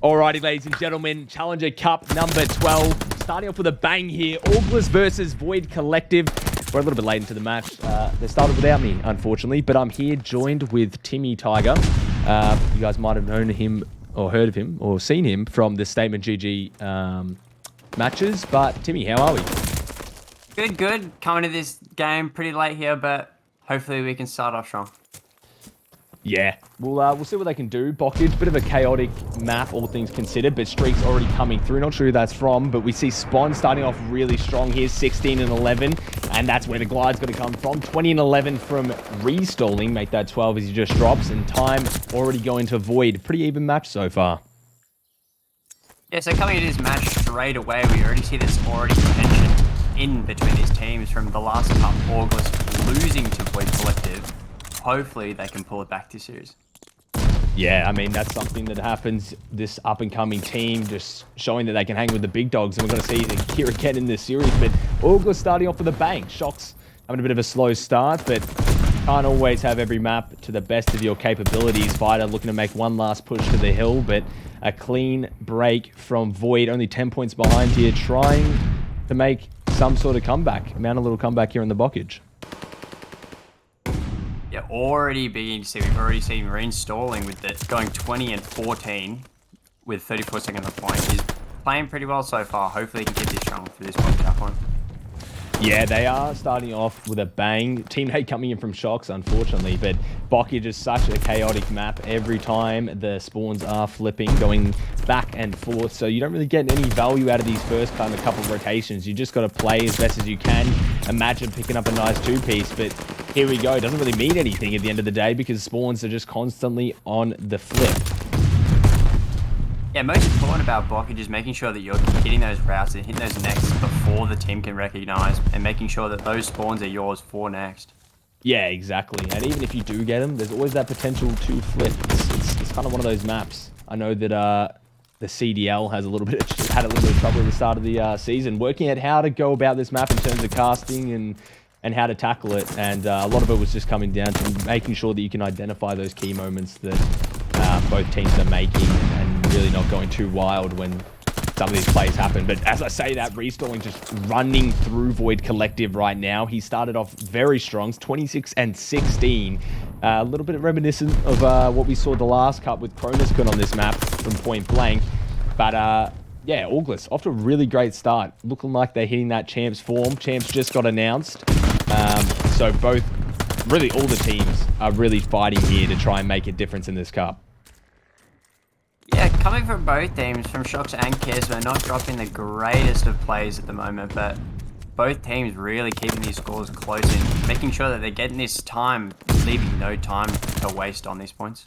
Alrighty, ladies and gentlemen, Challenger Cup number 12. Starting off with a bang here. Auglis versus Void Collective. We're a little bit late into the match. They started without me, unfortunately, but I'm here joined with Timmy Tiger. You guys might have known him or heard of him or seen him from the Statement GG matches. But Timmy, how are we? Good. Coming to this game pretty late here, but hopefully we can start off strong. Yeah, we'll see what they can do. Bockage, bit of a chaotic map, all things considered, but Streak's already coming through. Not sure who that's from, but we see Spawn starting off really strong here, 16 and 11, and that's where the glide's going to come from. 20 and 11 from restalling, make that 12 as he just drops, and time already going to Void. Pretty even match so far. Yeah, so coming into this match straight away, we already see there's already tension in between these teams from the last cup, Auglis losing to Void Collective. Hopefully they can pull it back this series. Yeah, I mean, that's something that happens. This up-and-coming team just showing that they can hang with the big dogs, and we're going to see it here again in this series. But Auglis starting off with a bang. Shox having a bit of a slow start, but can't always have every map to the best of your capabilities. Fighter looking to make one last push to the hill, but a clean break from Void. Only 10 points behind here, trying to make some sort of comeback. Mount a little comeback here in the Bockage. Yeah, already beginning to see, we've already seen reinstalling with it, going 20 and 14 with 34 seconds on point. He's playing pretty well so far. Hopefully he can keep this strong for this World Cup one. Yeah, they are starting off with a bang. Teammate coming in from Shox, unfortunately, but Bockage is such a chaotic map. Every time the spawns are flipping, going back and forth, so you don't really get any value out of these first kind of couple of rotations. You just got to play as best as you can. Imagine picking up a nice two-piece, but here we go. It doesn't really mean anything at the end of the day because spawns are just constantly on the flip. Yeah, most important about Bockage is making sure that you're hitting those routes and hitting those next before the team can recognize, and making sure that those spawns are yours for next. Yeah, exactly. And even if you do get them, there's always that potential to flip. It's kind of one of those maps. I know that the CDL has had a little bit of trouble at the start of the season, working out how to go about this map in terms of casting and how to tackle it. And a lot of it was just coming down to making sure that you can identify those key moments that both teams are making and really not going too wild when some of these plays happen. But as I say that, restalling just running through Void Collective right now. He started off very strong, 26 and 16. A little bit reminiscent of what we saw the last cup with Kronuskun on this map from point blank. But yeah, Auglis off to a really great start. Looking like they're hitting that Champs form. Champs just got announced. So really all the teams are really fighting here to try and make a difference in this cup. Yeah, coming from both teams, from Shox and Kisma, not dropping the greatest of plays at the moment, but both teams really keeping these scores close and making sure that they're getting this time, leaving no time to waste on these points.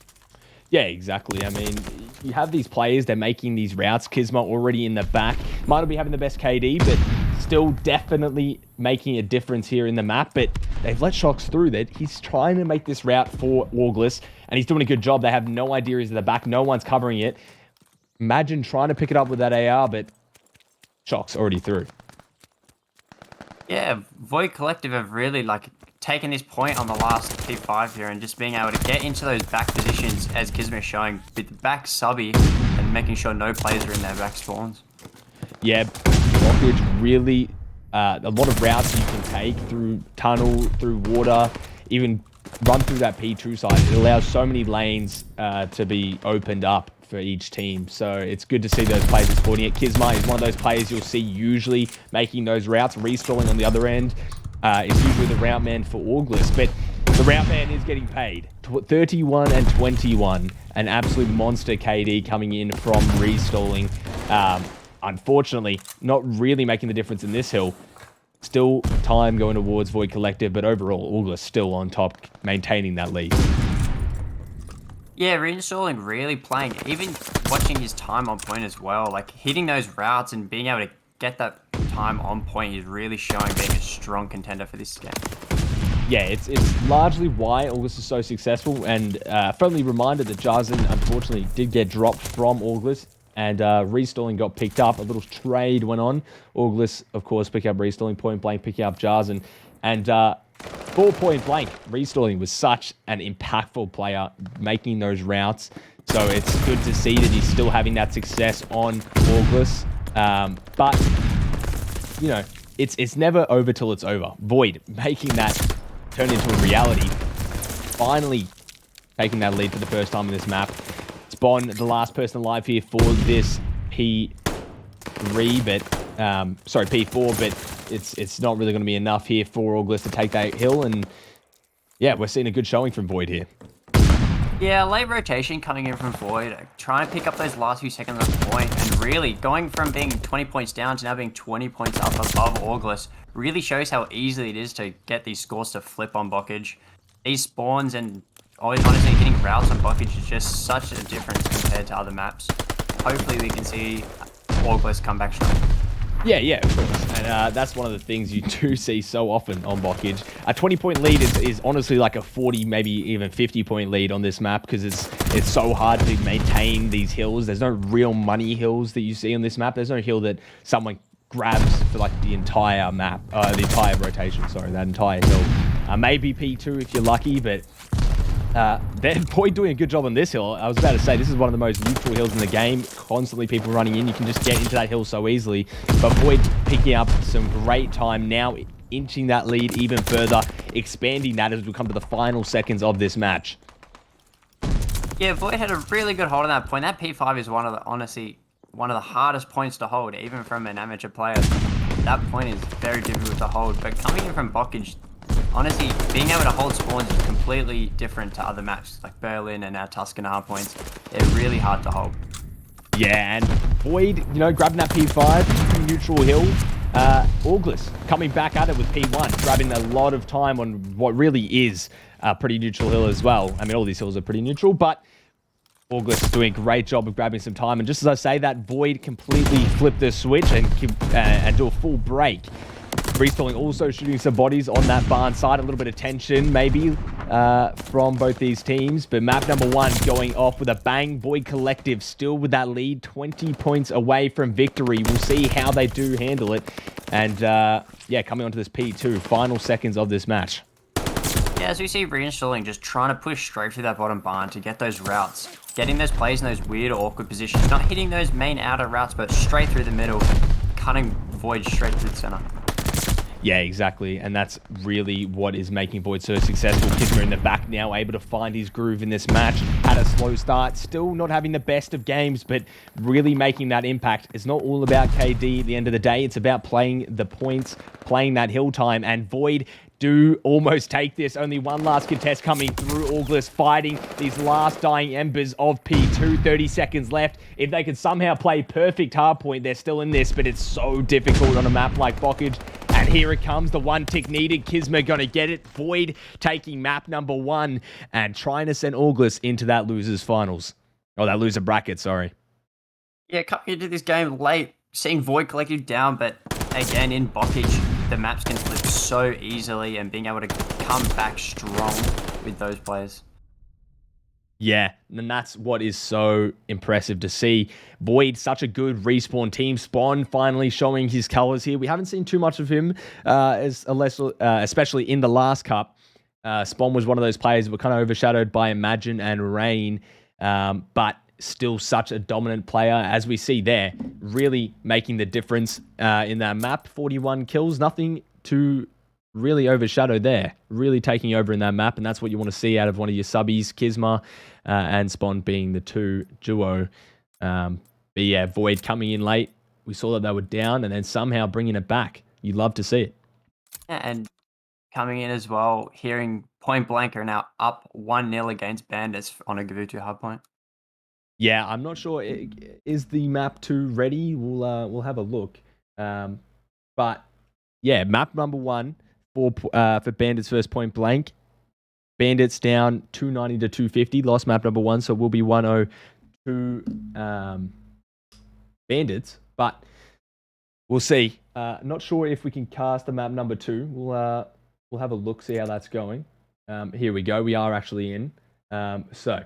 Yeah, exactly. I mean, you have these players, they're making these routes. Kisma already in the back. Might not be having the best KD, but still definitely making a difference here in the map. But they've let Shox through that. He's trying to make this route for Auglis, and he's doing a good job. They have no idea he's in the back. No one's covering it. Imagine trying to pick it up with that AR, but Shox already through. Yeah, Void Collective have really taken this point on the last P5 here and just being able to get into those back positions as Kisma is showing with the back subby and making sure no players are in their back spawns. Yeah, Bockage really, a lot of routes you can take through tunnel, through water, even run through that P2 side. It allows so many lanes to be opened up for each team. So it's good to see those players supporting it. Kisma is one of those players you'll see usually making those routes, restalling on the other end. Is usually the route man for Auglis, but the route man is getting paid. 31 and 21, an absolute monster KD coming in from restalling. Unfortunately, not really making the difference in this hill. Still time going towards Void Collective, but overall, Auglis still on top, maintaining that lead. Yeah, reinstalling really playing, even watching his time on point as well, like hitting those routes and being able to get that time on point is really showing being a strong contender for this game. Yeah, it's largely why Auglis is so successful, and friendly reminder that Jarzin unfortunately did get dropped from Auglis, and restalling got picked up. A little trade went on. Auglis, of course, pick up restalling, point blank, picking up Jarzin, and For point blank, Restalling was such an impactful player making those routes. So it's good to see that he's still having that success on August. But, you know, it's never over till it's over. Void making that turn into a reality. Finally taking that lead for the first time in this map. Spawn, the last person alive here for this P3, but sorry, P4, but it's not really going to be enough here for August to take that hill. And yeah, we're seeing a good showing from Void here. Yeah, late rotation coming in from Void, trying to pick up those last few seconds of the point, and really going from being 20 points down to now being 20 points up above August really shows how easy it is to get these scores to flip on Bockage. These spawns and honestly hitting routes on Bockage is just such a difference compared to other maps. Hopefully we can see August come back strong. Yeah, of course. And that's one of the things you do see so often on Bockage. A 20-point lead is honestly like a 40, maybe even 50-point lead on this map because it's so hard to maintain these hills. There's no real money hills that you see on this map. There's no hill that someone grabs for like the entire map, the entire rotation, sorry, that entire hill. Maybe P2 if you're lucky, but they're doing a good job on this hill. I was about to say, this is one of the most neutral hills in the game. Constantly people running in. You can just get into that hill so easily. But Void picking up some great time now, inching that lead even further, expanding that as we come to the final seconds of this match. Yeah, Void had a really good hold on that point. That P5 is honestly one of the hardest points to hold, even from an amateur player. That point is very difficult to hold. But coming in from Bockage, honestly, being able to hold spawns is completely different to other maps like Berlin and our Tuscan hardpoints. They're really hard to hold. Yeah, and Void, you know, grabbing that P5, neutral hill. August coming back at it with P1, grabbing a lot of time on what really is a pretty neutral hill as well. I mean, all these hills are pretty neutral, but August doing a great job of grabbing some time. And just as I say that, Void completely flipped the switch and do a full break. Restalling also shooting some bodies on that barn side. A little bit of tension, maybe, from both these teams. But map number one going off with a bang. Void Collective still with that lead. 20 points away from victory. We'll see how they do handle it. And, yeah, coming on to this P2. Final seconds of this match. Yeah, as we see Reinstalling just trying to push straight through that bottom barn to get those routes. Getting those plays in those weird or awkward positions. Not hitting those main outer routes, but straight through the middle. Cutting Void straight through the center. Yeah, exactly. And that's really what is making Void so successful. Kismer in the back now, able to find his groove in this match. Had a slow start, still not having the best of games, but really making that impact. It's not all about KD at the end of the day. It's about playing the points, playing that hill time. And Void do almost take this. Only one last contest coming through. August fighting these last dying embers of P2. 30 seconds left. If they could somehow play perfect hardpoint, they're still in this, but it's so difficult on a map like Bockage. And here it comes, the one tick needed. Kismer gonna get it. Void taking map number one and trying to send August into that losers finals. Oh, that loser bracket, sorry. Yeah, coming into this game late, seeing Void Collective down, but again, in Bockage, the maps can flip so easily and being able to come back strong with those players. Yeah, and that's what is so impressive to see. Void, such a good respawn team. Spawn finally showing his colors here. We haven't seen too much of him, especially in the last cup. Spawn was one of those players that were kind of overshadowed by Imagine and Rain, but still such a dominant player, as we see there, really making the difference in that map. 41 kills, nothing to really overshadowed there, really taking over in that map, and that's what you want to see out of one of your subbies, Kismer and Spawn being the two duo. But yeah, Void coming in late. We saw that they were down and then somehow bringing it back. You'd love to see it. Yeah, and coming in as well, hearing Point Blank are now up 1-0 against Bandits on a Gavutu hardpoint. Yeah, I'm not sure. Is the map 2 ready? We'll have a look. But yeah, map number 1 for Bandits versus Point Blank. Bandits down 290 to 250. Lost map number 1, so it will be 1-0 to Bandits. But we'll see. Not sure if we can cast the map number 2. We'll have a look, see how that's going. Here we go. We are actually in. So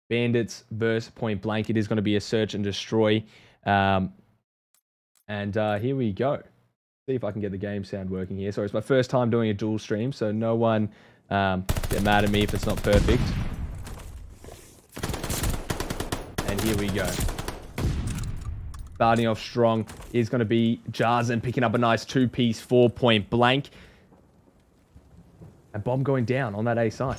Bandits versus Point Blank. It is going to be a search and destroy. And here we go. See if I can get the game sound working here. Sorry, it's my first time doing a dual stream, so no one get mad at me if it's not perfect. And here we go. Starting off strong is going to be Jarzen picking up a nice 2-piece 4-point blank. And bomb going down on that A side.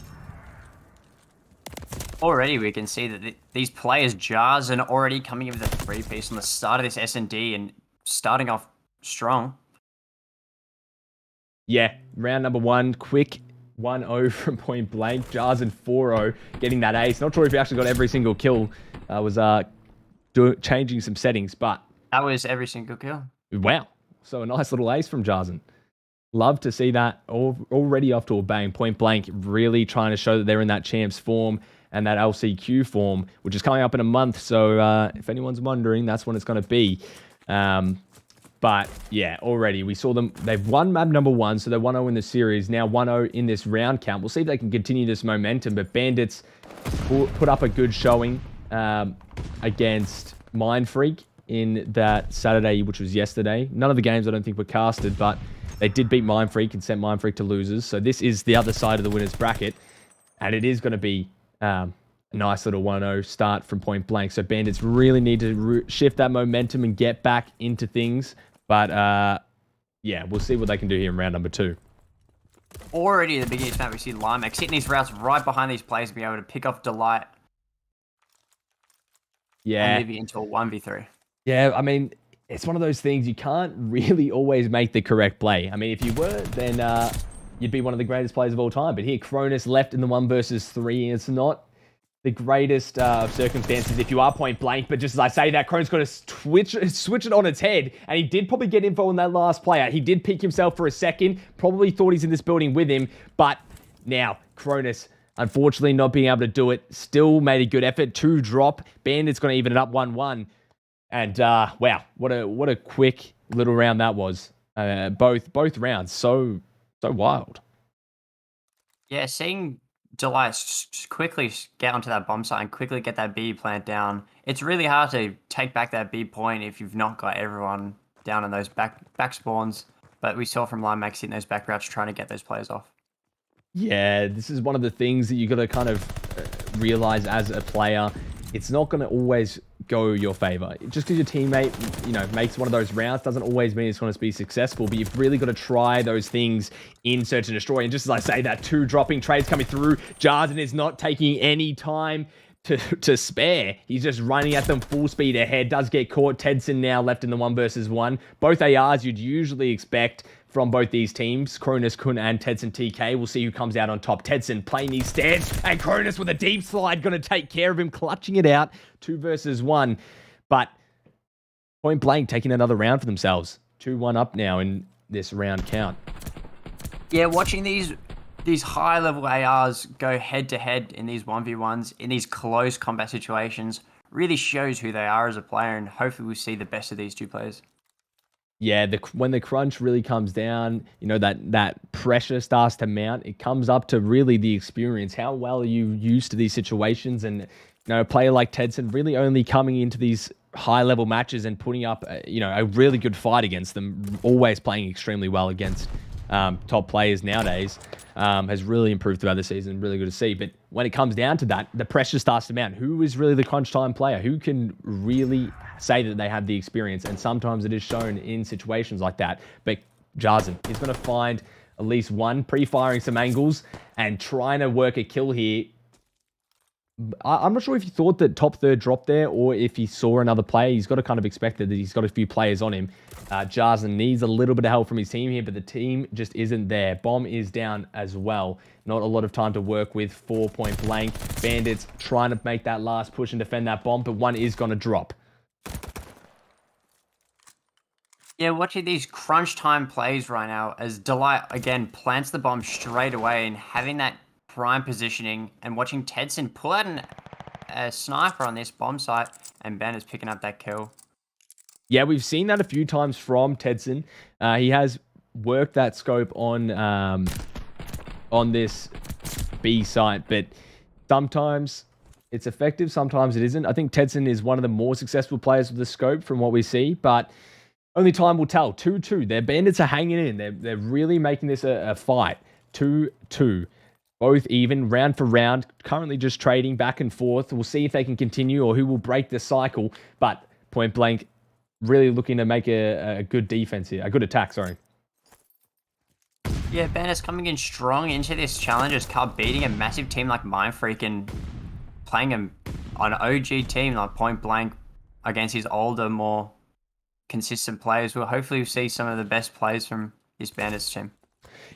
Already we can see that these players, Jarzen, already coming in with a 3-piece on the start of this S&D and starting off strong. Yeah, round number 1, quick 1-0 from point blank. Jarzen 4-0, getting that ace. Not sure if he actually got every single kill. Was changing some settings, but... That was every single kill. Wow. So a nice little ace from Jarzen. Love to see that. Already off to a bang. Point blank, really trying to show that they're in that champs form and that LCQ form, which is coming up in a month. So if anyone's wondering, that's when it's going to be. But yeah, already we saw them. They've won map number 1, so they're 1-0 in the series. Now 1-0 in this round count. We'll see if they can continue this momentum. But Bandits put up a good showing against Mind Freak in that Saturday, which was yesterday. None of the games I don't think were casted, but they did beat Mind Freak and sent Mind Freak to losers. So this is the other side of the winners bracket, and it is going to be a nice little 1-0 start from point blank. So Bandits really need to shift that momentum and get back into things. But yeah, we'll see what they can do here in round number 2. Already at the beginning of the map, we see Limex hitting these routes right behind these players, being able to pick off Delight. Yeah. And maybe into a 1v3. Yeah, I mean, it's one of those things you can't really always make the correct play. I mean, if you were, then you'd be one of the greatest players of all time. But here, Cronus left in the 1 versus 3. It's not the greatest of circumstances if you are point blank. But just as I say that, Cronus got to switch it on its head. And he did probably get info on that last player. He did peek himself for a second. Probably thought he's in this building with him. But now, Cronus, unfortunately, not being able to do it. Still made a good effort to drop. Bandit's going to even it up 1-1. And wow, what a quick little round that was. Both rounds, so wild. Yeah, seeing Delight quickly get onto that bomb site and quickly get that B plant down. It's really hard to take back that B point if you've not got everyone down in those back spawns. But we saw from Limex hitting those back routes trying to get those players off. Yeah, this is one of the things that you got to kind of realize as a player. It's not going to always go your favor. Just because your teammate, makes one of those rounds doesn't always mean it's going to be successful, but you've really got to try those things in search and destroy. And just as I say that, 2 dropping trades coming through, Jarzen is not taking any time to spare. He's just running at them full speed ahead. Does get caught. Tedson now left in the 1 versus 1. Both ARs you'd usually expect from both these teams. Cronus, Kun, and Tedson TK. We'll see who comes out on top. Tedson playing these stairs, and Cronus with a deep slide going to take care of him, clutching it out. 2 versus 1. But point blank taking another round for themselves. 2-1 up now in this round count. Yeah, watching these high-level ARs go head-to-head in these 1v1s, in these close combat situations, really shows who they are as a player, and hopefully we'll see the best of these 2 players. Yeah, when the crunch really comes down, that pressure starts to mount. It comes up to really the experience. How well are you used to these situations? And a player like Tedson really only coming into these high-level matches and putting up, a really good fight against them. Always playing extremely well against top players nowadays. Has really improved throughout the season. Really good to see. But when it comes down to that, the pressure starts to mount. Who is really the crunch time player? Who can really say that they have the experience? And sometimes it is shown in situations like that. But Jarzen is going to find at least one, pre-firing some angles and trying to work a kill here. I'm not sure if he thought that top third dropped there or if he saw another player. He's got to kind of expect that he's got a few players on him. Jarzen needs a little bit of help from his team here, but the team just isn't there. Bomb is down as well. Not a lot of time to work with. 4-point blank. Bandits trying to make that last push and defend that bomb, but one is going to drop. Yeah, watching these crunch time plays right now as Delight, again, plants the bomb straight away and having that prime positioning and watching Tedson pull out a sniper on this bomb site and Ben is picking up that kill. Yeah, we've seen that a few times from Tedson. He has worked that scope on this B site, but sometimes it's effective, sometimes it isn't. I think Tedson is one of the more successful players with the scope from what we see, but Only time will tell. 2-2. Their bandits are hanging in. They're really making this a fight. 2-2. Both even, round for round. Currently just trading back and forth. We'll see if they can continue or who will break the cycle. But point blank, really looking to make a good defense here. A good attack, sorry. Yeah, Bandits coming in strong into this Challengers Cup, beating a massive team like Mindfreak and playing an OG team like Point Blank against his older, more consistent players. We'll hopefully see some of the best players from this Bandits team.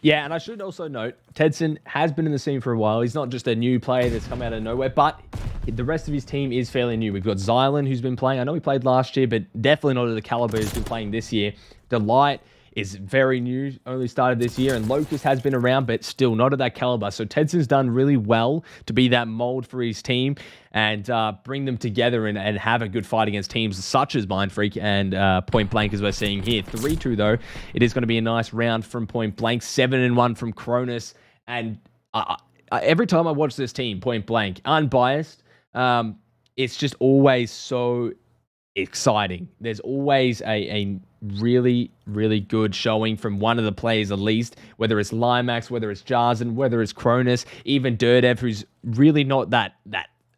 Yeah, and I should also note, Tedson has been in the scene for a while. He's not just a new player that's come out of nowhere, but the rest of his team is fairly new. We've got Xylan, who's been playing. I know he played last year, but definitely not at the caliber he's been playing this year. Delight is very new, only started this year, and Locust has been around, but still not at that caliber. So Tedson's done really well to be that mold for his team and bring them together and have a good fight against teams such as Mindfreak and Point Blank, as we're seeing here. 3-2, though. It is going to be a nice round from Point Blank. 7-1 from Cronus. And every time I watch this team, Point Blank, unbiased, it's just always so exciting. There's always a really, really good showing from one of the players at least, whether it's Limax, whether it's Jarzen, whether it's Cronus, even Dirdev, who's really not that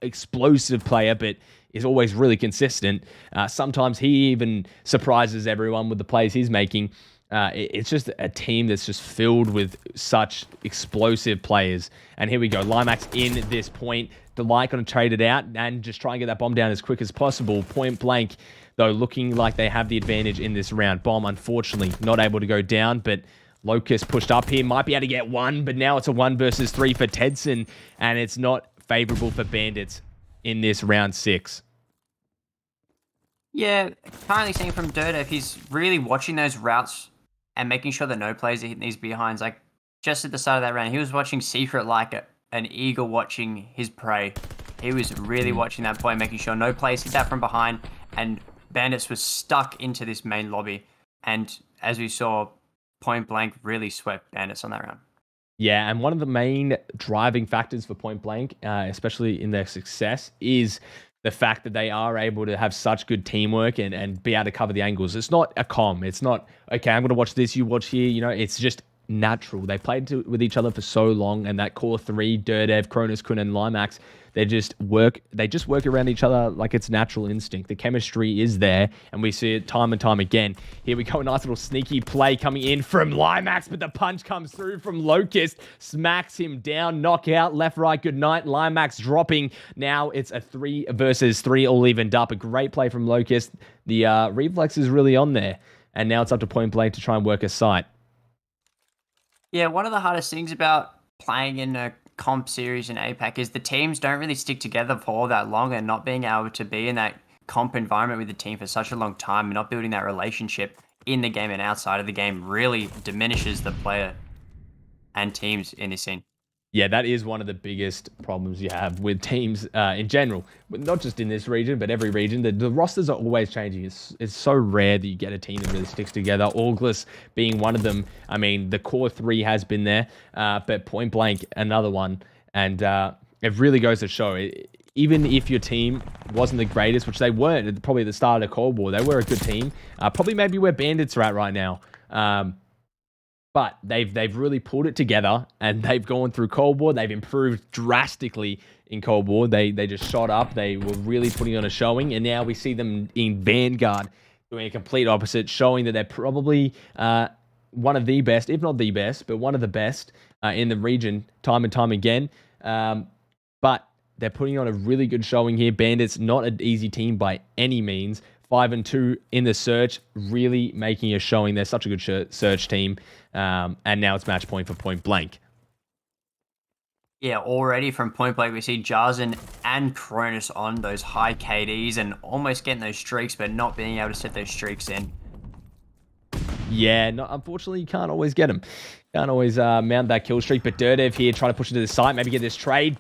explosive player, but is always really consistent. Sometimes he even surprises everyone with the plays he's making. It's just a team that's just filled with such explosive players. And here we go, Limax in this point. Delight going to trade it out and just try and get that bomb down as quick as possible. Point Blank, though, looking like they have the advantage in this round. Bomb, unfortunately, not able to go down, but Locust pushed up here. Might be able to get one, but now it's a 1 versus 3 for Tedson, and it's not favorable for Bandits in this round 6. Yeah, currently seeing from Dirdev, he's really watching those routes and making sure that no players are hitting these behinds. Like, just at the start of that round, he was watching Secret like an eagle watching his prey. He was really watching that point, making sure no players hit that from behind, and Bandits was stuck into this main lobby. And as we saw, Point Blank really swept Bandits on that round. Yeah, and one of the main driving factors for Point Blank, especially in their success, is the fact that they are able to have such good teamwork and be able to cover the angles. It's not a comm. It's not, okay, I'm going to watch this, you watch here. You know, it's just natural. They played with each other for so long, and that core three, Dirdev, Cronus, Kun, and Limax, they just work around each other like it's natural instinct. The chemistry is there, and we see it time and time again. Here we go, a nice little sneaky play coming in from Limax, but the punch comes through from Locust, smacks him down, knockout, left, right, good night. Limax dropping. Now it's a 3 versus 3, all evened up. A great play from Locust. The reflex is really on there, and now it's up to Point Blank to try and work a sight. Yeah, one of the hardest things about playing in a comp series in APAC is the teams don't really stick together for all that long, and not being able to be in that comp environment with the team for such a long time and not building that relationship in the game and outside of the game really diminishes the player and teams in this scene. Yeah, that is one of the biggest problems you have with teams in general. Not just in this region, but every region. The rosters are always changing. It's so rare that you get a team that really sticks together. Auglis being one of them. I mean, the core 3 has been there, but Point Blank, another one. And it really goes to show, even if your team wasn't the greatest, which they weren't probably at the start of the Cold War, they were a good team. Probably maybe where Bandits are at right now. But they've really pulled it together, and they've gone through Cold War. They've improved drastically in Cold War. They just shot up. They were really putting on a showing, and now we see them in Vanguard doing a complete opposite, showing that they're probably one of the best, if not the best, but one of the best in the region time and time again. But they're putting on a really good showing here. Bandits, not an easy team by any means. 5-2 in the search, really making a showing. They're such a good search team. And now it's match point for Point Blank. Yeah, already from Point Blank, we see Jarzen and Cronus on those high KDs and almost getting those streaks, but not being able to set those streaks in. Yeah, unfortunately, you can't always get them. Can't always mount that kill streak. But Dirdev here trying to push it to the site, maybe get this trade.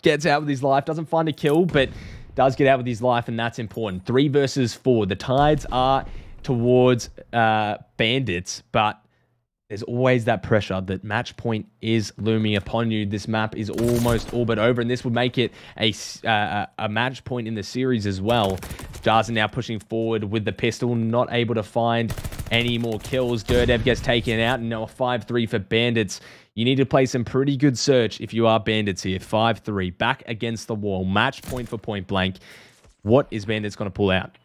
Gets out with his life, doesn't find a kill, but does get out with his life, and that's important. 3 versus 4. The tides are towards Bandits, but there's always that pressure that match point is looming upon you. This map is almost all but over, and this would make it a match point in the series as well. Jarzen now pushing forward with the pistol, not able to find any more kills. Dirdev gets taken out, and now a 5-3 for Bandits. You need to play some pretty good search if you are Bandits here. 5-3, back against the wall, match point for point blank. What is Bandits going to pull out?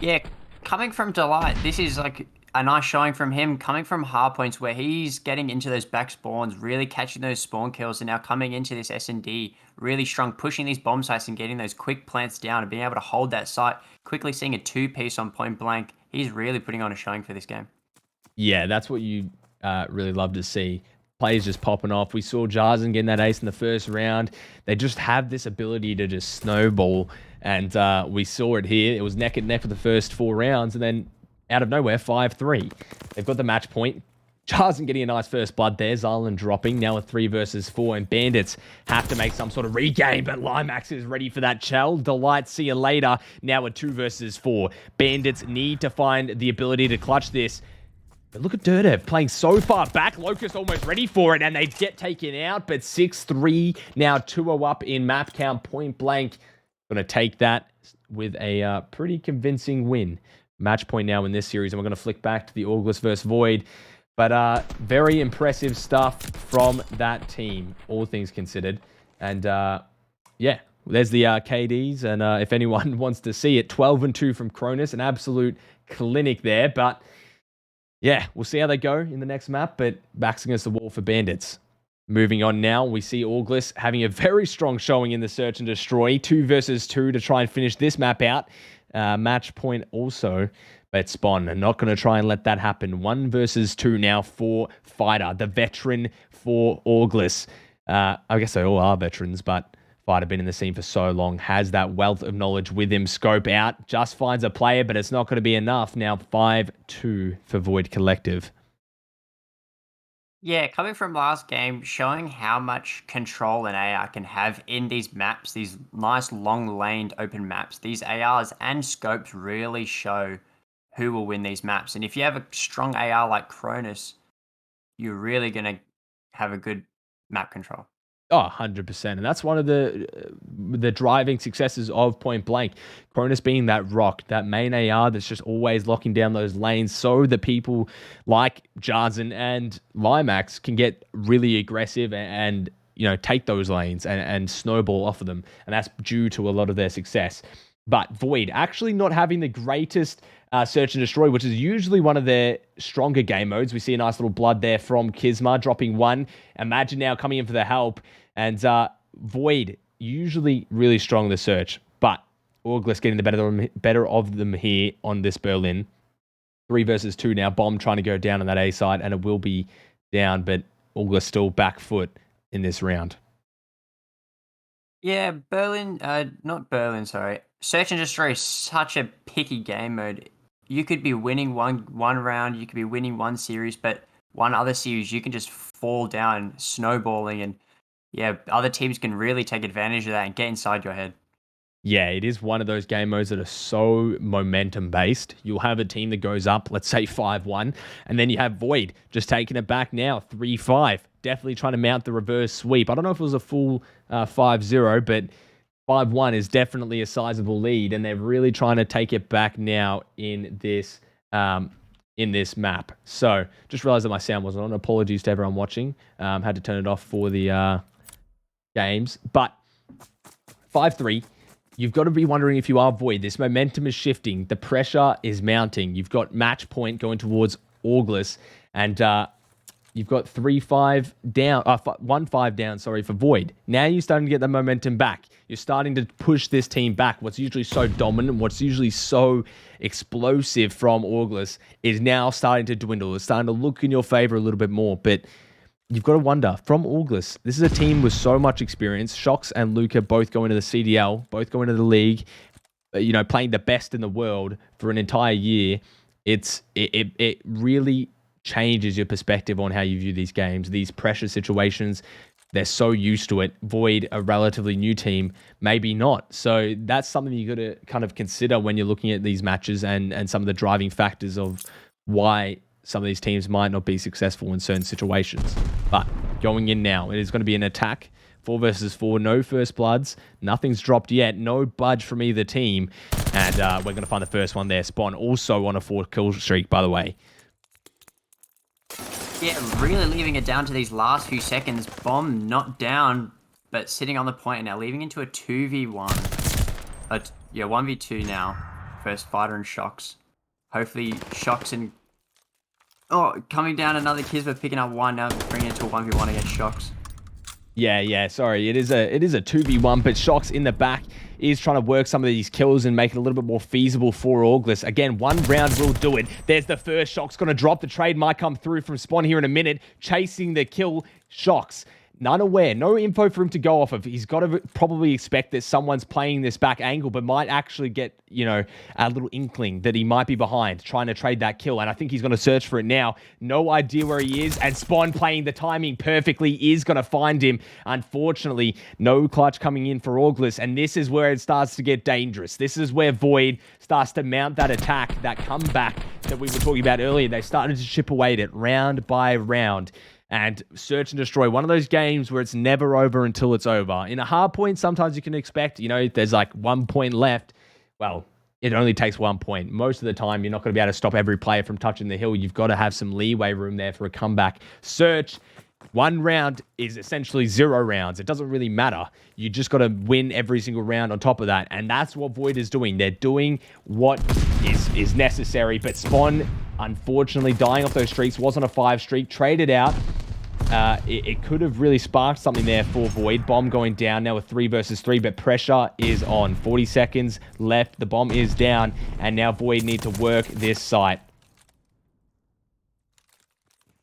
Yeah, coming from Delight, this is like a nice showing from him, coming from hardpoints where he's getting into those back spawns, really catching those spawn kills, and now coming into this S&D really strong, pushing these bomb sites and getting those quick plants down and being able to hold that site, quickly seeing a 2-piece on point blank. He's really putting on a showing for this game. Yeah, that's what you really love to see. Players just popping off. We saw Jarzen getting that ace in the first round. They just have this ability to just snowball, and we saw it here. It was neck and neck for the first 4 rounds, and then out of nowhere, 5-3. They've got the match point. Jarzen getting a nice first blood there. Zylan dropping. Now a 3 versus 4. And Bandits have to make some sort of regain. But Limax is ready for that shell. Delight, see you later. Now a 2 versus 4. Bandits need to find the ability to clutch this. But look at Dirdev playing so far back. Locust almost ready for it. And they get taken out. But 6-3. Now 2-0 up in map count. Point blank. Going to take that with a pretty convincing win. Match point now in this series. And we're going to flick back to the August versus Void. But very impressive stuff from that team, all things considered. And yeah, there's the KDs. And if anyone wants to see it, 12-2 from Cronus, an absolute clinic there. But yeah, we'll see how they go in the next map. But backs against the wall for Bandits. Moving on now, we see August having a very strong showing in the Search and Destroy. 2 versus 2 to try and finish this map out. Match point also. But Spawn are not going to try and let that happen. 1 versus 2 now for Fighter, the veteran for August. I guess they all are veterans, but Fighter been in the scene for so long, has that wealth of knowledge with him. Scope out, just finds a player, but it's not going to be enough. Now 5-2 for Void Collective. Yeah, coming from last game, showing how much control an AR can have in these maps, these nice long-laned open maps. These ARs and scopes really show who will win these maps. And if you have a strong AR like Cronus, you're really going to have a good map control. Oh, 100%. And that's one of the driving successes of Point Blank. Cronus being that rock, that main AR that's just always locking down those lanes so that people like Jarzen and Limax can get really aggressive and you know, take those lanes and snowball off of them. And that's due to a lot of their success. But Void actually not having the greatest Search and Destroy, which is usually one of their stronger game modes. We see a nice little blood there from Kizma, dropping 1. Imagine now coming in for the help. And Void, usually really strong in the Search. But August getting the better of them here on this Berlin. 3 versus 2 now. Bomb trying to go down on that A side, and it will be down. But August still back foot in this round. Yeah, not Berlin, sorry. Search and Destroy is such a picky game mode. You could be winning one round, you could be winning one series, but one other series you can just fall down, snowballing, and yeah, other teams can really take advantage of that and get inside your head. Yeah, it is one of those game modes that are so momentum based. You'll have a team that goes up, let's say 5-1, and then you have Void just taking it back now, 3-5. Definitely trying to mount the reverse sweep. I don't know if it was a full 5-0, but 5-1 is definitely a sizable lead, and they're really trying to take it back now in this map. So, just realized that my sound wasn't on. Apologies to everyone watching. Had to turn it off for the games. But 5-3, you've got to be wondering if you are Void. This momentum is shifting. The pressure is mounting. You've got match point going towards August, and you've got 3-5 down, 1-5 down, sorry, for Void. Now you're starting to get the momentum back. You're starting to push this team back. What's usually so dominant, what's usually so explosive from August is now starting to dwindle. It's starting to look in your favor a little bit more. But you've got to wonder, from August, this is a team with so much experience. Shox and Luca both going to the CDL, both going to the league, you know, playing the best in the world for an entire year. It really changes your perspective on how you view these games, these pressure situations. They're so used to it. Void, a relatively new team, maybe not. So that's something you got to kind of consider when you're looking at these matches and some of the driving factors of why some of these teams might not be successful in certain situations. But going in now, it is going to be an attack. 4 versus 4, no first bloods. Nothing's dropped yet. No budge from either team. And we're going to find the first one there. Spawn also on a 4-kill streak, by the way. Yeah, really leaving it down to these last few seconds. Bomb not down, but sitting on the point and now leaving into a 2v1. Yeah, 1v2 now. First fighter and Shocks. Hopefully Shocks and... Oh, coming down another Kismet picking up one now, bringing it to a 1v1 against Shocks. Yeah, sorry. It is a 2v1, but Shocks in the back is trying to work some of these kills and make it a little bit more feasible for Auglis. Again, 1 round will do it. There's the first. Shocks going to drop. The trade might come through from Spawn here in a minute. Chasing the kill. Shocks. None aware. No info for him to go off of. He's got to probably expect that someone's playing this back angle, but might actually get, you know, a little inkling that he might be behind, trying to trade that kill. And I think he's going to search for it now. No idea where he is. And Spawn playing the timing perfectly is going to find him. Unfortunately, no clutch coming in for Auglis. And this is where it starts to get dangerous. This is where Void starts to mount that attack, that comeback that we were talking about earlier. They started to chip away at it round by round. And search and destroy, one of those games where it's never over until it's over. In a hard point, sometimes you can expect, you know, there's like 1 point left. Well, it only takes 1 point. Most of the time, you're not going to be able to stop every player from touching the hill. You've got to have some leeway room there for a comeback. Search, 1 round is essentially 0 rounds. It doesn't really matter. You just got to win every single round on top of that. And that's what Void is doing. They're doing what is necessary. But Spawn, unfortunately, dying off those streaks, was on a 5 streak, traded out. It could have really sparked something there for Void. Bomb going down now with 3 versus 3, but pressure is on. 40 seconds left. The bomb is down, and now Void need to work this site.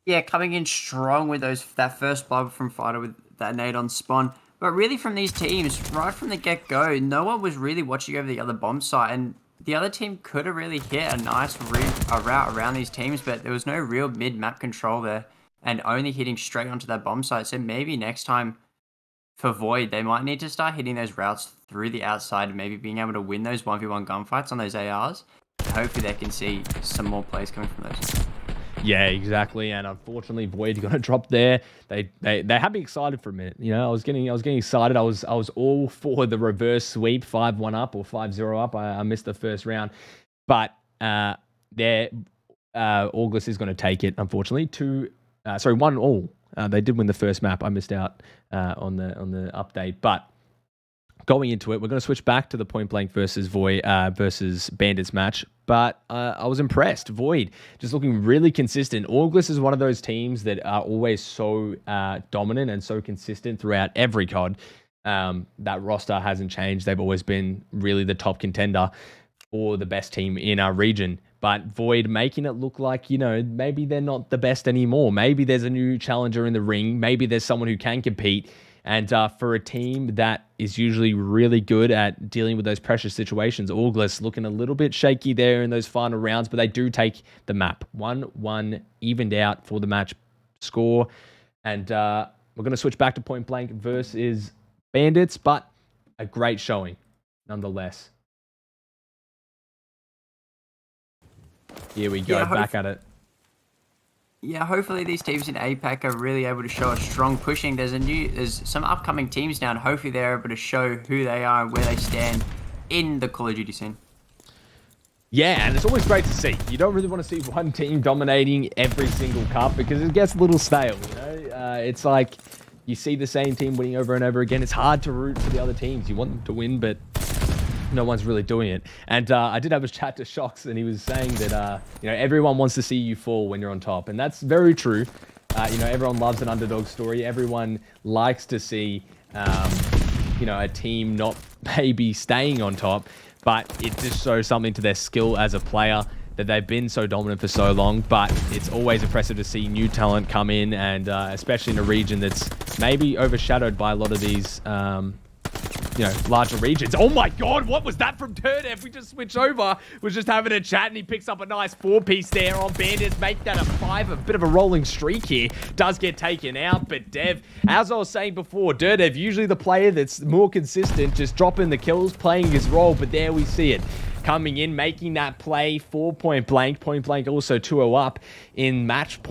Yeah, coming in strong with that first blow from Fighter with that nade on Spawn. But really from these teams, right from the get-go, no one was really watching over the other bomb site, and the other team could have really hit a nice route around these teams, but there was no real mid-map control there. And only hitting straight onto that bomb site. So maybe next time for Void, they might need to start hitting those routes through the outside and maybe being able to win those 1v1 gunfights on those ARs. And hopefully they can see some more plays coming from those. Yeah, exactly. And unfortunately, Void going to drop there. They had me excited for a minute. You know, I was getting excited. I was all for the reverse sweep, 5-1 up or 5-0 up. I missed the first round, but Auglis is going to take it. Unfortunately, 1-1. They did win the first map. I missed out on the update. But going into it, we're going to switch back to the point blank versus Void versus Bandits match. But I was impressed. Void just looking really consistent. Auglis is one of those teams that are always so dominant and so consistent throughout every COD. That roster hasn't changed. They've always been really the top contender or the best team in our region. But Void making it look like, you know, maybe they're not the best anymore. Maybe there's a new challenger in the ring. Maybe there's someone who can compete. And for a team that is usually really good at dealing with those pressure situations, Auglis looking a little bit shaky there in those final rounds, but they do take the map. 1-1 evened out for the match score. And we're going to switch back to point blank versus Bandits, but a great showing nonetheless. Here we go, back at it. Yeah, hopefully these teams in APAC are really able to show a strong pushing. There's some upcoming teams now, and hopefully they're able to show who they are and where they stand in the Call of Duty scene. Yeah, and it's always great to see. You don't really want to see one team dominating every single cup because it gets a little stale, you know? It's like you see the same team winning over and over again. It's hard to root for the other teams. You want them to win, but no one's really doing it. And I did have a chat to Shocks, and he was saying that you know, everyone wants to see you fall when you're on top, and that's very true. You know, everyone loves an underdog story. Everyone likes to see you know, a team not maybe staying on top, but it just shows something to their skill as a player that they've been so dominant for so long. But it's always impressive to see new talent come in, and especially in a region that's maybe overshadowed by a lot of these you know, larger regions. Oh my god, what was that from Turdev? We just switched over. Was just having a chat, and he picks up a nice 4-piece there on Bandits. Make that a 5, a bit of a rolling streak here. Does get taken out, but Dev, as I was saying before, Turdev, usually the player that's more consistent, just dropping the kills, playing his role, but there we see it. Coming in, making that play for point blank. Point blank also 2-0 up in match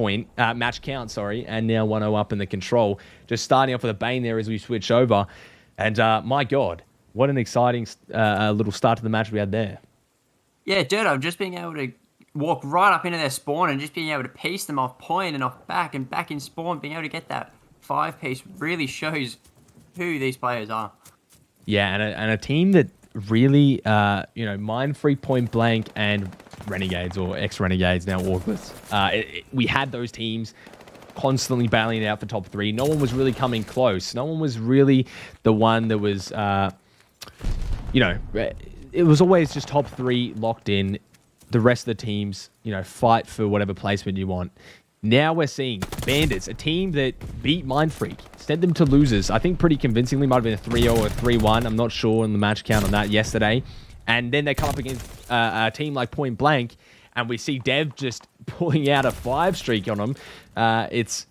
count, sorry, and now 1-0 up in the control. Just starting off with a bane there as we switch over. And my God, what an exciting little start to the match we had there. Yeah, Dirto, just being able to walk right up into their spawn and just being able to piece them off point and off back and back in spawn, being able to get that 5-piece really shows who these players are. Yeah, and a team that really, mind-free point blank and Renegades or ex-Renegades, now Orcas. We had those teams constantly battling it out for top 3. No one was really coming close. No one was really the one that was, it was always just top 3 locked in. The rest of the teams, fight for whatever placement you want. Now we're seeing Bandits, a team that beat Mindfreak, sent them to losers. I think pretty convincingly, might have been a 3-0 or a 3-1. I'm not sure on the match count on that yesterday. And then they come up against a team like Point Blank, and we see Dev just pulling out a 5 streak on them. It's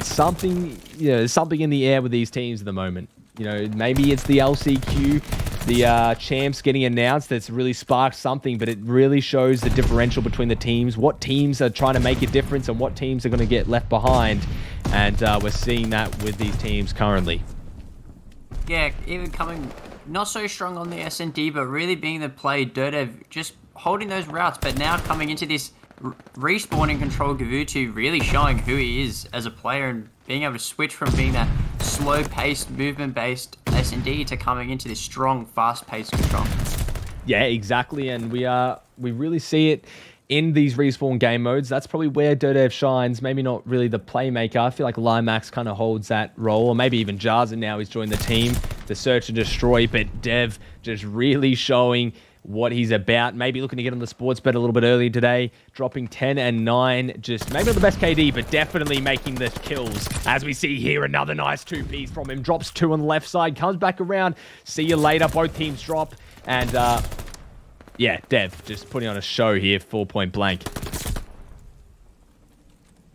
something, there's something in the air with these teams at the moment. Maybe it's the LCQ, the champs getting announced that's really sparked something, but it really shows the differential between the teams, what teams are trying to make a difference and what teams are going to get left behind. And we're seeing that with these teams currently. Yeah, even coming not so strong on the S&D, but really being the play, Dirtev just holding those routes, but now coming into this respawning control, Gavutu really showing who he is as a player and being able to switch from being that slow-paced, movement-based S&D to coming into this strong, fast-paced control. Yeah, exactly, and we really see it in these respawn game modes. That's probably where Dirtev shines. Maybe not really the playmaker. I feel like Limax kind of holds that role, or maybe even Jarza now he's joined the team, the search and destroy, but Dev just really showing what he's about. Maybe looking to get on the sports bet a little bit early today, dropping 10 and 9. Just maybe not the best KD, but definitely making the kills. As we see here, another nice 2-piece from him. Drops 2 on the left side, comes back around. See you later. Both teams drop. And, yeah, Dev just putting on a show here for Point Blank.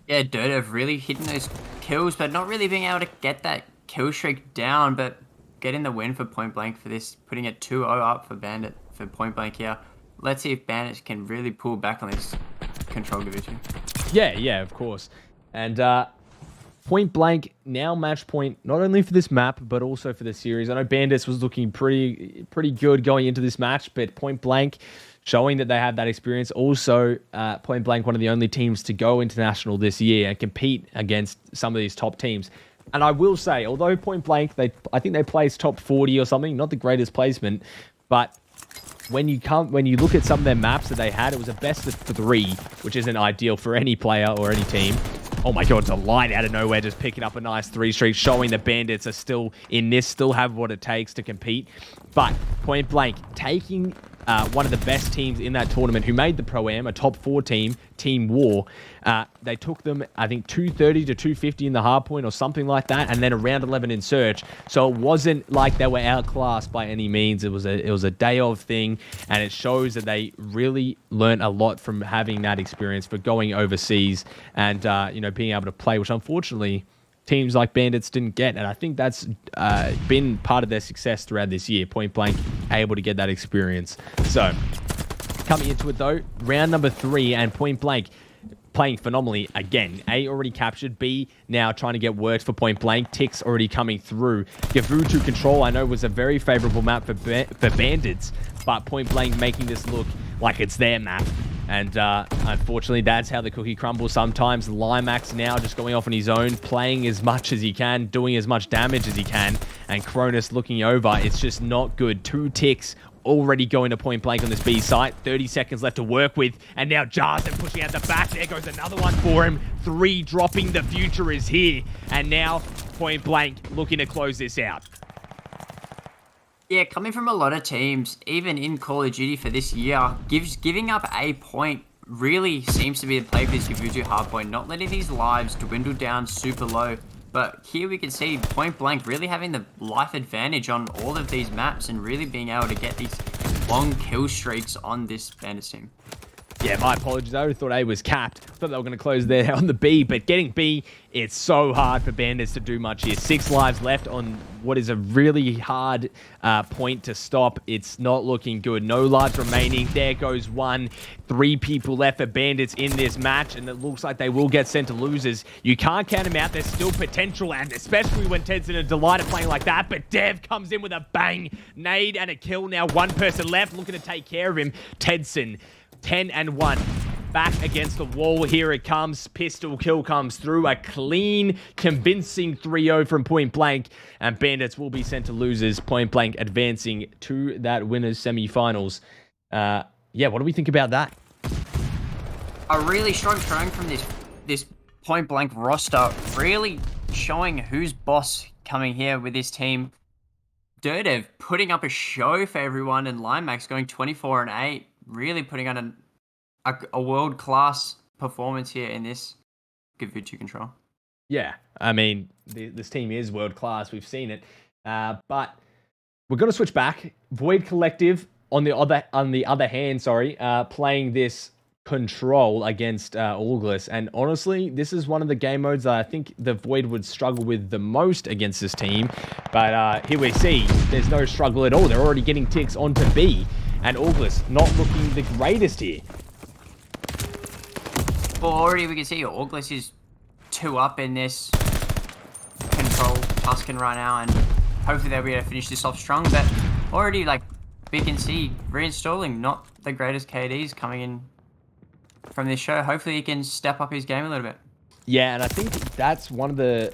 Yeah, Dirtev really hitting those kills, but not really being able to get that kill streak down, but getting the win for Point Blank for this, putting it 2-0 up for Bandit. For Point Blank here. Let's see if Bandits can really pull back on this control division. Yeah, of course. And Point Blank now match point, not only for this map, but also for the series. I know Bandits was looking pretty good going into this match, but Point Blank showing that they have that experience. Also, Point Blank, one of the only teams to go international this year and compete against some of these top teams. And I will say, although Point Blank, I think they placed top 40 or something, not the greatest placement, but when you look at some of their maps that they had, it was a best of 3, which isn't ideal for any player or any team. Oh my god, it's a light out of nowhere, just picking up a nice 3 streak, showing the Bandits are still in this, still have what it takes to compete. But Point Blank taking one of the best teams in that tournament who made the Pro-Am, a top 4 team, Team War. They took them, I think, 230 to 250 in the hardpoint or something like that, and then a round 11 in search. So it wasn't like they were outclassed by any means. It was a day of thing, and it shows that they really learned a lot from having that experience for going overseas and being able to play, which unfortunately teams like Bandits didn't get. And I think that's been part of their success throughout this year. Point Blank able to get that experience. So coming into it though, round number 3 and Point Blank playing phenomenally again. A already captured, B now trying to get worked for Point Blank. Ticks already coming through. Gavutu control I know was a very favorable map for Bandits, but Point Blank making this look like it's their map. And unfortunately, that's how the cookie crumbles sometimes. Limax now just going off on his own, playing as much as he can, doing as much damage as he can, and Cronus looking over. It's just not good. 2 ticks already going to Point Blank on this B site. 30 seconds left to work with, and now Jarza pushing out the back. There goes another one for him. 3 dropping. The future is here. And now Point Blank looking to close this out. Yeah, coming from a lot of teams, even in Call of Duty for this year, giving up a point really seems to be the play for this Gavutu hardpoint, not letting these lives dwindle down super low. But here we can see Point Blank really having the life advantage on all of these maps and really being able to get these long kill streaks on this Bandits team. Yeah, my apologies. I already thought A was capped. Thought they were going to close there on the B, but getting B, it's so hard for Bandits to do much here. 6 lives left on what is a really hard point to stop. It's not looking good. No lives remaining. There goes one. 3 people left for Bandits in this match, and it looks like they will get sent to losers. You can't count them out. There's still potential, and especially when Tedson and Delight are playing like that, but Dev comes in with a bang. Nade and a kill. Now 1 person left looking to take care of him. Tedson, 10-1. Back against the wall. Here it comes. Pistol kill comes through. A clean, convincing 3-0 from Point Blank. And Bandits will be sent to losers. Point Blank advancing to that winners semi-finals. Yeah, what do we think about that? A really strong showing from this Point Blank roster. Really showing who's boss coming here with this team. Dirdev putting up a show for everyone, and Limax going 24-8. Really putting on a world-class performance here in this good Virtue Control. Yeah, I mean, this team is world-class. We've seen it. But we're going to switch back. Void Collective, on the other hand, playing this Control against Auglis. And honestly, this is one of the game modes that I think the Void would struggle with the most against this team. But here we see there's no struggle at all. They're already getting ticks onto B. And Auglis not looking the greatest here. Well, already we can see Auglis is 2 up in this Control Tuscan right now, and hopefully they'll be able to finish this off strong. But already, like, we can see reinstalling not the greatest KDs coming in from this show. Hopefully he can step up his game a little bit. Yeah, and I think that's one of the,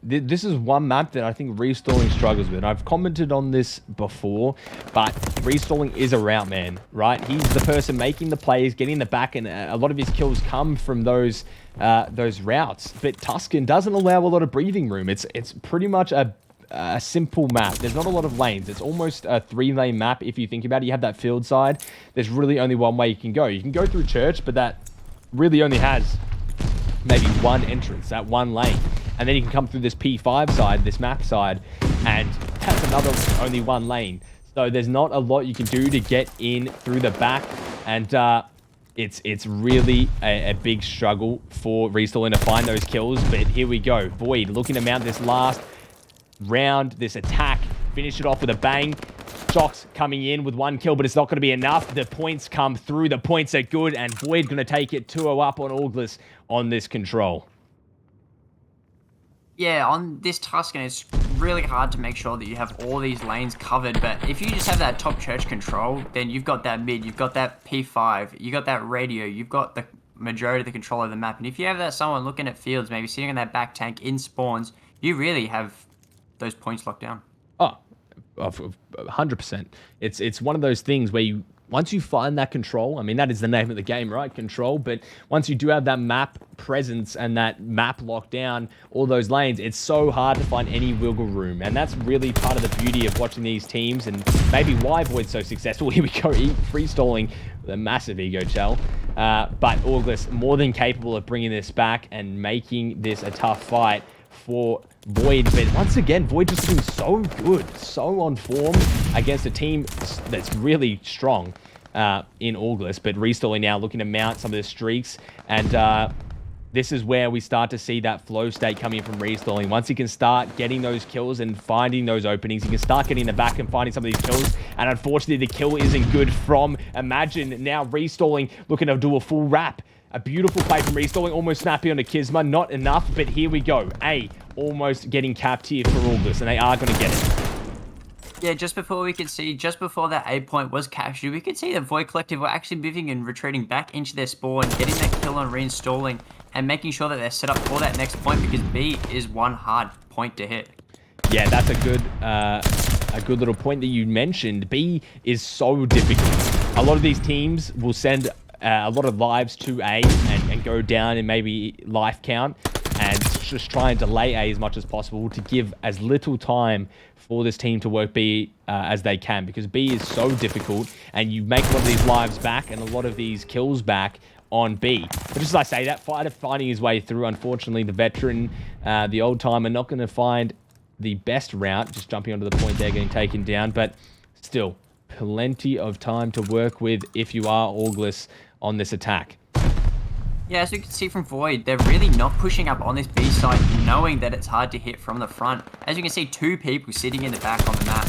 this is one map that I think Restalling struggles with. And I've commented on this before, but Restalling is a route man, right? He's the person making the plays, getting the back, and a lot of his kills come from those routes. But Tuscan doesn't allow a lot of breathing room. It's pretty much a simple map. There's not a lot of lanes. It's almost a 3-lane map if you think about it. You have that field side. There's really only one way you can go. You can go through church, but that really only has maybe one entrance, that one lane. And then you can come through this P5 side, this map side, and that's another only one lane. So there's not a lot you can do to get in through the back. And it's really a big struggle for Restalling to find those kills. But here we go. Void looking to mount this last round, this attack, finish it off with a bang. Shox coming in with 1 kill, but it's not going to be enough. The points come through. The points are good, and Void going to take it 2-0 up on Auglis on this Control. Yeah, on this Tuscan, it's really hard to make sure that you have all these lanes covered, but if you just have that top church control, then you've got that mid, you've got that P5, you've got that radio, you've got the majority of the control of the map, and if you have that someone looking at fields, maybe sitting on that back tank in spawns, you really have those points locked down. Oh, 100%. It's one of those things where once you find that control, I mean, that is the name of the game, right? Control. But once you do have that map presence and that map locked down, all those lanes, it's so hard to find any wiggle room. And that's really part of the beauty of watching these teams and maybe why Void's so successful. Here we go, free-stalling with a massive ego shell. But Auglis more than capable of bringing this back and making this a tough fight for Void. But once again, Void just being so good, so on form against a team that's really strong in Auglis. But Restalling now looking to mount some of the streaks, and this is where we start to see that flow state coming from Restalling. Once he can start getting those kills and finding those openings, he can start getting in the back and finding some of these kills. And unfortunately, the kill isn't good from Imagine. Now Restalling looking to do a full wrap. A beautiful play from Restalling, almost snappy onto Kisma. Not enough, but here we go. A, almost getting capped here for Auglis, and they are going to get it. Yeah, just before that A point was captured, we could see the Void Collective were actually moving and retreating back into their spawn, getting that kill on reinstalling, and making sure that they're set up for that next point, because B is one hard point to hit. Yeah, that's a good little point that you mentioned. B is so difficult. A lot of these teams will send a lot of lives to A and go down in maybe life count and just try and delay A as much as possible to give as little time for this team to work B as they can, because B is so difficult and you make a lot of these lives back and a lot of these kills back on B. But just as I say, that fighter finding his way through, unfortunately, the veteran, the old timer, not going to find the best route, just jumping onto the point there, getting taken down, but still plenty of time to work with if you are Auglis on this attack. Yeah, as you can see from Void, they're really not pushing up on this B side, knowing that it's hard to hit from the front. As you can see, 2 people sitting in the back on the map,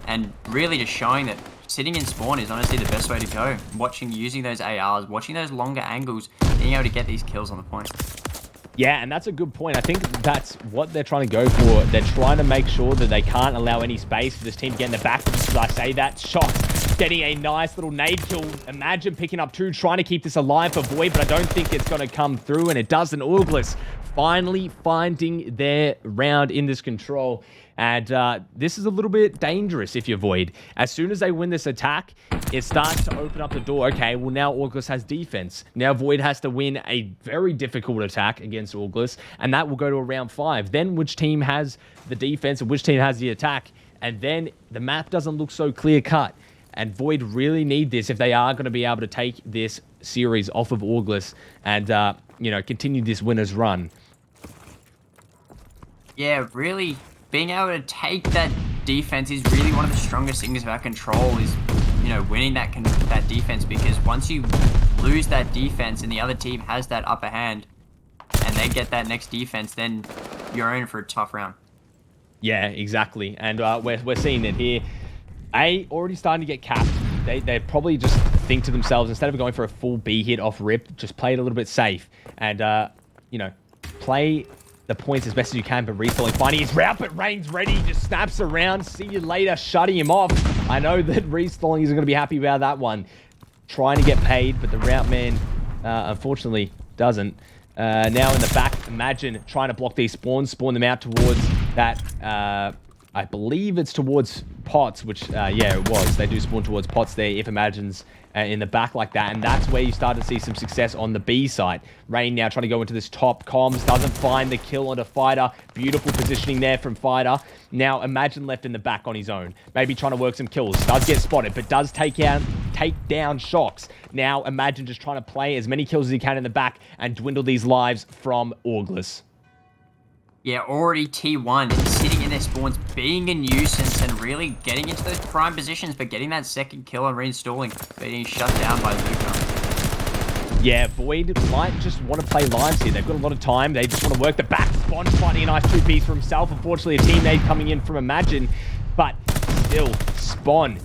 and really just showing that sitting in spawn is honestly the best way to go. Using those ARs, watching those longer angles, being able to get these kills on the point. Yeah, and that's a good point. I think that's what they're trying to go for. They're trying to make sure that they can't allow any space for this team to get in the back. Just as I say that, Shox getting a nice little nade kill. Imagine picking up 2, trying to keep this alive for Void, but I don't think it's going to come through, and it doesn't. Auglis finally finding their round in this control. And this is a little bit dangerous if you're Void. As soon as they win this attack, it starts to open up the door. Okay, well now Auglis has defense. Now Void has to win a very difficult attack against Auglis, and that will go to a round 5. Then which team has the defense and which team has the attack? And then the map doesn't look so clear-cut. And Void really need this if they are going to be able to take this series off of Auglis and, you know, continue this winner's run. Yeah, really being able to take that defense is really one of the strongest things about Control is, you know, winning that defense, because once you lose that defense and the other team has that upper hand and they get that next defense, then you're in for a tough round. Yeah, exactly. And we're seeing it here. Already starting to get capped. They probably just think to themselves, instead of going for a full B hit off rip, just play it a little bit safe and, you know, play the points as best as you can, but restalling, finding his route, but Rain's ready, just snaps around, see you later, shutting him off. I know that restalling isn't going to be happy about that one. Trying to get paid, but the route man, unfortunately, doesn't. Now in the back, Imagine trying to block these spawns, spawn them out towards that, I believe it's towards pots, which, yeah, it was. They do spawn towards pots there if Imagine's in the back like that, and that's where you start to see some success on the B side. Rain now trying to go into this top comms, doesn't find the kill on a Fighter. Beautiful positioning there from Fighter. Now Imagine left in the back on his own, maybe trying to work some kills. Does get spotted, but does take down Shox. Now Imagine just trying to play as many kills as he can in the back and dwindle these lives from Auglis. Yeah, already T1 sitting in their spawns, being a nuisance and really getting into those prime positions, but getting that second kill and reinstalling, being shut down by Luca. Yeah, Void might just want to play lives here. They've got a lot of time. They just want to work the back. Spawn finding a nice 2-piece for himself. Unfortunately, a teammate coming in from Imagine, but still, Spawn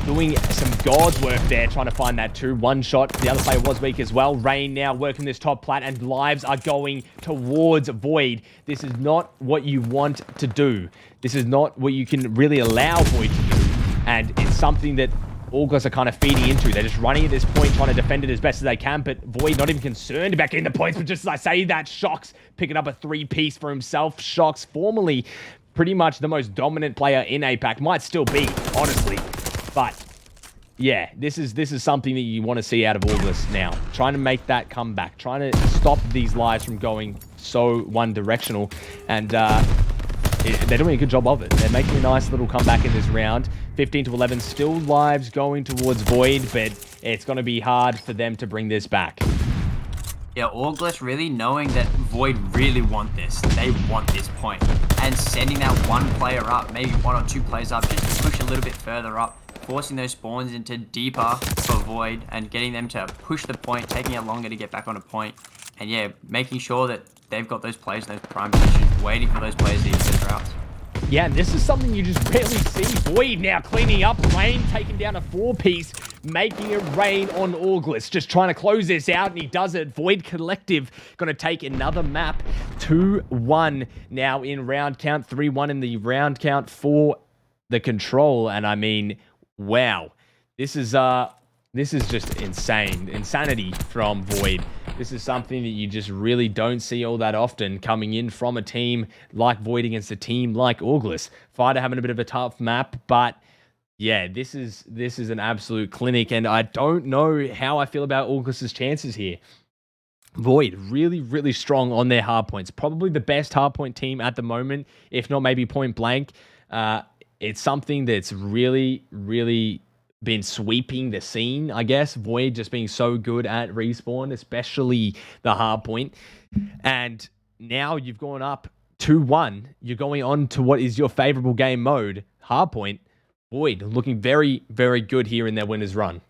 doing some God's work there, trying to find that 2-1 shot. The other player was weak as well. Rain now working this top plat, and lives are going towards Void. This is not what you want to do. This is not what you can really allow Void to do. And it's something that Auglis are kind of feeding into. They're just running at this point, trying to defend it as best as they can, but Void not even concerned about getting the points, but just as I say that, Shox picking up a 3-piece for himself. Shox, formerly pretty much the most dominant player in APAC, might still be, honestly. But yeah, this is something that you want to see out of Auglis now. Trying to make that comeback, trying to stop these lives from going so one-directional, and they're doing a good job of it. They're making a nice little comeback in this round. 15-11, still lives going towards Void, but it's going to be hard for them to bring this back. Yeah, Auglis really knowing that Void really want this. They want this point. And sending that one player up, maybe 1 or 2 players up, just to push a little bit further up, forcing those spawns into deeper for Void and getting them to push the point, taking it longer to get back on a point. And yeah, making sure that they've got those players in those prime positions, waiting for those players to use those routes. Yeah, and this is something you just rarely see. Void now cleaning up. Rain taking down a 4-piece, making it rain on Auglis. Just trying to close this out, and he does it. Void Collective going to take another map. 2-1 now in round count. 3-1 in the round count for the Control. And I mean, wow. This is just insane. Insanity from Void. This is something that you just really don't see all that often coming in from a team like Void against a team like Auglis. Fighter having a bit of a tough map, but yeah, this is an absolute clinic, and I don't know how I feel about Auglis's chances here. Void, really, really strong on their hardpoints. Probably the best hardpoint team at the moment, if not maybe point blank. It's something that's really, really been sweeping the scene, I guess. Void just being so good at respawn, especially the hard point. And now you've gone up 2-1. You're going on to what is your favorable game mode, hard point. Void looking very, very good here in their winner's run.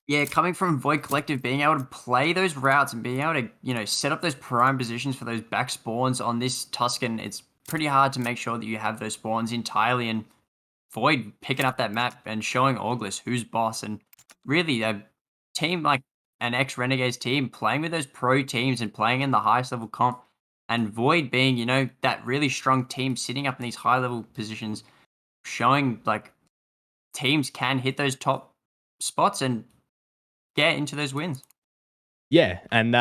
Yeah, coming from Void Collective, being able to play those routes and being able to, set up those prime positions for those back spawns on this Tuscan, it's pretty hard to make sure that you have those spawns entirely. And Void picking up that map and showing Auglis who's boss, and really a team like an ex-Renegades team playing with those pro teams and playing in the highest level comp, and Void being, that really strong team sitting up in these high level positions, showing like teams can hit those top spots and get into those wins. Yeah, and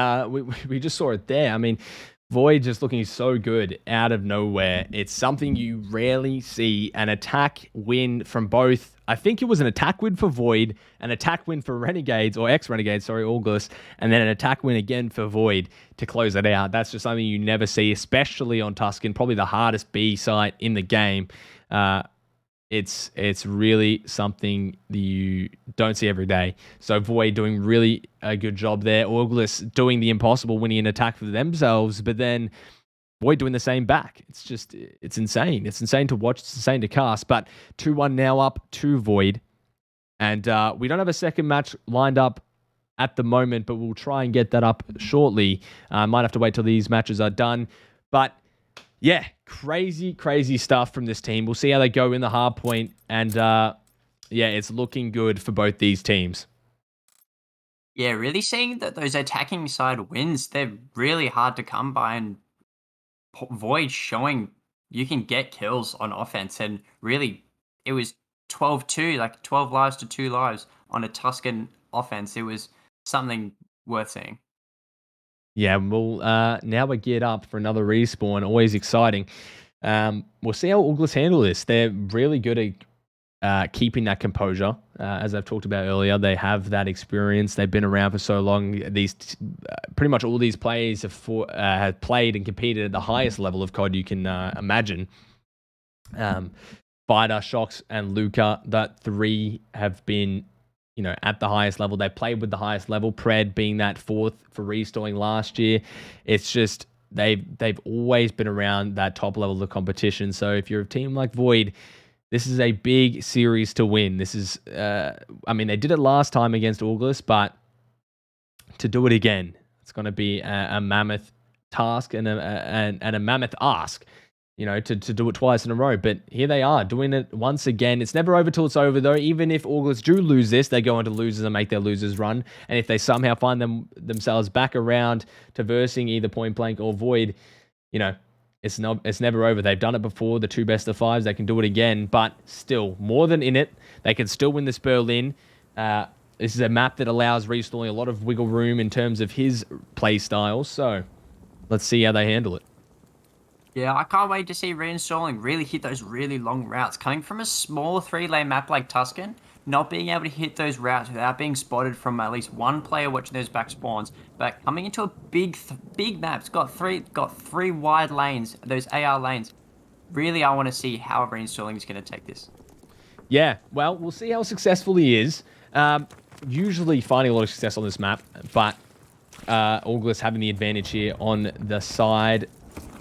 we just saw it there. I mean, Void just looking so good out of nowhere. It's something you rarely see. An attack win from both. I think it was an attack win for Void, an attack win for Renegades, or ex-Renegades, sorry, August, and then an attack win again for Void to close it out. That's just something you never see, especially on Tuscan, probably the hardest B site in the game. It's really something that you don't see every day. So Void doing really a good job there. Auglis doing the impossible, winning an attack for themselves, but then Void doing the same back. It's insane. It's insane to watch. It's insane to cast. But 2-1 now up to Void. And we don't have a second match lined up at the moment, but we'll try and get that up shortly. Might have to wait till these matches are done. But yeah, crazy stuff from this team. We'll see how they go in the hard point. And yeah, it's looking good for both these teams. Yeah, really seeing that those attacking side wins, they're really hard to come by, and Void showing you can get kills on offense. And really, it was 12-2, like 12 lives to 2 lives on a Tuscan offense. It was something worth seeing. Yeah, we'll now we're geared up for another respawn. Always exciting. We'll see how Auglis handle this. They're really good at keeping that composure. As I've talked about earlier, they have that experience. They've been around for so long. Pretty much all these players have played and competed at the highest level of COD you can imagine. Fighter, Shox, and Luca, that three have been at the highest level. They played with the highest level. Pred being that fourth for restoring last year. It's just they've always been around that top level of competition. So if you're a team like Void, this is a big series to win. This is, I mean, they did it last time against Auglis, but to do it again, it's going to be a mammoth task and a mammoth ask. To do it twice in a row. But here they are, doing it once again. It's never over till it's over, though. Even if Auglis do lose this, they go into losers and make their losers run. And if they somehow find themselves back around to versing either Point Blank or Void, it's never over. They've done it before, the 2 best of 5s. They can do it again, but still, more than in it. They can still win this Berlin. This is a map that allows Restalling a lot of wiggle room in terms of his play style. So let's see how they handle it. Yeah, I can't wait to see Reinstalling really hit those really long routes. Coming from a small 3-lane map like Tuscan, not being able to hit those routes without being spotted from at least one player watching those back spawns, but coming into a big map, it's got three wide lanes, those AR lanes. Really, I want to see how Reinstalling is going to take this. Yeah, well, we'll see how successful he is. Usually finding a lot of success on this map, but Auglis having the advantage here on the side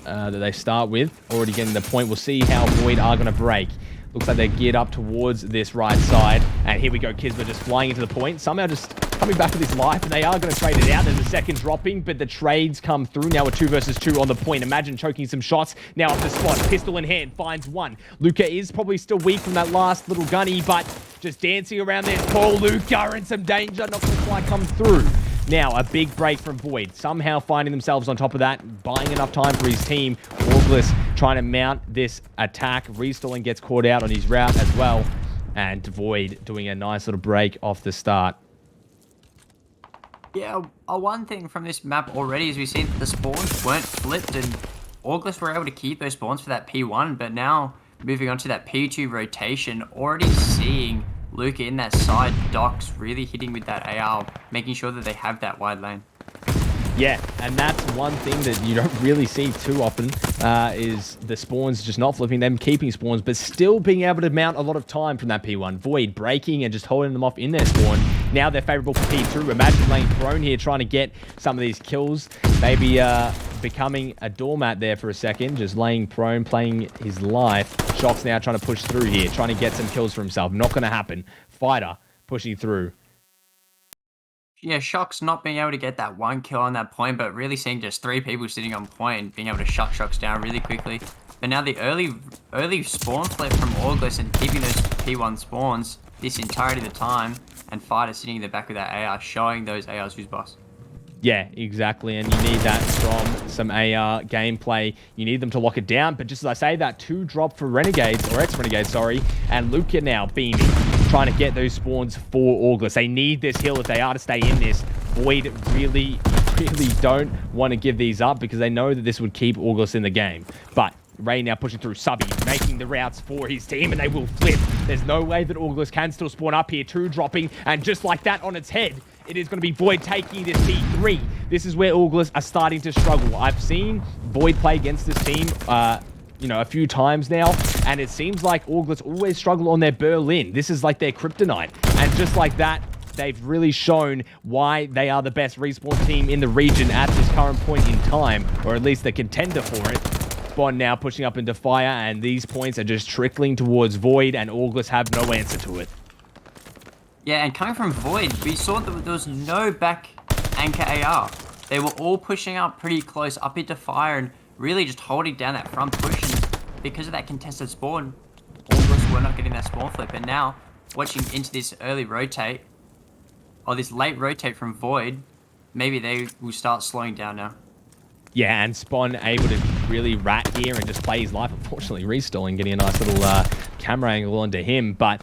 that they start with. Already getting the point. We'll see how Void are going to break. Looks like they're geared up towards this right side. And here we go. Kisma just flying into the point. Somehow just coming back with his life. And they are going to trade it out. There's a second dropping, but the trades come through. Now a 2 versus 2 on the point. Imagine choking some shots. Now off the spot. Pistol in hand. Finds one. Luca is probably still weak from that last little gunny, but just dancing around there. Poor Luca in some danger. Not going to quite come through. Now, a big break from Void. Somehow finding themselves on top of that, buying enough time for his team. Auglis trying to mount this attack. Restalling gets caught out on his route as well. And Void doing a nice little break off the start. Yeah, one thing from this map already is we've seen that the spawns weren't flipped, and Auglis were able to keep those spawns for that P1, but now moving on to that P2 rotation, already seeing Luca in that side docks, really hitting with that AR, making sure that they have that wide lane. Yeah, and that's one thing that you don't really see too often, is the spawns just not flipping, them keeping spawns, but still being able to mount a lot of time from that P1. Void breaking and just holding them off in their spawn. Now they're favorable for P2. Imagine laying prone here, trying to get some of these kills. Maybe becoming a doormat there for a second, just laying prone, playing his life. Shox now trying to push through here, trying to get some kills for himself. Not going to happen. Fighter pushing through. yeah, Shock's not being able to get that one kill on that point, but really seeing just 3 people sitting on point, being able to shut Shocks down really quickly. But now the early spawn flip from August and keeping those P1 spawns this entirety of the time, and Fighter sitting in the back of that AR, showing those ARs who's boss. Yeah, exactly, and you need that from some AR gameplay. You need them to lock it down, but just as I say that, 2 drop for Renegades, or ex-Renegades, sorry, and Luca now beaming, trying to get those spawns for August. They need this hill if they are to stay in this. Void really don't want to give these up because they know that this would keep August in the game. But Ray now pushing through Subby, making the routes for his team, and they will flip. There's no way that August can still spawn up here. 2 dropping, and just like that on its head, it is going to be Void taking this P3. This is where August are starting to struggle. I've seen Void play against this team, you know, a few times now, and it seems like August always struggle on their Berlin. This is like their kryptonite, and just like that, they've really shown why they are the best respawn team in the region at this current point in time, or at least the contender for it. Spawn now pushing up into Fire, and these points are just trickling towards Void, and August have no answer to it. Yeah, and coming from Void, we saw that there was no back anchor AR. They were all pushing up pretty close up into Fire and really just holding down that front push. And because of that contested spawn, August were not getting that spawn flip. And now, watching into this early rotate, or this late rotate from Void, maybe they will start slowing down now. Yeah, and Spawn able to really rat here and just play his life. Unfortunately, restalling, getting a nice little camera angle onto him, but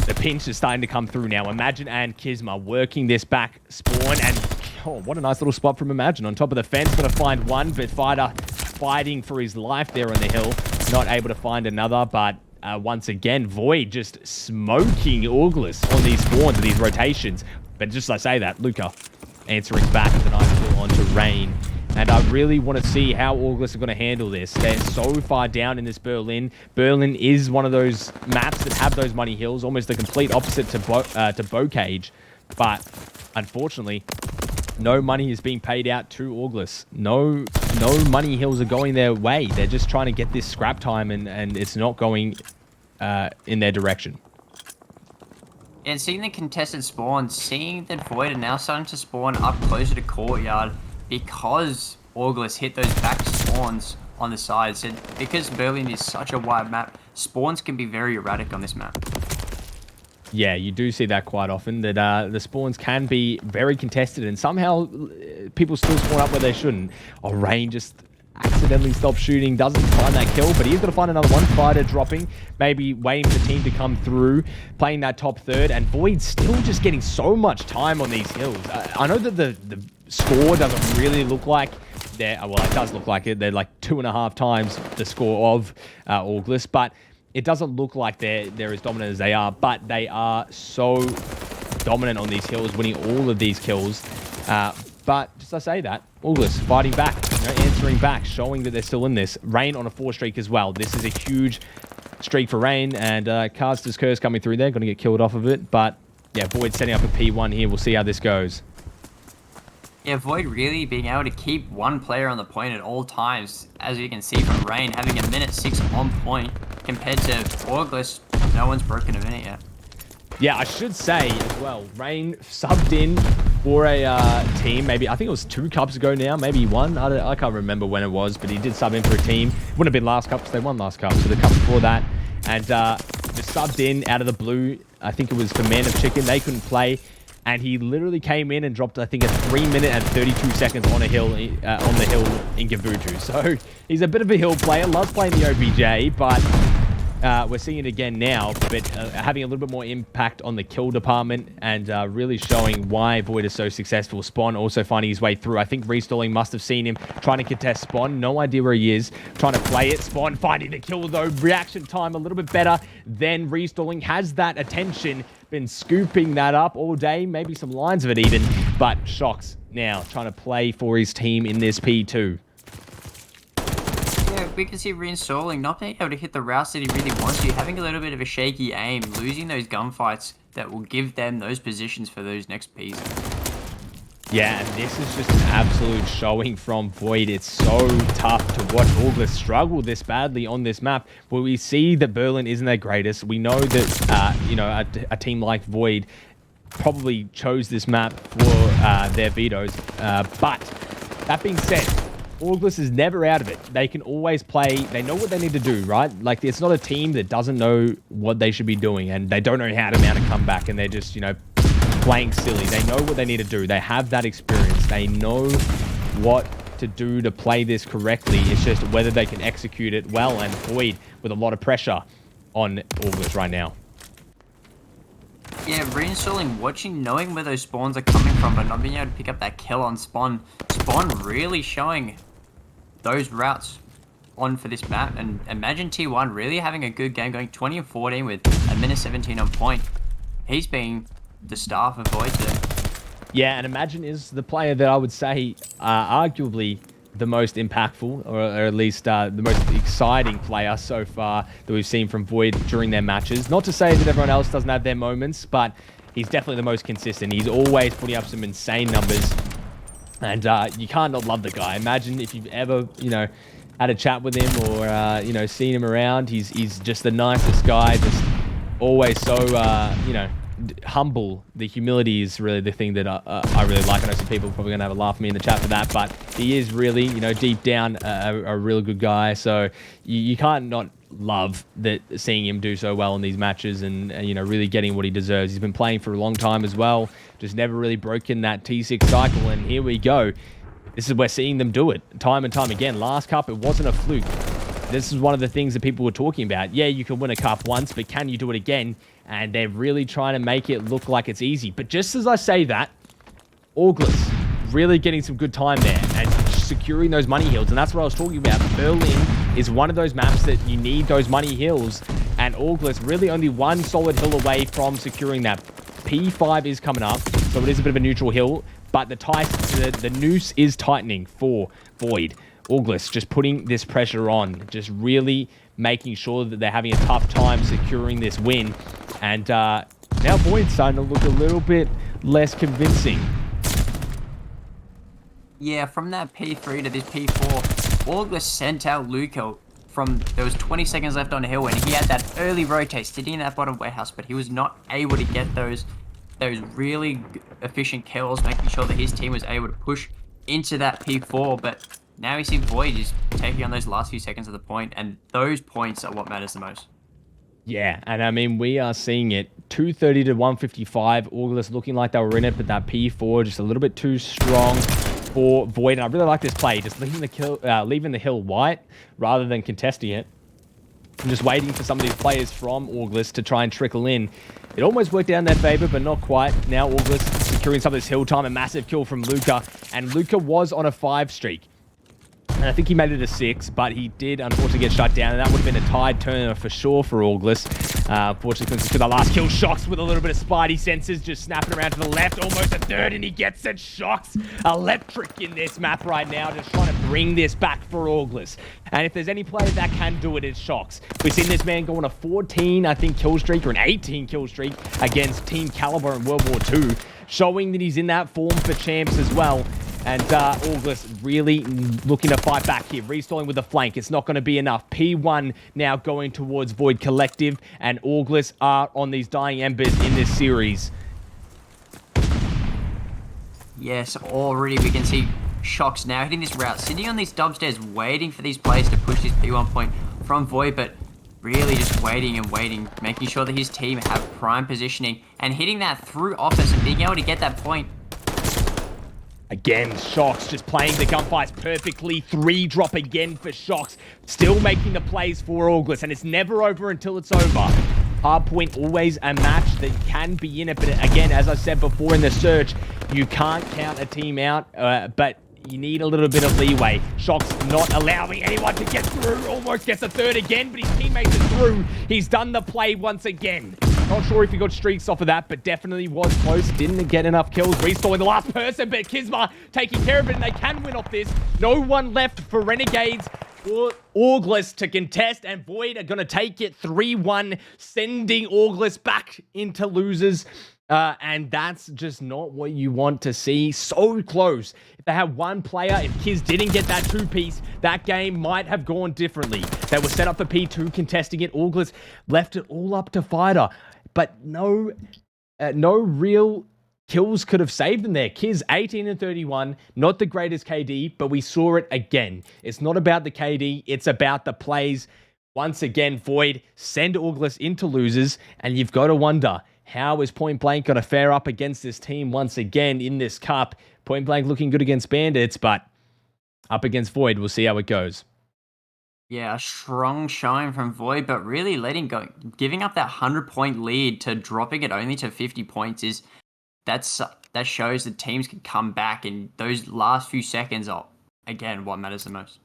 the pinch is starting to come through now. Imagine and Kizma working this back spawn, and oh, what a nice little spot from Imagine. On top of the fence, going to find one, but Fighter fighting for his life there on the hill. Not able to find another, but once again, Void just smoking August on these spawns and these rotations. But just as I say that, Luca answering back with a nice kill onto Rain. And I really want to see how August are going to handle this. They're so far down in this Berlin. Berlin is one of those maps that have those money hills, almost the complete opposite to Bocage. But unfortunately, no money is being paid out to August. No money hills are going their way. They're just trying to get this scrap time, and it's not going in their direction. And seeing the contested spawns, seeing that Void are now starting to spawn up closer to Courtyard, because August hit those back spawns on the sides, and because Berlin is such a wide map, spawns can be very erratic on this map. Yeah, you do see that quite often, that the spawns can be very contested, and somehow people still spawn up where they shouldn't. Oh, Rain just accidentally stops shooting, doesn't find that kill, but he's going to find another one. Fighter dropping, maybe waiting for the team to come through, playing that top third, and Void still just getting so much time on these hills. I know that the score doesn't really look like well, it does look like it. They're like 2.5 times the score of August, but it doesn't look like they're as dominant as they are. But they are so dominant on these hills, winning all of these kills. But just as I say that, August fighting back, answering back, showing that they're still in this. Rain on a 4 streak as well. This is a huge streak for Rain, and Carster's Curse coming through there, going to get killed off of it. But yeah, Void setting up a P1 here. We'll see how this goes. Yeah, Void really being able to keep one player on the point at all times, as you can see from Rain, having a minute 6 on point, compared to August, no one's broken a minute yet. Yeah, I should say as well, Rain subbed in for a team, maybe, I think it was 2 cups ago now, maybe 1. I can't remember when it was, but he did sub in for a team. Wouldn't have been last cup because they won last cup, so the cup before that. And just subbed in out of the blue. I think it was for Man of Chicken. They couldn't play. And he literally came in and dropped, I think, a 3 minute and 32 seconds on a hill, on the hill in Gavutu. So he's a bit of a hill player, loves playing the OBJ, but we're seeing it again now, but having a little bit more impact on the kill department, and really showing why Void is so successful. Spawn also finding his way through. I think Restalling must have seen him trying to contest Spawn. No idea where he is. Trying to play it. Spawn finding the kill, though. Reaction time a little bit better than Restalling. Has that attention. Been scooping that up all day. Maybe some lines of it even. But Shocks now trying to play for his team in this P2. Yeah, we can see Reinstalling not being able to hit the routes that he really wants to, having a little bit of a shaky aim, losing those gunfights that will give them those positions for those next Ps. Yeah, and this is just an absolute showing from Void. It's so tough to watch August struggle this badly on this map, where we see that Berlin isn't their greatest. We know that, you know, a team like Void probably chose this map for their vetoes. But that being said, August is never out of it. They can always play. They know what they need to do, right? Like, it's not a team that doesn't know what they should be doing, and they don't know how to mount a comeback, and they're just, you know, playing silly. They know what they need to do. They have that experience. They know what to do to play this correctly. It's just whether they can execute it well, and Void with a lot of pressure on August right now. Yeah, reinstalling, watching, knowing where those spawns are coming from, but not being able to pick up that kill on spawn. Spawn really showing those routes on for this map. And imagine T1 really having a good game, going 20 and 14 with a minute 17 on point. He's being the star for Void there. Yeah, and Imagine is the player that I would say arguably the most impactful, or at least the most exciting player so far that we've seen from Void during their matches. Not to say that everyone else doesn't have their moments, but he's definitely the most consistent. He's always putting up some insane numbers, and you can't not love the guy. Imagine if you've ever, you know, had a chat with him, or you know, seen him around. He's just the nicest guy, just always so you know, humble. The humility is really the thing that I really like. I know some people are probably gonna have a laugh at me in the chat for that, but he is really, you know, deep down a real good guy. So you can't not love that, seeing him do so well in these matches, and you know, really getting what he deserves. He's been playing for a long time as well, just never really broken that T6 cycle, and here we go. This is, we're seeing them do it time and time again. Last cup, it wasn't a fluke. This is one of the things that people were talking about. Yeah, you can win a cup once, but can you do it again? And they're really trying to make it look like it's easy. But just as I say that, August really getting some good time there and securing those money hills. And that's what I was talking about. Berlin is one of those maps that you need those money hills. And August really only one solid hill away from securing that. P5 is coming up, so it is a bit of a neutral hill. But the noose is tightening for Void. August just putting this pressure on, just really making sure that they're having a tough time securing this win. And now Void's starting to look a little bit less convincing. Yeah, from that P3 to this P4, August sent out Luca from, there was 20 seconds left on the hill, and he had that early rotate sitting in that bottom warehouse, but he was not able to get those really efficient kills, making sure that his team was able to push into that P4. But now we see Void just taking on those last few seconds of the point, and those points are what matters the most. Yeah, and I mean, we are seeing it 230 to 155. August looking like they were in it, but that P4 just a little bit too strong for Void. And I really like this play, just leaving the hill white rather than contesting it. I'm just waiting for some of these players from August to try and trickle in. It almost worked out in their favor, but not quite. Now August securing some of this hill time. A massive kill from Luca, and Luca was on a 5 streak. And I think he made it a 6, but he did unfortunately get shut down, and that would have been a tied turner for sure for August. Fortunately, to the last kill, Shox with a little bit of spidey senses, just snapping around to the left, almost a third, and he gets it. Shox electric in this map right now, just trying to bring this back for August. And if there's any player that can do it, it's Shox. We've seen this man go on a 14, I think, kill streak, or an 18 kill streak against Team Caliber in World War II, showing that he's in that form for champs as well. And August really looking to fight back here. Restalling with the flank. It's not going to be enough. P1 now going towards Void Collective. And August are on these dying embers in this series. Yes, already we can see Shox now hitting this route. Sitting on these dubstairs, waiting for these players to push this P1 point from Void. But really just waiting and waiting. Making sure that his team have prime positioning. And hitting that through office and being able to get that point. Again, Shox just playing the gunfights perfectly. 3 drop again for Shox. Still making the plays for August, and it's never over until it's over. Hardpoint always a match that can be in it, but again, as I said before in the search, you can't count a team out, but you need a little bit of leeway. Shox not allowing anyone to get through. Almost gets a third again, but his teammates are through. He's done the play once again. Not sure if he got streaks off of that, but definitely was close. Didn't get enough kills. Restalling the last person, but Kizma taking care of it, and they can win off this. No one left for Renegades or August to contest, and Void are going to take it 3-1, sending August back into losers. And that's just not what you want to see. So close. If they had one player, if Kiz didn't get that 2-piece, that game might have gone differently. They were set up for P2 contesting it. August left it all up to Fighter. But no no real kills could have saved them there. Kiz 18 and 31, not the greatest KD, but we saw it again. It's not about the KD, it's about the plays. Once again, Void send Auglis into losers, and you've got to wonder, how is Point Blank going to fare up against this team once again in this cup? Point Blank looking good against Bandits, but up against Void, we'll see how it goes. Yeah, a strong showing from Void, but really giving up that 100-point lead to dropping it only to 50 points that shows that teams can come back, and those last few seconds are, again, what matters the most.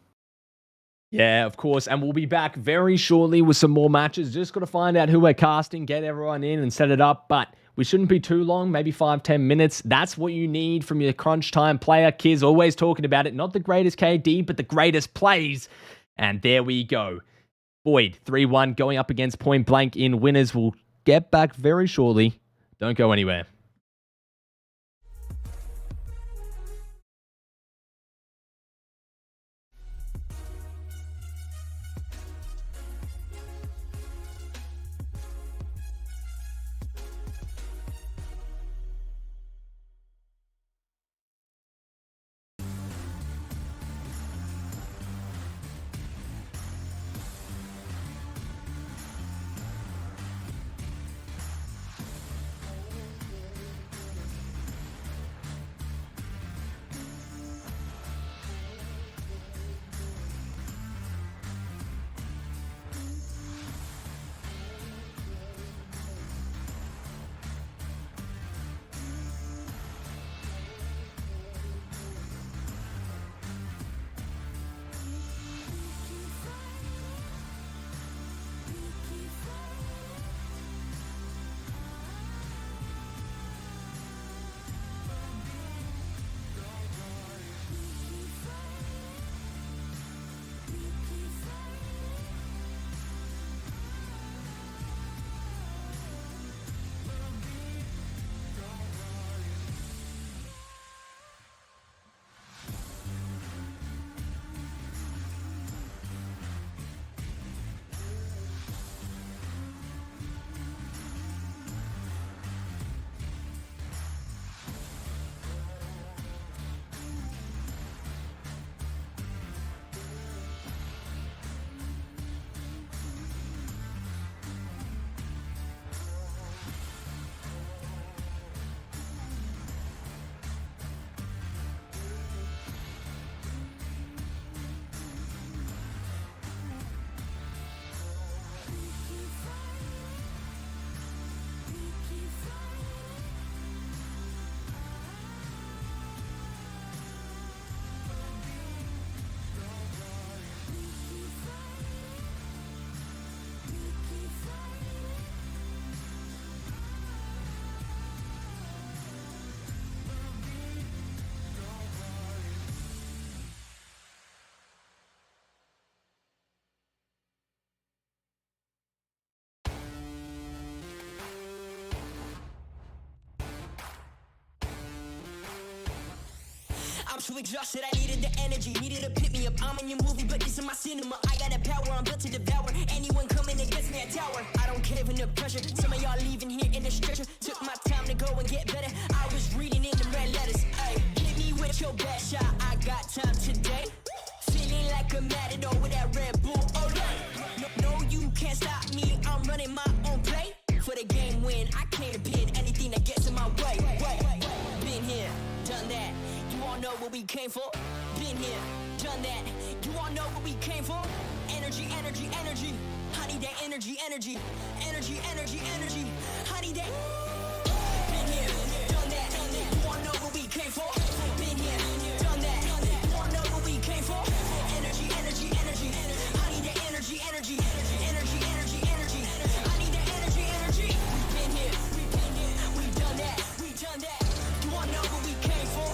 Yeah, of course, and we'll be back very shortly with some more matches. Just got to find out who we're casting, get everyone in and set it up, but we shouldn't be too long, maybe 5-10 minutes. That's what you need from your crunch time player. Kiz always talking about it, not the greatest KD, but the greatest plays. And there we go. Void, 3-1 going up against Point Blank in winners. We'll get back very shortly. Don't go anywhere. I'm too exhausted, I needed the energy, needed to pick me up. I'm in your movie, but this is my cinema. I got the power, I'm built to devour. Anyone coming against me a tower. I don't care for the pressure. Some of y'all leaving here in the stretcher. Took my time to go and get better. I was reading in the red letters. Ay, hit me with your best shot. I got time today. Feeling like a matador with that Red Bull. Oh yeah. No, you can't stop me. I'm running my own play. For the game win, I can't pin anything that gets in my way. Been here, done that. You all know what we came for. Been here, done that. You all know what we came for. Energy, energy, energy. I need that energy, energy. Energy, energy, energy. I need that. Been here, done that. You all know what we came for. Been here, done that. You all know what we came for. Energy, energy, energy. I need that energy, energy. Energy, energy, energy. I need that energy, energy. Been here, we've done that. We've done that. You all know what we came for.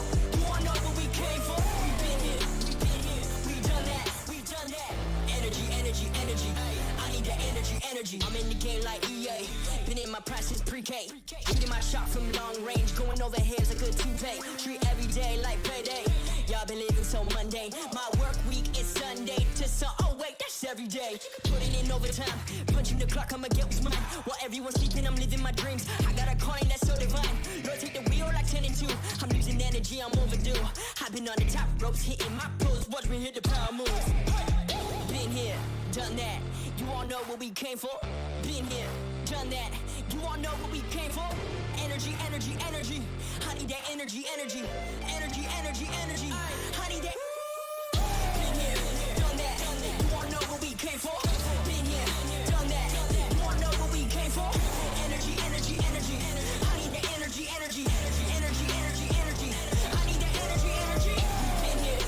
Energy. I'm in the game like EA. Been in my prime since pre-K. Shooting my shot from long range. Going over heads like a toupee. Treat every day like payday. Y'all been living so mundane. My work week is Sunday to sun. Oh wait, that's every day. Putting in overtime, punching the clock, I'ma get what's mine. While everyone's sleeping, I'm living my dreams. I got a calling that's so divine. Lord, take the wheel like 10 and 2. I'm losing energy, I'm overdue. I've been on the top ropes, hitting my pros. Watch me hit the power moves. Been here, done that. You all know what we came for. Been here, done that. You all know what we came for. Energy, energy, energy. I need that energy, energy. Energy, energy, energy. I need that. Been here, done that. You all know what we came for. Been here, done that. You all know what we came for. Energy, energy, energy. I need that energy, energy. Energy, energy, energy. I need that energy, energy. Been here,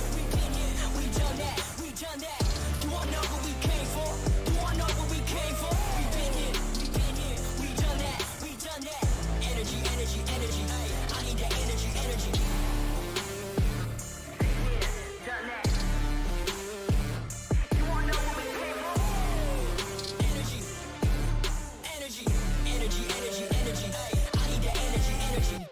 we done that. We done that. You all know what we came for. You all know what we came for. We been here, we done that. We done that. Energy, energy, energy. I need that energy, energy. Done that. You all know what we came for. Energy, energy, energy, energy, energy. I need that energy, energy.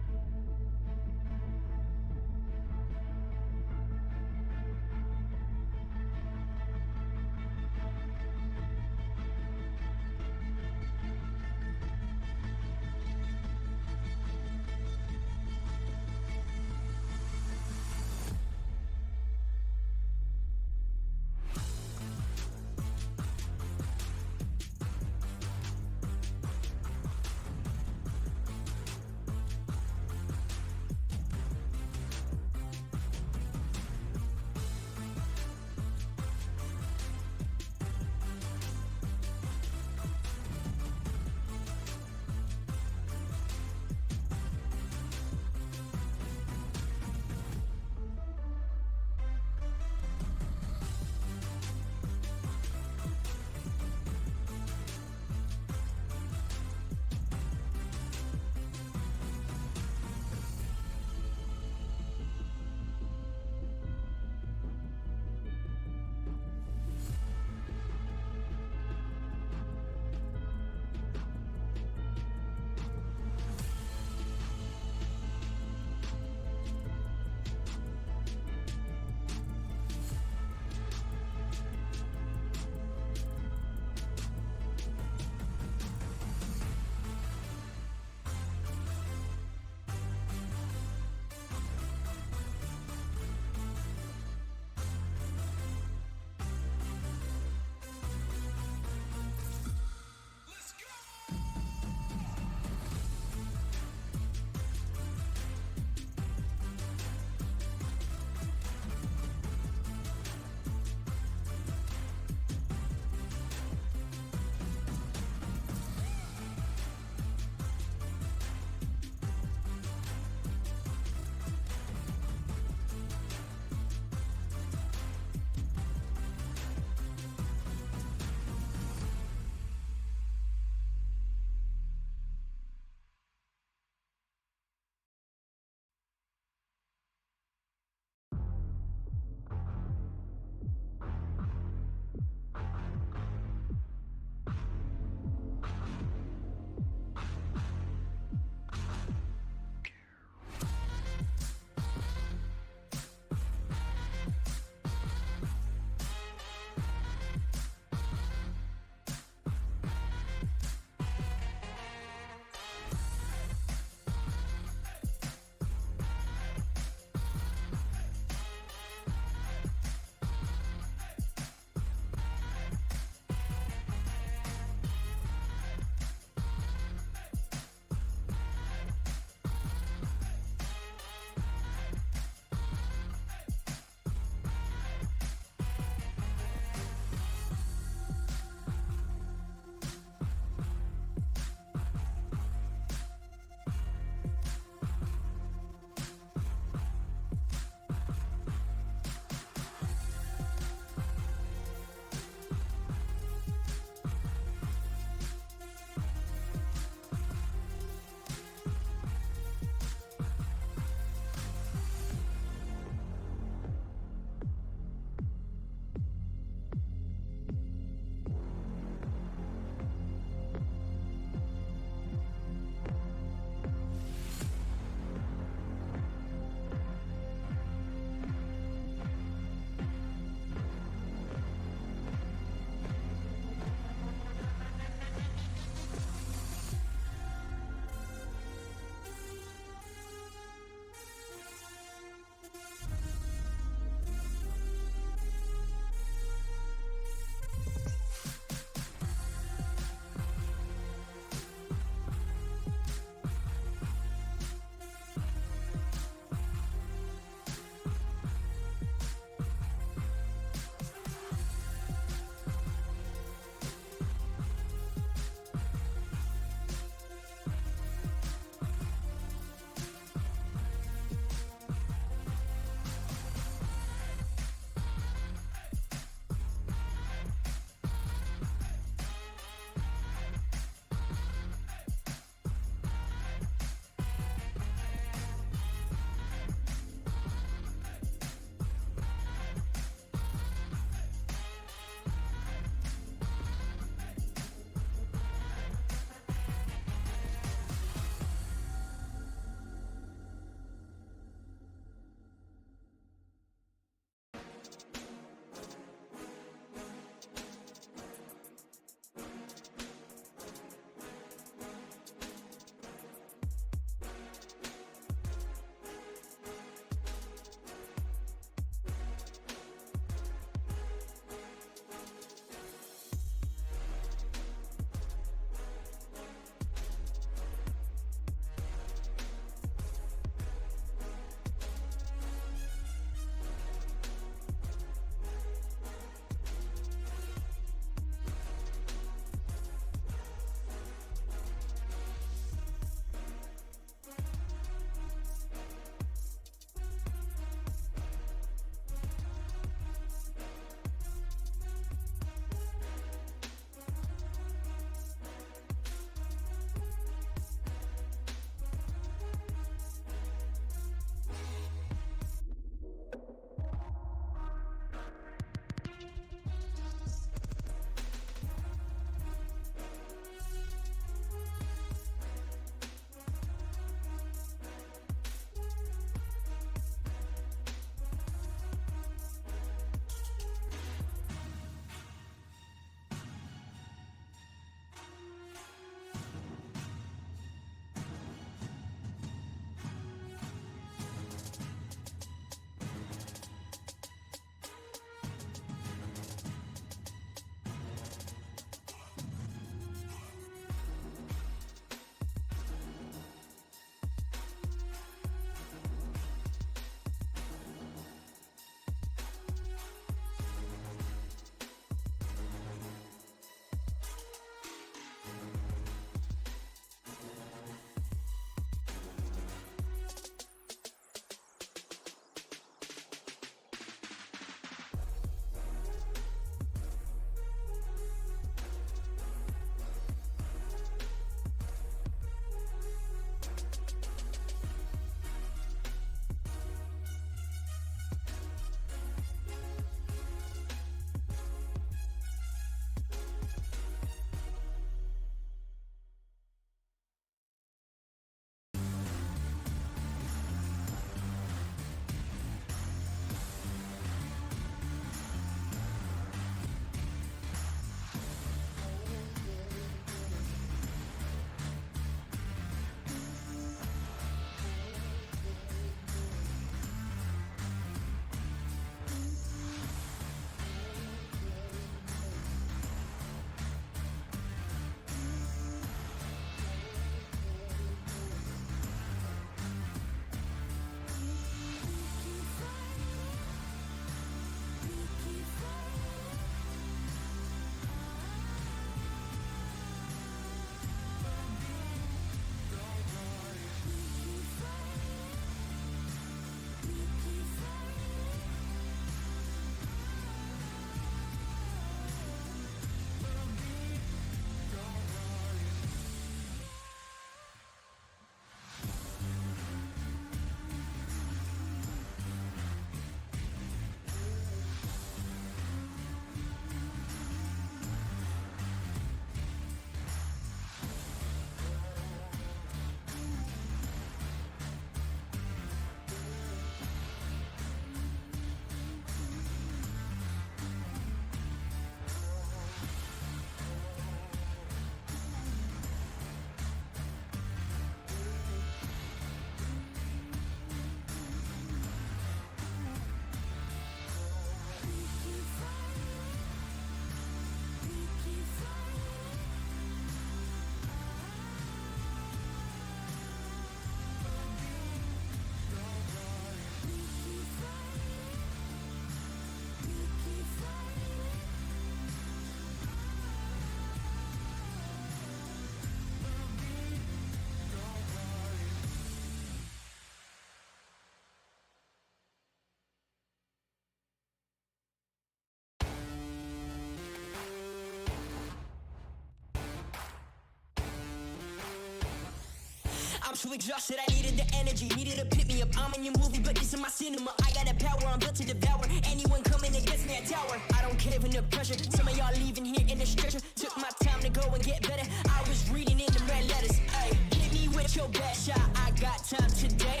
too exhausted, I needed the energy, needed to pick me up. I'm in your movie, but this is my cinema. I got the power, I'm built to devour. Anyone coming against me, a tower. I don't care for the pressure. Some of y'all leaving here in the stretcher. Took my time to go and get better. I was reading in the red letters. Ay, hit me with your best shot. I got time today.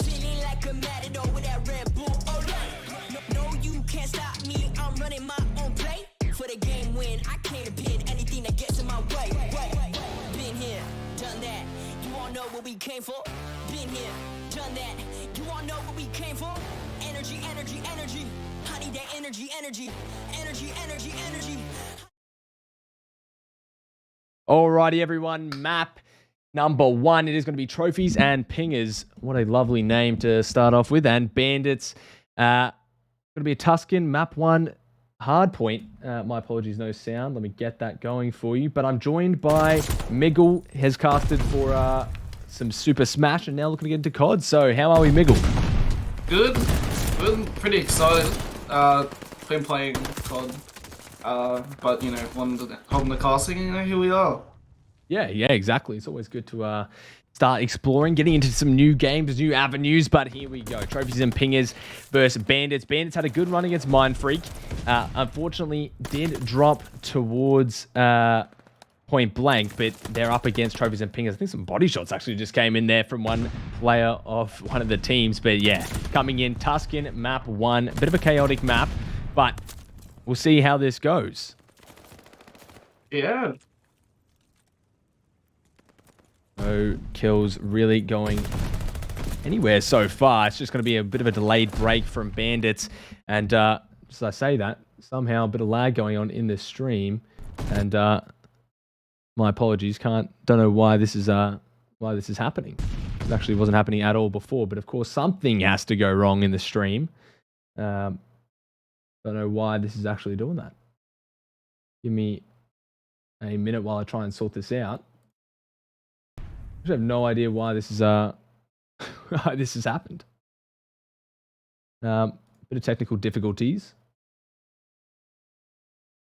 Feeling like a matador with that Red Bull. Oh yeah. No, you can't stop me. I'm running my own play. For the game win, I can't pin anything that gets in my way. Been here, done that. You all know what we came for. Been here, done that. You all know what we came for. Energy, energy, energy. I need that energy, energy. Energy, energy, energy. Alrighty, everyone. Map number 1. It is going to be trophies and pingers. What a lovely name to start off with. And bandits. Going to be a Tuscan. Map 1. Hardpoint. My apologies, no sound. Let me get that going for you. But I'm joined by Miggle, has casted for some Super Smash and now looking to get into COD. So how are we, Miggle? Good. Good. Pretty excited. Been playing COD. But, you know, holding the casting, you know, here we are. Yeah, exactly. It's always good to start exploring, getting into some new games, new avenues. But here we go. Trophies and pingers versus bandits. Bandits had a good run against Mind Freak. Unfortunately, did drop towards point blank, but they're up against trophies and pingers. I think some body shots actually just came in there from one player of one of the teams. But yeah, coming in, Tuscan, map 1. A bit of a chaotic map, but we'll see how this goes. Yeah. No kills really going anywhere so far. It's just going to be a bit of a delayed break from bandits. And just as I say that, somehow a bit of lag going on in this stream. And my apologies, don't know why this is happening. It actually wasn't happening at all before, but of course something has to go wrong in the stream. Don't know why this is actually doing that. Give me a minute while I try and sort this out. I have no idea why this is why this has happened. Bit of technical difficulties.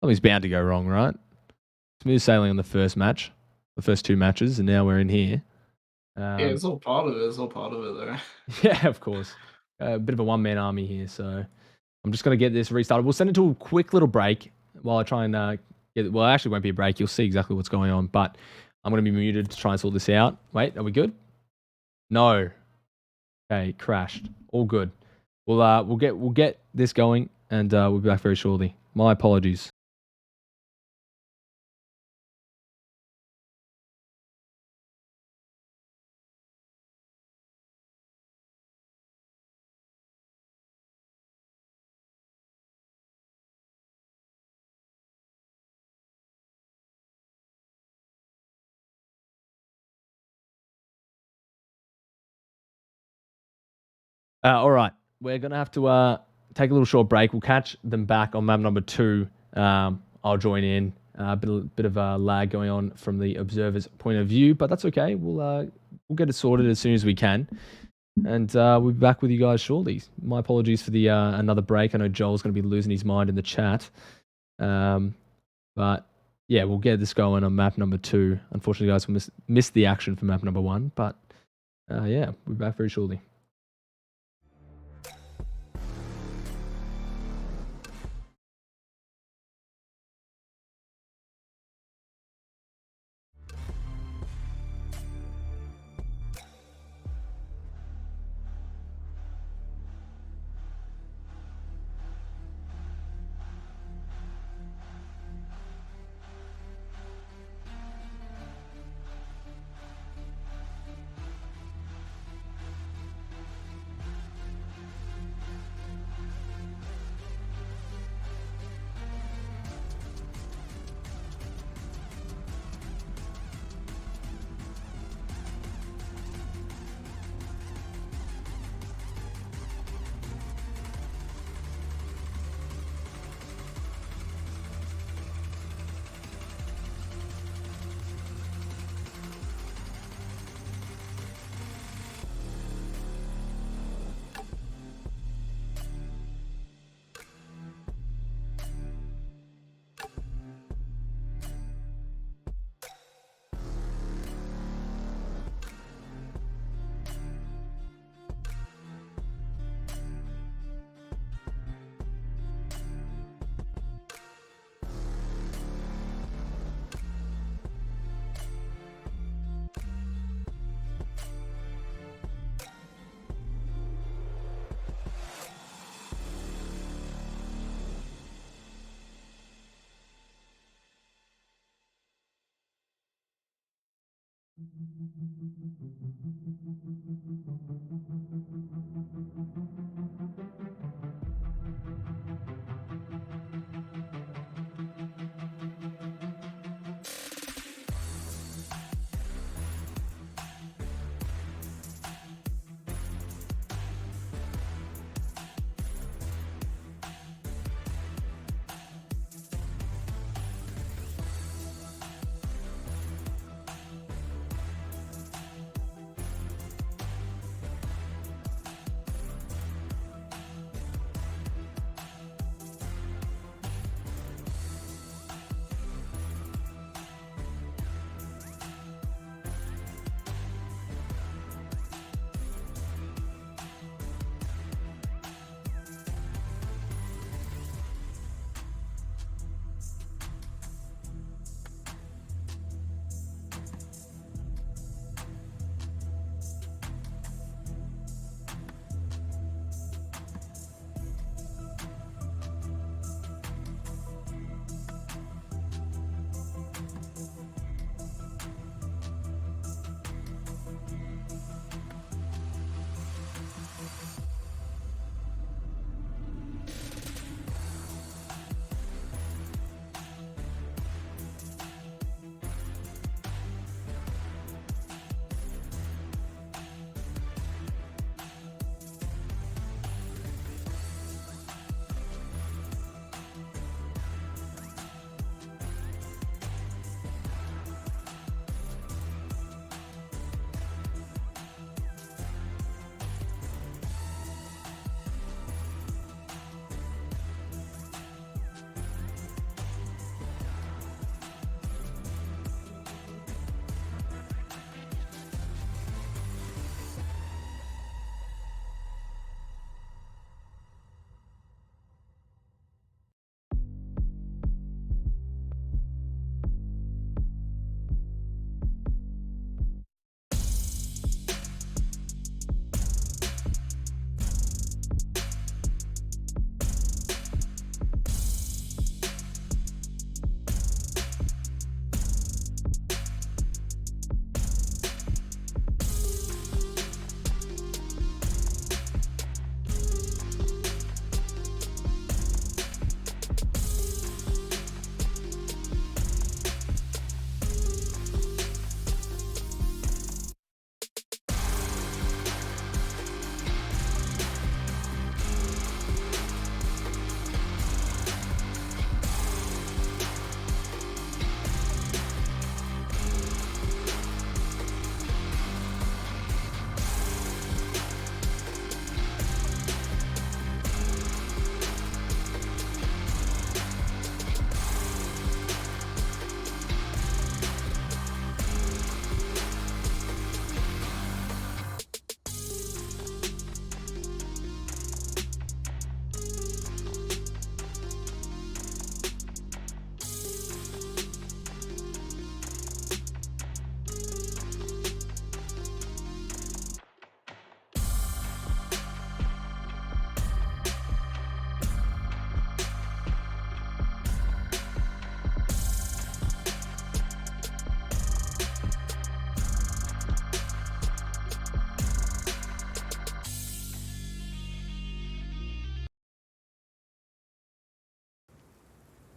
Something's bound to go wrong, right? Smooth sailing on the first match, the first 2 matches, and now we're in here. Yeah, it's all part of it. It's all part of it, though. Yeah, of course. A bit of a one-man army here, so I'm just going to get this restarted. We'll send it to a quick little break while I try and get it. Well, it actually won't be a break. You'll see exactly what's going on, but I'm going to be muted to try and sort this out. Wait, are we good? No. Okay, crashed. All good. We'll get this going, and we'll be back very shortly. My apologies. All right, we're going to have to take a little short break. We'll catch them back on map number 2. I'll join in. A bit of a lag going on from the observer's point of view, but that's okay. We'll get it sorted as soon as we can. And we'll be back with you guys shortly. My apologies for the another break. I know Joel's going to be losing his mind in the chat. But yeah, we'll get this going on map number 2. Unfortunately, guys, we missed the action for map number 1. But yeah, we'll be back very shortly.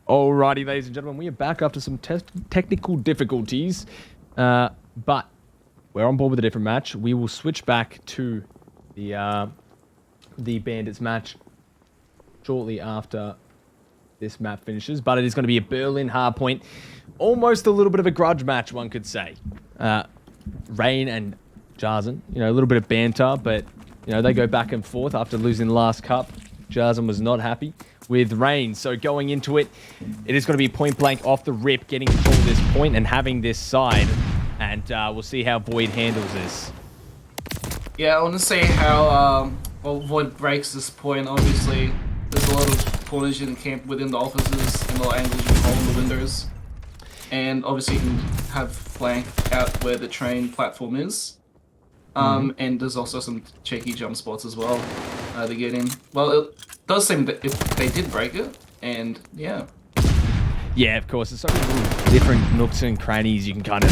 Alrighty, ladies and gentlemen, we are back after some technical difficulties, but we're on board with a different match. We will switch back to the Bandits match shortly after this map finishes, but it is going to be a Berlin hardpoint, almost a little bit of a grudge match, one could say. Rain and Jarzen, you know, a little bit of banter, but you know, they go back and forth after losing the last cup. Jarzen was not happy with Rain, so going into it, it is going to be point blank off the rip, getting control of this point and having this side, and we'll see how Void handles this. Yeah, I want to see how well, Void breaks this point. Obviously, there's a lot of corners you can camp within the offices and a lot of angles you can hold in the windows. And obviously you can have flank out where the train platform is. And there's also some cheeky jump spots as well to get in. Well, it does seem that if they did break it, and yeah. Yeah, of course, there's so many little different nooks and crannies you can kind of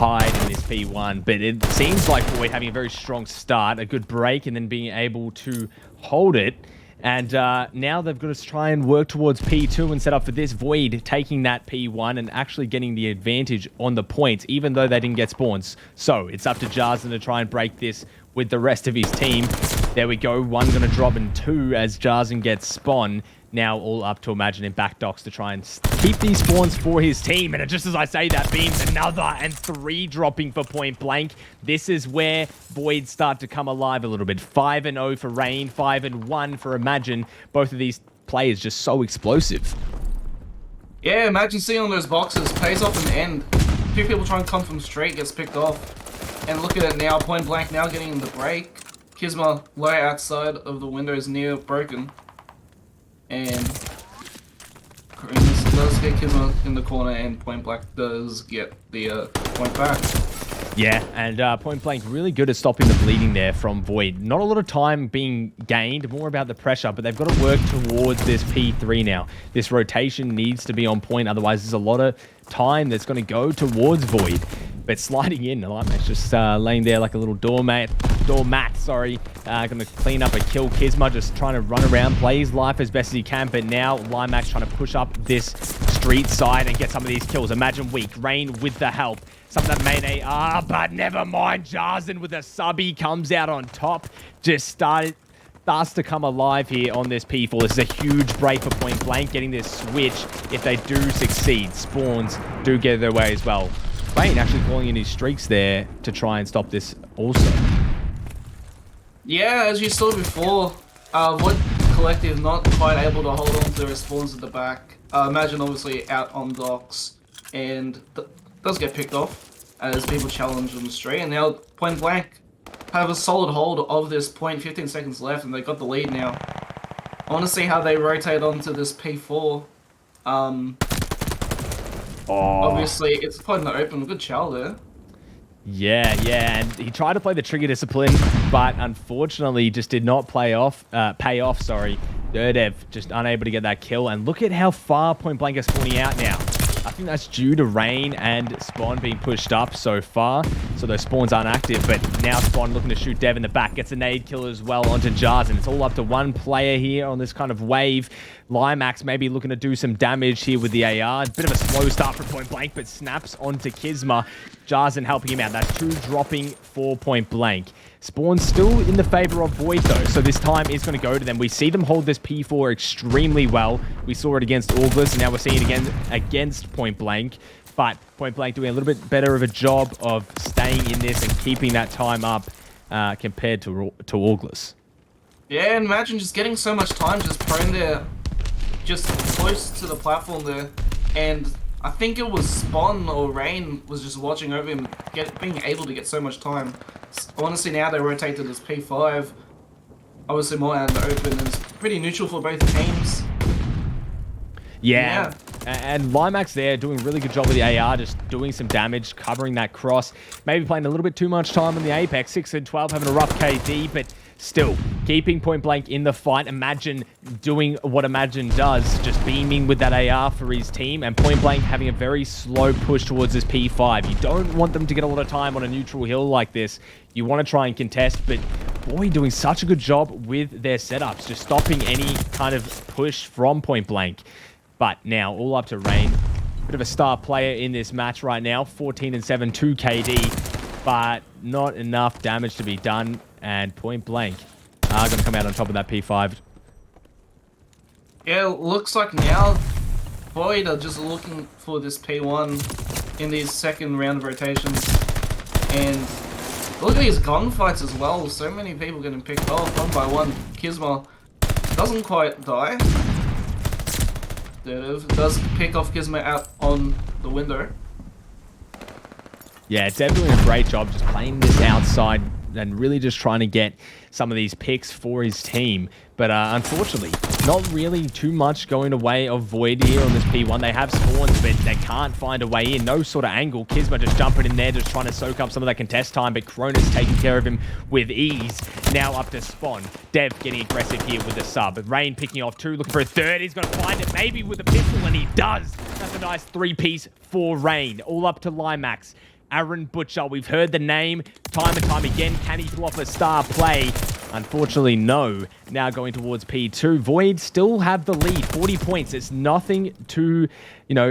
hide in this P1. But it seems like Void having a very strong start, a good break, and then being able to hold it. And now they've got to try and work towards P2 and set up for this. Void taking that P1 and actually getting the advantage on the points, even though they didn't get spawns. So it's up to Jarzen to try and break this with the rest of his team. There we go. One going to drop in 2 as Jarzen gets spawn. Now all up to Imagine in back docks to try and keep these spawns for his team. And just as I say that, Beams another and 3 dropping for Point Blank. This is where Void start to come alive a little bit. 5-0 for Rain, 5-1 for Imagine. Both of these players just so explosive. Yeah, Imagine seeing on those boxes, pays off in the end. 2 people trying to come from straight, gets picked off. And look at it now, Point Blank now getting the break. Kizma low outside of the windows near broken. And Karina's does get Kizma in the corner, and Point Blank does get the point back. Yeah, and Point Blank really good at stopping the bleeding there from Void. Not a lot of time being gained, more about the pressure, but they've got to work towards this P3 now. This rotation needs to be on point, otherwise there's a lot of time that's going to go towards Void. But sliding in, Lightmax just laying there like a little doormat, sorry. Going to clean up a kill. Kizma just trying to run around, play his life as best as he can. But now Lightmax trying to push up this street side and get some of these kills. Imagine weak. Rain with the help. Some of that main AR, but never mind. Jarzen with a subby comes out on top. Just starts to come alive here on this P4. This is a huge break for Point Blank, getting this switch. If they do succeed, spawns do get their way as well. Rain actually calling in his streaks there to try and stop this also. Yeah, as you saw before, Void Collective not quite able to hold on to their spawns at the back. Imagine obviously out on docks and does get picked off as people challenge them straight. And now Point Blank have a solid hold of this point, 15 seconds left, and they got the lead now. I want to see how they rotate onto this P4. Obviously, it's quite in the open. Good chow there. Yeah, and he tried to play the trigger discipline, but unfortunately just did not pay off. Derdev just unable to get that kill, and look at how far Point Blank is spawning out now. I think that's due to Rain and Spawn being pushed up so far, so those spawns aren't active, but now Spawn looking to shoot Dev in the back, gets a nade kill as well onto Jarzen. It's all up to one player here on this kind of wave. Limax maybe looking to do some damage here with the AR. Bit of a slow start for Point Blank, but snaps onto Kizma. Jarzen helping him out. That's 2 dropping for Point Blank. Spawn's still in the favor of Void though, so this time is going to go to them. We see them hold this P4 extremely well. We saw it against August, and now we're seeing it again against Point Blank. But Point Blank doing a little bit better of a job of staying in this and keeping that time up compared to August. Yeah, and imagine just getting so much time just prone there, just close to the platform there. And I think it was Spawn or Rain was just watching over him, being able to get so much time. Honestly, now they rotate to this P5. Obviously more out in the open, and it's pretty neutral for both teams. Yeah. And Limax there doing a really good job with the AR, just doing some damage, covering that cross. Maybe playing a little bit too much time on the Apex. 6 and 12, having a rough KD, but still keeping Point Blank in the fight. Imagine doing what Imagine does, just beaming with that AR for his team, and Point Blank having a very slow push towards this P5. You don't want them to get a lot of time on a neutral hill like this. You want to try and contest, but boy, doing such a good job with their setups, just stopping any kind of push from Point Blank. But now all up to Rain. Bit of a star player in this match right now. 14 and 7, 2 KD, but not enough damage to be done. And Point Blank are going to come out on top of that P5. Yeah, looks like now Void are just looking for this P1 in these second round of rotations. And look at these gunfights as well. So many people getting picked off one by one. Kizma doesn't quite die. Does pick off Kizma out on the window. Yeah, Dev doing a great job just playing this outside and really just trying to get some of these picks for his team. But unfortunately, not really too much going away of Void here on this P1. They have spawns, but they can't find a way in. No sort of angle. Kizma just jumping in there, just trying to soak up some of that contest time, but Kronos taking care of him with ease. Now up to Spawn. Dev getting aggressive here with the sub. Rain picking off 2, looking for a 3rd. He's going to find it maybe with a pistol, and he does. That's a nice 3-piece for Rain. All up to Limax. Aaron Butcher. We've heard the name time and time again. Can he pull off a star play? Unfortunately, no. Now going towards P2. Void still have the lead, 40 points. It's nothing to,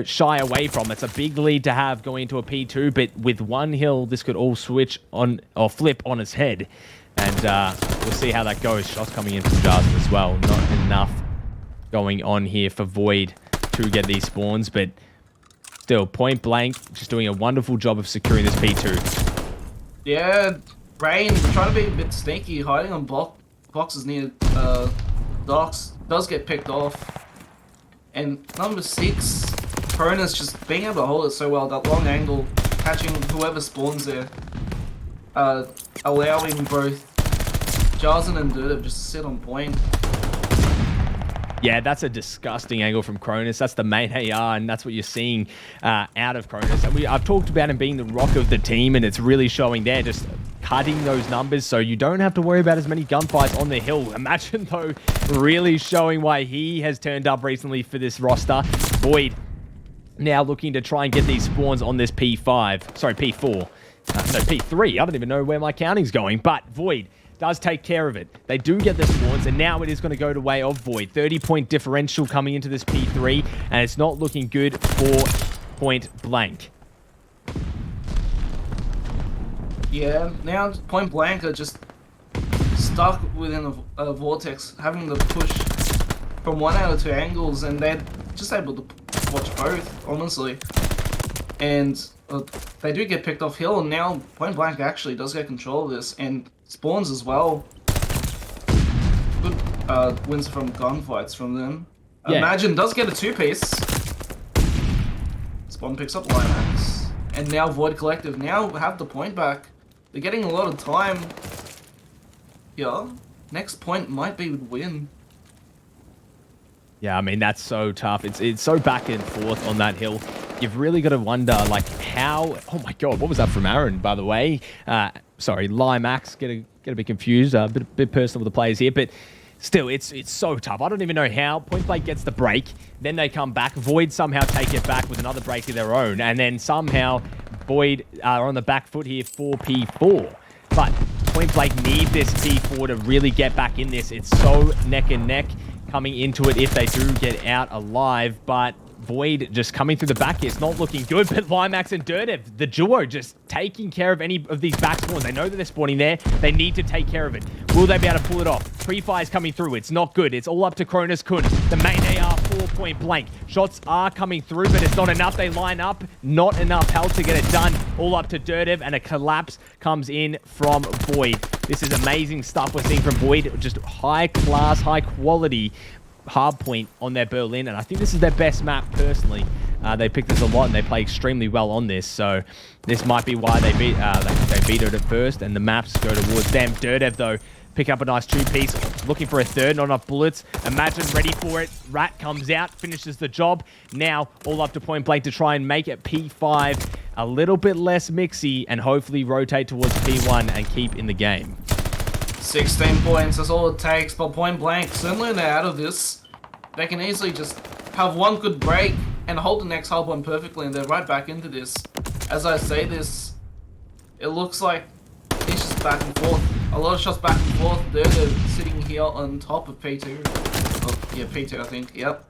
shy away from. It's a big lead to have going into a P2, but with one hill, this could all switch on or flip on its head. And we'll see how that goes. Shots coming in from Jarson as well. Not enough going on here for Void to get these spawns, but still, Point Blank just doing a wonderful job of securing this P2. Yeah, Rain trying to be a bit sneaky, hiding on boxes near docks. Does get picked off. And number 6, Cronus just being able to hold it so well, that long angle, catching whoever spawns there. Allowing both Jarson and Dirtiv just sit on point. Yeah, that's a disgusting angle from Cronus. That's the main AR, and that's what you're seeing out of Cronus. And I've talked about him being the rock of the team, and it's really showing there, just cutting those numbers so you don't have to worry about as many gunfights on the hill. Imagine, though, really showing why he has turned up recently for this roster. Void now looking to try and get these spawns on this P5. Sorry, P4. No, P3. I don't even know where my counting's going, but Void does take care of it. They do get the spawns, and now it is going to go the way of Void. 30-point differential coming into this P3, and it's not looking good for Point Blank. Yeah, now Point Blank are just stuck within a vortex, having to push from one out of 2 angles, and they're just able to watch both, honestly. And they do get picked off hill, and now Point Blank actually does get control of this, and spawns as well. Good wins from gunfights from them. Yeah. Imagine does get a 2-piece. Spawn picks up Limax. And now Void Collective now have the point back. They're getting a lot of time. Yeah. Next point might be win. Yeah, I mean, that's so tough. It's so back and forth on that hill. You've really got to wonder, like, how... Oh, my God. What was that from Aaron, by the way? Sorry, Limax. Get a bit confused. A bit personal with the players here. But still, it's so tough. I don't even know how. Point Blank gets the break. Then they come back. Void somehow take it back with another break of their own. And then somehow Void are on the back foot here for P4. But Point Blank need this P4 to really get back in this. It's so neck and neck coming into it if they do get out alive. But Void just coming through the back here. It's not looking good, but Limax and Dirtiv, the duo, just taking care of any of these back spawns. They know that they're spawning there. They need to take care of it. Will they be able to pull it off? Pre-fire's coming through. It's not good. It's all up to Cronus Kun. The main AR for Point Blank. Shots are coming through, but it's not enough. They line up. Not enough health to get it done. All up to Dirtiv, and a collapse comes in from Void. This is amazing stuff we're seeing from Void. Just high class, high quality hardpoint on their Berlin, and I think this is their best map personally. They pick this a lot, and they play extremely well on this, so this might be why they beat it at first, and the maps go towards them. Dirtiv, though, pick up a nice 2-piece, looking for a third, not enough bullets. Imagine ready for it. Rat comes out, finishes the job. Now, all up to Point Blank to try and make it P5 a little bit less mixy, and hopefully rotate towards P1 and keep in the game. 16 points, that's all it takes, but Point Blank, suddenly they're out of this. They can easily just have one good break and hold the next hardpoint perfectly, and they're right back into this. As I say this, it looks like it's just back and forth. A lot of shots back and forth. They're sitting here on top of P2. Oh, yeah, P2, I think. Yep.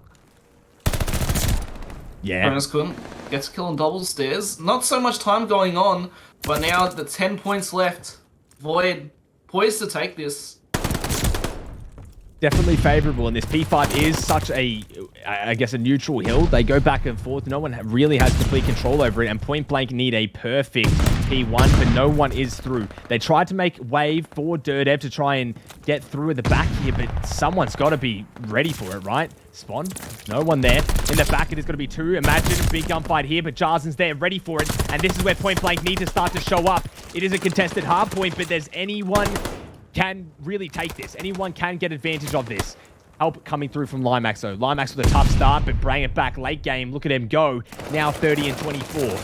Yeah. Cronus Kun gets a kill on double stairs. Not so much time going on, but now the 10 points left. Void poised to take this. Definitely favorable, and this P5 is such a, I guess, a neutral hill. They go back and forth. No one really has complete control over it, and Point Blank need a perfect P1, but no one is through. They tried to make wave for Dirtiv to try and get through at the back here, but someone's got to be ready for it, right? Spawn, no one there. In the back, it is going to be 2. Imagine a big gunfight here, but Jarson's there, ready for it, and this is where Point Blank need to start to show up. It is a contested hard point, but there's anyone can really take this. Anyone can get advantage of this. Help coming through from Limax, though. Limax with a tough start, but bring it back late game. Look at him go. Now 30 and 24.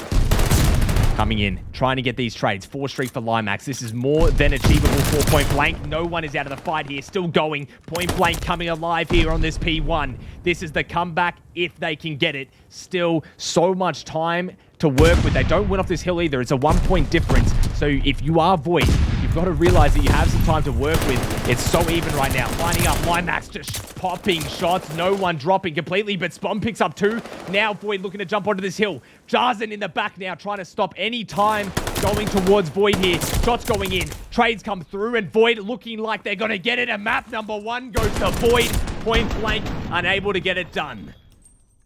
Coming in, trying to get these trades. 4 streak for Limax. This is more than achievable for Point Blank. No one is out of the fight here. Still going. Point Blank coming alive here on this P1. This is the comeback if they can get it. Still so much time to work with. They don't win off this hill either. It's a 1 point difference. So if you are Void, you've got to realize that you have some time to work with. It's so even right now. Lining up, Limax just popping shots. No one dropping completely, but Spawn picks up 2. Now Void looking to jump onto this hill. Jarzen in the back now, trying to stop any time going towards Void here. Shots going in. Trades come through, and Void looking like they're going to get it. And map number 1 goes to Void. Point blank, unable to get it done.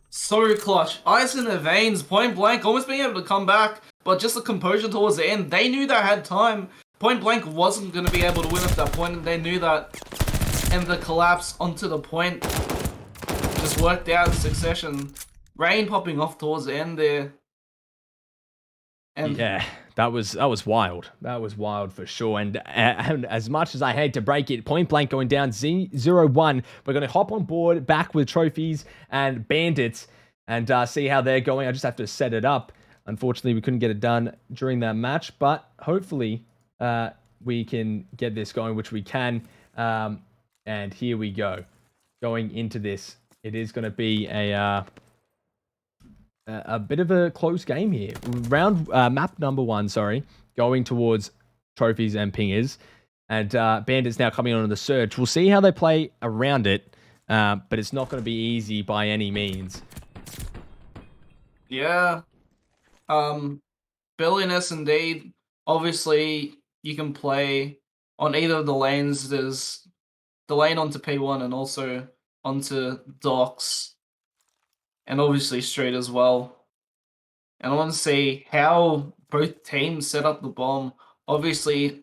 So clutch. Ice in their veins, point blank, almost being able to come back, but just the composure towards the end. They knew they had time. Point blank wasn't going to be able to win at that point, and they knew that. And the collapse onto the point just worked out in succession. Rain popping off towards the end there. And yeah, that was wild. That was wild for sure. And as much as I hate to break it, point blank going down 0-1. We're going to hop on board back with trophies and bandits and see how they're going. I just have to set it up. Unfortunately, we couldn't get it done during that match, but hopefully we can get this going, which we can. And here we go. Going into this, it is going to be a bit of a close game here. Map number 1, sorry, going towards trophies and pingers. And Bandits now coming on the surge. We'll see how they play around it, but it's not going to be easy by any means. yeah. Billiness indeed. Obviously, you can play on either of the lanes. There's the lane onto P1 and also onto docks. And obviously straight as well. And I want to see how both teams set up the bomb. Obviously,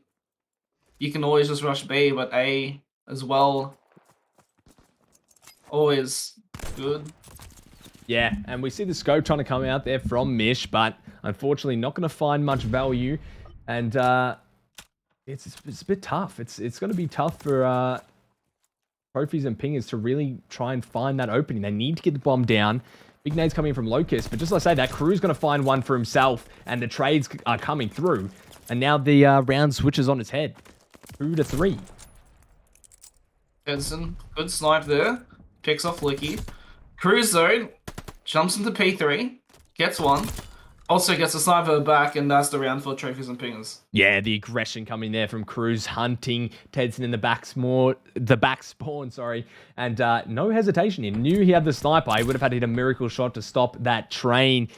you can always just rush B, but A as well. Always good. Yeah, and we see the scope trying to come out there from Mish, but unfortunately not going to find much value. And it's a bit tough. It's going to be tough for trophies and pingers to really try and find that opening. They need to get the bomb down. Big nades coming from Locust, but just like I say, that crew's going to find one for himself, and the trades are coming through. And now the round switches on its head. 2-3. Edson, good snipe there. Picks off Licky. Cruise zone, jumps into P3, gets one. Also gets a sniper back, and that's the round for trophies and pingers. Yeah, the aggression coming there from Cruz, hunting Tedson in the back spawn, sorry. And no hesitation. He knew he had the sniper. He would have had to hit a miracle shot to stop that train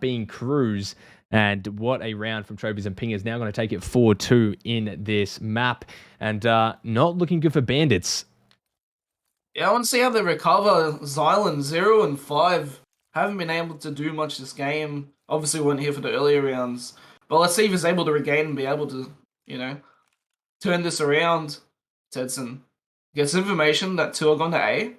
being Cruz. And what a round from trophies and pingers. Now going to take it 4-2 in this map. And not looking good for bandits. Yeah, I want to see how they recover. Xylan 0 and 5 haven't been able to do much this game. Obviously, weren't here for the earlier rounds. But let's see if he's able to regain and be able to, turn this around. Tedson gets information that 2 are going to A.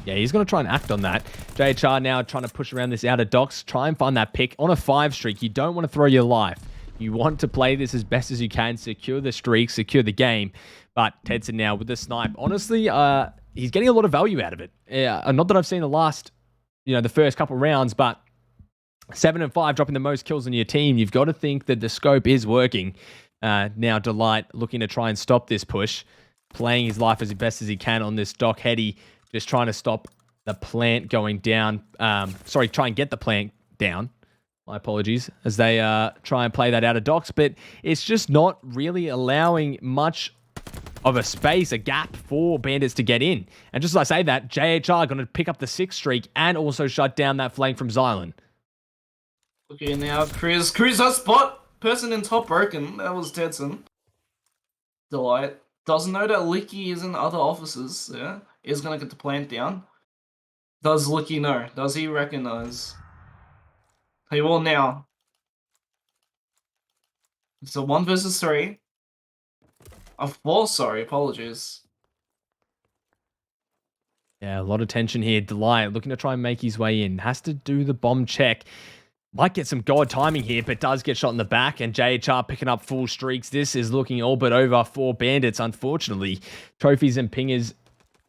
Yeah, he's going to try and act on that. JHR now trying to push around this outer docks. Try and find that pick on a 5 streak. You don't want to throw your life. You want to play this as best as you can. Secure the streak, secure the game. But Tedson now with the snipe. Honestly, he's getting a lot of value out of it. Not that I've seen the first couple rounds, but 7 and 5 dropping the most kills on your team. You've got to think that the scope is working. Now Delight looking to try and stop this push. Playing his life as best as he can on this Doc Heady. Just trying to stop the plant going down. Try and get the plant down. My apologies. As they try and play that out of docks. But it's just not really allowing much of a space, a gap for bandits to get in. And just as I say that, JHR going to pick up the 6 streak and also shut down that flank from Xylan. Okay, now Chris has spot. Person in top broken. That was Tedson. Delight. Doesn't know that Licky is in other offices. Yeah. Is going to get the plant down. Does Licky know? Does he recognize? He will now. It's a 1 versus 3. A 4, sorry, apologies. Yeah, a lot of tension here. Delight looking to try and make his way in. Has to do the bomb check. Might get some god timing here, but does get shot in the back. And JHR picking up full streaks. This is looking all but over for bandits, unfortunately. Trophies and pingers.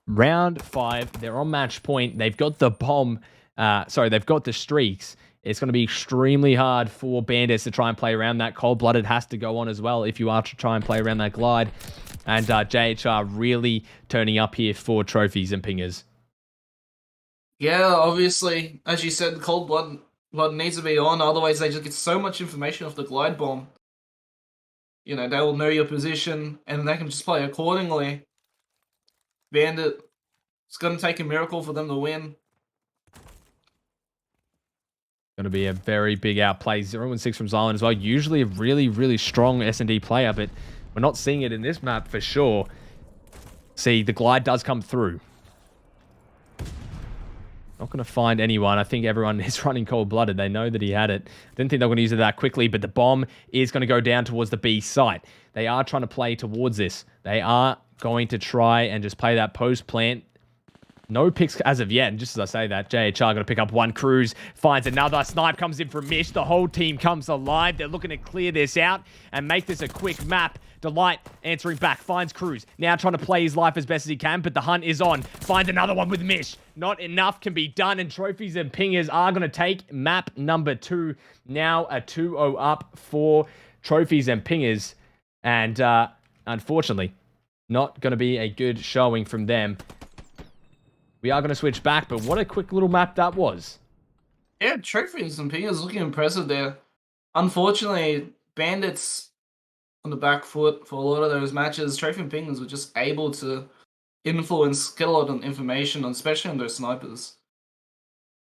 Round 5. They're on match point. They've got the bomb. They've got the streaks. It's going to be extremely hard for bandits to try and play around that. Cold-blooded has to go on as well if you are to try and play around that glide. And JHR really turning up here for trophies and pingers. Yeah, obviously, as you said, cold blood needs to be on. Otherwise, they just get so much information off the glide bomb. You know, they will know your position, and they can just play accordingly. Bandit, it's gonna take a miracle for them to win. Going to be a very big outplay. 0-6 from Zylan as well. Usually a really, really strong S&D player, but we're not seeing it in this map for sure. See, the glide does come through. Not going to find anyone. I think everyone is running cold-blooded. They know that he had it. Didn't think they were going to use it that quickly, but the bomb is going to go down towards the B site. They are trying to play towards this. They are going to try and just play that post plant. No picks as of yet, and just as I say that, JHR going to pick up one. Cruz finds another. Snipe comes in from Mish. The whole team comes alive. They're looking to clear this out and make this a quick map. Delight answering back, finds Cruz. Now trying to play his life as best as he can, but the hunt is on. Finds another one with Mish. Not enough can be done, and Trophies and Pingers are going to take map number 2. Now a 2-0 up for Trophies and Pingers, and unfortunately, not going to be a good showing from them. We are going to switch back, but what a quick little map that was. Yeah, Trophies and Pingers looking impressive there. Unfortunately, Bandits on the back foot for a lot of those matches. Trophy and Pingers were just able to influence, get a lot of information, especially on those snipers.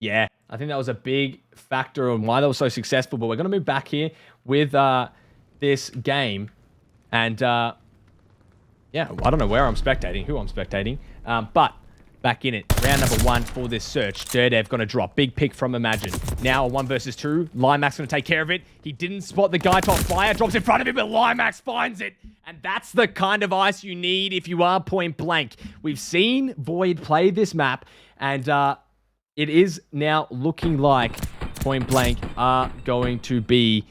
Yeah, I think that was a big factor on why they were so successful, but we're going to move back here with this game. And, yeah, I don't know where I'm spectating, who I'm spectating, but back in it. Round number 1 for this search. Dirdev going to drop. Big pick from Imagine. Now a 1 versus 2. Limax going to take care of it. He didn't spot the guy top fire. Drops in front of him, but Limax finds it. And that's the kind of ice you need if you are point blank. We've seen Void play this map, and it is now looking like point blank are going to be,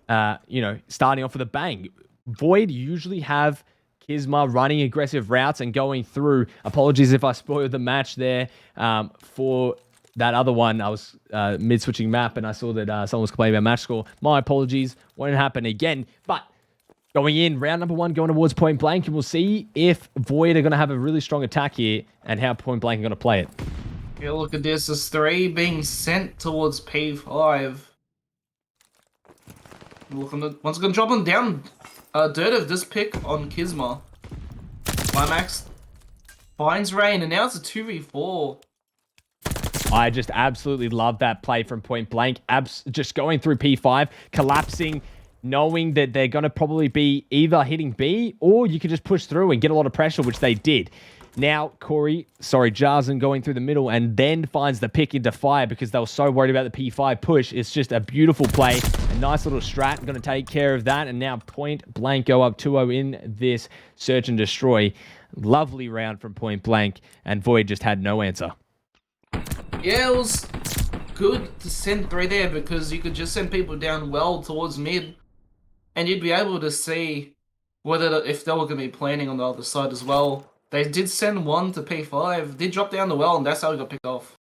you know, starting off with a bang. Void usually have Kisma running aggressive routes and going through. Apologies if I spoiled the match there for that other one. I was mid-switching map and I saw that someone was complaining about match score. My apologies. Won't happen again. But going in, round number 1, going towards point blank, and we'll see if Void are going to have a really strong attack here and how point blank are going to play it. Yeah, look at this. There's 3 being sent towards P5. Look on the... One's going to drop him down. Dirt of this pick on Kisma. Climax finds Rain, and now it's a 2v4. I just absolutely love that play from point blank. Just going through P5, collapsing, knowing that they're going to probably be either hitting B, or you could just push through and get a lot of pressure, which they did. Now, Jarzen going through the middle and then finds the pick into fire because they were so worried about the P5 push. It's just a beautiful play. A nice little strat. Going to take care of that. And now point blank go up 2-0 in this search and destroy. Lovely round from point blank. And Void just had no answer. Yeah, it was good to send 3 there because you could just send people down well towards mid. And you'd be able to see whether if they were going to be planning on the other side as well. They did send 1 to P5, did drop down the well, and that's how he got picked off.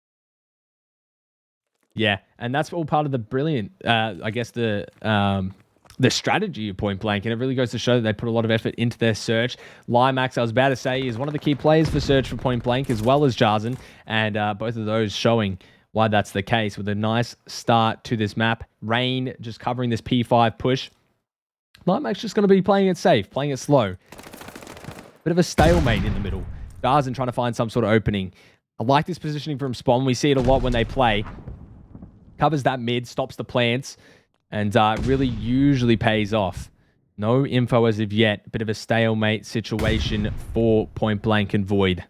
Yeah, and that's all part of the brilliant, I guess, the strategy of point blank, and it really goes to show that they put a lot of effort into their search. Limax, I was about to say, is one of the key players for search for point blank, as well as Jarzen, and both of those showing why that's the case, with a nice start to this map. Rain just covering this P5 push. Limax just going to be playing it safe, playing it slow. Bit of a stalemate in the middle. Jarzen trying to find some sort of opening. I like this positioning from Spawn. We see it a lot when they play. Covers that mid, stops the plants, and really usually pays off. No info as of yet. Bit of a stalemate situation for point blank and Void.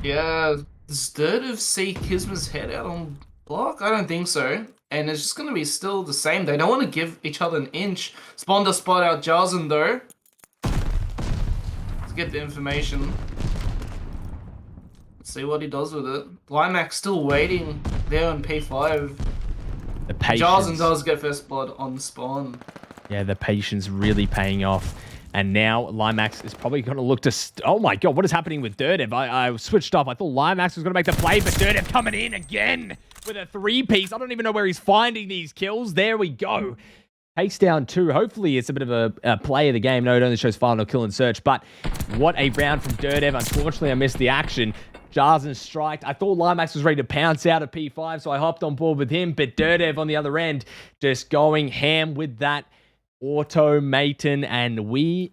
Yeah, does Dirtiv see Kisma's head out on block? I don't think so. And it's just going to be still the same. They don't want to give each other an inch. Spawn does spot out Jarzen though. Get the information. Let's see what he does with it. Limax still waiting there on P5. The patience. Jarzen does get first blood on spawn. Yeah, the patience really paying off. And now Limax is probably going to look to... Oh my god, what is happening with Dirdev? I switched off. I thought Limax was going to make the play, but Dirdev coming in again with a 3-piece. I don't even know where he's finding these kills. There we go. Takes down 2. Hopefully, it's a bit of a play of the game. No, it only shows final kill and search. But what a round from Dirdev. Unfortunately, I missed the action. Jarzen striked. I thought Limax was ready to pounce out of P5, so I hopped on board with him. But Dirtev on the other end, just going ham with that automaton. And we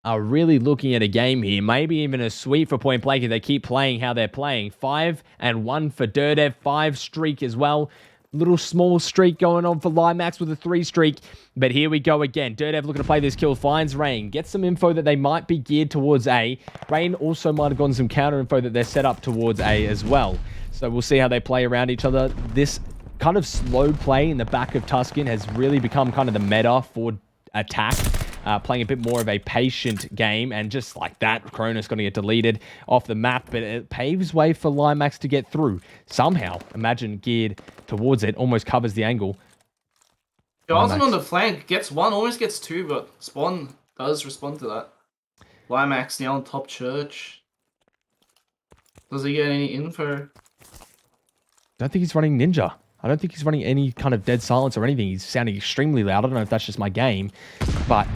are really looking at a game here. Maybe even a sweep for Point Blank if they keep playing how they're playing. 5-1 for Dirtev. 5 streak as well. Little small streak going on for Limax with a 3 streak. But here we go again. Dirtev looking to play this kill. Finds Rain. Gets some info that they might be geared towards A. Rain also might have gotten some counter info that they're set up towards A as well. So we'll see how they play around each other. This kind of slow play in the back of Tuscan has really become kind of the meta for attack. Playing a bit more of a patient game, and just like that, Cronus going to get deleted off the map, but it paves way for Limax to get through. Somehow, Imagine geared towards it, almost covers the angle. Jarzen on the flank gets 1, almost gets 2, but Spawn does respond to that. Limax now on top church. Does he get any info? Don't think he's running Ninja. I don't think he's running any kind of dead silence or anything. He's sounding extremely loud. I don't know if that's just my game, but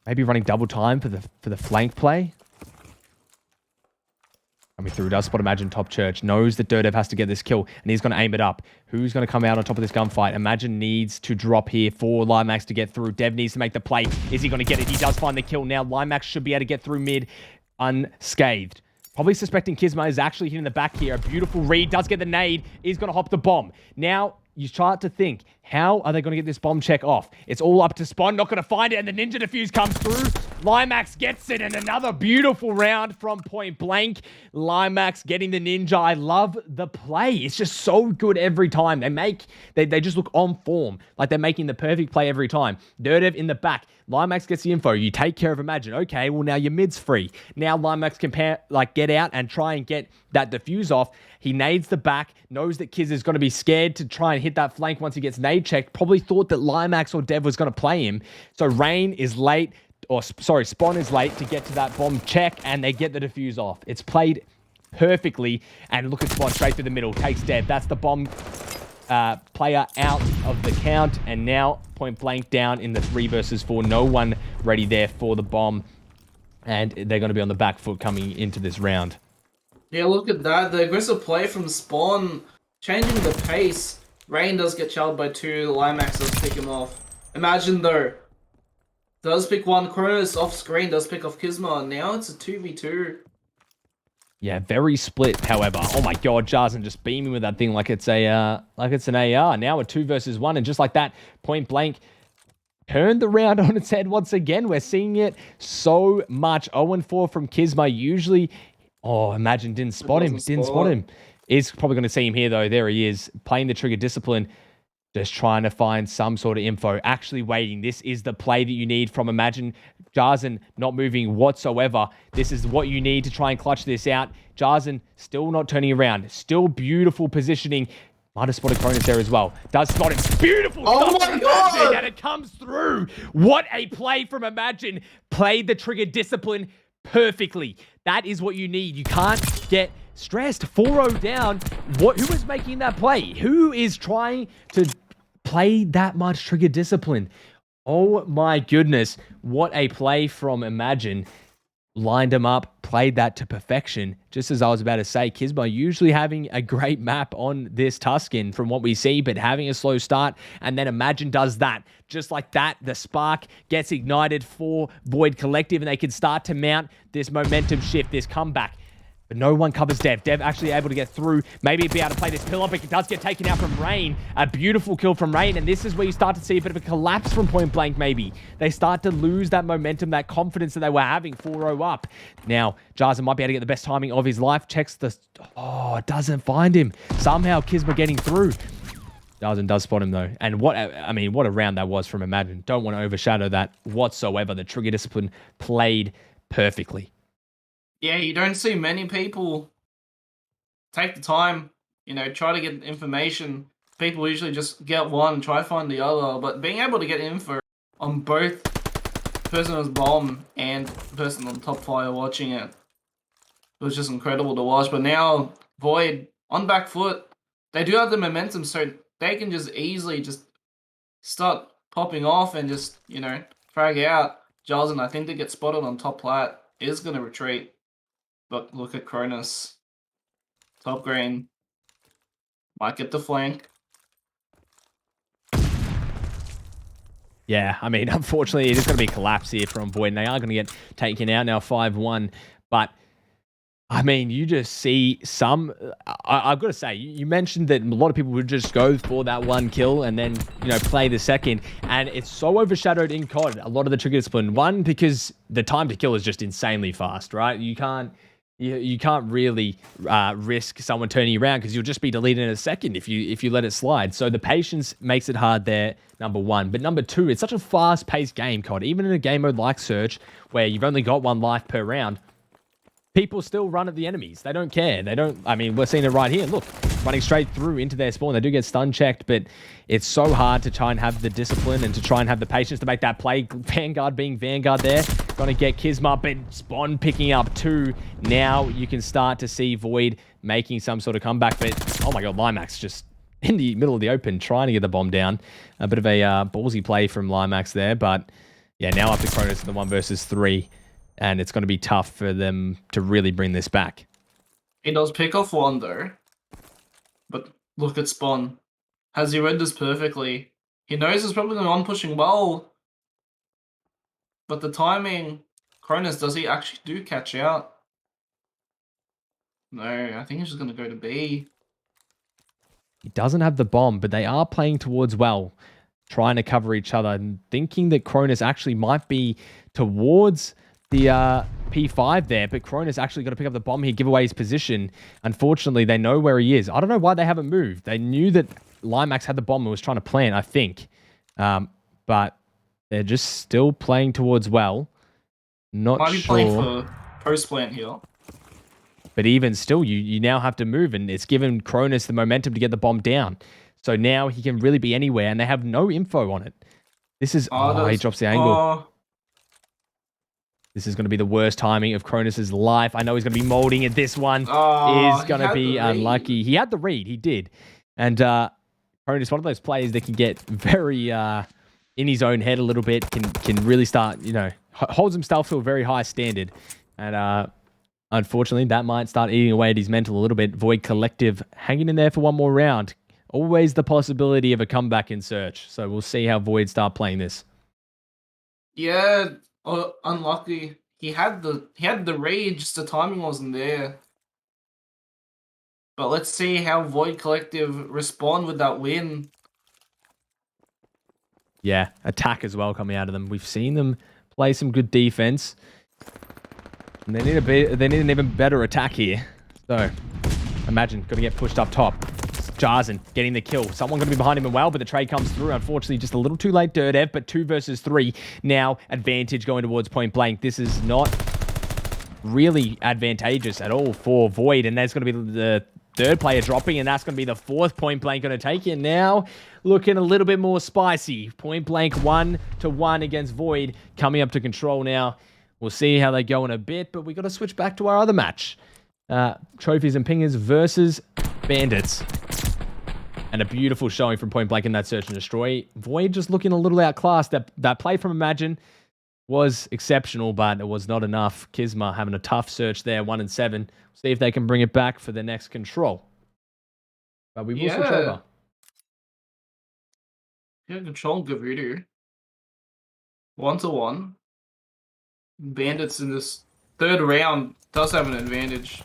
maybe running double time for the flank play. Coming through, does spot Imagine top church. Knows that Dirtev has to get this kill, and he's going to aim it up. Who's going to come out on top of this gunfight? Imagine needs to drop here for Limax to get through. Dev needs to make the play. Is he going to get it? He does find the kill now. Limax should be able to get through mid unscathed. Probably suspecting Kisma is actually hitting the back here. A beautiful read. Does get the nade. Is going to hop the bomb. Now, you start to think, how are they going to get this bomb check off? It's all up to Spawn. Not going to find it. And the Ninja Defuse comes through. Limax gets it. And another beautiful round from Point Blank. Limax getting the Ninja. I love the play. It's just so good every time. They just look on form. Like they're making the perfect play every time. Dirtev in the back. Limax gets the info. You take care of Imagine. Okay, well now your mid's free. Now Limax can get out and try and get that defuse off. He nades the back. Knows that Kiz is going to be scared to try and hit that flank once he gets nade checked. Probably thought that Limax or Dev was going to play him. So Rain is late. Spawn is late to get to that bomb check, and they get the defuse off. It's played perfectly, and look at Spawn straight through the middle. Takes Dev. That's the bomb player out of the count, and now Point Blank down in the 3 versus 4. No one ready there for the bomb, and they're going to be on the back foot coming into this round. Yeah, look at that. The aggressive play from Spawn, changing the pace. Rain does get shelled by 2. Limax does pick him off. Imagine though, does pick 1. Cronus off screen, does pick off Kisma, and now it's a 2v2. Yeah, very split, however. Oh my god, Jarzen just beaming with that thing like it's an AR. Now a 2 versus 1, and just like that, Point Blank turned the round on its head once again. We're seeing it so much. 0-4 from Kisma. Usually, Imagine didn't spot him. Is probably going to see him here though. There he is, playing the trigger discipline. Just trying to find some sort of info. Actually waiting. This is the play that you need from Imagine. Jarzen not moving whatsoever. This is what you need to try and clutch this out. Jarzen still not turning around. Still beautiful positioning. Might have spotted Cronus there as well. Does spot him. Beautiful stuff from Imagine, and it comes through. What a play from Imagine. Played the trigger discipline perfectly. That is what you need. You can't get stressed. 4-0 down. Who is making that play? Who is trying to play that much trigger discipline? Oh my goodness. What a play from Imagine. Lined him up, played that to perfection. Just as I was about to say, Kisma usually having a great map on this Tuscan from what we see, but having a slow start, and then Imagine does that. Just like that, the spark gets ignited for Void Collective, and they can start to mount this momentum shift, this comeback. But no one covers Dev. Dev actually able to get through. Maybe be able to play this pillar, but it does get taken out from Rain. A beautiful kill from Rain, and this is where you start to see a bit of a collapse from Point Blank, maybe. They start to lose that momentum, that confidence that they were having, 4-0 up. Now, Jarzen might be able to get the best timing of his life. Checks the... doesn't find him. Somehow, Kisma getting through. Jarzen does spot him, though. And what a round that was from Imagine. Don't want to overshadow that whatsoever. The trigger discipline played perfectly. Yeah, you don't see many people take the time, try to get information. People usually just get one, try to find the other, but being able to get info on both the person who's bomb and the person on top fire watching it was just incredible to watch. But now, Void, on back foot, they do have the momentum, so they can just easily just start popping off and just, frag out. Jarzen, I think, to get spotted on top plat, is going to retreat. But look at Cronus. Top green. Might get the flank. Yeah, I mean, unfortunately, it is going to be a collapse here from Void, and they are going to get taken out now 5-1. But, I mean, you just see some... I've got to say, you mentioned that a lot of people would just go for that one kill and then, you know, play the second. And it's so overshadowed in COD, a lot of the trigger discipline. One, because the time to kill is just insanely fast, right? You can't really risk someone turning you around because you'll just be deleted in a second if you let it slide. So the patience makes it hard there, number one. But number two, it's such a fast-paced game, COD. Even in a game mode like Search, where you've only got one life per round, people still run at the enemies. They don't care. They don't... I mean, we're seeing it right here. Look, running straight through into their spawn. They do get stun checked, but it's so hard to try and have the discipline and to try and have the patience to make that play. Vanguard being Vanguard there. Going to get Kisma, but Spawn picking up 2. Now you can start to see Void making some sort of comeback, but oh my god, Limax just in the middle of the open trying to get the bomb down. A bit of a ballsy play from Limax there, but yeah, now up to Cronus in the 1 versus 3. And it's going to be tough for them to really bring this back. He does pick off 1 though. But look at Spawn. Has he read this perfectly? He knows he's probably going on pushing well. But the timing... Cronus, does he actually do catch out? No, I think he's just going to go to B. He doesn't have the bomb, but they are playing towards well. Trying to cover each other and thinking that Cronus actually might be towards... the P5 there, but Cronus actually got to pick up the bomb here, give away his position. Unfortunately, they know where he is. I don't know why they haven't moved. They knew that Limax had the bomb and was trying to plant, I think. But they're just still playing towards well. Not Might be sure. playing for post-plant here. But even still, you now have to move, and it's given Cronus the momentum to get the bomb down. So now he can really be anywhere, and they have no info on it. This is... Oh, he drops the angle. This is going to be the worst timing of Cronus's life. I know he's going to be molding it. This one is going to be unlucky. He had the read. He did. And Cronus, one of those players that can get very in his own head a little bit, can really start, you know, holds himself to a very high standard. And unfortunately, that might start eating away at his mental a little bit. Void Collective hanging in there for one more round. Always the possibility of a comeback in Search. So we'll see how Void start playing this. Yeah. Oh, unlucky. He had the rage, just the timing wasn't there. But let's see how Void Collective respond with that win. Yeah, attack as well coming out of them. We've seen them play some good defense. And they need an even better attack here. So, imagine, going to get pushed up top. Jarzen getting the kill. Someone going to be behind him as well, but the trade comes through. Unfortunately, just a little too late, Dirtev, but 2 versus 3. Now, advantage going towards point blank. This is not really advantageous at all for Void, and there's going to be the 3rd player dropping, and that's going to be the 4th point blank going to take it. Now, looking a little bit more spicy. Point blank 1-1 against Void, coming up to control now. We'll see how they go in a bit, but we got to switch back to our other match. Trophies and Pingers versus Bandits. And a beautiful showing from Point Blank in that search and destroy. Void just looking a little outclassed. That play from Imagine was exceptional, but it was not enough. Kisma having a tough search there, 1-7. See if they can bring it back for the next control. But we will switch over. Yeah, control Gavudu. 1-1. Bandits in this 3rd round does have an advantage.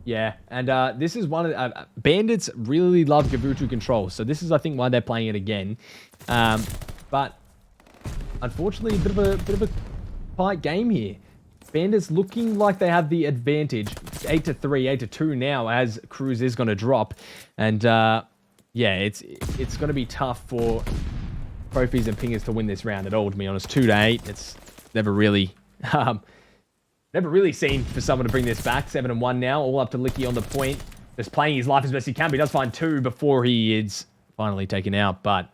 Yeah, and this is one of Bandits really love Gavutu control, so this is, I think, why they're playing it again. But unfortunately, a bit of a tight game here. Bandits looking like they have the advantage, 8-3, 8-2 now, as Cruz is going to drop, and yeah, it's going to be tough for Trophies and Pingers to win this round at all. To be honest, 2-8, it's never really. Never really seen for someone to bring this back. 7-1 now, all up to Licky on the point. Just playing his life as best he can, but he does find 2 before he is finally taken out. But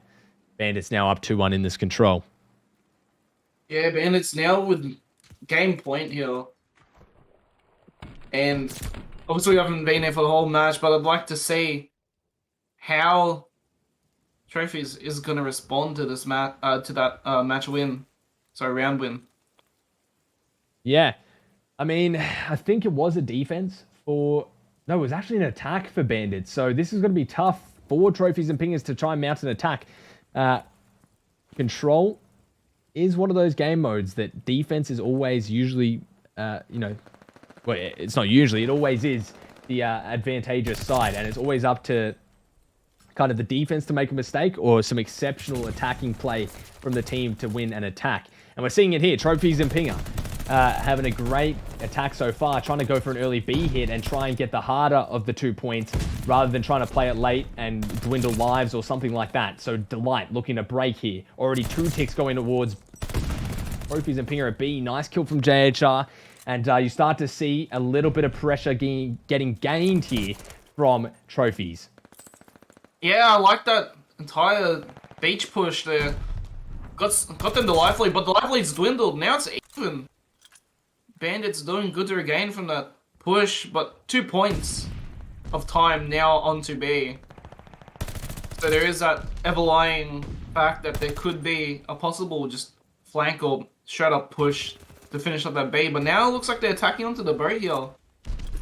Bandits now up 2-1 in this control. Yeah, Bandits now with game point here. And obviously we haven't been there for the whole match, but I'd like to see how Trophies is going to respond to this match, to that match win. Sorry, round win. Yeah. I mean, I think it was a defense for... No, it was actually an attack for Bandits. So this is going to be tough for Trophies and Pingers to try and mount an attack. Control is one of those game modes that defense is always usually, you know... Well, it's not usually. It always is the advantageous side. And it's always up to kind of the defense to make a mistake or some exceptional attacking play from the team to win an attack. And we're seeing it here. Trophies and Pinger having a great attack so far, trying to go for an early B hit and try and get the harder of the 2 points rather than trying to play it late and dwindle lives or something like that. So Delight looking to break here. Already 2 ticks going towards Trophies and Pinger at B. Nice kill from JHR. And you start to see a little bit of pressure getting gained here from Trophies. Yeah, I like that entire beach push there. Got them the life lead, but the life lead's dwindled. Now it's even. Bandits doing good to regain from that push, but 2 points of time now onto B. So there is that ever-lying fact that there could be a possible just flank or straight-up push to finish up that B. But now it looks like they're attacking onto the boat here.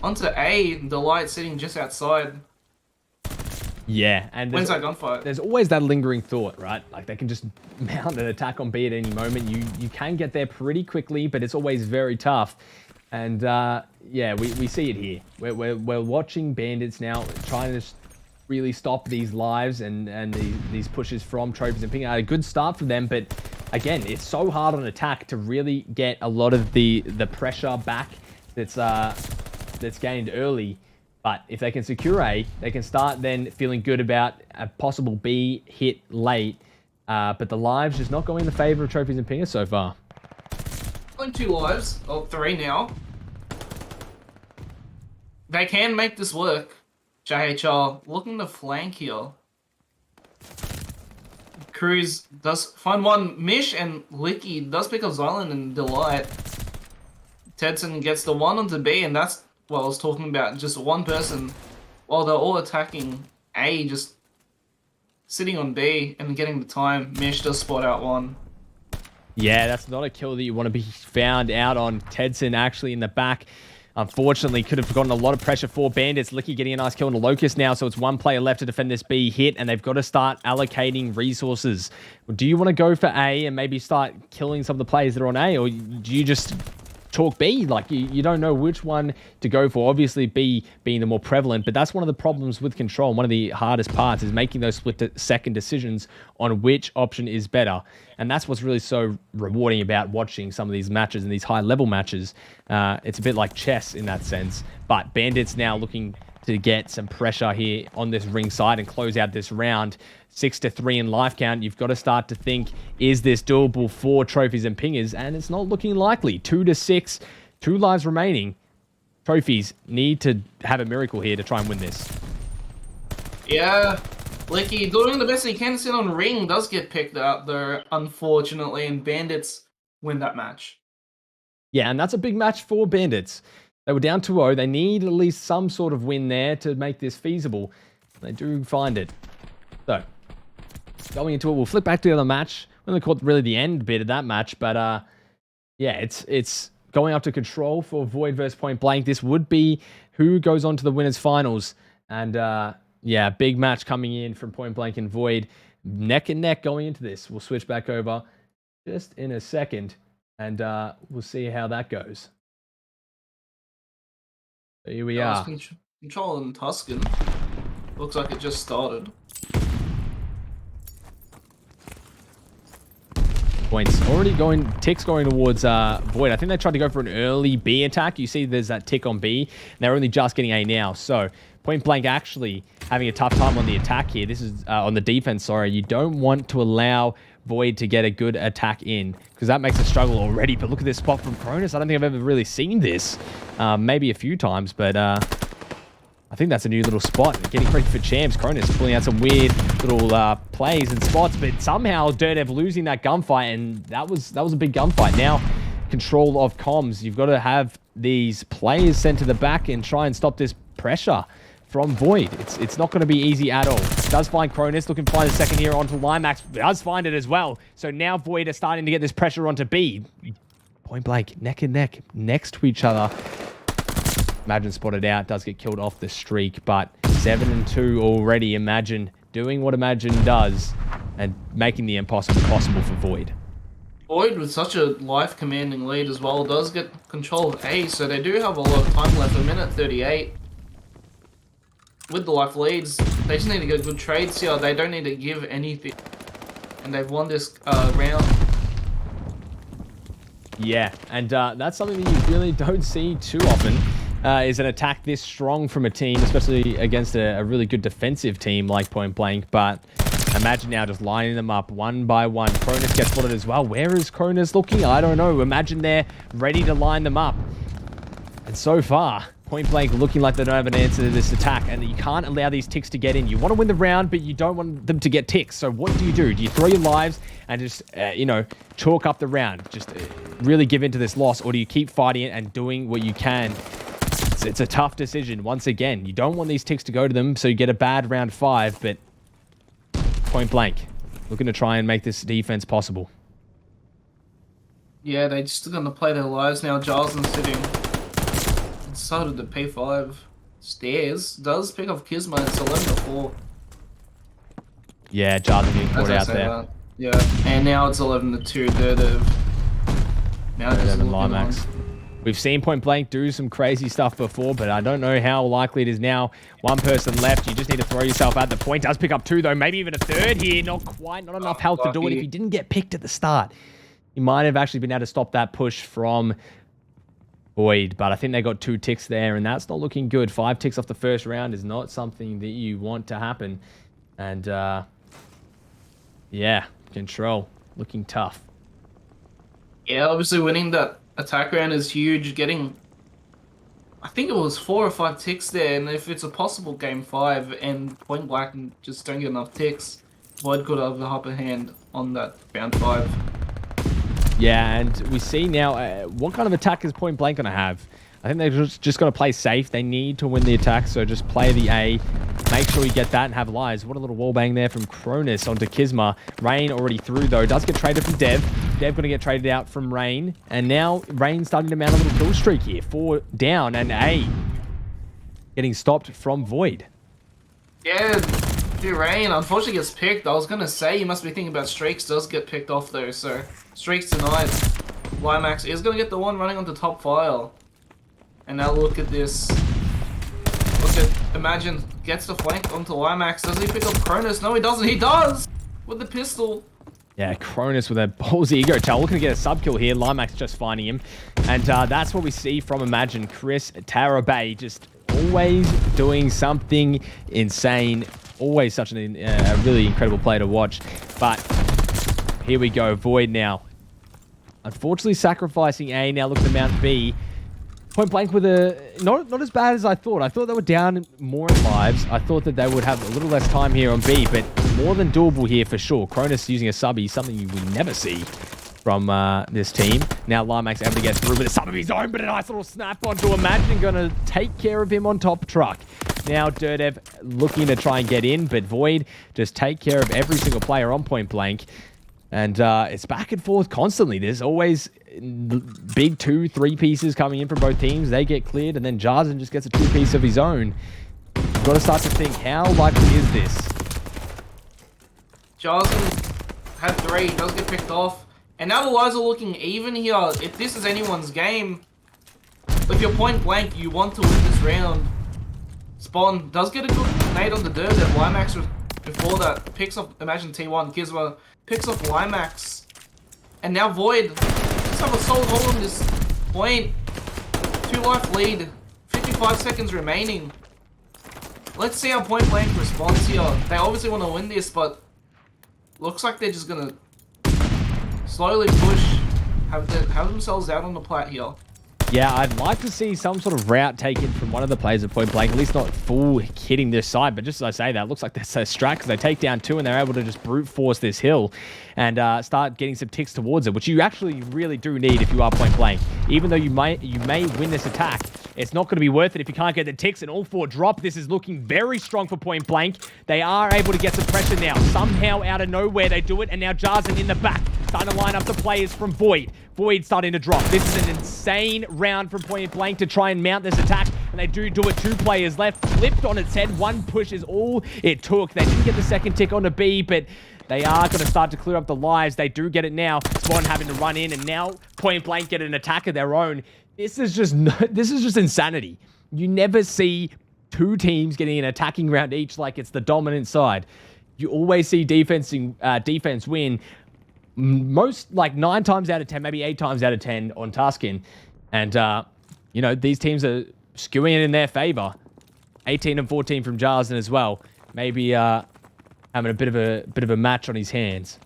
Onto A, Delight sitting just outside. Yeah, and when's that gunfight? There's always that lingering thought, right? Like they can just mount an attack on B at any moment. You can get there pretty quickly, but it's always very tough. And yeah, we see it here. We're watching Bandits now trying to really stop these lives and these pushes from Trophies and Pinger. A good start for them, but again, it's so hard on attack to really get a lot of the pressure back that's gained early. But if they can secure A, they can start then feeling good about a possible B hit late. But the lives just not going in the favor of Trophies and Pingers so far. Only 2 lives, or 3 now. They can make this work. JHR looking to flank here. Cruz does find one. Mish and Licky does pick up Zylan and Delight. Tedson gets the 1 onto B, and that's what I was talking about. Just one person, while they're all attacking A, just sitting on B and getting the time. Mish does spot out 1. Yeah, that's not a kill that you want to be found out on. Tedson actually in the back. Unfortunately, could have gotten a lot of pressure for Bandits. Licky getting a nice kill on the Locust now, so it's 1 player left to defend this B hit, and they've got to start allocating resources. Do you want to go for A and maybe start killing some of the players that are on A, or do you just talk B? Like, you don't know which one to go for. Obviously, B being the more prevalent, but that's one of the problems with Control. One of the hardest parts is making those split-second decisions on which option is better. And that's what's really so rewarding about watching some of these matches and these high-level matches. It's a bit like chess in that sense. But Bandits now looking to get some pressure here on this ring side and close out this round. 6-3 in life count. You've got to start to think, is this doable for Trophies and Pingers? And it's not looking likely. 2-6, 2 lives remaining. Trophies need to have a miracle here to try and win this. Yeah, Licky doing the best he can. Sit on ring does get picked up though, unfortunately, and Bandits win that match. Yeah, and that's a big match for Bandits. They were down 2-0. They need at least some sort of win there to make this feasible. They do find it. So, going into it, we'll flip back to the other match. We only caught really the end bit of that match, but yeah, it's going up to Control for Void versus Point Blank. This would be who goes on to the winners finals. And yeah, big match coming in from Point Blank and Void. Neck and neck going into this. We'll switch back over just in a second, and we'll see how that goes. So here we are. Control and Tuscan. Looks like it just started. Points already going, ticks going towards Void. I think they tried to go for an early B attack. You see there's that tick on B. And they're only just getting A now. So Point Blank actually having a tough time on the attack here. This is on the defense, sorry. You don't want to allow Void to get a good attack in, because that makes a struggle already. But look at this spot from Cronus. I don't think I've ever really seen this. Maybe a few times, but I think that's a new little spot. Getting ready for champs. Cronus pulling out some weird little plays and spots, but somehow Dirtev losing that gunfight, and that was a big gunfight. Now, control of comms. You've got to have these players sent to the back and try and stop this pressure from Void. It's not going to be easy at all. Does find Cronus, looking to find a second here onto Limax. Does find it as well. So now Void are starting to get this pressure onto B. Point blank, neck and neck, next to each other. Imagine spotted out, does get killed off the streak, but 7-2 already. Imagine doing what Imagine does and making the impossible possible for Void. Void, with such a life-commanding lead as well, does get control of A, so they do have a lot of time left, a minute 38. With the life leads, they just need to get good trades here. They don't need to give anything. And they've won this round. Yeah, and that's something that you really don't see too often, is an attack this strong from a team, especially against a really good defensive team like Point Blank. But Imagine now just lining them up one by one. Cronus gets spotted as well. Where is Cronus looking? I don't know. Imagine they're ready to line them up. And so far, Point Blank looking like they don't have an answer to this attack, and you can't allow these ticks to get in. You want to win the round, but you don't want them to get ticks. So what do? Do you throw your lives and just, you know, chalk up the round? Just really give in to this loss, or do you keep fighting it and doing what you can? It's a tough decision. Once again, you don't want these ticks to go to them, so you get a bad round 5, but Point Blank looking to try and make this defense possible. Yeah, they're just going to play their lives now. Jarlson sitting inside of the P5 stairs. Does pick off Kisma. It's 11-4. Yeah, Jarlson getting caught out there. That. Yeah, and now it's 11-2. Derdev. Now just looking on. We've seen Point Blank do some crazy stuff before, but I don't know how likely it is now. One person left. You just need to throw yourself at the point. Does pick up 2, though. Maybe even a 3rd here. Not quite. Not enough health to do it. If he didn't get picked at the start, he might have actually been able to stop that push from Void. But I think they got 2 ticks there, and that's not looking good. 5 ticks off the first round is not something that you want to happen. And, yeah, Control looking tough. Yeah, obviously winning that attack round is huge. Getting, I think it was 4 or 5 ticks there, and if it's a possible game 5 and Point Blank just don't get enough ticks, Void could have the upper hand on that round 5. Yeah, and we see now what kind of attack is Point Blank going to have. I think they're just going to play safe. They need to win the attack, so just play the A. Make sure you get that and have lives. What a little wallbang there from Cronus onto Kisma. Rain already through, though. Does get traded from Dev. Dev going to get traded out from Rain. And now Rain starting to mount a little kill streak here. 4 down, and A getting stopped from Void. Yeah, dude, Rain unfortunately gets picked. I was going to say you must be thinking about streaks. Does get picked off, though. So streaks tonight. Limax is going to get the one running onto top file. And now look at this. Look at, Imagine gets the flank onto Limax. Does he pick up Cronus? No, he doesn't. He does! With the pistol. Yeah, Cronus with a ballsy ego tail. Looking to get a sub kill here. Limax just finding him. And that's what we see from Imagine. Chris Tarabay just always doing something insane. Always such a really incredible player to watch. But here we go. Void now. Unfortunately sacrificing A. Now look at the Mount B. Point Blank with a... Not as bad as I thought. I thought they were down more in lives. I thought that they would have a little less time here on B, but more than doable here for sure. Cronus using a subby, something we never see from this team. Now Limax able to get through with a sub of his own, but a nice little snap onto Imagine. Going to take care of him on top truck. Now Derdev looking to try and get in, but Void just take care of every single player on Point Blank. And it's back and forth constantly. There's always big 2-3 pieces coming in from both teams. They get cleared, and then Jarzen just gets a 2-piece of his own. You've got to start to think, how likely is this? Jarzen had 3. He does get picked off. And now the lives are looking even here. If this is anyone's game, if you're Point Blank, you want to win this round. Spawn does get a good nade on the dirt. That Limax before that picks up, Imagine T1, Kisma picks off Limax. And now Void just have a solid hold on this point. 2 life lead. 55 seconds remaining. Let's see how Point Blank responds here. They obviously want to win this, but looks like they're just gonna slowly push, have themselves out on the plat here. Yeah, I'd like to see some sort of route taken from one of the players at Point Blank, at least not full hitting this side, but just as I say that, it looks like they're so strat because they take down 2 and they're able to just brute force this hill and start getting some ticks towards it, which you actually really do need if you are Point Blank. Even though you may win this attack, it's not going to be worth it if you can't get the ticks, and all 4 drop. This is looking very strong for Point Blank. They are able to get some pressure now. Somehow out of nowhere they do it, and now Jarzen in the back Starting to line up the players from Void. Void starting to drop. This is an insane round from Point Blank to try and mount this attack. And they do it. 2 players left. Flipped on its head. 1 push is all it took. They didn't get the second tick onto B, but they are going to start to clear up the lives. They do get it now. Spawn having to run in, and now Point Blank get an attack of their own. This is just insanity. You never see 2 teams getting an attacking round each like it's the dominant side. You always see defense win most, like 9 times out of 10, maybe 8 times out of 10 on Tuscan. And, you know, these teams are skewing it in their favor. 18 and 14 from Jarzen as well. Maybe having a bit of a match on his hands.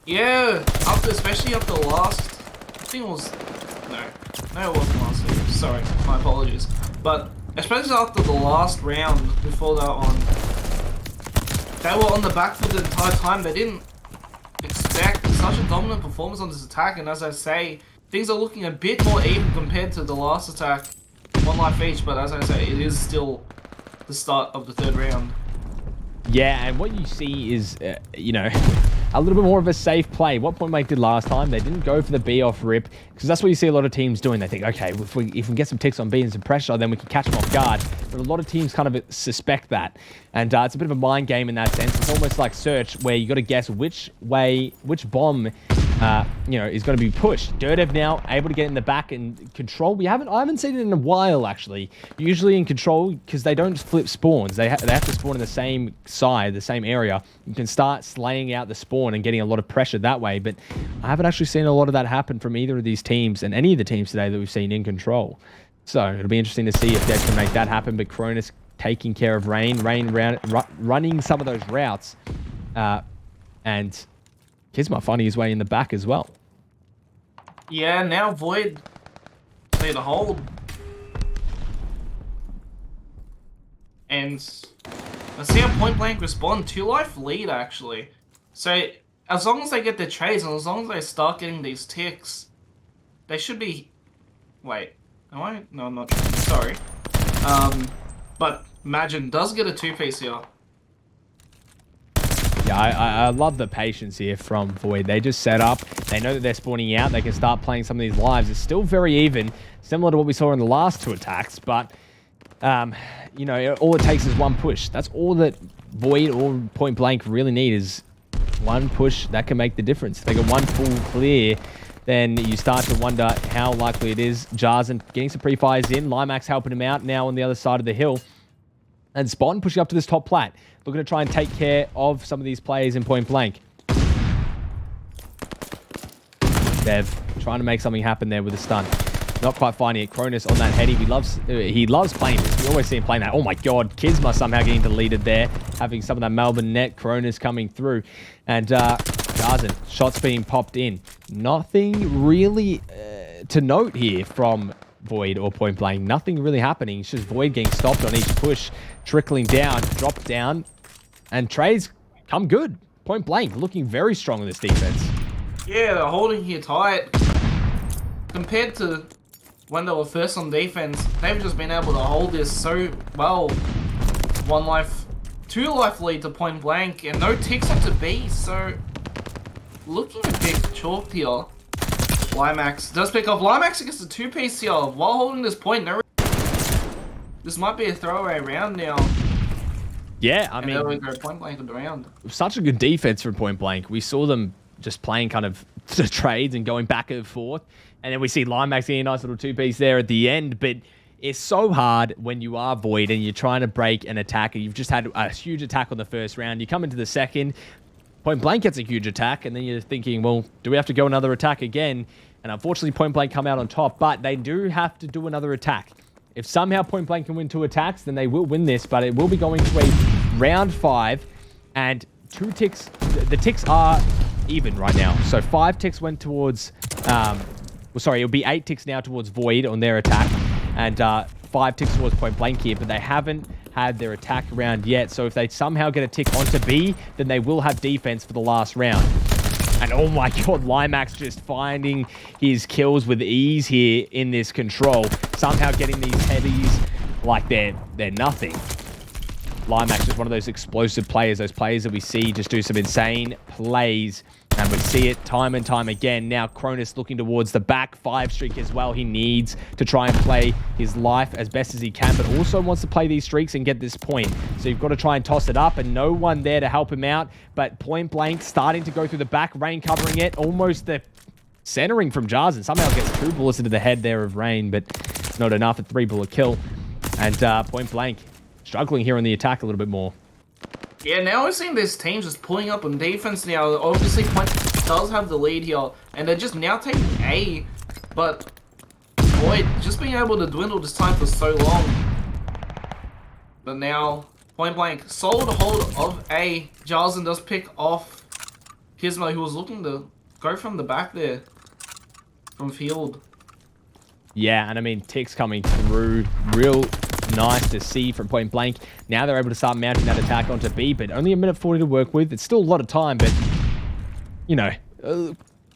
Yeah, especially after the last, I think it was, no it wasn't last week, sorry, my apologies. But especially after the last round before that one, they were on the back foot the entire time. They didn't expect such a dominant performance on this attack, and as I say, things are looking a bit more even compared to the last attack. 1 life each, but as I say, it is still the start of the 3rd round. Yeah, and what you see is, you know, a little bit more of a safe play. What Point Blank did last time, they didn't go for the B off rip, because that's what you see a lot of teams doing. They think, okay, if we get some ticks on B and some pressure, then we can catch them off guard. But a lot of teams kind of suspect that. And it's a bit of a mind game in that sense. It's almost like Search, where you got to guess which bomb you know, is going to be pushed. Dirtev now able to get in the back and control. I haven't seen it in a while, actually. Usually in control, because they don't flip spawns. They have to spawn in the same side, the same area. You can start slaying out the spawn and getting a lot of pressure that way. But I haven't actually seen a lot of that happen from either of these teams and any of the teams today that we've seen in control. So it'll be interesting to see if Dead can make that happen. But Cronus taking care of Rain running some of those routes. And Kizma finding his way in the back as well. Yeah, now Void need a hold. And let's see how Point Blank respond. 2 life lead, actually. So as long as they get their trades and as long as they start getting these ticks, they should be... Wait, am I? No, I'm not. Sorry. But Imagine does get a 2-piece here. Yeah, I love the patience here from Void. They just set up. They know that they're spawning out. They can start playing some of these lives. It's still very even, similar to what we saw in the last 2 attacks. But, you know, all it takes is 1 push. That's all that Void or Point Blank really need is 1 push. That can make the difference. If they get 1 full clear, then you start to wonder how likely it is. Jarzen getting some pre-fires in. Limax helping him out now on the other side of the hill. And Spawn pushing up to this top plat. Looking to try and take care of some of these players in Point Blank. Dev trying to make something happen there with a stun. Not quite finding it. Cronus on that heady. He loves playing this. We always see him playing that. Oh my god. Kizma somehow getting deleted there. Having some of that Melbourne net. Cronus coming through. And Jarzen, shots being popped in. Nothing really to note here from Void or Point Blank. Nothing really happening. It's just Void getting stopped on each push. Trickling down. Drop down. And trades come good. Point Blank looking very strong in this defense. Yeah, they're holding here tight. Compared to when they were first on defense, they've just been able to hold this so well. 1 life, 2 life lead to Point Blank, and no ticks up to B, so looking a bit chalked here. Limax does pick up. Limax gets a 2-piece here while holding this point. This might be a throwaway round now. Yeah, I and mean, there we go, Point Blank of the round. Such a good defense from Point Blank. We saw them just playing kind of trades and going back and forth. And then we see Limax getting a nice little 2-piece there at the end. But it's so hard when you are Void and you're trying to break an attack. And you've just had a huge attack on the first round. You come into the second. Point Blank gets a huge attack. And then you're thinking, well, do we have to go another attack again? And unfortunately, Point Blank come out on top. But they do have to do another attack. If somehow Point Blank can win 2 attacks, then they will win this. But it will be going to a round 5. And 2 ticks. The ticks are even right now. So 5 ticks went towards... well, sorry, it'll be 8 ticks now towards Void on their attack. And 5 ticks towards Point Blank here. But they haven't had their attack round yet. So if they somehow get a tick onto B, then they will have defense for the last round. And oh my god, Limax just finding his kills with ease here in this control. Somehow getting these heavies like they're nothing. Limax is one of those explosive players, those players that we see just do some insane plays And we see it time and time again. Now Cronus looking towards the back 5 streak as well. He needs to try and play his life as best as he can, but also wants to play these streaks and get this point. So you've got to try and toss it up, and no one there to help him out. But point blank starting to go through the back, Rain covering it. Almost the centering from Jars, and somehow gets 2 bullets into the head there of Rain, but it's not enough. A 3-bullet kill. And point blank struggling here on the attack a little bit more. Yeah, now we're seeing this team just pulling up on defense now. Obviously, Point does have the lead here, and they're just now taking A. But Void just being able to dwindle this time for so long. But now, Point Blank, solid hold of A. Jarzen does pick off Gizmo, who was looking to go from the back there, from field. Yeah, and I mean, Tick's coming through real nice to see from point blank. Now they're able to start mounting that attack onto B, but only a minute 40 to work with. It's still a lot of time, but, you know,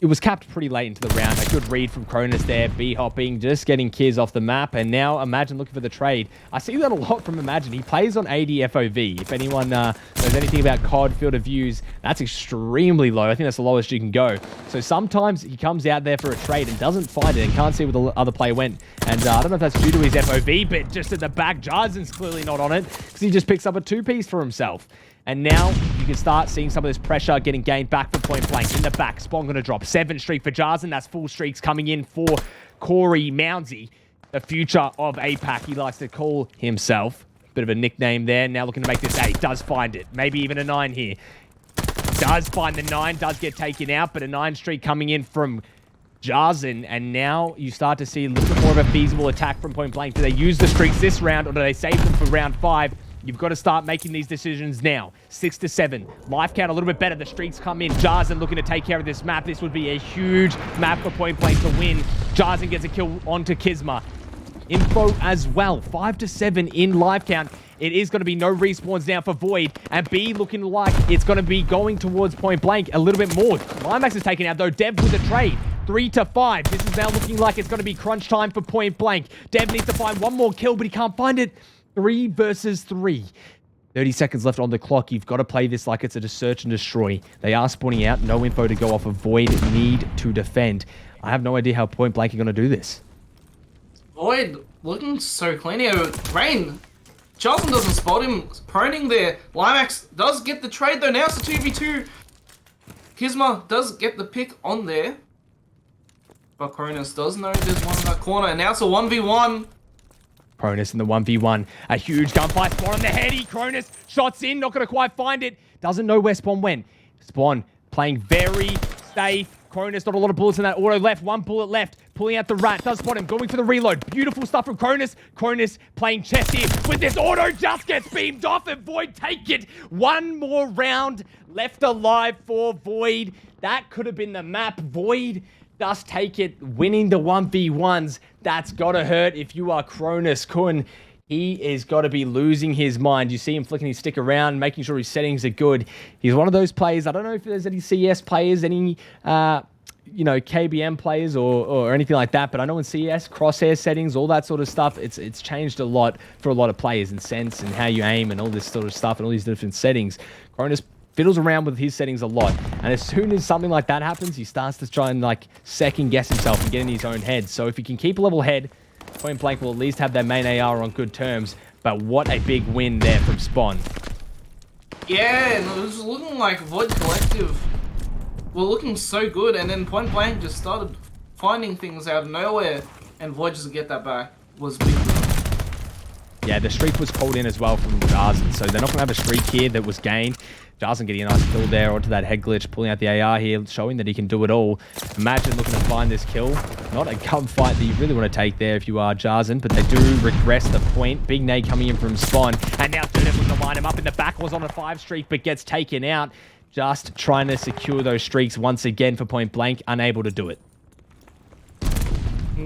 it was capped pretty late into the round. A good read from Cronus there, B-hopping, just getting Kiz off the map, and now Imagine looking for the trade. I see that a lot from Imagine. He plays on 80 FOV. If anyone knows anything about COD field of views, that's extremely low. I think that's the lowest you can go. So sometimes he comes out there for a trade and doesn't find it and can't see where the other player went. And I don't know if that's due to his FOV, but just at the back, Jarzen's clearly not on it because he just picks up a 2-piece for himself. And now you can start seeing some of this pressure getting gained back from point blank. In the back, Spawn going to drop 7 streak for Jarzen. That's full streaks coming in for Corey Mounsey, the future of APAC. He likes to call himself. Bit of a nickname there. Now looking to make this 8. Does find it. Maybe even a 9 here. Does find the 9. Does get taken out, but a 9 streak coming in from Jarzen. And now you start to see a little bit more of a feasible attack from point blank. Do they use the streaks this round, or do they save them for round 5? You've got to start making these decisions now. 6 to 7. Life count a little bit better. The streaks come in. Jarzen looking to take care of this map. This would be a huge map for point blank to win. Jarzen gets a kill onto Kizma. Info as well. 5 to 7 in life count. It is going to be no respawns now for Void. And B looking like it's going to be going towards point blank a little bit more. Climax is taken out though. Dev with a trade. 3 to 5. This is now looking like it's going to be crunch time for point blank. Dev needs to find one more kill, but he can't find it. 3 versus 3. 30 seconds left on the clock. You've got to play this like it's a search and destroy. They are spawning out. No info to go off of Void. Need to defend. I have no idea how point blank are going to do this. Void looking so clean here. Rain. Jarzen doesn't spot him. Proning there. Limax does get the trade though. Now it's a 2v2. Kizma does get the pick on there. But Cronus does know there's one in that corner. And now it's a 1v1. Cronus in the 1v1. A huge gunfight. Spawn on the heady. Cronus shots in. Not going to quite find it. Doesn't know where Spawn went. Spawn playing very safe. Cronus, not a lot of bullets in that auto left. 1 bullet left. Pulling out the rat. Does spot him. Going for the reload. Beautiful stuff from Cronus. Cronus playing chess here with this auto. Just gets beamed off and Void take it. 1 more round left alive for Void. That could have been the map. Void does take it, winning the 1v1s. That's got to hurt if you are Cronus Kun. He is got to be losing his mind. You see him flicking his stick around, making sure his settings are good. He's one of those players. I don't know if there's any CS players, any KBM players or anything like that, but I know in CS, crosshair settings, all that sort of stuff, it's changed a lot for a lot of players in sense and how you aim and all this sort of stuff and all these different settings. Cronus fiddles around with his settings a lot, and as soon as something like that happens, he starts to try and like second guess himself and get in his own head. So if he can keep a level head, point blank will at least have their main AR on good terms. But what a big win there from Spawn. Yeah, and it was looking like Void Collective were looking so good, and then point blank just started finding things out of nowhere, and Void just to get that back was big. Yeah, the streak was called in as well from Jarzen, so they're not going to have a streak here that was gained. Jarzen getting a nice kill there onto that head glitch, pulling out the AR here, showing that he can do it all. Imagine looking to find this kill. Not a gunfight that you really want to take there if you are Jarzen, but they do regress the point. Big nade coming in from Spawn, and now Dunev was to line him up in the back, was on a 5 streak, but gets taken out. Just trying to secure those streaks once again for point blank, unable to do it.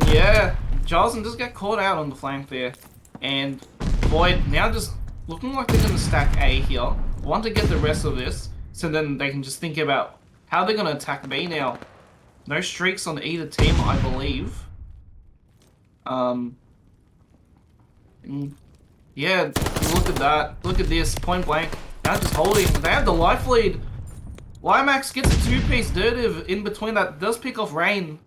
Yeah, Jarzen does get caught out on the flank there, and Void now just looking like they're going to stack A here. Want to get the rest of this, so then they can just think about how they're going to attack B now. No streaks on either team, I believe. Yeah, look at that. Look at this, point blank. Now just holding. They have the life lead. Limax gets a two-piece dirtive in between that. Does pick off Rain.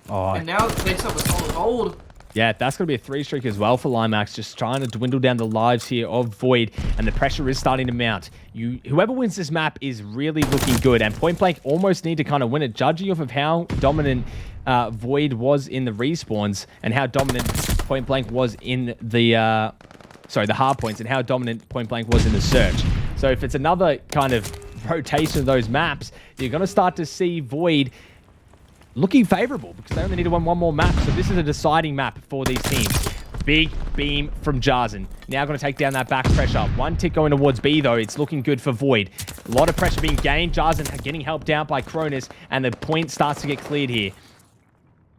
Oh, And now it takes up a solid hold. yeah, that's going to be a 3-streak as well for Limax, just trying to dwindle down the lives here of Void, and the pressure is starting to mount. Whoever wins this map is really looking good, and Point Blank almost need to kind of win it, judging off of how dominant Void was in the respawns, and how dominant Point Blank was in the, the hard points, and how dominant Point Blank was in the search. So if it's another kind of rotation of those maps, you're going to start to see Void looking favorable because they only need to win one more map. So this is a deciding map for these teams. Big beam from Jarzen. Now going to take down that back pressure. One tick going towards B though. It's looking good for Void. A lot of pressure being gained. Jarzen getting helped out by Cronus, and the point starts to get cleared here.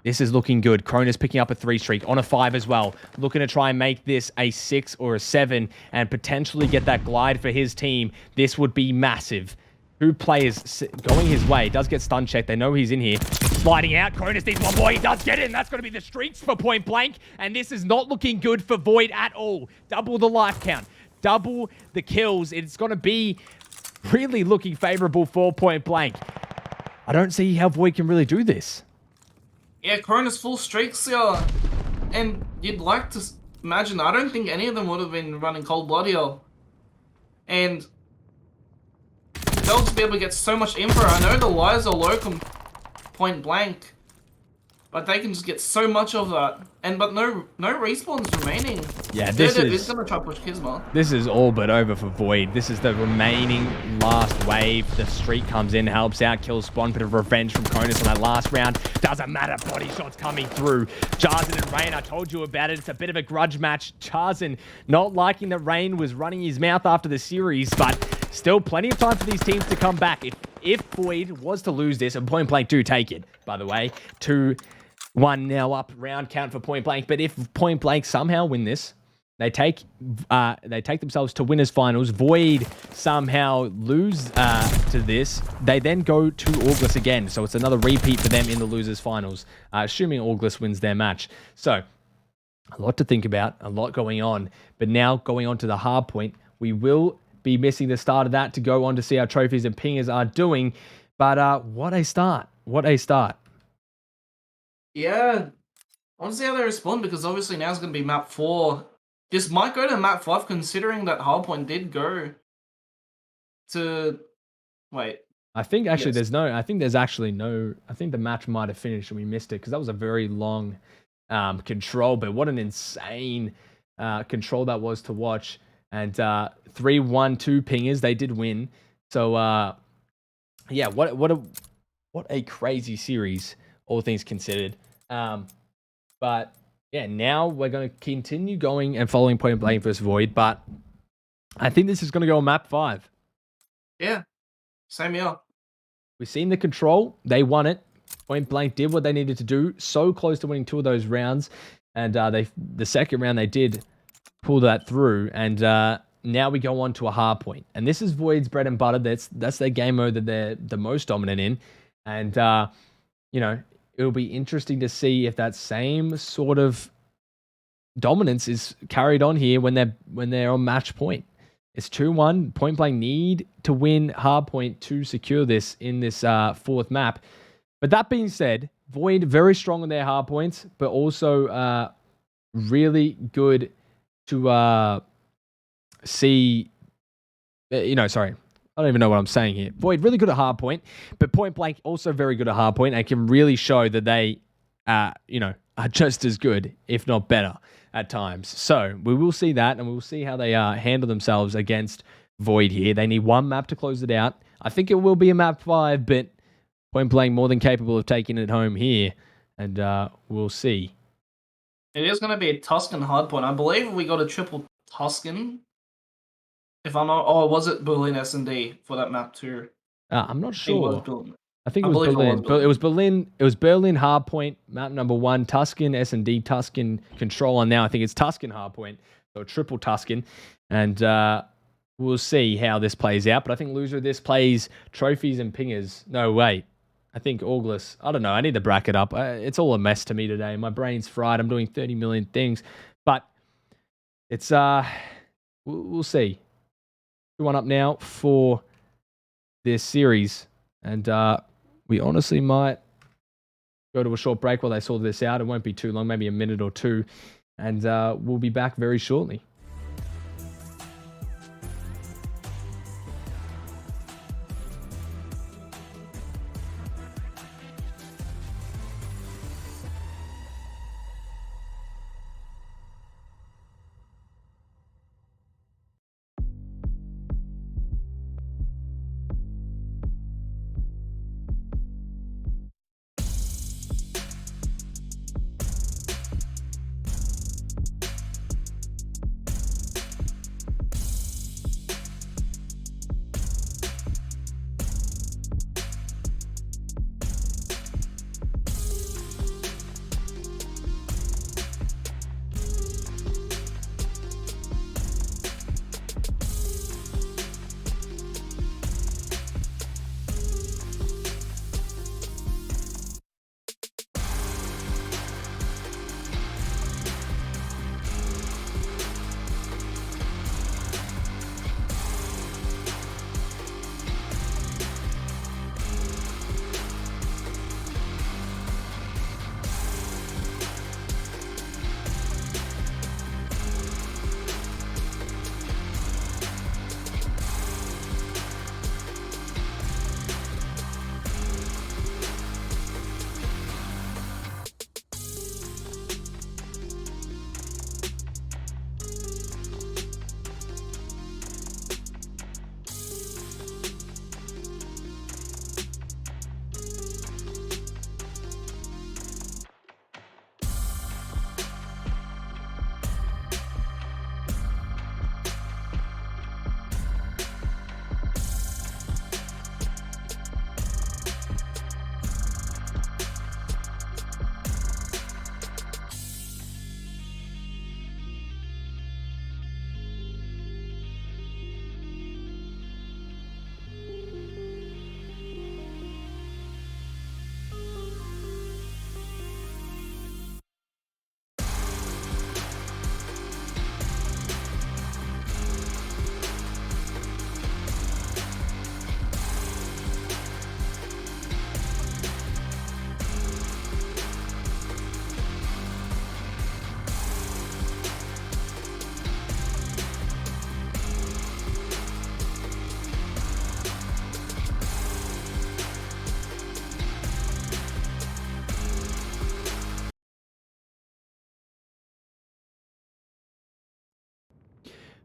This is looking good. Cronus picking up a 3-streak on a 5 as well. Looking to try and make this a 6 or a 7 and potentially get that glide for his team. This would be massive. 2 players going his way. Does get stun checked. They know he's in here. Sliding out. Cronus needs one more. He does get in. That's going to be the streaks for Point Blank. And this is not looking good for Void at all. Double the life count. Double the kills. It's going to be really looking favorable for Point Blank. I don't see how Void can really do this. Yeah, Cronus full streaks here. And you'd like to imagine, I don't think any of them would have been running Cold Blood here. And they'll just be able to get so much info. I know the lies are low Point Blank, but they can just get so much of that. But no respawns remaining. Yeah, this is gonna try to push Kisma. This is all but over for Void. This is the remaining last wave. The streak comes in, helps out, kills Spawn. Bit of revenge from Cronus on that last round. Doesn't matter, body shots coming through. Jarzen and Rain, I told you about it. It's a bit of a grudge match. Jarzen not liking that Rain was running his mouth after the series, but still plenty of time for these teams to come back. If Void was to lose this, and Point Blank do take it, by the way, 2-1 now up, round count for Point Blank. But if Point Blank somehow win this, they take themselves to winners finals. Void somehow lose to this. They then go to August again. So it's another repeat for them in the losers finals, assuming August wins their match. So a lot to think about, a lot going on. But now going on to the hard point, we will be missing the start of that to go on to see how trophies and pingers are doing. But what a start. What a start. Yeah. I want to see how they respond, because obviously now it's going to be map 4. This might go to map 5, considering that hardpoint did go to... Wait. I think actually Yes. I think the match might have finished and we missed it because that was a very long control, but what an insane control that was to watch. And 3-1-2 pingers, they did win. So yeah, what a crazy series, all things considered. But yeah, now we're going to continue going and following Point Blank versus Void, but I think this is going to go on map 5. Yeah. Same here. We've seen the control. They won it. Point Blank did what they needed to do. So close to winning 2 of those rounds. And the second round, they did pull that through. And now we go on to a hard point. And this is Void's bread and butter. That's their game mode that they're the most dominant in. And, you know, it'll be interesting to see if that same sort of dominance is carried on here when they're on match point. It's 2-1. Point Blank need to win hardpoint to secure this in this 4th map. But that being said, Void very strong on their hardpoints, but also really good to see. Sorry, I don't even know what I'm saying here. Void really good at hardpoint, but Point Blank also very good at hardpoint and can really show that they, are just as good, if not better, at times. So we will see that, and we will see how they handle themselves against Void here. They need 1 map to close it out. I think it will be a map 5, but Point Blank more than capable of taking it home here, and we'll see. It is going to be a Tuscan hardpoint. I believe we got a triple Tuscan. If I'm not... Oh, was it Berlin S&D for that map too? I'm not sure. I think it I was believe Berlin. it was Berlin. It was Berlin. It was Berlin hardpoint, map number 1, Tuscan S&D, Tuscan control, and now I think it's Tuscan hardpoint, so triple Tuscan, and we'll see how this plays out. But I think loser of this plays trophies and pingers. No, wait. I think August. I don't know. I need to bracket up. It's all a mess to me today. My brain's fried. I'm doing 30 million things, but it's we'll see. 2-1 up now for this series. And we honestly might go to a short break while they sort this out. It won't be too long, maybe a minute or two. And we'll be back very shortly.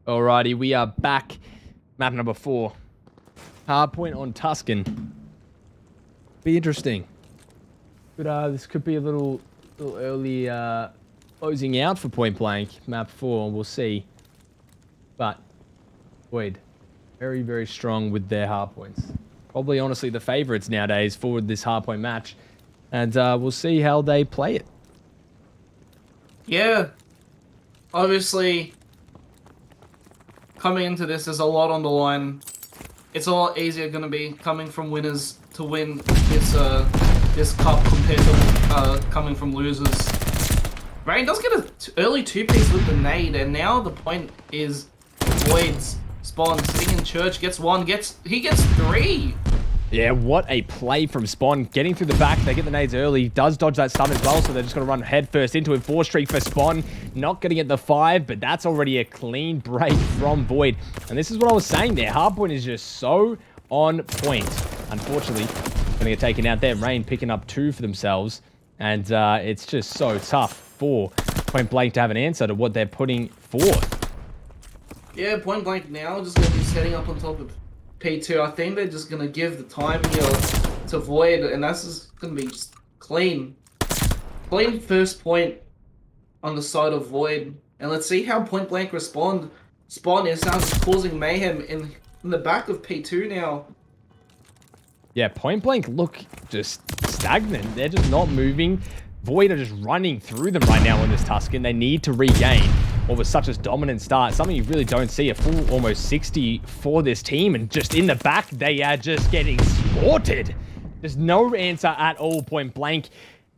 Alrighty, we are back. Map number 4. Hardpoint on Tuscan. Be interesting. But this could be a little early closing out for Point Blank. Map 4, we'll see. But Void, very, very strong with their hardpoints. Probably, honestly, the favorites nowadays for this hardpoint match. And we'll see how they play it. Yeah. Obviously, coming into this, there's a lot on the line. It's a lot easier going to be coming from winners to win this cup compared to coming from losers. Rain does get an early 2-piece with the nade, and now the point is Void's Spawn sitting in church, gets 1, he gets 3. Yeah, what a play from Spawn. Getting through the back, they get the nades early. Does dodge that stun as well, so they're just going to run head first into it. 4 streak for Spawn. Not getting at the 5, but that's already a clean break from Void. And this is what I was saying there. Hardpoint is just so on point. Unfortunately, going to get taken out there. Rain picking up 2 for themselves. And it's just so tough for Point Blank to have an answer to what they're putting forth. Yeah, Point Blank now just going to be setting up on top of P2. I think they're just going to give the time here to Void, and that's just going to be just clean. Clean first point on the side of Void. And let's see how Point Blank respond. Spawn is now just causing mayhem in the back of P2 now. Yeah, Point Blank look just stagnant. They're just not moving. Void are just running through them right now in this Tuscan. They need to regain what was such a dominant start. Something you really don't see. A full almost 60 for this team. And just in the back, they are just getting slaughtered. There's no answer at all. Point Blank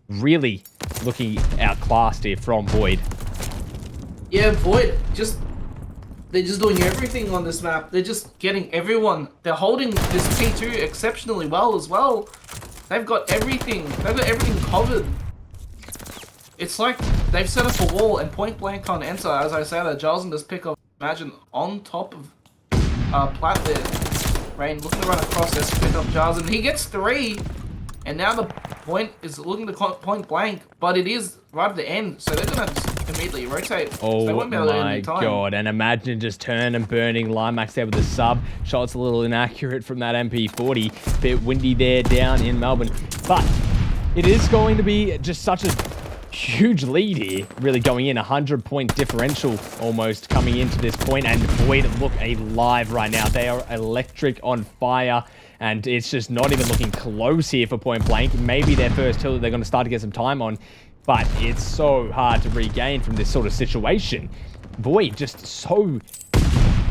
really looking outclassed here from Void. Yeah, Void just They're just doing everything on this map. They're just getting everyone. They're holding this P2 exceptionally well as well. They've got everything. They've got everything covered. It's like they've set up a wall and point blank can't enter. As I said, Jarlson does pick up. Imagine on top of Plat there. Rain looking to run across this pick up Jarlson. He gets 3. And now the point is looking to point blank, but it is right at the end, so they're gonna just immediately rotate. Oh so they won't be able to my end the time. god, and imagine just turn and burning Limax there with the sub. Shot's a little inaccurate from that MP40. Bit windy there down in Melbourne. But it is going to be just such a huge lead here, really going in. 100-point differential almost coming into this point, and Void look alive right now. They are electric on fire. And it's just not even looking close here for point blank. Maybe their first hill that they're going to start to get some time on. But it's so hard to regain from this sort of situation. Void just so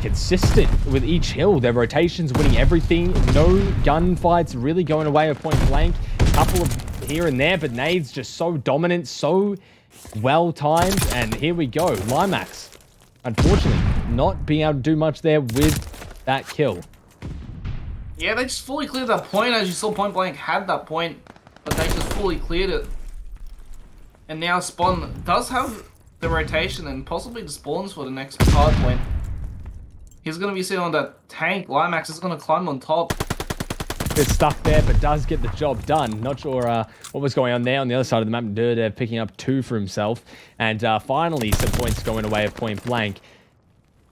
consistent with each hill. Their rotations winning everything. No gunfights really going away at point blank. Couple of here and there, but nades just so dominant, so well timed. And here we go. Limax, unfortunately, not being able to do much there with that kill. Yeah, they just fully cleared that point. As you saw, point blank had that point, but they just fully cleared it. And now Spawn does have the rotation and possibly the spawns for the next hard point. He's going to be sitting on that tank. Limax is going to climb on top. Bit stuck there, but does get the job done. Not sure what was going on there on the other side of the map. Durdev picking up 2 for himself. And finally, some points going away at point blank.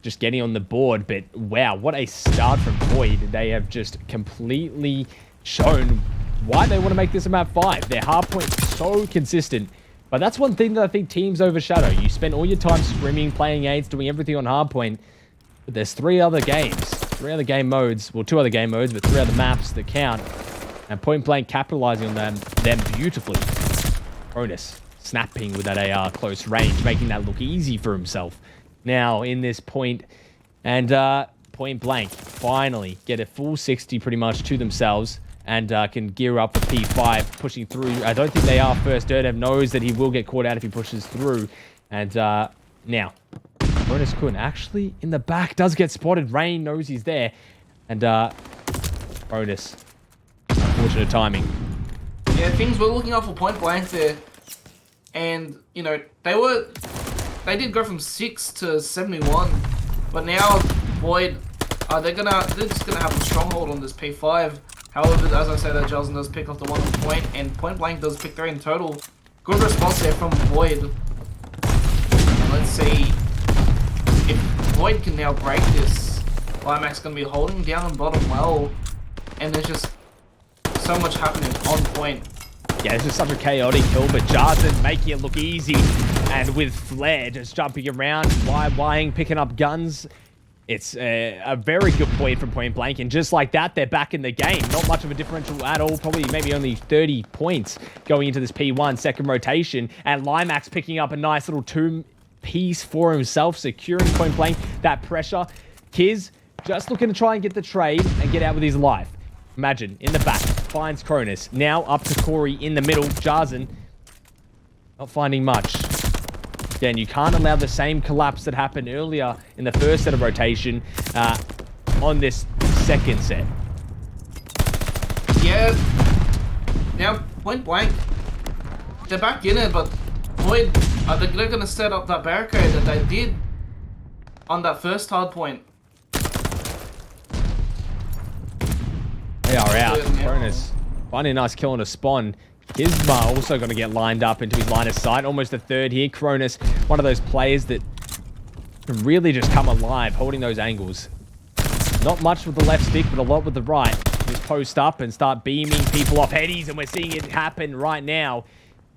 Just getting on the board, but wow, what a start from Void. They have just completely shown why they want to make this a map 5. Their hardpoint's so consistent, but that's one thing that I think teams overshadow. You spend all your time scrimming, playing aids, doing everything on hardpoint, but there's 3 other games, 3 other game modes, well 2 other game modes, but 3 other maps that count, and point blank capitalizing on them beautifully. Cronus snapping with that AR close range, making that look easy for himself. Now in this point, and point blank finally get a full 60 pretty much to themselves, and can gear up for P5 pushing through. I don't think they are first. Durdev knows that he will get caught out if he pushes through, and now Cronus Kun actually in the back does get spotted. Rain knows he's there, and Cronus, unfortunate timing. Yeah, things were looking up for point blank there, and you know they did go from 6 to 71, but now Void, they're just gonna have a stronghold on this P5. However, as I said, Jarlson does pick off the 1 on point, and point blank does pick 3 in total. Good response there from Void. And let's see if Void can now break this. Limax gonna be holding down on bottom well, and there's just so much happening on point. Yeah, this is such a chaotic kill, but Jarlson making it look easy. And with Flare just jumping around, wire-wying, picking up guns. It's a very good point from point blank. And just like that, they're back in the game. Not much of a differential at all. Probably maybe only 30 points going into this P1 second rotation. And Limax picking up a nice little 2-piece for himself, securing point blank that pressure. Kiz just looking to try and get the trade and get out with his life. Imagine, in the back, finds Cronus. Now up to Corey in the middle. Jarlson not finding much. Again, you can't allow the same collapse that happened earlier in the first set of rotation on this second set. Yeah. Now, point blank, they're back in it, but Void, they're going to set up that barricade that they did on that first hard point. They are out. Cronus finding a nice kill on a spawn. Gizma also going to get lined up into his line of sight. Almost a third here. Cronus, one of those players that can really just come alive, holding those angles. Not much with the left stick, but a lot with the right. Just post up and start beaming people off headies, and we're seeing it happen right now.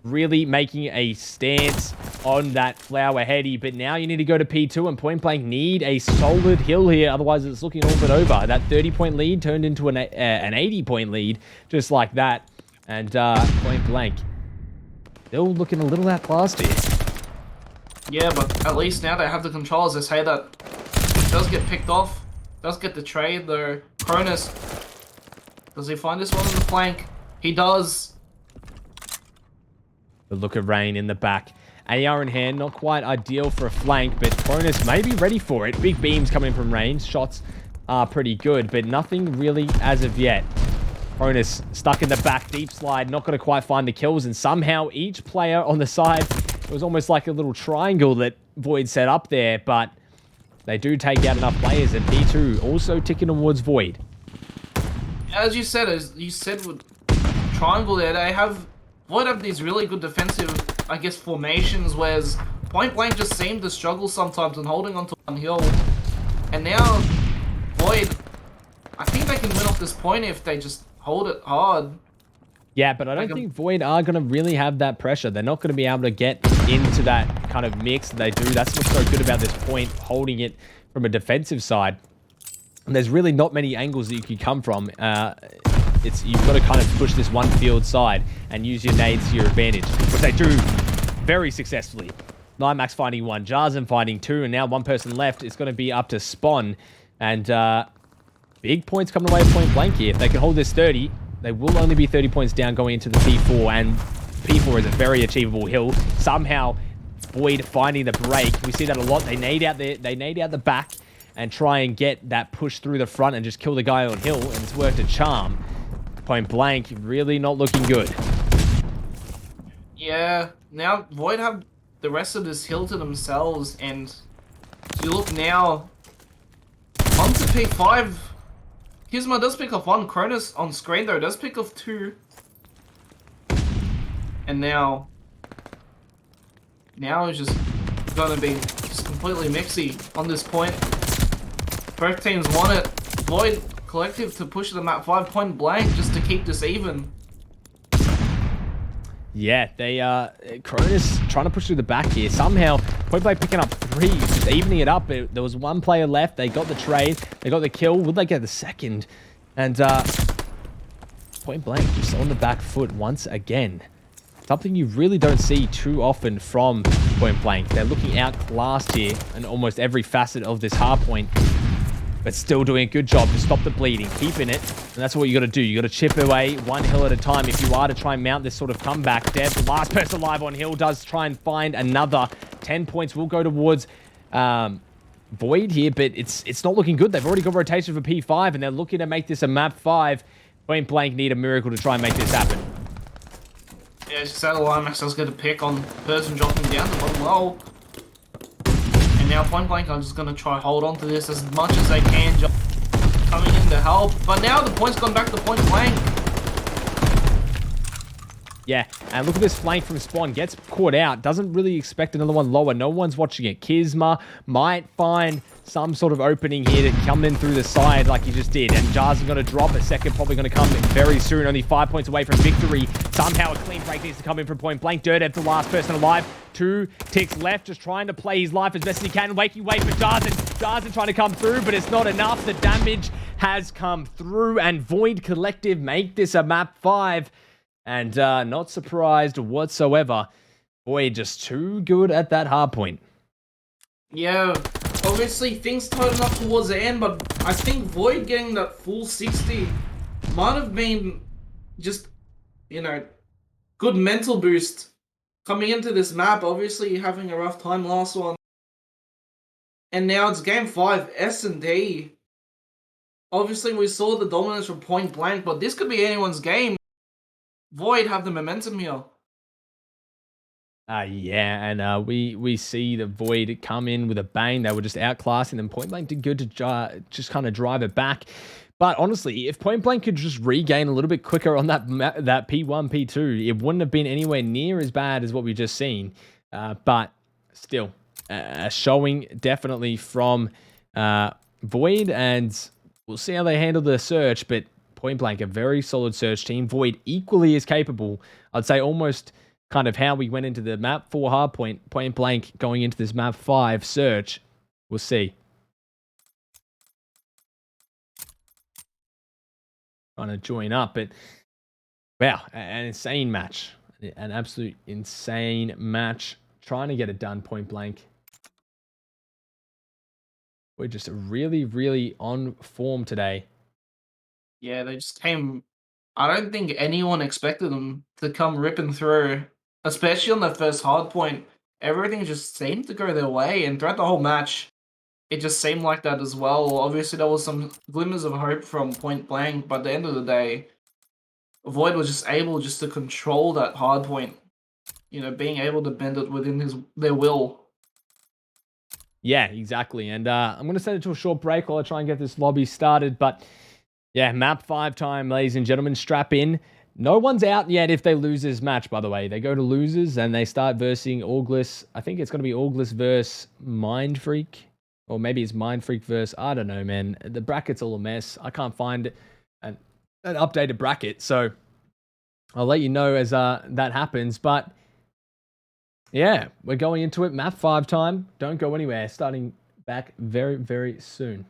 Really making a stance on that flower heady, but now you need to go to P2, and point blank need a solid hill here, otherwise it's looking all but over. That 30-point lead turned into an 80-point lead, just like that. And point blank, still looking a little outclassed here. Yeah, but at least now they have the controls. They say that it does get picked off, does get the trade though. Cronus, does he find this one on the flank? He does. The look of Rain in the back. AR in hand, not quite ideal for a flank, but Cronus may be ready for it. Big beams coming from range. Shots are pretty good, but nothing really as of yet. Cronus stuck in the back, deep slide, not going to quite find the kills, and somehow each player on the side, it was almost like a little triangle that Void set up there, but they do take out enough players, and P2 also ticking towards Void. As you said with triangle there, Void have these really good defensive, I guess, formations, whereas Point Blank just seemed to struggle sometimes in holding onto one hill. And now, Void, I think they can win off this point if they just hold it hard. Yeah, but I don't think Void are going to really have that pressure. They're not going to be able to get into that kind of mix that they do. That's what's so good about this point, holding it from a defensive side. And there's really not many angles that you can come from. You've got to kind of push this one field side and use your nades to your advantage, which they do very successfully. Nimax finding one, Jarzen finding two, and now one person left. It's going to be up to Spawn. And big points coming away at Point Blank here. If they can hold this 30, they will only be 30 points down going into the P4, and P4 is a very achievable hill. Somehow, Void finding the break. We see that a lot. They nade out the back and try and get that push through the front and just kill the guy on hill, and it's worked a charm. Point Blank really not looking good. Yeah, now Void have the rest of this hill to themselves, and you look now onto P5. Kizma does pick off one. Cronus on screen though does pick off two. And now it's just gonna be just completely mixy on this point. Both teams want it. Void Collective to push them at 5 Point Blank just to keep this even. Yeah, Cronus trying to push through the back here. Somehow, Point Blank picking up three, just evening it up. There was one player left. They got the trade. They got the kill. Will they get the second? And Point Blank just on the back foot once again. Something you really don't see too often from Point Blank. They're looking outclassed here in almost every facet of this hardpoint, but still doing a good job to stop the bleeding, keeping it. And that's what you got to do. You got to chip away one hill at a time if you are to try and mount this sort of comeback. Dev, the last person alive on hill, does try and find another. 10 points will go towards Void here, but it's not looking good. They've already got rotation for P5, and they're looking to make this a map 5. Point Blank need a miracle to try and make this happen. Yeah, it's just out of line. Max does get a pick on person dropping down the bottom low. And now Point Blank are just going to try hold on to this as much as they can, coming in to help. But now the point's gone back to Point Blank. Yeah, and look at this flank from Spawn. Gets caught out. Doesn't really expect another one lower. No one's watching it. Kizma might find some sort of opening here to come in through the side like he just did. And Jarzen going to drop. A second probably going to come in very soon. Only 5 points away from victory. Somehow a clean break needs to come in from Point Blank. Dirtev, the last person alive. 2 ticks left. Just trying to play his life as best as he can. Waking way for Jarzen. Jarzen trying to come through, but it's not enough. The damage has come through. And Void Collective make this a map 5. And not surprised whatsoever. Void just too good at that hard point. Yeah, obviously things tighten up towards the end, but I think Void getting that full 60 might have been just, good mental boost coming into this map. Obviously having a rough time last one. And now it's game 5, S&D. Obviously we saw the dominance from Point Blank, but this could be anyone's game. Void have the momentum here. Yeah, and we see the Void come in with a bang. They were just outclassing them. Point Blank did good to just kind of drive it back. But honestly, if Point Blank could just regain a little bit quicker on that P1, P2, it wouldn't have been anywhere near as bad as what we just seen. But still, showing definitely from Void, and we'll see how they handle the search, but Point Blank, a very solid search team. Void equally as capable. I'd say almost kind of how we went into the map 4 hardpoint. Point Blank going into this map 5 search. We'll see. Trying to join up, but wow, an insane match. An absolute insane match. Trying to get it done, Point Blank. We're just really, really on form today. Yeah, they just came. I don't think anyone expected them to come ripping through, especially on the first hard point. everything just seemed to go their way, and throughout the whole match, it just seemed like that as well. Obviously, there was some glimmers of hope from Point Blank, but at the end of the day, Void was just able just to control that hard point. You know, being able to bend it within their will. Yeah, exactly. And I'm going to send it to a short break while I try and get this lobby started. But yeah, map 5 time, ladies and gentlemen. Strap in. No one's out yet if they lose this match, by the way. They go to losers and they start versing Auglis. I think it's going to be Auglis versus Mind Freak. Or maybe it's Mind Freak versus, I don't know, man. The bracket's all a mess. I can't find an updated bracket. So I'll let you know as that happens. But yeah, we're going into it. Map 5 time. Don't go anywhere. Starting back very, very soon.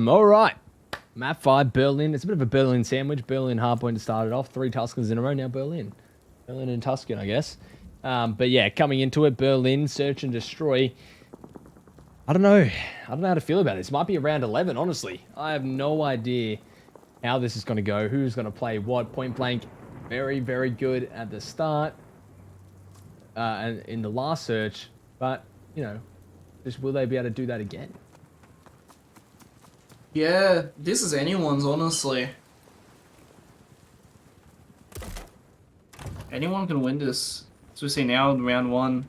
All right. Map 5, Berlin. It's a bit of a Berlin sandwich. Berlin hardpoint to start it off. 3 Tuscans in a row now. Berlin and Tuscan, I guess. But yeah, coming into it, Berlin, search and destroy. I don't know how to feel about this. Might be around 11, honestly. I have no idea how this is going to go. Who's going to play what? Point Blank, very, very good at the start. And in the last search. But, you know, just will they be able to do that again? Yeah, this is anyone's, honestly. Anyone can win this. As we see now in round 1.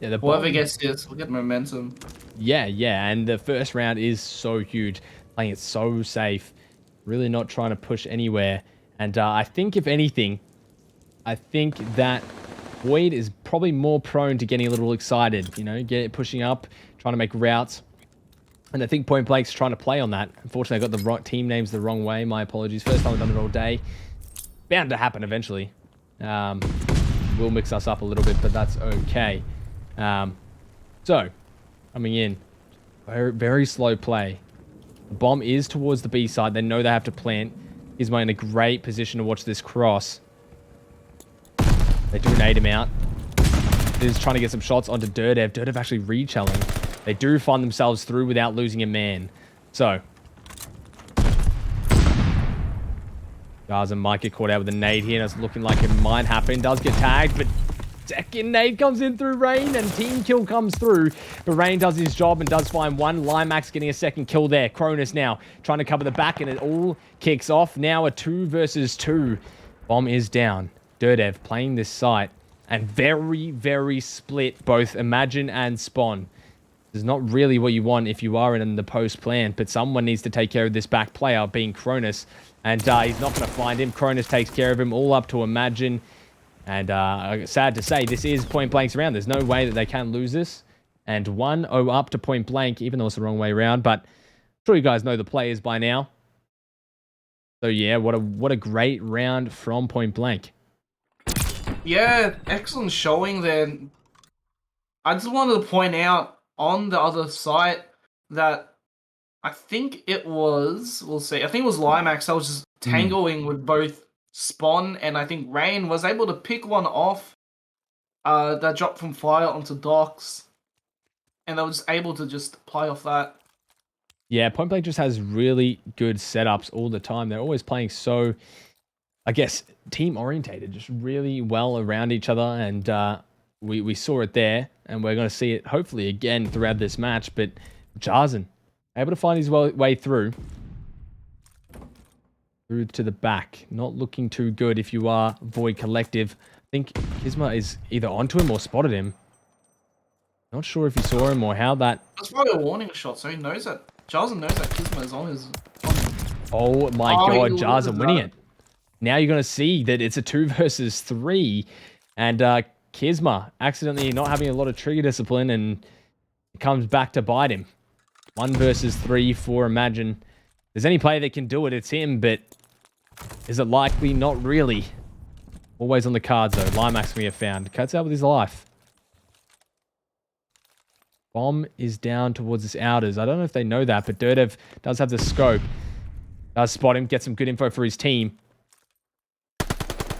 Yeah, whoever gets this will get momentum. Yeah, and the first round is so huge. Playing it so safe. Really not trying to push anywhere. And I think, if anything, I think that Void is probably more prone to getting a little excited. You know, pushing up, trying to make routes. And I think Point Blank's trying to play on that. Unfortunately, I got the wrong team names the wrong way. My apologies. First time I've done it all day. Bound to happen eventually. Will mix us up a little bit, but that's okay. So, coming in. Very, very slow play. The bomb is towards the B side. They know they have to plant. Gizmo in a great position to watch this cross. They do nade him out. He's trying to get some shots onto Dirdev. Dirdev actually rechelling. They do find themselves through without losing a man. So. Gaza might get caught out with a nade here, and it's looking like it might happen. Does get tagged, but second nade comes in through Rain, and team kill comes through. But Rain does his job and does find one. Limax getting a second kill there. Cronus now trying to cover the back, and it all kicks off. Now a 2 versus 2. Bomb is down. Dirdev playing this site, and very, very split, both Imagine and Spawn. It's not really what you want if you are in the post plant, but someone needs to take care of this back player, being Cronus. And he's not going to find him. Cronus takes care of him, all up to Imagine. And sad to say, this is Point Blank's round. There's no way that they can lose this. And 1-0 up to Point Blank, even though it's the wrong way around. But I'm sure you guys know the players by now. So yeah, what a great round from Point Blank. Yeah, excellent showing there. I just wanted to point out on the other side that I think it was, we'll see, I think it was Limax that was just tangling with both Spawn and I think Rain was able to pick one off that dropped from Fire onto Docks. And they were just able to just play off that. Yeah, Point Blank just has really good setups all the time. They're always playing so, I guess, team-orientated, just really well around each other. And we saw it there, and we're going to see it hopefully again throughout this match. But Jarzen, able to find his way through to the back. Not looking too good if you are Void Collective. I think Kizma is either onto him or spotted him. Not sure if he saw him or how that... That's probably a warning shot, so he knows that. Jarzen knows that Kizma is on his... Oh my god, Jarzen winning it. Now you're going to see that it's a 2 versus 3. And Kizma accidentally not having a lot of trigger discipline and it comes back to bite him. 1 versus 3 for Imagine. If there's any player that can do it, it's him, but is it likely? Not really. Always on the cards though. Limax we have found. Cuts out with his life. Bomb is down towards his outers. I don't know if they know that, but Dirtev does have the scope. Does spot him, get some good info for his team.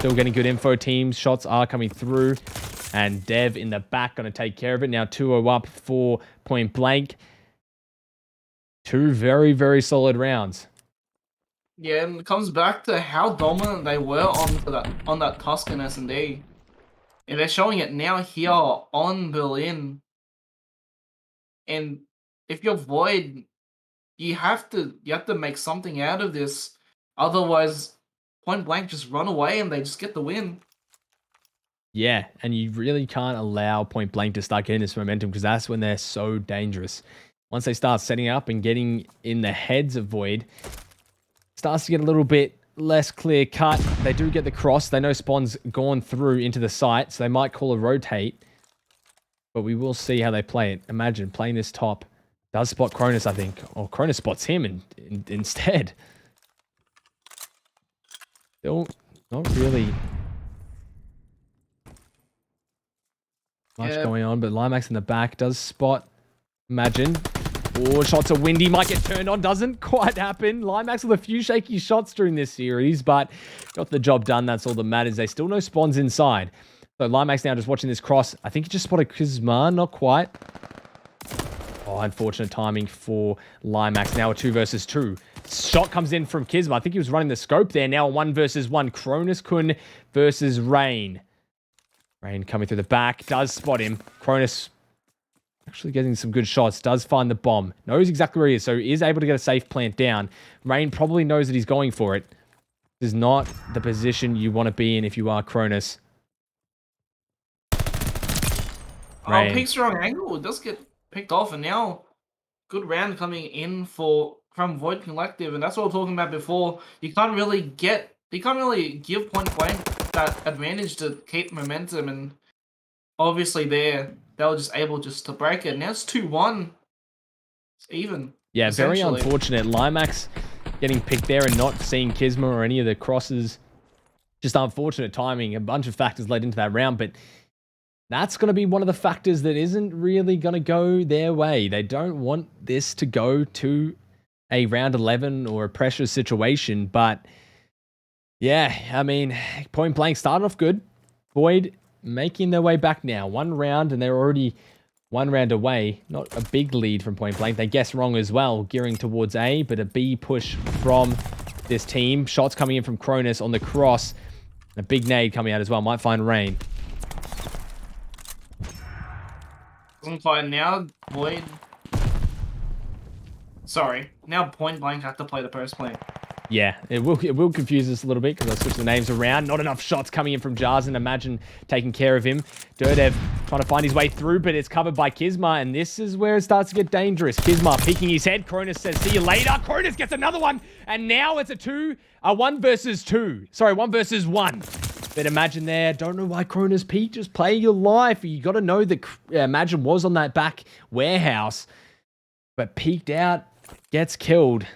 Still getting good info, teams. Shots are coming through. And Dev in the back going to take care of it. Now 2-0 up for Point Blank. 2 very, very solid rounds. Yeah, and it comes back to how dominant they were on that Tuscan S&D. And they're showing it now here on Berlin. And if you're Void, you have to make something out of this. Otherwise, Point Blank just run away and they just get the win. Yeah, and you really can't allow Point Blank to start getting this momentum because that's when they're so dangerous. Once they start setting up and getting in the heads of Void, it starts to get a little bit less clear cut. They do get the cross. They know Spawn's gone through into the site, so they might call a rotate. But we will see how they play it. Imagine playing this top. Does spot Cronus, I think. Or Cronus spots him instead. Still not really much going on. But Limax in the back does spot Imagine. Oh, shots are windy. Might get turned on. Doesn't quite happen. Limax with a few shaky shots during this series. But got the job done. That's all that matters. They still know Spawn's inside. So Limax now just watching this cross. I think he just spotted Kizma. Not quite. Oh, unfortunate timing for Limax. Now a 2 versus 2. Shot comes in from Kizma. I think he was running the scope there. Now a 1 versus 1. Cronus Kun versus Rain. Rain coming through the back. Does spot him. Cronus actually getting some good shots. Does find the bomb. Knows exactly where he is. So he is able to get a safe plant down. Rain probably knows that he's going for it. This is not the position you want to be in if you are Cronus. Oh, peaks the wrong angle. It does get picked off, and now good round coming in from Void Collective, and that's what we were talking about before. You can't really give Point Blank that advantage to keep momentum, and obviously they were just able to break it. Now it's 2-1. It's even. Yeah, very unfortunate. Limax getting picked there and not seeing Kizma or any of the crosses. Just unfortunate timing. A bunch of factors led into that round, but that's going to be one of the factors that isn't really going to go their way. They don't want this to go to a round 11 or a pressure situation. But yeah, I mean, Point Blank started off good. Void making their way back now. 1 round and they're already 1 round away. Not a big lead from Point Blank. They guessed wrong as well, gearing towards A, but a B push from this team. Shots coming in from Cronus on the cross. A big nade coming out as well. Might find Rain. Doesn't quite now. Void. Sorry. Now Point Blank have to play the first play. Yeah, it will confuse us a little bit because I switched the names around. Not enough shots coming in from Jarzen. Imagine taking care of him. Dirdev trying to find his way through, but it's covered by Kizma, and this is where it starts to get dangerous. Kizma peeking his head. Cronus says, see you later. Cronus gets another one, and now it's a 1 versus 2. Sorry, 1 versus 1. But Imagine there, don't know why Cronus peeked. Just play your life. You got to know that Imagine was on that back warehouse, but peeked out, gets killed.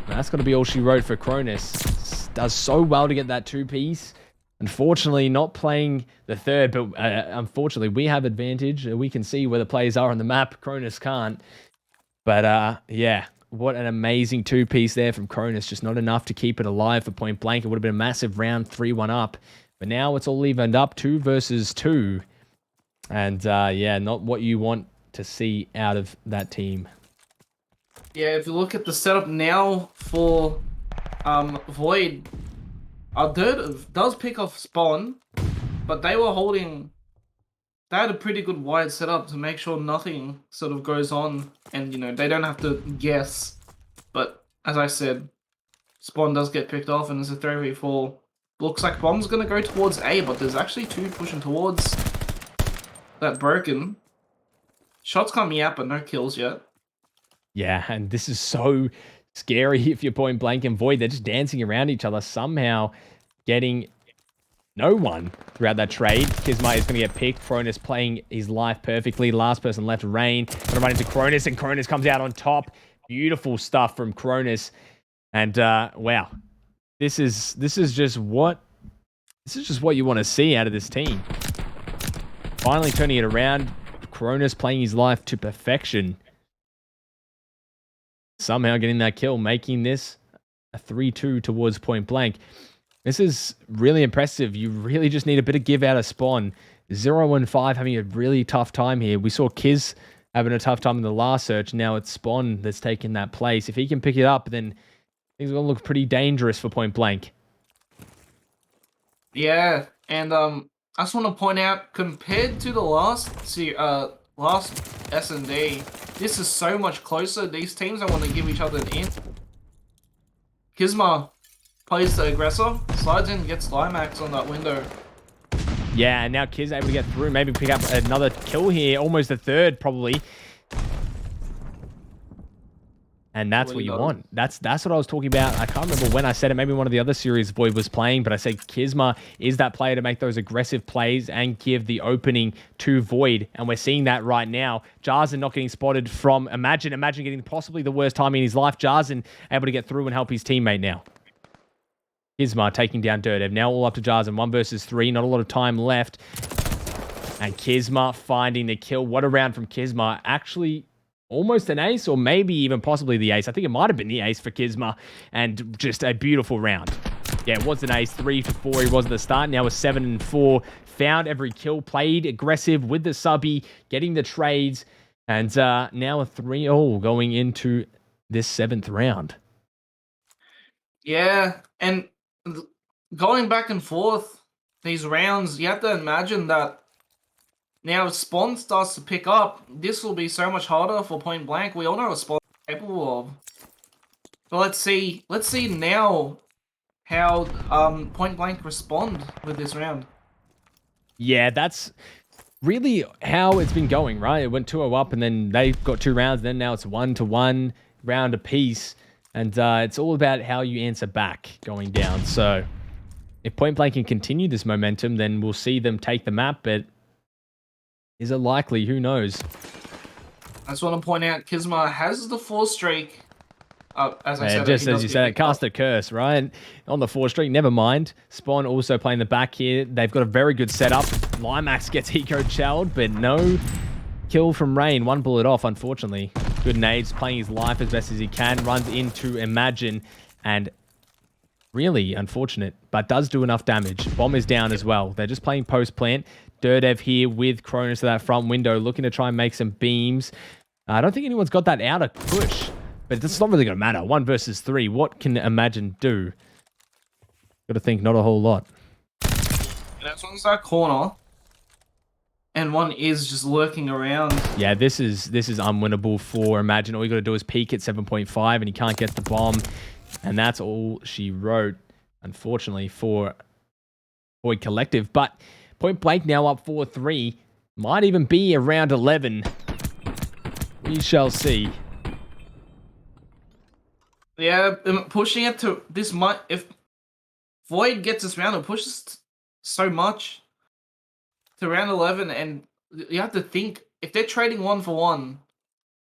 That's going to be all she wrote for Cronus. Does so well to get that 2-piece. Unfortunately, not playing the third, but unfortunately, we have advantage. We can see where the players are on the map. Cronus can't. But yeah, what an amazing 2-piece there from Cronus. Just not enough to keep it alive for point blank. It would have been a massive round, 3-1 up. But now it's all evened up, 2 versus 2. And yeah, not what you want to see out of that team. Yeah, if you look at the setup now for Void, Dirt does pick off Spawn, but they were holding... They had a pretty good wide setup to make sure nothing sort of goes on, and, you know, they don't have to guess. But, as I said, Spawn does get picked off, and it's a 3v4. Looks like Bomb's gonna go towards A, but there's actually 2 pushing towards that Broken. Shots coming out, but no kills yet. Yeah, and this is so scary if you're point blank and Void. They're just dancing around each other, somehow getting no one throughout that trade. Kizma is going to get picked. Cronus playing his life perfectly. Last person left, Rain. Going to run into Cronus, and Cronus comes out on top. Beautiful stuff from Cronus. And wow, this is just what you want to see out of this team. Finally turning it around. Cronus playing his life to perfection. Somehow getting that kill, making this a 3-2 towards point blank. This is really impressive. You really just need a bit of give out of Spawn. 0-5 having a really tough time here. We saw Kiz having a tough time in the last search. Now it's Spawn that's taken that place. If he can pick it up, then things are going to look pretty dangerous for point blank. Yeah, and I just want to point out, compared to the last S&D, this is so much closer. These teams don't want to give each other an in. Kizma plays the aggressor, slides in, gets Climax on that window. Yeah, and now Kiz able to get through, maybe pick up another kill here, almost a third probably. And that's what you want. That's what I was talking about. I can't remember when I said it. Maybe one of the other series Void was playing, but I said Kizma is that player to make those aggressive plays and give the opening to Void. And we're seeing that right now. Jarzen not getting spotted from Imagine. Imagine getting possibly the worst time in his life. Jarzen able to get through and help his teammate now. Kizma taking down Dirdev. Now all up to Jarzen. 1 versus 3. Not a lot of time left. And Kizma finding the kill. What a round from Kizma. Actually... almost an ace, or maybe even possibly the ace. I think it might have been the ace for Kizma, and just a beautiful round. Yeah, it was an ace. 3-4 he was at the start. Now a 7-4. Found every kill, played aggressive with the subby, getting the trades, and now a 3-0 going into this 7th round. Yeah, and going back and forth these rounds, you have to imagine that now, if Spawn starts to pick up, this will be so much harder for point blank. We all know what Spawn is capable of. But let's see now how point blank respond with this round. Yeah, that's really how it's been going, right? It went 2-0 up, and then they've got 2 rounds. Then now it's 1-1 round apiece, and it's all about how you answer back going down. So, if point blank can continue this momentum, then we'll see them take the map, but is it likely? Who knows? I just want to point out, Kizma has the 4 streak. As I said, just as you said, cast a curse, right? On the 4 streak, never mind. Spawn also playing the back here. They've got a very good setup. Limax gets eco-chelled, but no kill from Rain. 1 bullet off, unfortunately. Good nades, playing his life as best as he can. Runs into Imagine, and really unfortunate, but does do enough damage. Bomb is down as well. They're just playing post-plant. Dirdev here with Cronus to that front window, looking to try and make some beams. I don't think anyone's got that outer push, but it's not really going to matter. 1 versus 3. What can Imagine do? Got to think not a whole lot. That's one's that corner, and one is just lurking around. Yeah, this is unwinnable for Imagine. All you got to do is peek at 7.5, and he can't get the bomb. And that's all she wrote, unfortunately, for Void Collective. But Point Blank now up 4-3. Might even be around 11. We shall see. Yeah, pushing it to this much. If Void gets this round, it pushes so much to round 11. And you have to think, if they're trading 1-for-1,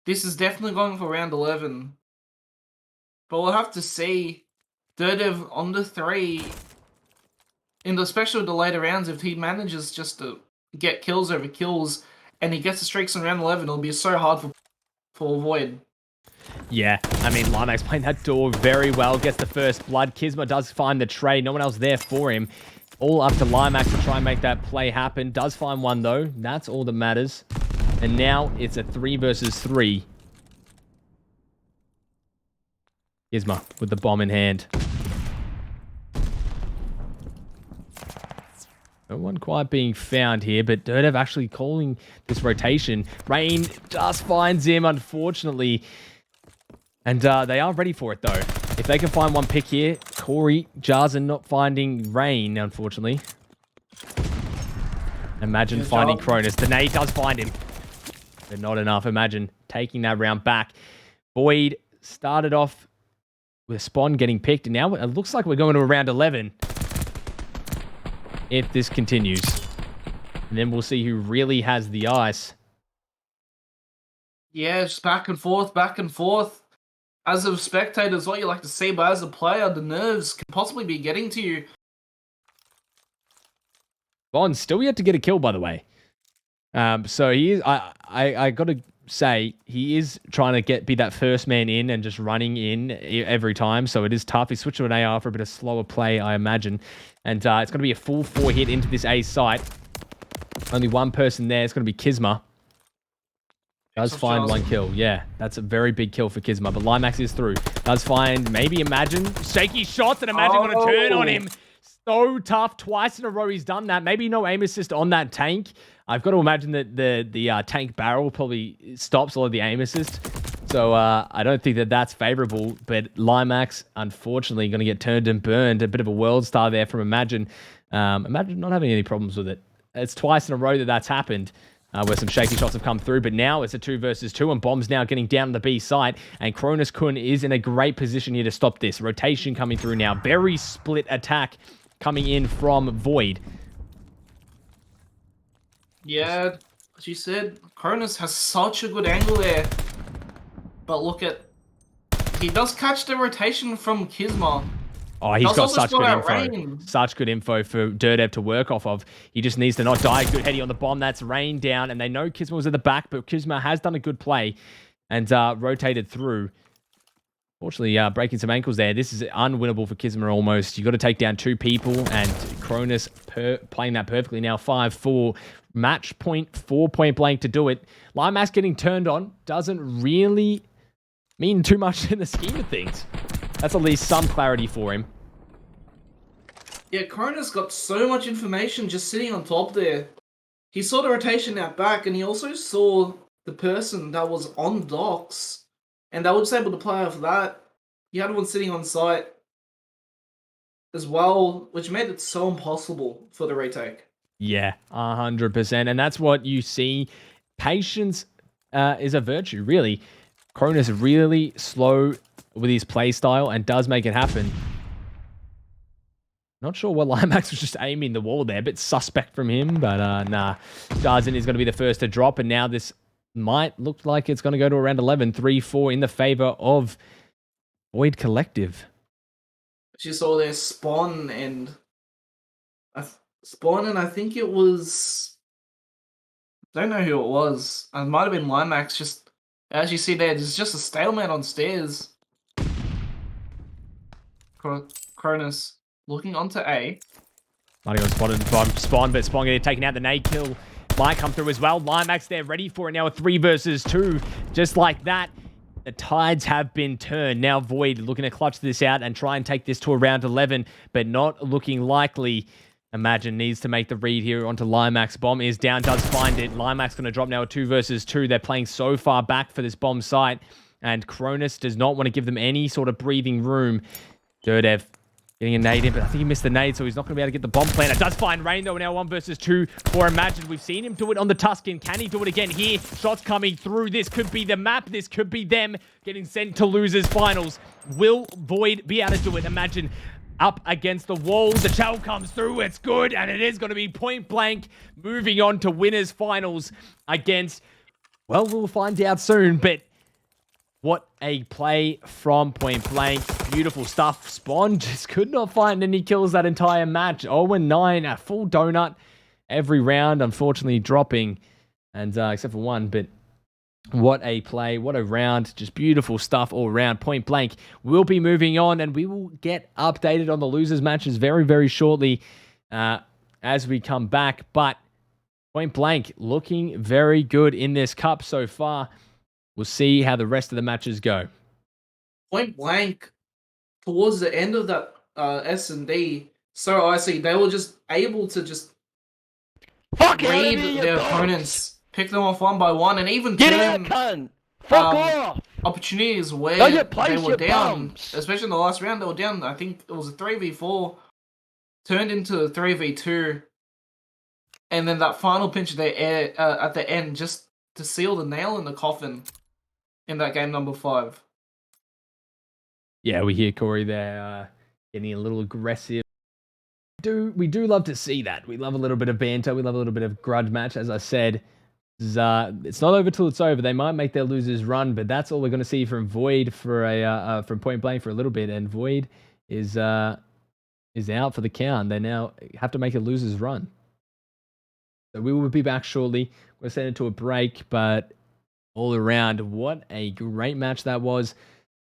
this is definitely going for round 11. But we'll have to see. Dirdev on the 3 in the special the later rounds. If he manages just to get kills over kills and he gets the streaks in round 11, it'll be so hard for Void. Yeah, I mean, Limax playing that door very well. Gets the first blood. Kizma does find the trade. No one else there for him. All up to Limax to try and make that play happen. Does find one, though. That's all that matters. And now it's a 3 versus 3. Kizma with the bomb in hand. No one quite being found here, but Dirdev actually calling this rotation. Rain just finds him, unfortunately. And they are ready for it, though. If they can find one pick here, Corey, Jarzen not finding Rain, unfortunately. Imagine finding Cronus. The nade does find him, but not enough. Imagine taking that round back. Void started off with Spawn getting picked, and now it looks like we're going to around 11. If this continues. And then we'll see who really has the ice. Yeah, just back and forth, back and forth. As a spectator, is what you like to see, but as a player, the nerves can possibly be getting to you. Bond's still yet to get a kill, by the way. So he is. I got to say he is trying to be that first man in and just running in every time. So it is tough. He switched to an AR for a bit of slower play, I imagine, and it's going to be a full 4 hit into this A site. Only one person there. It's going to be Kizma. Does find one kill. Yeah, that's a very big kill for Kizma. But Limax is through. Does find, maybe Imagine. Shaky shots, and Imagine going to turn on him. So tough. Twice in a row he's done that. Maybe no aim assist on that tank. I've got to imagine that the tank barrel probably stops a lot of the aim assist. So I don't think that that's favorable. But Limax, unfortunately, going to get turned and burned. A bit of a world star there from Imagine. Imagine not having any problems with it. It's twice in a row that that's happened. Where some shaky shots have come through, but now it's a 2 versus 2, and Bomb's now getting down on the B site, and Cronus Kun is in a great position here to stop this. Rotation coming through now. Very split attack coming in from Void. Yeah, as you said, Cronus has such a good angle there. But look at... He does catch the rotation from Kizma. Oh, he's got such good info. Such good info for Dirdev to work off of. He just needs to not die. Good heady on the bomb. That's Rain down. And they know Kizma was at the back, but Kizma has done a good play and rotated through. Fortunately, breaking some ankles there. This is unwinnable for Kizma almost. You've got to take down 2 people, and Cronus playing that perfectly now. 5-4. Match point, 4 point blank to do it. Limax getting turned on doesn't really mean too much in the scheme of things. That's at least some clarity for him. Yeah, Cronus got so much information just sitting on top there. He saw the rotation out back, and he also saw the person that was on docks, and that was able to play off that. He had one sitting on site as well, which made it so impossible for the retake. Yeah, 100%. And that's what you see. Patience is a virtue, really. Cronus really slow with his play style and does make it happen. Not sure what Limax was just aiming the wall there. A bit suspect from him, but nah. Jarzen is going to be the first to drop, and now this might look like it's going to go to around 11. 3-4 in the favor of Void Collective. She saw their Spawn and I think it was... I don't know who it was. It might have been Limax. Just as you see there's just a stalemate on stairs. Cronus looking onto A. Might have spotted from Spawn, but Spawn getting taken out. The nade kill might come through as well. Limax there ready for it now. A 3 versus 2. Just like that, the tides have been turned. Now Void looking to clutch this out and try and take this to around 11, but not looking likely. Imagine needs to make the read here onto Limax. Bomb is down, does find it. Limax going to drop now a 2 versus 2. They're playing so far back for this bomb site. and Cronus does not want to give them any sort of breathing room. Durdev getting a nade in, but I think he missed the nade, so he's not going to be able to get the bomb planter. Does find Rain, though, now 1 versus 2 for Imagine. We've seen him do it on the Tuscan. Can he do it again here? Shots coming through. This could be the map. This could be them getting sent to losers finals. Will Void be able to do it? Imagine up against the wall. The shell comes through. It's good, and it is going to be point blank. Moving on to winners finals against, well, we'll find out soon, but what a play from Point Blank. Beautiful stuff. Spawn just could not find any kills that entire match. 0-9, a full donut every round, unfortunately dropping, and except for one, but what a play, what a round. Just beautiful stuff all around. Point Blank will be moving on, and we will get updated on the losers matches very, very shortly as we come back, but Point Blank looking very good in this cup so far. We'll see how the rest of the matches go. Point Blank, towards the end of that S&D, so I see they were just able to just read their opponents, pick them off one by one, and even turn opportunities where they were down, especially in the last round, they were down, I think it was a 3v4, turned into a 3v2, and then that final pinch at the end just to seal the nail in the coffin in that game number 5. Yeah, we hear Corey there getting a little aggressive. We do love to see that. We love a little bit of banter. We love a little bit of grudge match. As I said, it's not over till it's over. They might make their losers run, but that's all we're going to see from Void from Point Blank for a little bit. And Void is out for the count. They now have to make a losers run. So we will be back shortly. We're sent into a break, but all around, what a great match that was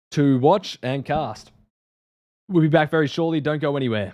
to watch and cast. We'll be back very shortly. Don't go anywhere.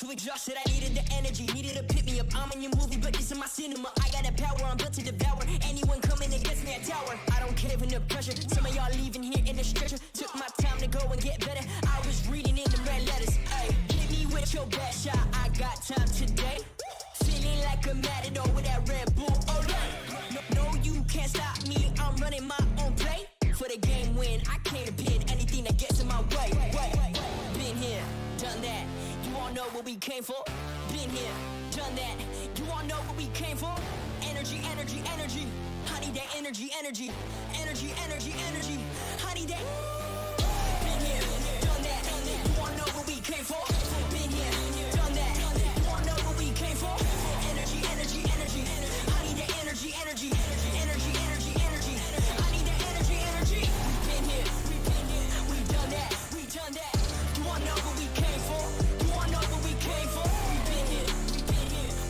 too exhausted, I needed the energy, needed to pick me up. I'm in your movie, but this is my cinema. I got the power, I'm built to devour. Anyone coming against me, a tower. I don't cave under pressure. Some of y'all leaving here in the stretcher. Took my time to go and get better. I was reading in the red letters. Hey, hit me with your best shot. I got time today. Feeling like a matador with that Red Bull. Oh yeah. No, you can't stop me. I'm running my own play. For the game win, I can't pin anything that gets in my way. Been here, done that. You all know what we came for. Been here, done that. You all know what we came for. Energy, energy, energy. I need that energy, energy. Energy, energy, energy. I need that. Been here, done that. You all know what we came for. Been here, done that. You all know what we came for. Energy, energy, energy. I need that energy, energy. Energy, energy, energy. I need that energy, energy. We've been here, we've done that. We done that. You all know what we came for. You all know what we came for. We've been here,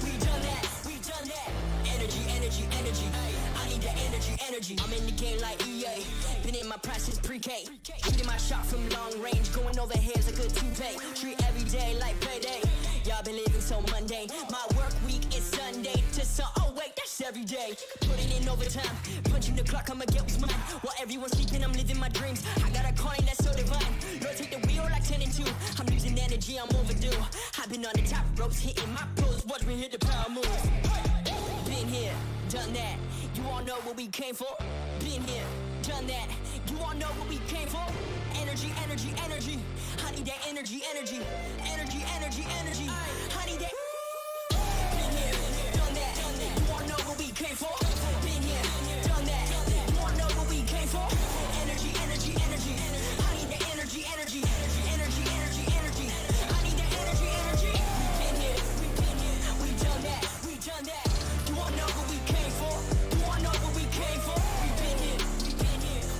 we done that. We done that. Energy, energy, energy. I need that energy, energy. I'm in the game like EA. Been in my prime since pre-K. Shooting my shot from long range. Going over heads like a toupee. Treat every day like payday. Y'all been living so mundane. My work week is Sunday to oh wait, that's every day. Putting in overtime. Punching the clock, I'ma get what's mine. While everyone's sleeping, I'm living my dreams. I got a calling that's so divine. Lord, take the wheel like 10 and 2. I'm losing energy, I'm overdue. I've been on the top ropes, hitting my pros. Watch me hit the power move. Been here, done that. You all know what we came for. Been here, done that. You all know what we came for. Energy, energy, energy. I need that energy, energy. Energy, energy, energy. I need that. Been here, done that. You all know what we came for. Been here, done that. You all know what we came for. Energy, energy, energy. I need that energy, energy. Energy, energy, energy. I need that energy, energy. Been here, we done that. We done that. You all know what we came for. You all know what we came for. We've been here,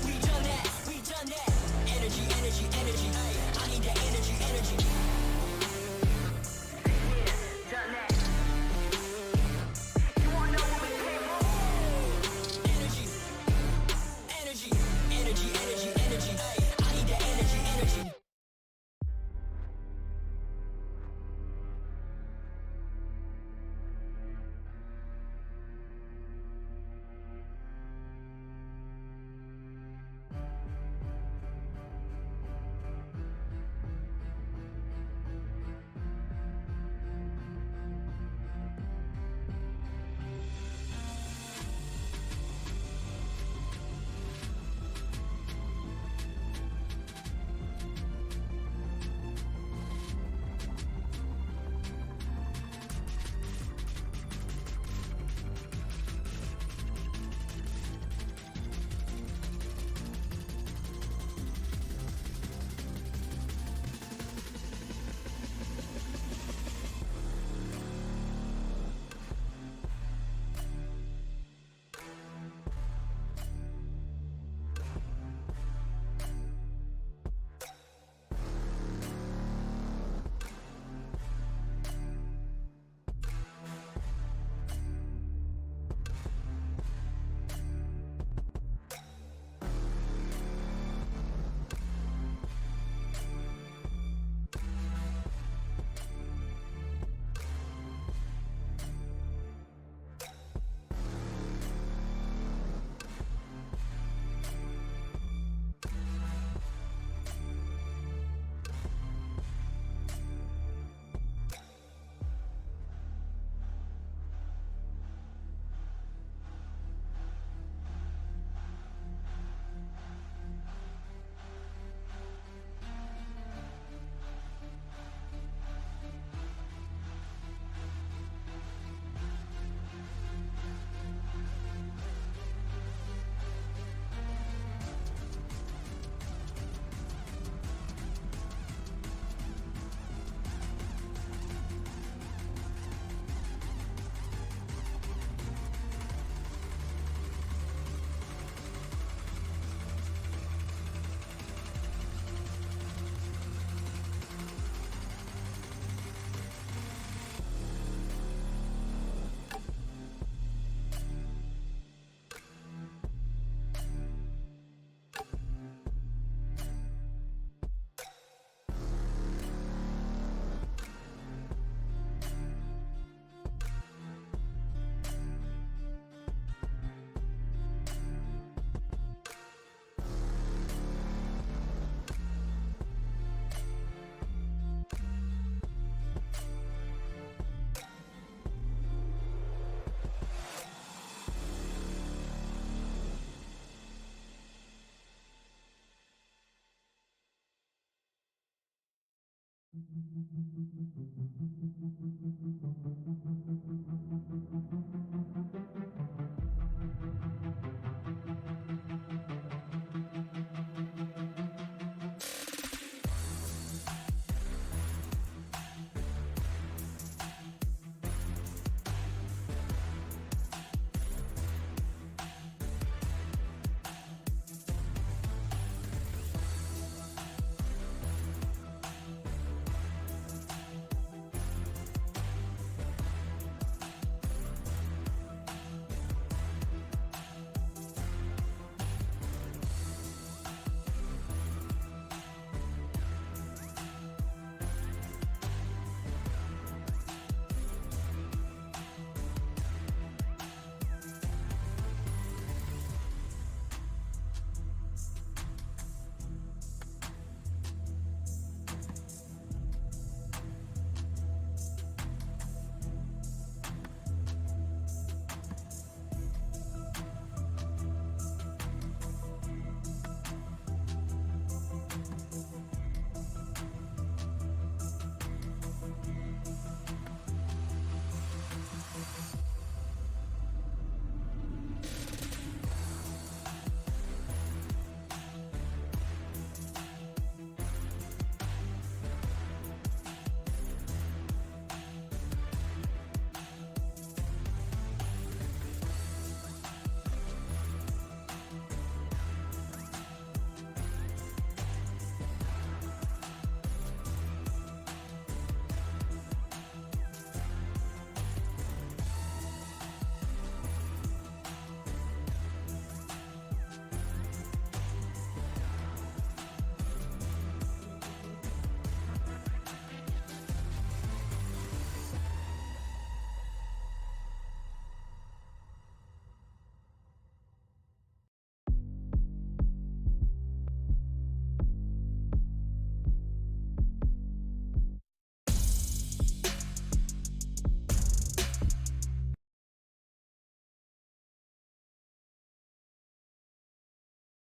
we done that. We done that. Energy, energy, energy. I need that energy, energy.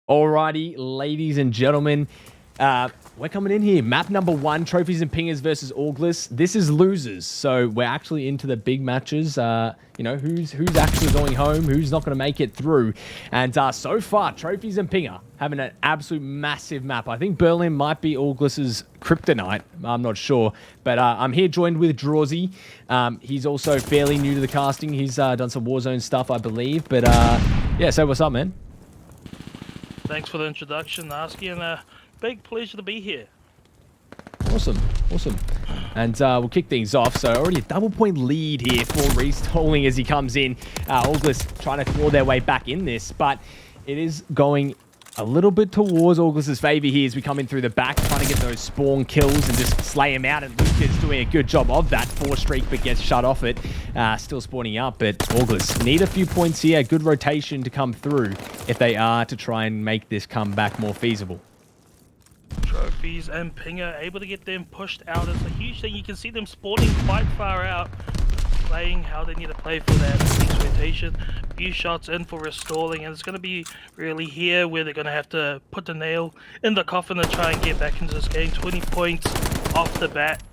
Alrighty, ladies and gentlemen, we're coming in here. Map number 1, Trophies and Pingers versus Auglis. This is losers, so we're actually into the big matches. You know, who's actually going home, who's not going to make it through. And so far, Trophies and Pinger having an absolute massive map. I think Berlin might be Auglis's kryptonite. I'm not sure. But I'm here joined with Drawsy. He's also fairly new to the casting. He's done some Warzone stuff, I believe. But yeah, so what's up, man? Thanks for the introduction, Narski, and a big pleasure to be here. Awesome, awesome. And we'll kick things off. So already a double point lead here for Restalling as he comes in. Auglis trying to claw their way back in this, but it is going a little bit towards Auglis's favor here as we come in through the back, trying to get those spawn kills and just slay him out. And Luca's doing a good job of that. 4 streak, but gets shut off it. Still spawning up, but Auglis need a few points here. Good rotation to come through if they are to try and make this comeback more feasible. Trophies and Pinger able to get them pushed out is a huge thing. You can see them spawning quite far out, playing how they need to play for that next rotation. Few shots in for Restalling, and it's going to be really here where they're going to have to put the nail in the coffin to try and get back into this game. 20 points off the bat.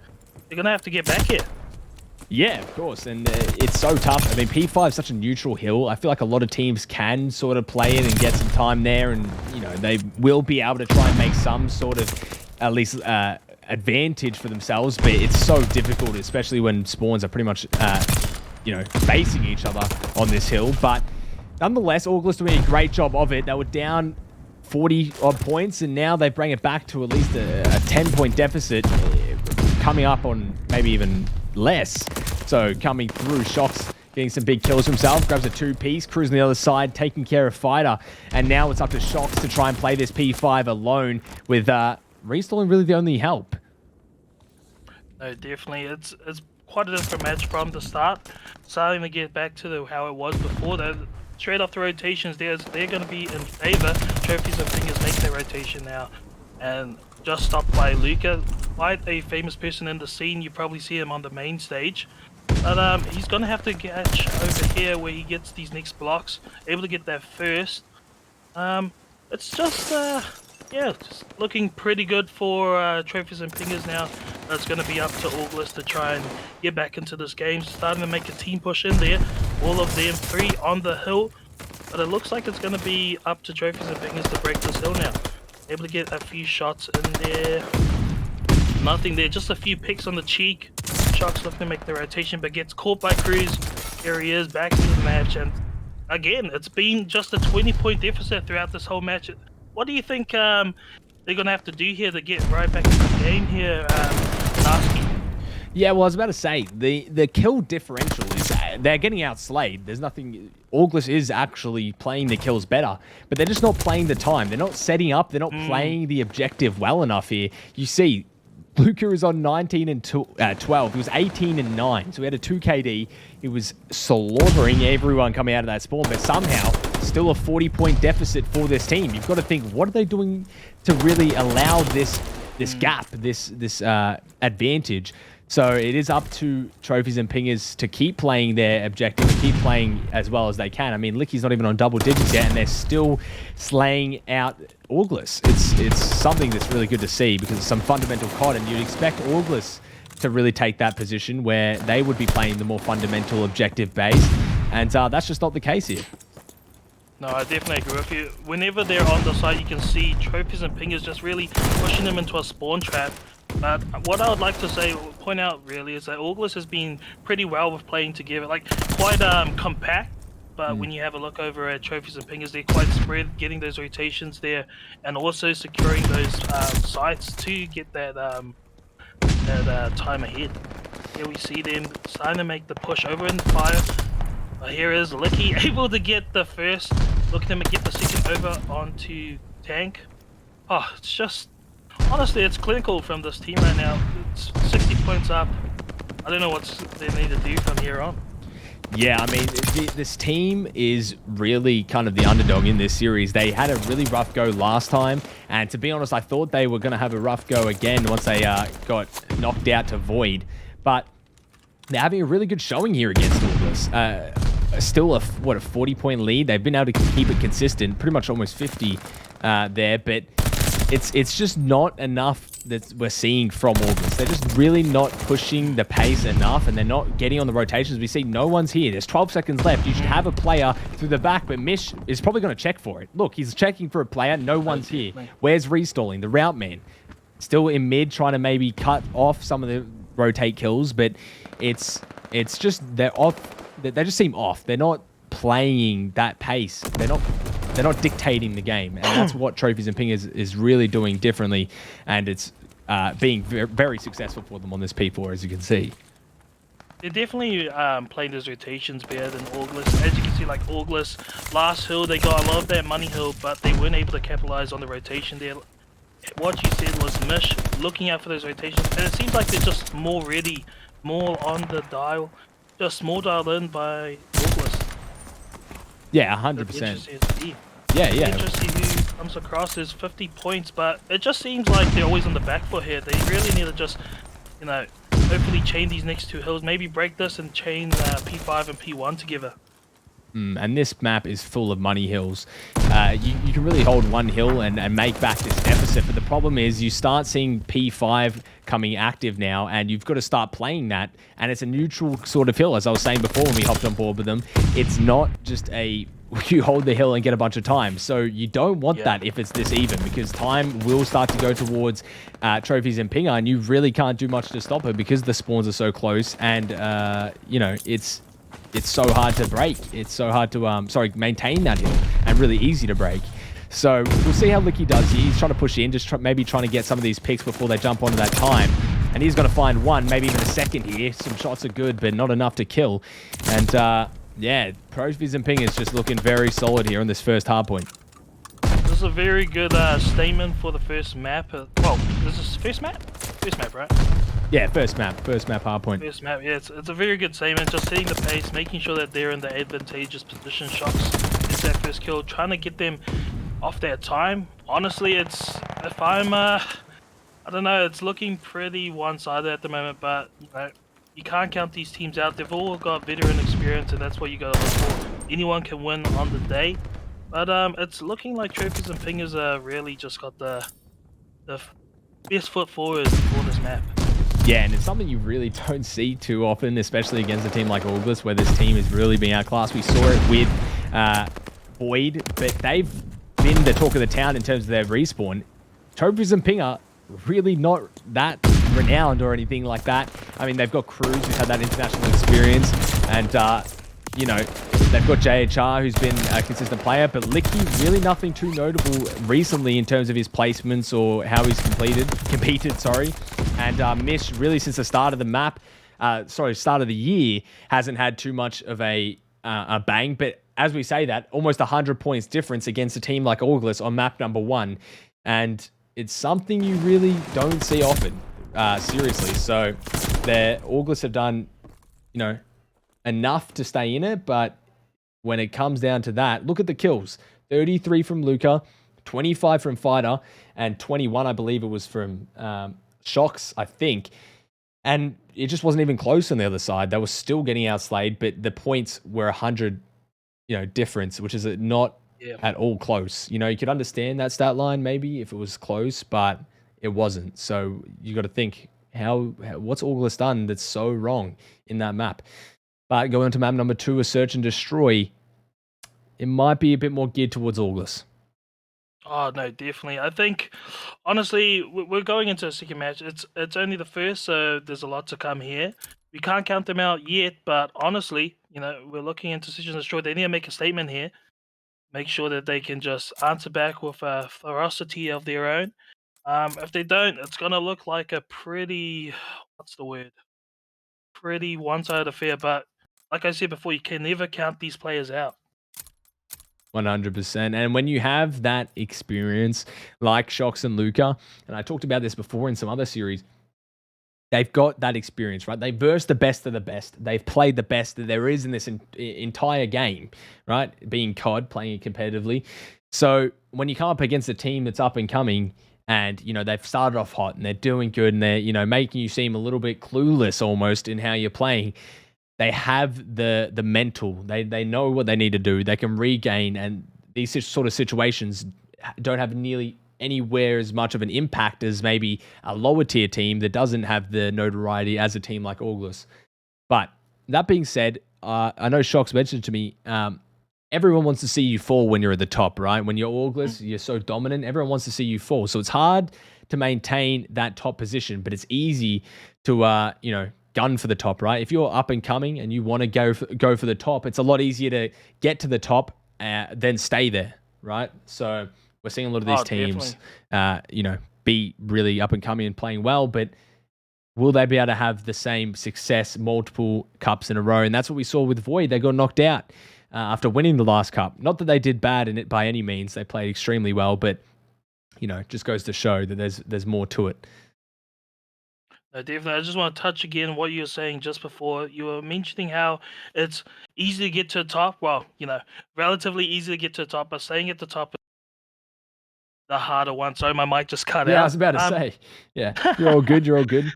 They're going to have to get back here. Yeah, of course, and it's so tough. I mean, P5 is such a neutral hill. I feel like a lot of teams can sort of play it and get some time there, and you know they will be able to try and make some sort of at least advantage for themselves. But it's so difficult, especially when spawns are pretty much you know, facing each other on this hill. But nonetheless, Auglis doing a great job of it. They were down 40 odd points, and now they bring it back to at least a 10-point deficit, coming up on maybe even less. So coming through, Shocks getting some big kills himself, grabs a 2-piece, cruising the other side, taking care of Fighter. And now it's up to Shocks to try and play this P5 alone, with Restalling really the only help. No, definitely. It's quite a different match from the start. Starting to get back to how it was before. Straight off the rotations, they're going to be in favor. Trophies and Fingers make their rotation now. And just stopped by Luca. Quite a famous person in the scene. You probably see him on the main stage. But he's going to have to catch over here where he gets these next blocks. Able to get that first. It's just, Yeah, just looking pretty good for Trophies and Pingers now. It's going to be up to August to try and get back into this game. Starting to make a team push in there. All of them 3 on the hill. But it looks like it's going to be up to Trophies and Pingers to break this hill now. Able to get a few shots in there. Nothing there, just a few picks on the cheek. Sharks looking to make the rotation, but gets caught by Cruz. Here he is, back into the match. And again, it's been just a 20-point deficit throughout this whole match. What do you think they're going to have to do here to get right back into the game here, Narski? Yeah, well, I was about to say, the kill differential is they're getting outslayed. There's nothing... August is actually playing the kills better, but they're just not playing the time. They're not setting up. They're not playing the objective well enough here. You see, Luca is on 19 and 12. He was 18 and 9, so he had a 2 KD. He was slaughtering everyone coming out of that spawn, but somehow still a 40-point deficit for this team. You've got to think, what are they doing to really allow this gap, this advantage? So it is up to Trophies and Pingers to keep playing their objective, keep playing as well as they can. I mean, Licky's not even on double digits yet, and they're still slaying out August. It's something that's really good to see because it's some fundamental COD, and you'd expect August to really take that position where they would be playing the more fundamental objective base, and that's just not the case here. No, I definitely agree with you. Whenever they're on the side, you can see Trophies and Pingers just really pushing them into a spawn trap. But what I would like to say, point out really, is that August has been pretty well with playing together, like quite compact. But when you have a look over at Trophies and Pingers, they're quite spread, getting those rotations there, and also securing those sites to get that time ahead. Here we see them starting to make the push over in the fire. Here is Licky able to get the first. Look at him get the second over onto Tank. Oh, it's just... Honestly, it's clinical from this team right now. It's 60 points up. I don't know what they need to do from here on. Yeah, I mean, this team is really kind of the underdog in this series. They had a really rough go last time, and to be honest, I thought they were going to have a rough go again once they got knocked out to Void. But they're having a really good showing here against August. Still a 40-point lead. They've been able to keep it consistent, pretty much almost 50 there, but it's just not enough that we're seeing from August. They're just really not pushing the pace enough, and they're not getting on the rotations. We see no one's here. There's 12 seconds left. You should have a player through the back, but Mish is probably going to check for it. Look, he's checking for a player. No one's here. Where's restalling? The route man. Still in mid, trying to maybe cut off some of the rotate kills, but it's just they're off. They just seem off. They're not playing that pace. They're not dictating the game, and that's what Trophies and Pingers is really doing differently, and it's being very successful for them on this P4, as you can see. They're definitely playing those rotations better than August. As you can see, like August, last hill, they got a lot of that money hill, but they weren't able to capitalize on the rotation there. What you said was Mish looking out for those rotations, and it seems like they're just more ready, more on the dial, just more dialed in by August. Yeah, 100%. Yeah. Interesting who comes across is 50 points, but it just seems like they're always on the back foot here. They really need to just, you know, hopefully chain these next two hills, maybe break this and chain P5 and P1 together. And this map is full of money hills. You can really hold one hill and make back this deficit, but the problem is you start seeing P5 coming active now, and you've got to start playing that, and it's a neutral sort of hill, as I was saying before when we hopped on board with them. It's not just a you hold the hill and get a bunch of time, so you don't want that if it's this even, because time will start to go towards Trophies and Pinger, and you really can't do much to stop it because the spawns are so close, and you know, it's so hard to break. It's so hard to maintain that hill, and really easy to break. So we'll see how Licky does here. He's trying to push in, just maybe trying to get some of these picks before they jump onto that time. And he's going to find one, maybe even a second here. Some shots are good, but not enough to kill. And yeah, Trophies and Pingers just looking very solid here on this first hardpoint. This is a very good statement for the first map. Well, this is first map? First map, right? Yeah, first map hardpoint. First map, yeah, it's a very good statement. Just hitting the pace, making sure that they're in the advantageous position. Shots is that first kill, trying to get them off their time. Honestly, it's if I'm I don't know, it's looking pretty one-sided at the moment, but you know, you can't count these teams out. They've all got veteran experience, and that's what you gotta look for. Anyone can win on the day, But it's looking like Trophies and Pingers really just got the best foot forward for this map. Yeah, and it's something you really don't see too often, especially against a team like August, where this team is really being outclassed. We saw it with Void, but they've been the talk of the town in terms of their respawn. Trophies and Pinger, really not that renowned or anything like that. I mean, they've got Cruz, who's had that international experience, and, you know, they've got JHR, who's been a consistent player, but Licky, really nothing too notable recently in terms of his placements or how he's competed, sorry. And Mish, really since the start of the map, start of the year, hasn't had too much of a bang. But as we say that, almost 100 points difference against a team like August on map number 1. And it's something you really don't see often, seriously. So the August have done, you know, enough to stay in it, but when it comes down to that, look at the kills. 33 from Luca, 25 from Fighter, and 21, I believe it was from Shocks, I think. And it just wasn't even close on the other side. They were still getting outslayed, but the points were 100, you know, difference, which is not at all close. You know, you could understand that stat line maybe if it was close, but it wasn't. So you got to think, what's August done that's so wrong in that map? But going to map number 2, a search and destroy, it might be a bit more geared towards August. Oh no, definitely. I think, honestly, we're going into a second match. It's only the first, so there's a lot to come here. We can't count them out yet, but honestly, you know, we're looking into search and destroy. They need to make a statement here. Make sure that they can just answer back with a ferocity of their own. If they don't, it's gonna look like a pretty, what's the word? Pretty one-sided affair. But like I said before, you can never count these players out. 100%. And when you have that experience like Shocks and Luca, and I talked about this before in some other series, they've got that experience, right? They've versed the best of the best. They've played the best that there is in this entire game, right? Being COD, playing it competitively. So when you come up against a team that's up and coming, and, you know, they've started off hot and they're doing good and they're, you know, making you seem a little bit clueless almost in how you're playing, they have the mental. They know what they need to do. They can regain, and these sort of situations don't have nearly anywhere as much of an impact as maybe a lower tier team that doesn't have the notoriety as a team like August. But that being said, I know Shocks mentioned to me, everyone wants to see you fall when you're at the top, right? When you're August, you're so dominant, everyone wants to see you fall. So it's hard to maintain that top position, but it's easy to, you know, gun for the top, right? If you're up and coming and you want to go for the top, it's a lot easier to get to the top than stay there, right? So we're seeing a lot of these teams, you know, be really up and coming and playing well, but will they be able to have the same success multiple cups in a row? And that's what we saw with Void. They got knocked out after winning the last cup. Not that they did bad in it by any means. They played extremely well, but, you know, it just goes to show that there's more to it. No, definitely. I just want to touch again what you were saying just before. You were mentioning how it's easy to get to the top. Well, you know, relatively easy to get to the top, but staying at the top is the harder one. Sorry, my mic just cut out. Yeah, I was about to say. Yeah, you're all good. You're all good.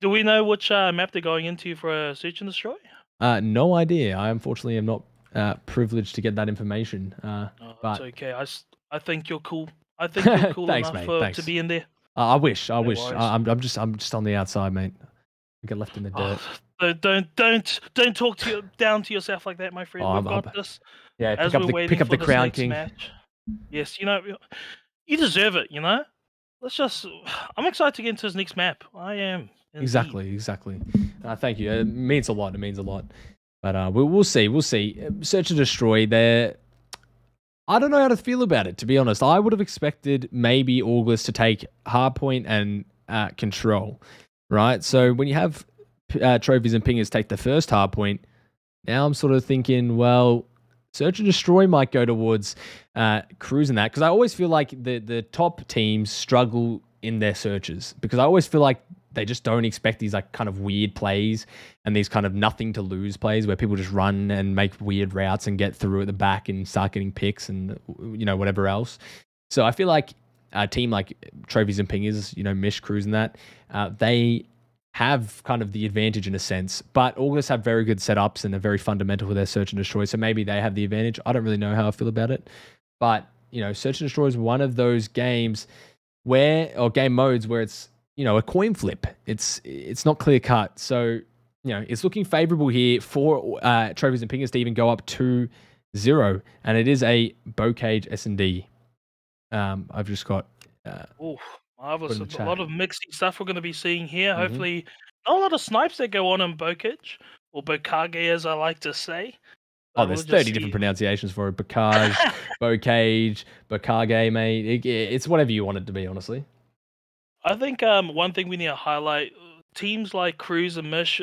Do we know which map they're going into for a search and destroy? No idea. I unfortunately am not privileged to get that information. But it's okay. I think you're cool. I think you're cool Thanks, enough mate. to be in there. I wish. worries. I'm just on the outside, mate. I get left in the dirt. Don't talk down to yourself like that, my friend. Oh, We've got this. Yeah, As pick we're up waiting the for this crown, next King. match. Yes, you know, you deserve it. You know, I'm excited to get into this next map. I am. Indeed. Exactly. Thank you. It means a lot. But we'll see. Search and destroy. I don't know how to feel about it, to be honest. I would have expected maybe August to take hardpoint and control, right? So when you have trophies and pingers take the first hardpoint, now I'm sort of thinking, well, search and destroy might go towards cruising that, because I always feel like the top teams struggle in their searches, because I always feel like they just don't expect these like kind of weird plays and these kind of nothing to lose plays where people just run and make weird routes and get through at the back and start getting picks and, you know, whatever else. So I feel like a team like Trophies and Pingers, you know, Mish, Cruise and that, they have kind of the advantage in a sense. But August have very good setups and are very fundamental with their search and destroy. So maybe they have the advantage. I don't really know how I feel about it. But, you know, search and destroy is one of those games or game modes where it's, you know, a coin flip. It's not clear cut. So, you know, it's looking favorable here for Trophies and Pingers to even go up 2-0. And it is a Bocage S&D. I've just got... Marvelous. A lot of mixing stuff we're going to be seeing here. Hopefully, not a lot of snipes that go on in Bocage, or Bokage as I like to say. There's 30 different pronunciations for it. Bocage, Bocage, Bokage, mate. It's whatever you want it to be, honestly. I think one thing we need to highlight, teams like Cruise and Mish,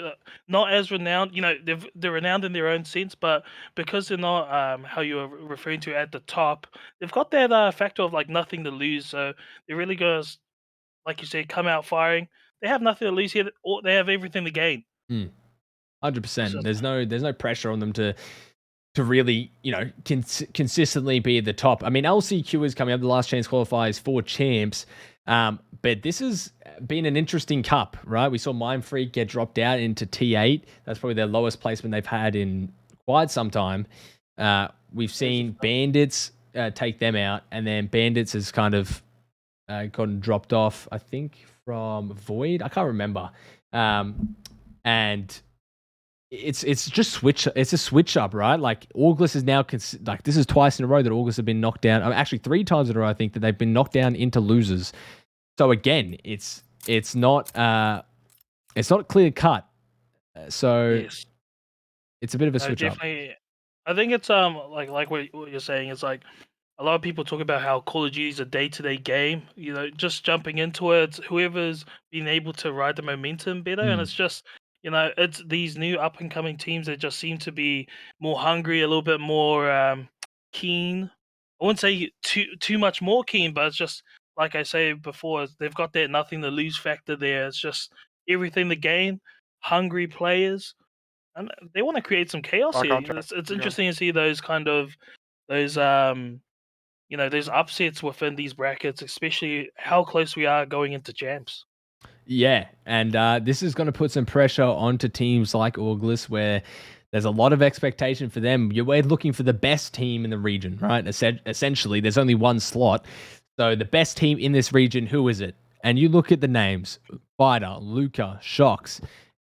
not as renowned, you know, they're renowned in their own sense, but because they're not how you were referring to at the top, they've got that factor of like nothing to lose. So they really goes, like you said, come out firing. They have nothing to lose here, or they have everything to gain. 100%. There's no pressure on them to really, you know, consistently be at the top. I mean, LCQ is coming up, the last chance qualifiers for champs. But this has been an interesting cup, right? We saw Mind Freak get dropped out into T8. That's probably their lowest placement they've had in quite some time. We've seen Bandits take them out, and then Bandits has kind of gotten dropped off, I think, from Void. I can't remember. And it's just switch. It's a switch up, right? Like August is now like this is twice in a row that August have been knocked down. Actually, 3 times in a row, I think, that they've been knocked down into losers. So again, it's not clear cut. So Yes. it's a bit of a switch up. Definitely. I think it's like what you're saying. It's like a lot of people talk about how Call of Duty is a day-to-day game. You know, just jumping into it, whoever's been able to ride the momentum better, and it's just, you know, it's these new up-and-coming teams that just seem to be more hungry, a little bit more keen. I wouldn't say too much more keen, but it's just, like I say before, they've got that nothing to lose factor there. It's just everything to gain, hungry players, and they want to create some chaos here. It's interesting to see those kind of those upsets within these brackets, especially how close we are going into champs. Yeah, and this is going to put some pressure onto teams like August, where there's a lot of expectation for them. We're looking for the best team in the region, right? Essentially, there's only one slot. So the best team in this region, who is it? And you look at the names: Fighter, Luca, Shocks,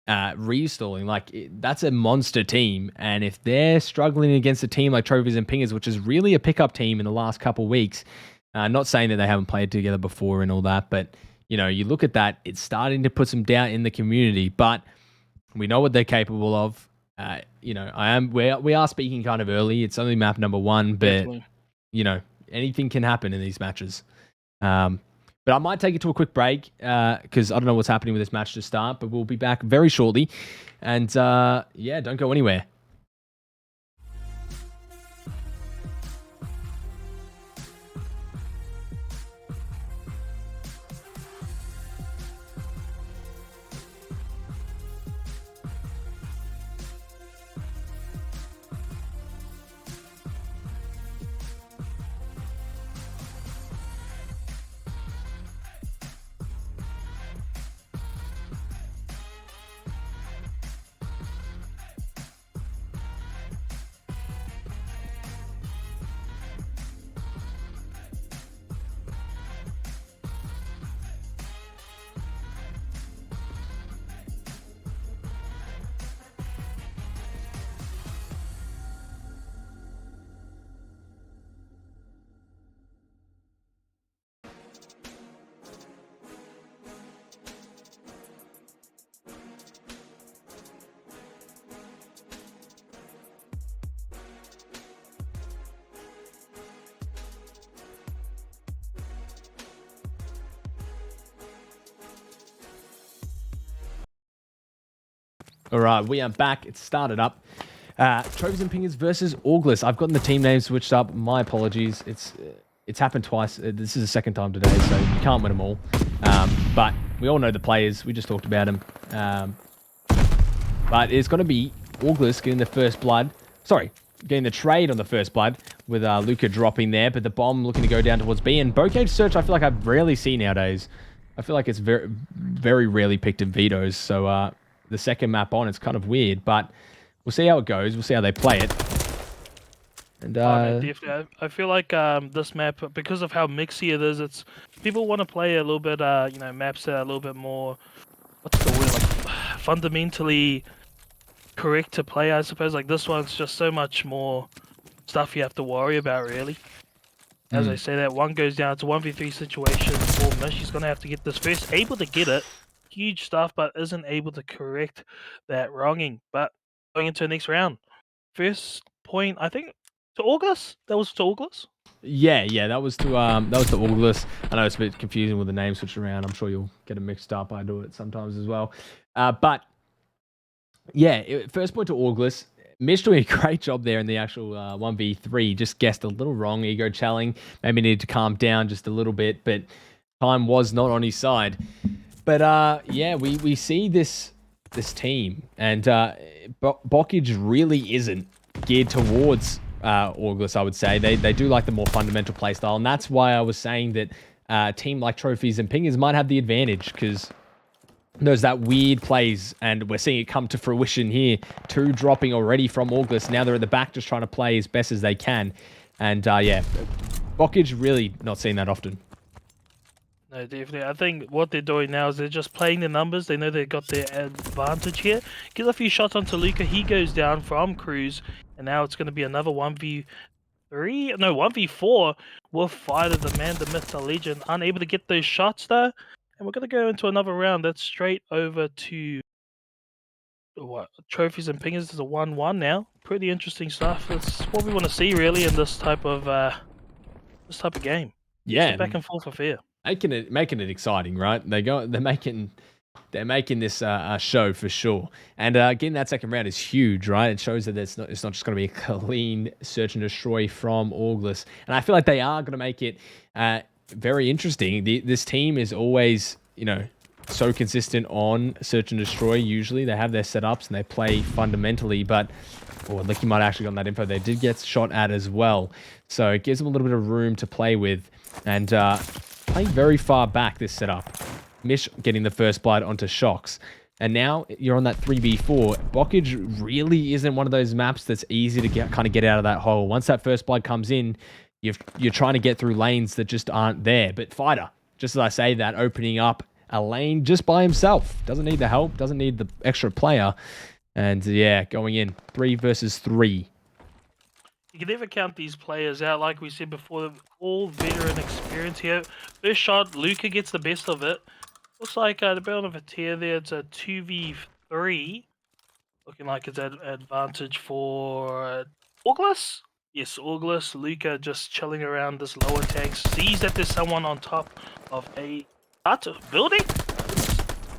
Restalling. Like, that's a monster team. And if they're struggling against a team like Trophies and Pingers, which is really a pickup team in the last couple of weeks, not saying that they haven't played together before and all that, but you know, you look at that, it's starting to put some doubt in the community. But we know what they're capable of. You know, we are speaking kind of early. It's only map number 1, but definitely, you know, anything can happen in these matches. But I might take it to a quick break because I don't know what's happening with this match to start, but we'll be back very shortly. And yeah, don't go anywhere. All right, we are back. It started up. Trophies and Pingers versus August. I've gotten the team names switched up. My apologies. It's happened twice. This is the second time today, so you can't win them all. But we all know the players. We just talked about them. But it's going to be August getting the first blood. Sorry, getting the trade on the first blood with Luca dropping there. But the bomb looking to go down towards B. And Bocage Search, I feel like I rarely see nowadays. I feel like it's very, very rarely picked in vetoes. So the second map on, it's kind of weird, but we'll see how it goes. We'll see how they play it. And No, definitely. I feel like this map, because of how mixy it is, it's people want to play a little bit, maps that are a little bit more, what's the word, like fundamentally correct to play, I suppose. Like this one's just so much more stuff you have to worry about, really. As I say, that one goes down, it's a 1v3 situation for Mish. He's going to have to get this first, able to get it, huge stuff, but isn't able to correct that wronging. But going into the next round, first point, I think, to August? That was to August? yeah, that was to August. I know it's a bit confusing with the name switched around. I'm sure you'll get it mixed up. I do it sometimes as well. But yeah, first point to August. Mish doing a great job there in the actual 1v3. Just guessed a little wrong, ego challing. Maybe needed to calm down just a little bit, but time was not on his side. But yeah, we see this team, and Bockage really isn't geared towards August, I would say. They do like the more fundamental play style, and that's why I was saying that a team like Trophies and Pingers might have the advantage, because there's that weird plays, and we're seeing it come to fruition here. 2 dropping already from August. Now they're at the back just trying to play as best as they can. And yeah, Bockage really not seeing that often. No, definitely. I think what they're doing now is they're just playing the numbers. They know they've got their advantage here. Gives a few shots onto Luca. He goes down from Cruz. And now it's going to be another 1v3. No, 1v4 with Fighter, the man, the myth, the legend. Unable to get those shots though. And we're going to go into another round. That's straight over to what Trophies and Pingers is a 1-1 now. Pretty interesting stuff. That's what we want to see really in this type of game. Yeah, It's a back and forth affair. Making it exciting, right? They're making this a show for sure. And getting that second round is huge, right? It shows that it's not just going to be a clean search and destroy from August. And I feel like they are going to make it very interesting. This team is always, so consistent on search and destroy. Usually they have their setups and they play fundamentally, but Licky might have actually gotten that info. They did get shot at as well, so it gives them a little bit of room to play with. And playing very far back, this setup. Mish getting the first blood onto Shocks. And now you're on that 3v4. Bockage really isn't one of those maps that's easy to get out of that hole. Once that first blood comes in, you're trying to get through lanes that just aren't there. But Fighter, just as I say that, opening up a lane just by himself. Doesn't need the help, doesn't need the extra player. And yeah, going in 3 versus 3. You can never count these players out, like we said before. All veteran experience here. First shot, Luca gets the best of it. Looks like the belt of a tier there. It's a 2v3. Looking like it's an advantage for August. Yes, August. Luca just chilling around this lower tank. Sees that there's someone on top of a building.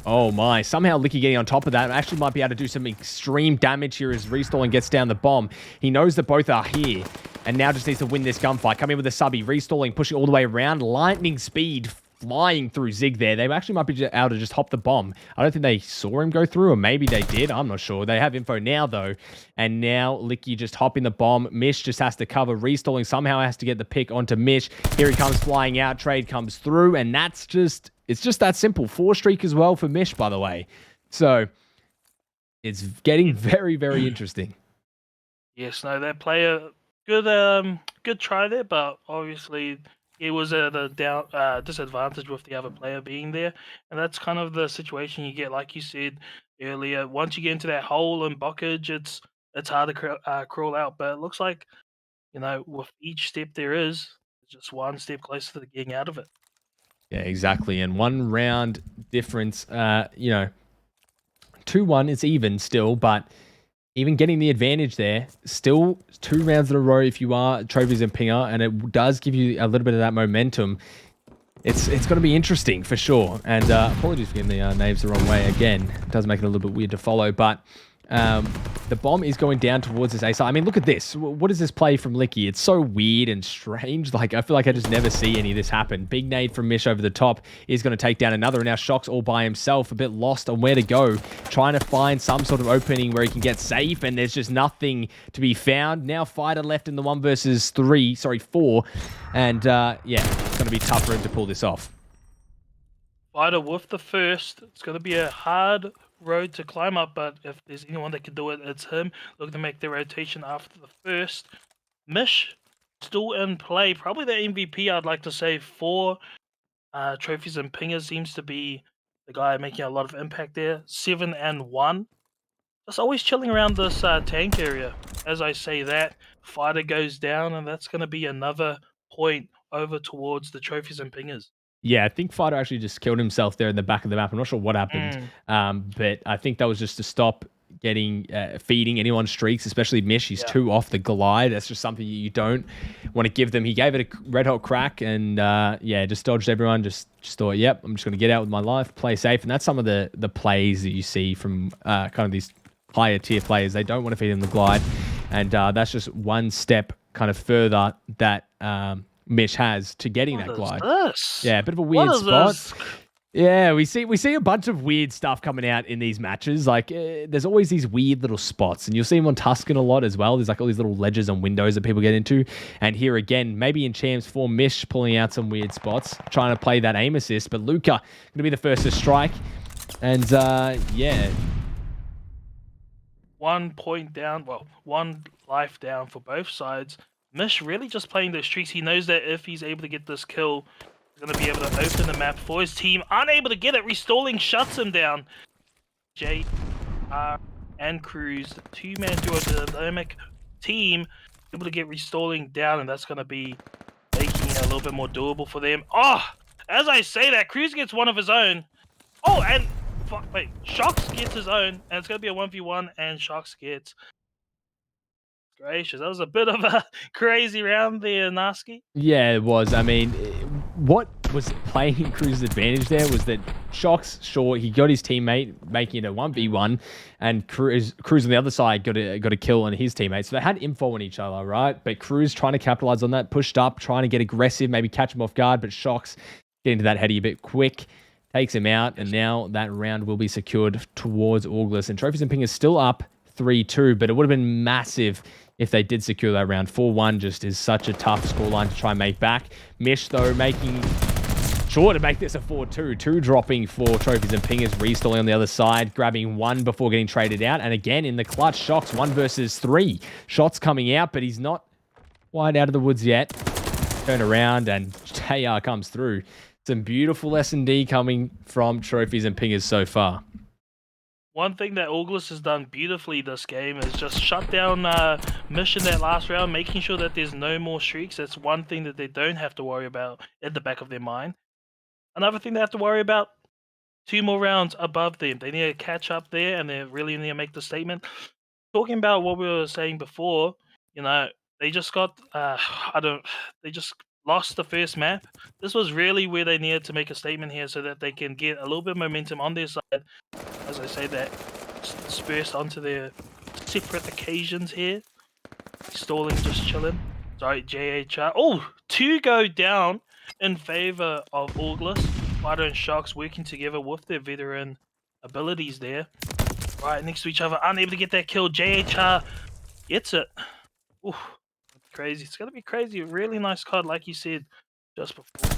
Oh my, somehow Licky getting on top of that actually might be able to do some extreme damage here as Restalling gets down the bomb. He knows that both are here and now just needs to win this gunfight. Come in with a subby, Restalling, pushing all the way around, lightning speed flying through Zig there. They actually might be able to just hop the bomb. I don't think they saw him go through, or maybe they did. I'm not sure. They have info now though, and now Licky just hopping the bomb. Mish just has to cover. Restalling somehow has to get the pick onto Mish. Here he comes flying out. Trade comes through, and it's just that simple. 4 streak as well for Mish, by the way. So it's getting very, very interesting. Yes, no, that player, good try there, but obviously it was at a disadvantage with the other player being there, and that's kind of the situation you get, like you said earlier. Once you get into that hole in Bockage, it's hard to crawl out. But it looks like, with each step there is just one step closer to getting out of it. Yeah, exactly. And 1 round difference, 2-1, it's even still, but even getting the advantage there, still 2 rounds in a row if you are Trophies and Pinger, and it does give you a little bit of that momentum. It's going to be interesting for sure. And apologies for getting the names the wrong way again. It does make it a little bit weird to follow, but the bomb is going down towards this A side. I mean, look at this. What is this play from Licky? It's so weird and strange. Like, I feel like I just never see any of this happen. Big nade from Mish over the top is going to take down another. And now Shock's all by himself, a bit lost on where to go. Trying to find some sort of opening where he can get safe, and there's just nothing to be found. Now Fighter left in the 1 versus 4. And yeah, it's going to be tough for him to pull this off. Fighter with the first. It's going to be a hard road to climb up, but if there's anyone that can do it, it's him. Looking to make the rotation after the first. Mish still in play. Probably the MVP, I'd like to say, for trophies and pingers. Seems to be the guy making a lot of impact there. 7-1. Just always chilling around this tank area. As I say that, Fighter goes down, and that's going to be another point over towards the trophies and pingers. Yeah, I think Fighter actually just killed himself there in the back of the map. I'm not sure what happened, but I think that was just to stop getting feeding anyone's streaks, especially Mish. He's too off the glide. That's just something you don't want to give them. He gave it a red hot crack and just dodged everyone. Just thought, yep, I'm just going to get out with my life, play safe. And that's some of the plays that you see from kind of these higher tier players. They don't want to feed them the glide, and that's just one step kind of further that Mish has to getting that glide. Yeah, a bit of a weird spot. Yeah, we see a bunch of weird stuff coming out in these matches. Like, there's always these weird little spots, and you'll see them on Tuscan a lot as well. There's like all these little ledges and windows that people get into. And here again, maybe in Champs 4, Mish pulling out some weird spots, trying to play that aim assist. But Luca going to be the first to strike. And, 1 point down, well, 1 life down for both sides. Mish really just playing those streaks. He knows that if he's able to get this kill, he's going to be able to open the map for his team. Unable to get it, Restalling shuts him down. JR and Cruz, two-man duo dynamic team, able to get Restalling down, and that's going to be making it a little bit more doable for them. Oh, as I say that, Cruz gets one of his own. Oh, and wait, Shox gets his own, and it's going to be a 1v1, and Shox gets... Gracious, that was a bit of a crazy round there, Narski. Yeah, it was. I mean, what was playing Cruz's advantage there was that Shox, sure, he got his teammate making it a 1v1, and Cruz on the other side got a kill on his teammate. So they had info on each other, right? But Cruz trying to capitalize on that, pushed up, trying to get aggressive, maybe catch him off guard, but Shox getting to that heady a bit quick, takes him out, and now that round will be secured towards August. And Trophies and Ping is still up 3-2, but it would have been massive if they did secure that round. 4-1 just is such a tough scoreline to try and make back. Mish, though, making sure to make this a 4-2. 2 dropping for Trophies and Pingers, restalling on the other side, grabbing 1 before getting traded out. And again, in the clutch, Shox 1 versus 3. Shots coming out, but he's not quite out of the woods yet. Turn around, and JR comes through. Some beautiful S&D coming from Trophies and Pingers so far. One thing that August has done beautifully this game is just shut down Mish in that last round, making sure that there's no more streaks. That's one thing that they don't have to worry about at the back of their mind. Another thing they have to worry about, 2 more rounds above them. They need to catch up there, and they really need to make the statement. Talking about what we were saying before, you know, they just got, they just lost the first map. This was really where they needed to make a statement here so that they can get a little bit of momentum on their side. As I say that, dispersed onto their separate occasions here. Stalling, just chilling. Sorry, JHR. Oh, 2 go down in favor of August. Fighter and Shox working together with their veteran abilities there. Right next to each other, unable to get that kill. JHR gets it. Ooh, crazy. It's going to be crazy. Really nice card, like you said just before.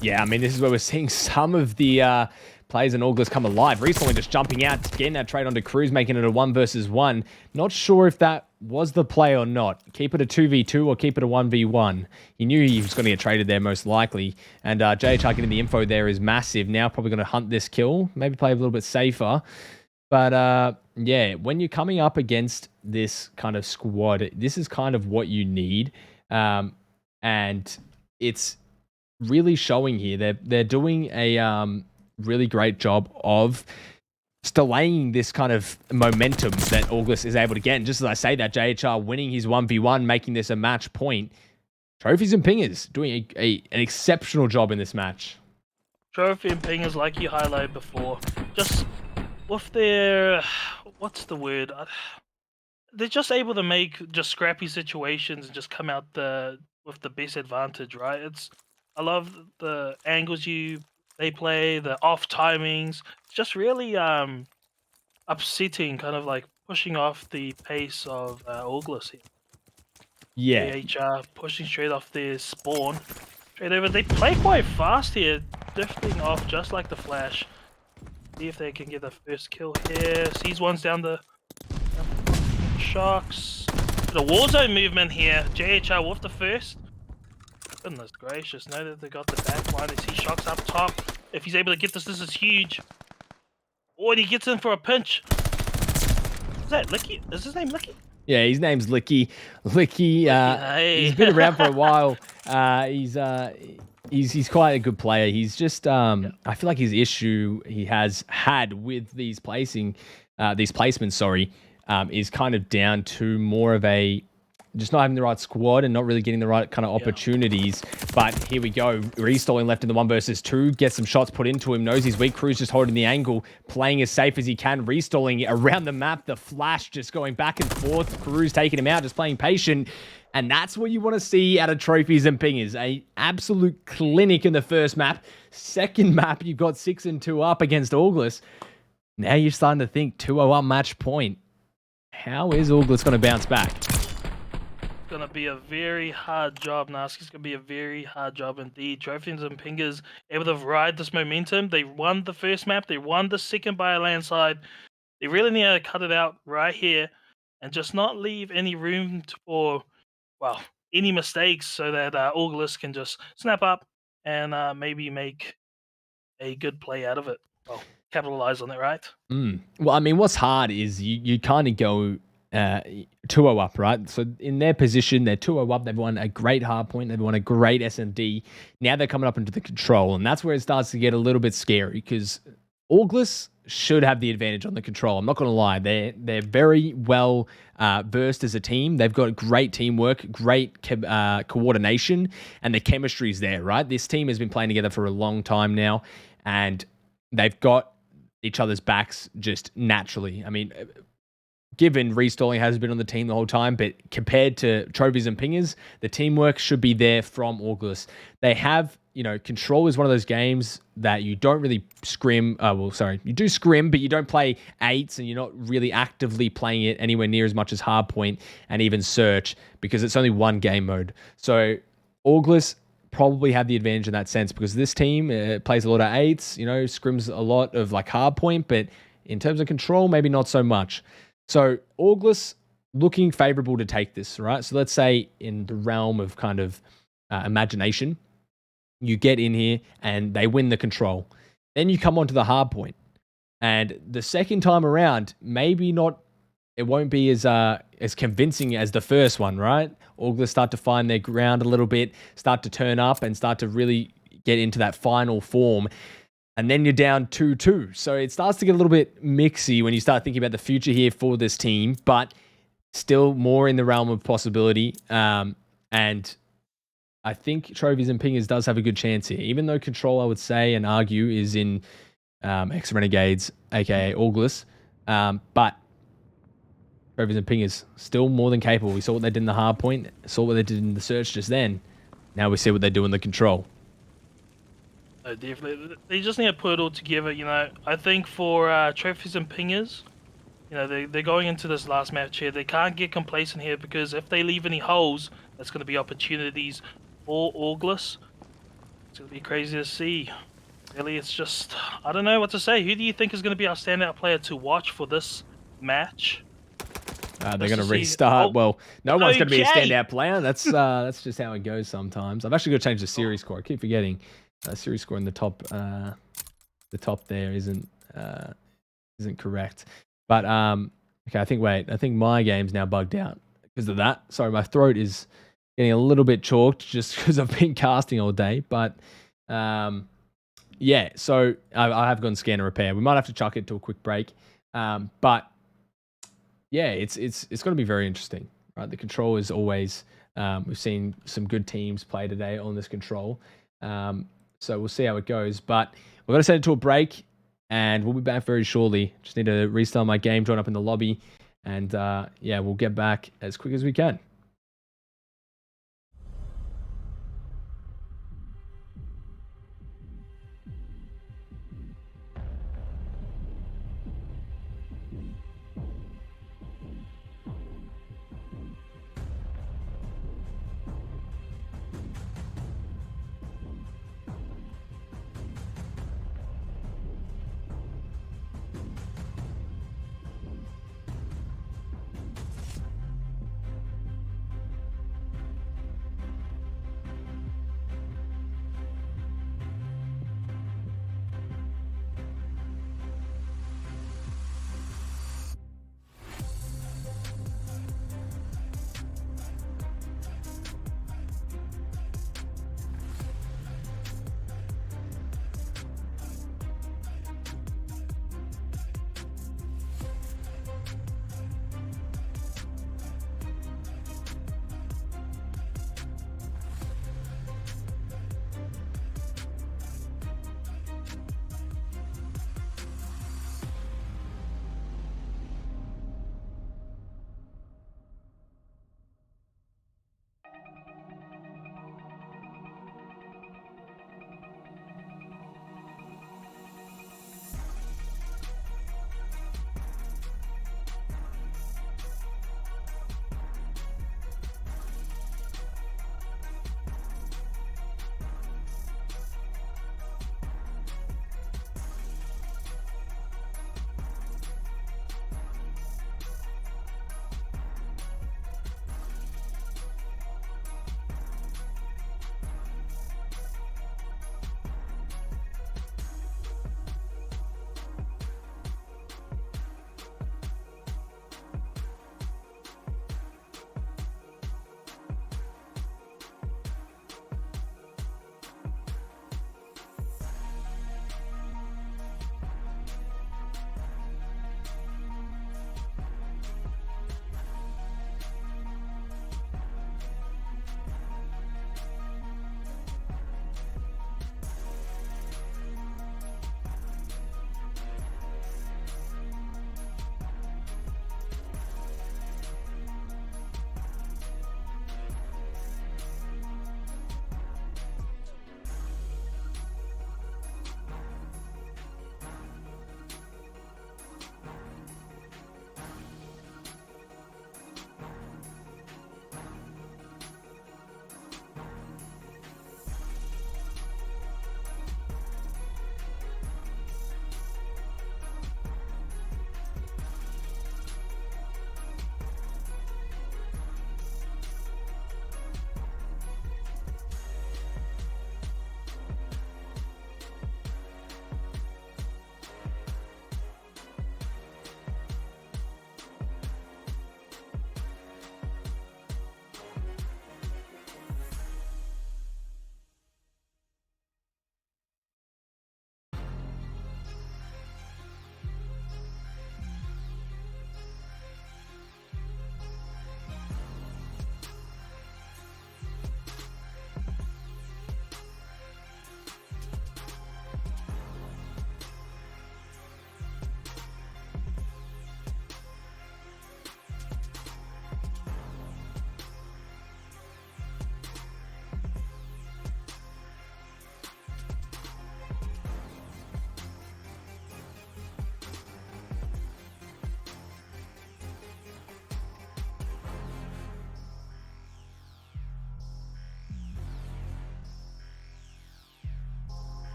Yeah, I mean, this is where we're seeing some of the players in August come alive. Recently just jumping out, getting that trade onto Cruz, making it a 1 versus 1. Not sure if that was the play or not. Keep it a 2v2 or keep it a 1v1. He knew he was going to get traded there most likely. And JHR getting the info there is massive. Now probably going to hunt this kill. Maybe play a little bit safer. But yeah, when you're coming up against this kind of squad, this is kind of what you need. And it's really showing here. They're doing a really great job of delaying this kind of momentum that August is able to get. And just as I say that, JHR winning his 1v1, making this a match point. Trophies and Pingers doing an exceptional job in this match. Trophy and Pingers, like you highlighted before, just with their, what's the word? They're just able to make just scrappy situations and just come out with the best advantage, right? I love the angles they play, the off timings. It's just really upsetting, kind of like pushing off the pace of August here. Yeah. AHR pushing straight off their spawn. Straight over. They play quite fast here. drifting off just like the Flash. See if they can get the first kill here. Sees one's down the Shocks. The Warzone movement here. JHR with the first. Goodness gracious, know that they got the back line. They see Shocks up top. If he's able to get this is huge. Oh, and he gets in for a pinch. Is that Licky? Is his name Licky? Yeah, his name's Licky. Licky, hey. He's been around for a while. He's quite a good player. He's just I feel like his issue he has had with these placements, is kind of down to more of a just not having the right squad and not really getting the right kind of opportunities. But here we go. Restalling left in the 1 versus 2. Gets some shots put into him. Knows he's weak. Cruz just holding the angle. Playing as safe as he can. Restalling around the map. The flash just going back and forth. Cruz taking him out. Just playing patient. And that's what you want to see out of trophies and pingers. A absolute clinic in the first map. Second map, you've got 6 and 2 up against Auglis. Now you're starting to think 2-0 up match point. How is Auglis going to bounce back? Gonna be a very hard job. Narski's gonna be a very hard job indeed. Trophies and Pingers able to ride this momentum. They won the first map. They won the second by a landslide. They really need to cut it out right here and just not leave any room for, well, any mistakes so that Auglis can just snap up and maybe make a good play out of it. Well, capitalize on it, right? Well, I mean, what's hard is you kind of go 2-0 up, right? So in their position, they're 2-0 up. They've won a great hardpoint. They've won a great SMD. Now they're coming up into the control, and that's where it starts to get a little bit scary because Auglis should have the advantage on the control. I'm not going to lie. They're very well versed as a team. They've got great teamwork, great coordination, and the chemistry's there, right? This team has been playing together for a long time now, and they've got each other's backs just naturally. I mean, given Restalling has been on the team the whole time, but compared to Trophies and Pingers, the teamwork should be there from Auglis. They have, Control is one of those games that you don't really scrim. You do scrim, but you don't play 8s and you're not really actively playing it anywhere near as much as Hardpoint and even Search because it's only one game mode. So Auglis probably have the advantage in that sense because this team plays a lot of 8s, scrims a lot of like Hardpoint, but in terms of Control, maybe not so much. So Auglis looking favorable to take this, right? So let's say in the realm of kind of imagination, you get in here and they win the control. Then you come onto the hard point. And the second time around, maybe not, it won't be as convincing as the first one, right? Auglis start to find their ground a little bit, start to turn up and start to really get into that final form. And then you're down 2-2. So it starts to get a little bit mixy when you start thinking about the future here for this team, but still more in the realm of possibility. And I think Trophies and Pingers does have a good chance here, even though Control, I would say and argue, is in Ex-Renegades, aka Auglis. But Trophies and Pingers still more than capable. We saw what they did in the hard point, saw what they did in the search just then. Now we see what they do in the Control. No, definitely. They just need to put it all together, I think for Trophies and Pingers, they're going into this last match here. They can't get complacent here because if they leave any holes, that's going to be opportunities for Auglis. It's going to be crazy to see. Really, it's just, I don't know what to say. Who do you think is going to be our standout player to watch for this match? They're going to restart. Well, no one's going to be a standout player. That's just how it goes sometimes. I've actually got to change the series score. I keep forgetting. Series score in the top there isn't correct. But okay, I think my game's now bugged out because of that. Sorry, my throat is getting a little bit chalked just because I've been casting all day. But yeah, so I have gone scan and repair. We might have to chuck it to a quick break. But yeah, it's going to be very interesting, right? The control is always. We've seen some good teams play today on this control. So we'll see how it goes. But we're going to send it to a break, and we'll be back very shortly. Just need to restart my game, join up in the lobby, and yeah, we'll get back as quick as we can.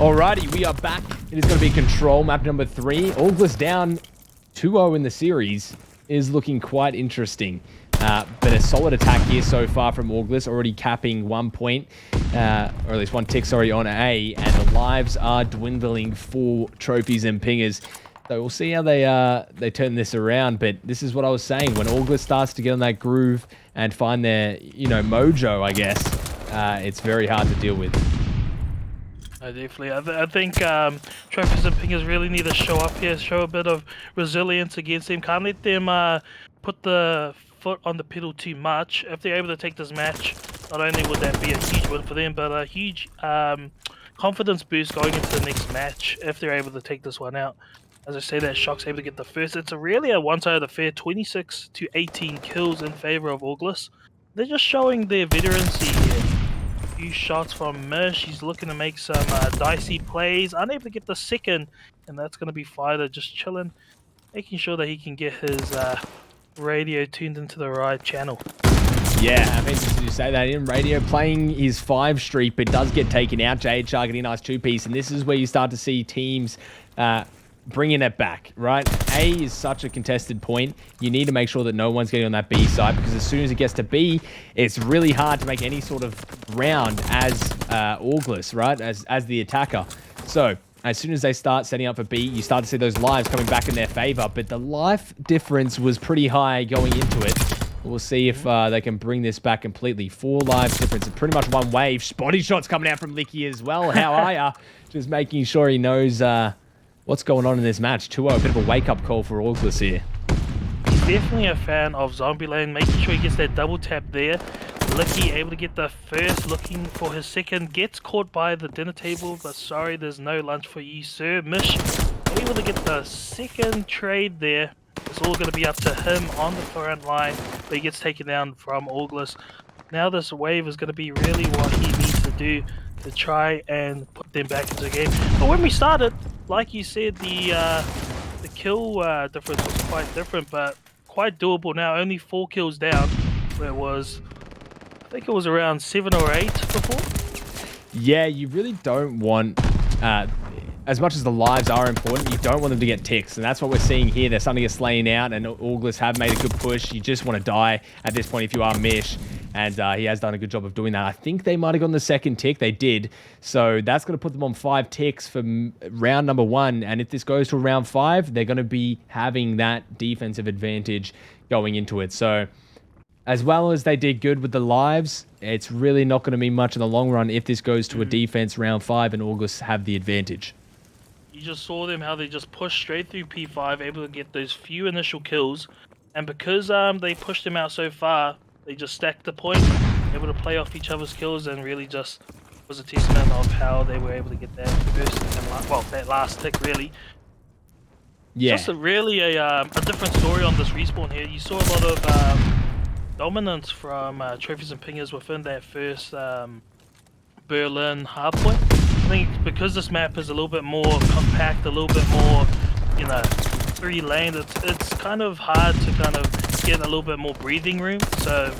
Alrighty, we are back. It is going to be control map number 3. August down 2-0 in the series is looking quite interesting. But a solid attack here so far from August, already capping 1 point, or at least 1 tick, sorry, on A, and the lives are dwindling for trophies and pingers. So we'll see how they turn this around, but this is what I was saying. When August starts to get on that groove and find their, mojo, I guess, it's very hard to deal with. Definitely. I think trophies and pingers really need to show up here, show a bit of resilience against them. Can't let them put the foot on the pedal too much. If they're able to take this match, not only would that be a huge win for them, but a huge confidence boost going into the next match if they're able to take this one out. As I say, that Shock's able to get the first. It's really a one-sided affair, 26 to 18 kills in favor of August. They're just showing their veterancy here. Few shots from Mish. He's looking to make some dicey plays. Unable to get the second, and that's going to be Fighter just chilling, making sure that he can get his radio tuned into the right channel. Yeah, I mean, did you say that in radio? Playing his 5 streak, but does get taken out. JHR getting a nice 2-piece, and this is where you start to see teams bringing it back, right? A is such a contested point. You need to make sure that no one's getting on that B side, because as soon as it gets to B, it's really hard to make any sort of round as August, right? As the attacker. So as soon as they start setting up for B, you start to see those lives coming back in their favor, but the life difference was pretty high going into it. We'll see if they can bring this back completely. 4 lives difference and pretty much 1 wave. Spotty shots coming out from Licky as well. How are ya? Just making sure he knows what's going on in this match. 2-0, a bit of a wake-up call for August here. He's definitely a fan of Zombie Lane, making sure he gets that double tap there. Licky able to get the first, looking for his second. Gets caught by the dinner table, but sorry, there's no lunch for you, sir. Mish able to get the second trade there. It's all going to be up to him on the front line, but he gets taken down from August. Now this wave is going to be really what he needs to do to try and put them back into the game. But when we started, like you said, the kill difference was quite different, but quite doable now. Only 4 kills down, where it was, I think it was around 7 or 8 before. Yeah, you really don't want, as much as the lives are important, you don't want them to get ticks, and that's what we're seeing here. They're starting to get slain out, and August have made a good push. You just want to die at this point if you are Mish, and he has done a good job of doing that. I think they might have gotten the second tick. They did, so that's going to put them on 5 ticks for round number 1, and if this goes to round 5, they're going to be having that defensive advantage going into it. So as well as they did good with the lives, it's really not going to mean much in the long run if this goes to a defense round 5 and August have the advantage. You just saw them, how they just pushed straight through P5, able to get those few initial kills. And because they pushed them out so far, they just stacked the point, able to play off each other's kills, and really just was a testament of how they were able to get that first and that last tick, really. Yeah. Just really a different story on this respawn here. You saw a lot of dominance from trophies and pingers within that first Berlin hardpoint. I think because this map is a little bit more compact, a little bit more, 3-lane, it's kind of hard to kind of get a little bit more breathing room. So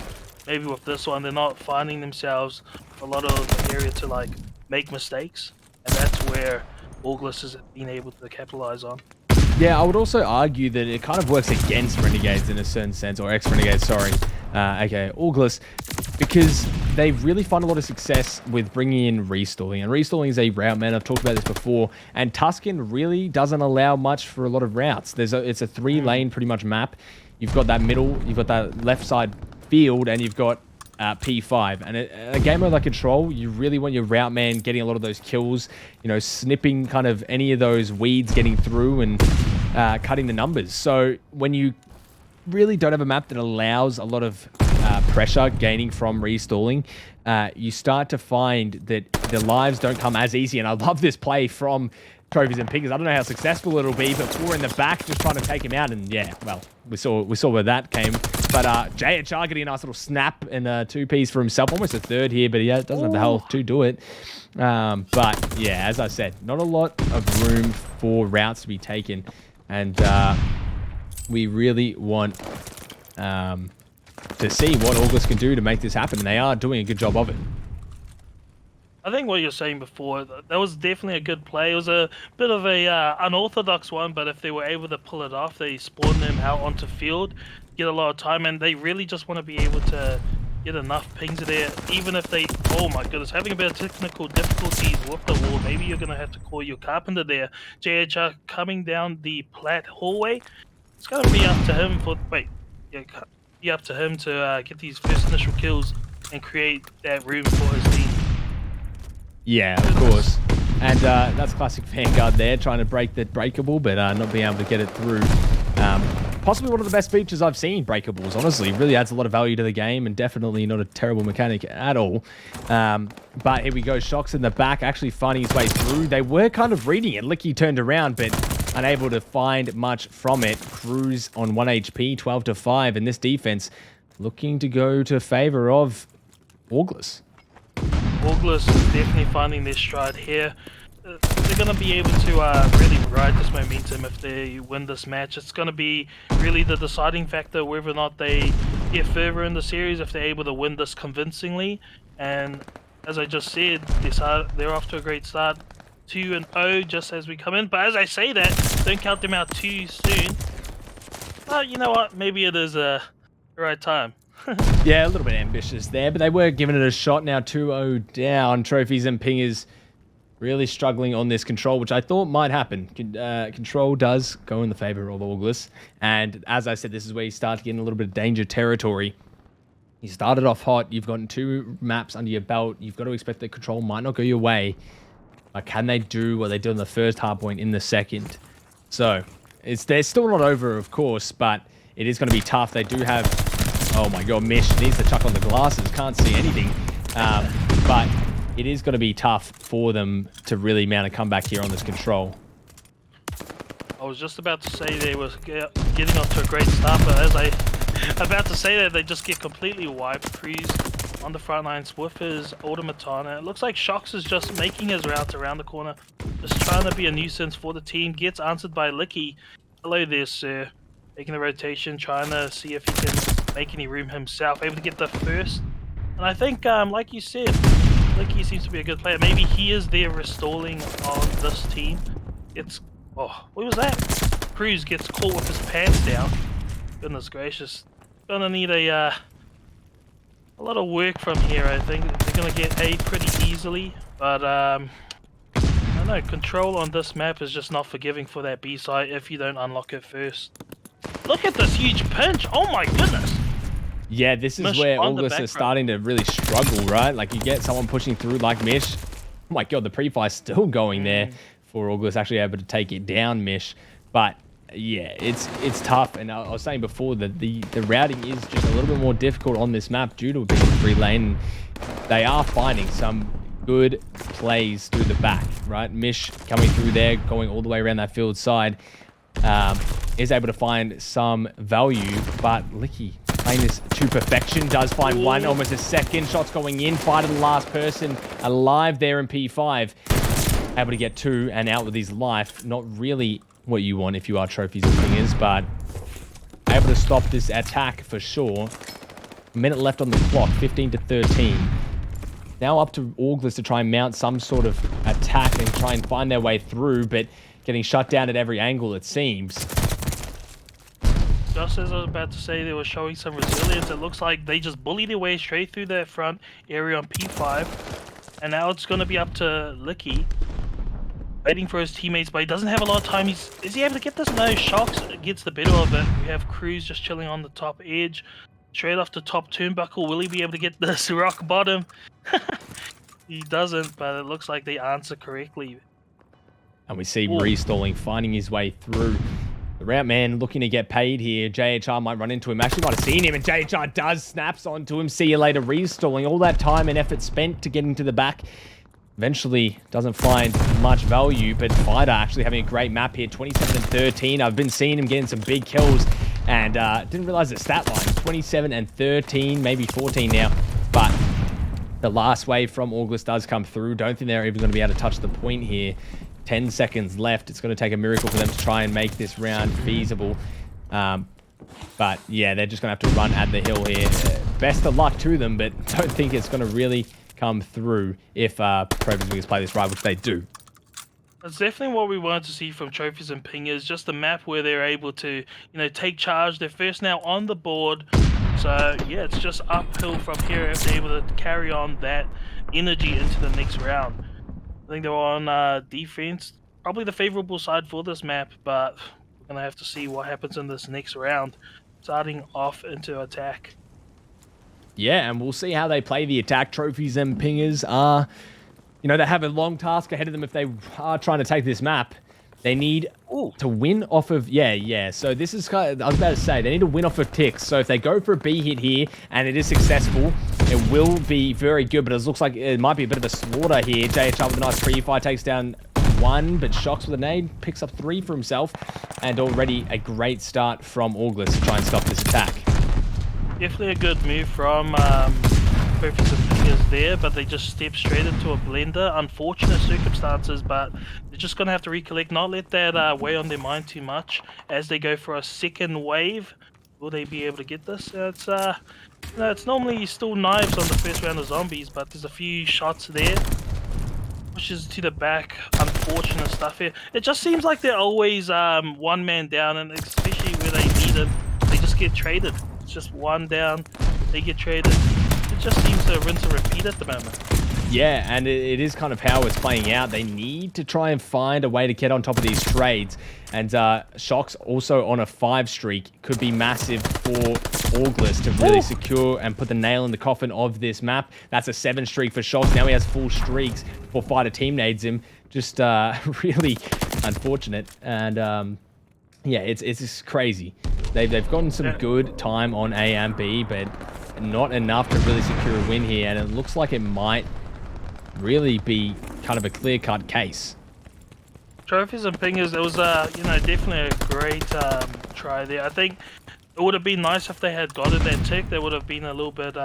maybe with this one, they're not finding themselves a lot of area to like make mistakes, and that's where August has been able to capitalize on. Yeah, I would also argue that it kind of works against Renegades in a certain sense, or ex-Renegades, sorry, aka August, because they really find a lot of success with bringing in restalling. And restalling is a route, man. I've talked about this before. And Tuscan really doesn't allow much for a lot of routes. It's a 3-lane pretty much map. You've got that middle, you've got that left side field, and you've got P5. And a game mode like Control, you really want your route man getting a lot of those kills, snipping kind of any of those weeds getting through and cutting the numbers. So when you really don't have a map that allows a lot of pressure gaining from restalling, you start to find that the lives don't come as easy. And I love this play from trophies and pingers. I don't know how successful it'll be, but 4 in the back just trying to take him out. And yeah, well, we saw where that came. But JHR getting a nice little snap and a 2-piece for himself, almost a third here, but he doesn't have the health to do it. But yeah, as I said, not a lot of room for routes to be taken, and we really want to see what August can do to make this happen, and they are doing a good job of it. I think what you're saying before, that was definitely a good play. It was a bit of a unorthodox one, but if they were able to pull it off, they spawned them out onto field, get a lot of time, and they really just want to be able to get enough pings there, even if they, oh my goodness, having a bit of technical difficulties with the wall. Maybe you're going to have to call your carpenter there. JHR coming down the plat hallway. It's going to be up to him be up to him to get these first initial kills and create that room for his team. Yeah, of course. And that's classic Vanguard there, trying to break the breakable, but not being able to get it through. Possibly one of the best features I've seen, breakables, honestly. Really adds a lot of value to the game and definitely not a terrible mechanic at all. But here we go, Shox in the back, actually finding his way through. They were kind of reading it. Licky turned around, but unable to find much from it. Cruz on 1 HP, 12 to 5, and this defense looking to go to favor of Auglis. Auglis is definitely finding their stride here. They're going to be able to really ride this momentum if they win this match. It's going to be really the deciding factor whether or not they get further in the series, if they're able to win this convincingly. And as I just said, they're off to a great start. 2-0 just as we come in. But as I say that, don't count them out too soon. But you know what? Maybe it is the right time. Yeah, a little bit ambitious there, but they were giving it a shot. Now 2-0 down. Trophies and Pingers really struggling on this control, which I thought might happen. Control does go in the favor of Auglis. And as I said, this is where you start to get in a little bit of danger territory. You started off hot. You've gotten 2 maps under your belt. You've got to expect that control might not go your way. Like, can they do what they did in the first hardpoint in the second? So, they're still not over, of course, but it is going to be tough. They do have... Oh my god, Mish needs to chuck on the glasses. Can't see anything. But it is going to be tough for them to really mount a comeback here on this control. I was just about to say they were getting off to a great start, but as I'm about to say that, they just get completely wiped. Cruz on the front lines with his automatana. It looks like Shox is just making his route around the corner, just trying to be a nuisance for the team. Gets answered by Licky. Hello there, sir. Making the rotation, trying to see if he can make any room himself. Able to get the first. And I think, like you said, Licky seems to be a good player. Maybe he is there restalling on this team. It's... Oh, what was that? Cruz gets caught with his pants down. Goodness gracious. Gonna need a lot of work from here, I think. They're gonna get A pretty easily. But, I don't know. Control on this map is just not forgiving for that B site if you don't unlock it first. Look at this huge pinch. Oh my goodness. Yeah, this is Mish where on the Auglis is starting to really struggle, right? Like, you get someone pushing through like Mish. Oh my god, the pre-fire's still going there for Auglis, actually able to take it down, Mish. But yeah, it's tough. And I was saying before that the routing is just a little bit more difficult on this map due to it being a 3-lane. They are finding some good plays through the back, right? Mish coming through there, going all the way around that field side. Is able to find some value, but Licky playing this to perfection, does find one, almost a second. Shots going in, fire to the last person alive there in P5. Able to get 2 and out with his life. Not really what you want if you are trophies and thingers, but able to stop this attack for sure. A minute left on the clock, 15 to 13. Now up to Auglis to try and mount some sort of attack and try and find their way through, but getting shut down at every angle, it seems. Just as I was about to say, they were showing some resilience. It looks like they just bullied their way straight through their front area on P5. And now it's going to be up to Licky. Waiting for his teammates, but he doesn't have a lot of time. Is he able to get this? No, Shox gets the better of it. We have Cruz just chilling on the top edge. Straight off the top turnbuckle. Will he be able to get this rock bottom? He doesn't, but it looks like they answer correctly. And we see restalling, finding his way through. The route man looking to get paid here. JHR might run into him. Actually might have seen him, and JHR does. Snaps onto him. See you later. Restalling. All that time and effort spent to get into the back. Eventually doesn't find much value, but Fighter actually having a great map here. 27 and 13. I've been seeing him getting some big kills, and didn't realize the stat line. 27 and 13, maybe 14 now. But the last wave from Auglis does come through. Don't think they're even going to be able to touch the point here. 10 seconds left. It's going to take a miracle for them to try and make this round feasible. But yeah, they're just going to have to run at the hill here. Best of luck to them, but don't think it's going to really come through if Trophies Wings play this right, which they do. That's definitely what we wanted to see from Trophies and Pingers, just a map where they're able to, take charge. They're first now on the board. So, yeah, it's just uphill from here if they're able to carry on that energy into the next round. I think they're on defense, probably the favorable side for this map, but we're going to have to see what happens in this next round, starting off into attack. Yeah, and we'll see how they play the attack. Trophies and Pingers are... they have a long task ahead of them if they are trying to take this map. They need to win off of... Yeah. So this is kind of... I was about to say, they need to win off of ticks. So if they go for a B hit here, and it is successful, it will be very good. But it looks like it might be a bit of a slaughter here. JHR with a nice free fire takes down 1, but Shocks with a nade, picks up 3 for himself. And already a great start from August to try and stop this attack. Definitely a good move from... Trophies and Pingers there, but they just step straight into a blender. Unfortunate circumstances, but they're just going to have to recollect, not let that weigh on their mind too much as they go for a second wave. Will they be able to get this? It's normally still knives on the first round of zombies, but there's a few shots there. Pushes to the back. Unfortunate stuff here. It just seems like they're always one man down, and especially where they need it, they just get traded. It's just one down, they get traded. It just seems to rinse and repeat at the moment. Yeah, and it is kind of how it's playing out. They need to try and find a way to get on top of these trades. And Shocks also on a 5 streak could be massive for August to really secure and put the nail in the coffin of this map. That's a 7 streak for Shocks. Now he has full streaks before Fighter team nades him. Just really unfortunate. And yeah, it's just crazy. They've gotten some good time on A and B, but not enough to really secure a win here. And it looks like it might really be kind of a clear-cut case. Trophies and Pingers, it was definitely a great try there. I think it would have been nice if they had gotten that tick. They would have been a little bit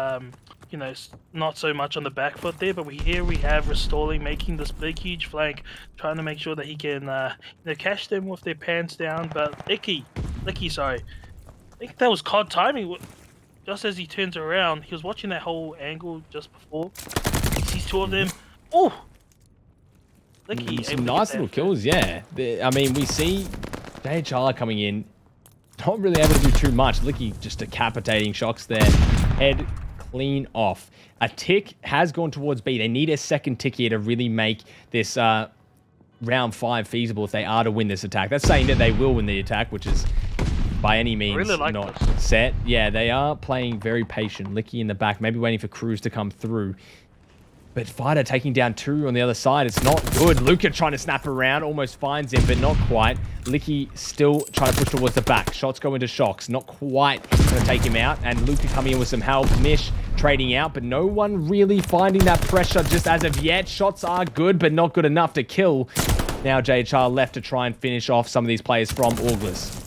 not so much on the back foot there, but here we have Restalling making this big huge flank, trying to make sure that he can catch them with their pants down. But Licky, sorry, I think that was COD timing. Just as he turns around, he was watching that whole angle just before. He sees 2 of them. Oh! Some nice little kills, yeah. I mean, we see JHR coming in, not really able to do too much. Licky just decapitating Shocks there. Head clean off. A tick has gone towards B. They need a second tick here to really make this round 5 feasible if they are to win this attack. That's saying that they will win the attack, which is by any means really like not this. set. Yeah, they are playing very patient. Licky in the back, maybe waiting for Cruz to come through. But Fighter taking down 2 on the other side. It's not good. Luca trying to snap around, almost finds him, but not quite. Licky still trying to push towards the back. Shots go into Shocks, not quite going to take him out. And Luca coming in with some help. Mish trading out, but no one really finding that pressure just as of yet. Shots are good, but not good enough to kill. Now JHR left to try and finish off some of these players from August.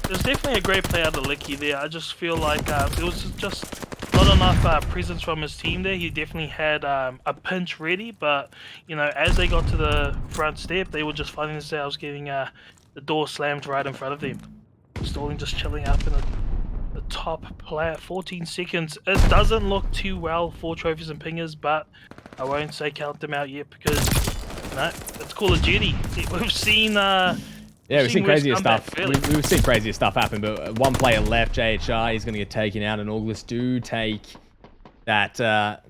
There's definitely a great play out of Licky there. I just feel like there was just not enough presence from his team there. He definitely had a pinch ready, but as they got to the front step, they were just finding themselves getting the door slammed right in front of them. Stalling just chilling up in the top player. 14 seconds. It doesn't look too well for Trophies and Pingers, but I won't say count them out yet because it's Call of Duty. We've seen. Yeah, we've seen crazier stuff. We've seen crazier stuff happen, but 1 player left, JHR, he's going to get taken out, and August do take that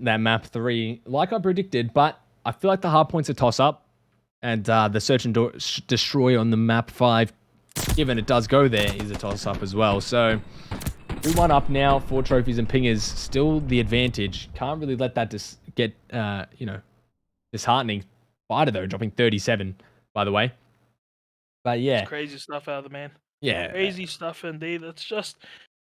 map 3, like I predicted, but I feel like the hard point's a toss-up, and the search and destroy on the map 5, given it does go there, is a toss-up as well. So 3-1 up now for Trophies and Pingers, still the advantage. Can't really let that get disheartening. Fighter, though, dropping 37, by the way. But yeah. It's crazy stuff out of the man. Yeah. Crazy stuff indeed. It's just,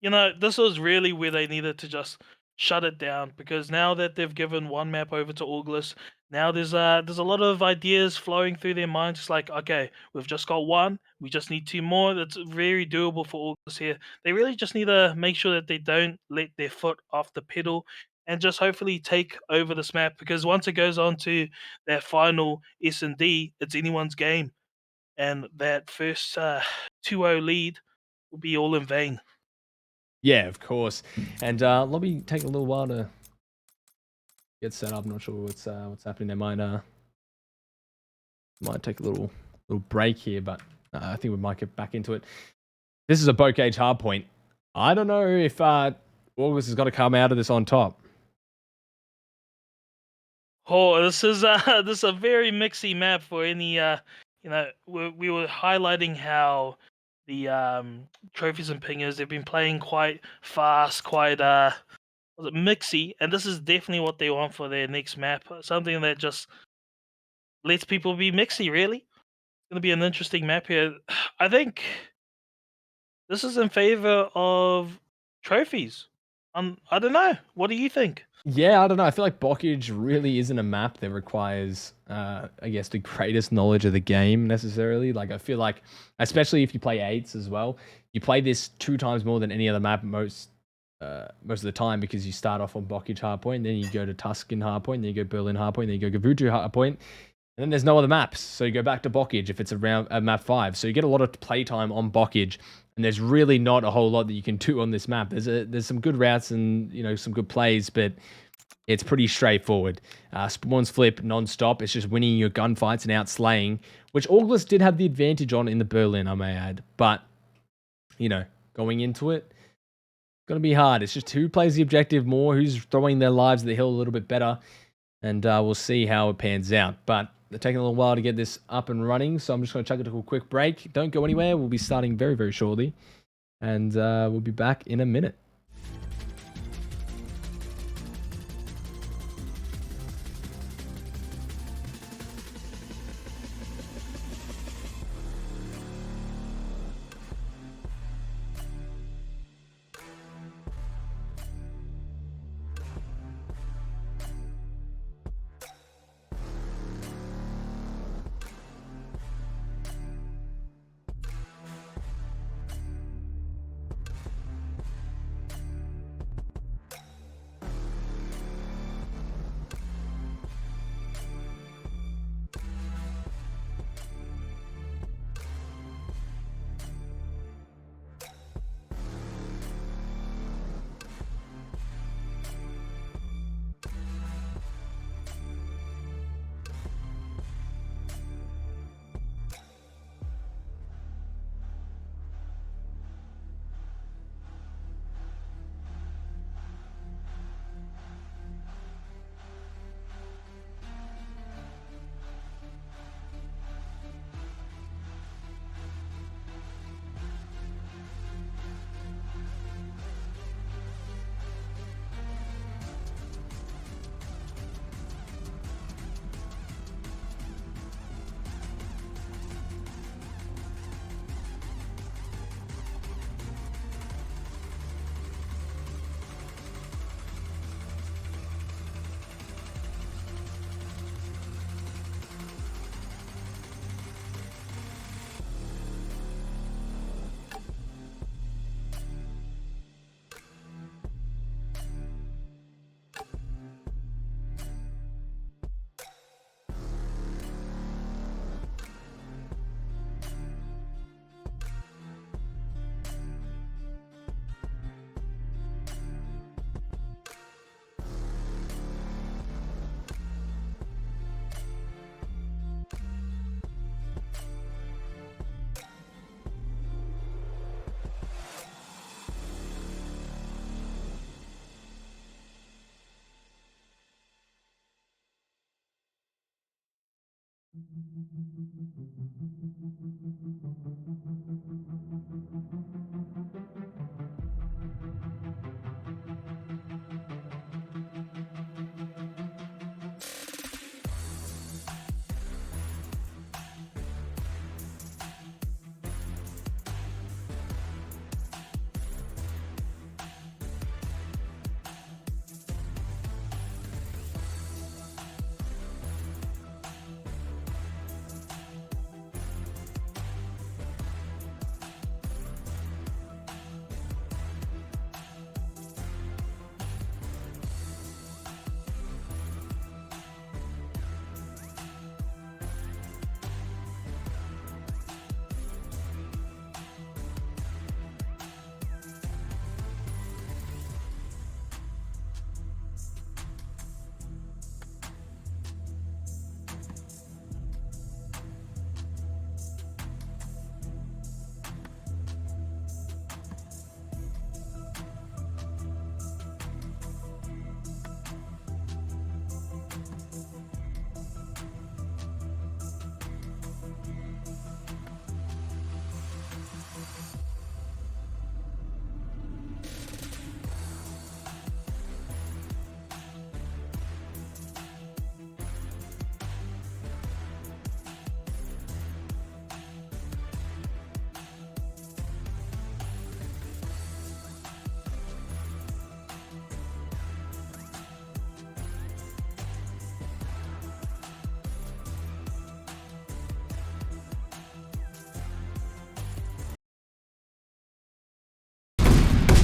this was really where they needed to just shut it down, because now that they've given 1 map over to August, now there's a lot of ideas flowing through their minds. It's like, okay, we've just got 1, we just need 2 more. That's very doable for August here. They really just need to make sure that they don't let their foot off the pedal and just hopefully take over this map, because once it goes on to that final S&D, it's anyone's game. And that first 2-0 lead will be all in vain. Yeah, of course. And let me take a little while to get set up. Not sure what's happening. They might take a little break here, but I think we might get back into it. This is a Bocage hardpoint. I don't know if August has got to come out of this on top. Oh, this is a very mixy map for any we were highlighting how the trophies and pingers, they've been playing quite fast, quite was it mixy, and this is definitely what they want for their next map. Something that just lets people be mixy, really. It's gonna be an interesting map here. I think this is in favor of trophies. I don't know. What do you think? Yeah, I don't know. I feel like Bocage really isn't a map that requires, I guess, the greatest knowledge of the game necessarily. Like, I feel like, especially if you play 8s as well, you play this 2 times more than any other map most of the time, because you start off on Bocage hardpoint, then you go to Tuscan hardpoint, then you go Berlin hardpoint, then you go Gavutu hardpoint, and then there's no other maps. So you go back to Bocage if it's around map 5. So you get a lot of playtime on Bocage. And there's really not a whole lot that you can do on this map. There's some good routes and some good plays, but it's pretty straightforward. Spawns flip non-stop. It's just winning your gunfights and outslaying, which August did have the advantage on in the Berlin, I may add. But going into it, it's gonna be hard. It's just who plays the objective more, who's throwing their lives at the hill a little bit better, and we'll see how it pans out. But they're taking a little while to get this up and running, so I'm just going to chuck it to a quick break. Don't go anywhere. We'll be starting very, very shortly, and we'll be back in a minute.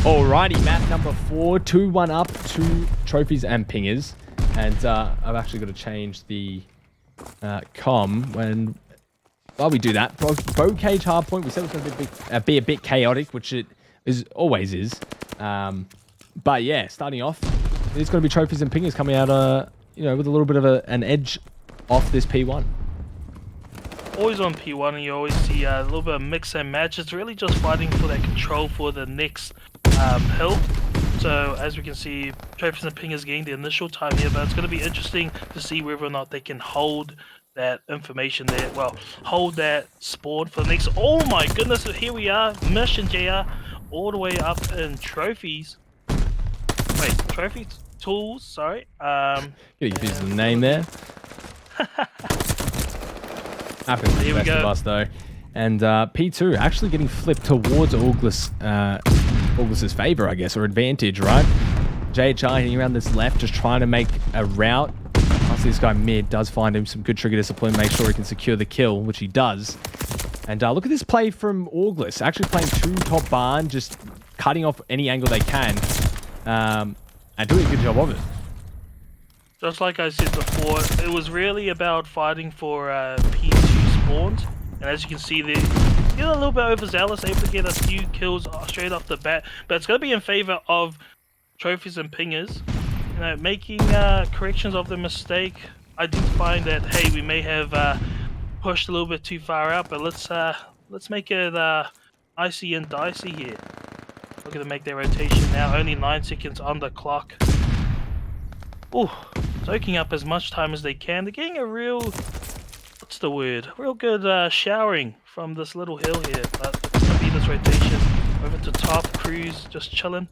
Alrighty, map number 4, 2-1 up, 2 trophies and pingers. And I've actually got to change the while we do that. Bow cage hardpoint, we said it was going to be a bit chaotic, which it always is. But yeah, starting off, there's going to be trophies and pingers coming out, with a little bit of an edge off this P1. Always on P1, and you always see a little bit of mix and match. It's really just fighting for that control for the next hill. So as we can see, trophies and pingers getting the initial time here, but it's going to be interesting to see whether or not they can hold that information there. Well, hold that spawn for the next. Oh my goodness! Here we are, Mish and JR, all the way up in trophies. Wait, trophies, tools. Sorry. Gotta use the name there. Happens to the best of us though. And P2 actually getting flipped towards Augus's favor, I guess, or advantage, right? JHR hitting around this left, just trying to make a route. Once this guy mid does find him some good trigger discipline, make sure he can secure the kill, which he does. And look at this play from August, actually playing 2 top barn, just cutting off any angle they can, and doing a good job of it. Just like I said before, it was really about fighting for P2 spawns. And as you can see, they're getting a little bit overzealous, able to get a few kills straight off the bat. But it's going to be in favor of trophies and pingers. Making corrections of the mistake. I did find that, hey, we may have pushed a little bit too far out, but let's make it icy and dicey here. Looking to make their rotation now. Only 9 seconds on the clock. Ooh, soaking up as much time as they can. They're getting a real... what's the word? Real good showering from this little hill here. But it's going to be this rotation. Over to top, Cruise just chilling.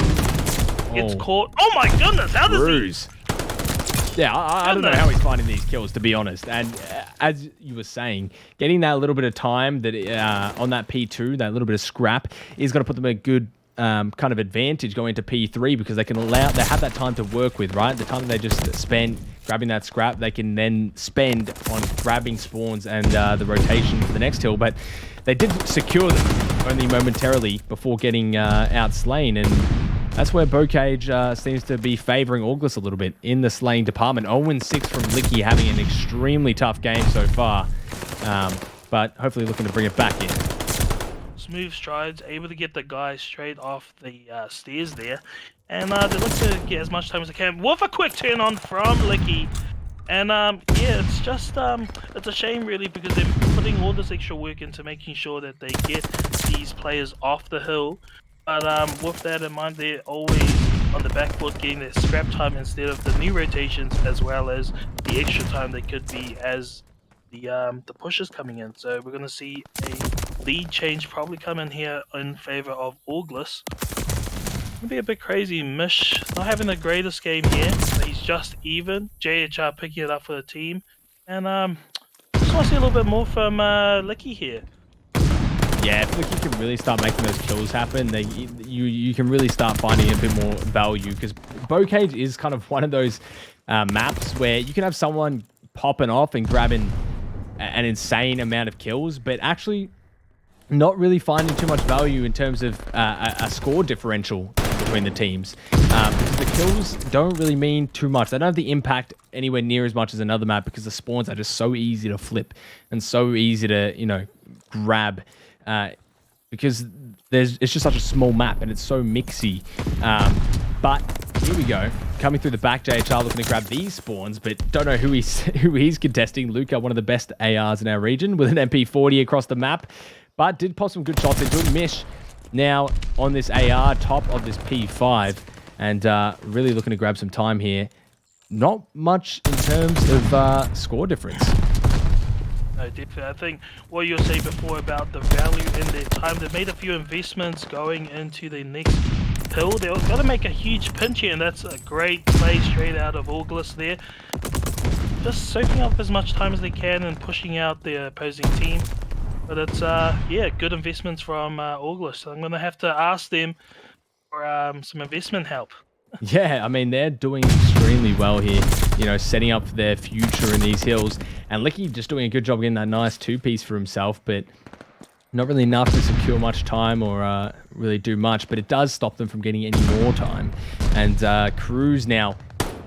Gets caught. Oh my goodness, how does Cruise. Yeah, I don't know how he's finding these kills, to be honest. And as you were saying, getting that little bit of time that on that P2, that little bit of scrap, is going to put them at a good kind of advantage going into P3, because they have that time to work with, right? The time that they just spend grabbing that scrap, they can then spend on grabbing spawns and the rotation for the next hill. But they did secure them only momentarily before getting outslain, and that's where Bocage seems to be favouring August a little bit in the slaying department. 0-6 from Licky, having an extremely tough game so far, but hopefully looking to bring it back in. Smooth strides, able to get the guy straight off the stairs there. And they look to get as much time as they can with a quick turn on from Licky. And yeah, it's just, it's a shame really, because they're putting all this extra work into making sure that they get these players off the hill. But with that in mind, they're always on the back foot getting their scrap time instead of the new rotations, as well as the extra time they could be as the pushers coming in. So we're going to see a lead change probably come in here in favor of August. It'll be a bit crazy. Mish not having the greatest game here, but he's just even. JHR picking it up for the team. And just want to see a little bit more from Licky here. Yeah, if Licky can really start making those kills happen, you can really start finding a bit more value, because Bocage is kind of one of those maps where you can have someone popping off and grabbing an insane amount of kills, but actually not really finding too much value in terms of a score differential between the teams, because the kills don't really mean too much. They don't have the impact anywhere near as much as another map, because the spawns are just so easy to flip and so easy to grab, because it's just such a small map and it's so mixy. But here we go, coming through the back, JHR looking to grab these spawns, but don't know who he's contesting. Luca, one of the best ARs in our region, with an MP40 across the map, but did pop some good shots into it. Mish now on this AR, top of this P5, and really looking to grab some time here. Not much in terms of score difference. No, definitely. I think what you were saying before about the value in their time, they've made a few investments going into the next hill. They've got to make a huge pinch here, and that's a great play straight out of August there. Just soaking up as much time as they can and pushing out the opposing team. But it's, yeah, good investments from August. So I'm going to have to ask them for some investment help. Yeah, I mean, they're doing extremely well here, setting up for their future in these hills. And Licky just doing a good job getting that nice 2-piece for himself, but Not really enough to secure much time or really do much, but it does stop them from getting any more time. And Cruz now,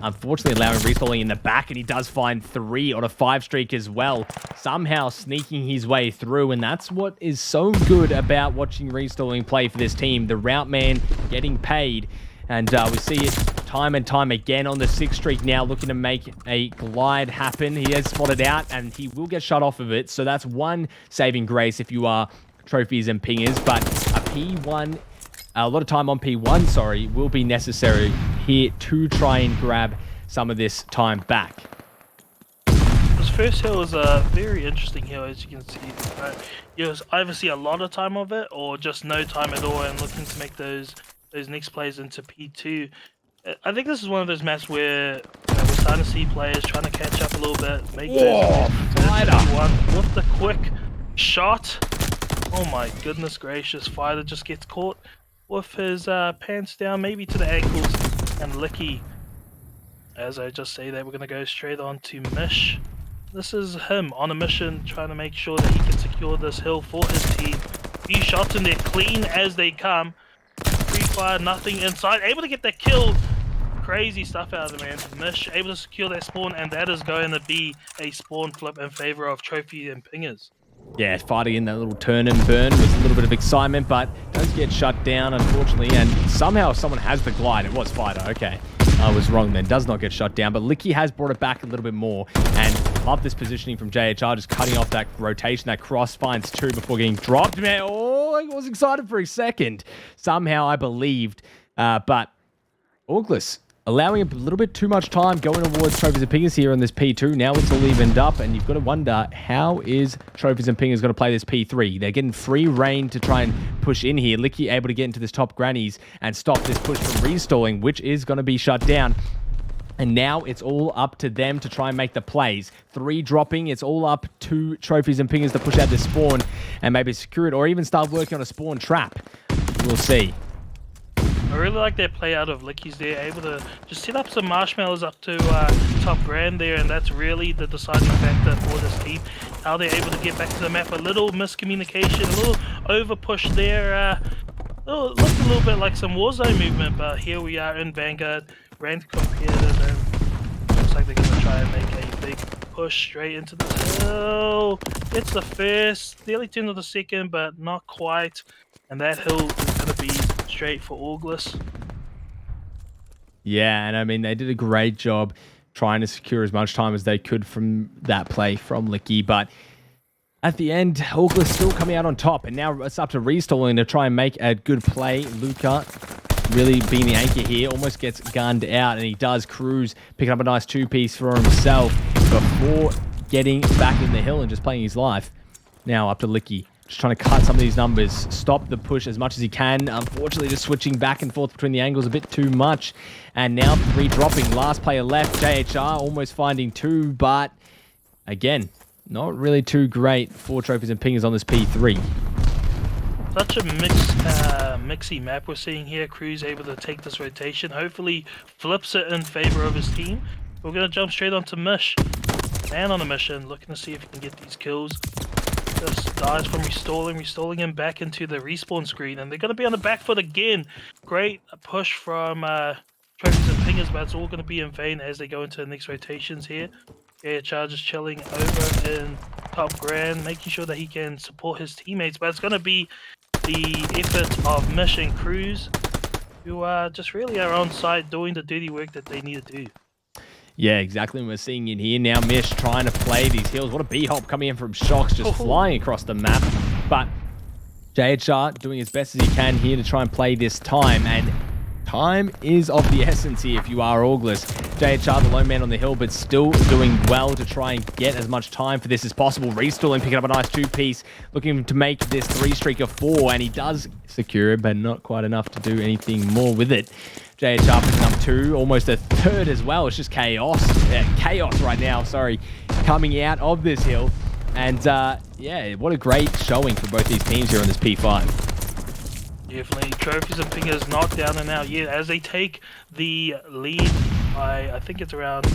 unfortunately, allowing restalling in the back, and he does find 3 on a 5 streak as well, somehow sneaking his way through. And that's what is so good about watching restalling play for this team. The route man getting paid, and we see it time and time again on the 6th streak now, looking to make a glide happen. He has spotted out, and he will get shut off of it. So that's one saving grace if you are trophies and pingers. But a P1, a lot of time on P1, sorry, will be necessary here to try and grab some of this time back. This first hill is a very interesting hill, as you can see. You either see a lot of time of it, or just no time at all, and looking to make those next plays into P2. I think this is one of those maps where we're starting to see players trying to catch up a little bit, make those one with the quick shot. Oh my goodness gracious! Fighter just gets caught with his pants down, maybe to the ankles, and Licky. As I just say that, we're gonna go straight on to Mish. This is him on a mission, trying to make sure that he can secure this hill for his team. Few shots in there, clean as they come. Free fire, nothing inside. Able to get that kill. Crazy stuff out of the man. Mish able to secure that spawn, and that is going to be a spawn flip in favor of trophy and pingers. Yeah, fighting in that little turn and burn was a little bit of excitement, but does get shut down, unfortunately. And somehow someone has the glide. It was Fighter. Okay, I was wrong then. Does not get shut down, but Licky has brought it back a little bit more. And love this positioning from JHR, just cutting off that rotation. That cross finds 2 before getting dropped. Man, oh, I was excited for a second. Somehow I believed, but Auglis allowing a little bit too much time going towards Trophies and Pingers here on this P2. Now it's all evened up, and you've got to wonder, how is Trophies and Pingers going to play this P3? They're getting free reign to try and push in here. Licky able to get into this top grannies and stop this push from reinstalling, which is going to be shut down. And now it's all up to them to try and make the plays. 3 dropping, it's all up to Trophies and Pingers to push out this spawn and maybe secure it, or even start working on a spawn trap. We'll see. I really like their play out of Licky's there, able to just set up some marshmallows up to top grand there, and that's really the deciding factor for this team. How they're able to get back to the map. A little miscommunication, a little over push there. Looked a little bit like some Warzone movement, but here we are in Vanguard, ranked competitive, and looks like they're going to try and make a big push straight into the hill. It's the first, nearly 10 of the second, but not quite. And that hill is going to be straight for Auglis. Yeah, and I mean, they did a great job trying to secure as much time as they could from that play from Licky. But at the end, Auglis still coming out on top. And now it's up to reinstalling to try and make a good play. Luca really being the anchor here, almost gets gunned out. And he does. Cruz picking up a nice 2-piece for himself before getting back in the hill and just playing his life. Now up to Licky. Just trying to cut some of these numbers, stop the push as much as he can. Unfortunately, just switching back and forth between the angles a bit too much. And now 3 dropping. Last player left, JHR, almost finding 2. But again, not really too great for Trophies and Pingers on this P3. Such a mixy map we're seeing here. Cruz able to take this rotation. Hopefully flips it in favor of his team. We're going to jump straight onto Mish. Man on a mission, looking to see if he can get these kills. Just dies from restalling him back into the respawn screen, and they're going to be on the back foot again. Great push from Trophies and Pingers, but it's all going to be in vain as they go into the next rotations here. Yeah, Charge is chilling over in top grand, making sure that he can support his teammates, but it's going to be the effort of Mish and Cruz, who just really are on site doing the dirty work that they need to do. Yeah, exactly. And we're seeing it here now. Mish trying to play these hills. What a B-hop coming in from Shocks, just flying across the map. But JHR doing as best as he can here to try and play this time. And time is of the essence here if you are Auglis. JHR, the lone man on the hill, but still doing well to try and get as much time for this as possible. Reinstalling, picking up a nice 2-piece, looking to make this 3-streak of 4. And he does secure it, but not quite enough to do anything more with it. JHR picking up 2, almost a 3rd as well. It's just chaos. Chaos right now, sorry, coming out of this hill. And yeah, what a great showing for both these teams here on this P5. Definitely. Trophies and Pingers not down and out yet as they take the lead by, I think it's around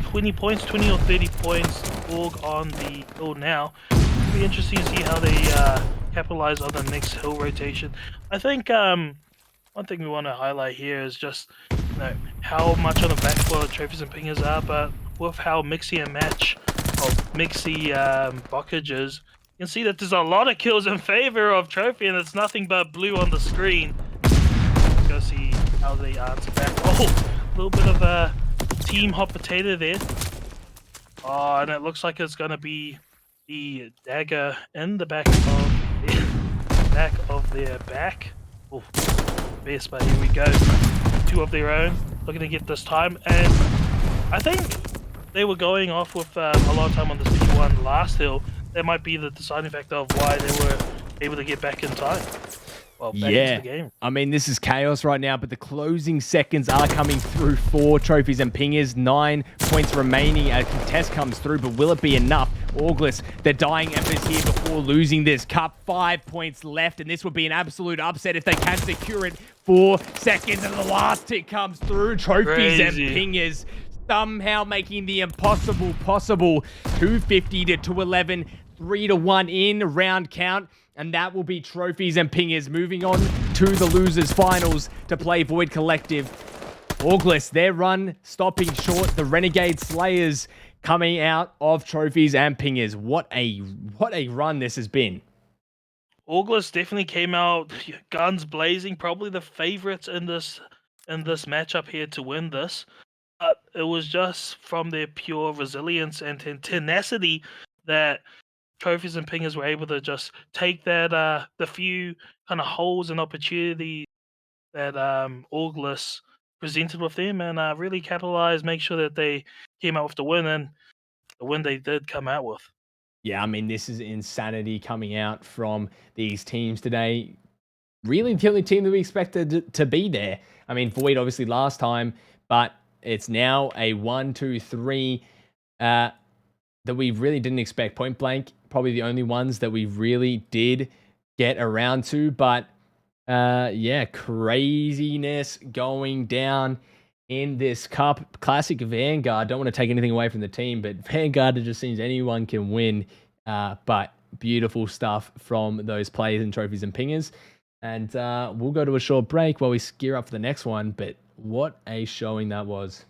20 points, 20 or 30 points. Org on the hill now. It'll be interesting to see how they capitalize on the next hill rotation. I think one thing we want to highlight here is just how much on the back foot trophies and pingers are, but with how mixy and match mixy blockage is, you can see that there's a lot of kills in favor of trophy, and it's nothing but blue on the screen. Go see how they answer back. Oh, a little bit of a team hot potato there. Oh, and it looks like it's gonna be the dagger in the back of their back. Oh, best, but here we go. 2 of their own, looking to get this time, and I think they were going off with a lot of time on this P1 last hill. That might be the deciding factor of why they were able to get back in time. Well, back into the game. I mean, this is chaos right now, but the closing seconds are coming through for trophies and pingers. 9 points remaining. A contest comes through, but will it be enough? Auglis, the dying efforts here before losing this cup. 5 points left, and this would be an absolute upset if they can secure it. 4 seconds, and the last tick comes through. Trophies and pingers somehow making the impossible possible. 250 to 211, 3-1 in round count. And that will be trophies and pingers moving on to the losers finals to play Void Collective. Auglis, their run stopping short. The Renegade Slayers coming out of trophies and pingers. What a run this has been. Auglis definitely came out guns blazing, probably the favorites in this matchup here to win this. But it was just from their pure resilience and tenacity that trophies and pingers were able to just take that the few kind of holes and opportunities that Auglis presented with them, and really capitalize, make sure that they came out with the win, and the win they did come out with. Yeah, I mean, this is insanity coming out from these teams today. Really the only team that we expected to be there. I mean, Void obviously last time, but it's now a 1, 2, 3 that we really didn't expect. Point blank, probably the only ones that we really did get around to. But yeah, craziness going down in this cup. Classic Vanguard. Don't want to take anything away from the team, but Vanguard, it just seems anyone can win. But beautiful stuff from those players and trophies and pingers. And we'll go to a short break while we gear up for the next one. But what a showing that was.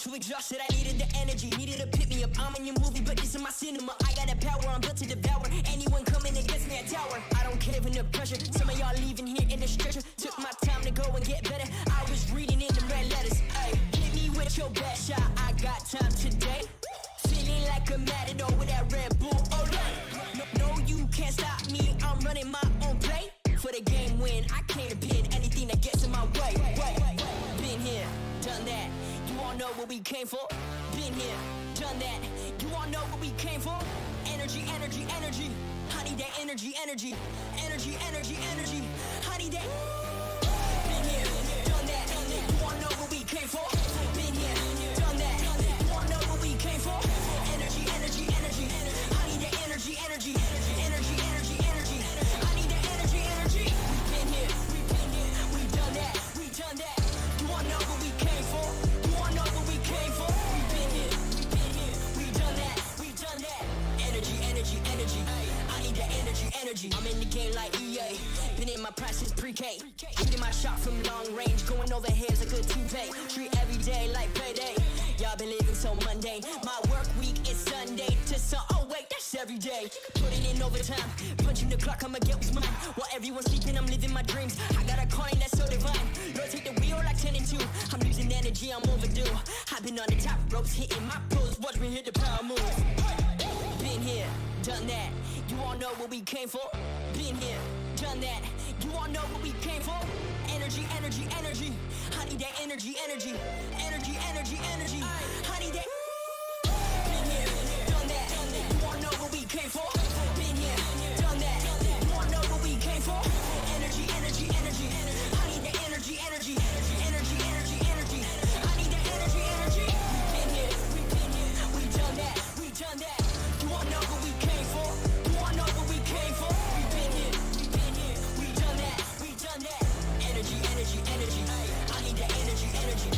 too exhausted, I needed the energy, needed to pick me up. I'm in your movie, but this is my cinema. I got the power, I'm built to devour anyone coming against me at tower. I don't care when the pressure. Some of y'all leaving here in the stretcher. Took my time to go and get better. I was reading in the red letters. Ay, hit me with your best shot. I got time today. Feeling like a matador with that Red Bull. Oh yeah. No, you can't stop me. I'm running my own play. For the game win, I can't pin anything that gets in my way. Been here, done that. You all know what we came for. Been here, done that. You all know what we came for. Energy, energy, energy. I need that energy, energy. Energy, energy, energy. I need that. Been here, done that. You all know what we came for. Been here, done that. You all know what we came for. Energy, energy, energy. I need that energy, energy. Energy, energy, energy. I need that energy, energy. We've been here, we done that. You all know what we came for. You all know what we came for. We've been here, we done that. Energy, energy, energy. I need that energy, energy. I'm in the game like EA. Been in my prime since pre-K. Shooting my shot from long range, going over heads like a toupee. Treat every day like payday. Y'all been living so mundane. My work week is Sunday to oh wait, that's every day. Putting in overtime, punching the clock, I'ma get what's mine. While everyone's sleeping, I'm living my dreams. I got a calling that's so divine. Lord, take the wheel like 10 and 2. I'm losing energy, I'm overdue. I've been on the top ropes, hitting my pros. Watch me hit the power move. Been here, done that. You all know what we came for. Been here, done that. You all know what we came for. Energy, energy, energy. I need that energy, energy. Energy, energy, energy. I need that. Been here, done that. You all know what we came for. Been here, done that. You all know what we came for. Energy, energy, energy. I need that energy, energy. Energy, energy, energy. I need that energy, energy. Been here, we done that. You all know what we came for. You all know what we came for. We've been here, we done that. Energy, energy, energy. I need that energy, energy.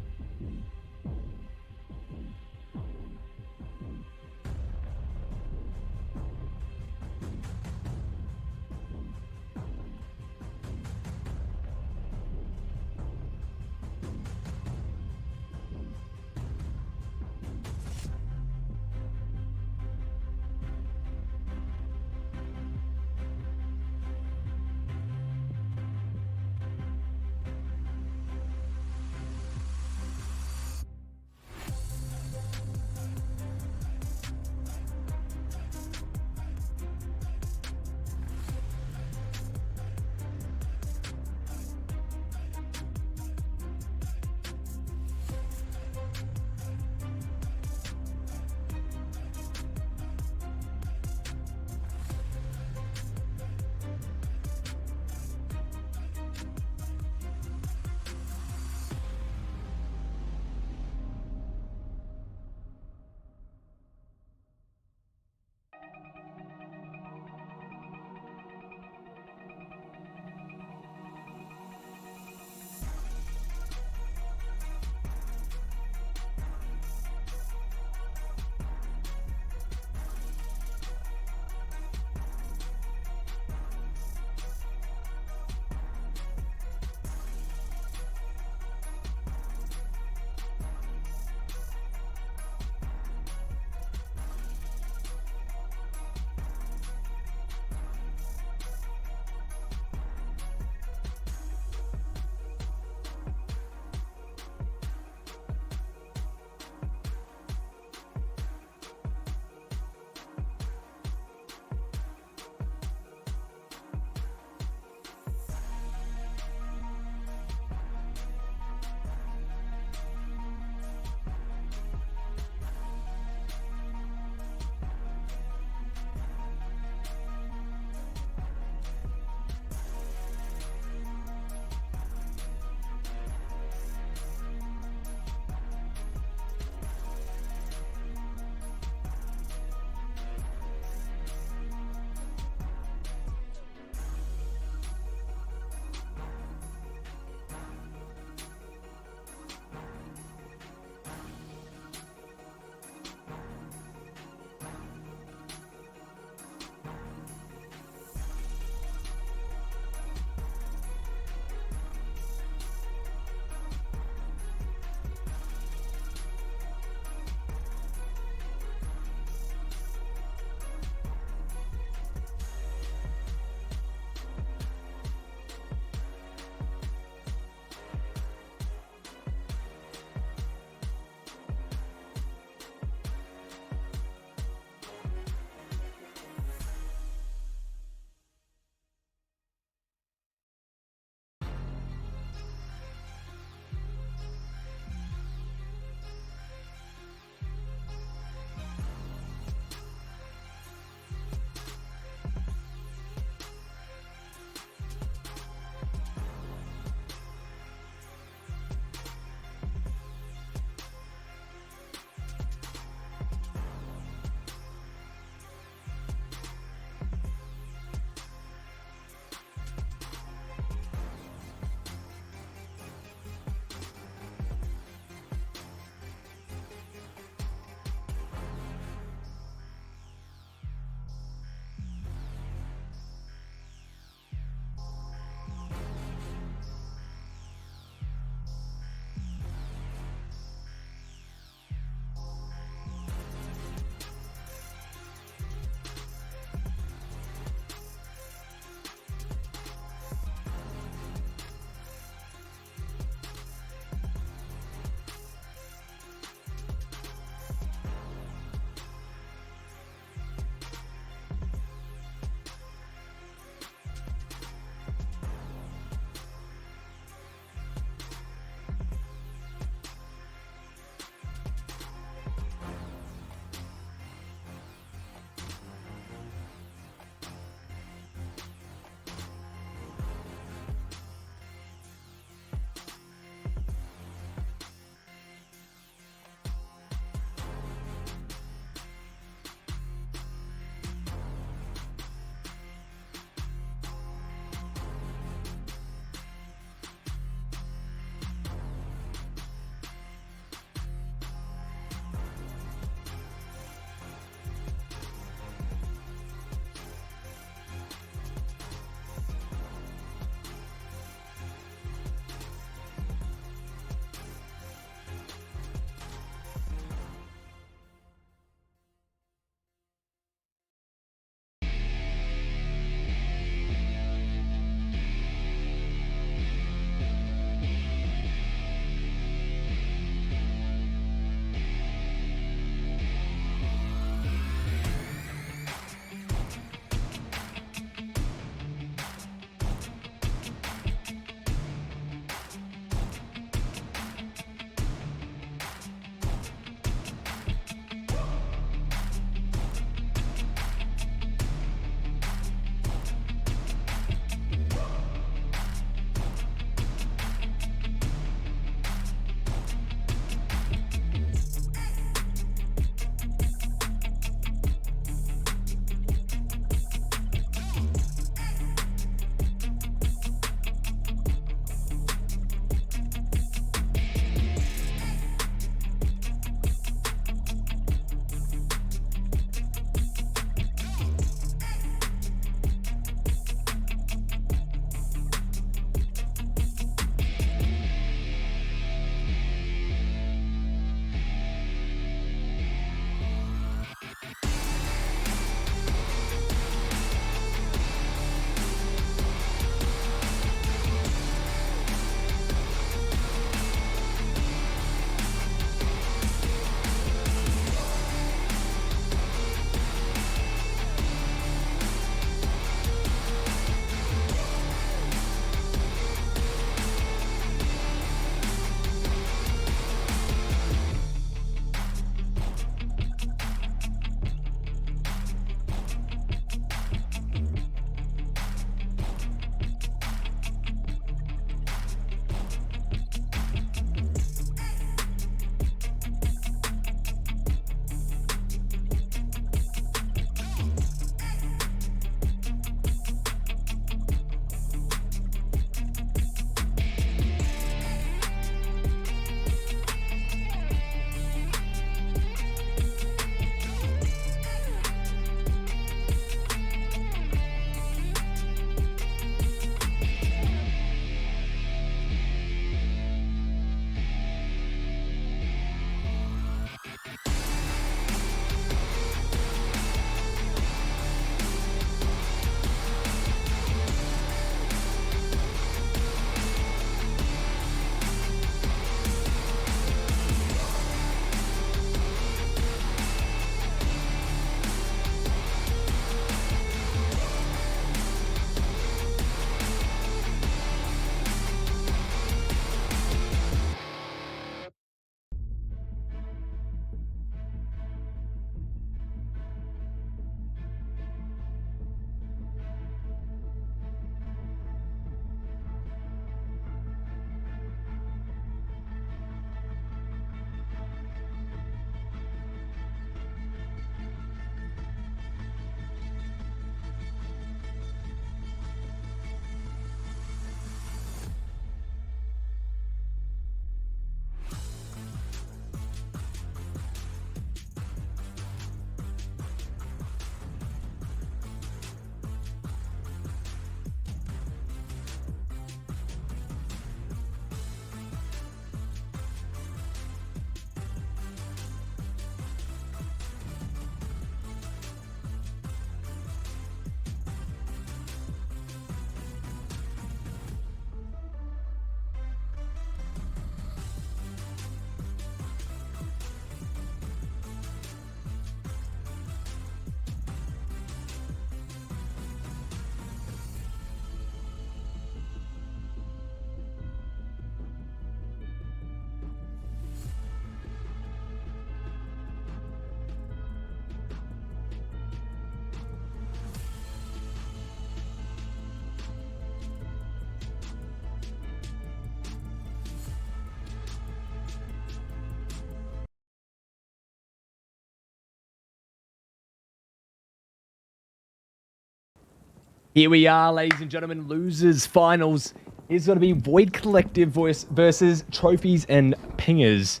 Here we are, ladies and gentlemen, losers finals. It's going to be Void Collective versus Trophies and Pingers.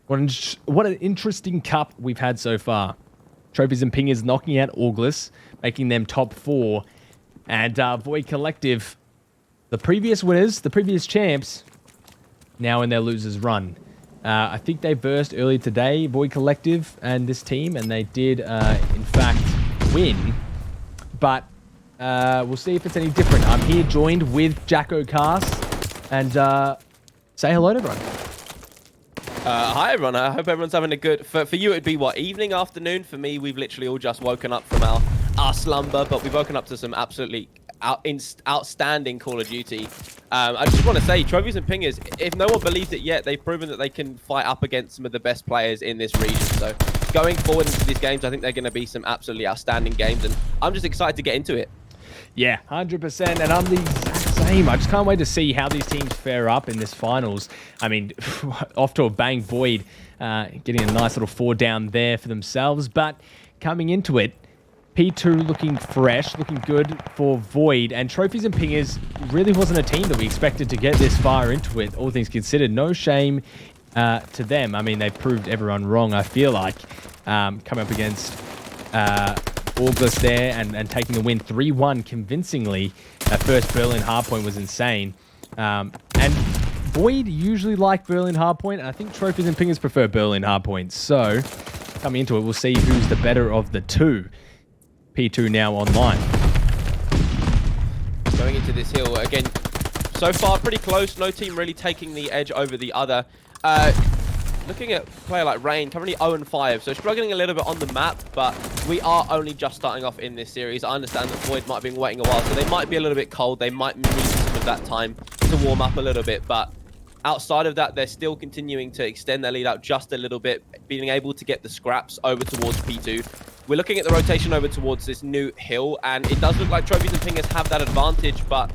What an interesting cup we've had so far. Trophies and Pingers knocking out Auglis, making them top 4. And Void Collective, the previous winners, the previous champs, now in their losers run. I think they versed earlier today, Void Collective and this team, and they did, in fact, win. But we'll see if it's any different. I'm here joined with Jacko Cast, and say hello to everyone. Hi everyone, I hope everyone's having a good... For you it'd be what, evening, afternoon? For me, we've literally all just woken up from our slumber, but we've woken up to some absolutely outstanding Call of Duty. I just want to say, Trophies and Pingers, if no one believes it yet, they've proven that they can fight up against some of the best players in this region. So going forward into these games, I think they're going to be some absolutely outstanding games, and I'm just excited to get into it. Yeah, 100%, and I'm the exact same. I just can't wait to see how these teams fare up in this finals. I mean, off to a bang, Void getting a nice little 4 down there for themselves, but coming into it, P2 looking fresh, looking good for Void, and Trophies and Pingers really wasn't a team that we expected to get this far into it, all things considered. No shame to them. I mean, they proved everyone wrong, I feel like, coming up against Auglis there and taking the win 3-1 convincingly. That first Berlin hardpoint was insane. And Void usually like Berlin hardpoint, and I think Trophies and Pingers prefer Berlin hardpoint. So, coming into it, we'll see who's the better of the two. P2 now online. Going into this hill, again, so far pretty close. No team really taking the edge over the other. Looking at a player like Rain, currently 0-5, so struggling a little bit on the map, but we are only just starting off in this series. I understand that Void might have been waiting a while, so they might be a little bit cold. They might need some of that time to warm up a little bit, but outside of that, they're still continuing to extend their lead out just a little bit, being able to get the scraps over towards P2. We're looking at the rotation over towards this new hill, and it does look like Trophies and Pingers have that advantage, but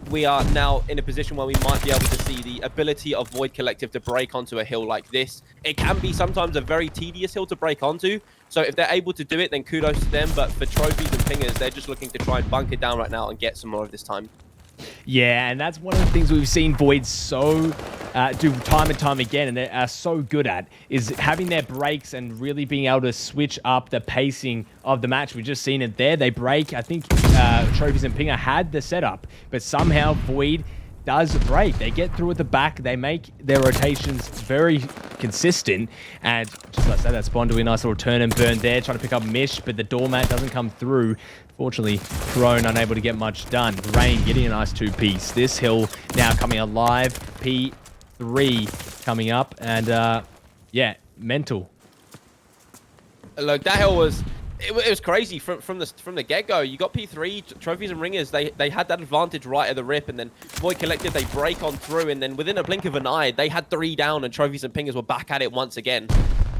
we are now in a position where we might be able to see the ability of Void Collective to break onto a hill like this. It can be sometimes a very tedious hill to break onto, so if they're able to do it, then kudos to them, but for Trophies and Pingers, they're just looking to try and bunker down right now and get some more of this time. Yeah, and that's one of the things we've seen Void do time and time again, and they are so good at, is having their breaks and really being able to switch up the pacing of the match. We've just seen it there. They break. I think Trophies and Pinger had the setup, but somehow Void does break. They get through at the back. They make their rotations very consistent, and just like that spawn doing a nice little turn and burn there, trying to pick up Mish, but the doormat doesn't come through. Fortunately, Crone unable to get much done. Rain getting a nice 2-piece. This hill now coming alive. P3 coming up, and yeah, mental. Look, that hill was... It was crazy from the get-go. You got P3, Trophies and Ringers, they had that advantage right at the rip, and then Void Collective, they break on through, and then within a blink of an eye, they had 3 down, and Trophies and Pingers were back at it once again.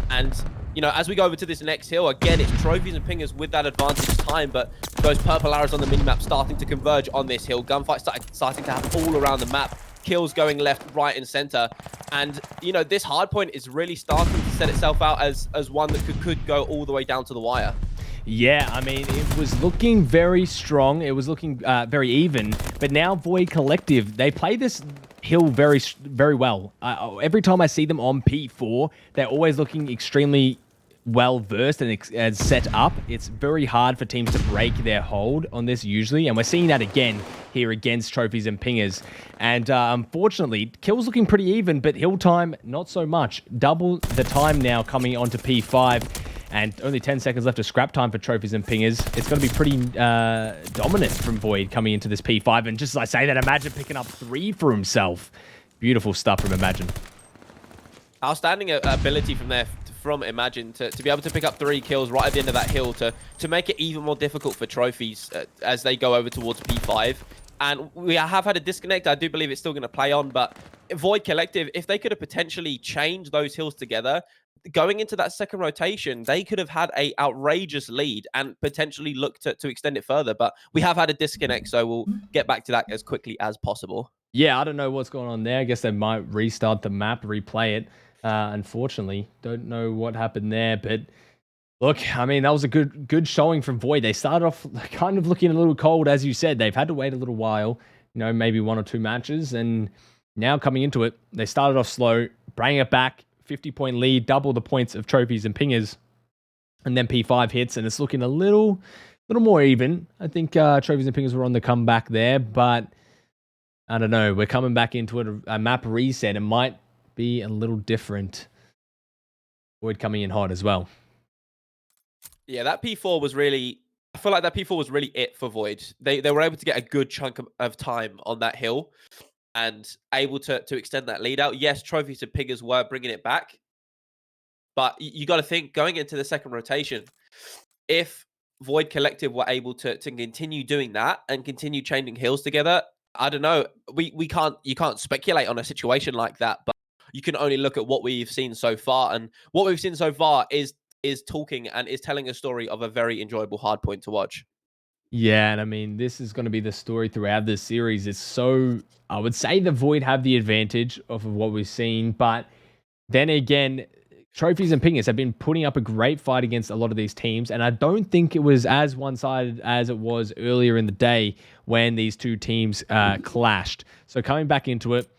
And, you know, as we go over to this next hill, again, it's Trophies and Pingers with that advantage time, but those purple arrows on the minimap starting to converge on this hill. Gunfights starting to happen all around the map. Kills going left, right, and center. And, you know, this hardpoint is really starting to set itself out as one that could go all the way down to the wire. Yeah, I mean, it was looking very strong. It was looking very even. But now Void Collective, they play this hill very well. Every time I see them on P4, they're always looking extremely well-versed and set up. It's very hard for teams to break their hold on this usually. And we're seeing that again here against Trophies and Pingers. And unfortunately, kills looking pretty even, but hill time, not so much. Double the time now coming onto P5. And only 10 seconds left of scrap time for Trophies and Pingers. It's going to be pretty dominant from Void coming into this P5. And just as I say that, Imagine picking up 3 for himself. Beautiful stuff from Imagine. Outstanding ability from Imagine to be able to pick up 3 kills right at the end of that hill to make it even more difficult for Trophies as they go over towards P5. And we have had a disconnect. I do believe it's still going to play on, but Void Collective, if they could have potentially changed those hills together, going into that second rotation, they could have had a outrageous lead and potentially look to extend it further. But we have had a disconnect, so we'll get back to that as quickly as possible. Yeah, I don't know what's going on there. I guess they might restart the map, replay it. Unfortunately, don't know what happened there, but Look, I mean, that was a good showing from Void. They started off kind of looking a little cold, as you said. They've had to wait a little while, maybe 1 or 2 matches. And now coming into it, they started off slow, bring it back, 50-point lead, double the points of trophies and pingers. And then P5 hits, and it's looking a little more even. I think trophies and pingers were on the comeback there, but I don't know. We're coming back into it, a map reset. It might be a little different. Void coming in hot as well. Yeah, that P4 was really... I feel like that P4 was really it for Void. They were able to get a good chunk of time on that hill and able to extend that lead out. Yes, trophies and pingers were bringing it back, but you got to think, going into the second rotation, if Void Collective were able to continue doing that and continue changing hills together, I don't know. You can't speculate on a situation like that, but you can only look at what we've seen so far, and what we've seen so far is talking and is telling a story of a very enjoyable hardpoint to watch. Yeah, and I mean, this is going to be the story throughout this series. It's so, I would say the Void have the advantage of what we've seen, but then again, trophies and pingers have been putting up a great fight against a lot of these teams, and I don't think it was as one-sided as it was earlier in the day when these two teams clashed. So coming back into it,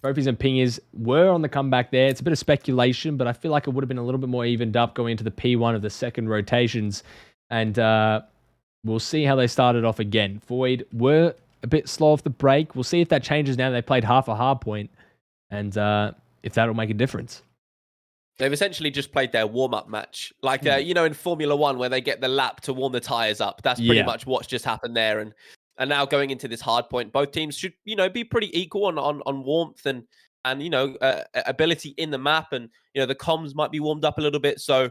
trophies and pingers were on the comeback there. It's a bit of speculation, but I feel like it would have been a little bit more evened up going into the P1 of the second rotations, and we'll see how they started off again. Void were a bit slow off the break. We'll see if that changes now they played half a hard point, and if that'll make a difference. They've essentially just played their warm-up match. Like, in Formula 1 where they get the lap to warm the tyres up. That's pretty much what's just happened there. And now going into this hard point, both teams should, be pretty equal on warmth and ability in the map. And, the comms might be warmed up a little bit. So,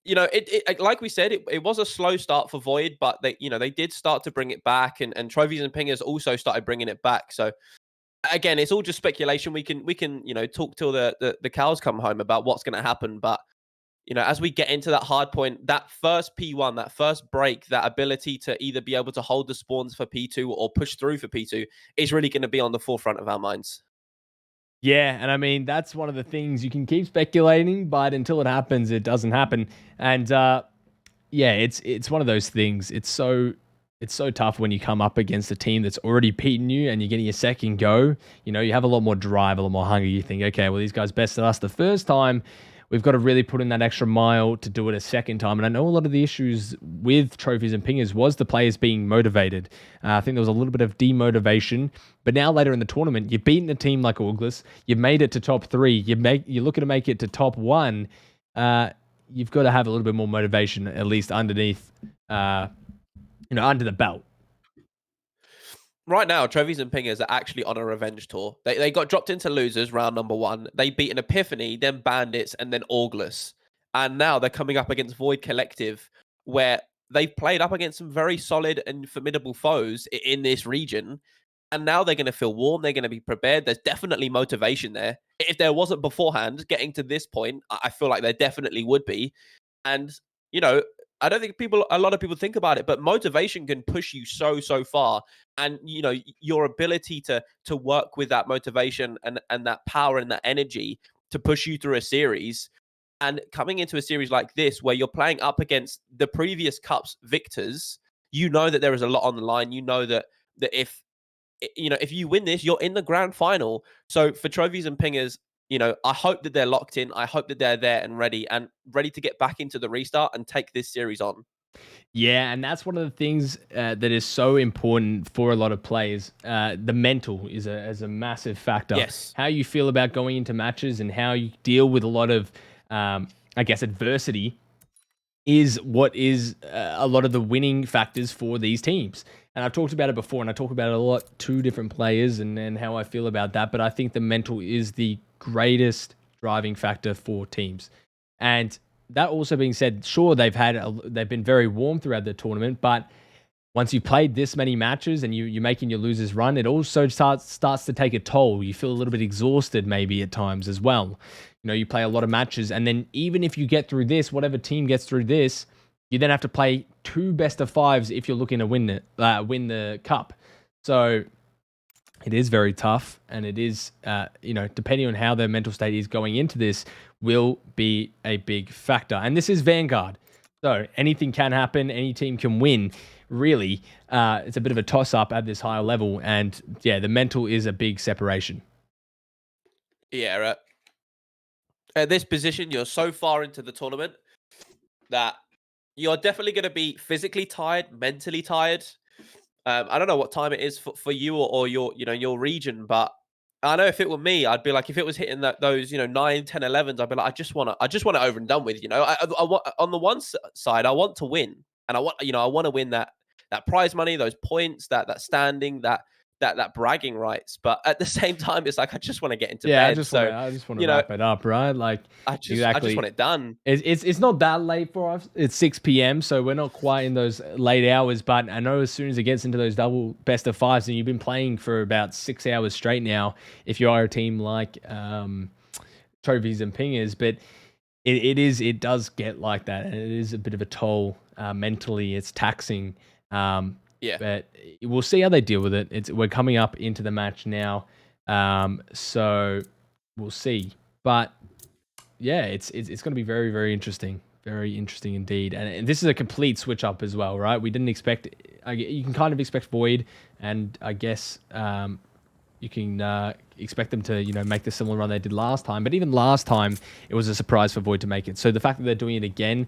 it like we said, it was a slow start for Void, but they did start to bring it back. And trophies and pingers also started bringing it back. So, again, it's all just speculation. We can talk till the cows come home about what's going to happen. But as we get into that hard point, that first P1, that first break, that ability to either be able to hold the spawns for P2 or push through for P2 is really going to be on the forefront of our minds. Yeah, and I mean, that's one of the things you can keep speculating, but until it happens, it doesn't happen. And it's one of those things. It's so tough when you come up against a team that's already beaten you and you're getting a second go. You have a lot more drive, a lot more hunger. You think, okay, well, these guys bested us the first time. We've got to really put in that extra mile to do it a second time. And I know a lot of the issues with trophies and pingers was the players being motivated. I think there was a little bit of demotivation. But now later in the tournament, you've beaten a team like August. You've made it to top 3. You're looking to make it to top 1. You've got to have a little bit more motivation, at least underneath, under the belt. Right now, trophies and pingers are actually on a revenge tour. They got dropped into losers round number 1. They beat an Epiphany, then Bandits, and then August. And now they're coming up against Void Collective, where they've played up against some very solid and formidable foes in this region. And now they're going to feel warm. They're going to be prepared. There's definitely motivation there. If there wasn't beforehand, getting to this point, I feel like there definitely would be. And, I don't think a lot of people think about it, but motivation can push you so far. And, your ability to work with that motivation and that power and that energy to push you through a series, and coming into a series like this, where you're playing up against the previous Cups victors, that there is a lot on the line. That if you win this, you're in the grand final. So for trophies and pingers, I hope that they're locked in. I hope that they're there and ready to get back into the restart and take this series on. Yeah, and that's one of the things that is so important for a lot of players. The mental is a massive factor. Yes. How you feel about going into matches and how you deal with a lot of, adversity is what is a lot of the winning factors for these teams. And I've talked about it before, and I talk about it a lot to different players and how I feel about that. But I think the mental is the greatest driving factor for teams. And that also being said, sure, they've been very warm throughout the tournament, but once you've played this many matches and you're making your losers run, it also starts to take a toll. You feel a little bit exhausted maybe at times as well. You play a lot of matches, and then even if you get through this, whatever team gets through this, you then have to play 2 best of 5s if you're looking to win the cup. So it is very tough, and it is, depending on how their mental state is going into this, will be a big factor. And this is Vanguard. So anything can happen. Any team can win. Really, it's a bit of a toss-up at this higher level. And yeah, the mental is a big separation. Yeah, at this position, you're so far into the tournament that you're definitely going to be physically tired, mentally tired. I don't know what time it is for you or your, your region, but I know if it were me, I'd be like, if it was hitting those, 9, 10, 11s, I'd be like, I just want it over and done with, I want, on the one side, I want to win, and I want to win that prize money, those points, that standing, that bragging rights. But at the same time, it's like I just want to get into bed. I just want to wrap it up, right? Like I just want it done. It's not that late for us. It's 6 p.m, so we're not quite in those late hours. But I know as soon as it gets into those double best of fives, and you've been playing for about 6 hours straight now, if you are a team like Trophies and Pingers, but it does get like that, and it is a bit of a toll mentally. It's taxing. Yeah, but we'll see how they deal with it. We're coming up into the match now, so we'll see. But yeah, it's going to be very, very interesting indeed. And this is a complete switch up as well, right? We didn't expect. You can kind of expect Void, and I guess you can expect them to make the similar run they did last time. But even last time, it was a surprise for Void to make it. So the fact that they're doing it again,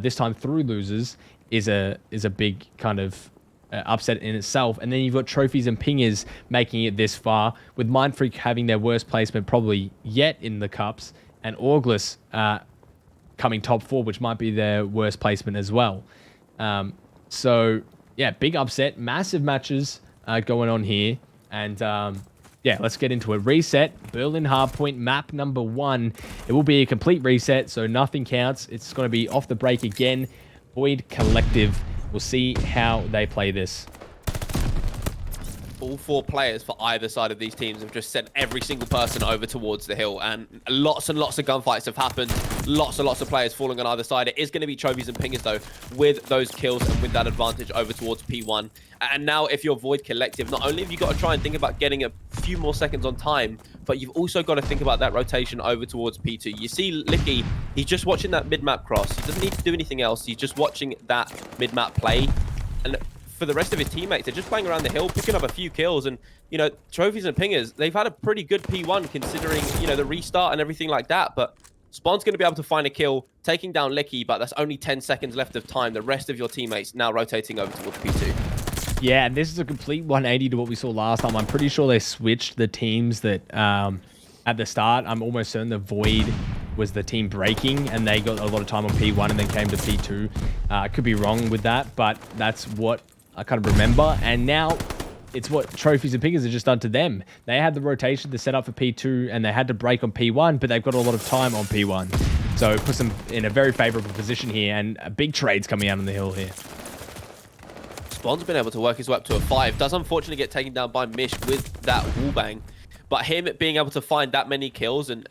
this time through losers, is a big kind of upset in itself. And then you've got Trophies and Pingers making it this far, with Mindfreak having their worst placement probably yet in the cups, and Auglis coming top 4, which might be their worst placement as well. So yeah, big upset, massive matches going on here. And yeah, let's get into it. Reset, Berlin Hardpoint, map number 1. It will be a complete reset, so nothing counts. It's going to be off the break again. Void Collective. We'll see how they play this. All 4 players for either side of these teams have just sent every single person over towards the hill, and lots of gunfights have happened. Lots and lots of players falling on either side. It is going to be Trophies and Pingers, though, with those kills and with that advantage over towards P1. And now, if you're Void Collective, not only have you got to try and think about getting a few more seconds on time, but you've also got to think about that rotation over towards P2. You see Licky, he's just watching that mid-map cross. He doesn't need to do anything else. He's just watching that mid-map play. And for the rest of his teammates, they're just playing around the hill, picking up a few kills. And, Trophies and Pingers, they've had a pretty good P1 considering, the restart and everything like that. But Spawn's going to be able to find a kill, taking down Licky, but that's only 10 seconds left of time. The rest of your teammates now rotating over towards P2. Yeah, and this is a complete 180 to what we saw last time. I'm pretty sure they switched the teams that at the start. I'm almost certain the Void was the team breaking, and they got a lot of time on P1 and then came to P2. I could be wrong with that, but that's what I kind of remember. And now it's what Trophies and Pingers have just done to them. They had the rotation to set up for P2, and they had to break on P1, but they've got a lot of time on P1. So it puts them in a very favorable position here, and big trades coming out on the hill here. Spawn's been able to work his way up to a 5. Does unfortunately get taken down by Mish with that wallbang. But him being able to find that many kills and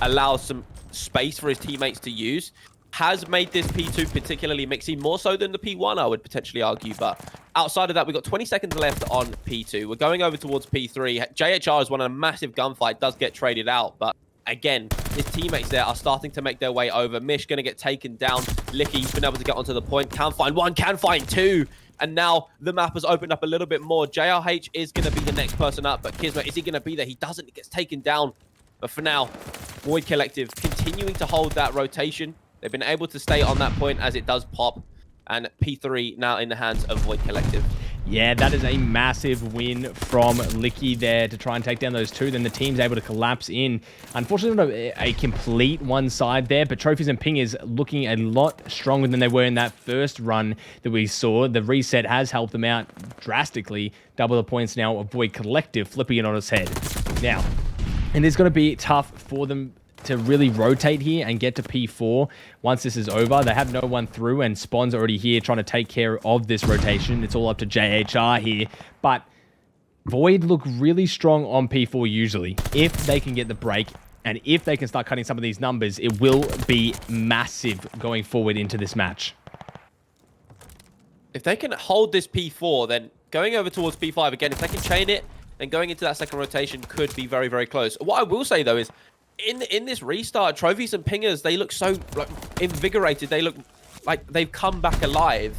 allow some space for his teammates to use has made this P2 particularly mixy, more so than the P1, I would potentially argue. But outside of that, we've got 20 seconds left on P2. We're going over towards P3. JHR has won a massive gunfight, does get traded out, but again, his teammates there are starting to make their way over. Mish going to get taken down. Licky's been able to get onto the point. Can find 1, can find 2. And now the map has opened up a little bit more. JRH is going to be the next person up, but Kismet, is he going to be there? He doesn't. He gets taken down. But for now, Void Collective continuing to hold that rotation. They've been able to stay on that point as it does pop. And P3 now in the hands of Void Collective. Yeah, that is a massive win from Licky there to try and take down those 2. Then the team's able to collapse in. Unfortunately, not a complete one side there, but Trophies and Pingers looking a lot stronger than they were in that first run that we saw. The reset has helped them out drastically. Double the points now of Void Collective, flipping it on its head. Now, and it's going to be tough for them to really rotate here and get to P4 once this is over. They have no one through, and Spawn's already here trying to take care of this rotation. It's all up to JHR here, but Void look really strong on P4 usually. If they can get the break, and if they can start cutting some of these numbers, it will be massive going forward into this match. If they can hold this P4, then going over towards P5 again, if they can chain it, then going into that second rotation could be very, very close. What I will say, though, is in this restart, Trophies and Pingers, they look so invigorated. They look like they've come back alive,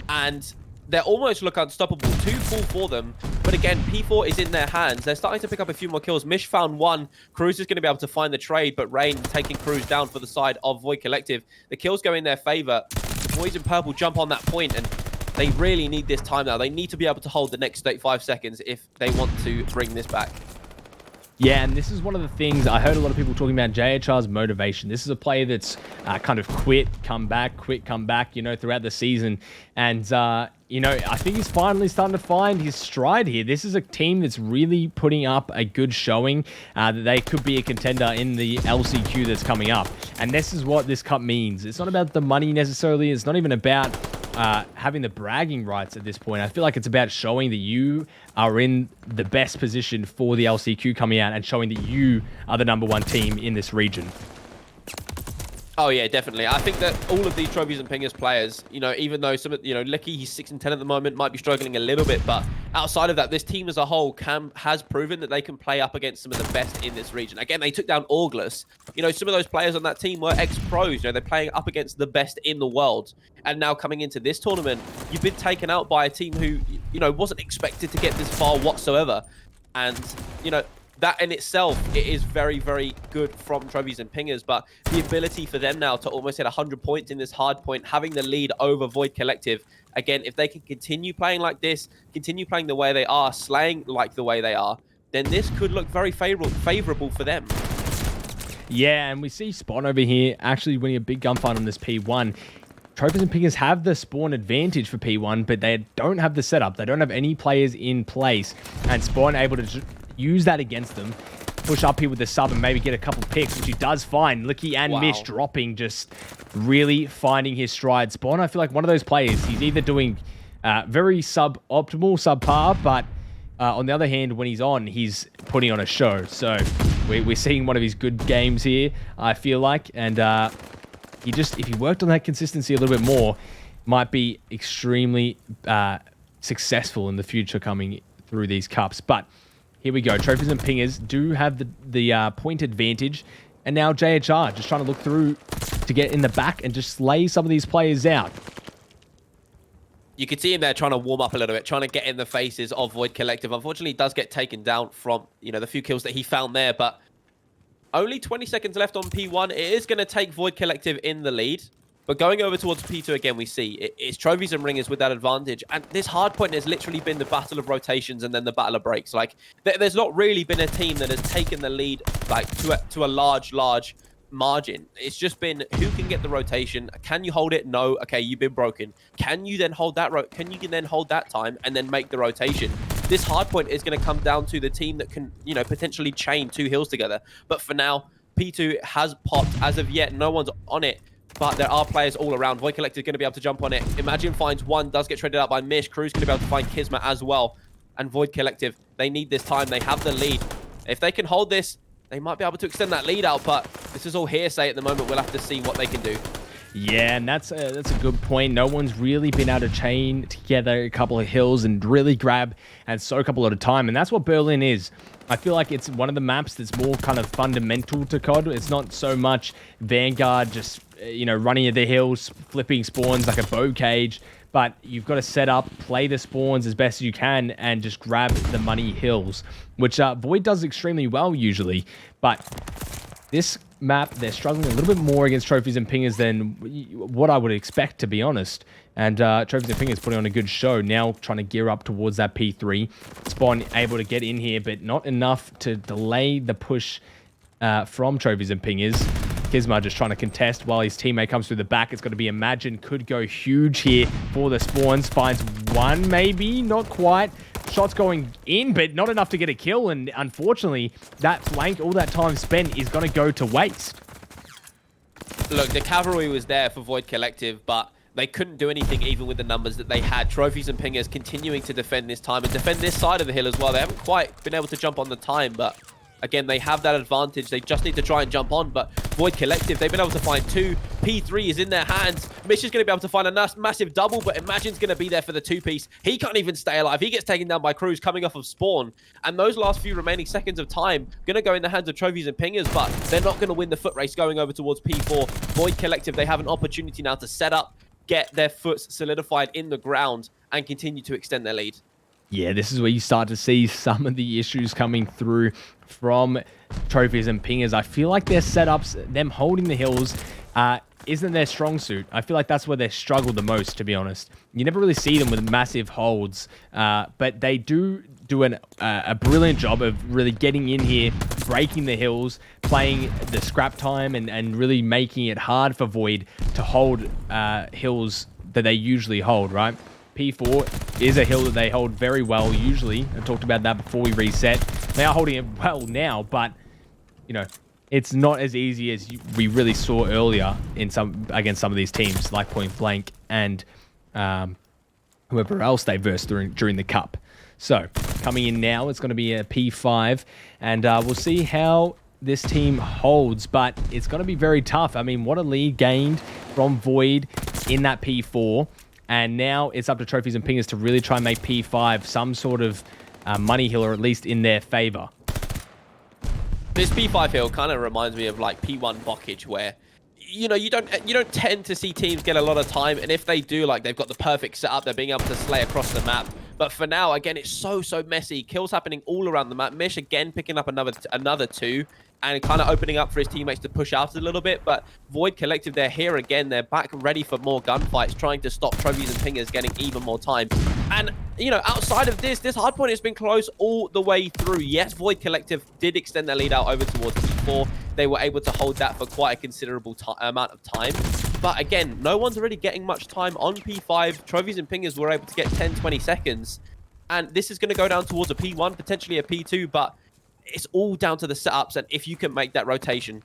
and they're almost look unstoppable. 2 full for them, but again, P4 is in their hands. They're starting to pick up a few more kills. Mish found one. Cruz is going to be able to find the trade, but Rain taking Cruz down for the side of Void Collective. The kills go in their favor. The boys in purple jump on that point, and they really need this time now. They need to be able to hold the next 35 seconds if they want to bring this back. Yeah, and this is one of the things I heard a lot of people talking about, JHR's motivation. This is a player that's kind of quit, come back, you know, throughout the season. And, you know, I think he's finally starting to find his stride here. This is a team that's really putting up a good showing that they could be a contender in the LCQ that's coming up. And this is what this cup means. It's not about the money necessarily. It's not even about having the bragging rights at this point. I feel like it's about showing that you are in the best position for the LCQ coming out and showing that you are the #1 team in this region. Oh yeah, definitely. I think that all of these Trophies and Pingers players, you know, even though some of, you know, Licky, he's 6-10 at the moment, might be struggling a little bit, but outside of that, this team as a whole has proven that they can play up against some of the best in this region. Again, they took down August. You know, some of those players on that team were ex-pros. You know, they're playing up against the best in the world. And now coming into this tournament, you've been taken out by a team who, you know, wasn't expected to get this far whatsoever. And, you know, that in itself, it is very, very good from Trophies and Pingers, but the ability for them now to almost hit 100 points in this hard point, having the lead over Void Collective, again, if they can continue playing like this, continue playing the way they are, slaying like the way they are, then this could look very favorable for them. Yeah, and we see Spawn over here actually winning a big gunfight on this P1. Trophies and Pingers have the spawn advantage for P1, but they don't have the setup. They don't have any players in place, and Spawn able to use that against them, push up here with the sub and maybe get a couple picks, which he does find. Licky and Mish dropping, just really finding his stride. Spawn, I feel like one of those players, he's either doing very suboptimal, subpar, but on the other hand, when he's on, he's putting on a show. So we're seeing one of his good games here, I feel like, and if he worked on that consistency a little bit more, might be extremely successful in the future coming through these cups. But here we go. Trophies and Pingers do have the point advantage. And now JHR just trying to look through to get in the back and just slay some of these players out. You can see him there trying to warm up a little bit, trying to get in the faces of Void Collective. Unfortunately, he does get taken down from, you know, the few kills that he found there. But only 20 seconds left on P1. It is going to take Void Collective in the lead. But going over towards P2 again, we see it's Trophies and Ringers with that advantage. And this hardpoint has literally been the battle of rotations and then the battle of breaks. Like, there's not really been a team that has taken the lead like to a large margin. It's just been who can get the rotation. Can you hold it? No. Okay, you've been broken. Can you then hold that time and then make the rotation? This hardpoint is going to come down to the team that can, you know, potentially chain 2 hills together. But for now, P2 has popped. As of yet, no one's on it. But there are players all around. Void Collective is going to be able to jump on it. Imagine finds one, does get traded out by Mish. Crew's going to be able to find Kismet as well. And Void Collective, they need this time. They have the lead. If they can hold this, they might be able to extend that lead out. But this is all hearsay at the moment. We'll have to see what they can do. Yeah, and that's a good point. No one's really been able to chain together a couple of hills and really grab and soak up a lot of time. And that's what Berlin is. I feel like it's one of the maps that's more kind of fundamental to COD. It's not so much Vanguard just, you know, running at the hills, flipping spawns like a bow cage. But you've got to set up, play the spawns as best as you can, and just grab the money hills, which Void does extremely well usually. But this map, they're struggling a little bit more against Trophies and Pingers than what I would expect, to be honest. And Trophies and Pingers putting on a good show. Now trying to gear up towards that P3. Spawn able to get in here, but not enough to delay the push from Trophies and Pingers. Kisma just trying to contest while his teammate comes through the back. It's got to be Imagine. Could go huge here for the spawns. Finds one, maybe. Not quite. Shots going in, but not enough to get a kill. And unfortunately, that flank, all that time spent, is going to go to waste. Look, the cavalry was there for Void Collective, but they couldn't do anything even with the numbers that they had. Trophies and Pingers continuing to defend this time and defend this side of the hill as well. They haven't quite been able to jump on the time, but again, they have that advantage. They just need to try and jump on, but Void Collective, they've been able to find 2. P3 is in their hands. Mish is going to be able to find a massive double, but Imagine's going to be there for the 2-piece. He can't even stay alive. He gets taken down by Cruz coming off of spawn, and those last few remaining seconds of time going to go in the hands of Trophies and Pingers, but they're not going to win the foot race going over towards P4. Void Collective, they have an opportunity now to set up, get their foot solidified in the ground and continue to extend their lead. Yeah, this is where you start to see some of the issues coming through from Trophies and Pingers. I feel like their setups, them holding the hills, isn't their strong suit. I feel like that's where they struggle the most, to be honest. You never really see them with massive holds, but they do a brilliant job of really getting in here, breaking the hills, playing the scrap time, and really making it hard for Void to hold hills that they usually hold, right? P4 is a hill that they hold very well usually. I talked about that before we reset. They are holding it well now, but, you know, it's not as easy as we really saw earlier in against some of these teams, like Point Blank and whoever else they versed during the Cup. So, coming in now, it's going to be a P5, and we'll see how this team holds, but it's going to be very tough. I mean, what a lead gained from Void in that P4, and now it's up to Trophies and Pingers to really try and make P5 some sort of money hill, or at least in their favor. This P5 hill kind of reminds me of like P1 Bockage, where you don't tend to see teams get a lot of time, and if they do, like, they've got the perfect setup, they're being able to slay across the map. But for now, again, it's so messy. Kills happening all around the map. Mish again picking up another 2 and kind of opening up for his teammates to push out a little bit. But Void Collective, they're here again. They're back ready for more gunfights, trying to stop Trophies and Pingers getting even more time. And, you know, outside of this hardpoint has been close all the way through. Yes, Void Collective did extend their lead out over towards P4. They were able to hold that for quite a considerable amount of time. But again, no one's really getting much time on P5. Trophies and Pingers were able to get 10, 20 seconds. And this is going to go down towards a P1, potentially a P2, but it's all down to the setups and if you can make that rotation.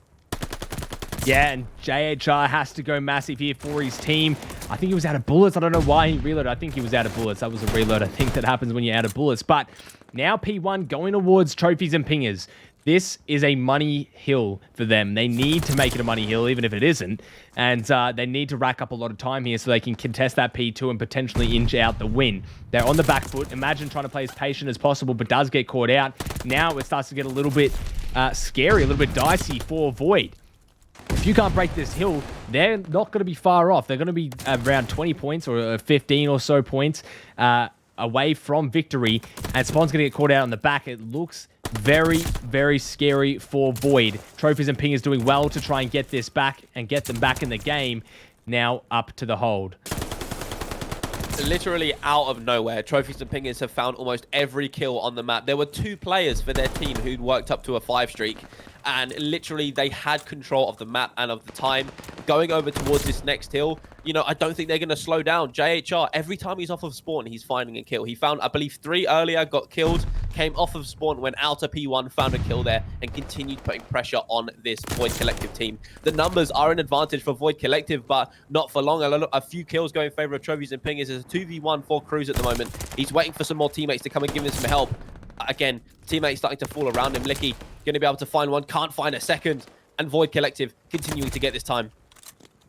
Yeah, and JHR has to go massive here for his team. I think he was out of bullets. I don't know why he reloaded. I think he was out of bullets. That was a reload. I think that happens when you're out of bullets. But now P1 going towards Trophies and Pingers. This is a money hill for them. They need to make it a money hill, even if it isn't. And they need to rack up a lot of time here so they can contest that P2 and potentially inch out the win. They're on the back foot. Imagine trying to play as patient as possible, but does get caught out. Now it starts to get a little bit scary, a little bit dicey for Void. If you can't break this hill, they're not going to be far off. They're going to be around 20 points or 15 or so points away from victory. And Spawn's going to get caught out on the back. It looks very scary for Void. Trophies and Pingers doing well to try and get this back and get them back in the game. Now up to the hold. Literally out of nowhere, Trophies and Pingers have found almost every kill on the map. There were 2 players for their team who'd worked up to a 5 streak. And literally, they had control of the map and of the time. Going over towards this next hill, you know, I don't think they're going to slow down. JHR, every time he's off of spawn, he's finding a kill. He found, I believe, 3 earlier, got killed, came off of spawn, went out to P1, found a kill there, and continued putting pressure on this Void Collective team. The numbers are an advantage for Void Collective, but not for long. A few kills going in favor of Trophies and Pingers. There's a 2v1 for Cruz at the moment. He's waiting for some more teammates to come and give him some help. Again, teammates starting to fall around him. Licky going to be able to find one, can't find a second. And Void Collective continuing to get this time.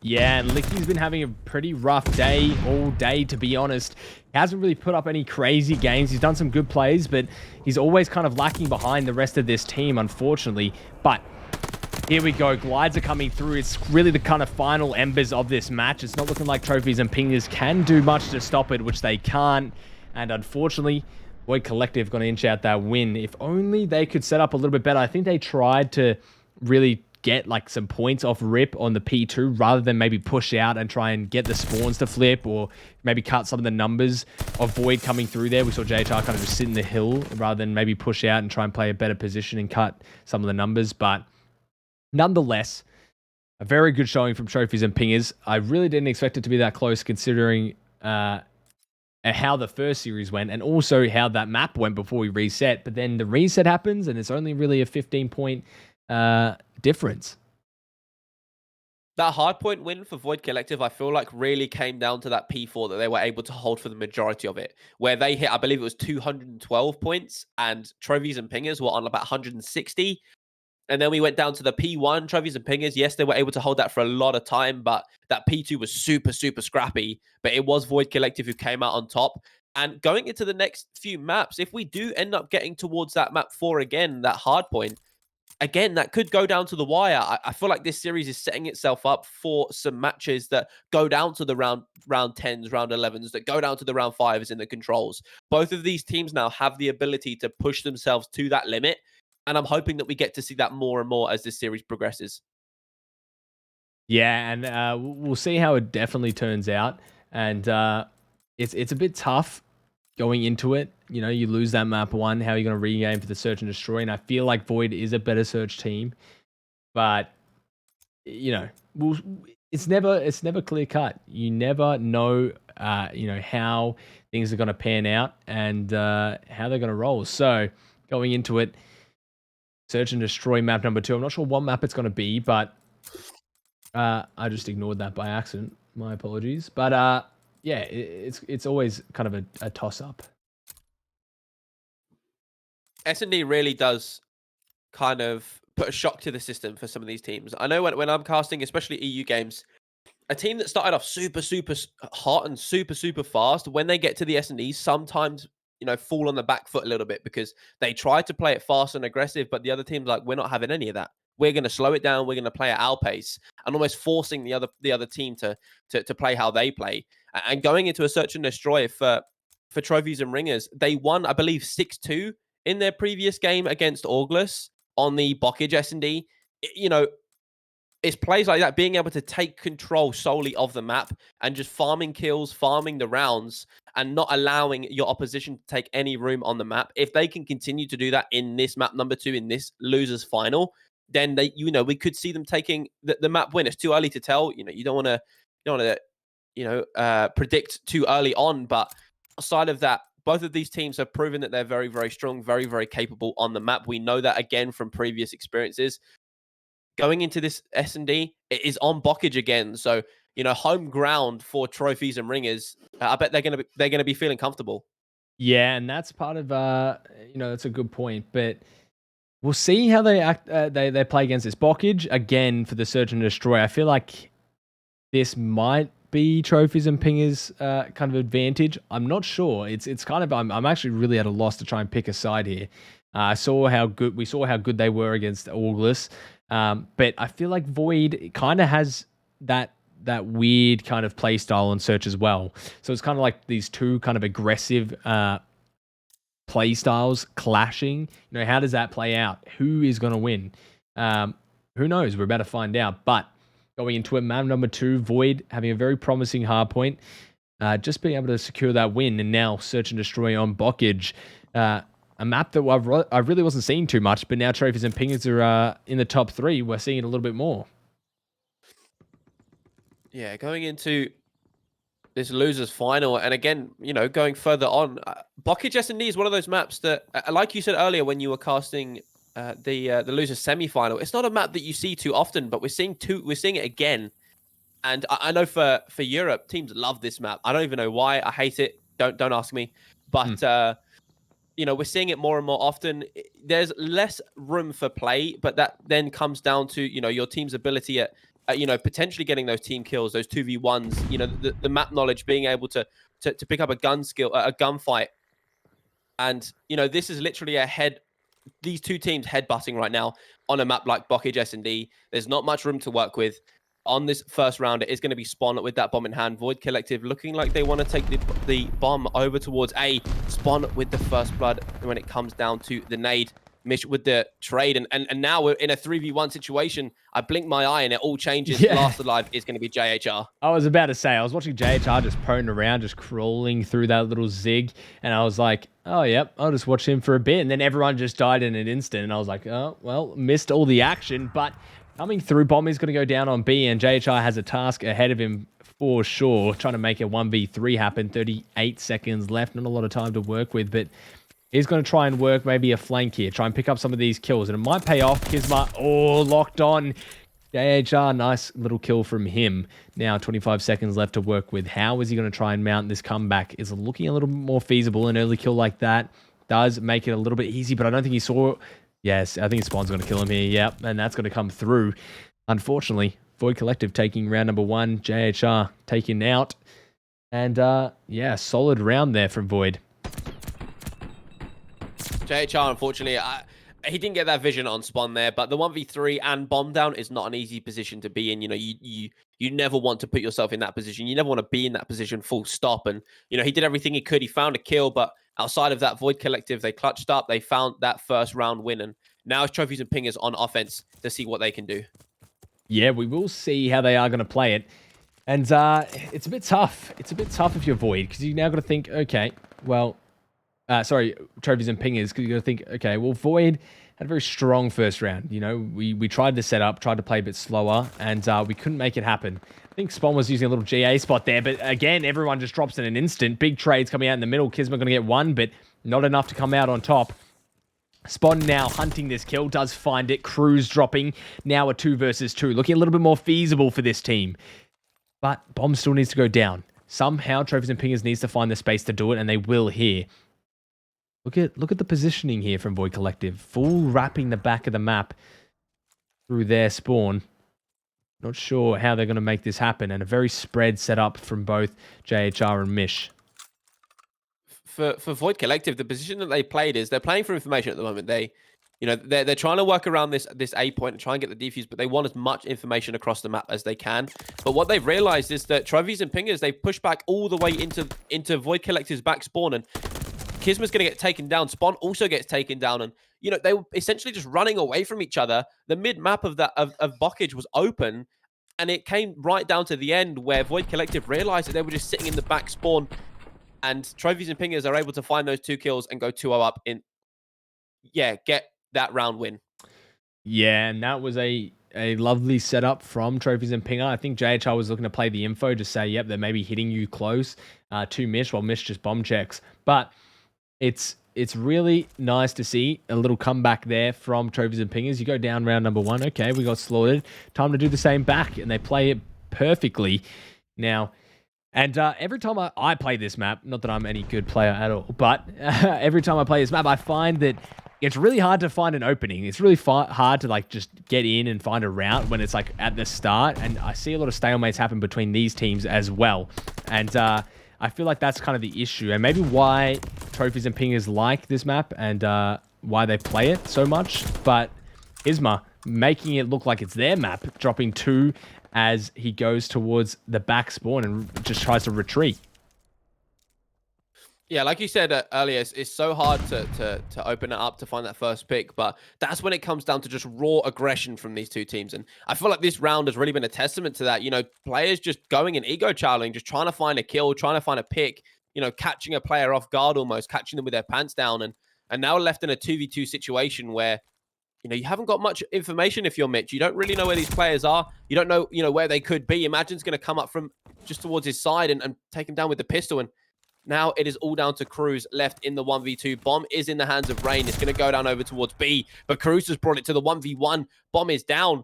Yeah, and Licky's been having a pretty rough day all day, to be honest. He hasn't really put up any crazy games. He's done some good plays, but he's always kind of lacking behind the rest of this team, unfortunately. But here we go. Glides are coming through. It's really the kind of final embers of this match. It's not looking like Trophies and Pingers can do much to stop it, which they can't. And unfortunately, Void Collective going to inch out that win. If only they could set up a little bit better. I think they tried to really get like some points off rip on the P2 rather than maybe push out and try and get the spawns to flip, or maybe cut some of the numbers of Void coming through there. We saw JHR kind of just sit in the hill rather than maybe push out and try and play a better position and cut some of the numbers. But nonetheless, a very good showing from Trophies and Pingers. I really didn't expect it to be that close, considering how the first series went and also how that map went before we reset. But then the reset happens and it's only really a 15-point difference. That hardpoint win for Void Collective, I feel like, really came down to that P4 that they were able to hold for the majority of it, where they hit, I believe it was 212 points, and Trophies and Pingers were on about 160. And then we went down to the P1, Trophies and Pingers. Yes, they were able to hold that for a lot of time, but that P2 was super scrappy. But it was Void Collective who came out on top. And going into the next few maps, if we do end up getting towards that map 4 again, that hardpoint, again, that could go down to the wire. I feel like this series is setting itself up for some matches that go down to the round 10s, round 11s, that go down to the round 5s in the controls. Both of these teams now have the ability to push themselves to that limit, and I'm hoping that we get to see that more and more as this series progresses. Yeah, and we'll see how it definitely turns out. And it's a bit tough going into it. You know, you lose that map 1. How are you going to regain for the search and destroy? And I feel like Void is a better search team, but you know, it's never clear cut. You never know, you know, how things are going to pan out and how they're going to roll. So going into it, search and destroy map number 2. I'm not sure what map it's going to be, but I just ignored that by accident. My apologies. But yeah, it's always kind of a toss up. S&D really does kind of put a shock to the system for some of these teams. I know when I'm casting, especially EU games, a team that started off super hot and super fast, when they get to the S&D, sometimes, you know, fall on the back foot a little bit because they try to play it fast and aggressive, but the other team's like, we're not having any of that. We're going to slow it down. We're going to play at our pace, and almost forcing the other team to play how they play. And going into a search and destroy for trophies and ringers, they won, I believe, 6-2 in their previous game against August on the Bockage S&D. You know, it's plays like that, being able to take control solely of the map and just farming kills, farming the rounds, and not allowing your opposition to take any room on the map. If they can continue to do that in this map number 2, in this losers final, then they, you know, we could see them taking the map win. It's too early to tell. You know, you don't want to, you know, predict too early on. But aside of that, both of these teams have proven that they're very strong, very capable on the map. We know that again from previous experiences. Going into this S&D, it is on Bockage again, so you know, home ground for trophies and ringers. I bet they're gonna be feeling comfortable. Yeah, and that's part of you know, that's a good point, but we'll see how they act. They play against this Bockage again for the search and destroy. I feel like this might be trophies and pingers kind of advantage. I'm not sure. It's kind of I'm actually really at a loss to try and pick a side here. We saw how good they were against August, but I feel like Void kind of has that weird kind of play style on search as well. So it's kind of like these two kind of aggressive play styles clashing. You know, how does that play out? Who is going to win? Who knows? We're about to find out. But going into it, map number 2, Void having a very promising hardpoint, just being able to secure that win, and now search and destroy on Bockage. A map that I really wasn't seeing too much, but now trophies and pingers are in the top 3. We're seeing it a little bit more. Yeah, going into this losers final, and again, you know, going further on, Bockage S&D is one of those maps that, like you said earlier when you were casting the losers semi-final, it's not a map that you see too often, but we're seeing it again. And I know for Europe, teams love this map. I don't even know why. I hate it. Don't ask me. But you know, we're seeing it more and more often. There's less room for play, but that then comes down to, you know, your team's ability at you know, potentially getting those team kills, those 2v1s, you know, the map knowledge, being able to pick up a gunfight. And, you know, this is literally these two teams headbutting right now on a map like Bockage S&D. There's not much room to work with. On this first round, it is going to be Spawn with that bomb in hand. Void Collective looking like they want to take the bomb over towards A. Spawn with the first blood when it comes down to the nade. Mish with the trade, and now we're in a 3v1 situation. I blink my eye and it all changes. Yeah. Last alive is going to be JHR. I was about to say, I was watching JHR just prone around, just crawling through that little zig, and I was like, oh, yep, I'll just watch him for a bit. And then everyone just died in an instant, and I was like, oh, well, missed all the action. But coming through, Bomby's going to go down on B, and JHR has a task ahead of him for sure, trying to make a 1v3 happen. 38 seconds left, not a lot of time to work with, but he's going to try and work maybe a flank here, try and pick up some of these kills, and it might pay off. Kisma, locked on. JHR, nice little kill from him. Now 25 seconds left to work with. How is he going to try and mount this comeback? Is looking a little bit more feasible. An early kill like that does make it a little bit easy, but I don't think he saw... Yes, I think Spawn's going to kill him here. Yep, and that's going to come through. Unfortunately, Void Collective taking round number 1. JHR taken out. And yeah, solid round there from Void. JHR, unfortunately, he didn't get that vision on spawn there, but the 1v3 and bomb down is not an easy position to be in. You know, you never want to put yourself in that position. You never want to be in that position full stop. And, you know, he did everything he could. He found a kill, but outside of that, Void Collective, they clutched up. They found that first round win. And now it's Trophies and Pingers on offense to see what they can do. Yeah, we will see how they are going to play it. And it's a bit tough. It's a bit tough if you're Void, because you now got to think, okay, well... sorry, Trophies and Pingers, because you got to think, okay, well, Void had a very strong first round. You know, we tried to set up, tried to play a bit slower, and we couldn't make it happen. I think Spawn was using a little GA spot there, but again, everyone just drops in an instant. Big trades coming out in the middle. Kisma going to get one, but not enough to come out on top. Spawn now hunting this kill, does find it. Cruz dropping, now a 2 versus 2. Looking a little bit more feasible for this team. But Bomb still needs to go down. Somehow, Trophies and Pingers needs to find the space to do it, and they will here. Look at the positioning here from Void Collective. Full wrapping the back of the map through their spawn. Not sure how they're going to make this happen. And a very spread setup from both JHR and Mish. For Void Collective, the position that they played is they're playing for information at the moment. They're trying to work around this A point and try and get the defuse, but they want as much information across the map as they can. But what they've realized is that Trophies and Pingers, they push back all the way into Void Collective's back spawn, and Kisma's going to get taken down. Spawn also gets taken down. And, you know, they were essentially just running away from each other. The mid-map of Bockage was open. And it came right down to the end where Void Collective realized that they were just sitting in the back spawn. And Trophies and Pingers are able to find those 2 kills and go 2-0 up in... Yeah, get that round win. Yeah, and that was a lovely setup from Trophies and Pinger. I think JHR was looking to play the info, just say, yep, they're maybe hitting you close to Mish, while Mish just bomb checks. But... It's really nice to see a little comeback there from Trophies and Pingers. You go down round number 1. Okay, we got slaughtered. Time to do the same back, and they play it perfectly now. And every time I play this map, not that I'm any good player at all, but every time I play this map, I find that it's really hard to find an opening. It's really hard to like just get in and find a route when it's like at the start. And I see a lot of stalemates happen between these teams as well. And I feel like that's kind of the issue, and maybe why Trophies and Pingers like this map and why they play it so much. But Isma making it look like it's their map, dropping 2 as he goes towards the back spawn and just tries to retreat. Yeah, like you said earlier, it's so hard to open it up to find that first pick, but that's when it comes down to just raw aggression from these two teams. And I feel like this round has really been a testament to that. You know, players just going and ego charging, just trying to find a kill, trying to find a pick, you know, catching a player off guard almost, catching them with their pants down. And now left in a 2v2 situation where, you know, you haven't got much information if you're Mitch. You don't really know where these players are. You don't know, you know, where they could be. Imagine's going to come up from just towards his side and take him down with the pistol. And now it is all down to Cruz left in the 1v2. Bomb is in the hands of Rain. It's going to go down over towards B, but Cruz has brought it to the 1v1. Bomb is down.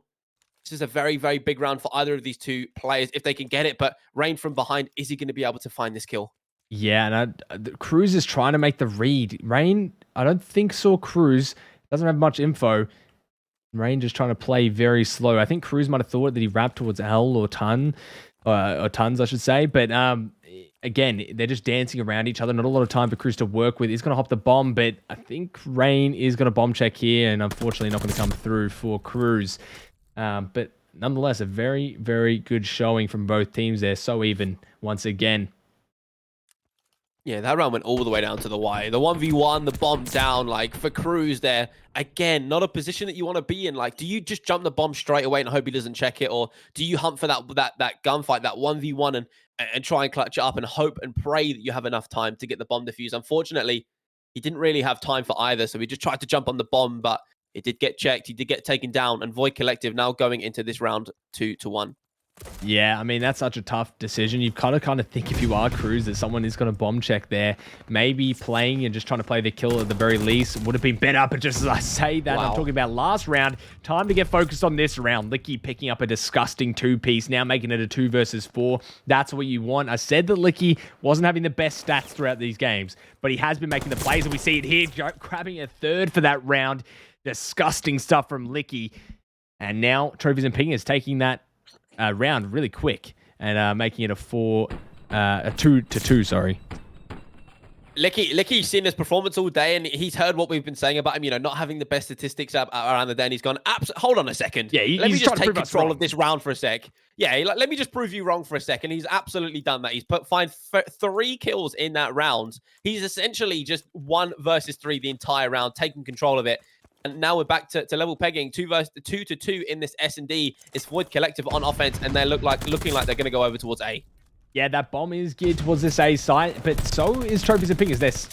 This is a very, very big round for either of these two players if they can get it, but Rain from behind, is he going to be able to find this kill? Yeah, and Cruz is trying to make the read. Rain, I don't think saw Cruz. Doesn't have much info. Rain just trying to play very slow. I think Cruz might have thought that he wrapped towards L or Tons, I should say, but again, they're just dancing around each other. Not a lot of time for Cruz to work with. He's going to hop the bomb, but I think Rain is going to bomb check here, and unfortunately not going to come through for Cruz. But nonetheless, a very, very good showing from both teams there. So even once again. Yeah, that round went all the way down to the wire. The 1v1, the bomb down, like, for Cruz there. Again, not a position that you want to be in. Like, do you just jump the bomb straight away and hope he doesn't check it? Or do you hunt for that gunfight, that 1v1, and try and clutch it up and hope and pray that you have enough time to get the bomb defused? Unfortunately, he didn't really have time for either, so he just tried to jump on the bomb, but it did get checked. He did get taken down, and Void Collective now going into this round 2-1. Yeah, I mean, that's such a tough decision. You've kind of think if you are Cruz that someone is going to bomb check there. Maybe playing and just trying to play the kill at the very least would have been better. But just as I say that, I'm talking about last round. Time to get focused on this round. Licky picking up a disgusting 2-piece, now making it a 2 versus 4. That's what you want. I said that Licky wasn't having the best stats throughout these games, but he has been making the plays, and we see it here, grabbing a 3rd for that round. Disgusting stuff from Licky. And now Trophies and Pingers taking that round really quick and making it a 2-2, sorry. Licky's seen his performance all day, and he's heard what we've been saying about him, you know, not having the best statistics around the day, and he's gone, hold on a second. Yeah, let me he's just trying to take prove us control wrong. of this round for a sec. Yeah, let me just prove you wrong for a second. He's absolutely done that. He's find 3 kills in that round. He's essentially just 1 versus 3 the entire round, taking control of it. And now we're back to level pegging, 2 to 2 in this S&D. It's Void Collective on offense, and they're looking like they're going to go over towards A. Yeah, that bomb is geared towards this A site, but so is Trophies and Pingers. This,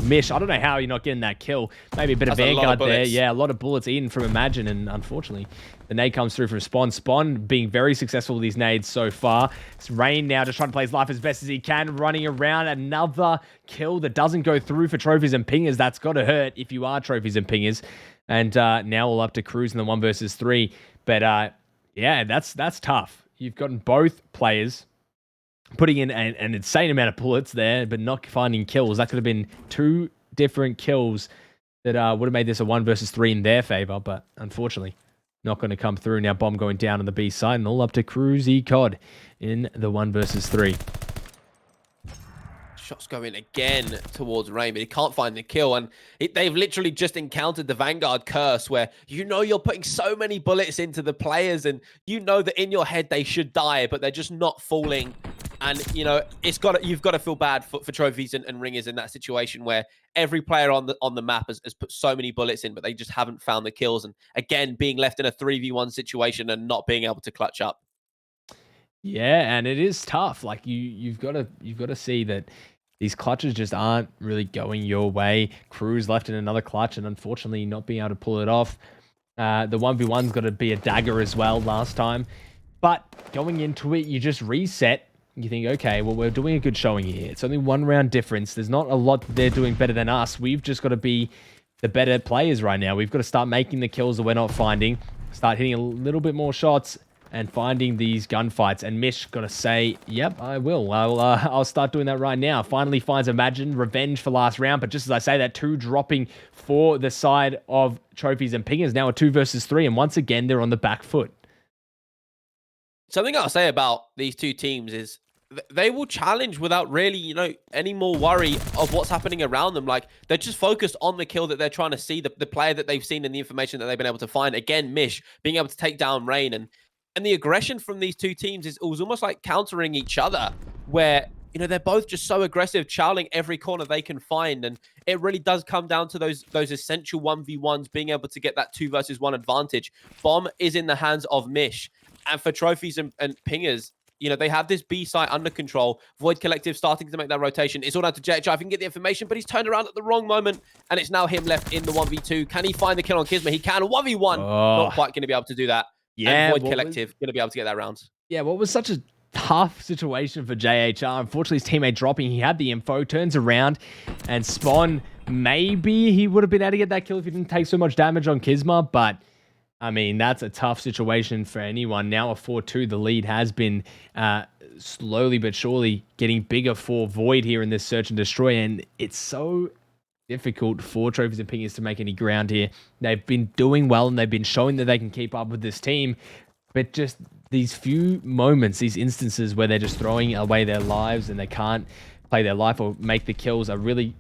Mish, I don't know how you're not getting that kill. Maybe a bit of Vanguard there. Yeah, a lot of bullets in from Imagine, and unfortunately, the nade comes through from Spawn. Spawn being very successful with these nades so far. It's Rain now just trying to play his life as best as he can, running around. Another kill that doesn't go through for Trophies and Pingers. That's got to hurt if you are Trophies and Pingers. And now all up to Cruz in the 1 versus 3. But yeah, that's tough. You've gotten both players putting in an insane amount of bullets there, but not finding kills. That could have been 2 different kills that would have made this a 1 versus 3 in their favor, but unfortunately, not going to come through. Now bomb going down on the B side, and all up to Cruzy Cod in the 1 versus 3. Shots going again towards Rain, but he can't find the kill, and they've literally just encountered the Vanguard curse, where you know you're putting so many bullets into the players, and you know that in your head they should die, but they're just not falling. And, you know, you've got to feel bad for Trophies and Ringers in that situation where every player on the map has put so many bullets in, but they just haven't found the kills. And again, being left in a 3v1 situation and not being able to clutch up. Yeah, and it is tough. Like you've got to see that these clutches just aren't really going your way. Cruz left in another clutch, and unfortunately not being able to pull it off. The 1v1's got to be a dagger as well last time. But going into it, you just reset. You think, okay, well, we're doing a good showing here. It's only 1 round difference. There's not a lot they're doing better than us. We've just got to be the better players right now. We've got to start making the kills that we're not finding. Start hitting a little bit more shots and finding these gunfights. And Mish got to say, yep, I will. I'll start doing that right now. Finally finds Imagine, revenge for last round. But just as I say that, 2 dropping for the side of Trophies and Pingers. Now a 2 versus 3. And once again, they're on the back foot. Something I'll say about these 2 teams is they will challenge without really, you know, any more worry of what's happening around them. Like, they're just focused on the kill that they're trying to see, the player that they've seen and the information that they've been able to find. Again, Mish being able to take down Rain, and the aggression from these 2 teams is almost like countering each other, where, you know, they're both just so aggressive, chowling every corner they can find. And it really does come down to those essential 1v1s, being able to get that 2 versus 1 advantage. Bomb is in the hands of Mish. And for Trophies and Pingers, you know, they have this B site under control. Void Collective starting to make that rotation. It's all down to JHI. If he can get the information, but he's turned around at the wrong moment, and it's now him left in the 1v2. Can he find the kill on Kisma? He can. 1v1. Not quite going to be able to do that. Yeah, and Void Collective going to be able to get that round. Yeah, what was such a tough situation for JHR. Unfortunately, his teammate dropping. He had the info, turns around, and Spawn, maybe he would have been able to get that kill if he didn't take so much damage on Kisma, but I mean, that's a tough situation for anyone. Now a 4-2, the lead has been slowly but surely getting bigger for Void here in this search and destroy, and it's so difficult for Trophies and Pingers to make any ground here. They've been doing well, and they've been showing that they can keep up with this team, but just these few moments, these instances where they're just throwing away their lives and they can't play their life or make the kills are really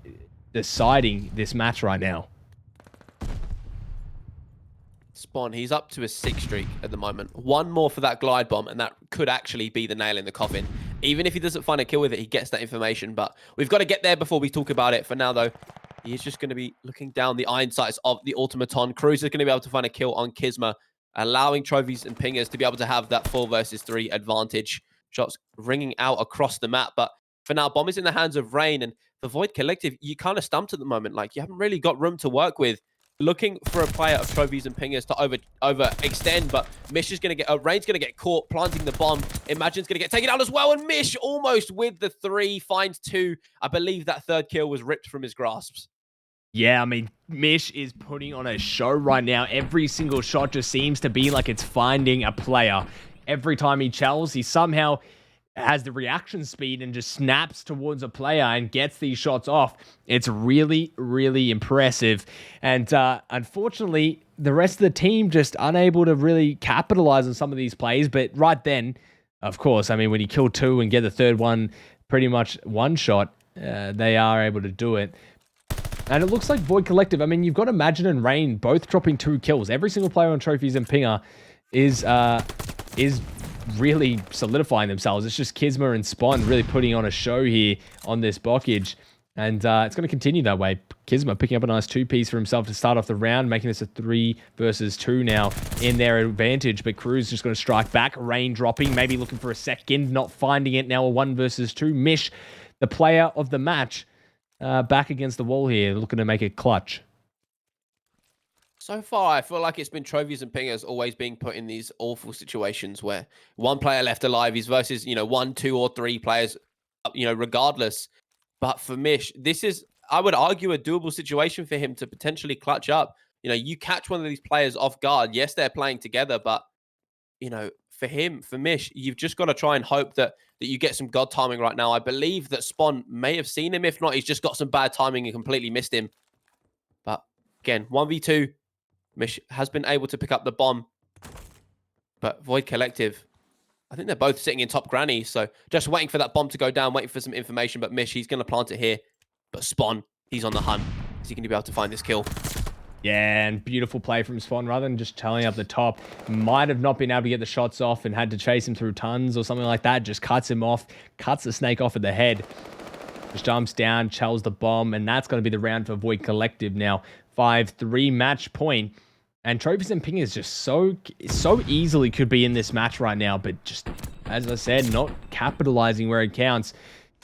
deciding this match right now. Spawn, he's up to a 6 streak at the moment. 1 more for that glide bomb, and that could actually be the nail in the coffin. Even if he doesn't find a kill with it, he gets that information, but we've got to get there before we talk about it. For now, though, he is just going to be looking down the iron sights of the Automaton. Cruz is going to be able to find a kill on Kisma, allowing Trophies and Pingers to be able to have that 4 versus 3 advantage. Shots ringing out across the map, but for now, bomb is in the hands of Rain, and the Void Collective, you kind of stumped at the moment. Like, you haven't really got room to work with. Looking for a player of Trophies and Pingers to overextend, but Mish is going to get, Rain's going to get caught planting the bomb. Imagine's going to get taken out as well, and Mish almost with the 3 finds 2. I believe that 3rd kill was ripped from his grasps. Yeah, I mean, Mish is putting on a show right now. Every single shot just seems to be like it's finding a player. Every time he chells, he somehow has the reaction speed and just snaps towards a player and gets these shots off. It's really, really impressive. And unfortunately, the rest of the team just unable to really capitalize on some of these plays. But right then, of course, I mean, when you kill 2 and get the 3rd one pretty much one shot, they are able to do it. And it looks like Void Collective, I mean, you've got Imagine and Rain both dropping 2 kills. Every single player on Trophies and Pinger is really solidifying themselves. It's just Kisma and Spawn really putting on a show here on this blockage. And it's going to continue that way. Kisma picking up a nice 2-piece for himself to start off the round, making this a 3 versus 2 now in their advantage. But Cruz just going to strike back. Rain dropping, maybe looking for a second, not finding it. Now a 1 versus 2. Mish, the player of the match, back against the wall here, looking to make it clutch. So far, I feel like it's been Trophies and Pingers always being put in these awful situations where one player left alive is versus, 1, 2, or 3 players, regardless. But for Mish, this is, I would argue, a doable situation for him to potentially clutch up. You catch one of these players off guard. Yes, they're playing together, but, for him, for Mish, you've just got to try and hope that you get some god timing right now. I believe that Spawn may have seen him. If not, he's just got some bad timing and completely missed him. But again, 1v2. Mish has been able to pick up the bomb. But Void Collective, I think they're both sitting in top granny. So just waiting for that bomb to go down, waiting for some information. But Mish, he's going to plant it here. But Spawn, he's on the hunt. Is he going to be able to find this kill? Yeah, and beautiful play from Spawn. Rather than just telling up the top, might have not been able to get the shots off and had to chase him through tons or something like that. Just cuts him off, cuts the snake off at the head. Just jumps down, chells the bomb, and that's going to be the round for Void Collective now. 5-3 match point. And Trophies and Pingers just so easily could be in this match right now, but just, as I said, not capitalizing where it counts.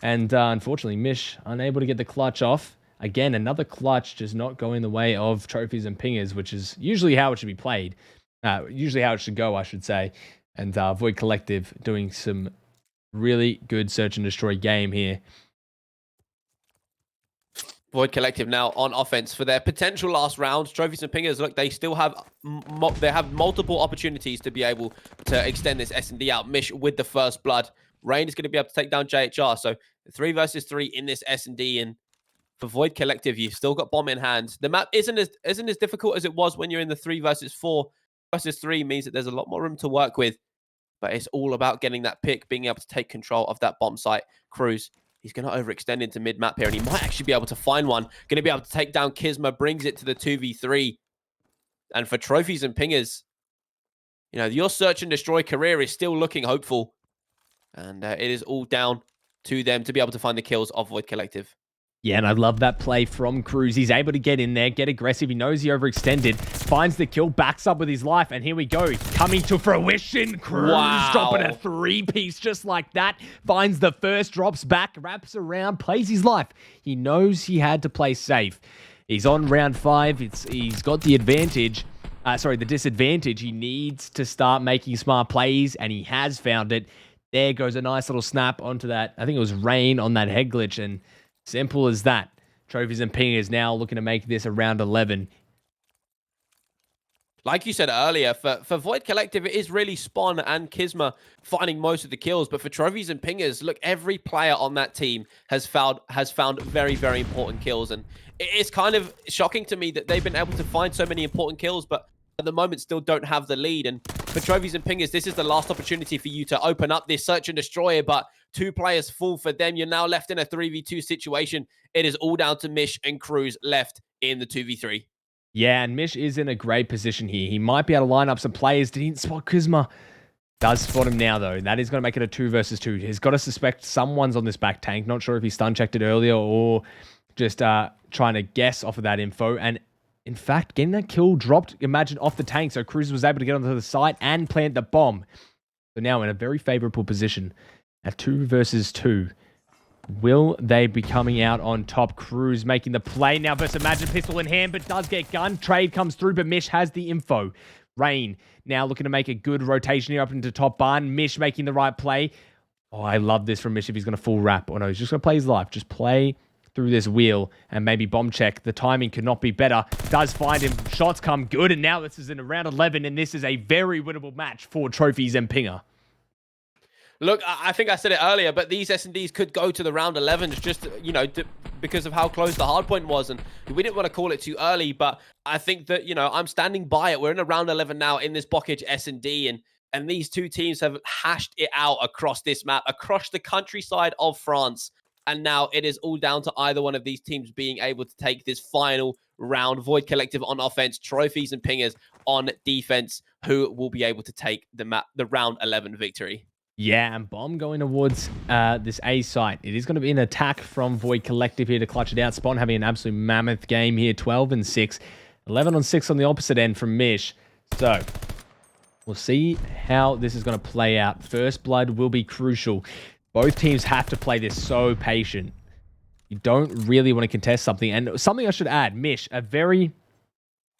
And unfortunately, Mish unable to get the clutch off. Again, another clutch just not going the way of Trophies and Pingers, which is usually how it should be played. Usually how it should go, I should say. And Void Collective doing some really good search and destroy game here. Void Collective now on offense for their potential last round. Trophies and Pingers, look, they still have multiple opportunities to be able to extend this S&D out. Mish with the first blood. Rain is going to be able to take down JHR. So 3 versus 3 in this S&D. And for Void Collective, you've still got bomb in hand. The map isn't as difficult as it was when you're in the 3 versus 4. Versus 3 means that there's a lot more room to work with. But it's all about getting that pick, being able to take control of that bomb site. Cruz, he's going to overextend into mid-map here, and he might actually be able to find one. Going to be able to take down Kisma, brings it to the 2v3. And for Trophies and Pingers, your search and destroy career is still looking hopeful. And it is all down to them to be able to find the kills of Void Collective. Yeah, and I love that play from Cruz. He's able to get in there, get aggressive. He knows he overextended, finds the kill, backs up with his life, and here we go. Coming to fruition. Cruz dropping a 3-piece just like that. Finds the first, drops back, wraps around, plays his life. He knows he had to play safe. He's on round 5. He's got the advantage. The disadvantage. He needs to start making smart plays, and he has found it. There goes a nice little snap onto that. I think it was Rain on that head glitch, and simple as that. Trophies and Pingers now looking to make this a round 11. Like you said earlier, for Void Collective, it is really Spawn and Kisma finding most of the kills. But for Trophies and Pingers, look, every player on that team has found very, very important kills. And it's kind of shocking to me that they've been able to find so many important kills, but at the moment still don't have the lead. And for Trophies and Pingers, this is the last opportunity for you to open up this search and destroy. But 2 players fall for them. You're now left in a 3v2 situation. It is all down to Mish and Cruz left in the 2v3. Yeah, and Mish is in a great position here. He might be able to line up some players. Didn't spot Kisma. Does spot him now, though. That is going to make it a 2 versus 2. He's got to suspect someone's on this back tank. Not sure if he stun checked it earlier or just trying to guess off of that info. And in fact, getting that kill dropped, imagine, off the tank. So Cruz was able to get onto the site and plant the bomb. So now in a very favorable position at 2 versus 2. Will they be coming out on top? Cruz making the play now versus Imagine, pistol in hand, but does get gun. Trade comes through, but Mish has the info. Rain now looking to make a good rotation here up into top barn. Mish making the right play. Oh, I love this from Mish if he's going to full wrap. Oh no, he's just going to play his life. Just play through this wheel and maybe bomb check. The timing could not be better. Does find him. Shots come good, and now this is in round 11, and this is a very winnable match for Trophies and Pinger. Look, I think I said it earlier, but these S&Ds could go to the round 11s just, because of how close the hardpoint was. And we didn't want to call it too early, but I think that, I'm standing by it. We're in a round 11 now in this blockage S&D, and these two teams have hashed it out across this map, across the countryside of France. And now it is all down to either one of these teams being able to take this final round. Void Collective on offense, Trophies and Pingers on defense, who will be able to take the round 11 victory. Yeah, and Bomb going towards this A site. It is going to be an attack from Void Collective here to clutch it out. Spawn having an absolute mammoth game here, 12-6. 11-6 on the opposite end from Mish. So, we'll see how this is going to play out. First blood will be crucial. Both teams have to play this so patient. You don't really want to contest something. And something I should add, Mish, a very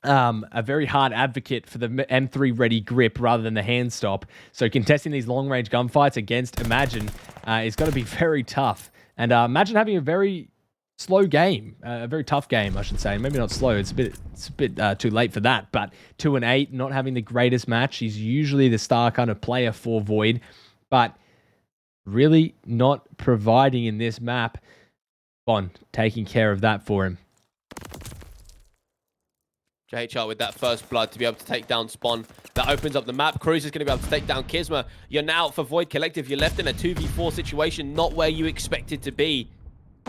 hard advocate for the M3 ready grip rather than the hand stop. So contesting these long range gunfights against Imagine is going to be very tough. And Imagine having a very slow game, a very tough game, I should say. Maybe not slow. It's a bit too late for that. But 2-8, not having the greatest match. He's usually the star kind of player for Void, but really not providing in this map. Bon taking care of that for him. JHR with that first blood to be able to take down Spawn. That opens up the map. Cruz is going to be able to take down Kisma. You're now, for Void Collective, you're left in a 2v4 situation, not where you expected to be.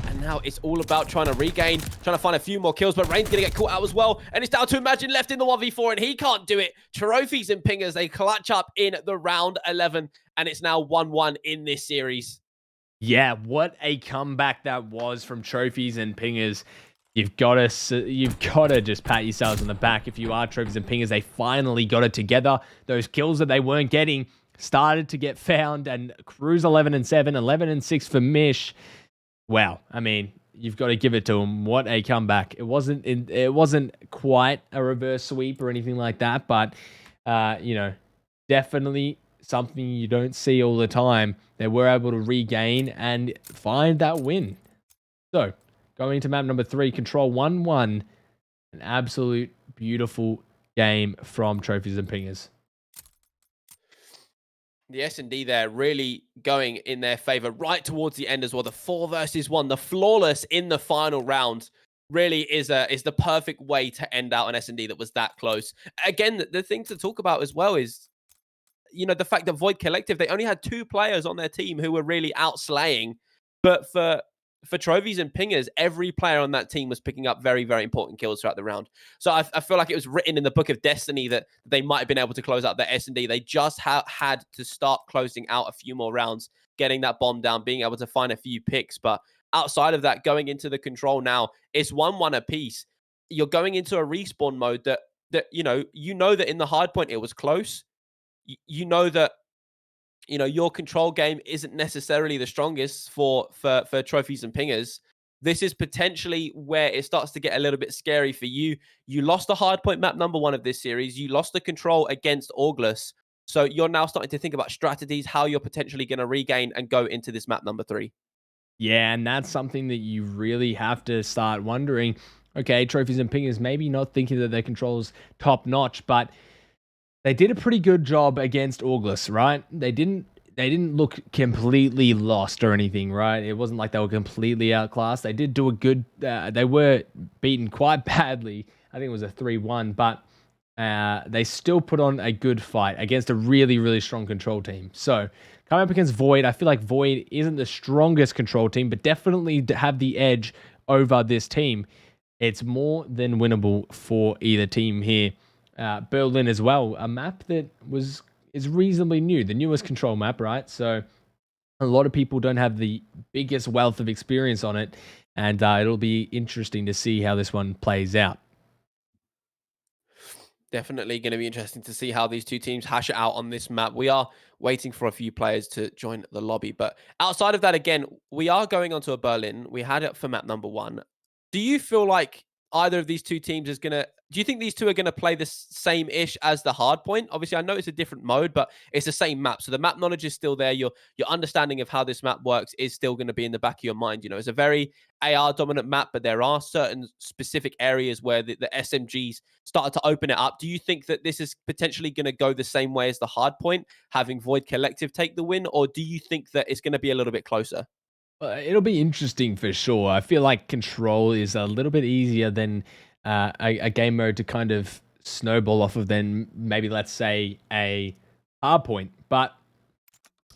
And now it's all about trying to regain, trying to find a few more kills, but Rain's going to get caught out as well. And it's down to Imagine left in the 1v4, and he can't do it. Trophies and Pingers, they clutch up in the round 11, and it's now 1-1 in this series. Yeah, what a comeback that was from Trophies and Pingers. You've got to just pat yourselves on the back if you are Trophies and Pingers. They finally got it together. Those kills that they weren't getting started to get found, and Cruz 11-7, 11-6 for Mish. Wow, I mean, you've got to give it to him. What a comeback! It wasn't quite a reverse sweep or anything like that, but you know, definitely something you don't see all the time. They were able to regain and find that win. So, going into map number 3, Control 1-1. An absolute beautiful game from Trophies and Pingers. The S&D there really going in their favor right towards the end as well. The 4 versus 1, the flawless in the final round really is the perfect way to end out an S&D that was that close. Again, the thing to talk about as well is, you know, the fact that Void Collective, they only had 2 players on their team who were really outslaying. But for Trophies and Pingers, every player on that team was picking up very, very important kills throughout the round. So I feel like it was written in the book of destiny that they might have been able to close out their S&D. They just had to start closing out a few more rounds, getting that bomb down, being able to find a few picks. But outside of that, going into the control now, it's 1-1 apiece. You're going into a respawn mode that you know that in the hardpoint it was close. You know that your control game isn't necessarily the strongest for Trophies and Pingers. This is potentially where it starts to get a little bit scary for you. You lost the hardpoint map number 1 of this series. You lost the control against Augless. So you're now starting to think about strategies, how you're potentially going to regain and go into this map number 3. Yeah, and that's something that you really have to start wondering. Okay, Trophies and Pingers maybe not thinking that their control's top notch, but they did a pretty good job against Augless, right? They didn't look completely lost or anything, right? It wasn't like they were completely outclassed. They did do a good... they were beaten quite badly. I think it was a 3-1, but they still put on a good fight against a really, really strong control team. So, coming up against Void, I feel like Void isn't the strongest control team, but definitely have the edge over this team. It's more than winnable for either team here. Berlin as well, a map that is reasonably new, the newest control map, right? So a lot of people don't have the biggest wealth of experience on it, and it'll be interesting to see how this one plays out. Definitely going to be interesting to see how these two teams hash it out on this map. We are waiting for a few players to join the lobby, but outside of that, again, we are going on to a Berlin. We had it for map number 1. Do you feel like either of these two teams is going to... Do you think these two are going to play the same-ish as the hardpoint? Obviously, I know it's a different mode, but it's the same map. So the map knowledge is still there. Your understanding of how this map works is still going to be in the back of your mind. You know, it's a very AR-dominant map, but there are certain specific areas where the SMGs started to open it up. Do you think that this is potentially going to go the same way as the hardpoint, having Void Collective take the win? Or do you think that it's going to be a little bit closer? It'll be interesting for sure. I feel like Control is a little bit easier than a game mode to kind of snowball off of than maybe, let's say, a hardpoint. But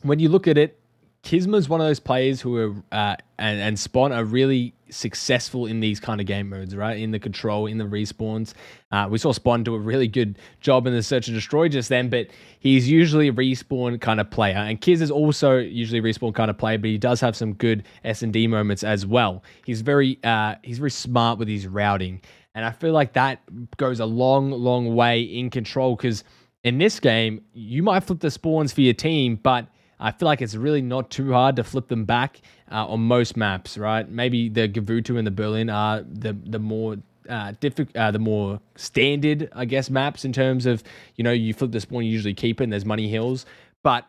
when you look at it, Kisma's one of those players who are and Spawn are really successful in these kind of game modes, right? In the control, in the respawns. We saw Spawn do a really good job in the search and destroy just then, but he's usually a respawn kind of player. And Kiz is also usually a respawn kind of player, but he does have some good S&D moments as well. He's very smart with his routing. And I feel like that goes a long, long way in control, because in this game, you might flip the spawns for your team, but I feel like it's really not too hard to flip them back on most maps, right? Maybe the Gavutu and the Berlin are the more the more standard, I guess, maps in terms of, you know, you flip the spawn, you usually keep it, and there's money hills. But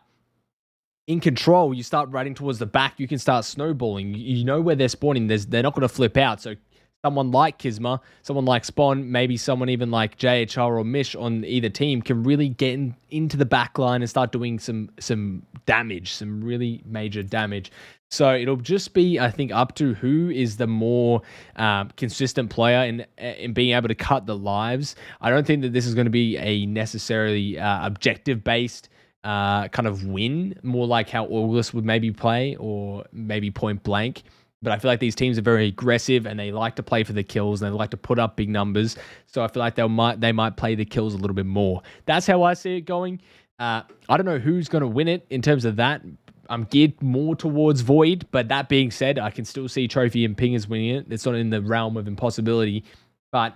in control, you start riding towards the back, you can start snowballing. You know where they're spawning. They're not going to flip out. So someone like Kisma, someone like Spawn, maybe someone even like JHR or Mish on either team can really get into the back line and start doing some damage, some really major damage. So it'll just be, I think, up to who is the more consistent player in being able to cut the lives. I don't think that this is going to be a necessarily objective-based kind of win, more like how August would maybe play, or maybe Point Blank. But I feel like these teams are very aggressive and they like to play for the kills and they like to put up big numbers. So I feel like they might play the kills a little bit more. That's how I see it going. I don't know who's going to win it in terms of that. I'm geared more towards Void, but that being said, I can still see Trophy and Ping as winning it. It's not in the realm of impossibility. But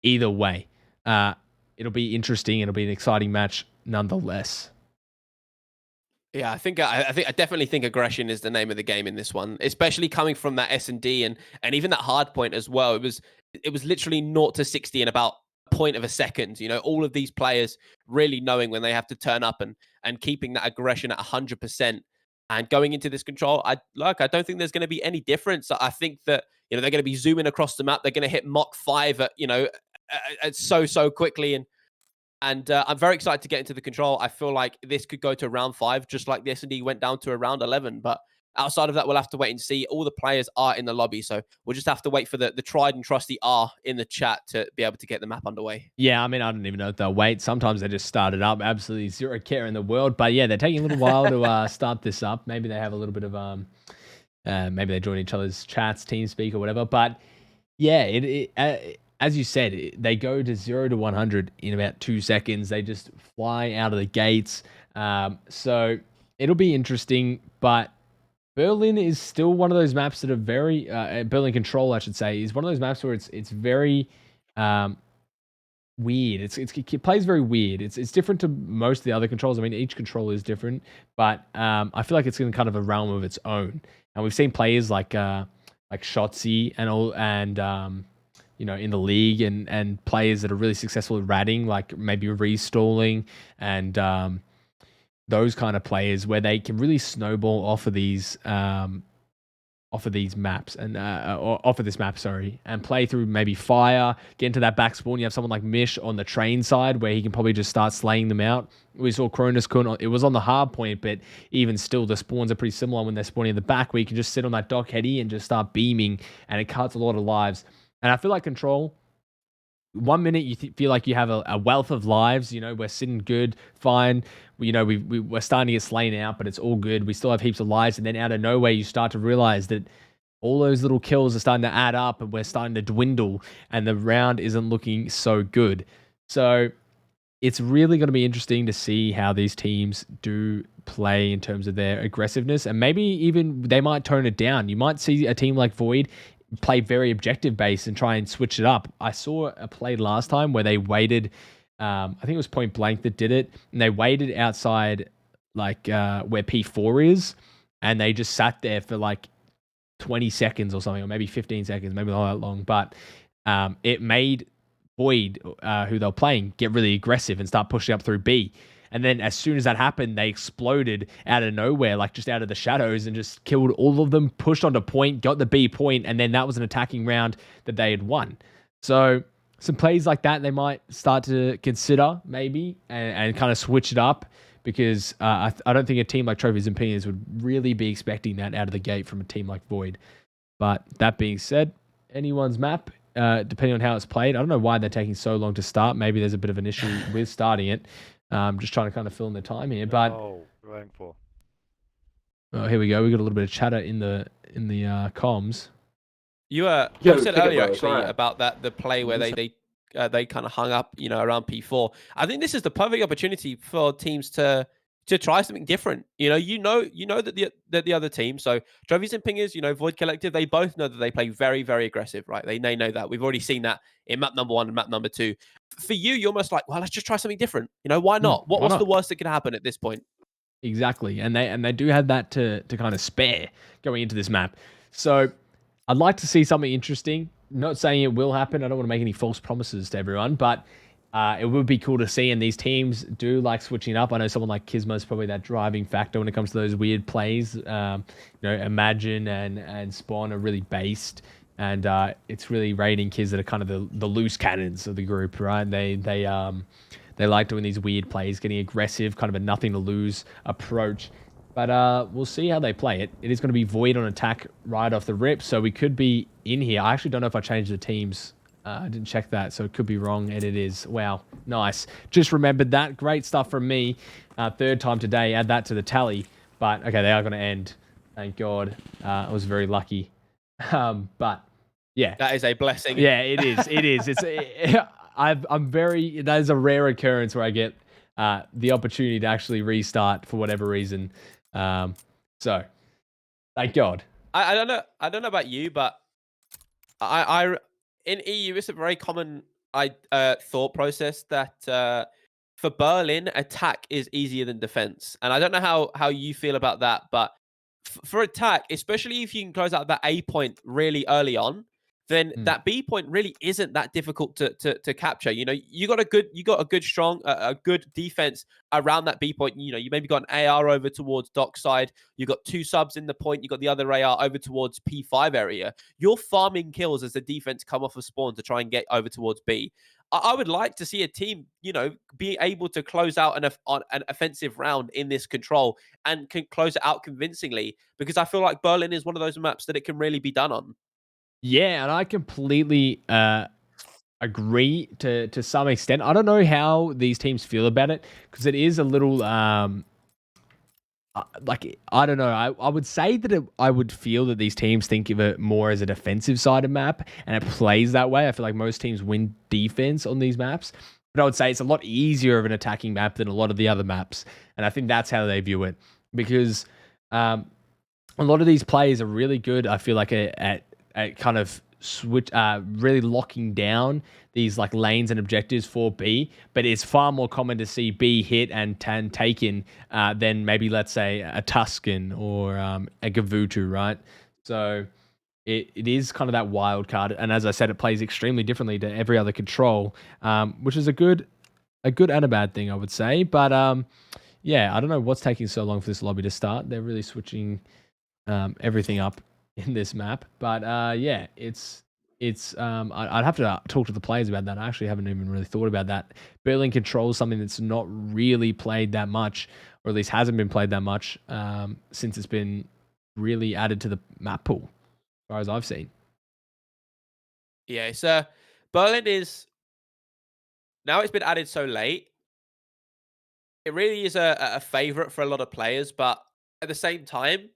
either way, it'll be interesting. It'll be an exciting match nonetheless. Yeah, I definitely think aggression is the name of the game in this one, especially coming from that S&D and even that hard point as well. It was literally 0 to 60 in about a point of a second. You know, all of these players really knowing when they have to turn up and keeping that aggression at 100% and going into this control. I don't think there's going to be any difference. I think that, you know, they're going to be zooming across the map. They're going to hit Mach 5 at so quickly. And I'm very excited to get into the control. I feel like this could go to round 5, just like the S&D went down to around 11. But outside of that, we'll have to wait and see. All the players are in the lobby, so we'll just have to wait for the tried and trusty R in the chat to be able to get the map underway. Yeah, I mean, I don't even know if they'll wait. Sometimes they just start it up. Absolutely zero care in the world. But yeah, they're taking a little while to start this up. Maybe they have a little bit of maybe they join each other's chats, TeamSpeak or whatever. But yeah, as you said, they go to 0 to 100 in about 2 seconds. They just fly out of the gates. So it'll be interesting. But Berlin is still one of those maps that are very... Berlin Control, I should say, is one of those maps where it's very weird. It plays very weird. It's different to most of the other controls. I mean, each control is different. But I feel like it's in kind of a realm of its own. And we've seen players like Shotzi and you know, in the league and players that are really successful at ratting, like maybe restalling and those kind of players where they can really snowball off of these maps and off of this map, and play through maybe fire, get into that back spawn. You have someone like Mish on the train side where he can probably just start slaying them out. We saw Cronus Kun, it was on the hard point, but even still the spawns are pretty similar when they're spawning in the back, where you can just sit on that dock heady and just start beaming, and it cuts a lot of lives. And I feel like Control, 1 minute you feel like you have a wealth of lives. You know, we're sitting good, fine. You know, we're starting to get slain out, but it's all good. We still have heaps of lives. And then out of nowhere, you start to realize that all those little kills are starting to add up and we're starting to dwindle and the round isn't looking so good. So it's really going to be interesting to see how these teams do play in terms of their aggressiveness. And maybe even they might tone it down. You might see a team like Void play very objective based and try and switch it up. I saw a play last time where they waited, I think it was Point Blank that did it, and they waited outside like where P4 is, and they just sat there for like 20 seconds or something, or maybe 15 seconds, maybe not that long, but it made Void, who they're playing, get really aggressive and start pushing up through B. And then as soon as that happened, they exploded out of nowhere, like just out of the shadows, and just killed all of them, pushed onto point, got the B point, and then that was an attacking round that they had won. So some plays like that they might start to consider maybe and kind of switch it up, because I don't think a team like Trophies and Pinions would really be expecting that out of the gate from a team like Void. But that being said, anyone's map, depending on how it's played. I don't know why they're taking so long to start. Maybe there's a bit of an issue with starting it. Just trying to kind of fill in the time here, but Oh, here we go. We got a little bit of chatter in the comms. You said earlier actually about the play where they kind of hung up, around P4. I think this is the perfect opportunity for teams to try something different. You know that the other team. So Trophies and Pingers, Void Collective, they both know that they play very, very aggressive, right? They know that. We've already seen that in map number 1 and map number 2. For you, you're almost like, well, let's just try something different. Why not? What's the worst that could happen at this point? Exactly, and they do have that to kind of spare going into this map. So I'd like to see something interesting. Not saying it will happen. I don't want to make any false promises to everyone, but it would be cool to see. And these teams do like switching up. I know someone like Kismo is probably that driving factor when it comes to those weird plays. Imagine and Spawn are really based, and it's really raiding kids that are kind of the loose cannons of the group, right? They like doing these weird plays, getting aggressive, kind of a nothing to lose approach. But we'll see how they play it. It is going to be Void on attack right off the rip, so we could be in here. I actually don't know if I changed the teams. I didn't check that, so it could be wrong, and it is. Wow, nice. Just remembered that. Great stuff from me. Third time today. Add that to the tally. But, okay, they are going to end. Thank God. I was very lucky. But, yeah. That is a blessing. Yeah, it is. It is. That is a rare occurrence where I get the opportunity to actually restart for whatever reason. So, thank God. I don't know about you, but I in EU it's a very common thought process that for Berlin attack is easier than defense, and I don't know how you feel about that, but for attack, especially if you can close out that A point really early on, then that B point really isn't that difficult to capture. You got a good strong a good defense around that B point. You maybe got an AR over towards dockside. You got 2 subs in the point. You got the other AR over towards P5 area. You're farming kills as the defense come off of spawn to try and get over towards B. I would like to see a team, be able to close out an offensive round in this control and can close it out convincingly, because I feel like Berlin is one of those maps that it can really be done on. Yeah, and I completely agree to some extent. I don't know how these teams feel about it, because it is a little I don't know. I would say that I would feel that these teams think of it more as a defensive sided map, and it plays that way. I feel like most teams win defense on these maps, but I would say it's a lot easier of an attacking map than a lot of the other maps, and I think that's how they view it, because a lot of these players are really good. I feel like at kind of really locking down these like lanes and objectives for B, but it's far more common to see B hit and taken than maybe, let's say, a Tuscan or a Gavutu, right? So it is kind of that wild card, and as I said, it plays extremely differently to every other control, which is a good and a bad thing, I would say. But yeah, I don't know what's taking so long for this lobby to start. They're really switching everything up in this map, but yeah, I'd have to talk to the players about that. I actually haven't even really thought about that. Berlin controls something that's not really played that much, or at least hasn't been played that much since it's been really added to the map pool, as far as I've seen. Yeah, it's Berlin is, now it's been added so late, it really is a favorite for a lot of players, but at the same time,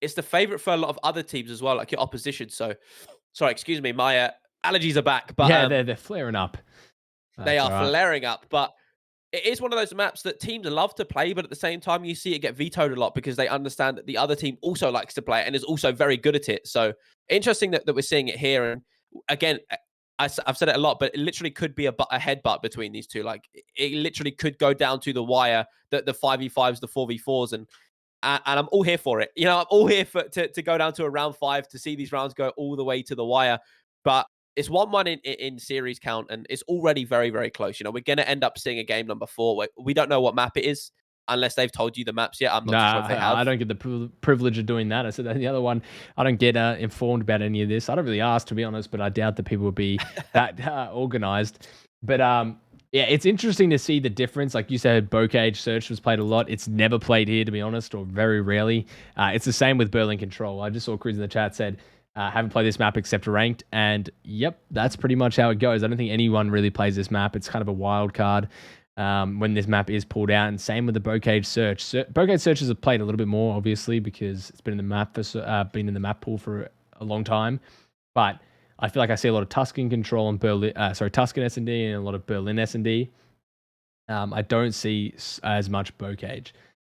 it's the favorite for a lot of other teams as well, like your opposition. So, sorry, excuse me, my allergies are back. But yeah, they're flaring up. They are flaring up. But it is one of those maps that teams love to play, but at the same time, you see it get vetoed a lot because they understand that the other team also likes to play it and is also very good at it. So interesting that we're seeing it here. And again, I've said it a lot, but it literally could be a headbutt between these two. Like it literally could go down to the wire, the 5v5s, the 4v4s, and I'm all here for it. I'm all here to go down to a round 5 to see these rounds go all the way to the wire. But it's 1-1 in series count, and it's already very, very close. We're going to end up seeing a game number 4. We don't know what map it is unless they've told you the maps yet. I'm not sure if they have. I don't get the privilege of doing that. I said that in the other one. I don't get informed about any of this. I don't really ask, to be honest, but I doubt that people would be that organized. But yeah, it's interesting to see the difference. Like you said, Bocage Search was played a lot. It's never played here, to be honest, or very rarely. It's the same with Berlin Control. I just saw Cruz in the chat said, haven't played this map except ranked. And yep, that's pretty much how it goes. I don't think anyone really plays this map. It's kind of a wild card. when this map is pulled out, and same with the Bocage Search. Bocage Searches have played a little bit more, obviously, because it's been in the map pool for a long time. But I feel like I see a lot of Tuscan control and Tuscan S&D and a lot of Berlin S&D. I don't see as much Bocage.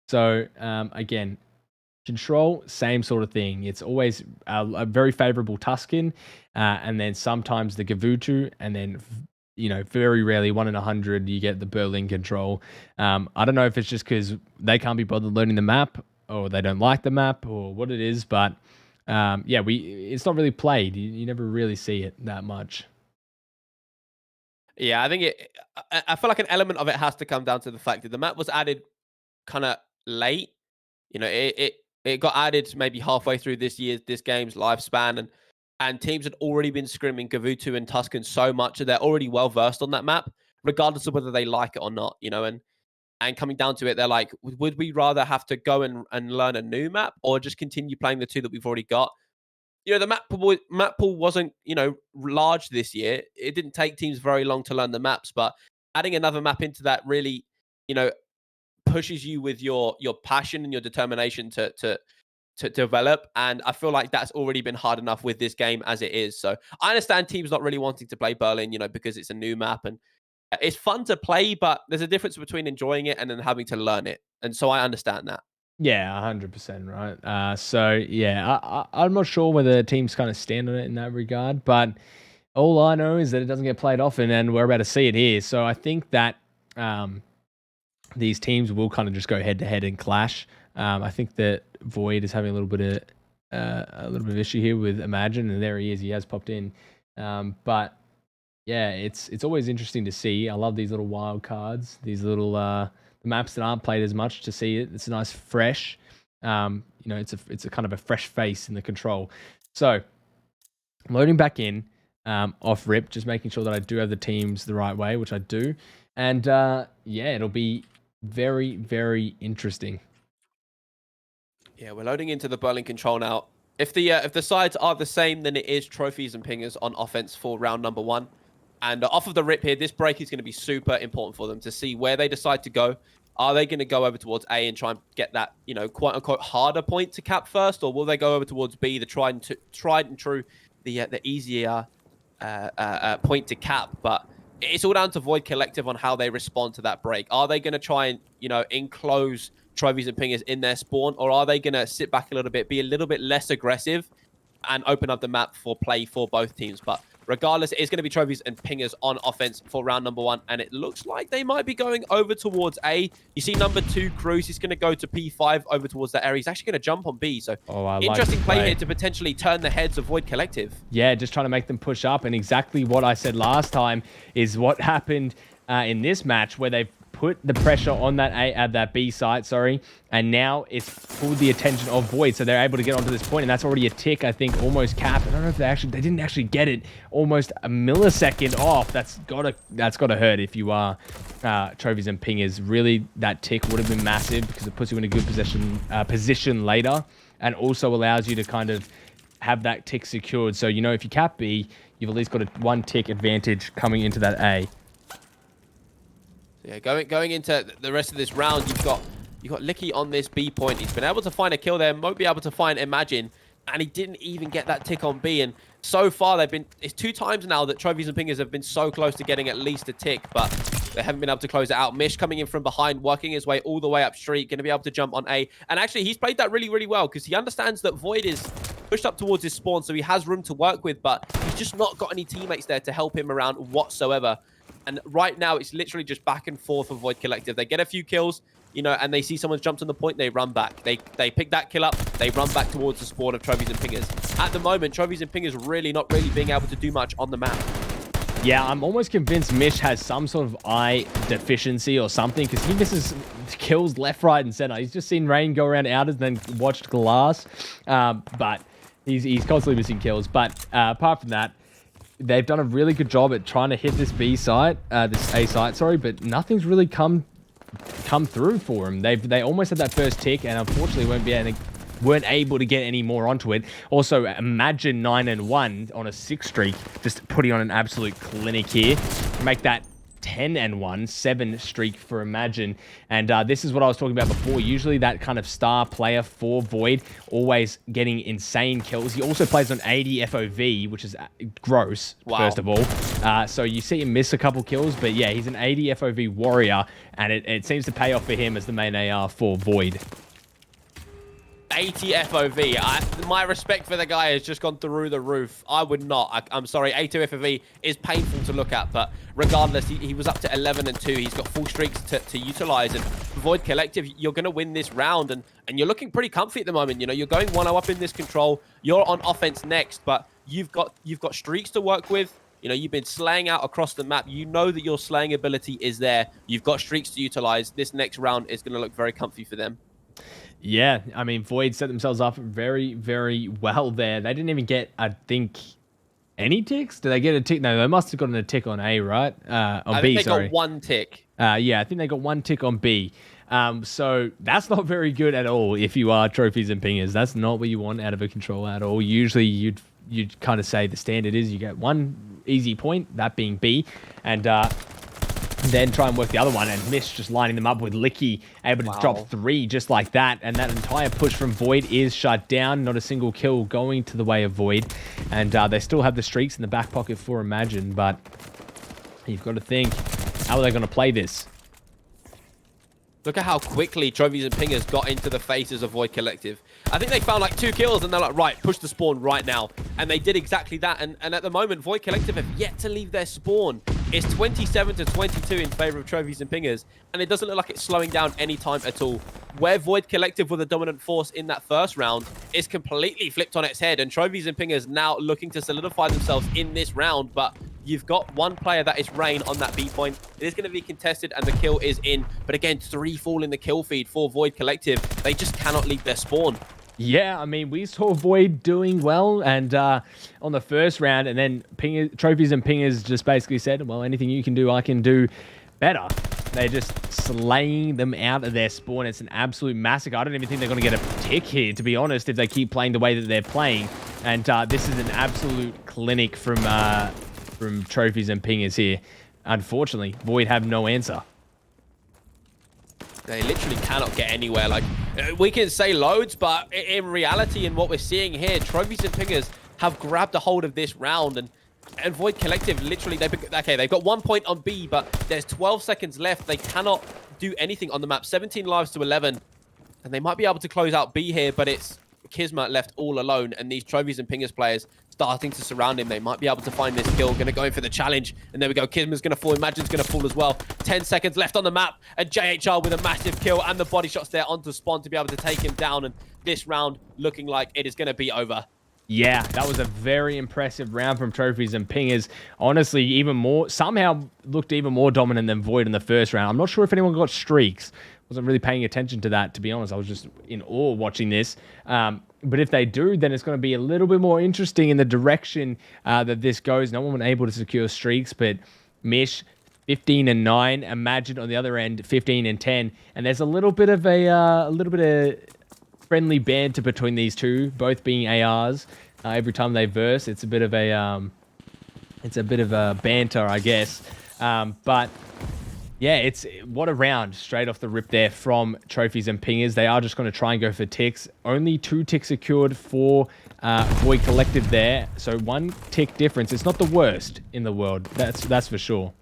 So again, control, same sort of thing. It's always a very favorable Tuscan, and then sometimes the Gavutu, and then very rarely 1 in 100 you get the Berlin control. I don't know if it's just because they can't be bothered learning the map, or they don't like the map, or what it is, but it's not really played. You never really see it that much. Yeah, I think I feel like an element of it has to come down to the fact that the map was added kind of late. It got added maybe halfway through this game's lifespan, and teams had already been scrimming Gavutu and Tuscan so much that they're already well versed on that map, regardless of whether they like it or not. And coming down to it, they're like, would we rather have to go and learn a new map, or just continue playing the two that we've already got? The map pool wasn't, large this year. It didn't take teams very long to learn the maps, but adding another map into that really, pushes you with your passion and your determination to develop. And I feel like that's already been hard enough with this game as it is. So I understand teams not really wanting to play Berlin, because it's a new map and it's fun to play, but there's a difference between enjoying it and then having to learn it. And so I understand that. Yeah, 100%, right? I'm not sure whether teams kind of stand on it in that regard, but all I know is that it doesn't get played often, and we're about to see it here. So I think that these teams will kind of just go head to head and clash. I think that Void is having a little bit of issue here with Imagine, and there he is. He has popped in, but yeah, it's always interesting to see. I love these little wild cards, these little the maps that aren't played as much, to see it. It's a nice fresh, it's a kind of a fresh face in the control. So loading back in off rip, just making sure that I do have the teams the right way, which I do, and it'll be very, very interesting. Yeah, we're loading into the Berlin control now. If the sides are the same, then it is trophies and pingers on offense for round number 1. And off of the rip here, this break is going to be super important for them to see where they decide to go. Are they going to go over towards A and try and get that, quote unquote harder point to cap first, or will they go over towards B, the tried and true, the easier point to cap? But it's all down to Void Collective on how they respond to that break. Are they going to try and enclose trophies and pingers in their spawn, or are they going to sit back a little bit, be a little bit less aggressive, and open up the map for play for both teams? But regardless, it's going to be trophies and pingers on offense for round number 1, and it looks like they might be going over towards A. You see number 2, Cruz, he's going to go to P5 over towards that area. He's actually going to jump on B, so interesting play here to potentially turn the heads of Void Collective. Yeah, just trying to make them push up, and exactly what I said last time is what happened in this match, where they've put the pressure on that B site, and now it's pulled the attention of Void, so they're able to get onto this point, and that's already a tick, I think, almost capped. I don't know if they didn't actually get it almost a millisecond off. That's gotta hurt if you are trophies and pingers. Really, that tick would have been massive because it puts you in a good position later, and also allows you to kind of have that tick secured. So if you cap B, you've at least got a 1 tick advantage coming into that A. Yeah, going into the rest of this round, you've got Licky on this B point. He's been able to find a kill there, won't be able to find Imagine, and he didn't even get that tick on B. And so far, it's 2 times now that trophies and pingers have been so close to getting at least a tick, but they haven't been able to close it out. Mish coming in from behind, working his way all the way up street, going to be able to jump on A. And actually, he's played that really, really well, because he understands that Void is pushed up towards his spawn, so he has room to work with, but he's just not got any teammates there to help him around whatsoever. And right now, it's literally just back and forth for Void Collective. They get a few kills, and they see someone's jumped on the point, they run back. They pick that kill up, they run back towards the spawn of trophies and pingers. At the moment, trophies and pingers not really being able to do much on the map. Yeah, I'm almost convinced Mish has some sort of eye deficiency or something, because he misses kills left, right, and center. He's just seen Rain go around outers and then watched Glass, but he's constantly missing kills. But apart from that, they've done a really good job at trying to hit this B site, this A site, but nothing's really come through for them. They almost had that first tick, and unfortunately weren't able to get any more onto it. Also, Imagine 9-1 on a 6 streak, just putting on an absolute clinic here. Make that 10-1, 7 streak for Imagine. And this is what I was talking about before. Usually that kind of star player for Void, always getting insane kills. He also plays on 80 FOV, which is gross, first of all. So you see him miss a couple kills, but yeah, he's an 80 FOV warrior, and it seems to pay off for him as the main AR for Void. 80 FOV. My respect for the guy has just gone through the roof. I would not. I'm sorry. 82 FOV is painful to look at, but regardless, he was up to 11-2. He's got full streaks to utilize. And Void Collective, you're going to win this round, and you're looking pretty comfy at the moment. You know, you're going 1-0 up in this control. You're on offense next, but you've got streaks to work with. You know, you've been slaying out across the map. You know that your slaying ability is there. You've got streaks to utilize. This next round is going to look very comfy for them. Yeah, I mean, Void set themselves up very, very well there. They didn't even get, I think, any ticks? Did they get a tick? No, they must have gotten a tick on A, right? On B, they sorry. got 1 tick. Yeah, I think they got 1 tick on B. So that's not very good at all if you are trophies and pingers. That's not what you want out of a control at all. Usually you'd kind of say the standard is you get 1 easy point, that being B, and then try and work the other one, and Mish just lining them up with Licky, able to drop 3 just like that, and that entire push from Void is shut down. Not a single kill going to the way of Void, and they still have the streaks in the back pocket for Imagine, but you've got to think, how are they going to play this? Look at how quickly Trophies and Pingers got into the faces of Void Collective. I think they found like 2 kills and they're like, right, push the spawn right now. And they did exactly that. And at the moment, Void Collective have yet to leave their spawn. It's 27-22 in favor of Trophies and Pingers. And it doesn't look like it's slowing down any time at all. Where Void Collective were the dominant force in that first round is completely flipped on its head. And Trophies and Pingers now looking to solidify themselves in this round. But you've got one player, that is Rain, on that B point. It is going to be contested and the kill is in. But again, 3 fall in the kill feed for Void Collective. They just cannot leave their spawn. Yeah, I mean, we saw Void doing well and on the first round, and then Trophies and Pingers just basically said, well, anything you can do, I can do better. They're just slaying them out of their spawn. It's an absolute massacre. I don't even think they're going to get a tick here, to be honest, if they keep playing the way that they're playing. And this is an absolute clinic from Trophies and Pingers here. Unfortunately, Void have no answer. They literally cannot get anywhere. Like, we can say loads, but in reality, and what we're seeing here, Trophies and Pingers have grabbed a hold of this round, and Void Collective literally, they've got 1 point on B, but there's 12 seconds left. They cannot do anything on the map. 17 lives to 11, and they might be able to close out B here, but it's Kismet left all alone, and these Trophies and Pingers players starting to surround him. They might be able to find this kill. Going to go in for the challenge, and there we go. Kismet's going to fall. Imagine's going to fall as well. 10 seconds left on the map, and JHR with a massive kill, and the body shots there onto Spawn to be able to take him down, and this round looking like it is going to be over. Yeah, that was a very impressive round from Trophies and Pingers. Honestly, somehow looked even more dominant than Void in the first round. I'm not sure if anyone got streaks. Wasn't really paying attention to that, to be honest. I was just in awe watching this. But if they do, then it's going to be a little bit more interesting in the direction that this goes. No one was able to secure streaks, but Mish 15-9, Imagine on the other end 15-10, and there's a little bit of friendly banter between these two, both being ARs. Every time they verse, it's a bit of a banter, I guess. But yeah, what a round straight off the rip there from Trophies and Pingers. They are just going to try and go for ticks. Only 2 ticks secured for Void Collective there. So 1 tick difference. It's not the worst in the world. That's for sure.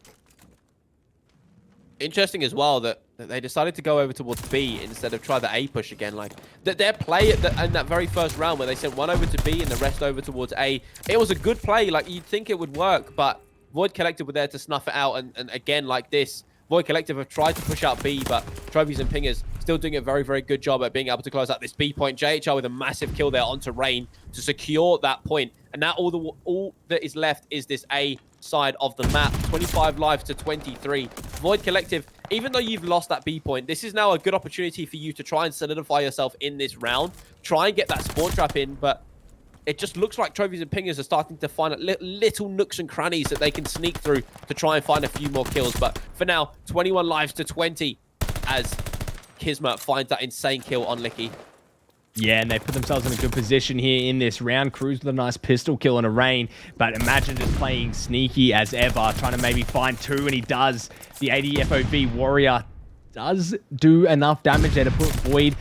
Interesting as well that they decided to go over towards B instead of try the A push again. Like their play in that very first round where they sent 1 over to B and the rest over towards A. It was a good play. Like you'd think it would work, but Void Collective were there to snuff it out. And again, like this, Void Collective have tried to push out B, but Trophies and Pingers still doing a very, very good job at being able to close out this B point. JHR with a massive kill there onto Rain to secure that point. And now all that is left is this A side of the map. 25 lives to 23. Void Collective, even though you've lost that B point, this is now a good opportunity for you to try and solidify yourself in this round. Try and get that spawn trap in, but it just looks like Trophies and Pingers are starting to find little nooks and crannies that they can sneak through to try and find a few more kills. But for now, 21 lives to 20 as Kismet finds that insane kill on Licky. Yeah, and they put themselves in a good position here in this round. Cruz with a nice pistol kill and a rain, but Imagine just playing sneaky as ever, trying to maybe find two, and he does. The 80 FOV Warrior does do enough damage there to put Void,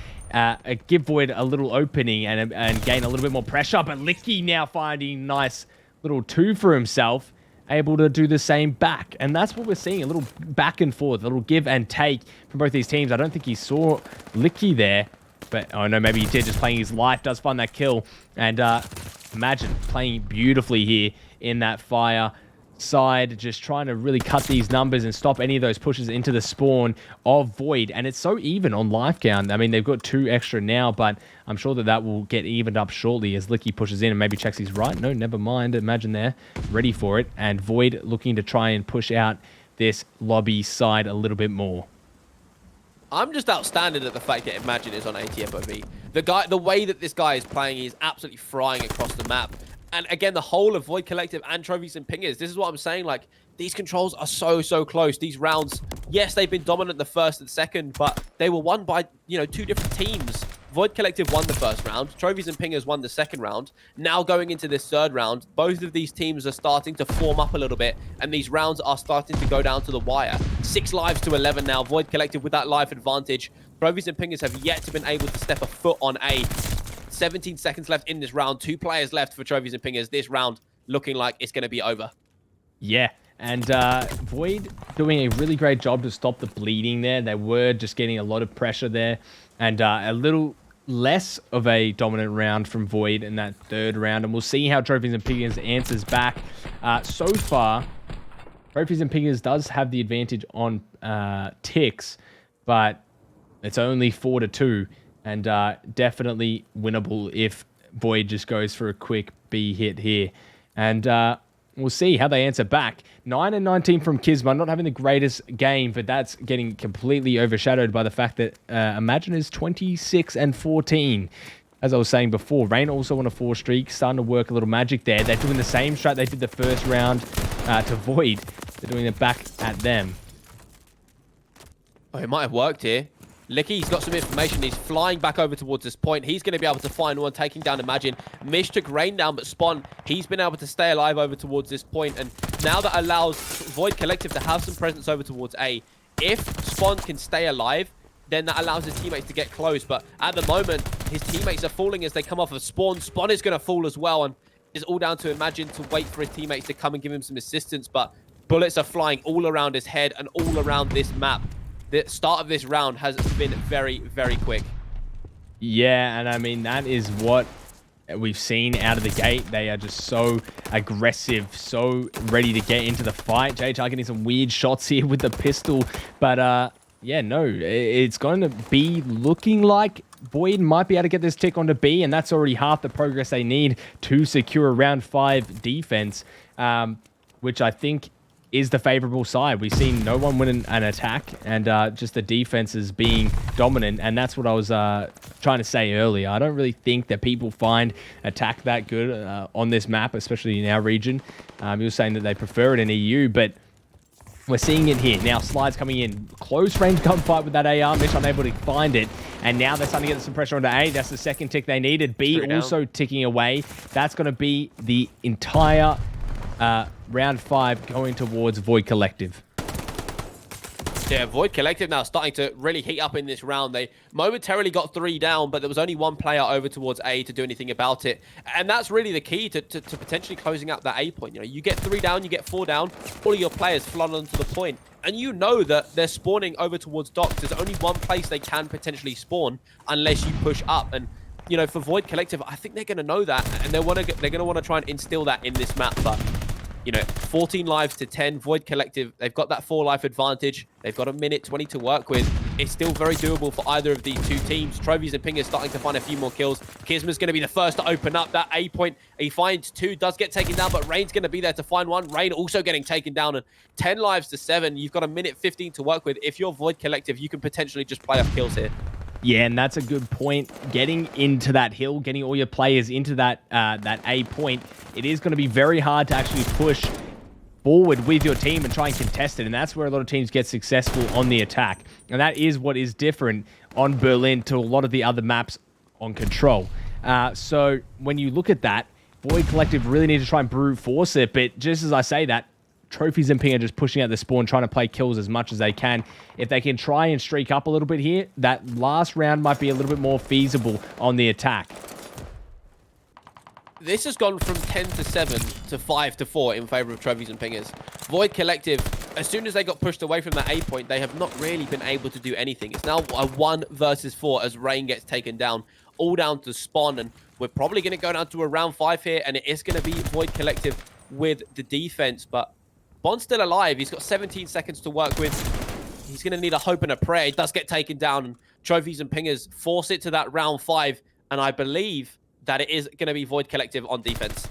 give Void a little opening and gain a little bit more pressure, but Licky now finding nice little two for himself, able to do the same back. And that's what we're seeing, a little back and forth, a little give and take from both these teams. I don't think he saw Licky there, but oh no, maybe he did, just playing his life, does find that kill. And Imagine playing beautifully here in that fire side, just trying to really cut these numbers and stop any of those pushes into the spawn of Void. And it's so even on life count. I mean, they've got 2 extra now, but I'm sure that will get evened up shortly as Licky pushes in and maybe checks his right. No, never mind. Imagine there, ready for it. And Void looking to try and push out this lobby side a little bit more. I'm just outstanding at the fact that Imagine is on 80 FOV. The way that this guy is playing, he's absolutely frying across the map. And again, the whole of Void Collective and Trophies and Pingers, this is what I'm saying, like, these controls are so close. These rounds, yes, they've been dominant the first and second, but they were won by, 2 different teams. Void Collective won the first round. Trophies and Pingers won the second round. Now going into this third round, both of these teams are starting to form up a little bit, and these rounds are starting to go down to the wire. 6 lives to 11 now. Void Collective with that life advantage. Trophies and Pingers have yet to been able to step a foot on A. 17 seconds left in this round. 2 players left for Trophies and Pingers. This round looking like it's going to be over. Yeah, and Void doing a really great job to stop the bleeding there. They were just getting a lot of pressure there, and a little less of a dominant round from Void in that third round. And we'll see how Trophies and Pingers answers back. So far, Trophies and Pingers does have the advantage on ticks, but it's only 4-2. And definitely winnable if Void just goes for a quick B hit here. And we'll see how they answer back. 9 and 19 from Kisma, not having the greatest game, but that's getting completely overshadowed by the fact that Imagine is 26 and 14. As I was saying before, Rain also on a 4 streak, starting to work a little magic there. They're doing the same strat they did the first round to Void. They're doing it back at them. Oh, it might have worked here. Licky's got some information. He's flying back over towards this point. He's going to be able to find one, taking down Imagine. Mish took Rain down, but Spawn, he's been able to stay alive over towards this point. And now that allows Void Collective to have some presence over towards A. If Spawn can stay alive, then that allows his teammates to get close. But at the moment, his teammates are falling as they come off of Spawn. Spawn is going to fall as well. And it's all down to Imagine to wait for his teammates to come and give him some assistance. But bullets are flying all around his head and all around this map. The start of this round has been very quick. Yeah, and I mean, that is what we've seen out of the gate. They are just so aggressive, so ready to get into the fight. JHR getting some weird shots here with the pistol. But, yeah, no, it's going to be looking like Void might be able to get this tick onto B, and that's already half the progress they need to secure a round 5 defense, which I think is the favorable side. We've seen no one win an attack, and just the defenses being dominant, and that's what I was trying to say earlier. I don't really think that people find attack that good on this map, especially in our region. You were saying that they prefer it in EU, but we're seeing it here. Now Slide's coming in. Close range gunfight with that AR. Mish unable to find it, and now they're starting to get some pressure onto A. That's the second tick they needed. B also ticking away. That's going to be the entire round 5 going towards Void Collective. Yeah, Void Collective now starting to really heat up in this round. They momentarily got 3 down, but there was only 1 player over towards A to do anything about it. And that's really the key to potentially closing out that A point. You get 3 down, you get 4 down, all of your players flood onto the point. And you know that they're spawning over towards docks. There's only 1 place they can potentially spawn unless you push up. And for Void Collective, I think they're going to know that, and they're going to want to try and instill that in this map. But 14 lives to 10. Void Collective, they've got that 4 life advantage. They've got a minute 20 to work with. It's still very doable for either of these 2 teams. Trophies and Pingers starting to find a few more kills. Kisma's going to be the first to open up that A point. He finds 2, does get taken down, but Rain's going to be there to find 1. Rain also getting taken down, and 10 lives to 7. You've got a minute 15 to work with. If you're Void Collective, you can potentially just play off kills here. Yeah, and that's a good point. Getting into that hill, getting all your players into that A point, it is going to be very hard to actually push forward with your team and try and contest it. And that's where a lot of teams get successful on the attack. And that is what is different on Berlin to a lot of the other maps on control. So when you look at that, Void Collective really need to try and brute force it, but just as I say that, Trophies and Ping are just pushing out the spawn, trying to play kills as much as they can. If they can try and streak up a little bit here, that last round might be a little bit more feasible on the attack. This has gone from 10-7 to 5-4 in favor of Trophies and Pingers. Void Collective, as soon as they got pushed away from that A point, they have not really been able to do anything. It's now a 1 versus 4 as Rain gets taken down, all down to spawn, and we're probably going to go down to a round 5 here, and it is going to be Void Collective with the defense, but Bond's still alive. He's got 17 seconds to work with. He's going to need a hope and a prayer. He does get taken down, and Trophies and Pingers force it to that round 5, and I believe that it is going to be Void Collective on defense.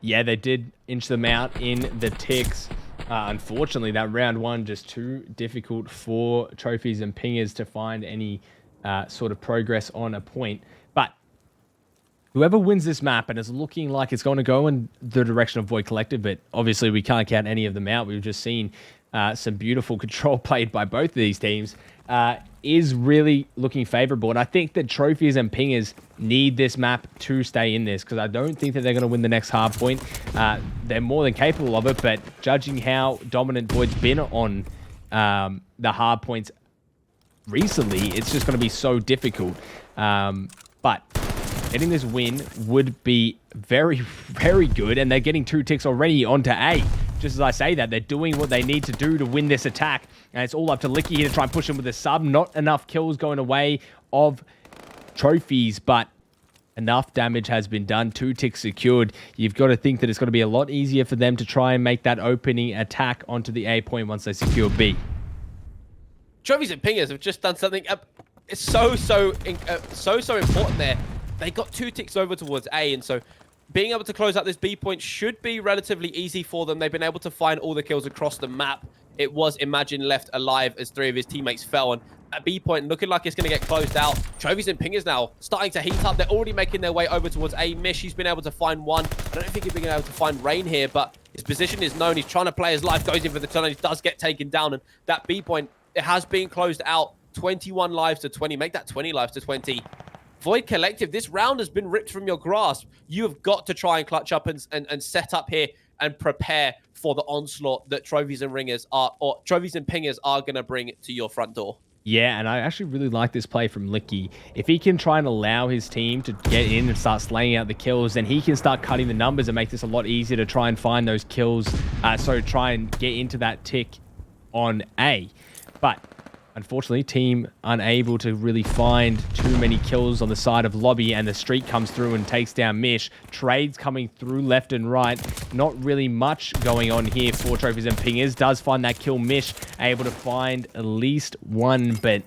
Yeah, they did inch them out in the ticks. Unfortunately, that round 1 just too difficult for Trophies and Pingers to find any sort of progress on a point. But whoever wins this map, and it's looking like it's going to go in the direction of Void Collective, but obviously we can't count any of them out. We've just seen some beautiful control played by both of these teams, is really looking favorable. And I think that Trophies and Pingers need this map to stay in this, because I don't think that they're going to win the next hard point. They're more than capable of it, but judging how dominant Void's been on the hard points recently, it's just going to be so difficult. But getting this win would be very, very good, and they're getting 2 ticks already onto A. Just as I say that, they're doing what they need to do to win this attack, and it's all up to Licky here to try and push him with a sub. Not enough kills going away of Trophies, but enough damage has been done. 2 ticks secured. You've got to think that it's going to be a lot easier for them to try and make that opening attack onto the A point once they secure B. Trophies and Pingers have just done something it's so important there. They got 2 ticks over towards A, and so being able to close out this B point should be relatively easy for them. They've been able to find all the kills across the map. It was Imagine left alive as 3 of his teammates fell, and at B point looking like it's going to get closed out. Trophies and Pingers now starting to heat up. They're already making their way over towards A. Mish, he's been able to find 1. I don't think he's been able to find Rain here, but his position is known. He's trying to play his life, goes in for the tunnel. He does get taken down, and that B point, it has been closed out. 21 lives to 20. Make that 20 lives to 20. Void Collective, this round has been ripped from your grasp. You have got to try and clutch up and set up here and prepare for the onslaught that Trophies and Pingers are going to bring to your front door. Yeah, and I actually really like this play from Licky. If he can try and allow his team to get in and start slaying out the kills, then he can start cutting the numbers and make this a lot easier to try and find those kills. So try and get into that tick on A. But unfortunately, team unable to really find too many kills on the side of lobby, and the streak comes through and takes down Mish. Trades coming through left and right. Not really much going on here for Trophies and Pingers. Does find that kill. Mish able to find at least 1, but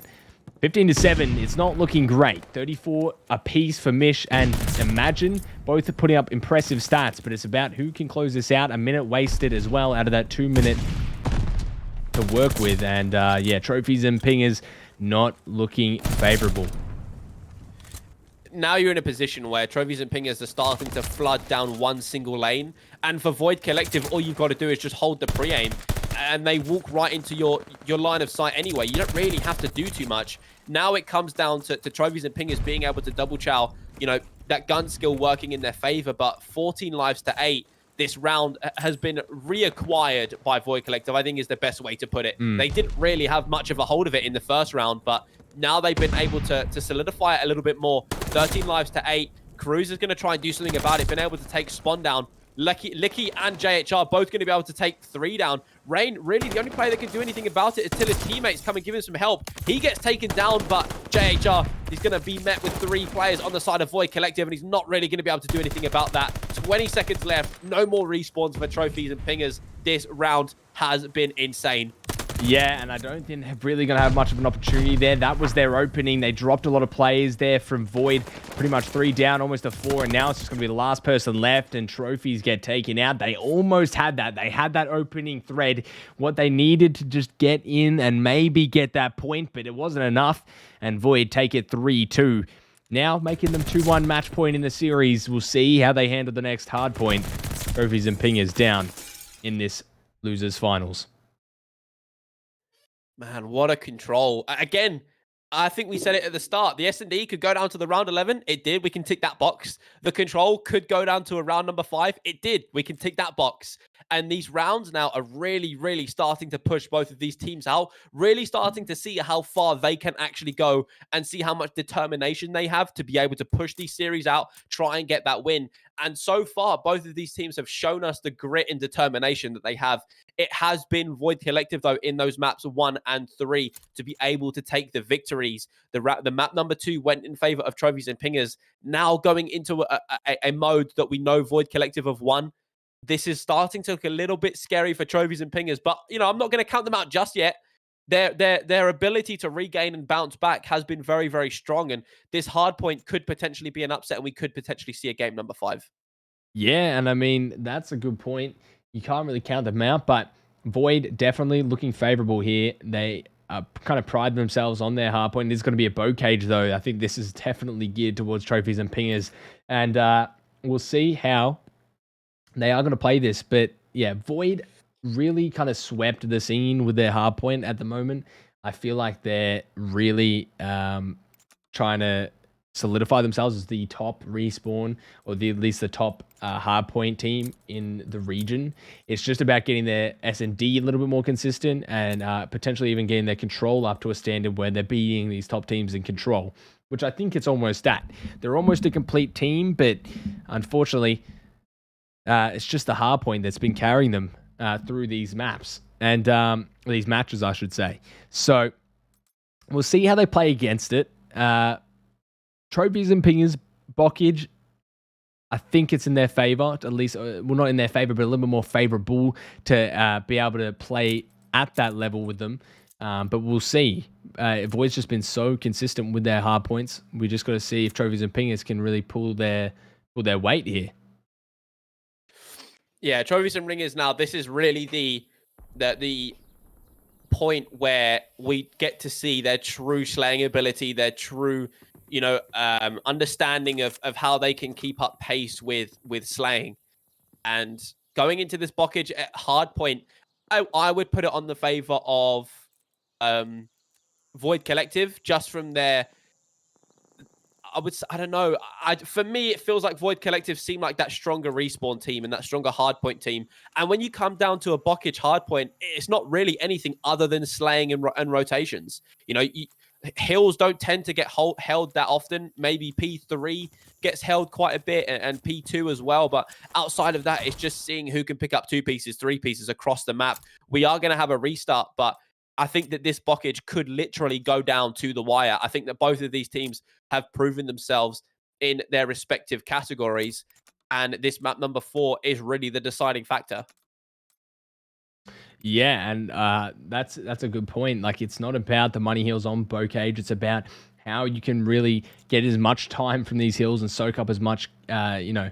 15-7, it's not looking great. 34 apiece for Mish and Imagine. Both are putting up impressive stats, but it's about who can close this out. A minute wasted as well out of that 2-minute to work with, and yeah, Trophies and Pingers not looking favorable. Now you're in a position where Trophies and Pingers are starting to flood down one single lane, and for Void Collective, all you've got to do is just hold the pre-aim, and they walk right into your line of sight anyway. You don't really have to do too much. Now it comes down to Trophies and Pingers being able to double chow, you know, that gun skill working in their favor, but 14 lives to 8. This round has been reacquired by Void Collective, I think is the best way to put it. They didn't really have much of a hold of it in the first round, but now they've been able to solidify it a little bit more. 13 lives to 8. Cruz is going to try and do something about it. Been able to take Spawn down. Licky and JHR both going to be able to take 3 down. Rain, really the only player that can do anything about it until his teammates come and give him some help. He gets taken down, but JHR is going to be met with 3 players on the side of Void Collective, and he's not really going to be able to do anything about that. 20 seconds left. No more respawns for Trophies and Pingers. This round has been insane. Yeah, and I don't think they're really going to have much of an opportunity there. That was their opening. They dropped a lot of players there from Void. Pretty much 3 down, almost a 4, and now it's just going to be the last person left, and Trophies get taken out. They almost had that. They had that opening thread. What they needed to just get in and maybe get that point, but it wasn't enough, and Void take it 3-2. Now making them 2-1 match point in the series. We'll see how they handle the next hard point. Trophies and Pingers down in this losers finals. Man, what a control. Again, I think we said it at the start. The S&D could go down to the round 11. It did. We can tick that box. The control could go down to a round number 5. It did. We can tick that box. And these rounds now are really, really starting to push both of these teams out, really starting to see how far they can actually go and see how much determination they have to be able to push these series out, try and get that win. And so far, both of these teams have shown us the grit and determination that they have. It has been Void Collective, though, in those maps 1 and 3 to be able to take the victories. The map number 2 went in favor of Trophies and Pingers. Now going into a mode that we know Void Collective have won, this is starting to look a little bit scary for Trophies and Pingers. But, you know, I'm not going to count them out just yet. Their ability to regain and bounce back has been very, very strong. And this hardpoint could potentially be an upset, and we could potentially see a game number 5. Yeah, and I mean, that's a good point. You can't really count them out, but Void definitely looking favorable here. They kind of pride themselves on their hardpoint. This is going to be a bow cage, though. I think this is definitely geared towards Trophies and Pingers. And we'll see how they are going to play this. But yeah, Void really kind of swept the scene with their hardpoint at the moment. I feel like they're really trying to solidify themselves as the top respawn, or at least the top hardpoint team in the region. It's just about getting their S&D a little bit more consistent, and potentially even getting their control up to a standard where they're beating these top teams in control, which I think it's almost at. They're almost a complete team, but unfortunately, it's just the hardpoint that's been carrying them through these maps, and these matches, I should say. So we'll see how they play against it. Trophies and Pingers, Bockage, I think it's in their favor, at least, well, not in their favor, but a little bit more favorable to be able to play at that level with them. But we'll see. Void's just been so consistent with their hard points. We just got to see if Trophies and Pingers can really pull their weight here. Yeah, Trophies and Ringers now, this is really the point where we get to see their true slaying ability, their true, you know, understanding of how they can keep up pace with slaying. And going into this Bockage at hardpoint, I would put it on the favor of Void Collective, just from their, I don't know. For me, it feels like Void Collective seem like that stronger respawn team and that stronger hardpoint team. And when you come down to a Bockage hardpoint, it's not really anything other than slaying and rotations. You know, hills don't tend to get held that often. Maybe P3 gets held quite a bit, and P2 as well. But outside of that, it's just seeing who can pick up 2 pieces, 3 pieces across the map. We are going to have a restart, but I think that this Bockage could literally go down to the wire. I think that both of these teams have proven themselves in their respective categories, and this map number 4 is really the deciding factor. Yeah, and that's a good point. Like, it's not about the money hills on Bockage. It's about how you can really get as much time from these hills and soak up as much, you know,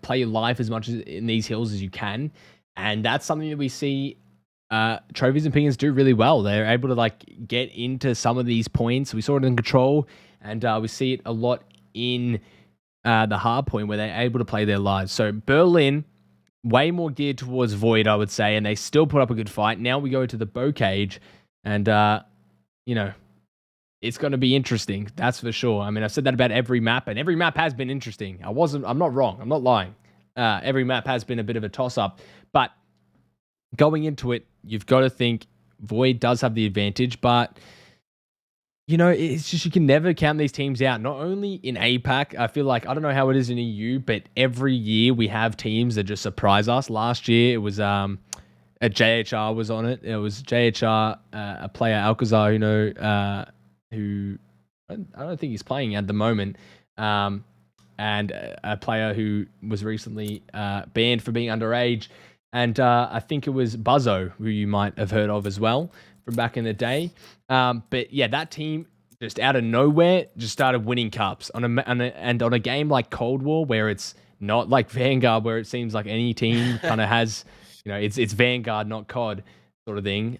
play your life as much in these hills as you can. And that's something that we see Trophies and Pingers do really well. They're able to like get into some of these points. We saw it in Control, and we see it a lot in the hard point where they're able to play their lives. So Berlin, way more geared towards Void, I would say, and they still put up a good fight. Now we go to the Bockage, and you know, it's going to be interesting. That's for sure. I mean, I've said that about every map, and every map has been interesting. I'm not wrong. I'm not lying. Every map has been a bit of a toss-up, but going into it, you've got to think Void does have the advantage, but you know, it's just, you can never count these teams out. Not only in APAC, I feel like, I don't know how it is in EU, but every year we have teams that just surprise us. Last year, it was a JHR was on it. It was JHR, a player, Alcazar, you know, who I don't think he's playing at the moment, and a player who was recently banned for being underage. And I think it was Buzzo, who you might have heard of as well from back in the day. But yeah, that team just out of nowhere just started winning cups on a game like Cold War, where it's not like Vanguard, where it seems like any team kind of has, you know, it's Vanguard, not COD sort of thing.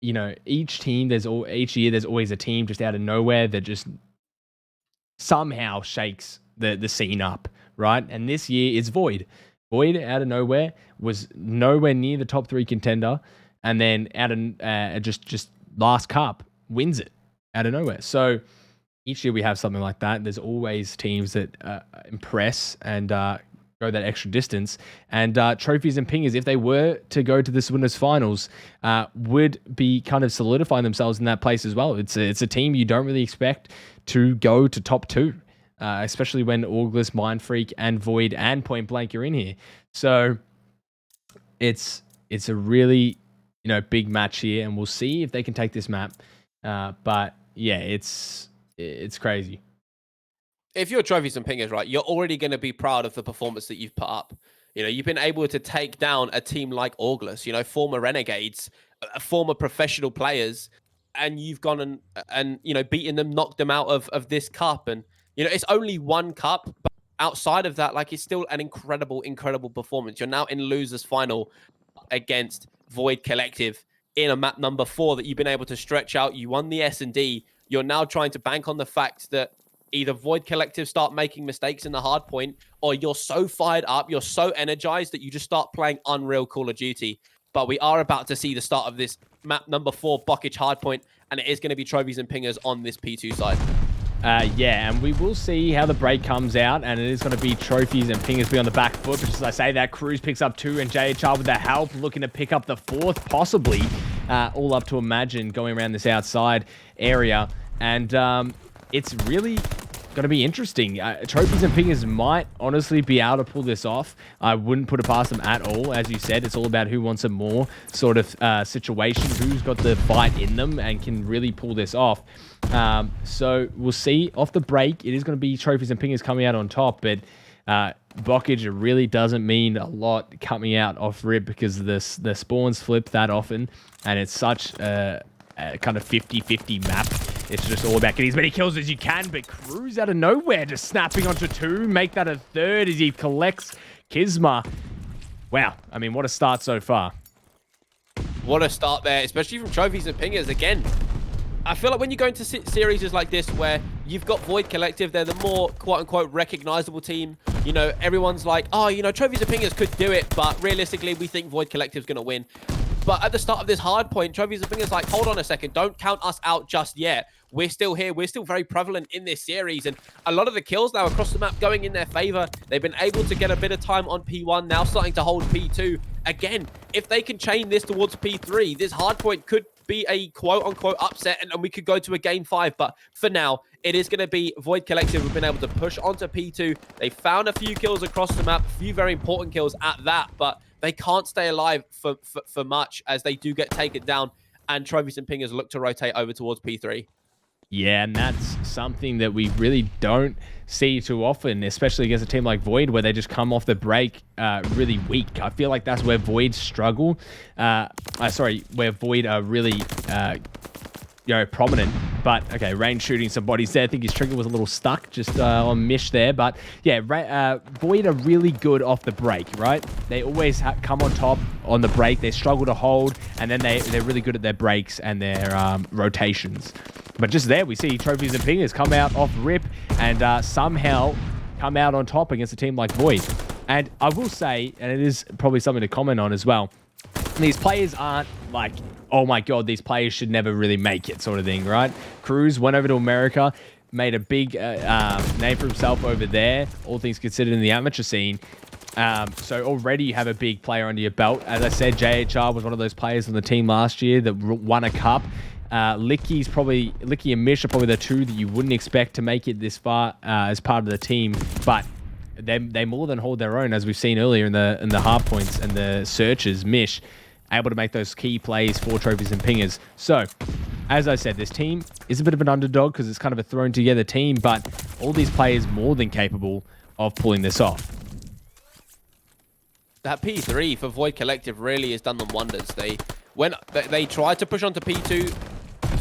You know, each year there's always a team just out of nowhere that just somehow shakes the scene up, right? And this year it's Void. Void out of nowhere was nowhere near the top 3 contender, and then out of just last cup wins it. out of nowhere. So each year we have something like that. There's always teams that impress and go that extra distance. And Trophies and Pingers, if they were to go to this winners finals, would be kind of solidifying themselves in that place as well. It's a team you don't really expect to go to top 2, especially when August, Mind Freak, and Void and Point Blank are in here. So it's a really big match here, and we'll see if they can take this map. But yeah, it's crazy. If you're Trophies and Pingers, right, you're already going to be proud of the performance that you've put up. You've been able to take down a team like August, former Renegades, former professional players, and you've gone and beaten them, knocked them out of this cup. And, it's only one cup, but outside of that, like, it's still an incredible performance. You're now in losers final against Void Collective in a map number 4 that you've been able to stretch out. You won the S&D. You're now trying to bank on the fact that either Void Collective start making mistakes in the hard point, or you're so fired up, you're so energized that you just start playing unreal Call of Duty. But we are about to see the start of this map number 4, Bockage hardpoint, and it is going to be Trophies and Pingers on this P2 side. Yeah, and we will see how the break comes out, and it is going to be Trophies and Pingers be on the back foot. But as I say that, Cruz picks up 2, and JHR with the help, looking to pick up the 4th, possibly. All up to Imagine going around this outside area. And it's really going to be interesting. Trophies and Pingers might honestly be able to pull this off. I wouldn't put it past them at all. As you said, it's all about who wants it more sort of situation, who's got the fight in them and can really pull this off. So we'll see. Off the break, it is going to be Trophies and Pingers coming out on top, but blockage really doesn't mean a lot coming out off rip because the spawns flip that often, and it's such a kind of 50-50 map. It's just all about getting as many kills as you can, but Cruz out of nowhere just snapping onto 2, make that a 3rd as he collects Kisma. Wow, I mean, what a start so far. What a start there, especially from Trophies and Pingers. Again, I feel like when you go into series like this where you've got Void Collective, they're the more quote-unquote recognizable team. Everyone's like, oh, Trophies and Pingers could do it, but realistically, we think Void Collective's going to win. But at the start of this hard point, Trophies and Pingers like, hold on a second, don't count us out just yet. We're still here. We're still very prevalent in this series. And a lot of the kills now across the map going in their favor. They've been able to get a bit of time on P1, now starting to hold P2. Again, if they can chain this towards P3, this hard point could be a quote-unquote upset, and we could go to a game 5. But for now, it is going to be Void Collective who've been able to push onto P2. They found a few kills across the map, a few very important kills at that, but they can't stay alive for much as they do get taken down, and Trophies and Pingers look to rotate over towards P3. Yeah, and that's something that we really don't see too often, especially against a team like Void, where they just come off the break really weak. I feel like that's where Void struggle. Where Void are really prominent. But okay, Rain shooting some bodies there. I think his trigger was a little stuck just on Mish there. But yeah, Void are really good off the break, right? They always come on top on the break. They struggle to hold, and then they're really good at their breaks and their rotations. But just there, we see Trophies and Pingers come out off rip and somehow come out on top against a team like Void. And I will say, and it is probably something to comment on as well, these players aren't like, oh my god, these players should never really make it sort of thing, right? Cruz went over to America, made a big name for himself over there, all things considered in the amateur scene. So already you have a big player under your belt. As I said, JHR was one of those players on the team last year that won a cup. Licky and Mish are probably the 2 that you wouldn't expect to make it this far as part of the team, but they more than hold their own, as we've seen earlier in the hard points and the searches. Mish able to make those key plays for Trophies and Pingers. So, as I said, this team is a bit of an underdog because it's kind of a thrown together team, but all these players more than capable of pulling this off. That P3 for Void Collective really has done them wonders. When they tried to push onto P2,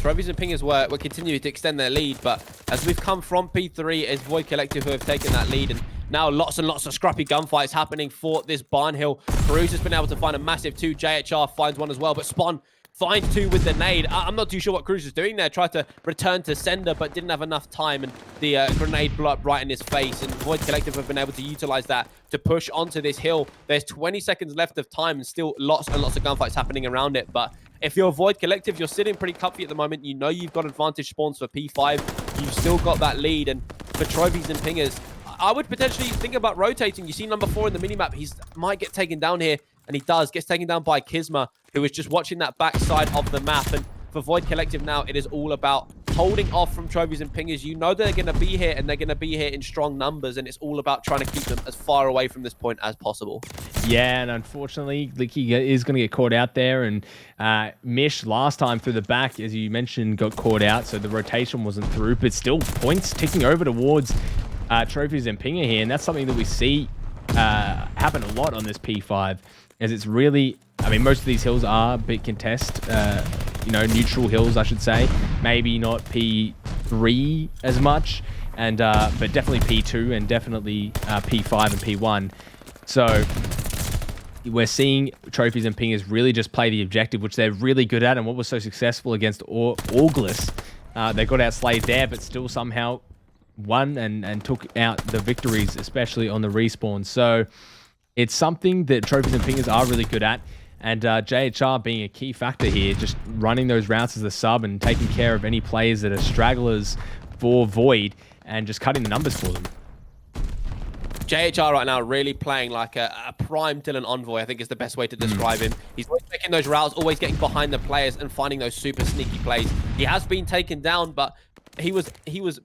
Trophies and Pingers were continuing to extend their lead, but as we've come from P3, it's Void Collective who have taken that lead, and now lots and lots of scrappy gunfights happening for this Barn Hill. Cruz has been able to find a massive 2. JHR finds one as well, but Spawn finds 2 with the nade. I'm not too sure what Cruz is doing there. Tried to return to sender, but didn't have enough time, and the grenade blew up right in his face, and Void Collective have been able to utilize that to push onto this hill. There's 20 seconds left of time, and still lots and lots of gunfights happening around it, but if you're Void Collective, you're sitting pretty comfy at the moment. You know you've got advantage spawns for P5. You've still got that lead, and for trophies and pingers, I would potentially think about rotating. You see number 4 in the minimap. He might get taken down here, and he does. Gets taken down by Kisma, who is just watching that backside of the map. And for Void Collective now, it is all about holding off from trophies and pingers. You know they're going to be here, and they're going to be here in strong numbers, and it's all about trying to keep them as far away from this point as possible. Yeah, and unfortunately, Licky is going to get caught out there, and Mish last time through the back, as you mentioned, got caught out, so the rotation wasn't through, but still points ticking over towards trophies and pinger here, and that's something that we see happen a lot on this P5, as it's really, I mean, most of these hills are a bit contest, you know, neutral hills, I should say. Maybe not P3 as much, and but definitely P2 and definitely P5 and P1. So we're seeing trophies and pingers really just play the objective, which they're really good at, and what was so successful against Auglis, they got outslayed there, but still somehow won and took out the victories, especially on the respawn. So it's something that trophies and pingers are really good at, and JHR being a key factor here, just running those routes as a sub and taking care of any players that are stragglers for Void and just cutting the numbers for them. JHR right now really playing like a prime Dylan Envoy, I think is the best way to describe him. He's always taking those routes, always getting behind the players and finding those super sneaky plays. He has been taken down, but he was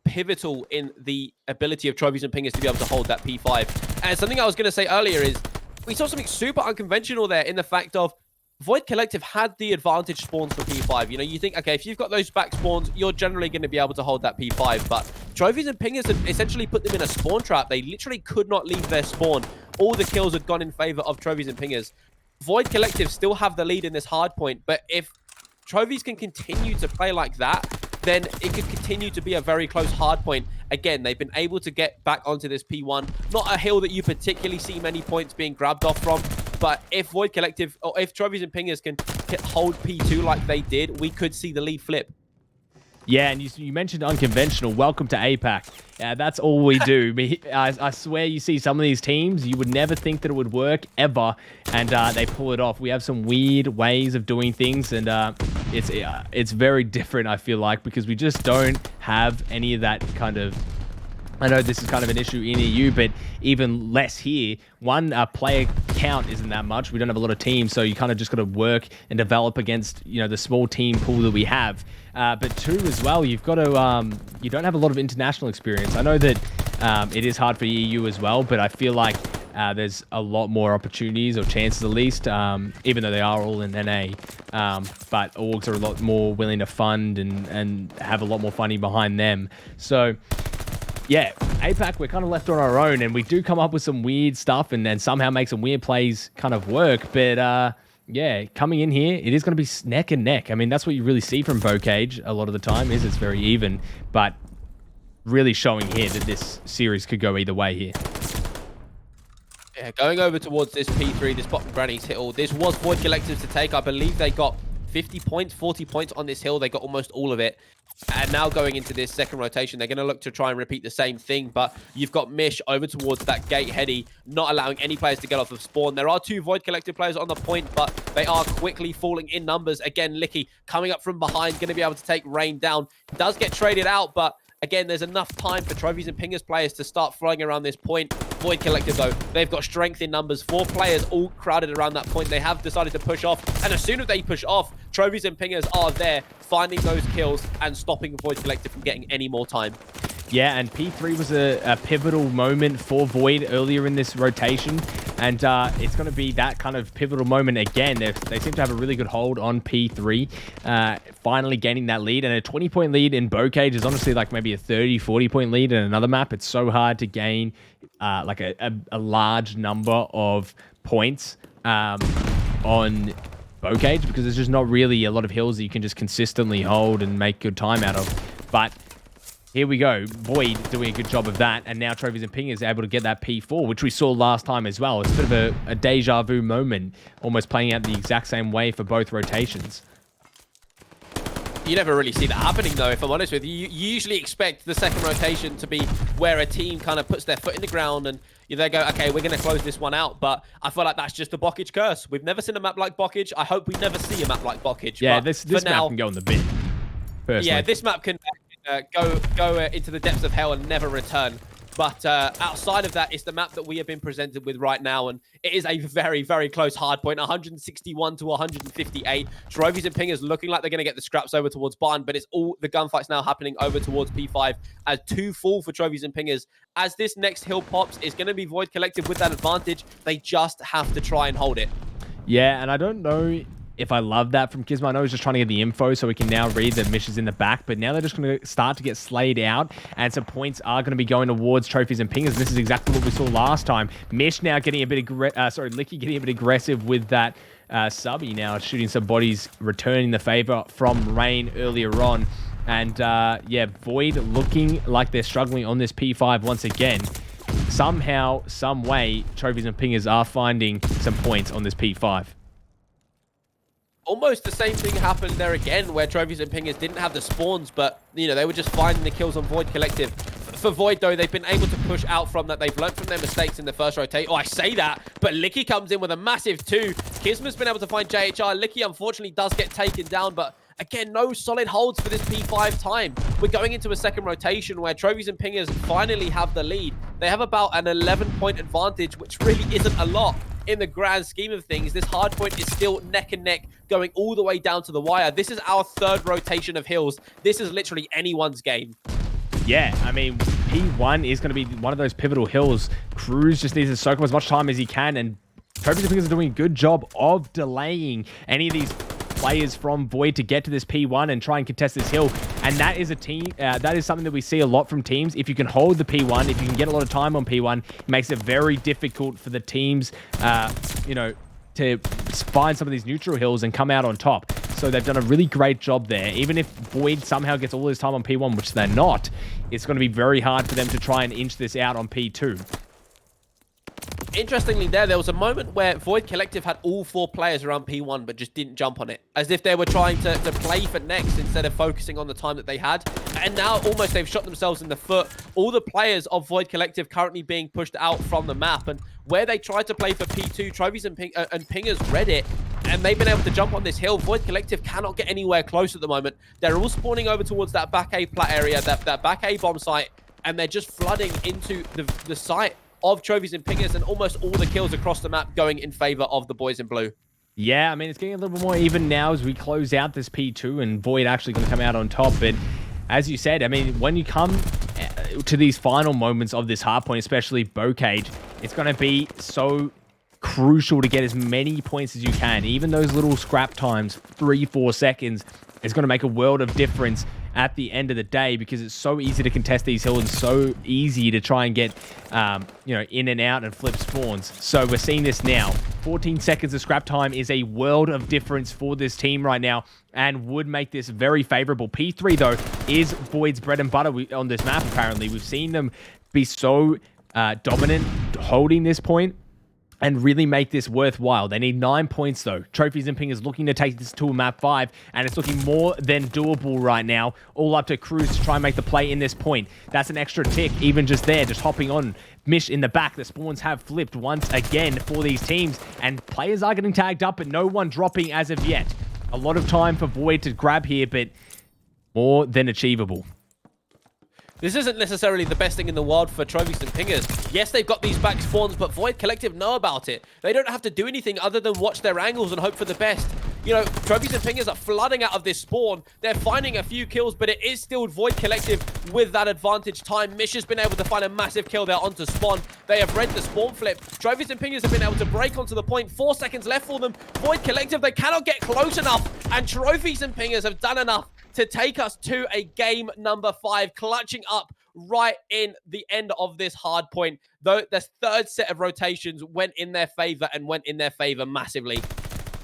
pivotal in the ability of trophies and pingers to be able to hold that P5. And something I was going to say earlier is we saw something super unconventional there in the fact of Void Collective had the advantage spawns for P5. You know, you think, okay, if you've got those back spawns, you're generally going to be able to hold that P5. But trophies and pingers had essentially put them in a spawn trap. They literally could not leave their spawn. All the kills had gone in favor of trophies and pingers. Void Collective still have the lead in this hard point, but if trophies can continue to play like that, then it could continue to be a very close hard point. Again, they've been able to get back onto this P1. Not a hill that you particularly see many points being grabbed off from, but if Void Collective, or if trophies and pingers can hold P2 like they did, we could see the lead flip. Yeah, and you mentioned unconventional. Welcome to APAC. That's all we do. I swear you see some of these teams, you would never think that it would work, ever, and they pull it off. We have some weird ways of doing things, and it's very different, I feel like, because we just don't have any of that kind of... I know this is kind of an issue in EU, but even less here. One, player count isn't that much. We don't have a lot of teams, so you kind of just got to work and develop against, you know, the small team pool that we have. But two, as well, you've got to, you don't have a lot of international experience. I know that it is hard for EU as well, but I feel like there's a lot more opportunities, or chances at least, even though they are all in NA. But orgs are a lot more willing to fund and have a lot more funding behind them. So... yeah, APAC, we're kind of left on our own, and we do come up with some weird stuff and then somehow make some weird plays kind of work. But yeah, coming in here, it is going to be neck and neck. I mean, that's what you really see from Vocage a lot of the time, is it's very even. But really showing here that this series could go either way here. Yeah, going over towards this P3, this bottom granny's hill. This was Void Collectives to take. I believe they got 50 points, 40 points on this hill. They got almost all of it. And now going into this second rotation, they're going to look to try and repeat the same thing. But you've got Mish over towards that gate heady, not allowing any players to get off of spawn. There are 2 Void Collective players on the point, but they are quickly falling in numbers. Again, Licky coming up from behind, going to be able to take Rain down. Does get traded out, but again, there's enough time for trophies and pingers players to start flying around this point. Void Collective, though, they've got strength in numbers. 4 players all crowded around that point. They have decided to push off. And as soon as they push off, trophies and pingers are there, finding those kills and stopping Void Collective from getting any more time. Yeah, and P3 was a pivotal moment for Void earlier in this rotation, and it's going to be that kind of pivotal moment again. They seem to have a really good hold on P3, finally gaining that lead, and a 20-point lead in Bocage is honestly like maybe a 30, 40-point lead in another map. It's so hard to gain like a large number of points on Bocage, because there's just not really a lot of hills that you can just consistently hold and make good time out of. But here we go. Void doing a good job of that. And now Trophies and Ping is able to get that P4, which we saw last time as well. It's a bit of a deja vu moment, almost playing out the exact same way for both rotations. You never really see that happening, though, if I'm honest with you. You usually expect the second rotation to be where a team kind of puts their foot in the ground and they go, okay, we're going to close this one out. But I feel like that's just the Bockage curse. We've never seen a map like Bockage. I hope we never see a map like Bockage. Yeah, but this map can go in the bin, personally. Yeah, this map can go into the depths of hell and never return. But outside of that, it's the map that we have been presented with right now, and it is a very, very close hard point, 161 to 158. Trophies and Pingers looking like they're going to get the scraps over towards Barn, but it's all the gunfights now happening over towards P5 as 2 full for Trophies and Pingers. As this next hill pops, it's going to be Void Collective with that advantage. They just have to try and hold it. Yeah, and I don't know if I love that from Gizmo. I know he's just trying to get the info so we can now read the missions in the back, but now they're just going to start to get slayed out, and some points are going to be going towards Trophies and Pingers. This is exactly what we saw last time. Mish now getting a bit Licky getting a bit aggressive with that subby now, shooting some bodies, returning the favor from Rain earlier on. And yeah, Void looking like they're struggling on this P5 once again. Somehow, some way, Trophies and Pingers are finding some points on this P5. Almost the same thing happened there again, where Trophies and Pingers didn't have the spawns, but, they were just finding the kills on Void Collective. For Void, though, they've been able to push out from that. They've learned from their mistakes in the first rotate. Oh, I say that, but Licky comes in with a massive 2. Kisma's been able to find JHR. Licky, unfortunately, does get taken down, but again, no solid holds for this P5 time. We're going into a second rotation where Trophies and Pingers finally have the lead. They have about an 11-point advantage, which really isn't a lot in the grand scheme of things. This hard point is still neck and neck, going all the way down to the wire. This is our 3rd rotation of hills. This is literally anyone's game. Yeah, I mean, P1 is going to be one of those pivotal hills. Cruz just needs to soak up as much time as he can, and Trophies and Pingers are doing a good job of delaying any of these players from Void to get to this P1 and try and contest this hill. And that is a team, that is something that we see a lot from teams. If you can hold the P1, if you can get a lot of time on P1, it makes it very difficult for the teams, to find some of these neutral hills and come out on top. So they've done a really great job there. Even if Void somehow gets all this time on P1, which they're not, it's going to be very hard for them to try and inch this out on P2. Interestingly, there was a moment where Void Collective had all 4 players around P1 but just didn't jump on it, as if they were trying to play for next instead of focusing on the time that they had. And now almost they've shot themselves in the foot. All the players of Void Collective currently being pushed out from the map, and where they tried to play for P2, Trophies and Pingers read it, and they've been able to jump on this hill. Void Collective cannot get anywhere close at the moment. They're all spawning over towards that back A plat area, that back A bomb site, and they're just flooding into the site of Trophies and Pingers, and almost all the kills across the map going in favor of the boys in blue. Yeah, I mean, it's getting a little bit more even now as we close out this P2, and Void actually going to come out on top. But as you said, I mean, when you come to these final moments of this hardpoint, especially Bocage, it's going to be so crucial to get as many points as you can. Even those little scrap times, 3-4 seconds, is going to make a world of difference at the end of the day, because it's so easy to contest these hills and so easy to try and get, in and out and flip spawns. So we're seeing this now. 14 seconds of scrap time is a world of difference for this team right now, and would make this very favorable. P3, though, is Void's bread and butter on this map, apparently. We've seen them be so dominant holding this point and really make this worthwhile. They need 9 points, though. Trophies and Pingers looking to take this to a map 5, and it's looking more than doable right now. All up to Cruz to try and make the play in this point. That's an extra tick, even just there, just hopping on. Mish in the back. The spawns have flipped once again for these teams, and players are getting tagged up, but no one dropping as of yet. A lot of time for Void to grab here, but more than achievable. This isn't necessarily the best thing in the world for Trophies and Pingers. Yes, they've got these back spawns, but Void Collective know about it. They don't have to do anything other than watch their angles and hope for the best. Trophies and Pingers are flooding out of this spawn. They're finding a few kills, but it is still Void Collective with that advantage time. Mish has been able to find a massive kill there onto spawn. They have read the spawn flip. Trophies and Pingers have been able to break onto the point. 4 seconds left for them. Void Collective, they cannot get close enough, and Trophies and Pingers have done enough to take us to a game number 5, clutching up right in the end of this hard point. Though the 3rd set of rotations went in their favor, and went in their favor massively.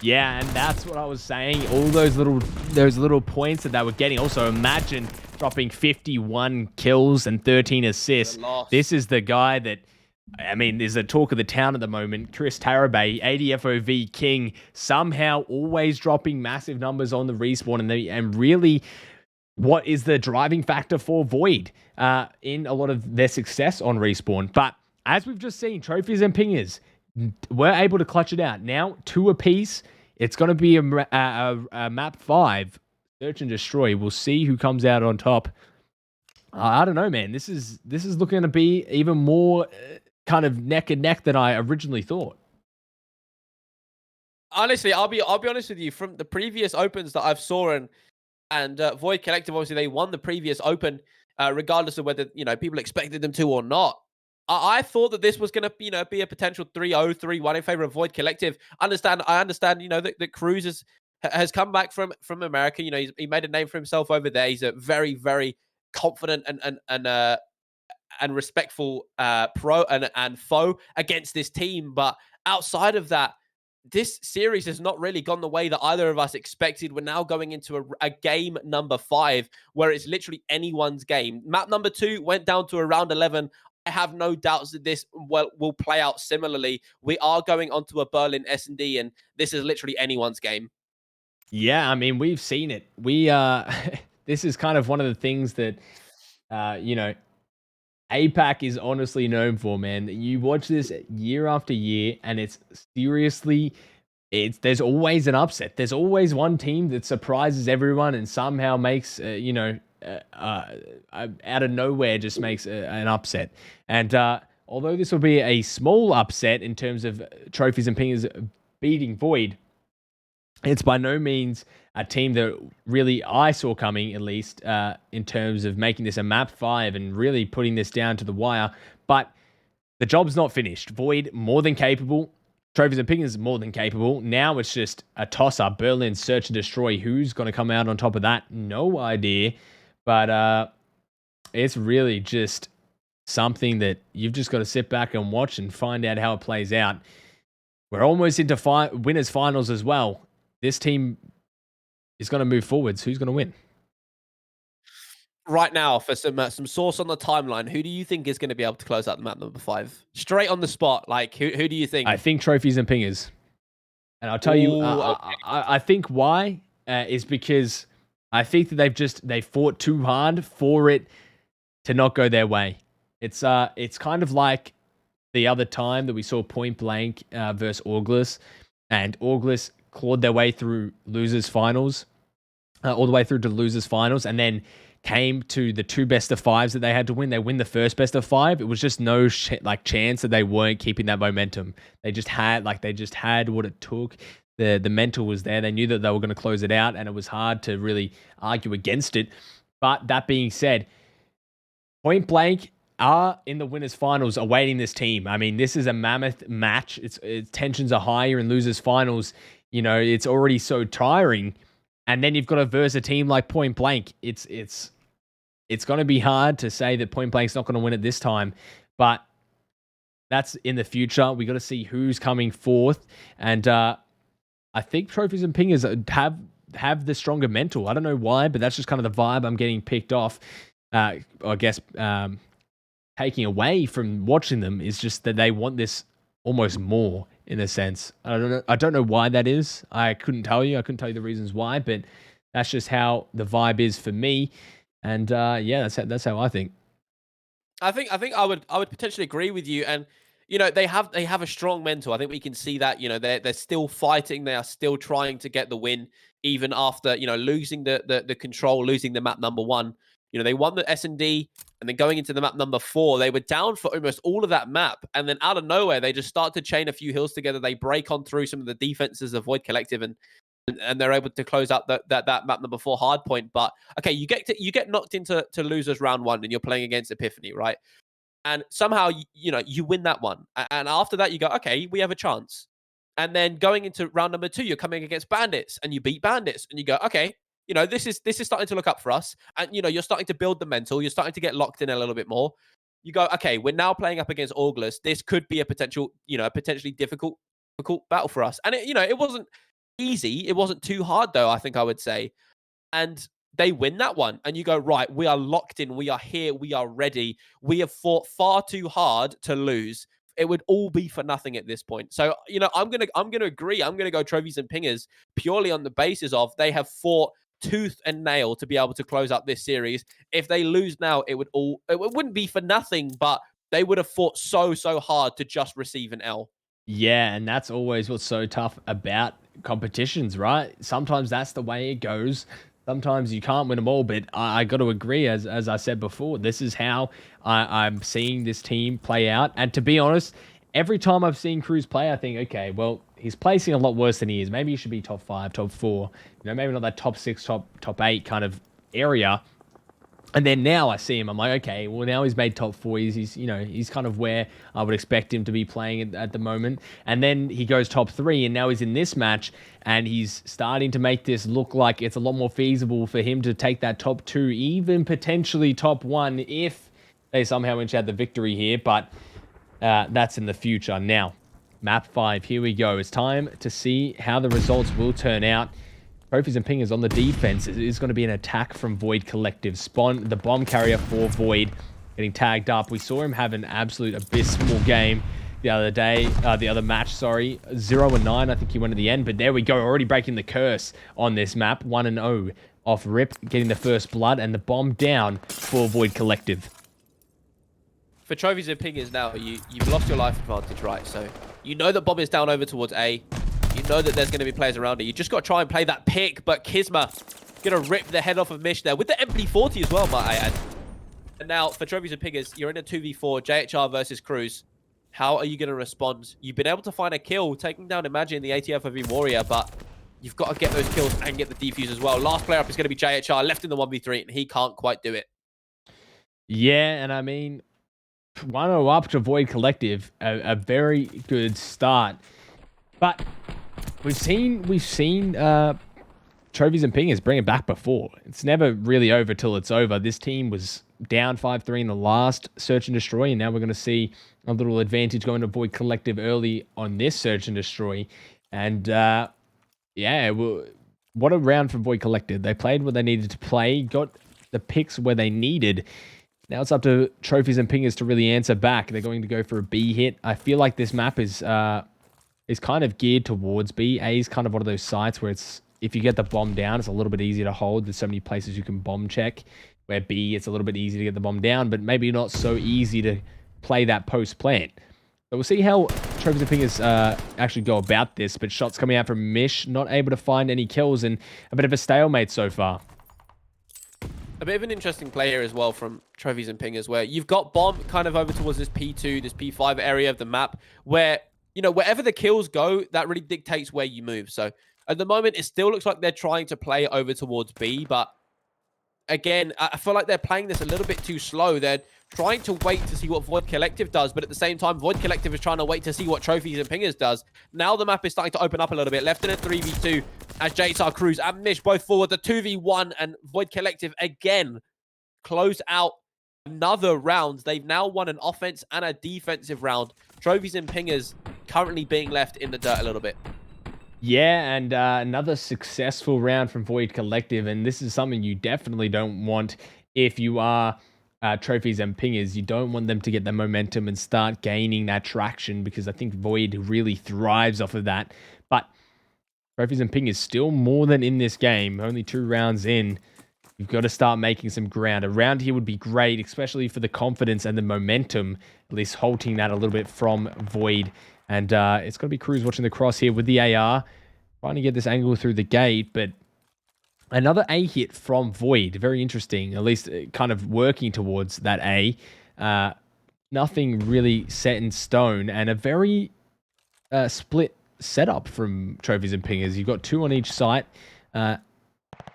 Yeah, and that's what I was saying. All those little points that they were getting. Also, imagine dropping 51 kills and 13 assists. This is the guy that I mean, there's a talk of the town at the moment. Chris Tarabay, ADFOV King, somehow always dropping massive numbers on the respawn, and really, what is the driving factor for Void in a lot of their success on respawn. But as we've just seen, trophies and pingers were able to clutch it out. Now 2 apiece. It's going to be a map 5, search and destroy. We'll see who comes out on top. I don't know, man. This is looking to be even more kind of neck and neck than I originally thought. Honestly, I'll be honest with you. From the previous opens that I've saw and Void Collective, obviously they won the previous open, regardless of whether people expected them to or not. I thought that this was going to be a potential 3-0, 3-1 in favor of Void Collective. I understand that Cruz has come back from America. He made a name for himself over there. He's a very, very confident and respectful pro and foe against this team. But outside of that, this series has not really gone the way that either of us expected. We're now going into a game number 5 where it's literally anyone's game. Map number 2 went down to around 11. I have no doubts that this will play out similarly. We are going onto a Berlin S&D, and this is literally anyone's game. Yeah, I mean, we've seen it. This is kind of one of the things that, APAC is honestly known for, man. You watch this year after year, and it's seriously, there's always an upset. There's always one team that surprises everyone and somehow makes, out of nowhere just makes an upset. And although this will be a small upset in terms of trophies and pingers beating Void, it's by no means a team that really I saw coming, at least in terms of making this a map 5 and really putting this down to the wire. But the job's not finished. Void, more than capable. Trophies and pingers, more than capable. Now it's just a toss-up. Berlin, search and destroy. Who's going to come out on top of that? No idea. But it's really just something that you've just got to sit back and watch and find out how it plays out. We're almost into winners finals as well. This team is going to move forwards. Who's going to win? Right now, for some source on the timeline, who do you think is going to be able to close out the map number 5? Straight on the spot, like who do you think? I think trophies and pingers. And I'll tell you, I think why is because I think that they fought too hard for it to not go their way. It's kind of like the other time that we saw Point Blank versus Auglis, and Auglis clawed their way through losers finals, all the way through to losers finals, and then came to the 2 best of 5s that they had to win. They win the first best of 5. It was just no chance that they weren't keeping that momentum. They just had what it took. The mental was there. They knew that they were going to close it out, and it was hard to really argue against it. But that being said, Point Blank are in the winners finals awaiting this team. I mean, this is a mammoth match. Its tensions are higher in losers finals. It's already so tiring. And then you've got to verse a team like Point Blank. It's going to be hard to say that Point Blank's not going to win it this time, but that's in the future. We got to see who's coming forth, and I think trophies and pingers have the stronger mental. I don't know why, but that's just kind of the vibe I'm getting picked off. I guess taking away from watching them is just that they want this almost more, in a sense. I don't know why that is. I couldn't tell you the reasons why, but that's just how the vibe is for me. And that's how I think. I think I would potentially agree with you. And they have a strong mental. I think we can see that. They're still fighting. They are still trying to get the win, even after losing the control, losing the map number 1. They won the S&D, and then going into the map number 4, they were down for almost all of that map. And then out of nowhere, they just start to chain a few hills together. They break on through some of the defenses of Void Collective, and they're able to close out that map number 4 hardpoint. But okay, you get knocked into losers round 1, and you're playing against Epiphany, right? And somehow you win that one, and after that you go, okay, we have a chance. And then going into round number 2, you're coming against Bandits, and you beat Bandits, and you go, okay, this is starting to look up for us. And you're starting to build the mental. You're starting to get locked in a little bit more. You go, okay, we're now playing up against Auglis. This could be a potentially difficult battle for us. And it wasn't easy. It wasn't too hard, though, I think I would say. And they win that one and you go, right, we are locked in, we are here, we are ready, we have fought far too hard to lose, it would all be for nothing at this point. So, you know, I'm gonna agree. I'm gonna go trophies and pingers purely on the basis of they have fought tooth and nail to be able to close out this series. If they lose now, it wouldn't be for nothing, but they would have fought so hard to just receive an L. Yeah, and that's always what's so tough about competitions, right? Sometimes that's the way it goes. Sometimes you can't win them all, but I got to agree, as I said before, this is how I'm seeing this team play out. And to be honest, every time I've seen Cruz play, I think, okay, well, he's placing a lot worse than he is. Maybe he should be top 5, top 4. You know, maybe not that top 6, top 8 kind of area. And then now I see him, I'm like, okay, well, now he's made top 4. He's you know, he's kind of where I would expect him to be playing at the moment. And then he goes top 3, and now he's in this match, and he's starting to make this look like it's a lot more feasible for him to take that top 2, even potentially top 1, if they somehow inch out the victory here. But that's in the future. Now, map 5, here we go. It's time to see how the results will turn out. Trophies and pingers on the defense. It is going to be an attack from Void Collective. Spawn, the bomb carrier for Void, getting tagged up. We saw him have an absolute abysmal game the other match, sorry. 0-9, I think he went at the end. But there we go, already breaking the curse on this map. 1-0 off rip, getting the first blood, and the bomb down for Void Collective. For trophies and pingers now, you've lost your life advantage, right? So you know that bomb is down over towards A. You know that there's going to be players around it. You just got to try and play that pick, but Kizma going to rip the head off of Mish there with the MP40 as well, might I add. And now, for trophies and pingers, you're in a 2v4, JHR versus Cruz. How are you going to respond? You've been able to find a kill, taking down Imagine, the ATF Warrior, but you've got to get those kills and get the defuse as well. Last player up is going to be JHR, left in the 1v3, and he can't quite do it. Yeah, and I mean, 1-0 up to Void Collective, a very good start. But we've seen trophies and pingers bring it back before. It's never really over till it's over. This team was down 5-3 in the last Search and Destroy, and now we're going to see a little advantage going to Void Collective early on this Search and Destroy. And yeah, well, what a round from Void Collective. They played what they needed to play, got the picks where they needed. Now it's up to trophies and pingers to really answer back. They're going to go for a B hit. I feel like this map is kind of geared towards B. A is kind of one of those sites where it's, if you get the bomb down, it's a little bit easier to hold. There's so many places you can bomb check, where B, it's a little bit easy to get the bomb down, but maybe not so easy to play that post plant. So we'll see how trophies and pingers actually go about this, but shots coming out from Mish, not able to find any kills, and a bit of a stalemate so far. A bit of an interesting play here as well from trophies and pingers, where you've got bomb kind of over towards this P2, this P5 area of the map, where, you know, wherever the kills go, that really dictates where you move. So at the moment, it still looks like they're trying to play over towards B, but again, I feel like they're playing this a little bit too slow. They're trying to wait to see what Void Collective does, but at the same time, Void Collective is trying to wait to see what trophies and pingers does. Now the map is starting to open up a little bit. Left in a 3v2 as JSR Cruz and Mish both forward. The 2v1 and Void Collective again close out another round. They've now won an offense and a defensive round. Trophies and pingers currently being left in the dirt a little bit. Yeah, and another successful round from Void Collective, and this is something you definitely don't want if you are trophies and pingers. You don't want them to get the momentum and start gaining that traction, because I think Void really thrives off of that. But trophies and pingers still more than in this game. Only 2 rounds in. You've got to start making some ground. A round here would be great, especially for the confidence and the momentum, at least halting that a little bit from Void. And it's going to be Cruz watching the cross here with the AR, trying to get this angle through the gate, but another A hit from Void. Very interesting, at least kind of working towards that A. Nothing really set in stone, and a very split setup from trophies and pingers. You've got 2 on each site.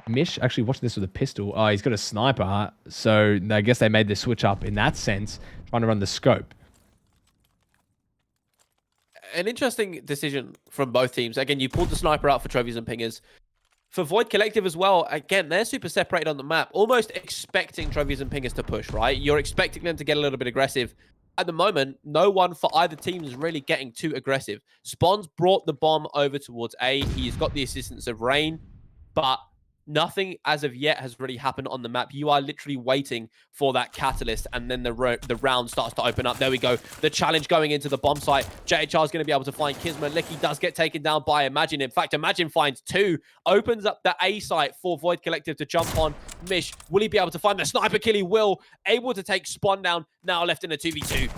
Mish actually watching this with a pistol. Oh, he's got a sniper, so I guess they made the switch up in that sense, trying to run the scope. An interesting decision from both teams. Again, you pulled the sniper out for trophies and pingers. For Void Collective as well, again, they're super separated on the map, almost expecting trophies and pingers to push, right? You're expecting them to get a little bit aggressive. At the moment, no one for either team is really getting too aggressive. Spawn's brought the bomb over towards A. He's got the assistance of Rain, but Nothing as of yet has really happened on the map. You are literally waiting for that catalyst, and then the round starts to open up. There we go. The challenge going into the bomb site. JHR is going to be able to find Kisma. Licky does get taken down by Imagine. In fact, Imagine finds 2. Opens up the A site for Void Collective to jump on. Mish, will he be able to find the sniper kill? He will. Able to take Spawn down. Now left in a 2v2.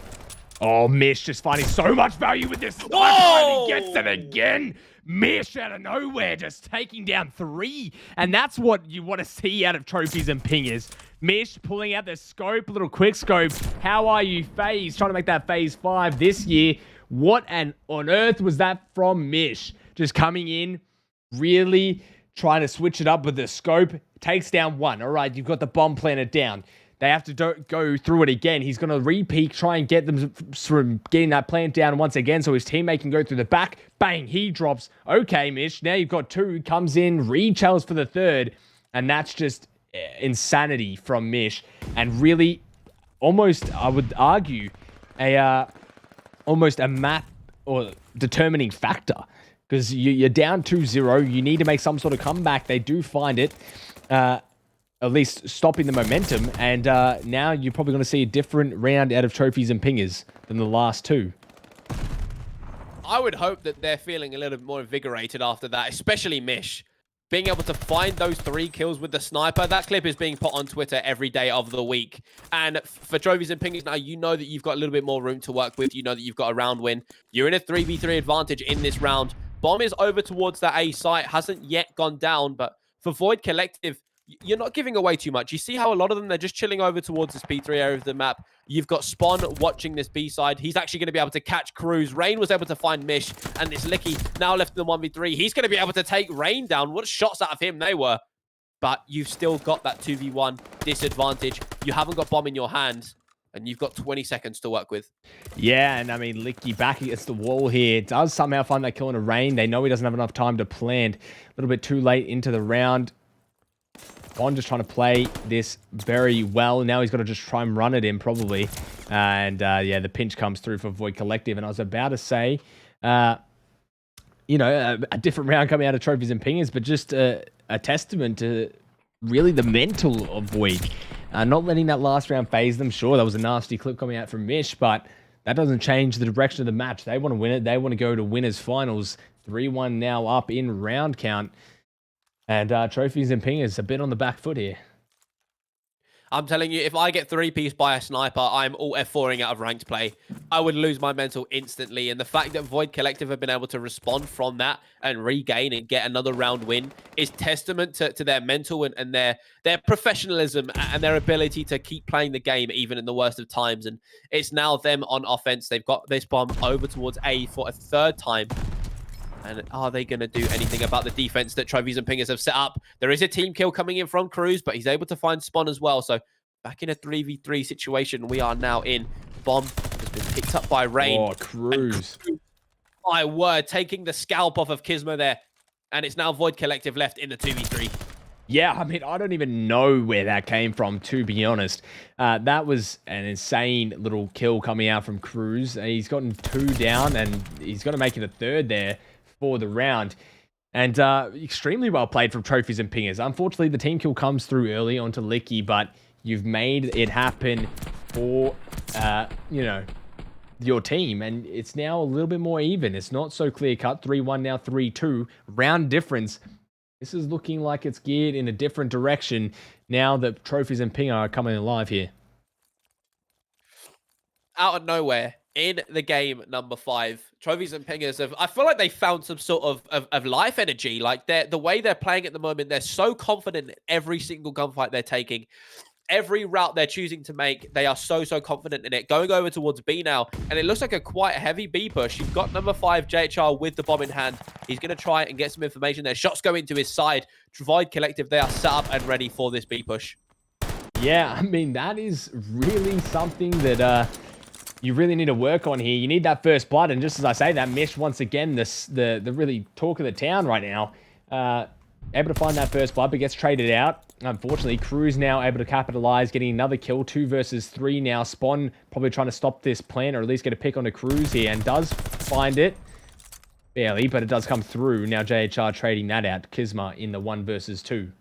Oh, Mish just finding so much value with this sniper, and he gets it again. Mish out of nowhere, just taking down 3. And that's what you want to see out of trophies and pingers. Mish pulling out the scope, a little quick scope. How are you, FaZe? Trying to make that phase 5 this year. What on earth was that from Mish? Just coming in, really trying to switch it up with the scope. Takes down 1. All right, you've got the bomb planted down. They have to go through it again. He's going to repeat, try and get them from getting that plant down once again so his teammate can go through the back. Bang, he drops. Okay, Mish, now you've got 2. Comes in, re-challs for the 3rd. And that's just insanity from Mish. And really, almost, I would argue, almost a map or determining factor. Because you're down 2-0. You need to make some sort of comeback. They do find it. At least stopping the momentum, and now you're probably going to see a different round out of trophies and pingers than the last 2. I would hope that they're feeling a little bit more invigorated after that, especially Mish. Being able to find those 3 kills with the sniper, that clip is being put on Twitter every day of the week. And for trophies and pingers now, you know that you've got a little bit more room to work with. You know that you've got a round win. You're in a 3v3 advantage in this round. Bomb is over towards that A site, hasn't yet gone down, but for Void Collective, you're not giving away too much. You see how a lot of them, they're just chilling over towards this B3 area of the map. You've got Spawn watching this B side. He's actually going to be able to catch Cruz. Rain was able to find Mish, and it's Licky now left in the 1v3. He's going to be able to take Rain down. What shots out of him they were. But you've still got that 2v1 disadvantage. You haven't got Bomb in your hands, and you've got 20 seconds to work with. Yeah, and I mean, Licky back against the wall here. Does somehow find that kill in a Rain. They know he doesn't have enough time to plan. A little bit too late into the round. Bond just trying to play this very well. Now he's got to just try and run it in, probably. And, yeah, the pinch comes through for Void Collective. And I was about to say, you know, a different round coming out of trophies and pingers, but just a testament to really the mental of Void. Not letting that last round phase them. Sure, that was a nasty clip coming out from Mish, but that doesn't change the direction of the match. They want to win it. They want to go to winners finals. 3-1 now up in round count. And trophies and pingers a bit on the back foot here. I'm telling you, if I get 3-piece by a sniper, I'm all F4ing out of ranked play. I would lose my mental instantly. And the fact that Void Collective have been able to respond from that and regain and get another round win is testament to their mental and their professionalism and their ability to keep playing the game even in the worst of times. And it's now them on offense. They've got this bomb over towards A for a 3rd time. And are they going to do anything about the defense that Trophies and Pingers have set up? There is a team kill coming in from Cruz, but he's able to find Spawn as well. So back in a 3v3 situation, we are now in. Bomb has been picked up by Rain. Oh, Cruz. My word, taking the scalp off of Kisma there. And it's now Void Collective left in the 2v3. Yeah, I mean, I don't even know where that came from, to be honest. That was an insane little kill coming out from Cruz. He's gotten 2 down, and he's going to make it a 3rd there for the round. And extremely well played from Trophies and Pingers. Unfortunately, the team kill comes through early onto Licky, but you've made it happen for, you know, your team. And it's now a little bit more even. It's not so clear-cut. 3-1 now, 3-2. Round difference. This is looking like it's geared in a different direction now that Trophies and Pinger are coming alive here. Out of nowhere, in the game number 5, Trophies and Pingers have, I feel like they found some sort of life energy. Like the way they're playing at the moment, they're so confident in every single gunfight they're taking. Every route they're choosing to make, they are so confident in it. Going over towards B now, and it looks like a quite heavy B push. You've got number 5, JHR, with the bomb in hand. He's going to try and get some information there. Shots go into his side. Void Collective, they are set up and ready for this B push. Yeah, I mean, that is really something that you really need to work on here. You need that first blood, and just as I say that, Mish, once again, the really talk of the town right now, able to find that first blood, but gets traded out. Unfortunately, Cruz now able to capitalize, getting another kill, 2 versus 3 now. Spawn probably trying to stop this plan, or at least get a pick on the Cruz here, and does find it. Barely, but it does come through. Now JHR trading that out. Kisma in the 1 versus 2.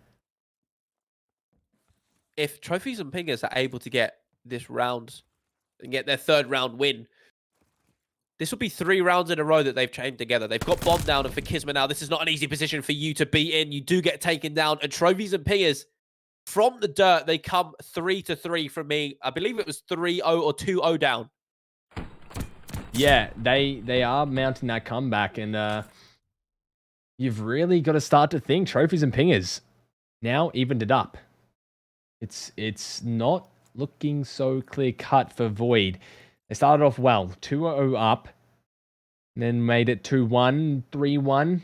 if Trophies and Pingers are able to get this round and get their 3rd round win, this will be 3 rounds in a row that they've chained together. They've got bomb down, and for Kisma now, this is not an easy position for you to be in. You do get taken down, and Trophies and Pingers, from the dirt, they come 3-3 from me. I believe it was 3-0 or 2-0 down. Yeah, they are mounting that comeback, and you've really got to start to think Trophies and Pingers now evened it up. It's not looking so clear cut for Void. They started off well, 2-0 up, and then made it 2-1, 3-1.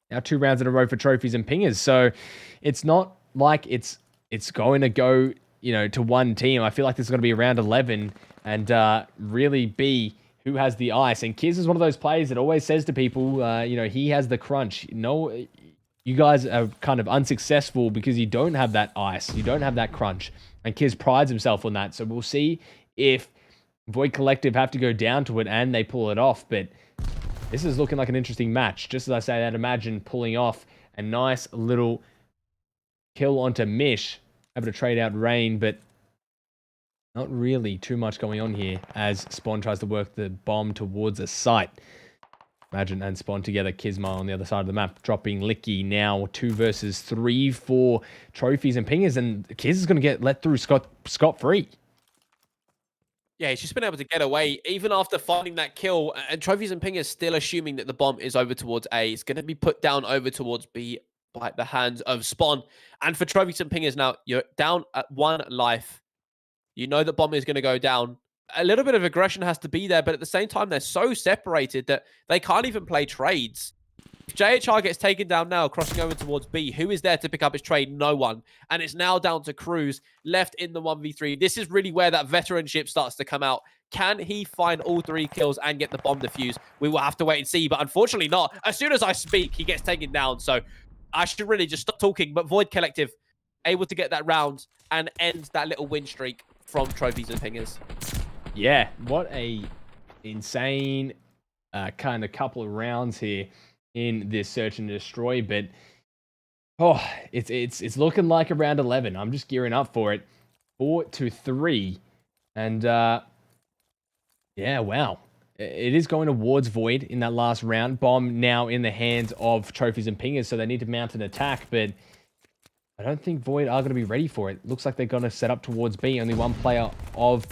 Now 2 rounds in a row for Trophies and Pingers. So it's not like it's going to go, to one team. I feel like this is going to be around 11 and really be who has the ice. And Kiz is one of those players that always says to people, he has the crunch. No, you guys are kind of unsuccessful because you don't have that ice. You don't have that crunch. And Kiz prides himself on that. So we'll see if Void Collective have to go down to it and they pull it off. But this is looking like an interesting match. Just as I say that, imagine pulling off a nice little kill onto Mish. Able to trade out Rain, but not really too much going on here as Spawn tries to work the bomb towards a site. Imagine and Spawn together. Kisma on the other side of the map, dropping Licky now. 2 versus 3 for Trophies and Pingers, and Kiz is going to get let through scot-free. Yeah, he's just been able to get away even after finding that kill. And Trophies and Pingers still assuming that the bomb is over towards A. It's going to be put down over towards B by the hands of Spawn. And for Trophies and Pingers now, you're down at 1 life. You know that bomb is going to go down. A little bit of aggression has to be there, but at the same time, they're so separated that they can't even play trades. If JHR gets taken down now, crossing over towards B, who is there to pick up his trade? No one. And it's now down to Cruz, left in the 1v3. This is really where that veteranship starts to come out. Can he find all 3 kills and get the bomb defused? We will have to wait and see, but unfortunately not. As soon as I speak, he gets taken down. So I should really just stop talking. But Void Collective able to get that round and end that little win streak from Trophies and Pingers. Yeah, what a insane kind of couple of rounds here in this search and destroy, but it's looking like around 11. I'm just gearing up for it. 4-3, and yeah, wow, it is going towards Void in that last round. Bomb now in the hands of Trophies and Pingers, so they need to mount an attack, but I don't think Void are going to be ready for it. Looks like they're going to set up towards B. Only one player of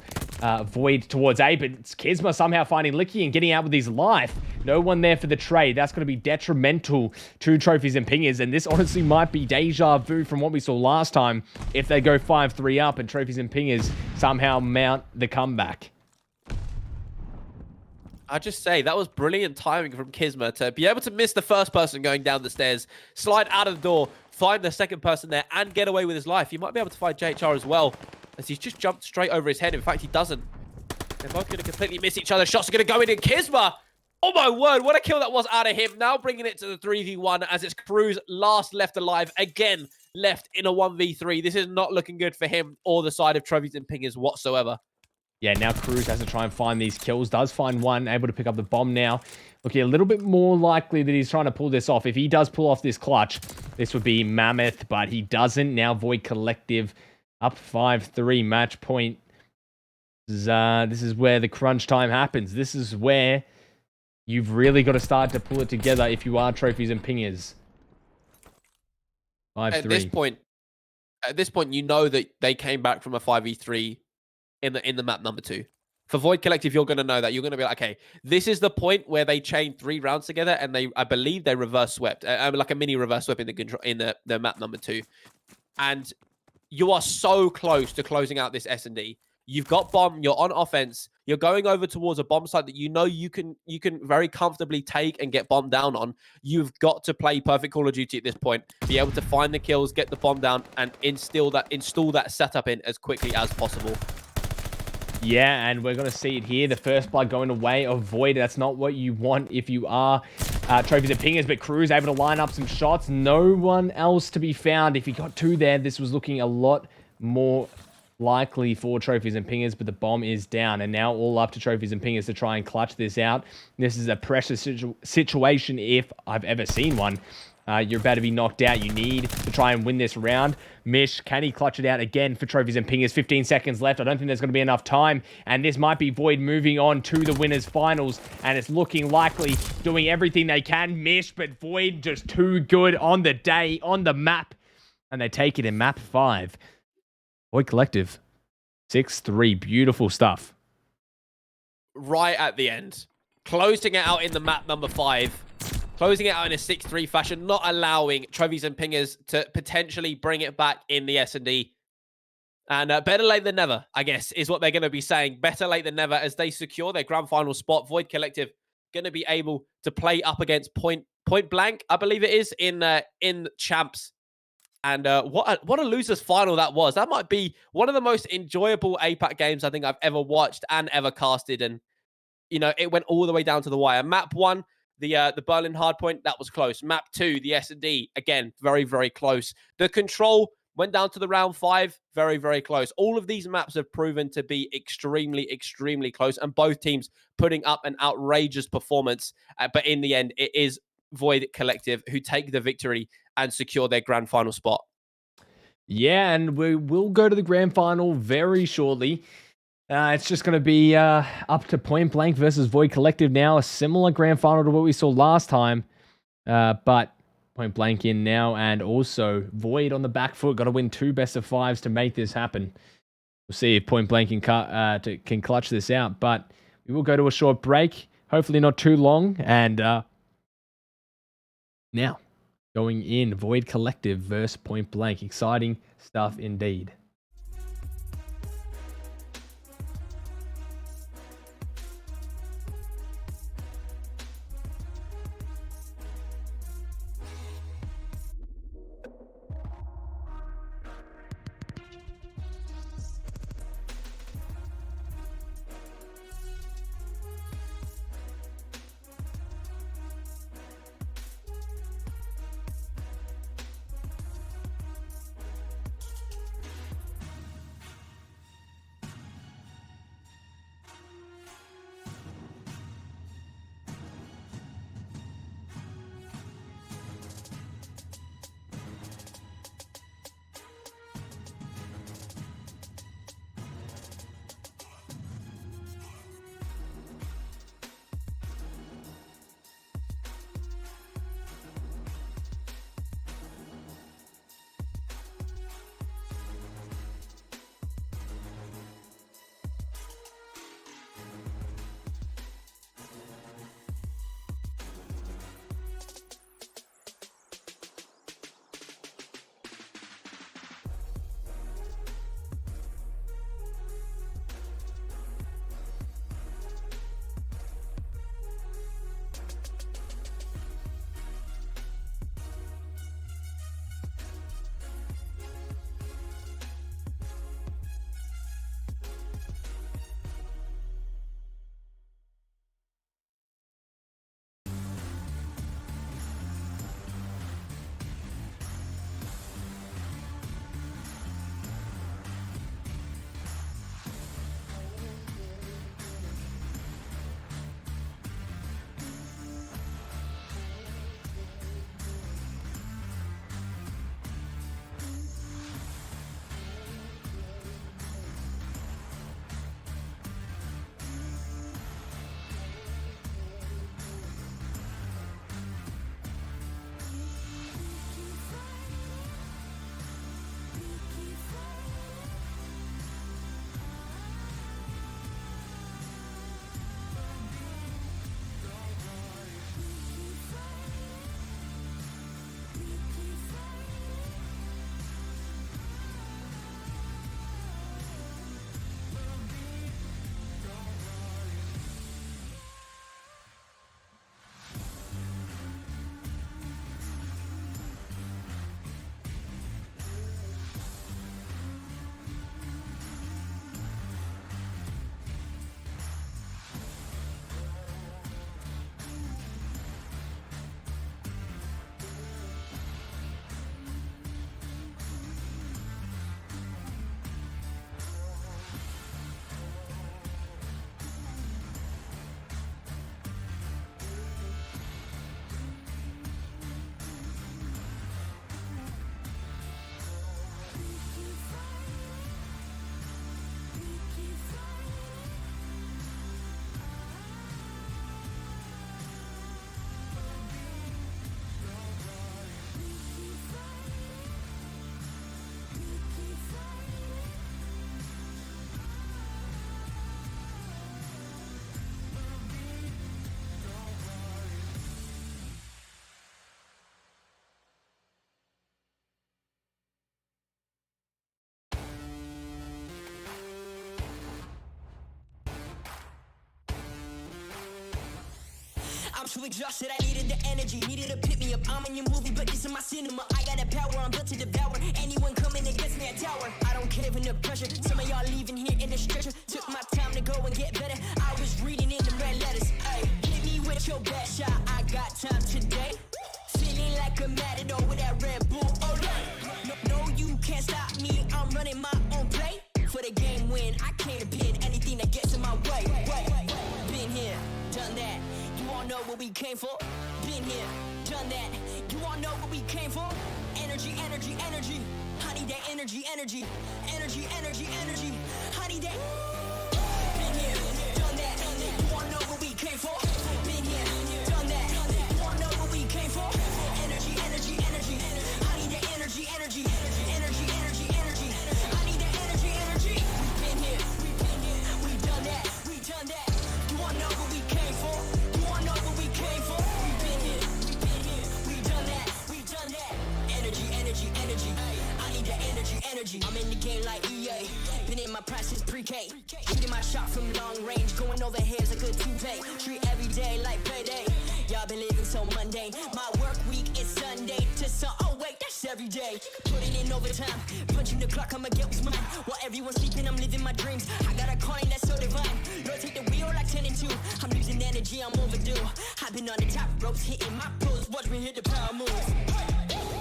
Void towards A, but it's Kisma somehow finding Licky and getting out with his life. No one there for the trade. That's going to be detrimental to Trophies and Pingers, and this honestly might be deja vu from what we saw last time if they go 5-3 up and Trophies and Pingers somehow mount the comeback. I just say that was brilliant timing from Kisma to be able to miss the first person going down the stairs, slide out of the door, find the second person there, and get away with his life. He might be able to find JHR as well, as he's just jumped straight over his head. In fact, he doesn't. They're both going to completely miss each other. Shots are going to go in, and Kisma, oh my word, what a kill that was out of him. Now bringing it to the 3v1 as it's Cruz last left alive, again left in a 1v3. This is not looking good for him or the side of Trophies and Pingers whatsoever. Yeah, now Cruz has to try and find these kills. Does find one, able to pick up the bomb now. Looking a little bit more likely that he's trying to pull this off. If he does pull off this clutch, this would be mammoth, but he doesn't. Now Void Collective up 5-3, match point. This is where the crunch time happens. This is where you've really got to start to pull it together if you are Trophies and Pingers. 5-3. At this point, you know that they came back from a 5v3 in the map number 2. For Void Collective, you're going to know that. You're going to be like, okay, this is the point where they chained 3 rounds together, and I believe they reverse swept, like a mini reverse sweep in the map number 2. And you are so close to closing out this S&D. You've got bomb. You're on offense. You're going over towards a bomb site that you know you can very comfortably take and get bomb down on. You've got to play perfect Call of Duty at this point. Be able to find the kills, get the bomb down, and install that setup in as quickly as possible. Yeah, and we're going to see it here. The first blood going away of Void. That's not what you want if you are Trophies and Pingers, but Cruz able to line up some shots. No one else to be found. If he got 2 there, this was looking a lot more likely for Trophies and Pingers, but the bomb is down, and now all up to Trophies and Pingers to try and clutch this out. This is a precious situation if I've ever seen one. you're about to be knocked out. You need to try and win this round. Mish, can he clutch it out again for trophies and pingers? 15 seconds left. I don't think there's going to be enough time. And this might be Void moving on to the winners finals. And it's looking likely, doing everything they can. Mish, but Void just too good on the day, on the map. And they take it in map 5. Void Collective, 6-3. Beautiful stuff. Right at the end. Closing it out in the map number 5. Closing it out in a 6-3 fashion, not allowing trophies and pingers to potentially bring it back in the S&D. And better late than never, I guess, is what they're going to be saying. Better late than never as they secure their grand final spot. Void Collective going to be able to play up against Point Blank, I believe it is, in Champs. And what a loser's final that was. That might be one of the most enjoyable APAC games I think I've ever watched and ever casted. And, you know, it went all the way down to the wire. Map 1. The Berlin hardpoint, that was close. Map 2, the S&D, again, very, very close. The control went down to the round 5, very, very close. All of these maps have proven to be extremely, extremely close, and both teams putting up an outrageous performance. But in the end, it is Void Collective who take the victory and secure their grand final spot. Yeah, and we will go to the grand final very shortly. It's just going to be up to Point Blank versus Void Collective now. A similar grand final to what we saw last time. But Point Blank in now, and also Void on the back foot. Got to win 2 best of 5s to make this happen. We'll see if Point Blank can clutch this out. But we will go to a short break. Hopefully not too long. And now, going in, Void Collective versus Point Blank. Exciting stuff indeed. too exhausted, I needed the energy, needed to pick me up. I'm in your movie, but this is my cinema. I got the power, I'm built to devour anyone coming against me at tower. I don't care in the pressure. Some of y'all leaving here in the stretcher. Took my time to go and get better. I was reading in the red letters. Ay, hit me with your best shot. I got time today. Feeling like a matador with that Red Bull. Oh yeah. No, you can't stop me. I'm running my own play. For the game win, I can't pin anything that gets in my way. Been here, done that. You all know what we came for. Been here, done that. You all know what we came for. Energy, energy, energy. I need that energy, energy. Energy, energy, energy. I need that. Been here, done that. You all know what we came for. Been here, done that. You all know what we came for. Energy, energy, energy. I need that energy, energy. Energy, energy, energy. I need that energy, energy. Been here, we done that. We done that. You all know what we came for. You all know what we came for. We been here, we done that. We done that. Energy, energy, energy. I need that energy, energy. I'm in the game like EA. Been in my prime since pre-K. Shooting my shot from long range, going over heads like a toupee. Treat every day like payday. Y'all been living so mundane. My work week is Sunday to oh wait, that's every day. Putting in overtime, punching the clock, I'ma get what's mine. While everyone's sleeping, I'm living my dreams. I got a calling that's so divine. Lord, take the wheel like 10 and 2. I'm losing energy, I'm overdue. I've been on the top ropes, hitting my pros. Watch me hit the power moves.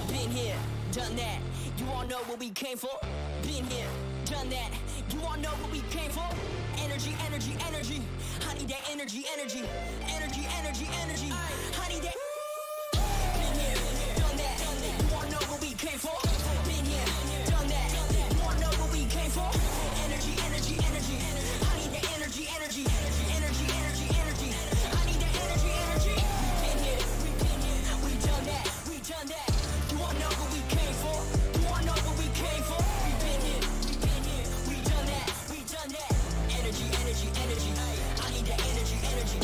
Been here, done that. You all know what we came for. Been here, done that. You all know what we came for. Energy, energy, energy. I need that energy, energy. Energy, energy, energy. I need that. Been here, done that. You all know what we came for. Been here, done that. You all know what we came for. Energy, energy, energy. I need that energy, energy. Energy, energy, energy. I need that energy, energy. Been here, we done that. We done that. You all know what we came for. You all know what we came for. We been here, we done that. We done that. Energy, energy, energy. I need that energy, energy.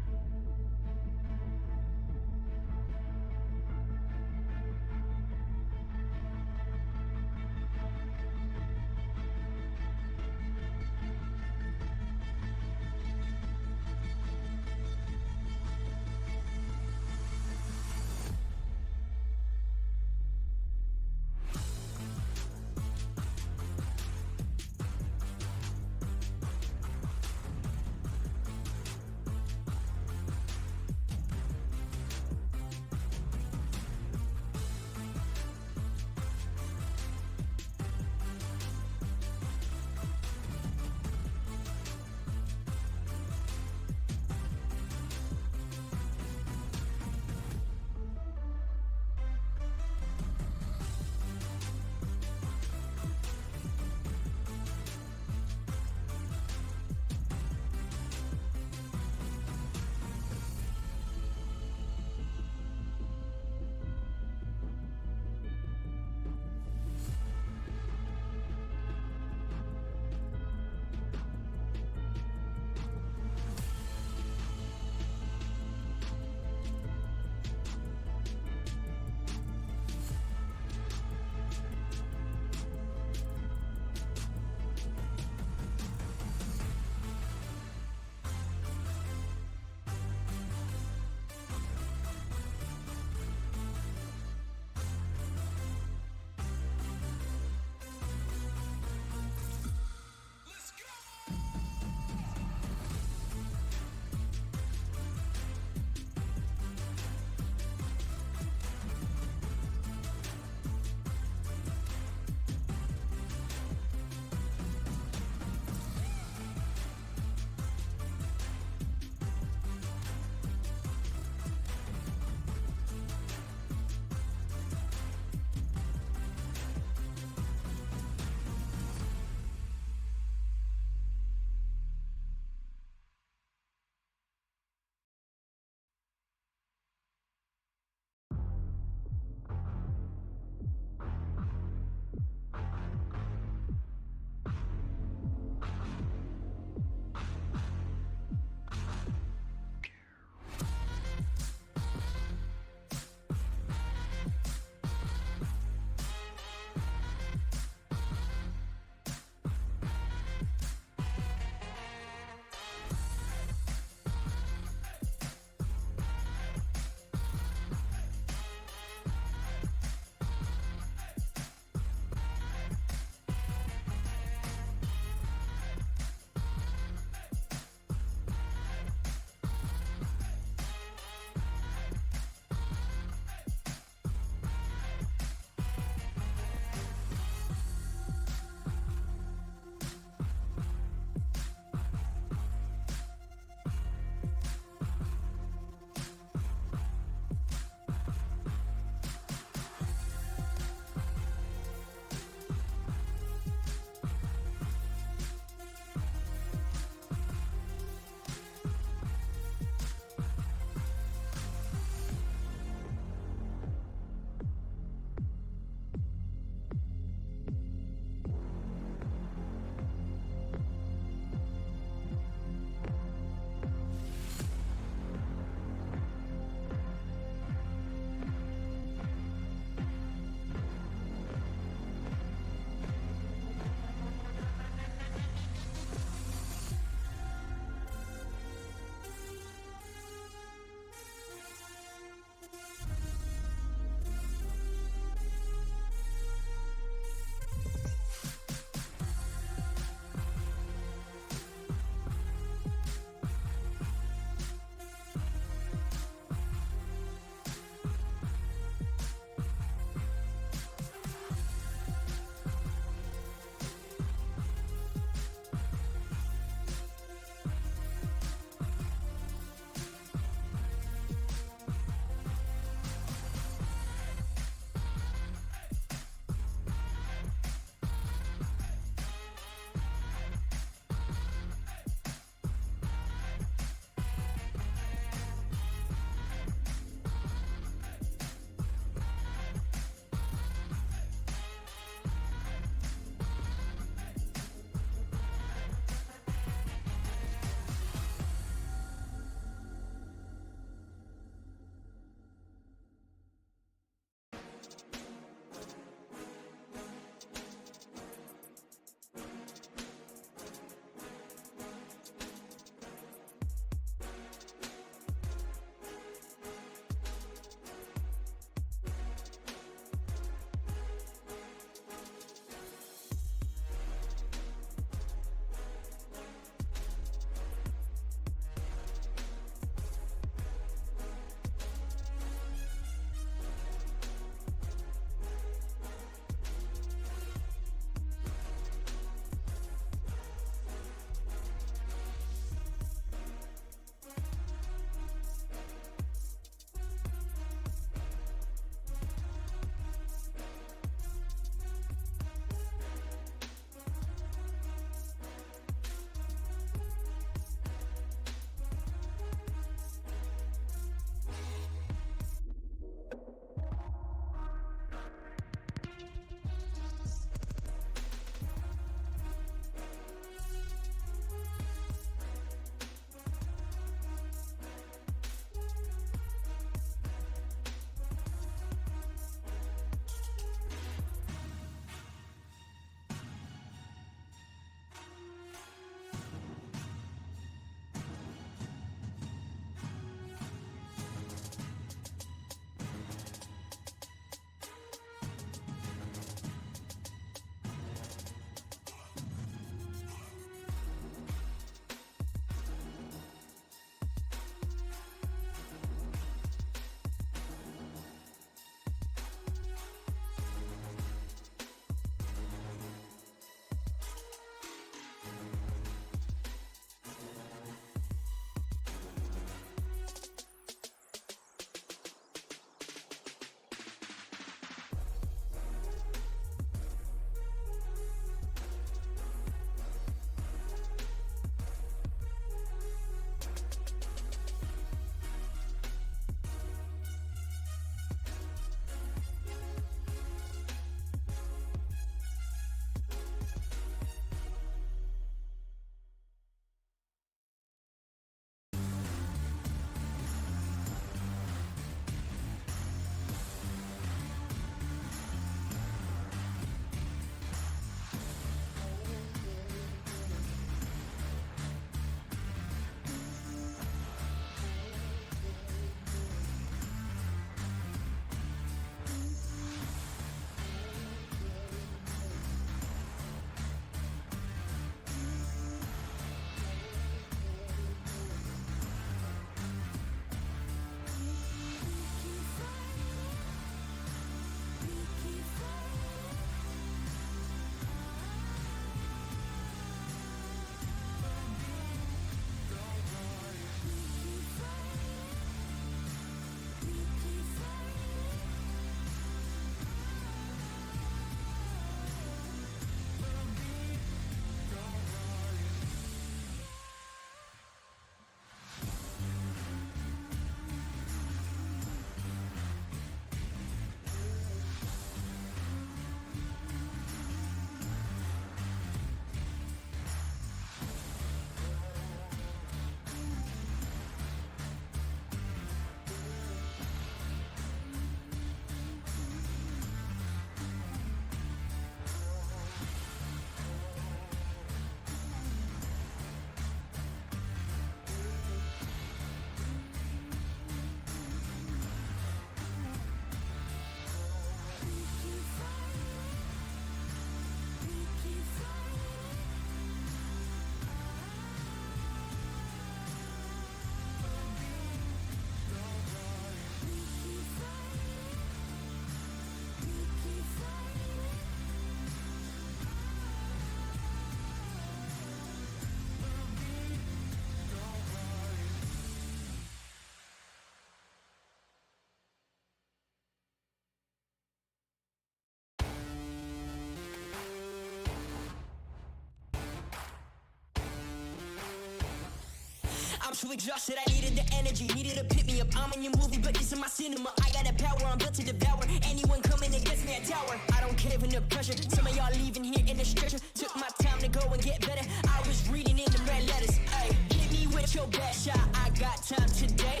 too exhausted, I needed the energy, needed to pick me up. I'm in your movie, but this is my cinema. I got the power, I'm built to devour anyone coming against me at tower. I don't care when the pressure. Some of y'all leaving here in the stretcher. Took my time to go and get better. I was reading in the red letters. Ay, hit me with your best shot. I got time today.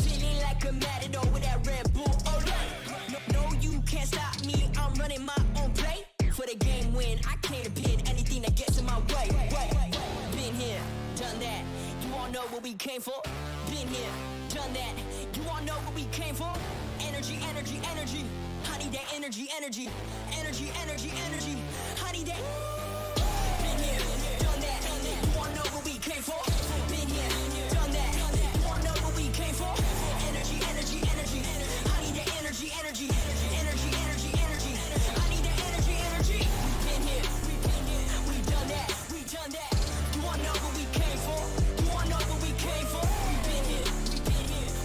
Feeling like a matador with that Red Bull. Oh yeah. No, you can't stop me. I'm running my own play. For the game win, I can't pin anything that gets in my way. Been here, done that. You all know what we came for. Been here, done that. You all know what we came for. Energy, energy, energy. I need that energy, energy. Energy, energy, energy. I need that. Been here, done that. You all know what we came for. Been here, done that. You all know what we came for. Energy, energy, energy. I need that energy, energy. Energy, energy, energy. I need that energy, energy. Been here, we done that. We done that. You all know what we came for. You all know what we came for. We been here,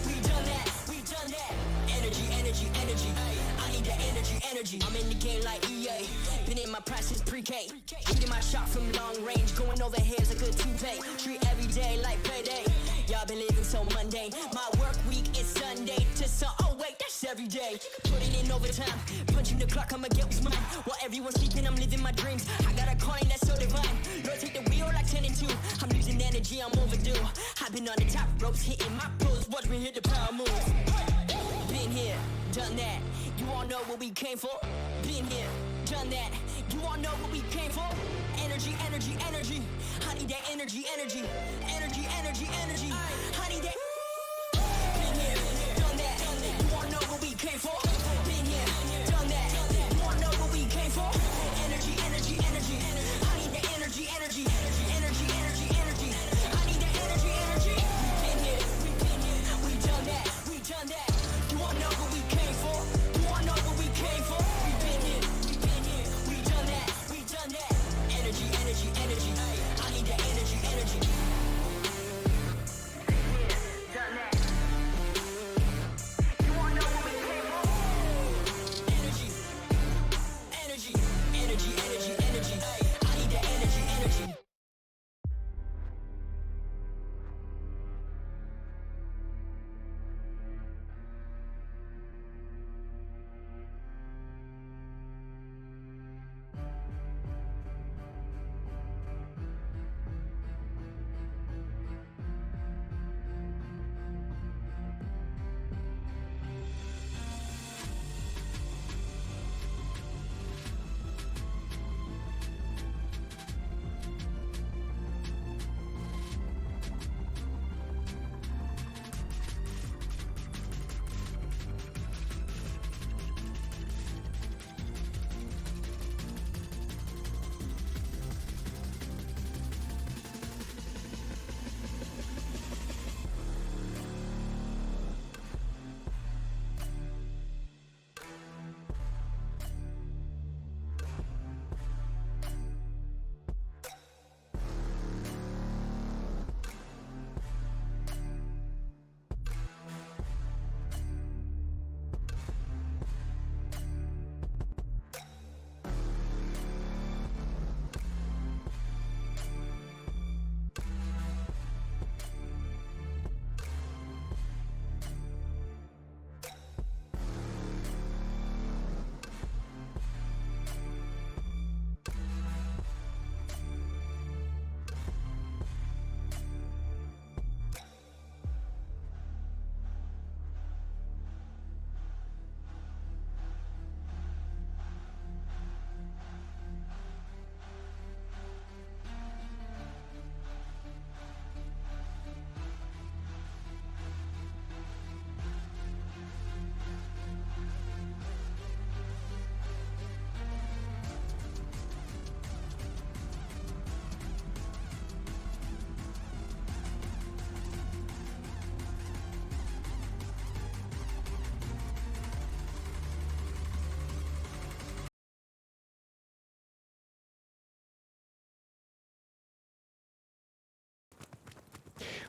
we done that. We done that. Energy, energy, energy. I need that energy, energy. I'm in the game like EA. Been in my prime since pre-K. Shooting my shot from long range. Going over heads like a toupee. Treat every day like payday. Y'all been living so mundane. My work week is Sunday to oh wait, that's every day. Putting in overtime. Punching the clock, I'ma get what's mine. While everyone's sleeping, I'm living my dreams. I got a calling that's so divine. Lord, take the wheel like 10 and 2. I'm losing energy, I'm overdue. I've been on the top ropes, hitting my pros. Watch me hit the power move. Been here, done that. You all know what we came for. Been here, done that. You all know what we came for. Energy, energy, energy. I need that energy, energy. Energy, energy, energy. I need that. Been here, done that. You all know what we came for. Been here, done that. You all know what we came for. Energy, energy, energy. I need that energy, energy. Energy, energy, energy. I need that energy, energy. Been here, we done that. We done that. You all know what we came for. You all know what we came for. We been here, we done that. We done that. Energy, energy, energy. I need that energy, energy. Done that. You all know what we came for. Energy, energy, energy, energy, energy. I need that energy, energy.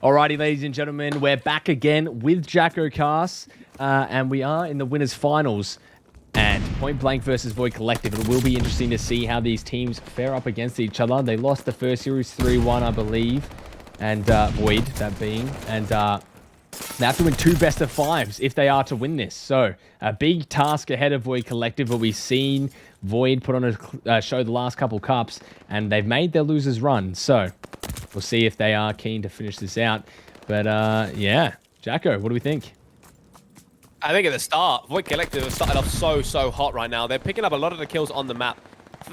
Alrighty, ladies and gentlemen, we're back again with Jacko Cast, and we are in the winners finals. And Point Blank versus Void Collective. It will be interesting to see how these teams fare up against each other. They lost the first series 3-1, I believe. and Void, that being, and they have to win 2 best of 5s if they are to win this. So a big task ahead of Void Collective, but we've seen Void put on a show the last couple cups, and they've made their losers run. So we'll see if they are keen to finish this out. But yeah, Jacko, what do we think? I think at the start, Void Collective have started off so hot right now. They're picking up a lot of the kills on the map.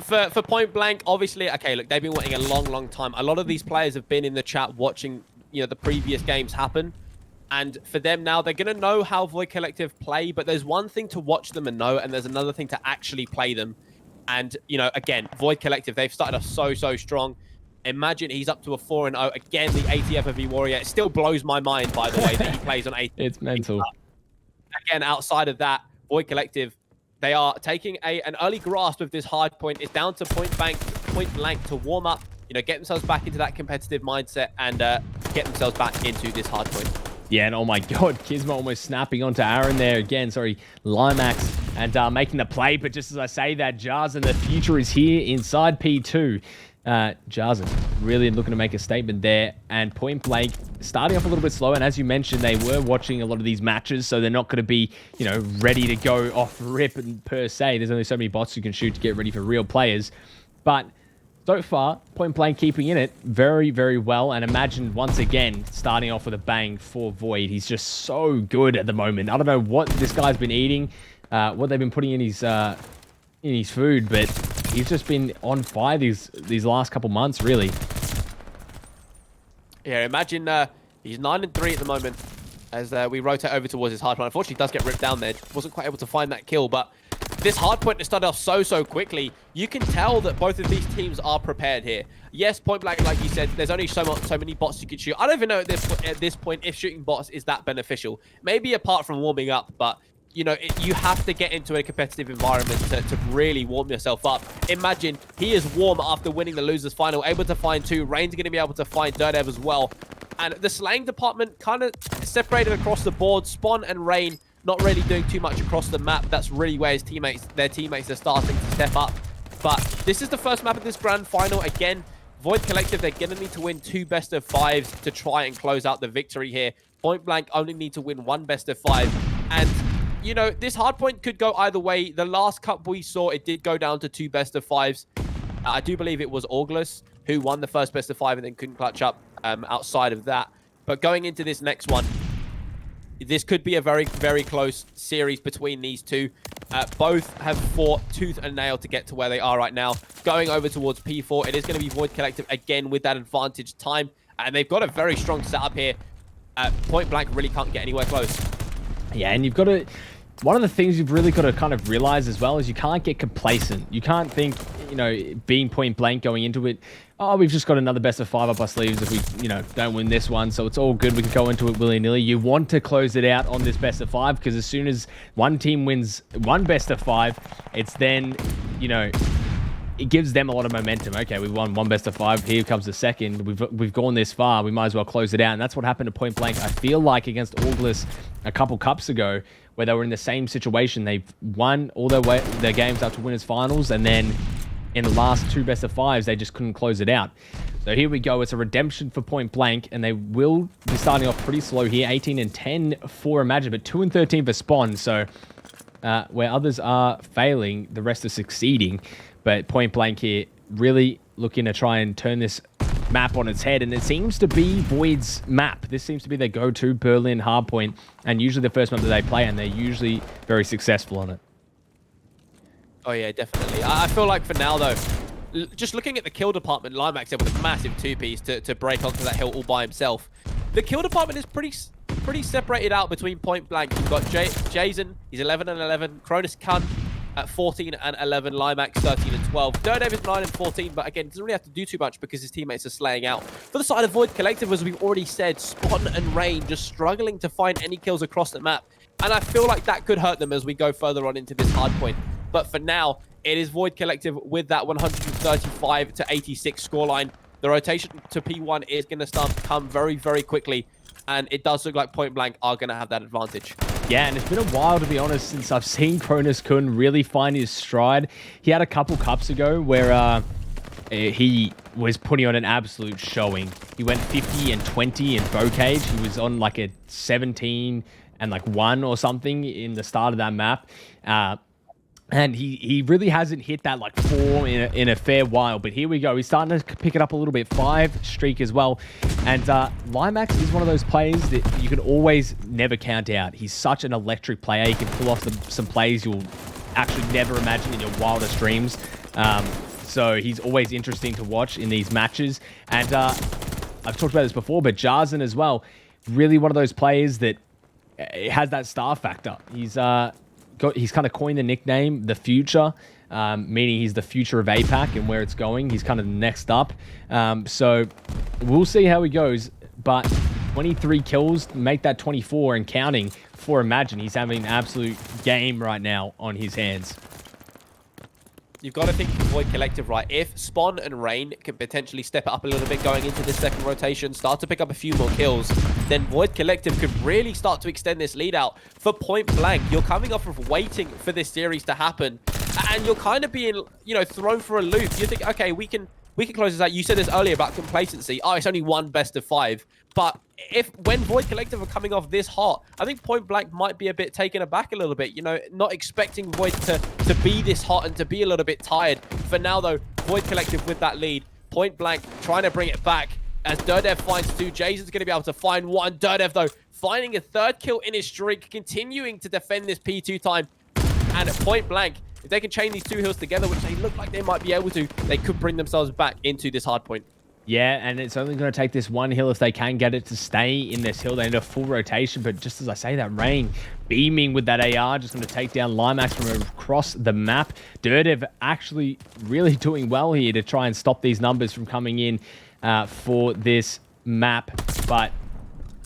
For Point Blank, obviously, okay, look, they've been waiting a long time. A lot of these players have been in the chat watching, you know, the previous games happen. And for them now, they're going to know how Void Collective play, but there's one thing to watch them and know, and there's another thing to actually play them. And, you know, again, Void Collective, they've started off so strong. Imagine he's up to a 4-0. Again, the ATFV Warrior. It still blows my mind, by the way, that he plays on ATFV. It's mental. Again, outside of that, Void Collective, they are taking an early grasp of this hard point. It's down to Point Blank to warm up, you know, get themselves back into that competitive mindset and get themselves back into this hard point. Yeah, and oh my god, Kisma almost snapping onto Aaron there again. Sorry, Limax, and making the play. But just as I say that, Jarzen, the future is here inside P2. Jarzen really looking to make a statement there. And Point Blank starting off a little bit slow. And as you mentioned, they were watching a lot of these matches, so they're not going to be, you know, ready to go off rip and per se. There's only so many bots you can shoot to get ready for real players. But so far, Point Blank keeping in it very well. And imagine once again starting off with a bang for Void. He's just so good at the moment. I don't know what this guy's been eating, what they've been putting in his food, but he's just been on fire these last couple months, really. Yeah, imagine he's 9-3 at the moment as we rotate over towards his hardpoint. Unfortunately, he does get ripped down there. Wasn't quite able to find that kill, but this hardpoint has started off so quickly. You can tell that both of these teams are prepared here. Yes, Point Blank, like you said, there's only so many bots you can shoot. I don't even know at this point if shooting bots is that beneficial. Maybe apart from warming up, but you know, you have to get into a competitive environment to really warm yourself up. Imagine he is warm after winning the losers final, able to find 2. Rain's going to be able to find Dirtev as well. And the slaying department kind of separated across the board. Spawn and Rain not really doing too much across the map. That's really where their teammates are starting to step up. But this is the first map of this grand final. Again, Void Collective, they're going to need to win 2 best of 5s to try and close out the victory here. Point Blank only need to win 1 best of 5. And you know, this hardpoint could go either way. The last cup we saw, it did go down to 2 best of 5s. I do believe it was August who won the first best of 5 and then couldn't clutch up outside of that. But going into this next one, this could be a very close series between these two. Both have fought tooth and nail to get to where they are right now. Going over towards P4, it is going to be Void Collective again with that advantage time. And they've got a very strong setup here. Point Blank really can't get anywhere close. Yeah, and you've got to... One of the things you've really got to kind of realize as well is you can't get complacent. You can't think, you know, being Point Blank going into it, oh, we've just got another best of 5 up our sleeves if we, you know, don't win this one, so it's all good. We can go into it willy-nilly. You want to close it out on this best of 5 because as soon as one team wins 1 best of 5, it's then, you know, it gives them a lot of momentum. Okay, we've won 1 best of 5. Here comes the second. We've gone this far. We might as well close it out. And that's what happened to Point Blank. I feel like against August a couple cups ago, where they were in the same situation. They've won all their games up to winners finals, and then in the last 2 best of 5s, they just couldn't close it out. So here we go. It's a redemption for Point Blank, and they will be starting off pretty slow here. 18-10 for Imagine, but 2-13 for Spawn. So where others are failing, the rest are succeeding. But Point Blank here really looking to try and turn this map on its head, and it seems to be Void's map. This seems to be their go-to Berlin hardpoint, and usually the first map that they play, and they're usually very successful on it. Oh yeah, definitely. I feel like for now though, just looking at the kill department, Limax with a massive 2-piece to break onto that hill all by himself. The kill department is pretty separated out between Point Blank. You've got Jason, he's 11-11, Cronus Kun at 14-11, Limax 13-12. Dirtev is 9-14, but again, doesn't really have to do too much because his teammates are slaying out. For the side of Void Collective, as we've already said, Spawn and Rain just struggling to find any kills across the map. And I feel like that could hurt them as we go further on into this hard point. But for now, it is Void Collective with that 135-86 scoreline. The rotation to P1 is going to start to come very quickly. And it does look like Point Blank are going to have that advantage. Yeah, and it's been a while, to be honest, since I've seen Cronus Kun really find his stride. He had a couple cups ago where he was putting on an absolute showing. He went 50 and 20 in bow cage. He was on like a 17 and like 1 or something in the start of that map. And he really hasn't hit that like 4 in a fair while. But here we go. He's starting to pick it up a little bit. 5 streak as well. And Limax is one of those players that you can always never count out. He's such an electric player. He can pull off some plays you'll actually never imagine in your wildest dreams. So he's always interesting to watch in these matches. And I've talked about this before, but Jarzen as well. Really one of those players that has that star factor. He's kind of coined the nickname The Future, meaning he's the future of APAC and where it's going. He's kind of next up. So we'll see how he goes. But 23 kills, make that 24 and counting for Imagine. He's having an absolute game right now on his hands. You've got to think Void Collective, right? If Spawn and Rain can potentially step it up a little bit going into this second rotation, start to pick up a few more kills, then Void Collective could really start to extend this lead out. For Point Blank, you're coming off of waiting for this series to happen, and you're kind of being, you know, thrown for a loop. You think, okay, we can close this out. You said this earlier about complacency. Oh, it's only one best of 5. But when Void Collective are coming off this hot, I think Point Blank might be a bit taken aback a little bit, you know, not expecting Void to be this hot and to be a little bit tired. For now, though, Void Collective with that lead. Point Blank trying to bring it back as Durdev finds 2. Jason's going to be able to find 1. Durdev, though, finding a 3rd kill in his streak, continuing to defend this P2 time. And at Point Blank, if they can chain these 2 hills together, which they look like they might be able to, they could bring themselves back into this hard point. Yeah, and it's only going to take this 1 hill if they can get it to stay in this hill. They need a full rotation, but just as I say that, Rain beaming with that AR, just going to take down Limax from across the map. Durdev actually really doing well here to try and stop these numbers from coming in for this map. But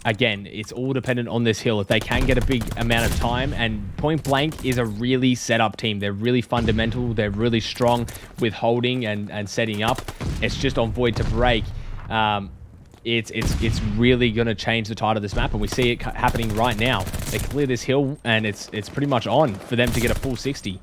again, it's all dependent on this hill. If they can get a big amount of time, and Point Blank is a really set up team. They're really fundamental. They're really strong with holding and setting up. It's just on Void to break. It's really going to change the tide of this map, and we see it happening right now. They clear this hill, and it's pretty much on for them to get a full 60.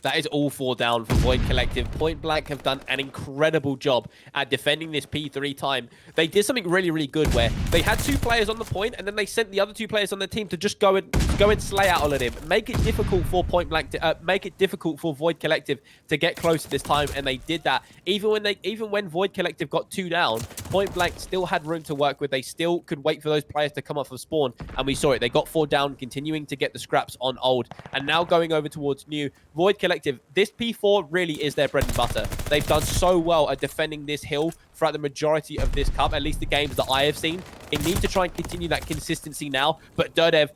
That is all 4 down for Void Collective. Point Blank have done an incredible job at defending this P3 time. They did something really, really good where they had 2 players on the point, and then they sent the other 2 players on the team to just go and slay out all of him. Make it difficult for Point Blank to make it difficult for Void Collective to get close this time, and they did that. Even when Void Collective got 2 down, Point Blank still had room to work with. They still could wait for those players to come off of spawn, and we saw it. They got 4 down, continuing to get the scraps on old, and now going over towards new. Void Collective, this P4 really is their bread and butter. They've done so well at defending this hill throughout the majority of this cup, at least the games that I have seen. It needs to try and continue that consistency now, but Durdev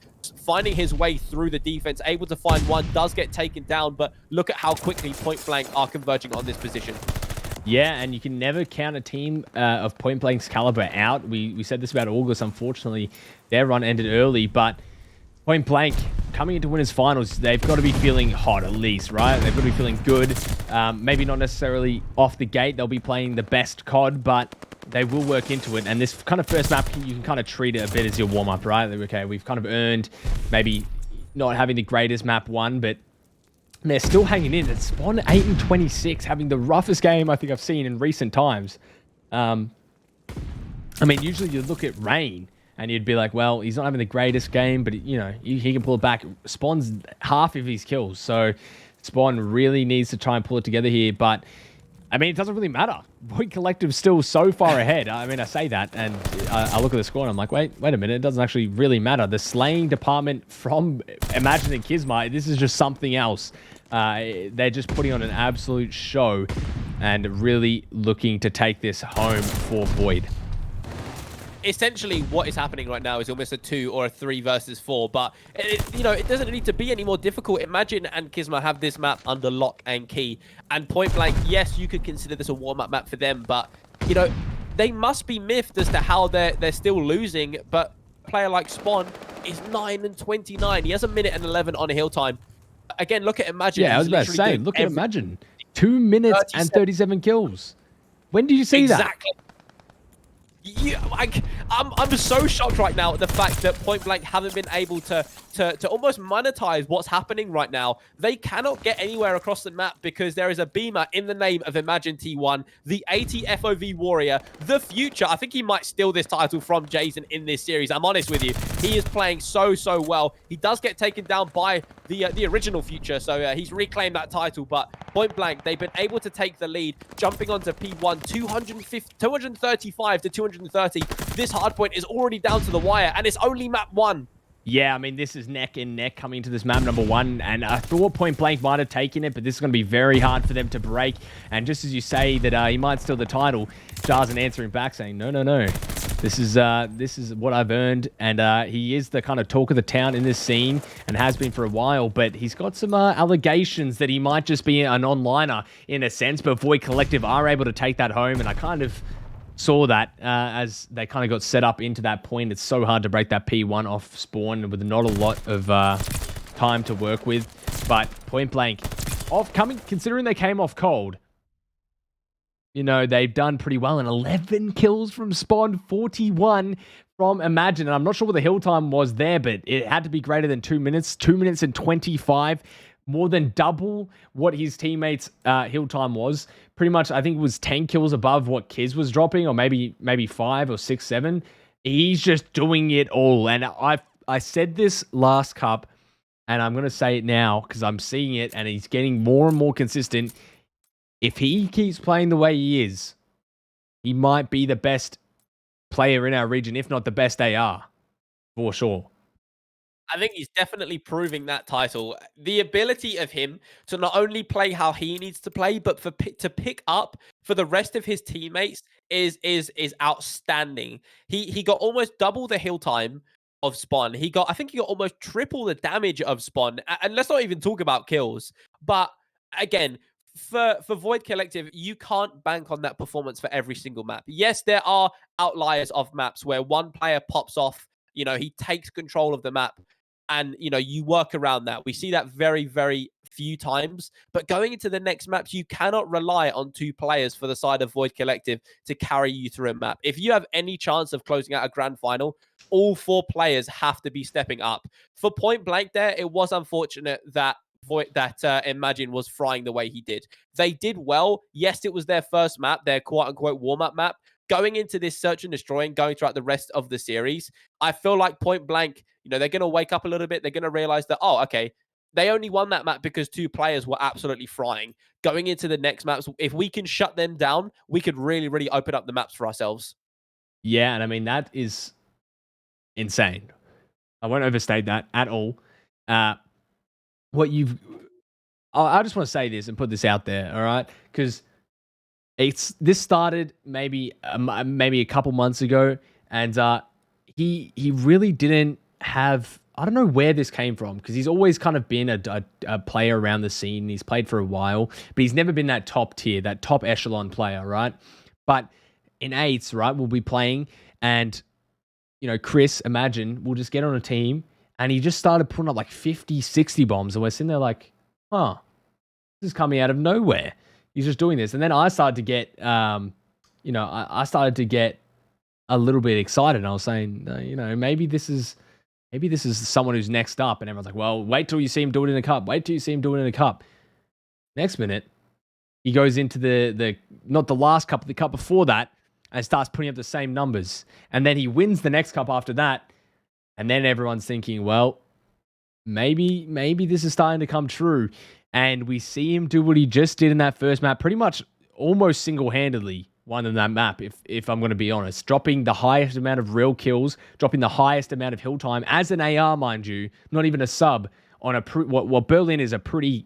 finding his way through the defense, able to find 1, does get taken down, but look at how quickly Point Blank are converging on this position. Yeah, and you can never count a team of Point Blank's caliber out. We said this about August. Unfortunately, their run ended early, but Point Blank coming into winners finals, they've got to be feeling hot at least, right? They've got to be feeling good. Maybe not necessarily off the gate. They'll be playing the best COD, but they will work into it. And this kind of first map, you can kind of treat it a bit as your warm-up, right? Okay, we've kind of earned maybe not having the greatest map 1, but they're still hanging in. It's Spawn 8 and 26, having the roughest game I think I've seen in recent times. I mean, usually you look at Rain, and you'd be like, well, he's not having the greatest game, but, you know, he can pull it back. Spawn's half of his kills, so Spawn really needs to try and pull it together here. But, I mean, it doesn't really matter. Void Collective's still so far ahead. I mean, I say that, and I look at the score, and I'm like, wait a minute. It doesn't actually really matter. The slaying department from Imagine and Kisma, this is just something else. They're just putting on an absolute show and really looking to take this home for Void. Essentially, what is happening right now is almost a 2 or a 3 versus 4, but you know, it doesn't need to be any more difficult. Imagine and Kisma have this map under lock and key, and Point Blank, yes, you could consider this a warm-up map for them, but you know, they must be miffed as to how they're still losing. But a player like Spawn is 9 and 29. He has 1 minute and 11 on a hill time. Again, look at Imagine. Yeah, I was about to say, look at Imagine. 2 minutes and 37 kills. When did you see that? Exactly. I'm so shocked right now at the fact that Point Blank haven't been able to almost monetize what's happening right now. They cannot get anywhere across the map because there is a beamer in the name of Imagine T1, the 80 FOV warrior, the future. I think he might steal this title from Jason in this series. I'm honest with you. He is playing so well. He does get taken down by the original future, so he's reclaimed that title, but Point Blank, they've been able to take the lead, jumping onto P1, 235 to 230. This hardpoint is already down to the wire, and it's only map 1. Yeah, I mean, this is neck and neck coming to this map number 1, and I thought Point Blank might have taken it, but this is going to be very hard for them to break. And just as you say that he might steal the title, Jar's answering back saying, no. This is what I've earned, and he is the kind of talk of the town in this scene and has been for a while, but he's got some allegations that he might just be an onliner in a sense, but Void Collective are able to take that home, and I kind of saw that as they kind of got set up into that point. It's so hard to break that P1 off spawn with not a lot of time to work with, but Point Blank, considering they came off cold, you know, they've done pretty well. And 11 kills from spawn, 41 from Imagine. And I'm not sure what the hill time was there, but it had to be greater than 2 minutes. 2 minutes and 25. More than double what his teammates' hill time was. Pretty much, I think it was 10 kills above what Kiz was dropping, or maybe 5 or 6, 7. He's just doing it all. And I said this last cup, and I'm going to say it now because I'm seeing it, and he's getting more and more consistent. If he keeps playing the way he is, he might be the best player in our region, if not the best AR, for sure. I think he's definitely proving that title. The ability of him to not only play how he needs to play, but to pick up for the rest of his teammates is outstanding. He got almost double the hill time of Spawn. I think he got almost triple the damage of Spawn. And let's not even talk about kills. But again, for Void Collective, you can't bank on that performance for every single map. Yes, there are outliers of maps where one player pops off, you know, he takes control of the map, and, you know, you work around that. We see that very, very few times. But going into the next maps, you cannot rely on 2 players for the side of Void Collective to carry you through a map. If you have any chance of closing out a grand final, all 4 players have to be stepping up. For Point Blank there, it was unfortunate that Imagine was frying the way he did. They did well. Yes, it was their first map, their quote-unquote warm-up map. Going into this search and destroy and going throughout the rest of the series, I feel like Point Blank, you know, they're going to wake up a little bit. They're going to realize that, oh, okay, they only won that map because 2 players were absolutely frying. Going into the next maps, if we can shut them down, we could really, really open up the maps for ourselves. Yeah, and I mean, that is insane. I won't overstate that at all. I just want to say this and put this out there, all right? Because this started maybe a couple months ago, and he really didn't have. I don't know where this came from, because he's always kind of been a player around the scene. He's played for a while, but he's never been that top tier, that top echelon player, right? But in 8s, right, we'll be playing, and you know, Chris, Imagine, will just get on a team, and he just started putting up like 50, 60 bombs, and we're sitting there like, huh, this is coming out of nowhere. He's just doing this. And then I started to get, I started to get a little bit excited. And I was saying, you know, maybe this is someone who's next up. And everyone's like, well, wait till you see him do it in a cup. Wait till you see him do it in a cup. Next minute, he goes into the not the last cup, the cup before that, and starts putting up the same numbers. And then he wins the next cup after that. And then everyone's thinking, well, maybe this is starting to come true. And we see him do what he just did in that first map, pretty much almost single-handedly won in that map, if I'm going to be honest. Dropping the highest amount of real kills, dropping the highest amount of hill time as an AR, mind you, not even a sub, on what Berlin is a pretty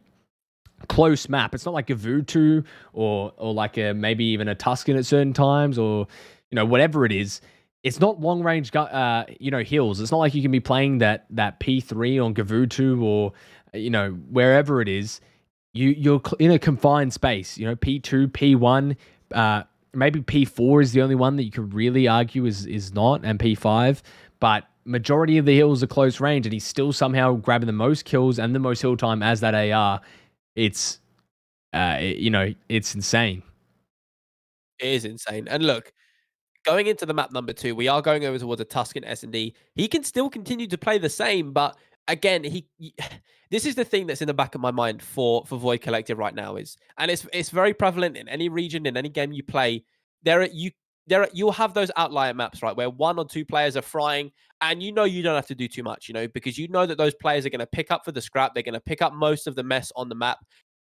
close map. It's not like a Vutu or like maybe even a Tuscan at certain times, or, you know, whatever it is. It's not long-range, hills. It's not like you can be playing that P3 on Gavutu or, you know, wherever it is. You're in a confined space. You know, P2, P1, maybe P4 is the only one that you could really argue is not, and P5. But majority of the hills are close range, and he's still somehow grabbing the most kills and the most hill time as that AR. It's, it's insane. It is insane. And look, Going into the map number 2, we are going over towards a Tuscan S&D. He can still continue to play the same, but again, this is the thing that's in the back of my mind for Void Collective right now and it's very prevalent in any region, in any game you play. You'll have those outlier maps, right, where 1 or 2 players are frying, and you know you don't have to do too much, because you know that those players are going to pick up for the scrap, they're going to pick up most of the mess on the map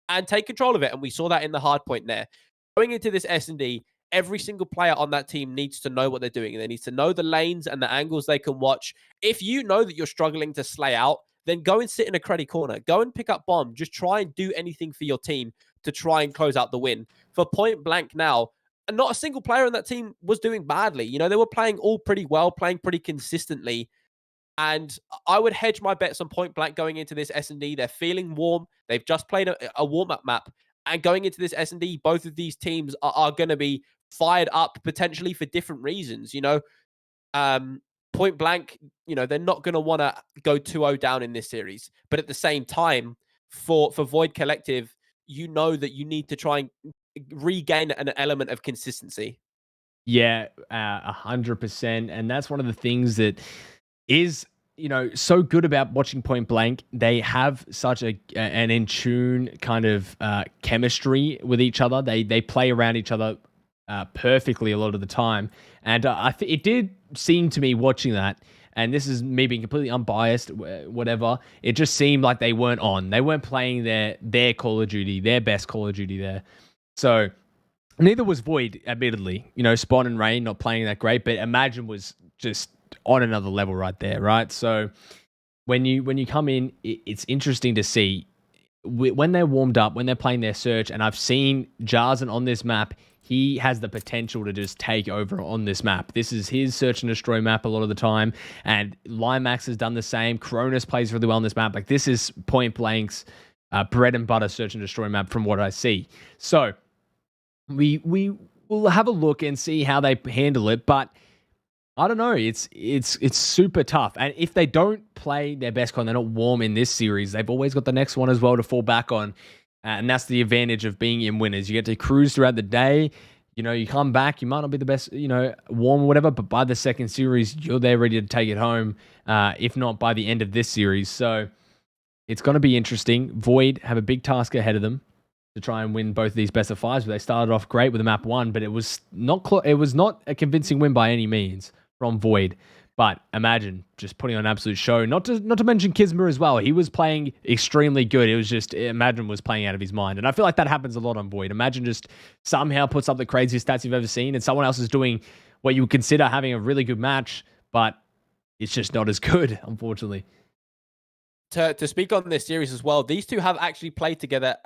and take control of it, and we saw that in the hard point there. Going into this S&D, every single player on that team needs to know what they're doing, and they need to know the lanes and the angles they can watch. If you know that you're struggling to slay out, then go and sit in a cruddy corner. Go and pick up bomb. Just try and do anything for your team to try and close out the win. For Point Blank now, not a single player on that team was doing badly. They were playing all pretty well, playing pretty consistently. And I would hedge my bets on Point Blank going into this S&D. They're feeling warm. They've just played a warm-up map. And going into this S&D, both of these teams are going to be fired up potentially for different reasons. Point Blank, they're not going to want to go 2-0 down in this series. But at the same time, for Void Collective, you know that you need to try and regain an element of consistency. Yeah, 100%. And that's one of the things that is, so good about watching Point Blank. They have such an in tune kind of chemistry with each other. They play around each other perfectly a lot of the time. And it did seem to me watching that, and this is me being completely unbiased, whatever, it just seemed like they weren't on. They weren't playing their Call of Duty, their best Call of Duty there. So neither was Void, admittedly. Spawn and Rain not playing that great, but Imagine was just on another level right there, right? So when you come in, it's interesting to see when they're warmed up, when they're playing their search, and I've seen Jarzen on this map. He has the potential to just take over on this map. This is his search and destroy map a lot of the time, and Limax has done the same. Cronus plays really well on this map. Like, this is Point Blank's bread and butter search and destroy map from what I see. So we will have a look and see how they handle it, but I don't know. It's super tough. And if they don't play their best con, they're not warm in this series, they've always got the next one as well to fall back on. And that's the advantage of being in winners. You get to cruise throughout the day. You come back, you might not be the best, warm or whatever, but by the second series, you're there ready to take it home, if not by the end of this series. So it's going to be interesting. Void have a big task ahead of them to try and win both of these best of fives. But they started off great with the map 1, but it was not a convincing win by any means from Void. But Imagine just putting on an absolute show. Not to mention Kismer as well. He was playing extremely good. It was just Imagine was playing out of his mind. And I feel like that happens a lot on Void. Imagine just somehow puts up the craziest stats you've ever seen, and someone else is doing what you would consider having a really good match, but it's just not as good, unfortunately. To speak on this series as well, these two have actually played together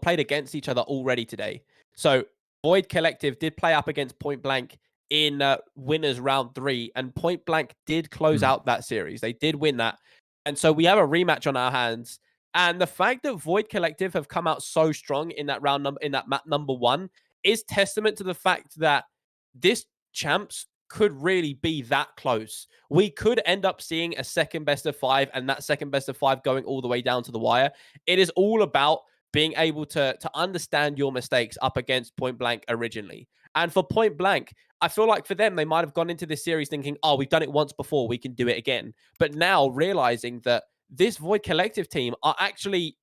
played against each other already today. So Void Collective did play up against Point Blank in winners round 3, and Point Blank did close out that series. They did win that, and so we have a rematch on our hands. And the fact that Void Collective have come out so strong in that map number 1 is testament to the fact that this champs could really be that close. We could end up seeing a second best of 5, and that second best of 5 going all the way down to the wire. It is all about being able to understand your mistakes up against Point Blank originally. And for Point Blank, I feel like for them, they might have gone into this series thinking, oh, we've done it once before, we can do it again. But now realizing that this Void Collective team are actually,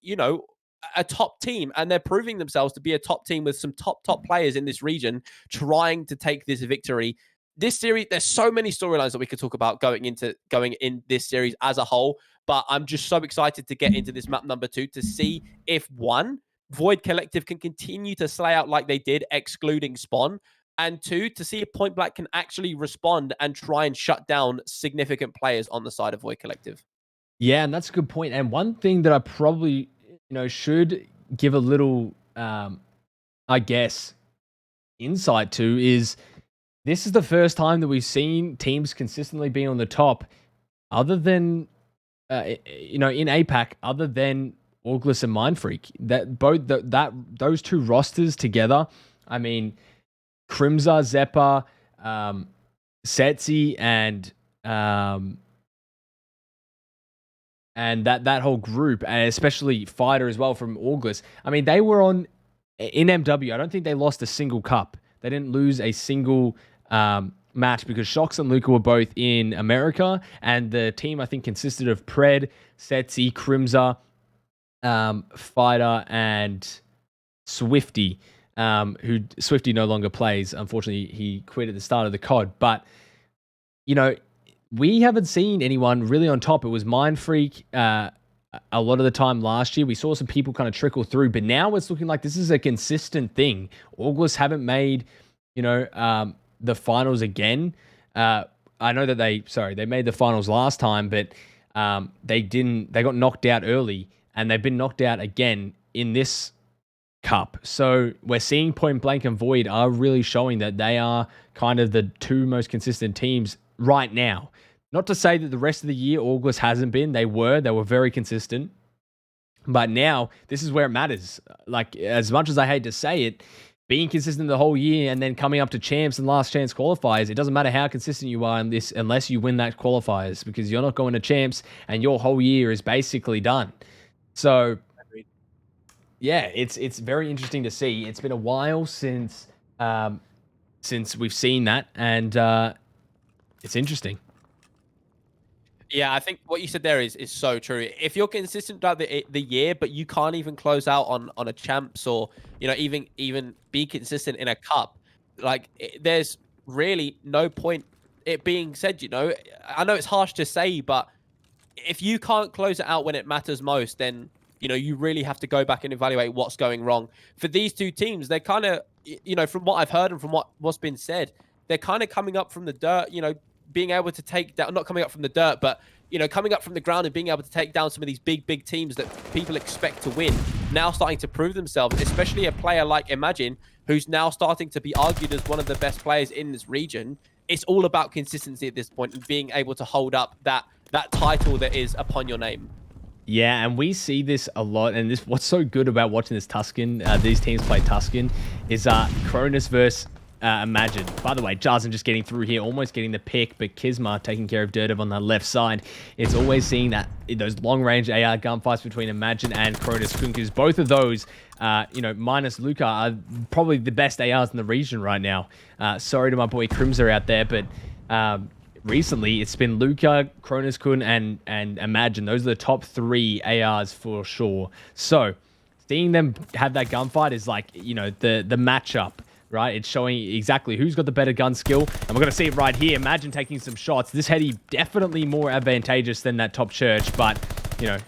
a top team, and they're proving themselves to be a top team with some top players in this region trying to take this victory. This series, there's so many storylines that we could talk about going in this series as a whole, but I'm just so excited to get into this map number 2 to see if, 1, Void Collective can continue to slay out like they did, excluding Spawn, and 2, to see if Point Blank can actually respond and try and shut down significant players on the side of Void Collective. Yeah, and that's a good point. And one thing that I probably, should give a little, I guess, insight to is this is the first time that we've seen teams consistently be on the top, other than, in APAC, other than Auglis and Mindfreak. Those two rosters together, I mean, Crimza, Zeppa, Setzi, and that whole group, and especially Fighter as well from Auglis. I mean, they were in MW. I don't think they lost a single cup. They didn't lose a single match because Shox and Luca were both in America, and the team I think consisted of Pred, Setzi, Crimza, Fighter, and Swifty. Who Swifty no longer plays. Unfortunately, he quit at the start of the COD. But we haven't seen anyone really on top. It was Mind Freak a lot of the time last year. We saw some people kind of trickle through, but now it's looking like this is a consistent thing. August haven't made, the finals again. I know that they made the finals last time, but they got knocked out early, and they've been knocked out again in this cup. So we're seeing Point Blank and Void are really showing that they are kind of the two most consistent teams right now. Not to say that the rest of the year August hasn't been. They were very consistent. But now this is where it matters. Like, as much as I hate to say it, being consistent the whole year and then coming up to champs and last chance qualifiers, it doesn't matter how consistent you are in this unless you win that qualifiers, because you're not going to champs and your whole year is basically done. So yeah, it's very interesting to see. It's been a while since we've seen that, and it's interesting. Yeah, I think what you said there is so true. If you're consistent throughout the year, but you can't even close out on a champs, or even be consistent in a cup, there's really no point it being said. I know it's harsh to say, but if you can't close it out when it matters most, then you really have to go back and evaluate what's going wrong. For these two teams, they're kind of, from what I've heard and from what's been said, they're kind of coming up from the dirt, being able to take down, not coming up from the dirt, but, coming up from the ground and being able to take down some of these big teams that people expect to win, now starting to prove themselves, especially a player like Imagine, who's now starting to be argued as one of the best players in this region. It's all about consistency at this point and being able to hold up that title that is upon your name. Yeah, and we see this a lot, and what's so good about watching this Tuscan, these teams play Tuscan, is Cronus versus Imagine. By the way, Jarzen just getting through here, almost getting the pick, but Kizma taking care of Dirtiv on the left side. It's always seeing that those long-range AR gunfights between Imagine and Cronus Kunkers. Both of those, minus Luca, are probably the best ARs in the region right now. Sorry to my boy Crimza out there, but recently it's been Luca, Cronus Kun, and Imagine. Those are the top 3 ARs for sure. So seeing them have that gunfight is like, the matchup, right? It's showing exactly who's got the better gun skill. And we're going to see it right here. Imagine taking some shots. This Heady definitely more advantageous than that top church, but,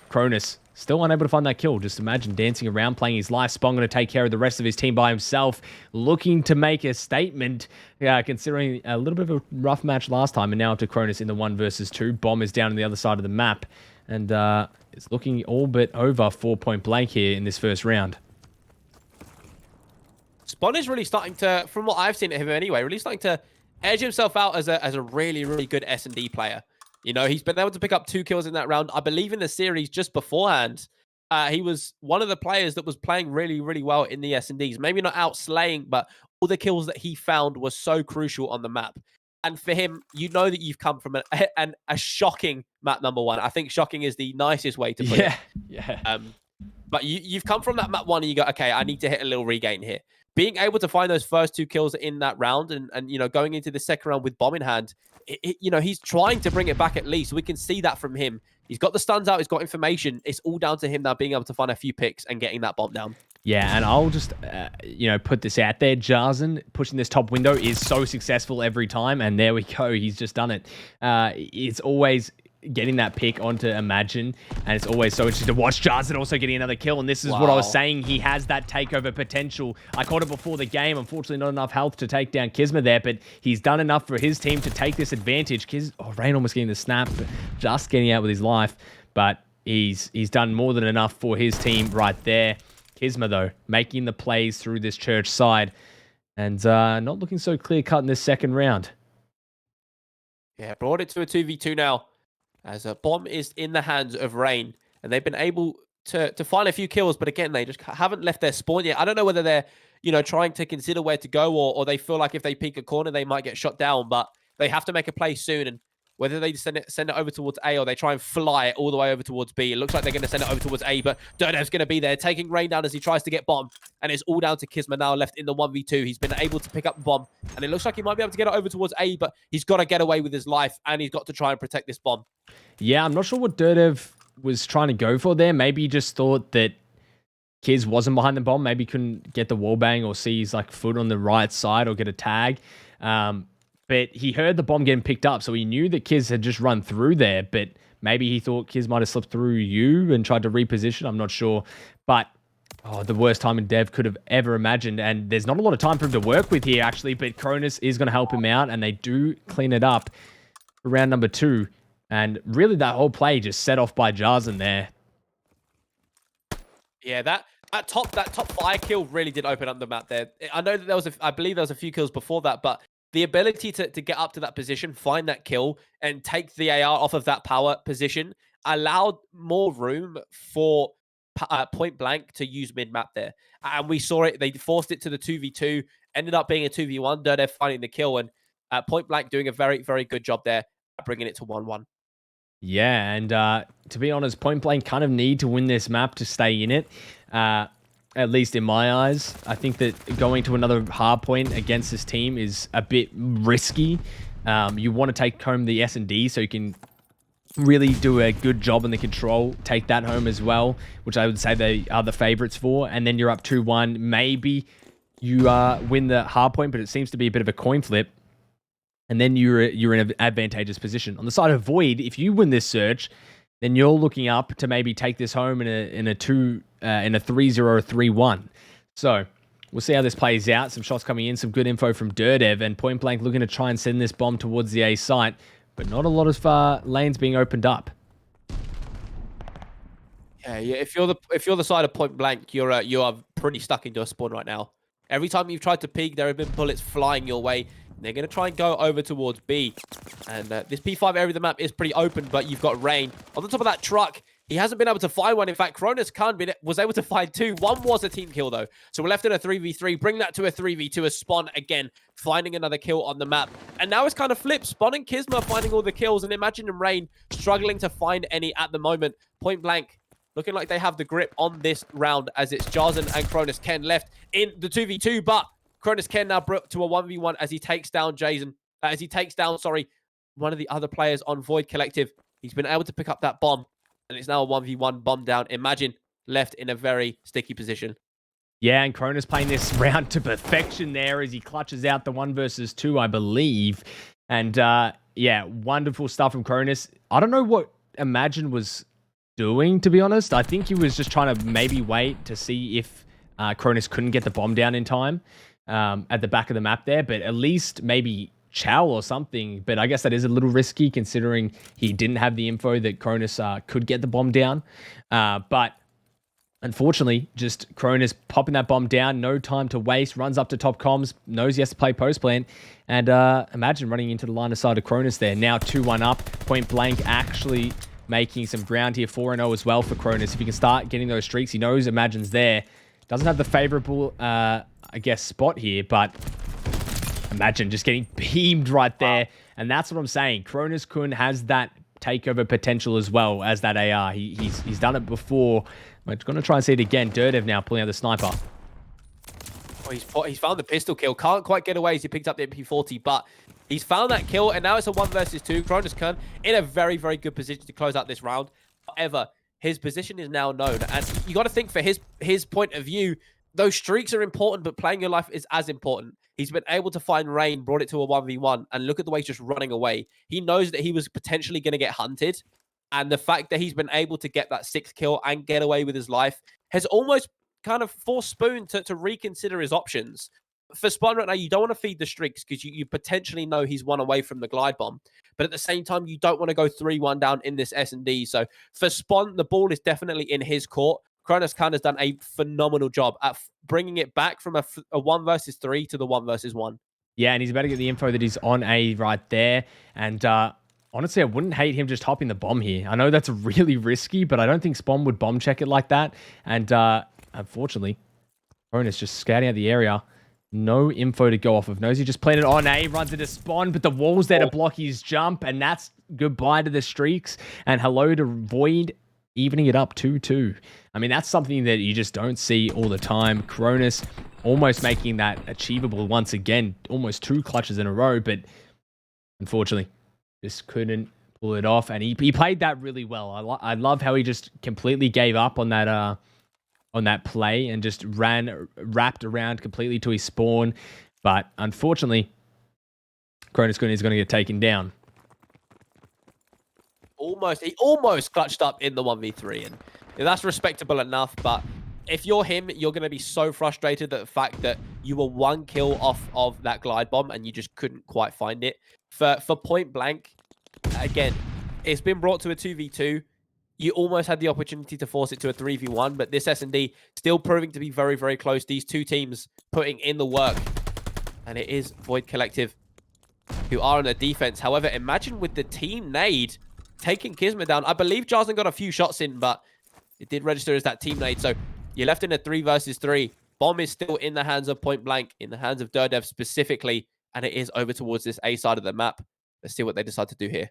Cronus still unable to find that kill. Just Imagine dancing around, playing his life. Spong going to take care of the rest of his team by himself, looking to make a statement, considering a little bit of a rough match last time, and now up to Cronus in the 1 versus 2. Bomb is down on the other side of the map, and it's looking all but over for Point Blank here in this first round. Spawn is really starting to, from what I've seen of him anyway, really starting to edge himself out as a really, really good S&D player. He's been able to pick up 2 kills in that round. I believe in the series just beforehand, he was one of the players that was playing really, really well in the S&Ds. Maybe not out slaying, but all the kills that he found was so crucial on the map. And for him, that you've come from a shocking map number 1. I think shocking is the nicest way to put it. Yeah. But you've come from that map 1 and you go, okay, I need to hit a little regain here. Being able to find those first 2 kills in that round and going into the second round with bomb in hand, he's trying to bring it back at least. We can see that from him. He's got the stuns out. He's got information. It's all down to him now being able to find a few picks and getting that bomb down. Yeah, and I'll just, put this out there. Jarzen pushing this top window is so successful every time, and there we go. He's just done it. It's always getting that pick onto Imagine, and it's always so interesting to watch Jarzen also getting another kill, and this is what I was saying. He has that takeover potential. I called it before the game. Unfortunately, not enough health to take down Kizma there, but he's done enough for his team to take this advantage. Rain almost getting the snap, just getting out with his life, but he's done more than enough for his team right there. Kizma, though, making the plays through this church side, and not looking so clear-cut in this second round. Yeah, brought it to a 2v2 now, as a bomb is in the hands of Rain, and they've been able to find a few kills, but again, they just haven't left their spawn yet. I don't know whether they're, trying to consider where to go, or they feel like if they peek a corner, they might get shot down, but they have to make a play soon, and whether they send it over towards A or they try and fly it all the way over towards B. It looks like they're going to send it over towards A, but Durdev's going to be there, taking Rain down as he tries to get bomb. And it's all down to Kisma now left in the 1v2. He's been able to pick up the bomb, and it looks like he might be able to get it over towards A, but he's got to get away with his life, and he's got to try and protect this bomb. Yeah, I'm not sure what Durdev was trying to go for there. Maybe he just thought that Kiz wasn't behind the bomb. Maybe couldn't get the wallbang or see his foot on the right side or get a tag. But he heard the bomb getting picked up, so he knew that Kiz had just run through there, but maybe he thought Kiz might have slipped through you and tried to reposition. I'm not sure. But the worst time in Dev could have ever imagined. And there's not a lot of time for him to work with here, actually, but Cronus is going to help him out, and they do clean it up for round number 2. And really, that whole play just set off by Jarzen there. Yeah, that top fire kill really did open up the map there. I know that I believe there was a few kills before that, but the ability to get up to that position, find that kill, and take the AR off of that power position allowed more room for Point Blank to use mid-map there. And we saw it. They forced it to the 2v2, ended up being a 2v1, Durdev finding the kill, and Point Blank doing a very, very good job there, bringing it to 1-1. Yeah, and to be honest, Point Blank kind of need to win this map to stay in it. At least in my eyes. I think that going to another hard point against this team is a bit risky. You want to take home the S&D so you can really do a good job in the control, take that home as well, which I would say they are the favorites for. And then you're up 2-1. Maybe you win the hard point, but it seems to be a bit of a coin flip. And then you're in an advantageous position. On the side of Void, if you win this search, then you're looking up to maybe take this home in a 3-0 or 3-1. So we'll see how this plays out. Some shots coming in, some good info from Durdev, and Point Blank looking to try and send this bomb towards the A site, but not a lot of lanes being opened up. Yeah. If you're the side of Point Blank, you are pretty stuck into a spawn right now. Every time you've tried to peek, there have been bullets flying your way. They're going to try and go over towards B. And this P5 area of the map is pretty open, but you've got Rain. On the top of that truck, he hasn't been able to find one. In fact, Cronus Khan was able to find 2. One was a team kill, though. So we're left in a 3v3. Bring that to a 3v2. A Spawn, again, finding another kill on the map. And now it's kind of flipped. Spawn and Kisma finding all the kills. And Imagine and Rain struggling to find any at the moment. Point Blank looking like they have the grip on this round, as it's Jarzen and Cronus Ken left in the 2v2, but Cronus Ken now brought to a 1v1 as he takes down one of the other players on Void Collective. He's been able to pick up that bomb, and it's now a 1v1 bomb down. Imagine left in a very sticky position. Yeah, and Cronus playing this round to perfection there as he clutches out the 1 versus 2, I believe. And yeah, wonderful stuff from Cronus. I don't know what Imagine was doing, to be honest. I think he was just trying to maybe wait to see if Cronus couldn't get the bomb down in time. At the back of the map there, but at least maybe Chow or something. But I guess that is a little risky considering he didn't have the info that Cronus could get the bomb down. But unfortunately, just Cronus popping that bomb down, no time to waste, runs up to top comms, knows he has to play post plan, and Imagine running into the line of sight of Cronus there. Now 2-1 up, Point Blank actually making some ground here, 4-0 as well for Cronus. If he can start getting those streaks, he knows Imagine's there. Doesn't have the favorable I guess, spot here, but Imagine just getting beamed right there. And that's what I'm saying. Cronus Kun has that takeover potential as well as that AR. He's done it before. We're going to try and see it again. Durdev now pulling out the sniper. Oh, he's found the pistol kill. Can't quite get away as he picked up the MP40, but he's found that kill, and now it's a 1 versus 2. Cronus Kun in a very, very good position to close out this round. However, his position is now known, and you got to think for his point of view, those streaks are important, but playing your life is as important. He's been able to find Rain, brought it to a 1v1, and look at the way he's just running away. He knows that he was potentially going to get hunted, and the fact that he's been able to get that 6th kill and get away with his life has almost kind of forced Spoon to reconsider his options. For Spawn right now, you don't want to feed the streaks because you potentially know he's 1 away from the glide bomb. But at the same time, you don't want to go 3-1 down in this S&D. So for Spawn, the ball is definitely in his court. Cronus Khan has done a phenomenal job at bringing it back from a 1 versus 3 to the 1 versus 1. Yeah, and he's about to get the info that he's on A right there. And honestly, I wouldn't hate him just hopping the bomb here. I know that's really risky, but I don't think Spawn would bomb check it like that. And unfortunately, Cronus just scouting out the area. No info to go off of. Nosy just playing it on A, runs into spawn, but the wall's there to block his jump, and that's goodbye to the streaks, and hello to Void, evening it up 2-2. I mean, that's something that you just don't see all the time. Cronus almost making that achievable once again, almost 2 clutches in a row, but unfortunately, just couldn't pull it off, and he played that really well. I love how he just completely gave up on that play and just wrapped around completely to his spawn. But unfortunately, Cronus is going to get taken down. He almost clutched up in the 1v3, and that's respectable enough. But if you're him, you're going to be so frustrated at the fact that you were 1 kill off of that glide bomb and you just couldn't quite find it. For point blank, again, it's been brought to a 2v2. You almost had the opportunity to force it to a 3v1, but this S&D still proving to be very, very close. These 2 teams putting in the work. And it is Void Collective who are on the defense. However, imagine with the team nade taking Kismet down. I believe Jarzen got a few shots in, but it did register as that team nade. So you're left in a 3 versus 3. Bomb is still in the hands of Point Blank, in the hands of Dirdev specifically, and it is over towards this A side of the map. Let's see what they decide to do here.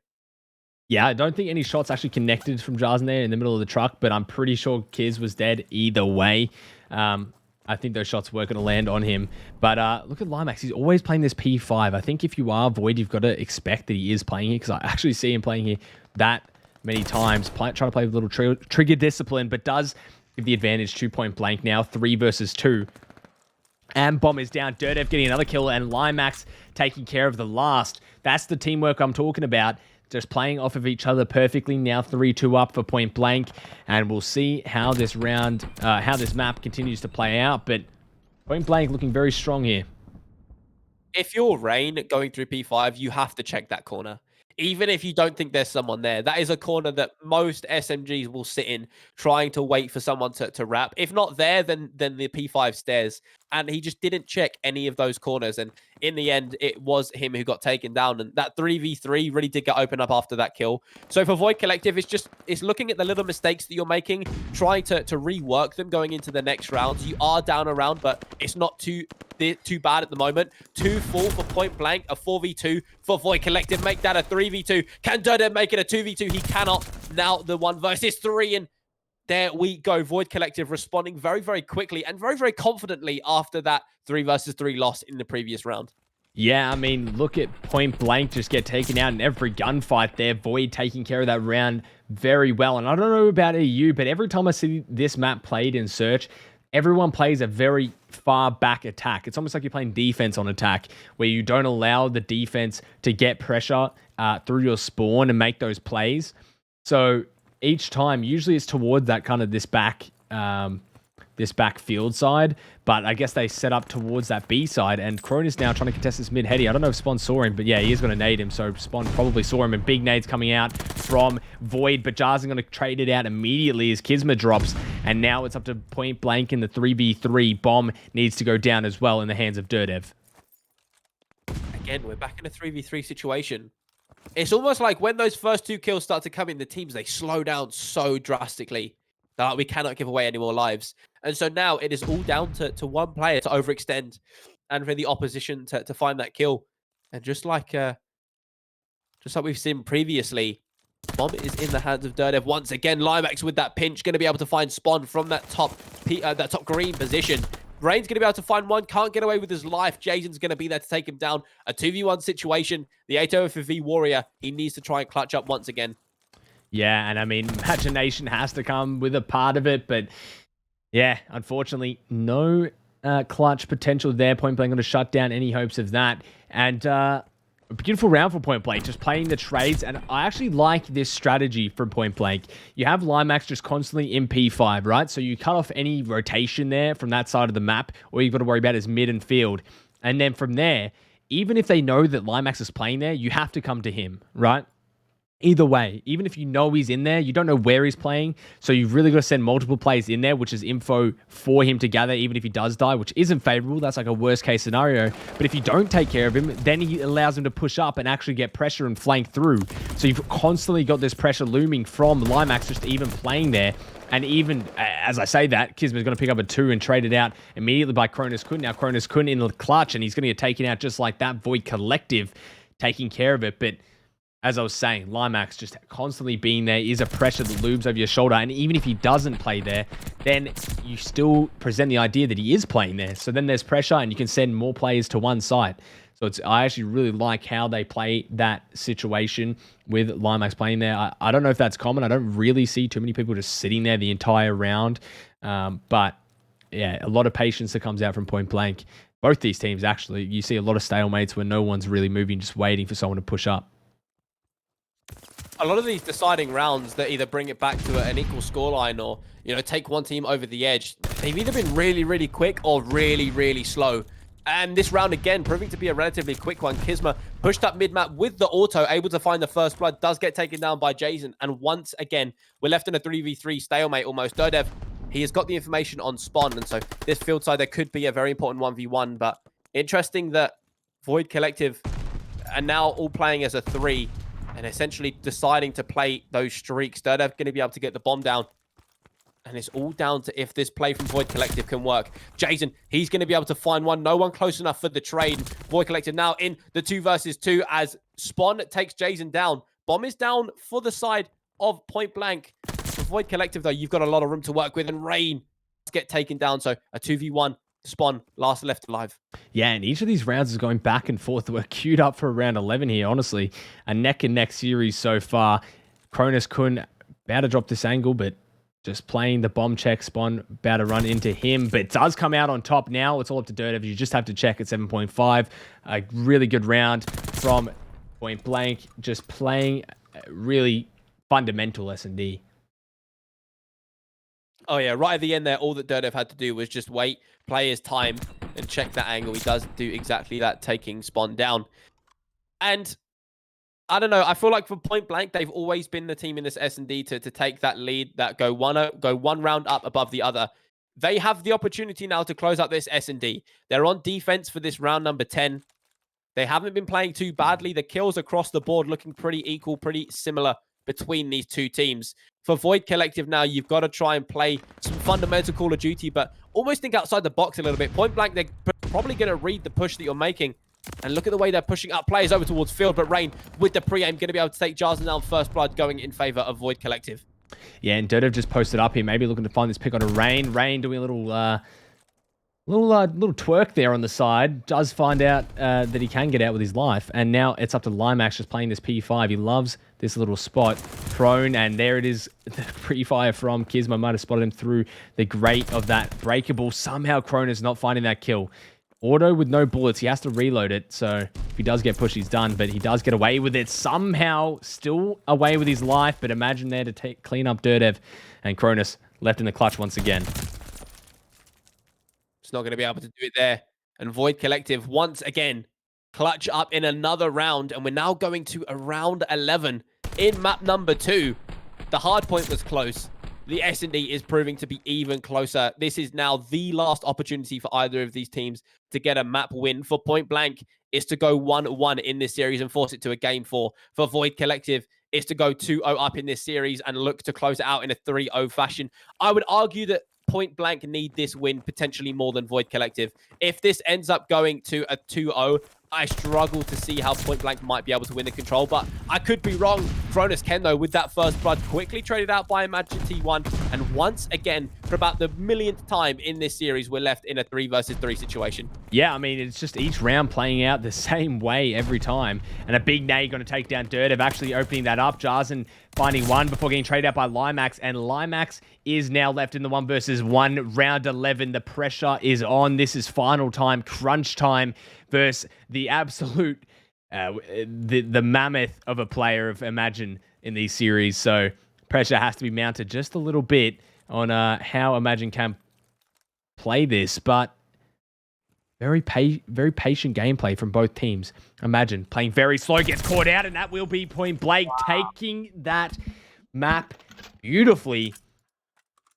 Yeah, I don't think any shots actually connected from Jarzen there in the middle of the truck, but I'm pretty sure Kiz was dead either way. I think those shots were going to land on him. But look at Limax. He's always playing this P5. I think if you are Void, you've got to expect that he is playing here, because I actually see him playing here that many times. Trying to play with a little trigger discipline, but does give the advantage to Point Blank now. 3 versus 2. And Bomb is down. Dirdev getting another kill, and Limax taking care of the last. That's the teamwork I'm talking about. Just playing off of each other perfectly. Now 3-2 up for Point Blank. And we'll see how this round, how this map continues to play out. But Point Blank looking very strong here. If you're Rain going through P5, you have to check that corner. Even if you don't think there's someone there, that is a corner that most SMGs will sit in, trying to wait for someone to wrap. If not there, then the P5 stairs. And he just didn't check any of those corners. And in the end, it was him who got taken down. And that 3v3 really did get opened up after that kill. So for Void Collective, it's looking at the little mistakes that you're making, trying to rework them going into the next rounds. You are down a round, but it's not too bad at the moment. 2-4 for Point Blank, a 4v2 for Void Collective. Make that a 3v2. Can Dodo make it a 2v2? He cannot. Now the 1 versus 3, and there we go. Void Collective responding very, very quickly and very, very confidently after that 3 versus 3 loss in the previous round. Yeah, I mean, look at Point Blank just get taken out in every gunfight there. Void taking care of that round very well. And I don't know about EU, but every time I see this map played in Search, everyone plays a very far back attack. It's almost like you're playing defense on attack, where you don't allow the defense to get pressure through your spawn and make those plays. So each time, usually it's towards that kind of this back field side, but I guess they set up towards that B side, and Cronus now trying to contest this mid heady. I don't know if Spawn saw him, but yeah, he is going to nade him, so Spawn probably saw him, and big nades coming out from Void, but Jarzen going to trade it out immediately as Kismet drops, and now it's up to Point Blank in the 3v3. Bomb needs to go down as well in the hands of Dirdev. Again, we're back in a 3v3 situation. It's almost like when those first 2 kills start to come in, the teams, they slow down so drastically that we cannot give away any more lives. And so now it is all down to one player to overextend and for the opposition to find that kill. And just like we've seen previously, Bomb is in the hands of Dirdev once again. Limax with that pinch, going to be able to find Spawn from that top green position. Rain's going to be able to find one, can't get away with his life. Jason's going to be there to take him down. A 2v1 situation. The 8-0 Warrior, he needs to try and clutch up once again. Yeah, and I mean, imagination has to come with a part of it, but yeah, unfortunately, no clutch potential there. Point Blank going to shut down any hopes of that. And a beautiful round for Point Blank, just playing the trades, and I actually like this strategy from Point Blank. You have Limax just constantly in P5, right? So you cut off any rotation there from that side of the map. All you've got to worry about is mid and field. And then from there, even if they know that Limax is playing there, you have to come to him, right? Either way, even if you know he's in there, you don't know where he's playing. So you've really got to send multiple players in there, which is info for him to gather, even if he does die, which isn't favorable. That's like a worst case scenario. But if you don't take care of him, then he allows him to push up and actually get pressure and flank through. So you've constantly got this pressure looming from Limax just even playing there. And even as I say that, Kisma's going to pick up a 2 and trade it out immediately by Cronus Kun. Now Cronus Kun in the clutch, and he's going to get taken out just like that. Void Collective taking care of it. But as I was saying, Limax just constantly being there is a pressure that looms over your shoulder. And even if he doesn't play there, then you still present the idea that he is playing there. So then there's pressure and you can send more players to one side. So I actually really like how they play that situation with Limax playing there. I don't know if that's common. I don't really see too many people just sitting there the entire round. But yeah, a lot of patience that comes out from Point Blank. Both these teams, actually, you see a lot of stalemates where no one's really moving, just waiting for someone to push up. A lot of these deciding rounds that either bring it back to an equal scoreline or, you know, take one team over the edge, they've either been really, really quick or really, really slow. And this round, again, proving to be a relatively quick one. Kisma pushed up mid-map with the auto, able to find the first blood, does get taken down by Jason. And once again, we're left in a 3v3 stalemate almost. Dirdev, he has got the information on spawn. And so this field side, there could be a very important 1v1. But interesting that Void Collective are now all playing as a 3 and essentially deciding to play those streaks. Dirdev going to be able to get the bomb down. And it's all down to if this play from Void Collective can work. Jason, he's going to be able to find one. No one close enough for the trade. Void Collective now in the 2 versus 2 as Spawn takes Jason down. Bomb is down for the side of Point Blank. For Void Collective, though, you've got a lot of room to work with. And Rain get taken down. So a 2v1. Spawn, last left alive. Yeah, and each of these rounds is going back and forth. We're queued up for round 11 here, honestly. A neck-and-neck series so far. Cronus Kun about to drop this angle, but just playing the bomb check. Spawn about to run into him, but does come out on top now. It's all up to Dirdev. You just have to check at 7.5. A really good round from Point Blank. Just playing really fundamental S&D. Oh, yeah. Right at the end there, all that Dirdev had to do was just wait, play his time, and check that angle. He does do exactly that, taking Spawn down. And I don't know. I feel like for Point Blank, they've always been the team in this S&D to take that lead, that go one round up above the other. They have the opportunity now to close out this S&D. They're on defense for this round number 10. They haven't been playing too badly. The kills across the board looking pretty equal, pretty similar between these two teams. For Void Collective now, you've got to try and play some fundamental Call of Duty, but almost think outside the box a little bit. Point Blank, they're probably going to read the push that you're making. And look at the way they're pushing up players over towards field, but Rain with the pre-aim going to be able to take Jarzen down first blood, going in favor of Void Collective. Yeah, and Dirdev just posted up here, maybe looking to find this pick on a Rain. Rain doing a little twerk there on the side. Does find out that he can get out with his life. And now it's up to Limax just playing this P5. He loves this little spot. Prone, and there it is. The pre-fire from Kisma might have spotted him through the grate of that breakable. Somehow Cronus not finding that kill. Auto with no bullets. He has to reload it. So if he does get pushed, he's done. But he does get away with it. Somehow still away with his life. But imagine there to clean up Dirdev. And Cronus left in the clutch once again. It's not going to be able to do it there. And Void Collective once again clutch up in another round. And we're now going to a round 11 in map number 2. The hard point was close. The S&D is proving to be even closer. This is now the last opportunity for either of these teams to get a map win. For Point Blank, is to go 1-1 in this series and force it to a game 4. For Void Collective, is to go 2-0 up in this series and look to close it out in a 3-0 fashion. I would argue that Point Blank need this win potentially more than Void Collective. If this ends up going to a 2-0, I struggle to see how Point Blank might be able to win the control, but I could be wrong. Cronus can, though, with that first blood, quickly traded out by Imagine T1. And once again, for about the millionth time in this series, we're left in a 3 versus 3 situation. Yeah, I mean, it's just each round playing out the same way every time. And a big nade going to take down Dirdev, actually opening that up. Jarzen finding one before getting traded out by Limax. And Limax is now left in the 1 versus 1. Round 11, the pressure is on. This is final time, crunch time versus the absolute, the mammoth of a player of Imagine in these series. So pressure has to be mounted just a little bit on how Imagine can play this. But very patient gameplay from both teams. Imagine playing very slow, gets caught out, and that will be Point Blank taking that map beautifully.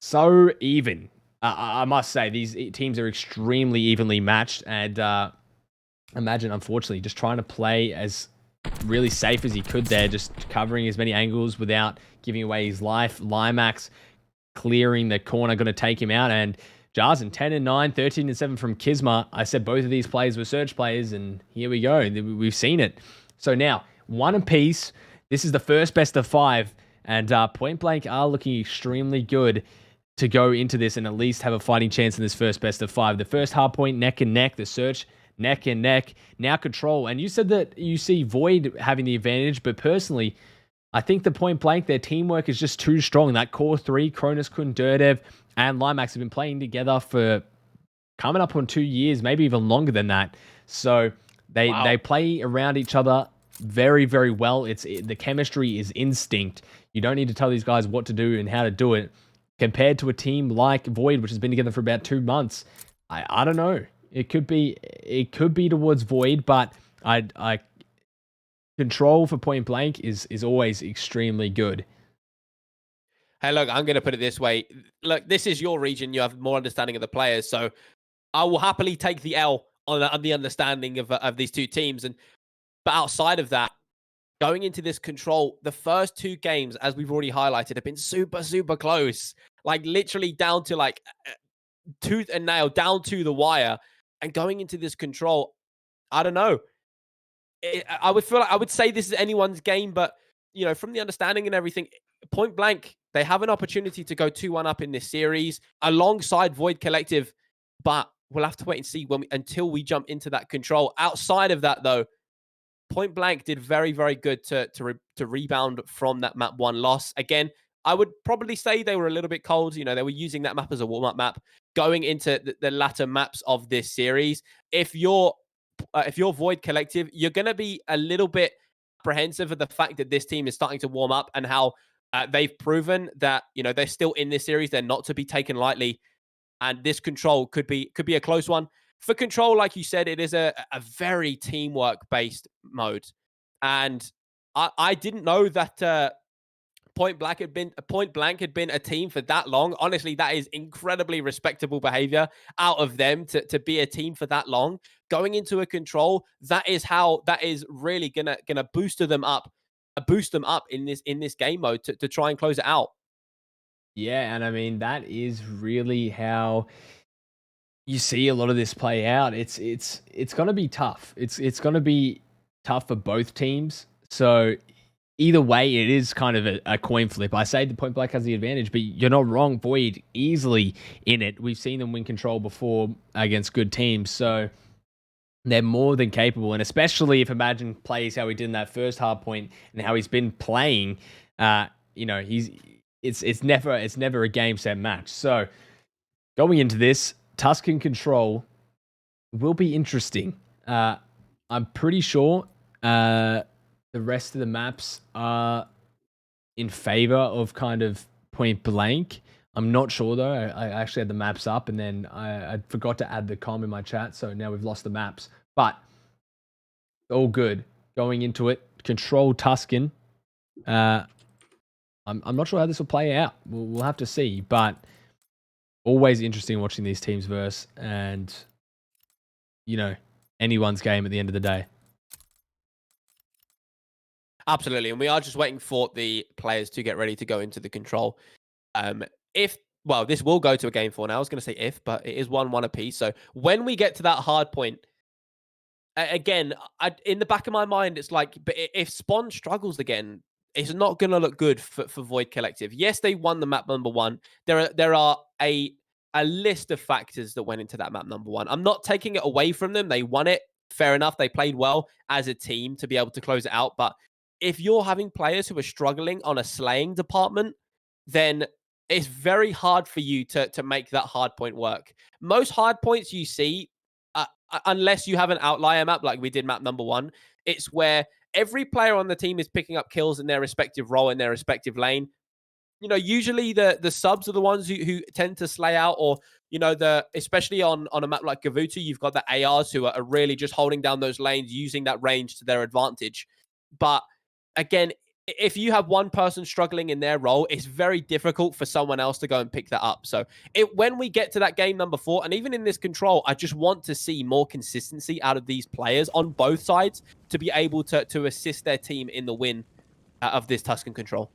So even. I must say, these teams are extremely evenly matched, and Imagine, unfortunately, just trying to play as really safe as he could there, just covering as many angles without giving away his life. Limax clearing the corner, going to take him out. And Jarzen, 10-9, 13-7 from Kisma. I said both of these players were Surge players, and here we go. We've seen it. So now, 1 apiece. This is the first best of 5, and Point Blank are looking extremely good to go into this and at least have a fighting chance in this first best of 5. The first hardpoint neck and neck, the Search neck and neck, now Control. And you said that you see Void having the advantage, but personally, I think the Point Blank, their teamwork is just too strong. That core 3, Cronus, Kun, Durdev, and Limax have been playing together for coming up on 2 years, maybe even longer than that. So they play around each other very, very well. The chemistry is instinct. You don't need to tell these guys what to do and how to do it. Compared to a team like Void, which has been together for about 2 months, I don't know. It could be towards Void, but I Control for Point Blank is always extremely good. Hey, look, I'm going to put it this way. Look, this is your region. You have more understanding of the players, so I will happily take the L on the understanding of these 2 teams. But outside of that, going into this Control, the first 2 games, as we've already highlighted, have been super, super close. Like, literally down to, like, tooth and nail, down to the wire. And going into this Control, I don't know. I would say this is anyone's game, but, you know, from the understanding and everything, Point Blank, they have an opportunity to go 2-1 up in this series alongside Void Collective, but we'll have to wait and see until we jump into that Control. Outside of that, though, Point Blank did very, very good to rebound from that map 1 loss. Again, I would probably say they were a little bit cold. You know, they were using that map as a warm-up map going into the latter maps of this series. If you're Void Collective, you're going to be a little bit apprehensive of the fact that this team is starting to warm up and how they've proven that, you know, they're still in this series. They're not to be taken lightly. And this Control could be a close one. For Control, like you said, it is a very teamwork-based mode. And I didn't know that Point Blank had been a team for that long. Honestly, that is incredibly respectable behavior out of them to be a team for that long. Going into a Control, that is really gonna boost them up in this game mode to try and close it out. Yeah, and I mean that is really how you see a lot of this play out. It's going to be tough. It's going to be tough for both teams. So either way, it is kind of a coin flip. I say the Point Blank has the advantage, but you're not wrong. Void easily in it. We've seen them win Control before against good teams, so they're more than capable. And especially if Imagine plays how he did in that first hardpoint and how he's been playing, you know, it's never a game set match. So going into this, Tuscan Control will be interesting. I'm pretty sure the rest of the maps are in favor of kind of Point Blank. I'm not sure though. I actually had the maps up and then I forgot to add the com in my chat, so now we've lost the maps. But all good. Going into it, Control Tuscan. I'm not sure how this will play out. We'll have to see, but always interesting watching these teams verse, and you know, anyone's game at the end of the day. Absolutely, and we are just waiting for the players to get ready to go into the Control. This will go to a game 4 now. I was going to say if, but it is 1-1 apiece. So when we get to that hard point, again, in the back of my mind, it's like, but if Spawn struggles again, it's not going to look good for Void Collective. Yes, they won the map number 1. There are a list of factors that went into that map number 1. I'm not taking it away from them. They won it. Fair enough. They played well as a team to be able to close it out. But if you're having players who are struggling on a slaying department, then it's very hard for you to make that hard point work. Most hard points you see, unless you have an outlier map like we did map number 1, it's where every player on the team is picking up kills in their respective role in their respective lane. You know, usually the subs are the ones who tend to slay out, or, you know, especially on a map like Gavutu, you've got the ARs who are really just holding down those lanes, using that range to their advantage. But again, if you have one person struggling in their role, it's very difficult for someone else to go and pick that up. So when we get to that game number 4, and even in this Control, I just want to see more consistency out of these players on both sides to be able to assist their team in the win of this Tuscan Control.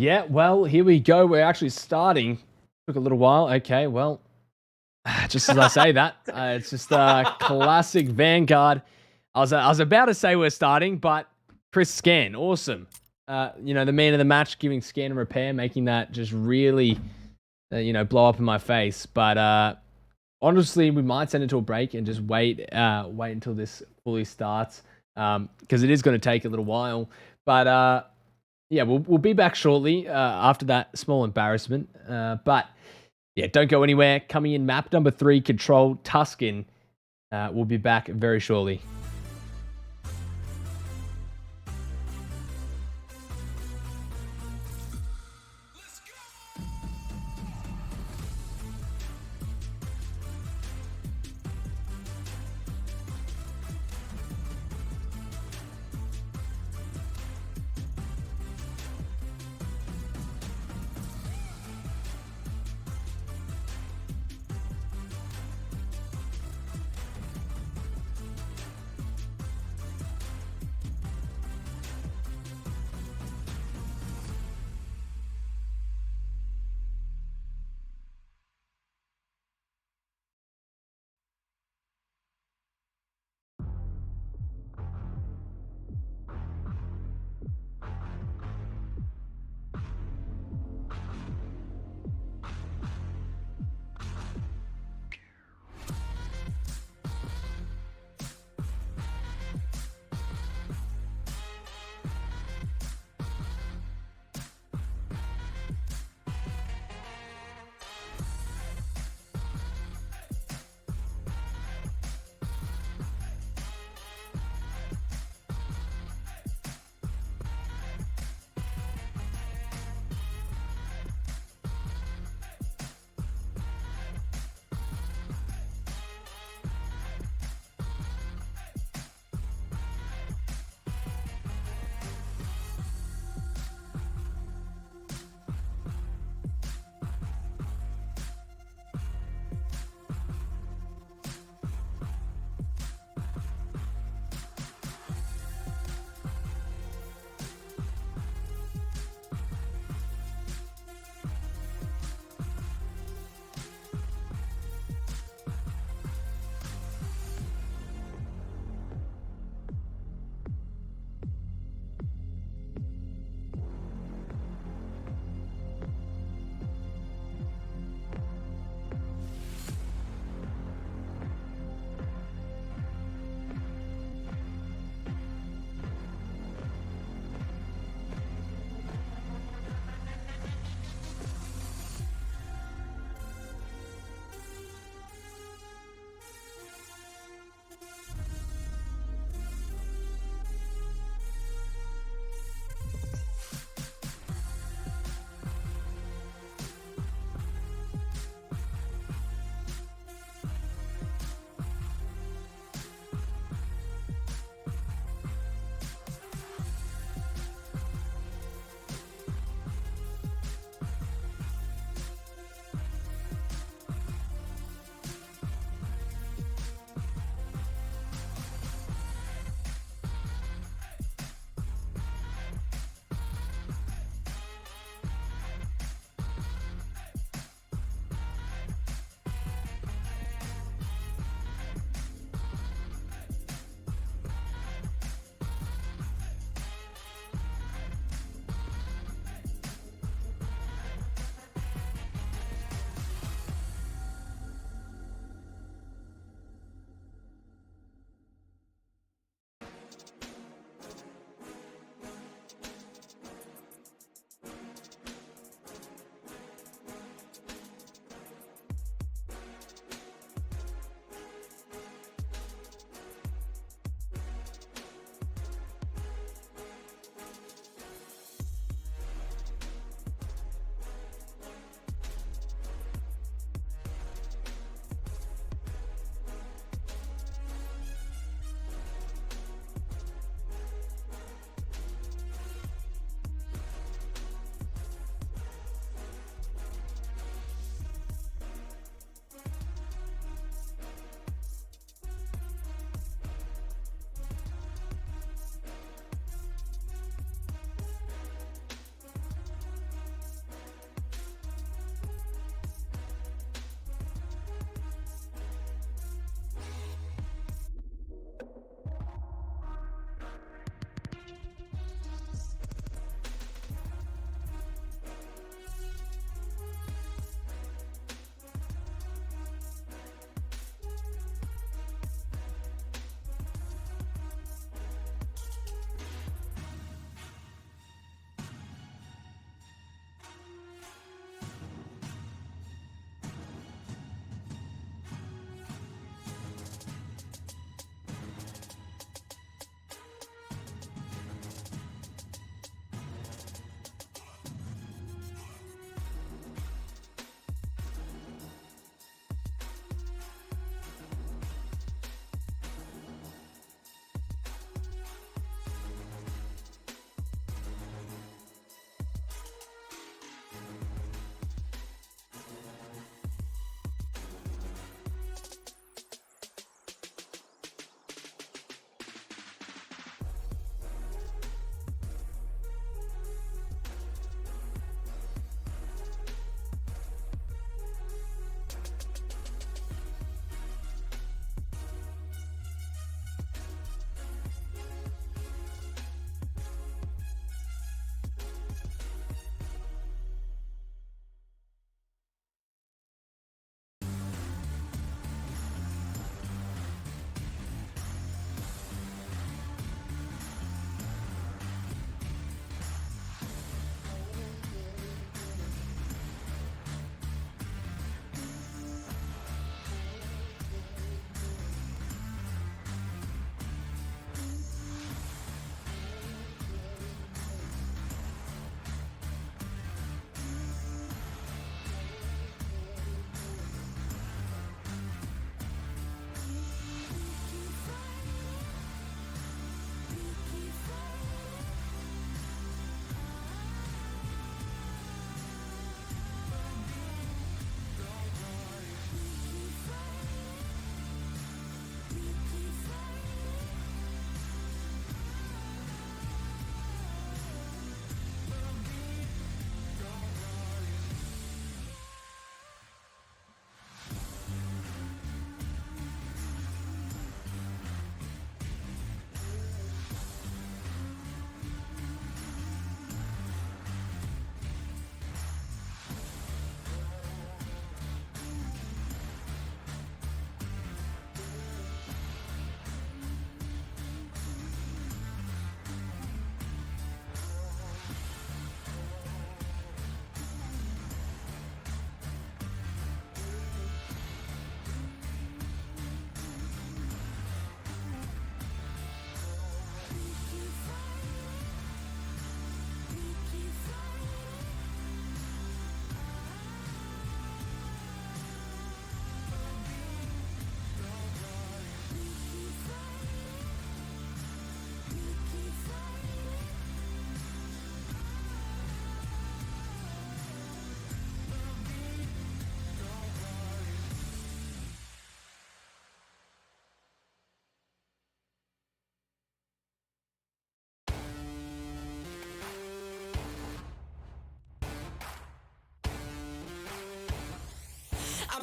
Yeah, well, here we go. We're actually starting. Took a little while. Okay, well, just as I say that, it's just classic Vanguard. I was about to say we're starting, but Chris Scan, awesome. You know, the man of the match, giving Scan and repair, making that just really, you know, blow up in my face. But honestly, we might send it to a break and just wait until this fully starts, because it is going to take a little while. But yeah, we'll be back shortly after that small embarrassment. But yeah, don't go anywhere. Coming in, map number 3, Control Tuscan. We'll be back very shortly.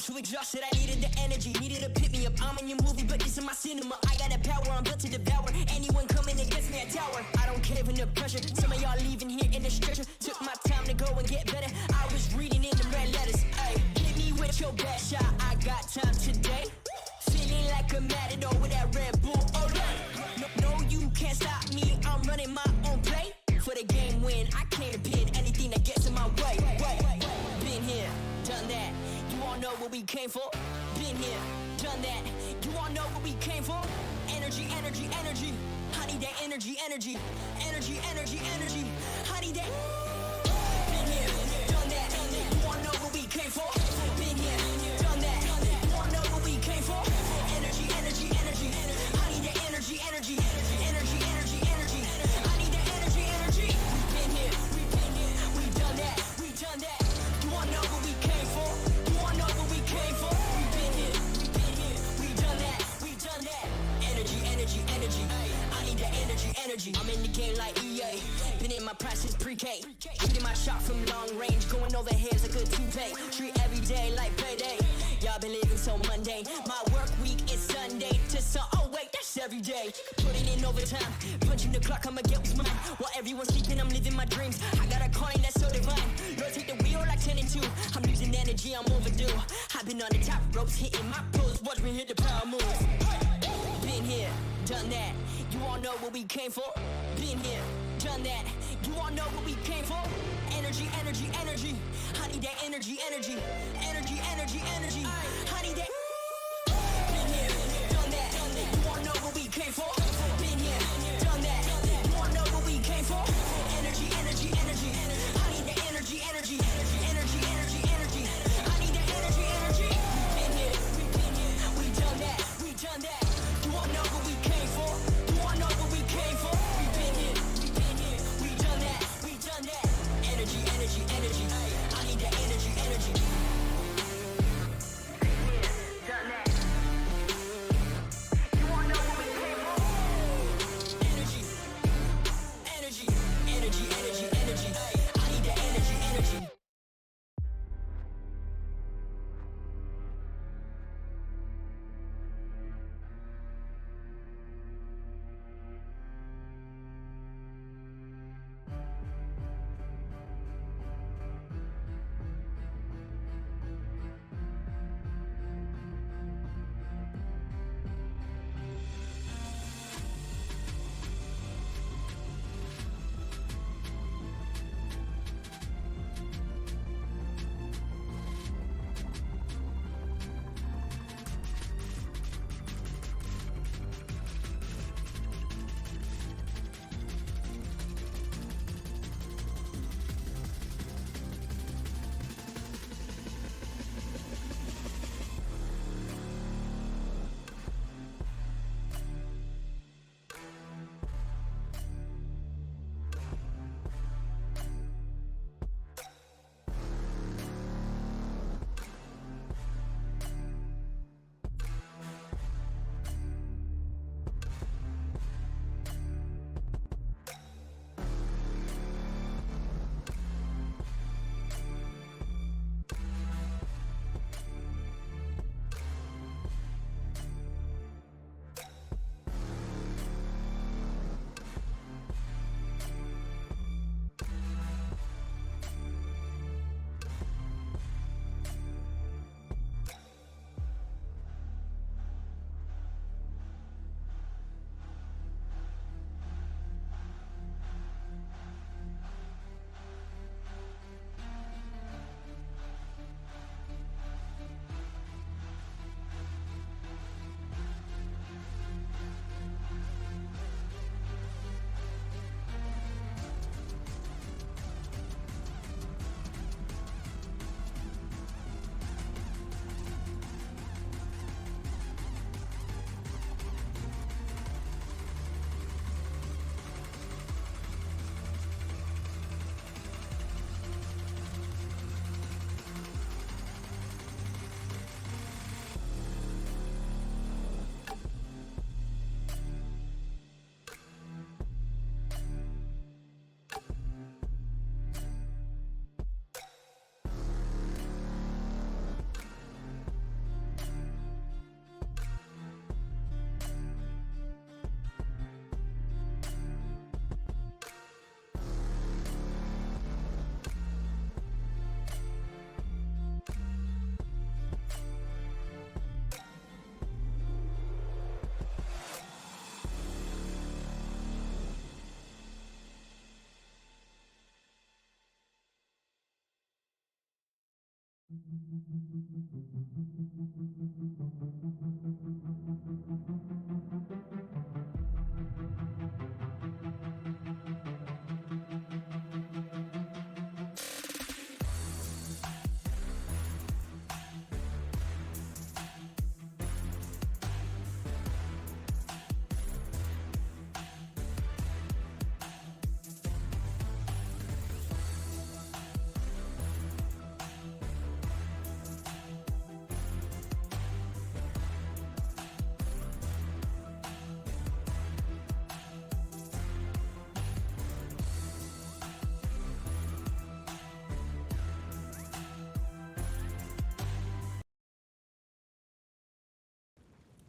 too exhausted, I needed the energy, needed to pick me up. I'm in your movie, but this is my cinema. I got the power, I'm built to devour anyone coming against me at tower. I don't care when the pressure. Some of y'all leaving here in the stretcher. Took my time to go and get better. I was reading in the red letters. Ay, hit me with your best shot. I got time today. Feeling like a matador with that Red Bull. Oh yeah. No, you can't stop me. I'm running my own play. For the game win, I came to pin anything that gets in my way. Been here, done that. You all know what we came for. Been here, done that. You all know what we came for. Energy, energy, energy. I need that energy, energy. Energy, energy, energy. I need that. Been here, done that. You all know what we came for. Been here, done that. You all know what we came for. Energy, energy, energy. I need that energy, energy. Energy, energy, energy. I need that energy, energy. Been here, we done that. We done that. You all know what we came for. You all know what we came for. We been here, we done that. We done that. Energy, energy, energy. I need that energy, energy. I'm in the game like EA. Been in my prime since pre-K. Shooting my shot from long range, going over heads like a toupee. Treat every day like payday. Y'all been living so mundane. My work week is Sunday to oh wait, that's every day. Putting in overtime, punching the clock, I'ma get what's mine. While everyone's sleeping, I'm living my dreams. I got a calling that's so divine. Lord, take the wheel like 10 and 2. I'm losing energy, I'm overdue. I've been on the top ropes, hitting my pros. Watch me hit the power moves. Been here, done that. You all know what we came for. Been here, done that. You all know what we came for. Energy, energy, energy. I need that energy, energy. Energy, energy, energy. I need that. Been here, done that. You all know what we came for. Been here, done that. You all know what we came for. Energy, energy, energy. I need that energy, energy. Energy, energy, energy. I need that energy, energy. Been here, we done that. We done that. You all know what we came for. You all know what we came for. We been here, we done that. We done that. Energy, energy, energy. I need that energy, energy. Done that. You all know what we came for.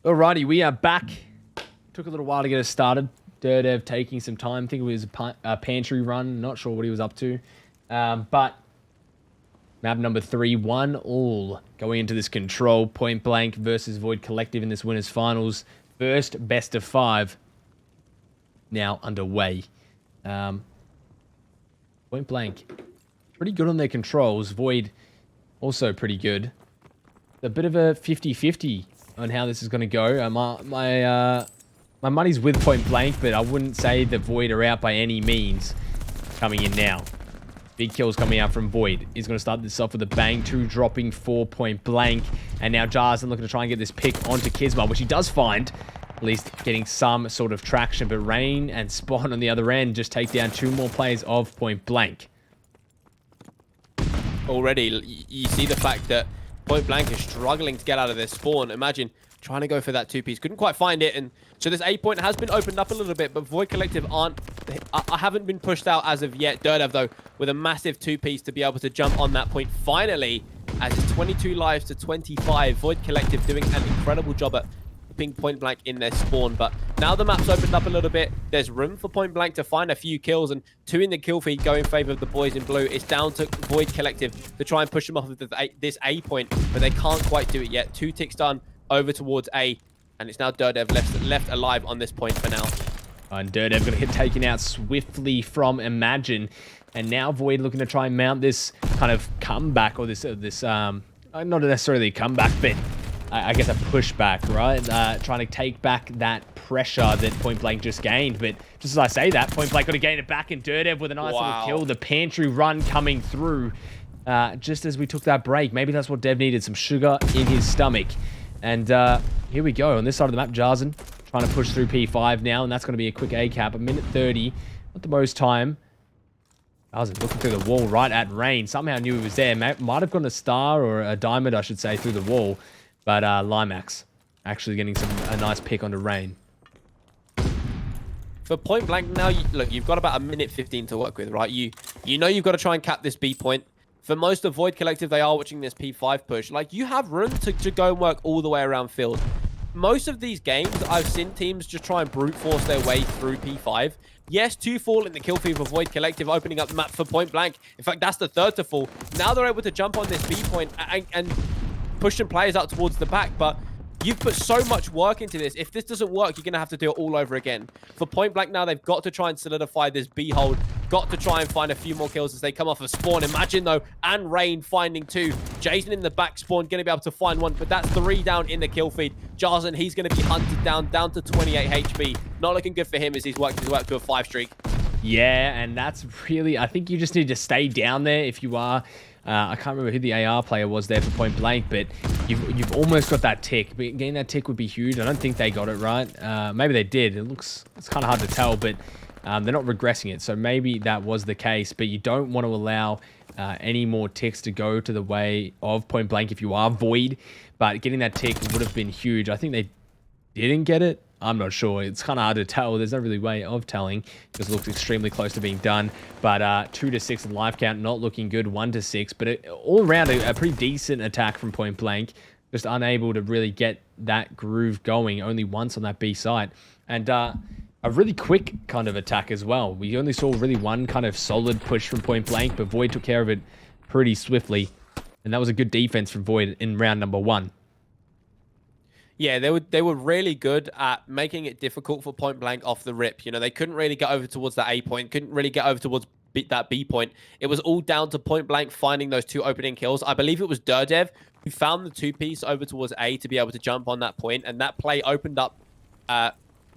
Alrighty, we are back. Took a little while to get us started. Dirdev taking some time. I think it was a pantry run. Not sure what he was up to. But map number 3, 1-1. Going into this control. Point Blank versus Void Collective in this winners finals. First best of 5 now underway. Point Blank pretty good on their controls. Void also pretty good. A bit of a 50-50 on how this is going to go. My money's with Point Blank, but I wouldn't say the Void are out by any means. Coming in now. Big kills coming out from Void. He's going to start this off with a bang. 2 dropping for Point Blank. And now Jarson looking to try and get this pick onto Kisma, which he does find. At least getting some sort of traction. But Rain and Spawn on the other end just take down 2 more players of Point Blank. Already, you see the fact that Point Blank is struggling to get out of their spawn. Imagine trying to go for that 2-piece. Couldn't quite find it. And so this A point has been opened up a little bit, but Void Collective haven't been pushed out as of yet. Dirdev, though, with a massive 2-piece to be able to jump on that point. Finally, as it's 22 lives to 25, Void Collective doing an incredible job at keeping Point Blank in their spawn. But now the map's opened up a little bit. There's room for Point Blank to find a few kills, and 2 in the kill feed go in favor of the boys in blue. It's down to Void Collective to try and push them off of this A point, but they can't quite do it yet. 2 ticks done over towards A, and it's now Dirdev left alive on this point for now. And Dirdev going to get taken out swiftly from Imagine. And now Void looking to try and mount this kind of comeback, or this not necessarily a comeback, but I guess a pushback, right? Trying to take back that pressure that Point Blank just gained. But just as I say that, Point Blank got to gain it back, and Dirdev with a nice little kill. The pantry run coming through just as we took that break. Maybe that's what Dev needed, some sugar in his stomach. And here we go. On this side of the map, Jarzen trying to push through P5 now, and that's going to be a quick A cap. 1:30, not the most time. Jarzen looking through the wall right at Rain. Somehow knew he was there. Might have gone a star or a diamond, I should say, through the wall. But Limax actually getting a nice pick onto Rain. For Point Blank now, look, you've got about 1:15 to work with, right? You know you've got to try and cap this B point. For most of Void Collective, they are watching this P5 push. Like, you have room to go and work all the way around field. Most of these games, I've seen teams just try and brute force their way through P5. Yes, 2 fall in the kill feed for Void Collective, opening up the map for Point Blank. In fact, that's the 3rd to fall. Now they're able to jump on this B point and push some players out towards the back, but you've put so much work into this. If this doesn't work, you're going to have to do it all over again. For Point Blank now, they've got to try and solidify this B hold. Got to try and find a few more kills as they come off of spawn. Imagine, though, and Rain finding 2. Jason in the back spawn, going to be able to find 1, but that's 3 down in the kill feed. Jarson, he's going to be hunted down to 28 HP. Not looking good for him as he's worked his way up to a 5 streak. Yeah, and that's really... I think you just need to stay down there if you are... I can't remember who the AR player was there for Point Blank, but you've almost got that tick. But getting that tick would be huge. I don't think they got it right. Maybe they did. It's kind of hard to tell, but they're not regressing it. So maybe that was the case, but you don't want to allow any more ticks to go to the way of Point Blank if you are Void. But getting that tick would have been huge. I think they didn't get it. I'm not sure. It's kind of hard to tell. There's no really way of telling because it looks extremely close to being done. But 2 to 6 in life count, not looking good. 1 to 6, but all around a pretty decent attack from Point Blank. Just unable to really get that groove going. Only once on that B site. And a really quick kind of attack as well. We only saw really 1 kind of solid push from Point Blank, but Void took care of it pretty swiftly. And that was a good defense from Void in round number 1. Yeah, they were really good at making it difficult for Point Blank off the rip. You know, they couldn't really get over towards that A point, couldn't really get over towards that B point. It was all down to Point Blank finding those 2 opening kills. I believe it was Durdev who found the 2-piece over towards A to be able to jump on that point, and that play opened up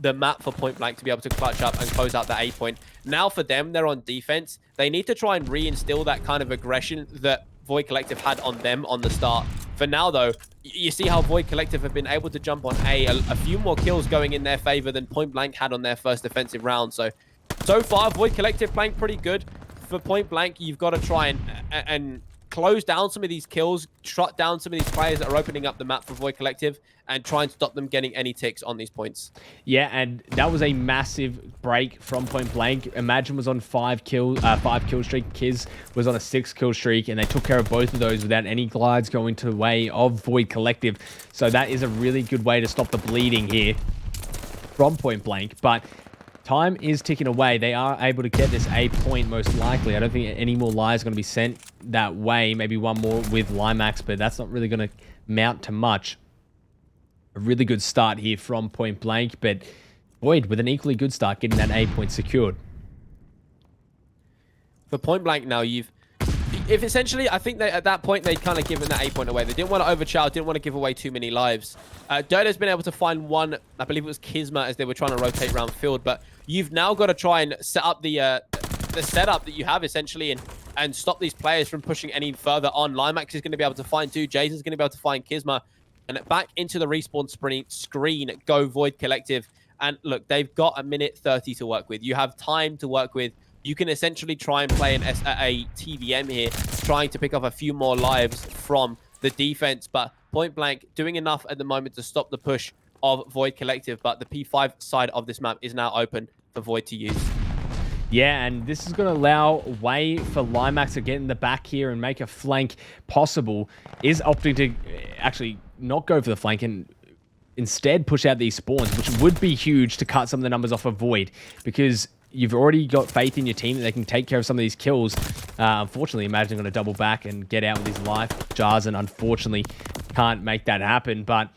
the map for Point Blank to be able to clutch up and close out the A point. Now for them, they're on defense. They need to try and reinstill that kind of aggression that Void Collective had on them on the start. For now, though, you see how Void Collective have been able to jump on A few more kills going in their favor than Point Blank had on their first defensive round. So far, Void Collective playing pretty good. For Point Blank, you've got to try and close down some of these kills, shut down some of these players that are opening up the map for Void Collective, and try and stop them getting any ticks on these points. Yeah, and that was a massive break from Point Blank. Imagine was on 5 kill streak. Kiz was on a 6 kill streak, and they took care of both of those without any glides going to the way of Void Collective. So that is a really good way to stop the bleeding here from Point Blank. But time is ticking away. They are able to get this A point most likely. I don't think any more lives are going to be sent that way. Maybe one more with Limax, but that's not really going to mount to much. A really good start here from Point Blank, but Void with an equally good start getting that A point secured. For Point Blank now, if essentially, I think that at that point, they'd kind of given that A point away. They didn't want to overchow, didn't want to give away too many lives. Dodo's been able to find one, I believe it was Kisma, as they were trying to rotate around field, but you've now got to try and set up the setup that you have, essentially, and stop these players from pushing any further on. Limax is going to be able to find 2, Jason's going to be able to find Kisma, and back into the respawn screen, go Void Collective. And look, they've got 1:30 to work with. You have time to work with. You can essentially try and play a TVM here, trying to pick up a few more lives from the defense. But Point Blank doing enough at the moment to stop the push of Void Collective. But the P5 side of this map is now open for Void to use. Yeah, and this is going to allow way for Limax to get in the back here and make a flank possible. Is opting to actually not go for the flank and instead push out these spawns, which would be huge to cut some of the numbers off of Void, because you've already got faith in your team that they can take care of some of these kills. Unfortunately, Imagine going to double back and get out with his life. Jarzen, unfortunately, can't make that happen, but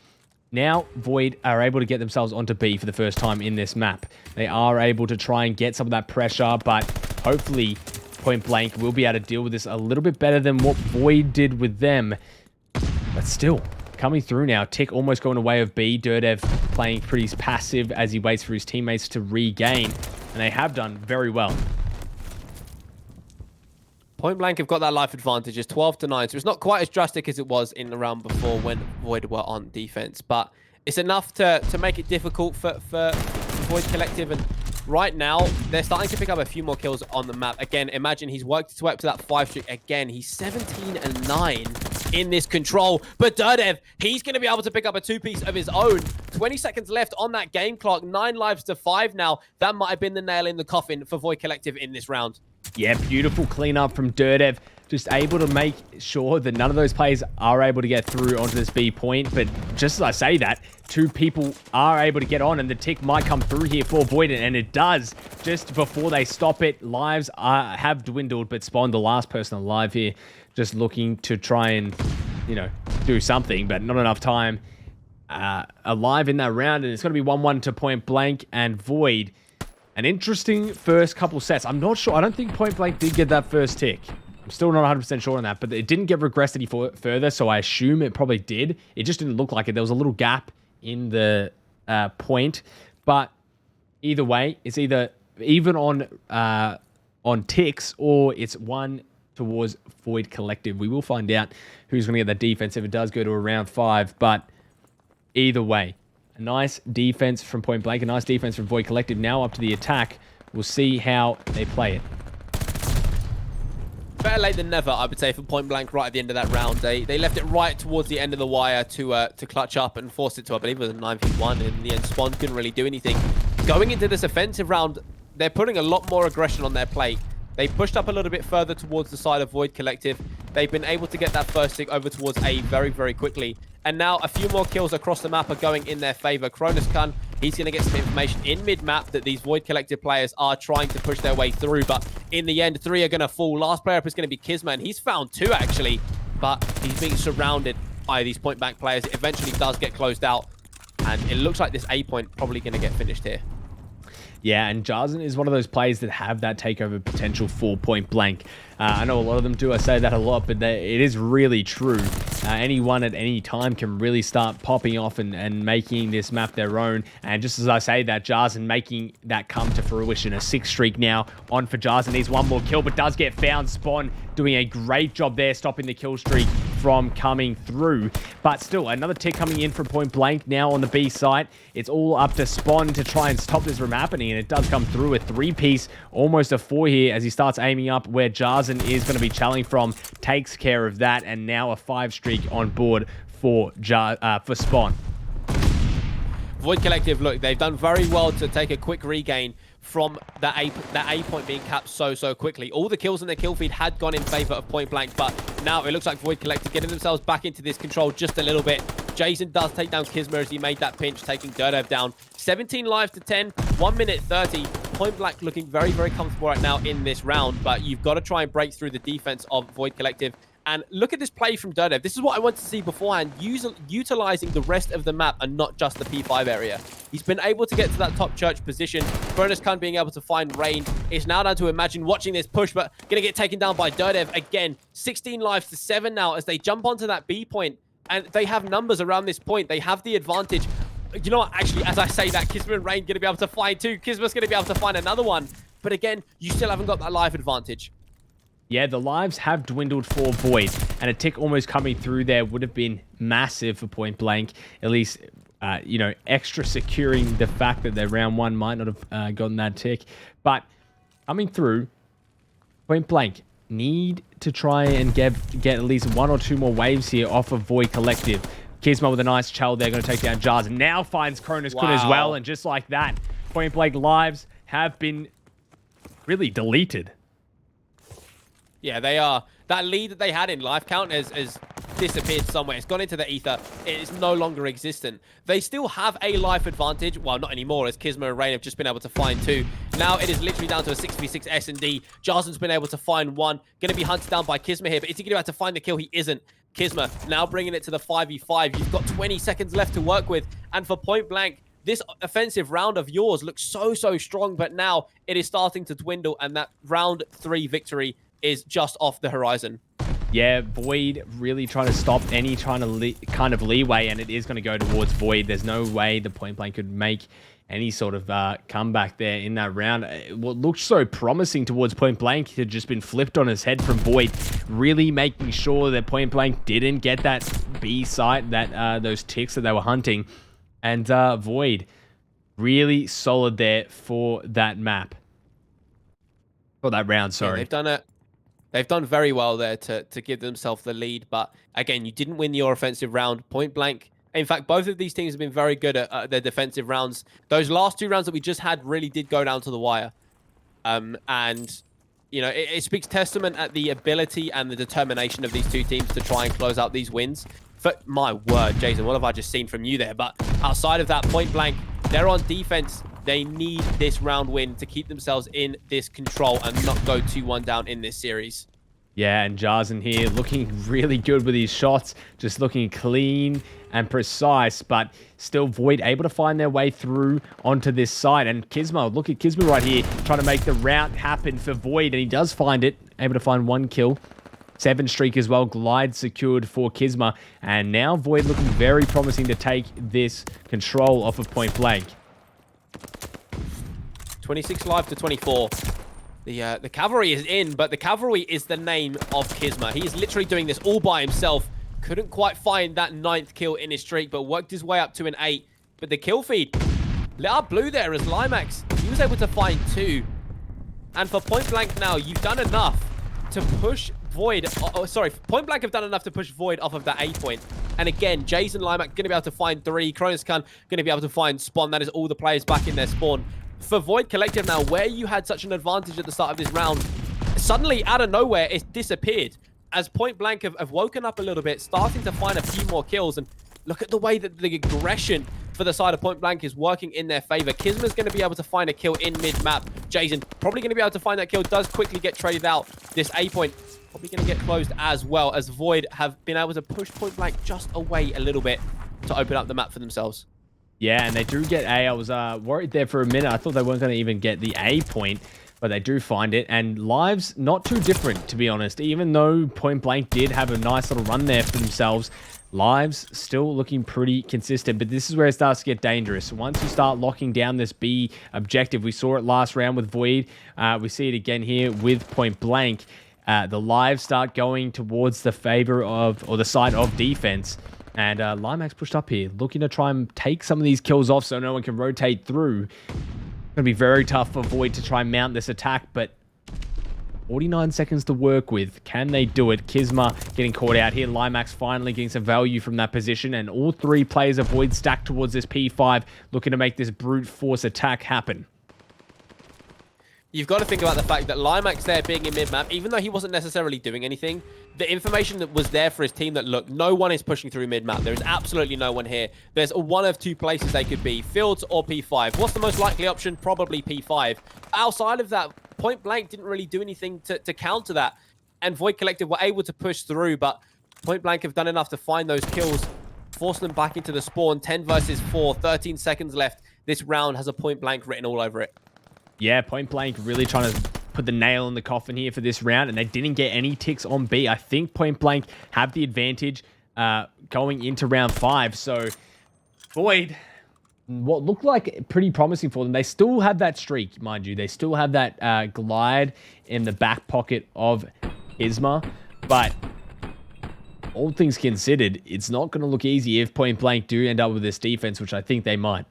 now Void are able to get themselves onto B for the first time in this map. They are able to try and get some of that pressure, but hopefully Point Blank will be able to deal with this a little bit better than what Void did with them. But still, coming through now. Tick almost going away of B. Durdev playing pretty passive as he waits for his teammates to regain. And they have done very well. Point Blank have got that life advantage. It's 12-9, so it's not quite as drastic as it was in the round before when Void were on defense. But it's enough to make it difficult for Void Collective. And right now, they're starting to pick up a few more kills on the map. Again, Imagine he's worked his way up to that 5 streak. Again, he's 17-9 in this control. But Durdev, he's going to be able to pick up a 2-piece of his own. 20 seconds left on that game clock. 9 lives to 5 now. That might have been the nail in the coffin for Void Collective in this round. Yeah, beautiful cleanup from Durdev. Just able to make sure that none of those players are able to get through onto this B point. But just as I say that, 2 people are able to get on, and the tick might come through here for Void, and it does. Just before they stop it, lives have dwindled, but Spawn, the last person alive here, just looking to try and, you know, do something, but not enough time alive in that round. And it's going to be 1-1 to Point Blank and Void. An interesting first couple sets. I'm not sure. I don't think Point Blank did get that first tick. I'm still not 100% sure on that, but it didn't get regressed any further, so I assume it probably did. It just didn't look like it. There was a little gap in the point, but either way, it's either even on ticks or it's one towards Void Collective. We will find out who's going to get that defense if it does go to a round 5, but either way, a nice defense from Point Blank, a nice defense from Void Collective. Now up to the attack. We'll see how they play it. Better late than never, I would say, for Point Blank right at the end of that round. They left it right towards the end of the wire to clutch up and force it to, I believe it was a 9v1. And in the end, Spawn couldn't really do anything. Going into this offensive round, they're putting a lot more aggression on their plate. They pushed up a little bit further towards the side of Void Collective. They've been able to get that first stick over towards A very, very quickly. And now a few more kills across the map are going in their favor. Cronus Khan, he's going to get some information in mid-map that these Void Collective players are trying to push their way through. But in the end, 3 are going to fall. Last player up is going to be Kisma, and he's found 2, actually. But he's being surrounded by these Point Blank players. It eventually does get closed out. And it looks like this A point probably going to get finished here. Yeah, and Jarzen is one of those players that have that takeover potential for point blank. I know a lot of them do. I say that a lot, but it is really true. Anyone at any time can really start popping off and making this map their own. And just as I say that, Jarzen making that come to fruition. A 6 streak now on for Jarzen. Needs one more kill, but does get found. Spawn doing a great job there, stopping the kill streak from coming through. But still, another tick coming in from point blank now on the B site. It's all up to Spawn to try and stop this from happening, and it does come through. A 3-piece, almost a 4 here as he starts aiming up where Jarzen is going to be challenging from. Takes care of that, and now a 5 streak on board for Spawn. Void Collective, look, they've done very well to take a quick regain from that A point being capped so quickly. All the kills in their kill feed had gone in favor of point blank, but now it looks like Void Collective getting themselves back into this control just a little bit. Jason does take down Kisma as he made that pinch, taking Dirtev down. 17 lives to 10, 1 minute 30. Point blank looking very comfortable right now in this round, but you've got to try and break through the defense of Void Collective. And look at this play from Dirtev. This is what I wanted to see beforehand, utilizing the rest of the map and not just the P5 area. He's been able to get to that top church position. Bonus Khan being able to find Rain. It's now down to Imagine watching this push, but going to get taken down by Dirtev again. 16 lives to 7 now as they jump onto that B point. And they have numbers around this point. They have the advantage. You know what? Actually, as I say that, Kisma and Rain going to be able to find 2. Kisma's going to be able to find another one. But again, you still haven't got that life advantage. Yeah, the lives have dwindled for Void, and a tick almost coming through there would have been massive for point blank. At least, you know, extra securing the fact that their round 1 might not have gotten that tick. But coming through, point blank need to try and get at least 1 or 2 more waves here off of Void Collective. Kisma with a nice chow there, going to take down Jars. Now finds Cronus Kun as well, and just like that, point blank lives have been really deleted. Yeah, they are. That lead that they had in life count has disappeared somewhere. It's gone into the ether. It is no longer existent. They still have a life advantage. Well, not anymore, as Kisma and Rain have just been able to find 2. Now it is literally down to a 6v6 S&D. Jarzen's been able to find 1. Going to be hunted down by Kisma here, but is he going to be able to find the kill? He isn't. Kisma now bringing it to the 5v5. You've got 20 seconds left to work with. And for point blank, this offensive round of yours looks so strong, but now it is starting to dwindle, and that round 3 victory is just off the horizon. Yeah, Void really trying to stop any kind of leeway, and it is going to go towards Void. There's no way the point blank could make any sort of comeback there in that round. What looked so promising towards point blank had just been flipped on his head from Void, really making sure that point blank didn't get that B site, that those ticks that they were hunting. And Void really solid there for that map. For that round, sorry. Yeah, they've done very well there to give themselves the lead, but again, you didn't win your offensive round. Point blank. In fact, both of these teams have been very good at their defensive rounds. Those last 2 rounds that we just had really did go down to the wire. And, you know, it speaks testament at the ability and the determination of these 2 teams to try and close out these wins. But my word, Jason, what have I just seen from you there? But outside of that, point blank, they're on defense. They need this round win to keep themselves in this control and not go 2-1 down in this series. Yeah, and Jarzen here looking really good with his shots, just looking clean and precise, but still Void able to find their way through onto this side. And Kisma, look at Kisma right here, trying to make the route happen for Void, and he does find it, able to find 1 kill. 7 streak as well, glide secured for Kisma, and now Void looking very promising to take this control off of point blank. 26 live to 24. The cavalry is in, but the cavalry is the name of Kisma. He is literally doing this all by himself. Couldn't quite find that 9th kill in his streak, but worked his way up to an 8. But the kill feed lit up blue there as Limax, he was able to find 2. And for point blank now, you've done enough to push Void. Point blank have done enough to push Void off of that A point. And again, Jason Limac going to be able to find 3. Cronus Khan going to be able to find Spawn. That is all the players back in their spawn. For Void Collective now, where you had such an advantage at the start of this round, suddenly out of nowhere, it's disappeared. As point blank have woken up a little bit, starting to find a few more kills. And look at the way that the aggression for the side of point blank is working in their favor. Kisma's going to be able to find a kill in mid-map. Jason probably going to be able to find that kill, does quickly get traded out. This A point probably going to get closed as well, as Void have been able to push point blank just away a little bit to open up the map for themselves. Yeah, and they do get A. I was worried there for a minute. I thought they weren't going to even get the A point, but they do find it. And Lives, not too different, to be honest. Even though Point Blank did have a nice little run there for themselves, Lives still looking pretty consistent. But this is where it starts to get dangerous. Once you start locking down this B objective, we saw it last round with Void. We see it again here with Point Blank. The Lives start going towards the favor of, or the side of defense. And Limax pushed up here, looking to try and take some of these kills off so no one can rotate through. It's going to be very tough for Void to try and mount this attack, but 49 seconds to work with. Can they do it? Kizma getting caught out here. Limax finally getting some value from that position, and all three players of Void stacked towards this P5, looking to make this brute force attack happen. You've got to think about the fact that Limax there being in mid-map, even though he wasn't necessarily doing anything, the information that was there for his team that, look, no one is pushing through mid-map. There is absolutely no one here. There's one of two places they could be, Fields or P5. What's the most likely option? Probably P5. Outside of that, Point Blank didn't really do anything to counter that. And Void Collective were able to push through, but Point Blank have done enough to find those kills, force them back into the spawn. 10 versus 4, 13 seconds left. This round has a Point Blank written all over it. Yeah, Point Blank really trying to put the nail in the coffin here for this round, and they didn't get any ticks on B. I think Point Blank have the advantage going into round 5. So, Void, what looked like pretty promising for them. They still have that streak, mind you. They still have that glide in the back pocket of Isma, but all things considered, it's not going to look easy if Point Blank do end up with this defense, which I think they might.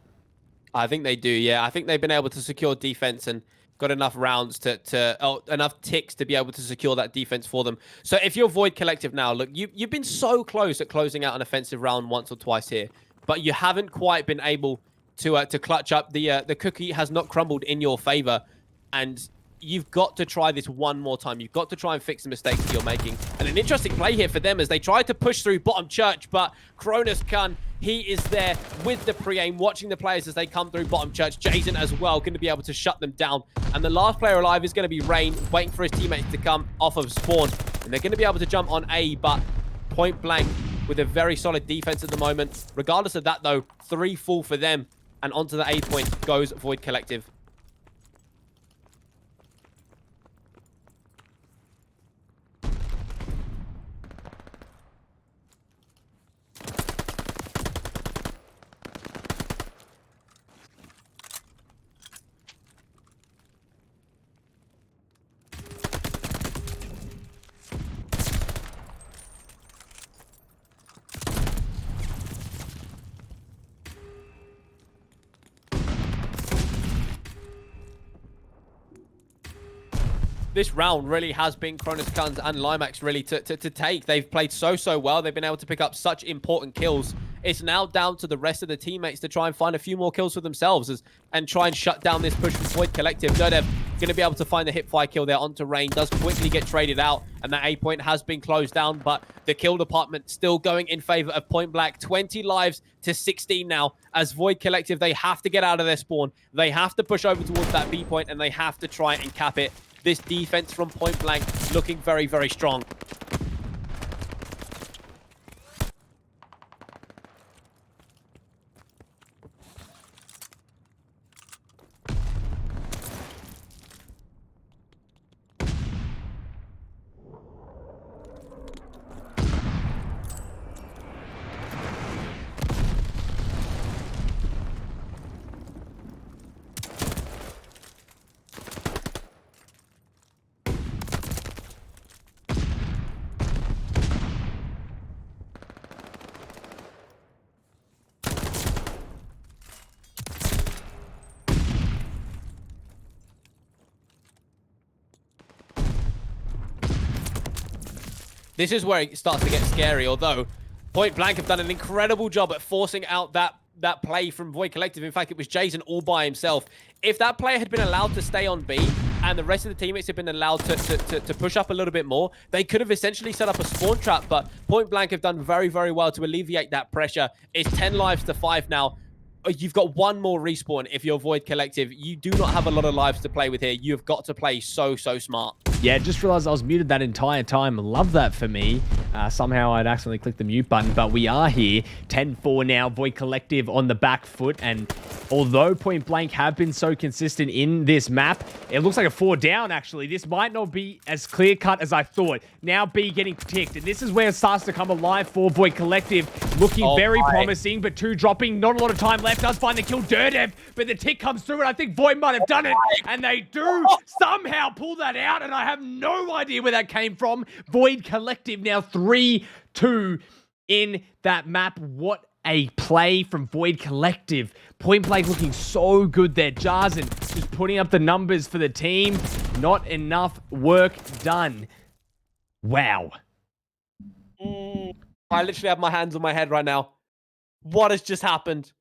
I think they do, yeah. I think they've been able to secure defense and got enough rounds enough ticks to be able to secure that defense for them. So if you're Void Collective now, look, you've been so close at closing out an offensive round once or twice here, but you haven't quite been able to clutch up. The cookie has not crumbled in your favor, and you've got to try this one more time. You've got to try and fix the mistakes that you're making. And an interesting play here for them as they try to push through bottom church, but Cronus Khan, he is there with the pre-aim, watching the players as they come through bottom church. Jason as well, going to be able to shut them down. And the last player alive is going to be Rain, waiting for his teammates to come off of spawn. And they're going to be able to jump on A, but Point Blank with a very solid defense at the moment. Regardless of that, though, 3 full for them. And onto the A point goes Void Collective. This round really has been Cronus Guns and Limax really to take. They've played so well. They've been able to pick up such important kills. It's now down to the rest of the teammates to try and find a few more kills for themselves and try and shut down this push from Void Collective. Dodev going to be able to find the hip-fire kill there onto Rain. Does quickly get traded out, and that A point has been closed down, but the kill department still going in favor of Point Blank. 20 lives to 16 now as Void Collective, they have to get out of their spawn. They have to push over towards that B point, and they have to try and cap it. This defense from Point Blank looking very strong. This is where it starts to get scary, although Point Blank have done an incredible job at forcing out that play from Void Collective. In fact, it was Jason all by himself. If that player had been allowed to stay on B and the rest of the teammates had been allowed to push up a little bit more, they could have essentially set up a spawn trap, but Point Blank have done very well to alleviate that pressure. It's 10 lives to 5 now. You've got one more respawn if you're Void Collective. You do not have a lot of lives to play with here. You've got to play so smart. Yeah, just realized I was muted that entire time. Love that for me. Somehow I'd accidentally clicked the mute button, but we are here. 10-4 now. Void Collective on the back foot. And although Point Blank have been so consistent in this map, it looks like a 4 down, actually. This might not be as clear-cut as I thought. Now B getting ticked. And this is where it starts to come alive for Void Collective. Looking very promising, but 2 dropping. Not a lot of time left. Does find the kill, Dirdev, but the tick comes through, and I think Void might have done it. And they do somehow pull that out, and I have no idea where that came from. Void Collective now 3-2 in that map. What a play from Void Collective. Point Blank looking so good there. Jarzen just putting up the numbers for the team. Not enough work done. Wow. I literally have my hands on my head right now. What has just happened?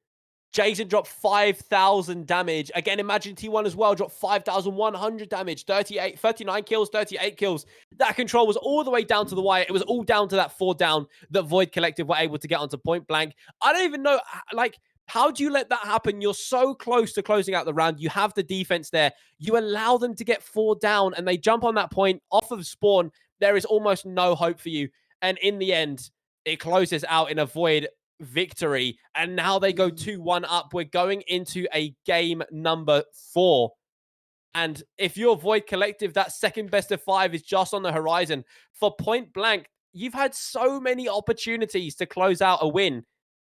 Jason dropped 5,000 damage. Again, imagine T1 as well dropped 5,100 damage. 39 kills, 38 kills. That control was all the way down to the wire. It was all down to that 4 down that Void Collective were able to get onto Point Blank. I don't even know, like, how do you let that happen? You're so close to closing out the round. You have the defense there. You allow them to get 4 down, and they jump on that point off of spawn. There is almost no hope for you. And in the end, it closes out in a Void victory, and now they go 2-1 up. We're going into a game number 4, and if you're Void Collective, that second best of 5 is just on the horizon. For Point Blank, you've had so many opportunities to close out a win,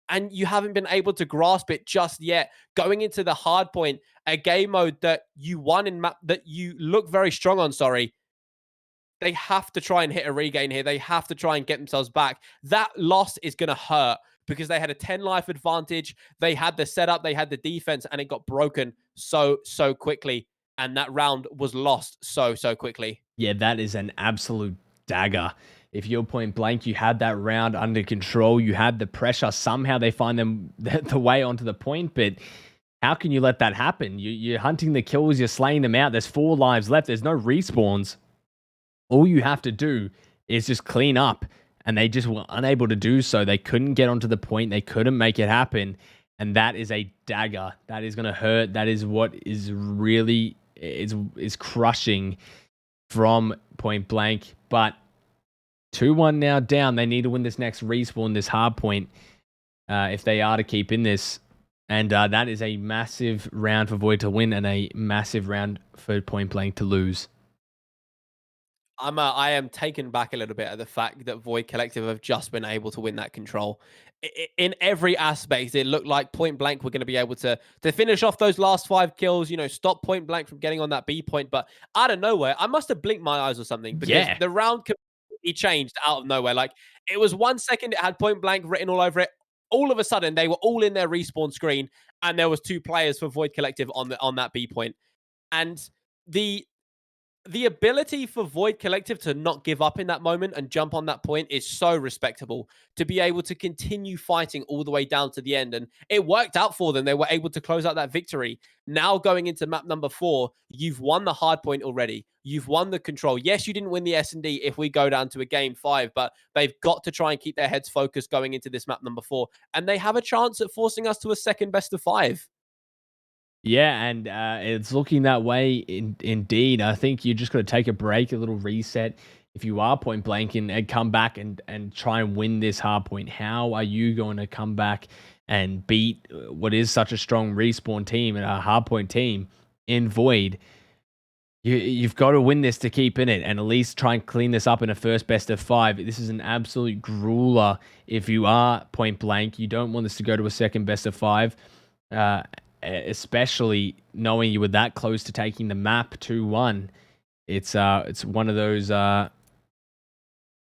and you haven't been able to grasp it just yet. Going into the hard point, a game mode that you won in map that you look very strong on, they have to try and hit a regain here. They have to try and get themselves back. That loss is going to hurt, because they had a 10 life advantage. They had the setup, they had the defense, and it got broken so quickly. And that round was lost so quickly. Yeah, that is an absolute dagger. If you're Point Blank, you had that round under control. You had the pressure. Somehow they find them the way onto the point, but how can you let that happen? You're hunting the kills, you're slaying them out. There's 4 lives left. There's no respawns. All you have to do is just clean up. And they just were unable to do so. They couldn't get onto the point. They couldn't make it happen. And that is a dagger. That is going to hurt. That is what is really is crushing from Point Blank. But 2-1 now down. They need to win this next respawn, this hard point, if they are to keep in this. And that is a massive round for Void to win and a massive round for Point Blank to lose. I am taken back a little bit at the fact that Void Collective have just been able to win that control. In every aspect, it looked like Point Blank were going to be able to finish off those last 5 kills, stop Point Blank from getting on that B point. But out of nowhere, I must have blinked my eyes or something, because the round completely changed out of nowhere. Like, it was 1 second, it had Point Blank written all over it. All of a sudden, they were all in their respawn screen, and there was 2 players for Void Collective on that B point. And the ability for Void Collective to not give up in that moment and jump on that point is so respectable, to be able to continue fighting all the way down to the end. And it worked out for them. They were able to close out that victory. Now going into map number 4, you've won the hard point already. You've won the control. Yes, you didn't win the S&D if we go down to a game 5, but they've got to try and keep their heads focused going into this map number 4. And they have a chance at forcing us to a second best of 5. Yeah, and it's looking that way indeed. I think you just got to take a break, a little reset. If you are Point Blank and come back and try and win this hard point, how are you going to come back and beat what is such a strong respawn team and a hard point team in Void? You've got to win this to keep in it and at least try and clean this up in a first best of 5. This is an absolute grueler. If you are Point Blank, you don't want this to go to a second best of 5. Especially knowing you were that close to taking the map 2-1. It's one of those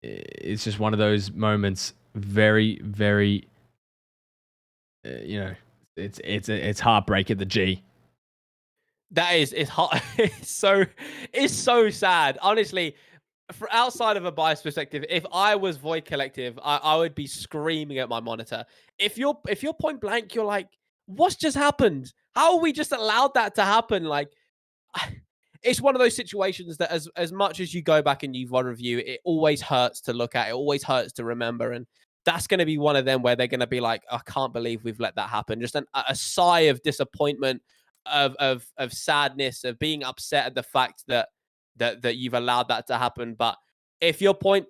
it's just one of those moments, very it's heartbreak at the G. That is, it's hot. It's so sad. Honestly, for outside of a biased perspective, if I was Void Collective, I would be screaming at my monitor. If you're Point Blank, you're like, what's just happened? How are we just allowed that to happen? Like, it's one of those situations that as much as you go back and you review, it always hurts to look at. It always hurts to remember. And that's going to be one of them where they're going to be like, I can't believe we've let that happen. Just a sigh of disappointment, of sadness, of being upset at the fact that you've allowed that to happen. But if you're point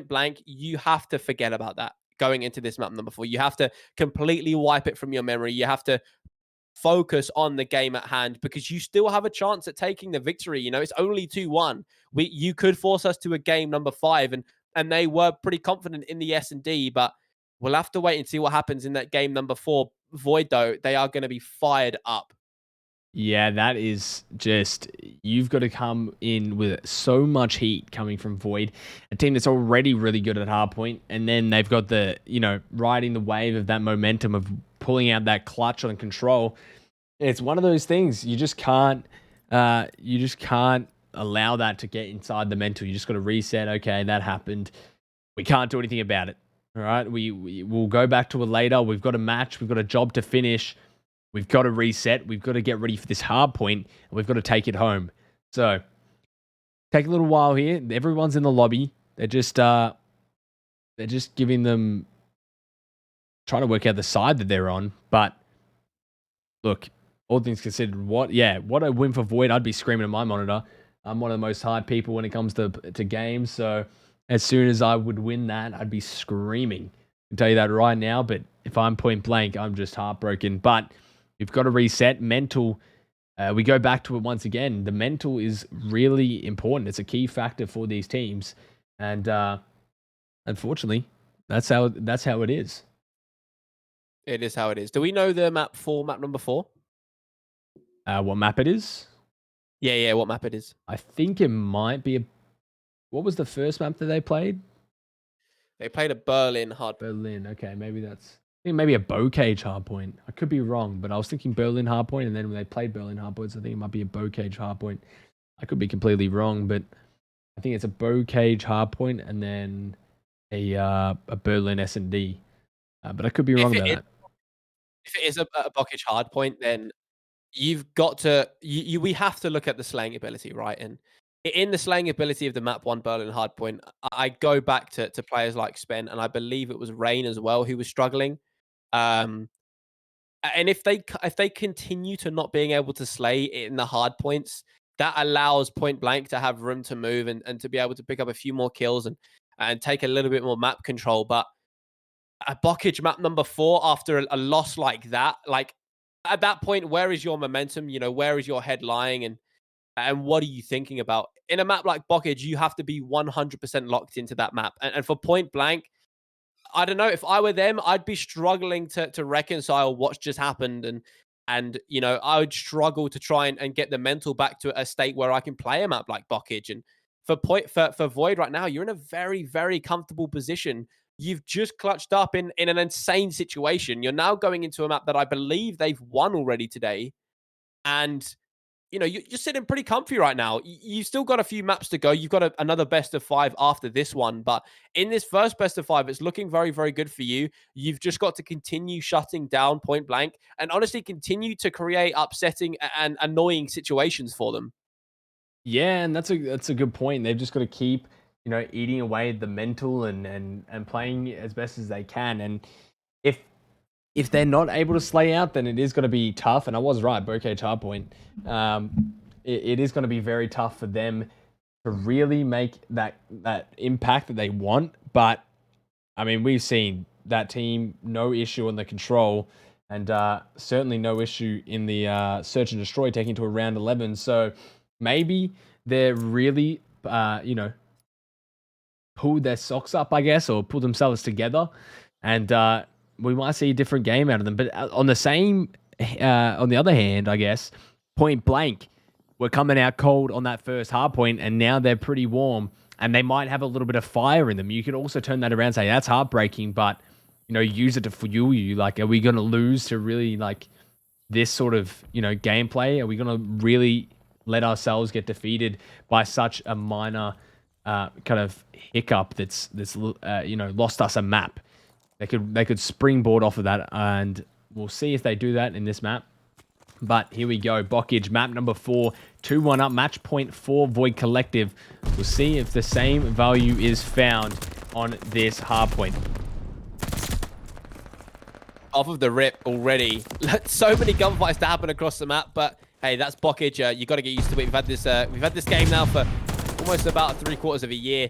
blank, you have to forget about that going into this map number 4. You have to completely wipe it from your memory. You have to focus on the game at hand because you still have a chance at taking the victory. You know, it's only 2-1. You could force us to a game number 5, and they were pretty confident in the S&D, but we'll have to wait and see what happens in that game number 4. Void, though, they are going to be fired up. Yeah, that is just, you've got to come in with so much heat coming from Void, a team that's already really good at hardpoint, and then they've got the, you know, riding the wave of that momentum of pulling out that clutch on control. It's one of those things you just can't allow that to get inside the mental. You just got to reset. Okay, that happened. We can't do anything about it. All right, we'll go back to it later. We've got a match. We've got a job to finish. We've got to reset. We've got to get ready for this hard point, and we've got to take it home. So, take a little while here. Everyone's in the lobby. They're just giving them, trying to work out the side that they're on. But look, all things considered, what a win for Void. I'd be screaming at my monitor. I'm one of the most hyped people when it comes to games. So, as soon as I would win that, I'd be screaming. I can tell you that right now. But if I'm point blank, I'm just heartbroken. But we've got to reset. Mental, we go back to it once again. The mental is really important. It's a key factor for these teams. And unfortunately, that's how it is. It is how it is. Do we know the map number 4? What map it is? Yeah, what map it is. I think it might be what was the first map that they played? They played a Berlin hard. Berlin, okay, maybe that's, I think maybe a bow cage hardpoint. I could be wrong, but I was thinking Berlin hardpoint, and then when they played Berlin hardpoints, I think it might be a bow cage hardpoint. I could be completely wrong, but I think it's a bow cage hardpoint and then a Berlin S&D. But I could be wrong about that. If it is a Bockage hardpoint, then you've got to we have to look at the slaying ability, right? And in the slaying ability of the map 1 Berlin hardpoint, I go back to players like Spen, and I believe it was Rain as well who was struggling. And if they continue to not being able to slay in the hard points, that allows point blank to have room to move and to be able to pick up a few more kills and take a little bit more map control. But a Bockage map number 4 after a loss like that, like at that point, where is your momentum? You know, where is your head lying? And what are you thinking about? In a map like Bockage, you have to be 100% locked into that map. And for point blank, I don't know, if I were them, I'd be struggling to reconcile what's just happened. And you know, I would struggle to try and get the mental back to a state where I can play a map like Bockage. And for Void right now, you're in a very, very comfortable position. You've just clutched up in an insane situation. You're now going into a map that I believe they've won already today. And you know, you're sitting pretty comfy right now. You've still got a few maps to go. You've got another best of 5 after this one. But in this first best of 5, it's looking very, very good for you. You've just got to continue shutting down point blank and honestly continue to create upsetting and annoying situations for them. Yeah, and that's a good point. They've just got to keep, you know, eating away at the mental and playing as best as they can. And if they're not able to slay out, then it is going to be tough. And I was right, Bocage hardpoint. It is going to be very tough for them to really make that impact that they want. But I mean, we've seen that team, no issue on the control, and certainly no issue in the search and destroy, taking to a round 11. So maybe they're really, you know, pulled their socks up, I guess, or pulled themselves together, and we might see a different game out of them. But on the other hand, I guess, point blank, we're coming out cold on that first hard point, and now they're pretty warm, and they might have a little bit of fire in them. You could also turn that around and say, that's heartbreaking, but, you know, use it to fuel you. Like, are we going to lose to really, like, this sort of, you know, gameplay? Are we going to really let ourselves get defeated by such a minor kind of hiccup that's you know, lost us a map? They could springboard off of that, and we'll see if they do that in this map. But here we go, Bockage, map number 4, 2-1 up, match point for Void Collective. We'll see if the same value is found on this hardpoint. Off of the rip already, so many gunfights to happen across the map. But hey, that's Bockage. You got to get used to it. We've had this game now for almost about 3/4 of a year.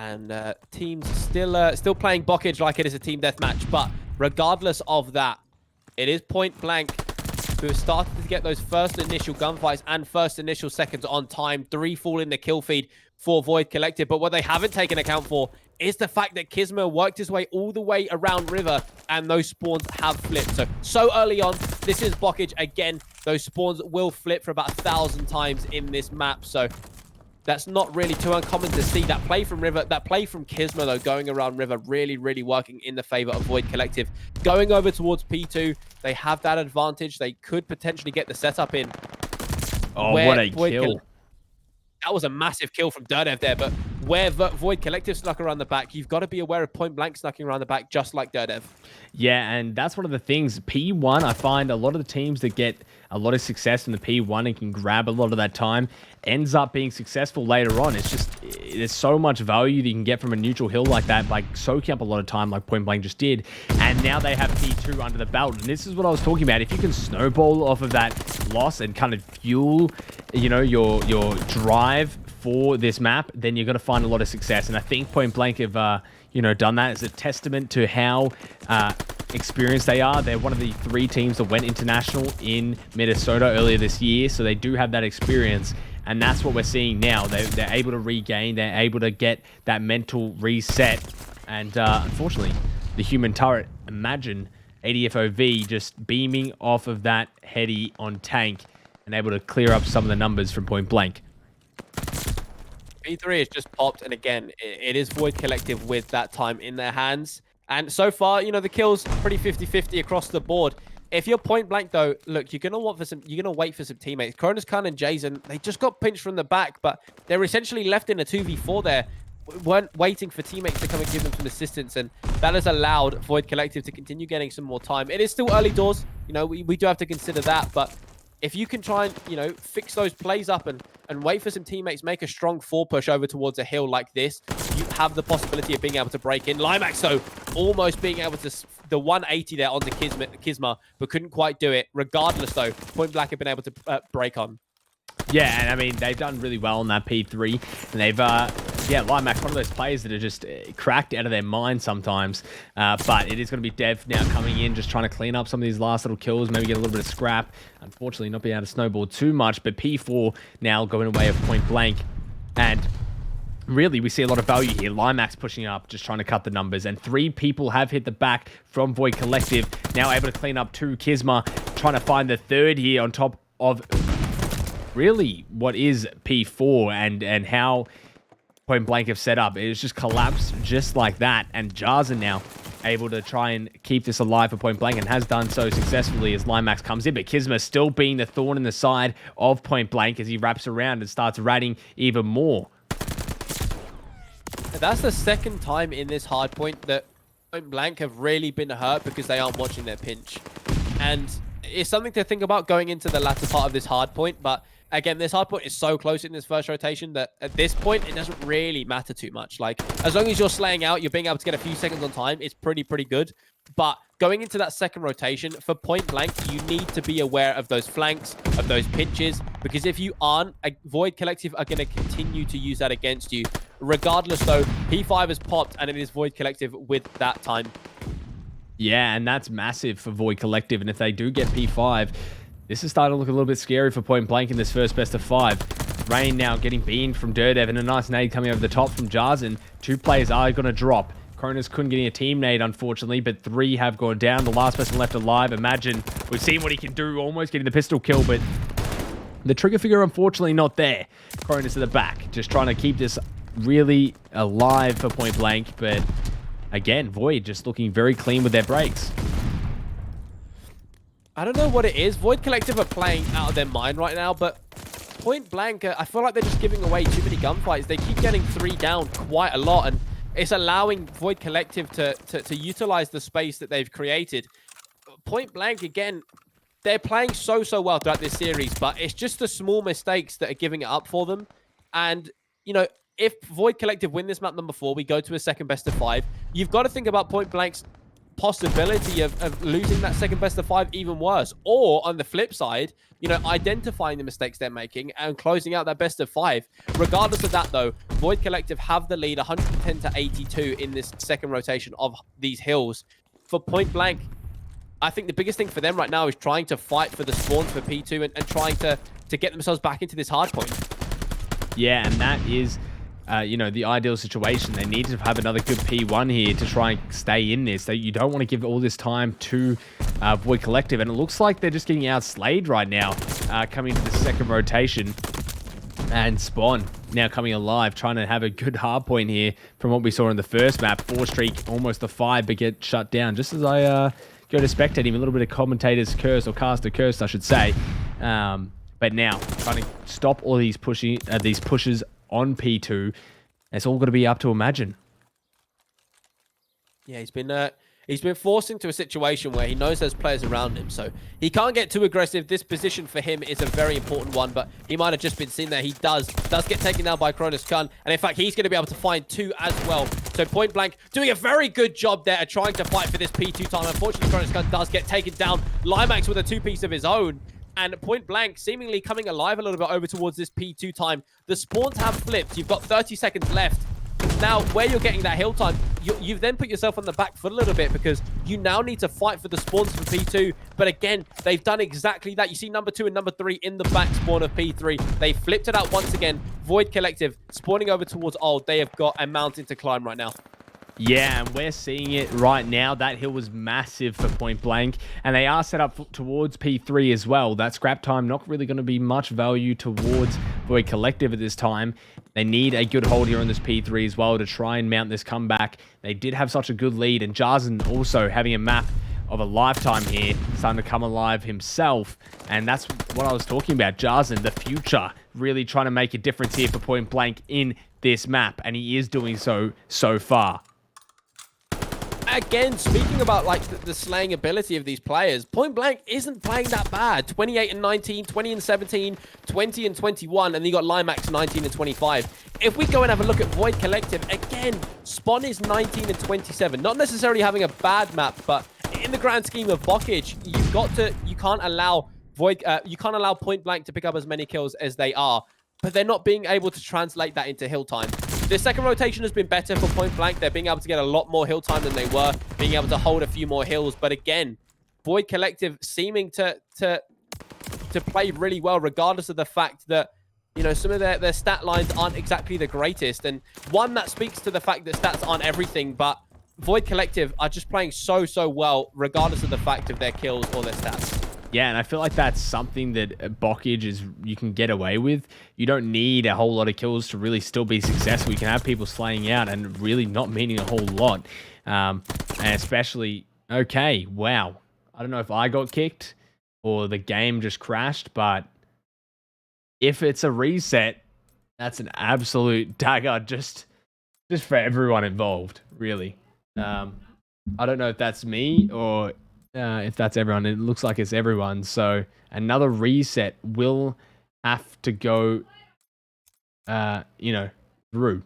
And teams still playing Bockage like it is a team deathmatch. But regardless of that, it is Point Blank who have started to get those first initial gunfights and first initial seconds on time. 3 fall in the kill feed for Void Collective. But what they haven't taken account for is the fact that Kisma worked his way all the way around River and those spawns have flipped. So early on, this is Bockage. Again, those spawns will flip for about 1,000 times in this map. So that's not really too uncommon to see. That play from River, that play from Kisma, though, going around River, really, really working in the favor of Void Collective. Going over towards P2, they have that advantage. They could potentially get the setup in. Oh, what a kill. That was a massive kill from Dirdev there, but where Void Collective snuck around the back, you've got to be aware of Point Blank snucking around the back, just like Dirdev. Yeah, and that's one of the things. P1, I find a lot of the teams that get a lot of success in the P1 and can grab a lot of that time ends up being successful later on. It's just, there's so much value that you can get from a neutral hill like that by soaking up a lot of time like Point Blank just did. And now they have P2 under the belt. And this is what I was talking about. If you can snowball off of that loss and kind of fuel, you know, your drive for this map, then you're going to find a lot of success. And I think Point Blank have, you know, done that as a testament to how experienced they are. They're one of the 3 teams that went international in Minnesota earlier this year, so they do have that experience. And that's what we're seeing now. They're able to regain, they're able to get that mental reset. And unfortunately, the human turret, imagine ADFOV just beaming off of that heady on tank and able to clear up some of the numbers from Point Blank. P3 has just popped, and again, it is Void Collective with that time in their hands. And so far, you know, the kills pretty 50-50 across the board. If you're Point Blank, though, look, you're gonna wait for some teammates. Cronus Khan and Jason, they just got pinched from the back, but they're essentially left in a 2v4 there. Weren't waiting for teammates to come and give them some assistance, and that has allowed Void Collective to continue getting some more time. It is still early doors, you know, we do have to consider that, but if you can try and, you know, fix those plays up and wait for some teammates, make a strong 4 push over towards a hill like this, you have the possibility of being able to break in. Limax, though, almost being able to the 180 there onto Kisma, but couldn't quite do it. Regardless, though, Point Blank have been able to break on. Yeah, and I mean, they've done really well on that P3. And they've, yeah, Limax, one of those players that are just cracked out of their mind sometimes. But it is going to be Dev now coming in, just trying to clean up some of these last little kills, maybe get a little bit of scrap. Unfortunately, not being able to snowball too much. But P4 now going away of Point Blank. And really, we see a lot of value here. Limax pushing up, just trying to cut the numbers. And 3 people have hit the back from Void Collective. Now able to clean up 2. Kisma trying to find the 3rd here on top of really what is P4 and how Point Blank have set up. It's just collapsed just like that. And Jarzen now able to try and keep this alive for Point Blank and has done so successfully as Limax comes in. But Kisma still being the thorn in the side of Point Blank as he wraps around and starts ratting even more. That's the 2nd time in this hardpoint that Point Blank have really been hurt because they aren't watching their pinch. And it's something to think about going into the latter part of this hardpoint, but again, this hardpoint is so close in this first rotation that at this point, it doesn't really matter too much. Like, as long as you're slaying out, you're being able to get a few seconds on time, it's pretty good. But going into that 2nd rotation, for Point Blank, you need to be aware of those flanks, of those pinches, because if you aren't, Void Collective are going to continue to use that against you. Regardless, though, P5 has popped, and it is Void Collective with that time. Yeah, and that's massive for Void Collective. And if they do get P5, this is starting to look a little bit scary for Point Blank in this first best of 5. Rain now getting beamed from Dirdev and a nice nade coming over the top from Jarzen. 2 players are going to drop. Cronus couldn't get a team nade, unfortunately, but 3 have gone down. The last person left alive, Imagine, we've seen what he can do, almost getting the pistol kill, but the trigger figure, unfortunately, not there. Cronus at the back, just trying to keep this really alive for Point Blank, but again, Void just looking very clean with their breaks. I don't know what it is. Void Collective are playing out of their mind right now, but Point Blank, I feel like they're just giving away too many gunfights. They keep getting 3 down quite a lot, and it's allowing Void Collective to utilize the space that they've created. Point Blank, again, they're playing so well throughout this series, but it's just the small mistakes that are giving it up for them. And, you know, if Void Collective win this map number 4, we go to a 2nd best of 5, you've got to think about Point Blank's possibility of losing that 2nd best of 5 even worse. Or on the flip side, you know, identifying the mistakes they're making and closing out that best of 5. Regardless of that, though, Void Collective have the lead 110 to 82 in this second rotation of these hills. For Point Blank, I think the biggest thing for them right now is trying to fight for the spawns for P2 and trying to get themselves back into this hard point. Yeah, and that is, you know, the ideal situation. They need to have another good P1 here to try and stay in this. So you don't want to give all this time to Void Collective. And it looks like they're just getting outslayed right now, coming into the second rotation. And Spawn now coming alive, trying to have a good hard point here from what we saw in the first map. 4 streak, almost a 5, but get shut down. Just as I go to spectate him, a little bit of commentator's curse, or caster curse, I should say. But now, trying to stop all these pushes on P2. It's all going to be up to Imagine. Yeah, he's been forced into a situation where he knows there's players around him, so he can't get too aggressive. This position for him is a very important one, but he might have just been seen there. He does get taken down by Cronus Khan, and in fact, he's going to be able to find 2 as well. So Point Blank doing a very good job there at trying to fight for this P2 time. Unfortunately, Cronus Khan does get taken down. Limax with a 2-piece of his own. And Point Blank seemingly coming alive a little bit over towards this P2 time. The spawns have flipped. You've got 30 seconds left. Now, where you're getting that hill time, you've then put yourself on the back foot a little bit because you now need to fight for the spawns for P2. But again, they've done exactly that. You see number 2 and number 3 in the back spawn of P3. They flipped it out once again. Void Collective spawning over towards Old. They have got a mountain to climb right now. Yeah, and we're seeing it right now. That hill was massive for Point Blank, and they are set up towards P3 as well. That scrap time not really going to be much value towards Void Collective at this time. They need a good hold here on this P3 as well to try and mount this comeback. They did have such a good lead, and Jarzen also having a map of a lifetime here, starting to come alive himself. And that's what I was talking about. Jarzen, the future, really trying to make a difference here for Point Blank in this map, and he is doing so far. Again, speaking about like the slaying ability of these players, Point Blank isn't playing that bad. 28 and 19, 20 and 17, 20 and 21, and then you got Limax 19 and 25. If we go and have a look at Void Collective, again, Spawn is 19 and 27. Not necessarily having a bad map, but in the grand scheme of Bockage, you can't allow Point Blank to pick up as many kills as they are, but they're not being able to translate that into hill time. The second rotation has been better for Point Blank. They're being able to get a lot more hill time than they were, being able to hold a few more hills. But again, Void Collective seeming to play really well, regardless of the fact that, you know, some of their stat lines aren't exactly the greatest. And one that speaks to the fact that stats aren't everything, but Void Collective are just playing so well, regardless of the fact of their kills or their stats. Yeah, and I feel like that's something that Bockage you can get away with. You don't need a whole lot of kills to really still be successful. You can have people slaying out and really not meaning a whole lot. And especially, okay, wow. I don't know if I got kicked or the game just crashed, but if it's a reset, that's an absolute dagger just for everyone involved, really. I don't know if that's me or if that's everyone. It looks like it's everyone. So another reset will have to go, you know, through.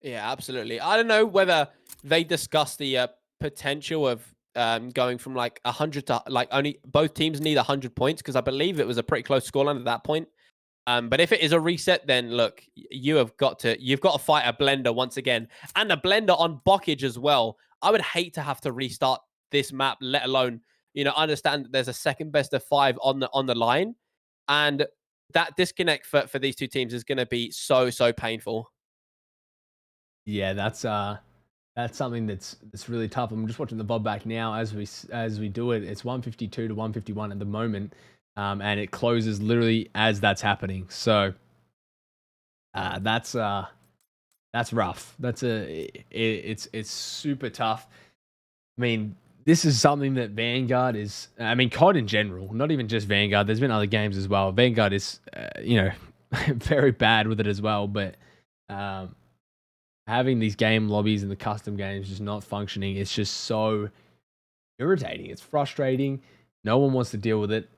Yeah, absolutely. I don't know whether they discussed the potential of going from like 100 to like only both teams need 100 points, because I believe it was a pretty close scoreline at that point. But if it is a reset, then look, you've got to fight a blender once again, and a blender on Bockage as well. I would hate to have to restart this map, let alone, you know, understand that there's a second best of 5 on the line, and that disconnect for these two teams is going to be so painful. Yeah, that's something that's really tough. I'm just watching the VOD back now as we do it. It's 152 to 151 at the moment, and it closes literally as that's happening. So that's rough. It's super tough. I mean, this is something that Vanguard is. I mean, COD in general, not even just Vanguard. There's been other games as well. Vanguard is, you know, very bad with it as well. But having these game lobbies and the custom games just not functioning, it's just so irritating. It's frustrating. No one wants to deal with it.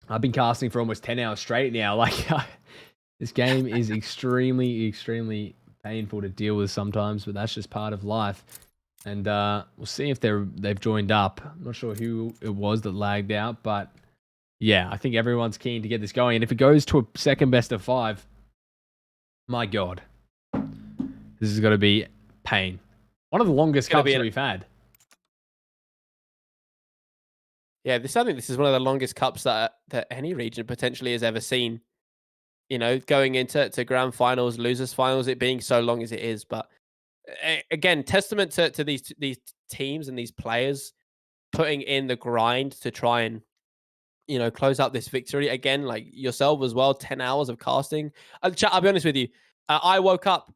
I've been casting for almost 10 hours straight now. Like, this game is extremely painful to deal with sometimes, but that's just part of life. And we'll see if they've joined up. I'm not sure who it was that lagged out, but yeah, I think everyone's keen to get this going. And if it goes to a second best of 5, My God. This is going to be pain. One of the longest cups that we've had. Yeah, I think this is one of the longest cups that any region potentially has ever seen. You know, going into grand finals, losers finals, it being so long as it is. But again, testament to these teams and these players putting in the grind to try and, you know, close out this victory. Again, like yourself as well, 10 hours of casting. I'll be honest with you. I woke up.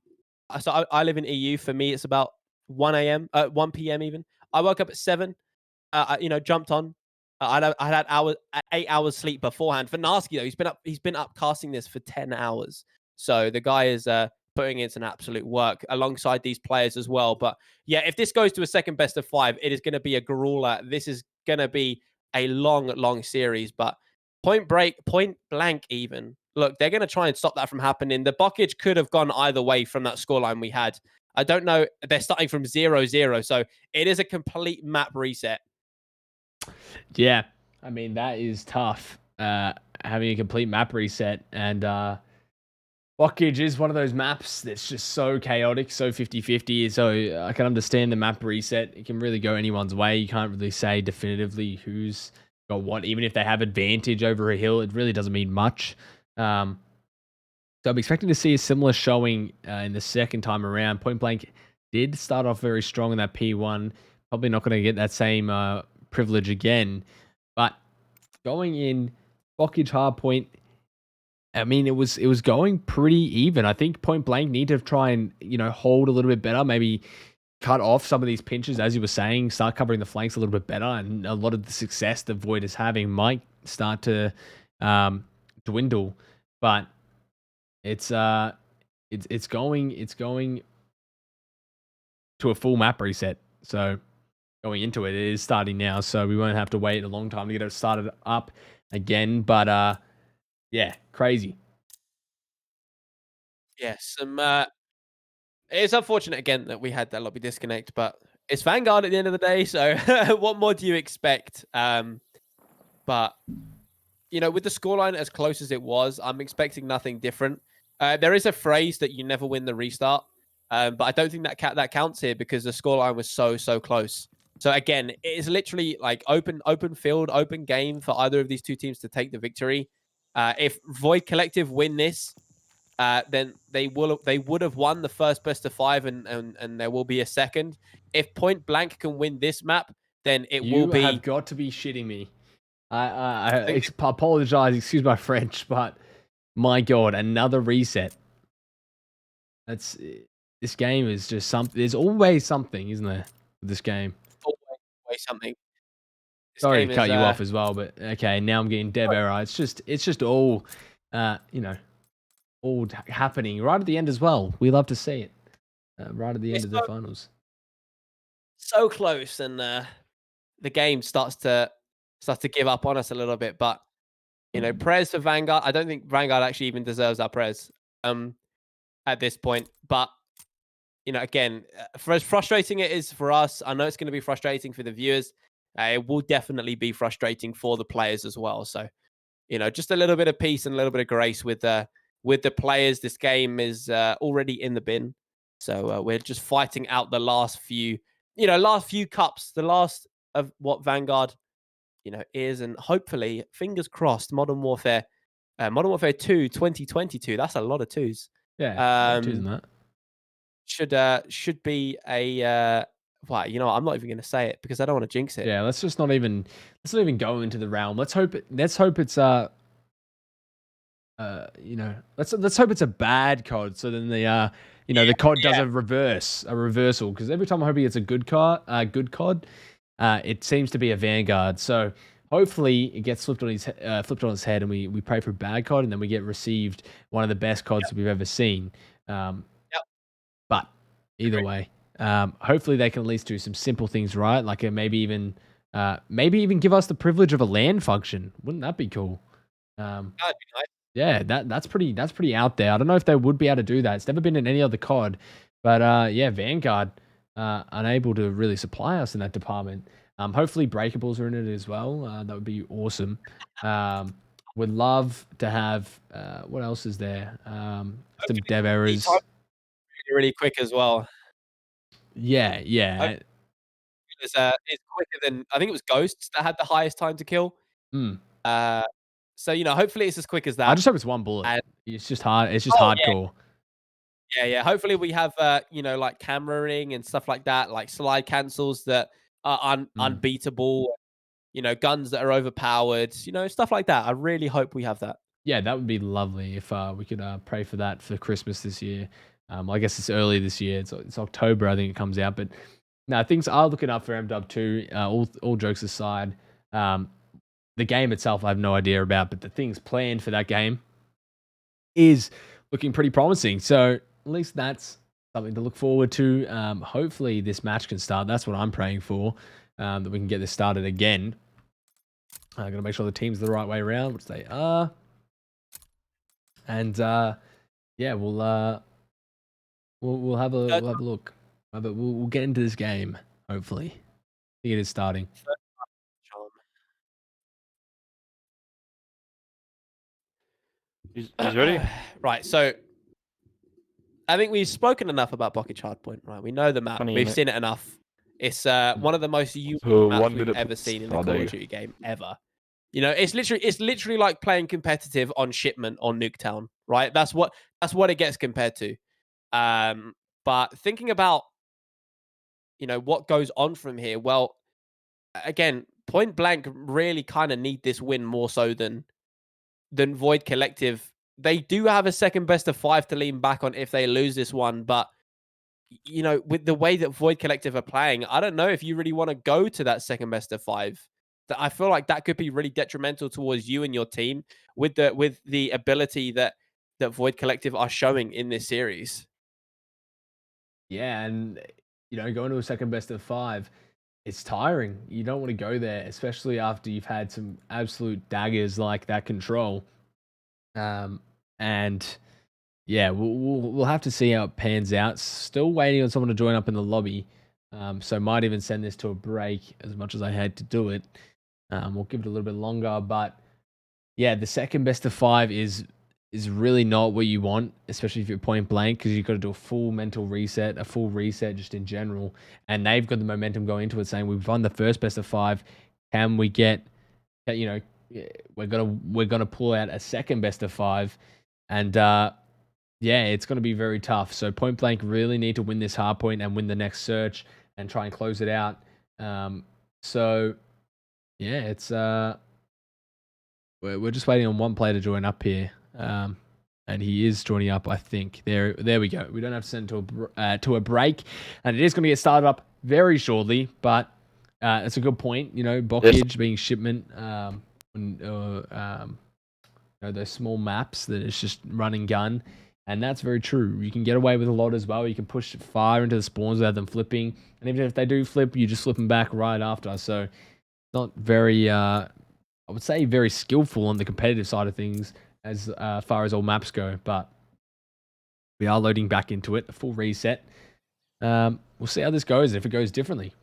So I live in EU. For me, it's about 1 a.m., 1 p.m. even. I woke up at 7. You know, jumped on. I had 8 hours sleep beforehand. For Narski though, he's been up casting this for 10 hours. So the guy is putting in some absolute work alongside these players as well. But yeah, if this goes to a second best of 5, it is going to be a grueler. This is going to be a long series. But point blank even. Look, they're going to try and stop that from happening. The blockage could have gone either way from that scoreline we had. I don't know. They're starting from 0-0. So it is a complete map reset. Yeah, I mean, that is tough, having a complete map reset. And blockage is one of those maps that's just so chaotic, so 50-50. So I can understand the map reset. It can really go anyone's way. You can't really say definitively who's got what. Even if they have advantage over a hill, it really doesn't mean much. So I'm expecting to see a similar showing in the second time around. Point Blank did start off very strong in that P1. Probably not going to get that same privilege again. But going in blockage hardpoint, I mean, it was going pretty even. I think Point Blank need to try and, you know, hold a little bit better. Maybe cut off some of these pinches, as you were saying, start covering the flanks a little bit better. And a lot of the success that Void is having might start to dwindle. But it's going to a full map reset. So going into it is starting now. So we won't have to wait a long time to get it started up again. But yeah, crazy. Yes, it's unfortunate again that we had that lobby disconnect, but it's Vanguard at the end of the day. So what more do you expect? But you know, with the scoreline as close as it was, I'm expecting nothing different. There is a phrase that you never win the restart, but I don't think that counts here because the scoreline was so close. So again, it is literally like open field, open game for either of these two teams to take the victory. If Void Collective win this, then they would have won the first best of 5, and there will be a second. If Point Blank can win this map, then it will be. You have got to be shitting me. I apologize, excuse my French, but my God, another reset. This game is just something. There's always something, isn't there, with this game? Always something. Sorry to cut you off as well, but okay, now I'm getting dev error. It's just all, you know, all happening right at the end as well. We love to see it right at the end of the finals. So close, and the game starts to give up on us a little bit. But you know, prayers for Vanguard. I don't think Vanguard actually even deserves our prayers at this point. But you know, again, for as frustrating it is for us, I know it's going to be frustrating for the viewers. It will definitely be frustrating for the players as well. So, you know, just a little bit of peace and a little bit of grace with the players. This game is already in the bin. So we're just fighting out the last few cups, the last of what Vanguard, you know, is. And hopefully, fingers crossed, Modern Warfare 2 2022. That's a lot of twos. Yeah, twos and that. Should be a well, you know, I'm not even going to say it because I don't want to jinx it. Yeah, let's not even go into the realm. Let's hope it's you know, let's hope it's a bad COD. So then the you know, the COD does a reversal, because every time I'm hoping it's a good COD, it seems to be a Vanguard. So hopefully it gets flipped on its head, and we pray for bad COD, and then we get received one of the best CODs we've ever seen. But either way, hopefully they can at least do some simple things right, like maybe even give us the privilege of a LAN function. Wouldn't that be cool? That'd be nice. Yeah, that's pretty out there. I don't know if they would be able to do that. It's never been in any other COD, but yeah, Vanguard unable to really supply us in that department. Hopefully Breakables are in it as well. That would be awesome. would love to have, what else is there? Some dev errors. Really quick as well. Yeah. It's quicker than, I think it was Ghosts that had the highest time to kill. Mm. So, you know, hopefully it's as quick as that. I just hope it's one bullet. And, it's just hard. It's just hardcore. Yeah. Hopefully we have, you know, like cameraing and stuff like that, like slide cancels that are unbeatable. You know, guns that are overpowered. You know, stuff like that. I really hope we have that. Yeah, that would be lovely if we could pray for that for Christmas this year. I guess it's early this year. It's October, I think it comes out. But no, things are looking up for MW2. All jokes aside, the game itself I have no idea about, but the things planned for that game is looking pretty promising. So at least that's something to look forward to. Hopefully this match can start. That's what I'm praying for, that we can get this started again. I'm going to make sure the team's the right way around, which they are. And yeah, we'll have a look. But we'll get into this game, hopefully. I think it is starting. He's ready? Right, so I think we've spoken enough about Bockage Hardpoint, right? We know the map. We've seen it enough. It's one of the most unique maps we've ever seen in a Call of Duty game ever. You know, it's literally like playing competitive on Shipment on Nuketown, right? That's what it gets compared to. But thinking about, you know, what goes on from here, well, again, Point Blank really kind of need this win more so than Void Collective. They do have a second best of 5 to lean back on if they lose this one, but you know, with the way that Void Collective are playing, I don't know if you really want to go to that second best of 5. That I feel like that could be really detrimental towards you and your team with the ability that Void Collective are showing in this series. Yeah, and you know, going to a second best of 5, it's tiring. You don't want to go there, especially after you've had some absolute daggers like that Control. And yeah, we'll have to see how it pans out. Still waiting on someone to join up in the lobby. So might even send this to a break as much as I had to do it. We'll give it a little bit longer, but yeah, the second best of 5 is really not what you want, especially if you're Point Blank, because you've got to do a full mental reset, a full reset just in general. And they've got the momentum going into it, saying we've won the first best of 5. Can we get, you know, we're gonna pull out a second best of 5, and yeah, it's gonna be very tough. So Point Blank really need to win this hardpoint and win the next search and try and close it out. So yeah, it's we're just waiting on one player to join up here, and he is joining up, I think. There we go. We don't have to send to a break, and it is going to get started up very shortly. But it's a good point. You know, Bockage being Shipment, you know, those small maps that it's just run and gun, and that's very true. You can get away with a lot as well. You can push fire into the spawns without them flipping, and even if they do flip, you just flip them back right after. So not very, I would say, very skillful on the competitive side of things as far as all maps go. But we are loading back into it, a full reset. We'll see how this goes, if it goes differently.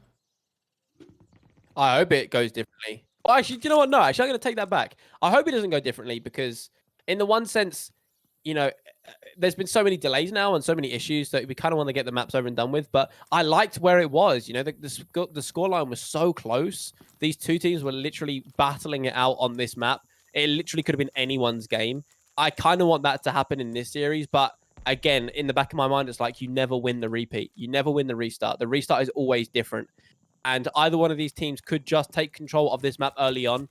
I hope it goes differently. Well, actually, do you know what? No, actually, I'm going to take that back. I hope it doesn't go differently because, in the one sense, you know, there's been so many delays now and so many issues that we kind of want to get the maps over and done with. But I liked where it was. You know, the scoreline was so close. These two teams were literally battling it out on this map. It literally could have been anyone's game. I kind of want that to happen in this series. But again, in the back of my mind, it's like you never win the repeat. You never win the restart. The restart is always different. And either one of these teams could just take control of this map early on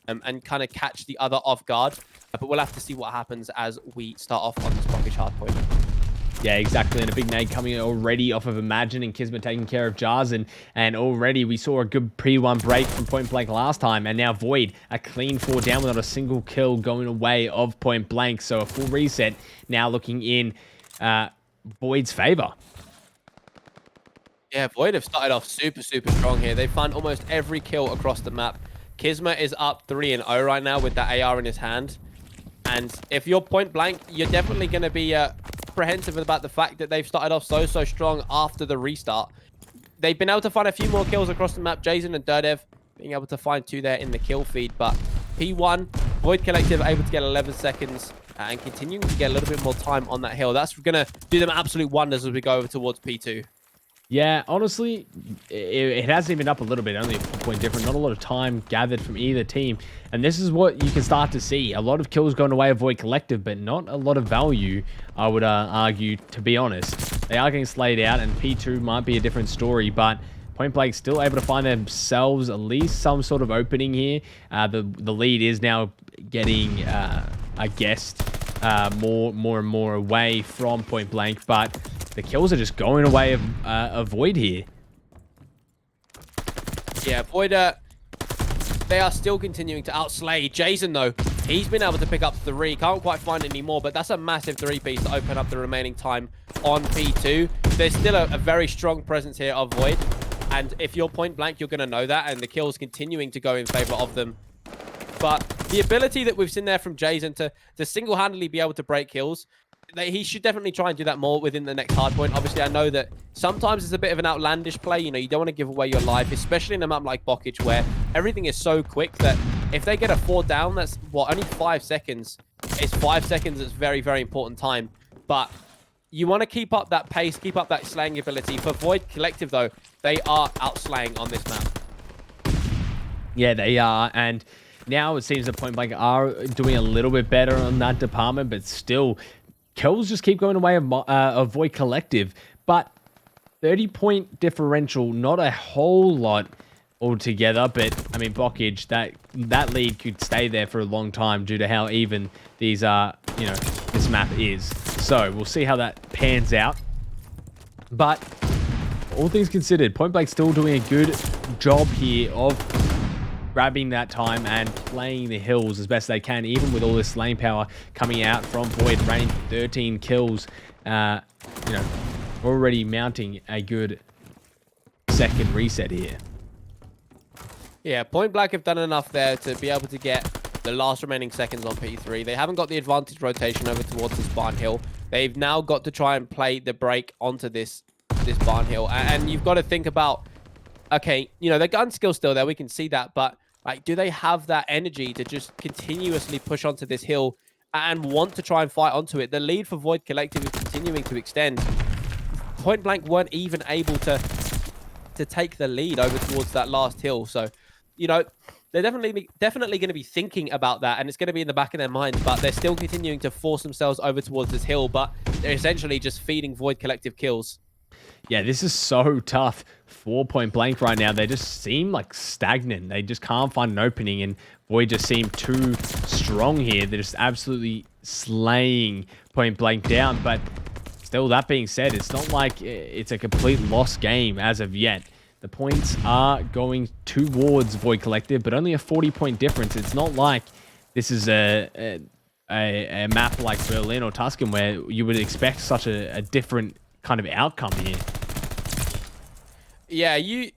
and kind of catch the other off guard. But we'll have to see what happens as we start off on this Bockage hardpoint. Yeah, exactly. And a big nade coming already off of Imagine and Kismet taking care of Jars. And already we saw a good pre-1 break from Point Blank last time. And now Void, a clean 4 down without a single kill going away of Point Blank. So a full reset now looking in Void's favor. Yeah, Void have started off super strong here. They found almost every kill across the map. Kismet is up 3-0 right now with that AR in his hand. And if you're Point Blank, you're definitely going to be apprehensive about the fact that they've started off so strong after the restart. They've been able to find a few more kills across the map. Jason and Dirdev being able to find 2 there in the kill feed. But P1 Void Collective able to get 11 seconds and continuing to get a little bit more time on that hill. That's going to do them absolute wonders as we go over towards P2. Yeah, honestly, it has evened up a little bit, only a 4-point difference. Not a lot of time gathered from either team. And this is what you can start to see. A lot of kills going away of Void Collective, but not a lot of value, I would argue, to be honest. They are getting slayed out, and P2 might be a different story, but Point Blank still able to find themselves at least some sort of opening here. The lead is now getting, I guess, more and more away from Point Blank, but the kills are just going away of Void here. Yeah, Void, they are still continuing to outslay. Jason, though, he's been able to pick up 3. Can't quite find any more, but that's a massive 3-piece to open up the remaining time on P2. There's still a very strong presence here of Void, and if you're Point Blank, you're going to know that, and the kills continuing to go in favor of them. But the ability that we've seen there from Jason to single-handedly be able to break kills, he should definitely try and do that more within the next hardpoint. Obviously, I know that sometimes it's a bit of an outlandish play. You know, you don't want to give away your life, especially in a map like Bokich, where everything is so quick that if they get a 4 down, that's, what, only 5 seconds. It's 5 seconds that's very, very important time. But you want to keep up that pace, keep up that slaying ability. For Void Collective, though, they are outslaying on this map. Yeah, they are, and now it seems that Point Blank are doing a little bit better on that department, but still, kills just keep going away of Void Collective. But 30-point differential, not a whole lot altogether, but I mean, Bokich, that lead could stay there for a long time due to how even these this map is. So we'll see how that pans out. But all things considered, Point Blank still doing a good job here of grabbing that time and playing the hills as best they can, even with all this lane power coming out from Void, raining 13 kills, already mounting a good second reset here. Yeah, Point Blank have done enough there to be able to get the last remaining seconds on P3. They haven't got the advantage rotation over towards this barn hill. They've now got to try and play the break onto this barn hill. And you've got to think about, okay, their gun skill's still there. We can see that. But like, do they have that energy to just continuously push onto this hill and want to try and fight onto it? The lead for Void Collective is continuing to extend. Point Blank weren't even able to take the lead over towards that last hill. So, they're definitely going to be thinking about that, and it's going to be in the back of their minds, but they're still continuing to force themselves over towards this hill, but they're essentially just feeding Void Collective kills. Yeah, this is so tough for Point Blank right now. They just seem like stagnant. They just can't find an opening, and Void just seem too strong here. They're just absolutely slaying Point Blank down, but still, that being said, it's not like it's a complete lost game as of yet. The points are going towards Void Collective, but only a 40-point difference. It's not like this is a map like Berlin or Tuscan where you would expect such a different kind of outcome here. Yeah, in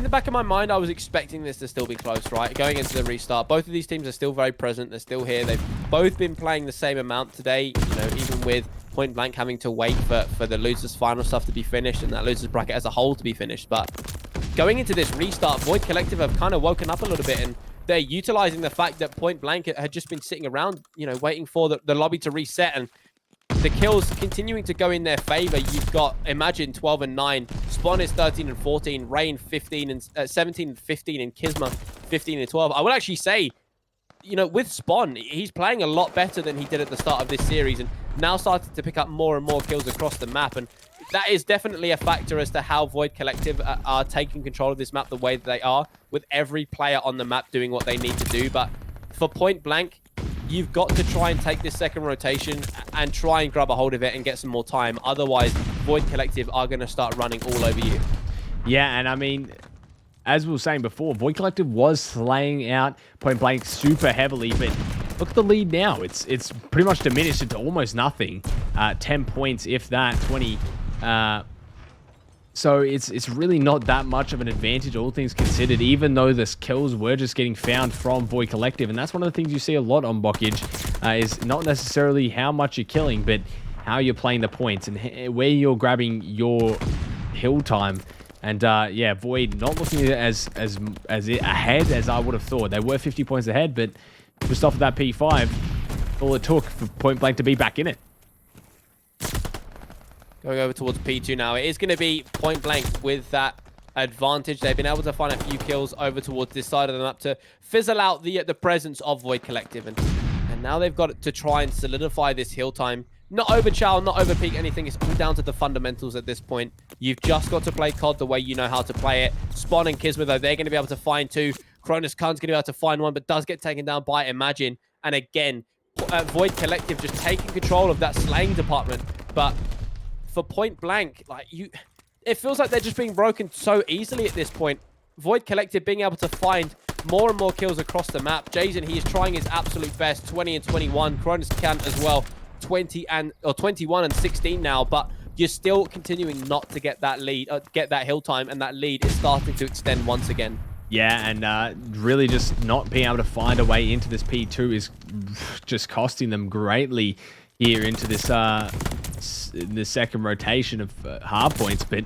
the back of my mind, I was expecting this to still be close, right? Going into the restart, both of these teams are still very present. They're still here. They've both been playing the same amount today, even with Point Blank having to wait for the losers' final stuff to be finished and that losers' bracket as a whole to be finished. But going into this restart, Void Collective have kind of woken up a little bit, and they're utilizing the fact that Point Blank had just been sitting around, waiting for the lobby to reset, and the kills continuing to go in their favor. You've got Imagine 12 and 9, Spawn is 13 and 14, Rain 15 and 17 and 15, and Kisma 15 and 12. I would actually say, with Spawn, he's playing a lot better than he did at the start of this series, and now started to pick up more and more kills across the map. And that is definitely a factor as to how Void Collective are taking control of this map the way that they are, with every player on the map doing what they need to do. But for Point Blank, you've got to try and take this second rotation and try and grab a hold of it and get some more time. Otherwise, Void Collective are going to start running all over you. Yeah, and I mean, as we were saying before, Void Collective was slaying out Point Blank super heavily, but look at the lead now. It's pretty much diminished into almost nothing. 10 points, if that, 20. So it's really not that much of an advantage, all things considered, even though the kills were just getting found from Void Collective. And that's one of the things you see a lot on Bokich, is not necessarily how much you're killing, but how you're playing the points and where you're grabbing your hill time. And yeah, Void not looking as ahead as I would have thought. They were 50 points ahead, but just off of that P5. All it took for Point Blank to be back in it. Going over towards P2 now. It is going to be Point Blank with that advantage. They've been able to find a few kills over towards this side of the map to fizzle out the presence of Void Collective. And now they've got to try and solidify this hill time. Not over Chow, not over peak anything. It's all down to the fundamentals at this point. You've just got to play COD the way you know how to play it. Spawn and Kismet, though, they're going to be able to find two. Cronus Khan's going to be able to find one, but does get taken down by Imagine. And again, Void Collective just taking control of that slaying department. But for Point Blank, like it feels like they're just being broken so easily at this point. Void Collective being able to find more and more kills across the map. Jason, he is trying his absolute best. 20 and 21. Cronus Khan as well. 21 and 16 now, but you're still continuing not to get that lead, get that hill time, and that lead is starting to extend once again. Yeah, and really just not being able to find a way into this P2 is just costing them greatly here into this the second rotation of hard points. But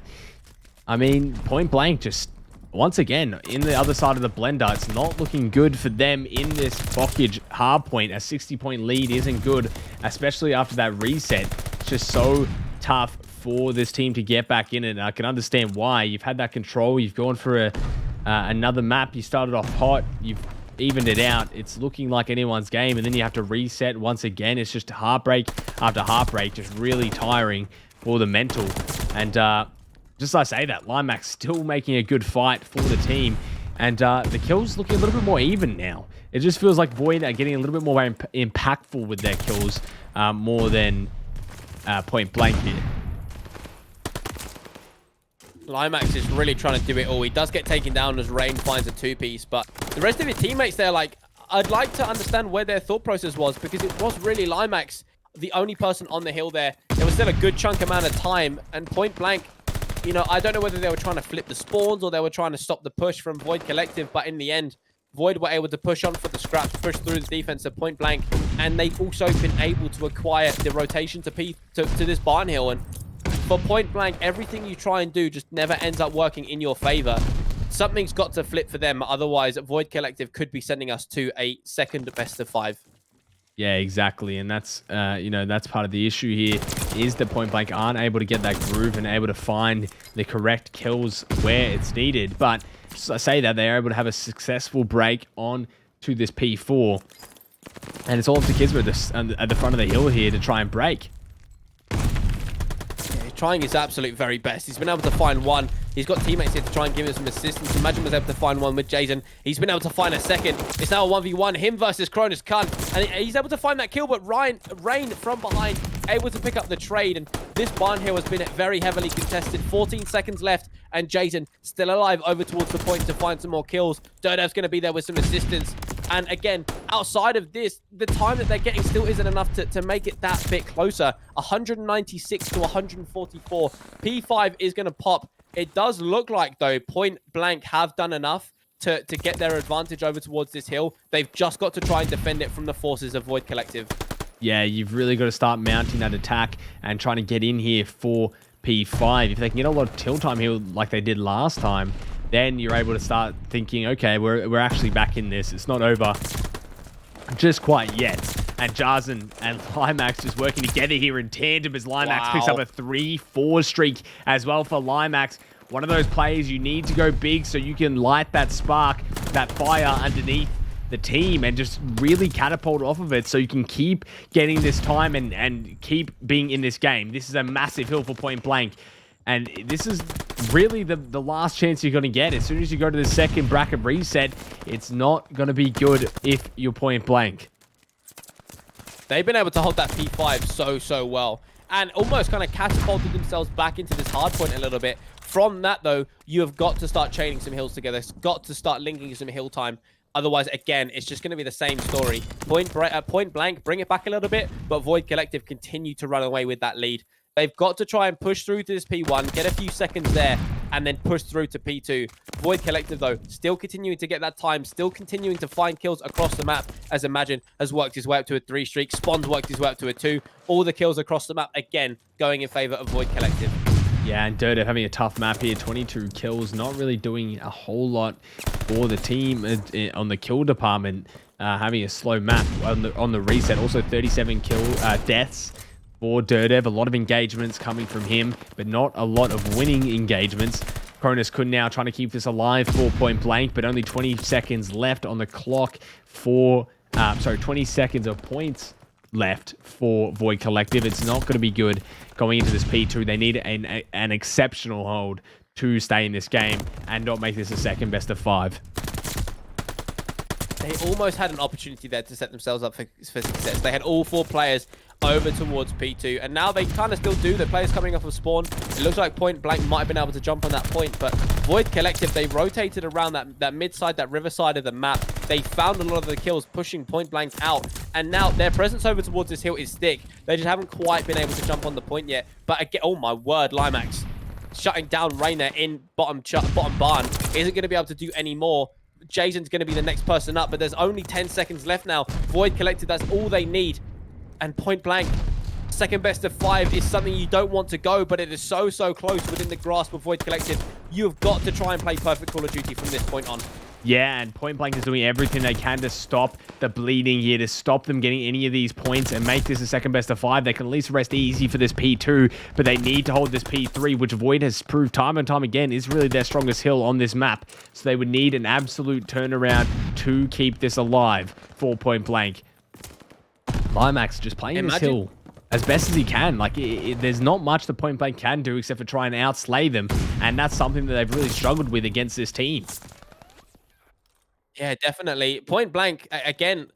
I mean, Point Blank just once again in the other side of the blender. It's not looking good for them in this Bockage hard point. A 60-point lead isn't good, especially after that reset. It's just so tough for this team to get back in it. And I can understand why. You've had that control. You've gone for another map. You started off hot. You've evened it out. It's looking like anyone's game, and then you have to reset once again. It's just heartbreak after heartbreak, just really tiring for the mental. And just as I say that, Limax still making a good fight for the team, and the kills looking a little bit more even now. It just feels like Void are getting a little bit more impactful with their kills, more than Point Blank here. Limax is really trying to do it all. He does get taken down as Rain finds a two-piece, but the rest of his teammates, they're like, I'd like to understand where their thought process was, because it was really Limax, the only person on the hill there. There was still a good chunk amount of time, and Point Blank, you know, I don't know whether they were trying to flip the spawns or they were trying to stop the push from Void Collective, but in the end, Void were able to push on for the scraps, push through the defense of Point Blank, and they've also been able to acquire the rotation to this barn hill. And for Point Blank, everything you try and do just never ends up working in your favor. Something's got to flip for them, otherwise Void Collective could be sending us to a second best of 5. Yeah, exactly. And that's, you know, that's part of the issue here, is that Point Blank aren't able to get that groove and able to find the correct kills where it's needed. But just I say that, they're able to have a successful break on to this P4. And it's all up to Kismet at the front of the hill here to try and break. Yeah, he's trying his absolute very best. He's been able to find one. He's got teammates here to try and give him some assistance. Imagine was able to find one with Jason. He's been able to find a second. It's now a 1v1. Him versus Cronus Khan. And he's able to find that kill, but Rain from behind, able to pick up the trade. And this barn hill has been very heavily contested. 14 seconds left. And Jason still alive over towards the point to find some more kills. Dodev's going to be there with some assistance. And again, outside of this, the time that they're getting still isn't enough to make it that bit closer. 196 to 144. P5 is going to pop. It does look like, though, Point Blank have done enough to get their advantage over towards this hill. They've just got to try and defend it from the forces of Void Collective. Yeah, you've really got to start mounting that attack and trying to get in here for P5. If they can get a lot of tilt time here like they did last time, then you're able to start thinking, okay, we're actually back in this. It's not over just quite yet. And Jarzen and Limax just working together here in tandem as Limax picks up a 3-4 streak as well for Limax. One of those players you need to go big so you can light that spark, that fire underneath the team and just really catapult off of it so you can keep getting this time and keep being in this game. This is a massive hill for Point Blank. And this is really the last chance you're going to get. As soon as you go to the second bracket reset, it's not going to be good if you're Point Blank. They've been able to hold that P5 so well. And almost kind of catapulted themselves back into this hard point a little bit. From that, though, you have got to start chaining some hills together. It's got to start linking some hill time. Otherwise, again, it's just going to be the same story. Point Blank, bring it back a little bit, but Void Collective continue to run away with that lead. They've got to try and push through to this P1, get a few seconds there, and then push through to P2. Void Collective, though, still continuing to get that time, still continuing to find kills across the map, as Imagine has worked his way up to a 3 streak. Spawn's worked his way up to a 2. All the kills across the map, again, going in favor of Void Collective. Yeah, and Dodo having a tough map here, 22 kills, not really doing a whole lot for the team on the kill department. having a slow map on the reset. Also 37 deaths for Dirtev. A lot of engagements coming from him, but not a lot of winning engagements. Cronus could now trying to keep this alive for point blank, but only 20 seconds left on the clock for 20 seconds of points left for Void Collective. It's not going to be good going into this P2. They need an exceptional hold to stay in this game and not make this a second best of 5. They almost had an opportunity there to set themselves up for success. They had all 4 players over towards P2, and now they kind of still do. The players coming off of spawn. It looks like Point Blank might have been able to jump on that point, but Void Collective, they rotated around that mid side, that river side of the map. They found a lot of the kills, pushing Point Blank out, and now their presence over towards this hill is thick. They just haven't quite been able to jump on the point yet. But again, oh my word, Limax shutting down Rain there in bottom barn isn't going to be able to do any more. Jason's going to be the next person up, but there's only 10 seconds left now. Void Collective, that's all they need. And Point Blank, second best of 5 is something you don't want to go, but it is so close within the grasp of Void Collective. You have got to try and play perfect Call of Duty from this point on. Yeah, and Point Blank is doing everything they can to stop the bleeding here, to stop them getting any of these points and make this a second best of 5. They can at least rest easy for this P2, but they need to hold this P3, which Void has proved time and time again is really their strongest hill on this map. So they would need an absolute turnaround to keep this alive for Point Blank. Limax just playing this hill as best as he can. Like, there's not much the Point Blank can do except for try and outslay them, and that's something that they've really struggled with against this team. Yeah, definitely. Point Blank, again,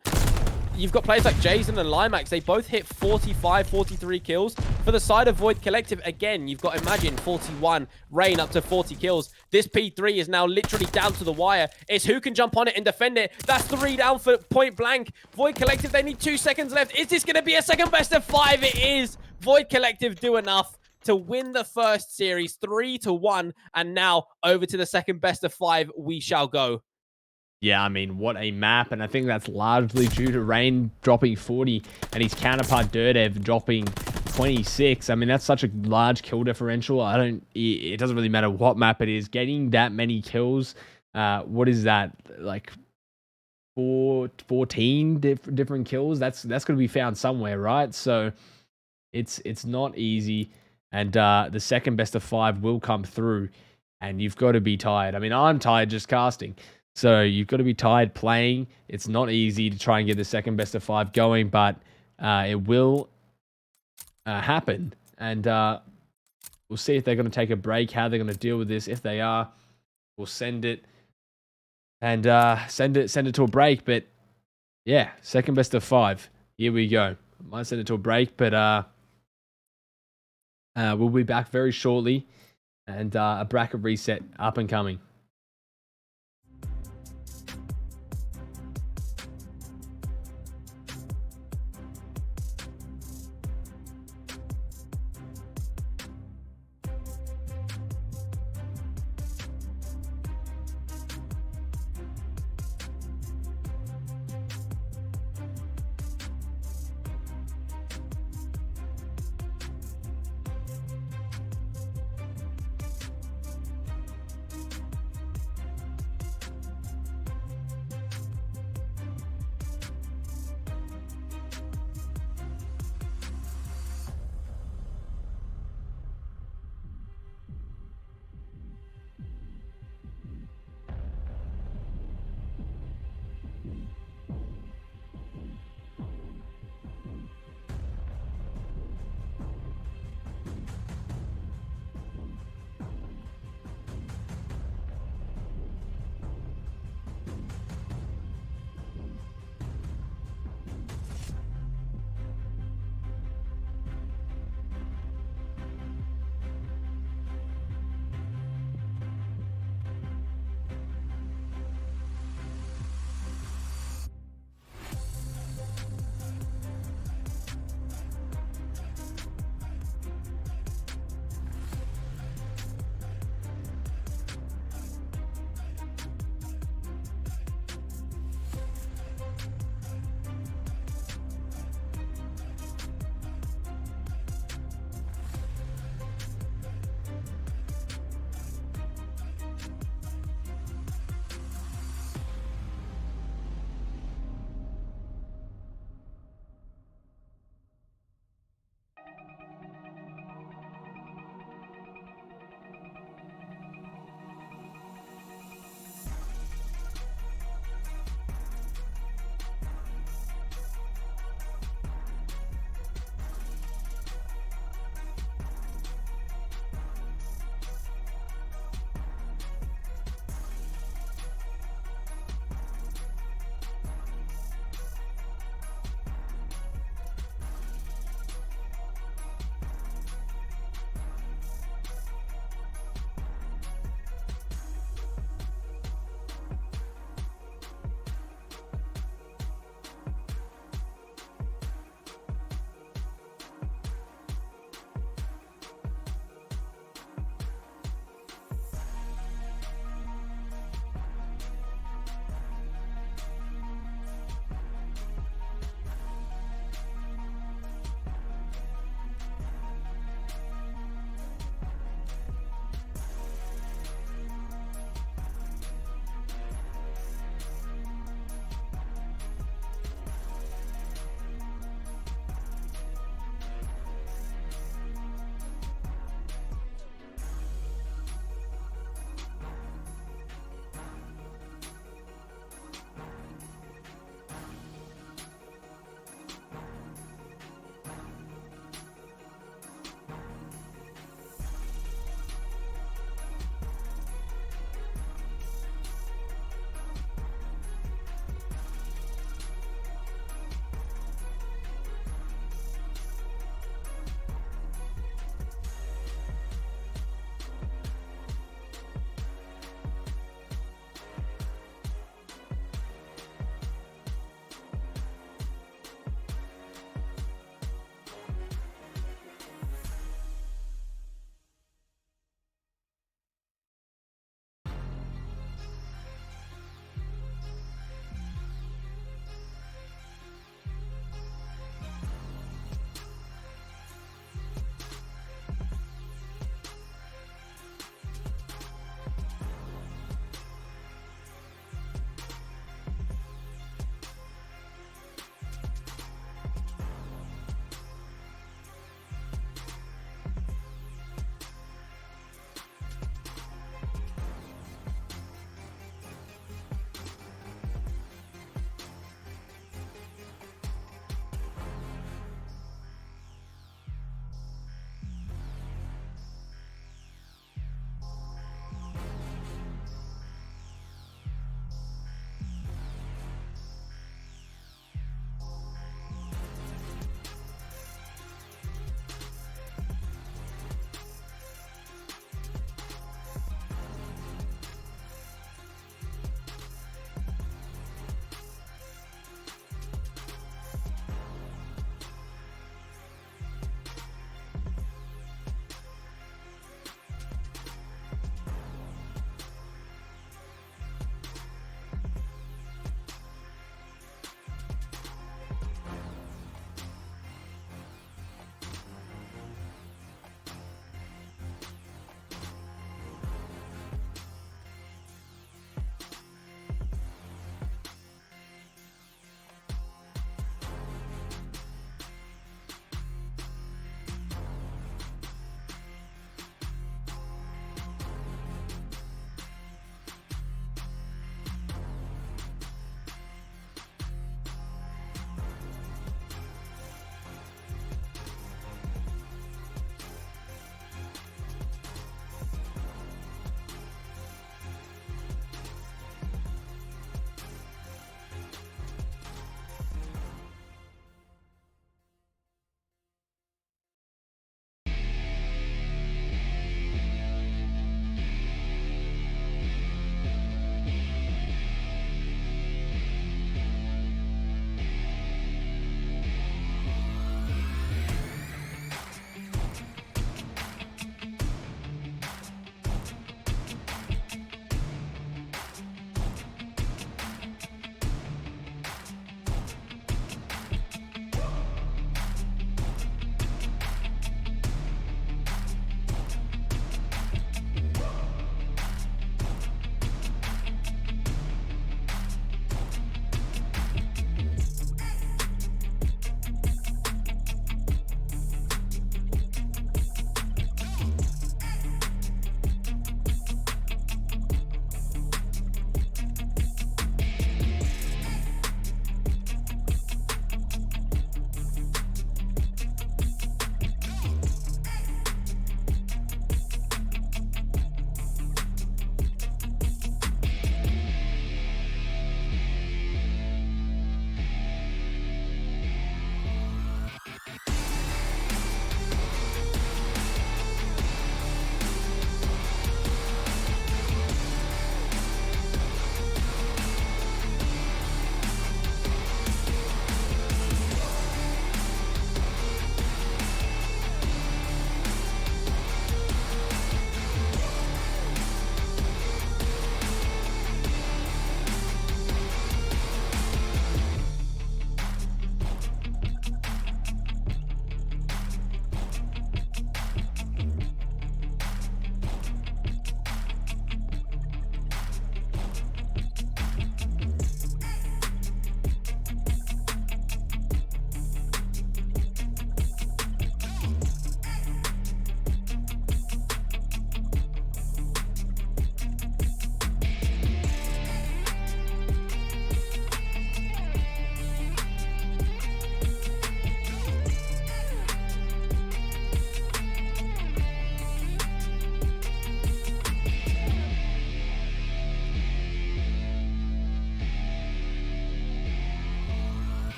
you've got players like Jason and Limax. They both hit 45, 43 kills. For the side of Void Collective, again, you've got Imagine, 41. Rain up to 40 kills. This P3 is now literally down to the wire. It's who can jump on it and defend it. That's 3 down for Point Blank. Void Collective, they need 2 seconds left. Is this going to be a second best of 5? It is. Void Collective do enough to win the first series 3-1. And now over to the second best of 5 we shall go. Yeah, I mean, what a map, and I think that's largely due to Rain dropping 40 and his counterpart Dirtev dropping 26. I mean, that's such a large kill differential. It doesn't really matter what map it is. Getting that many kills, what is that, like 14 different kills? That's going to be found somewhere, right? So it's not easy, and the second best of 5 will come through, and you've got to be tired. I mean, I'm tired just casting. So you've got to be tired playing. It's not easy to try and get the second best of 5 going, but it will happen. And we'll see if they're going to take a break, how they're going to deal with this. If they are, we'll send it and send it to a break. But yeah, second best of 5. Here we go. Might send it to a break, but we'll be back very shortly, and a bracket reset up and coming.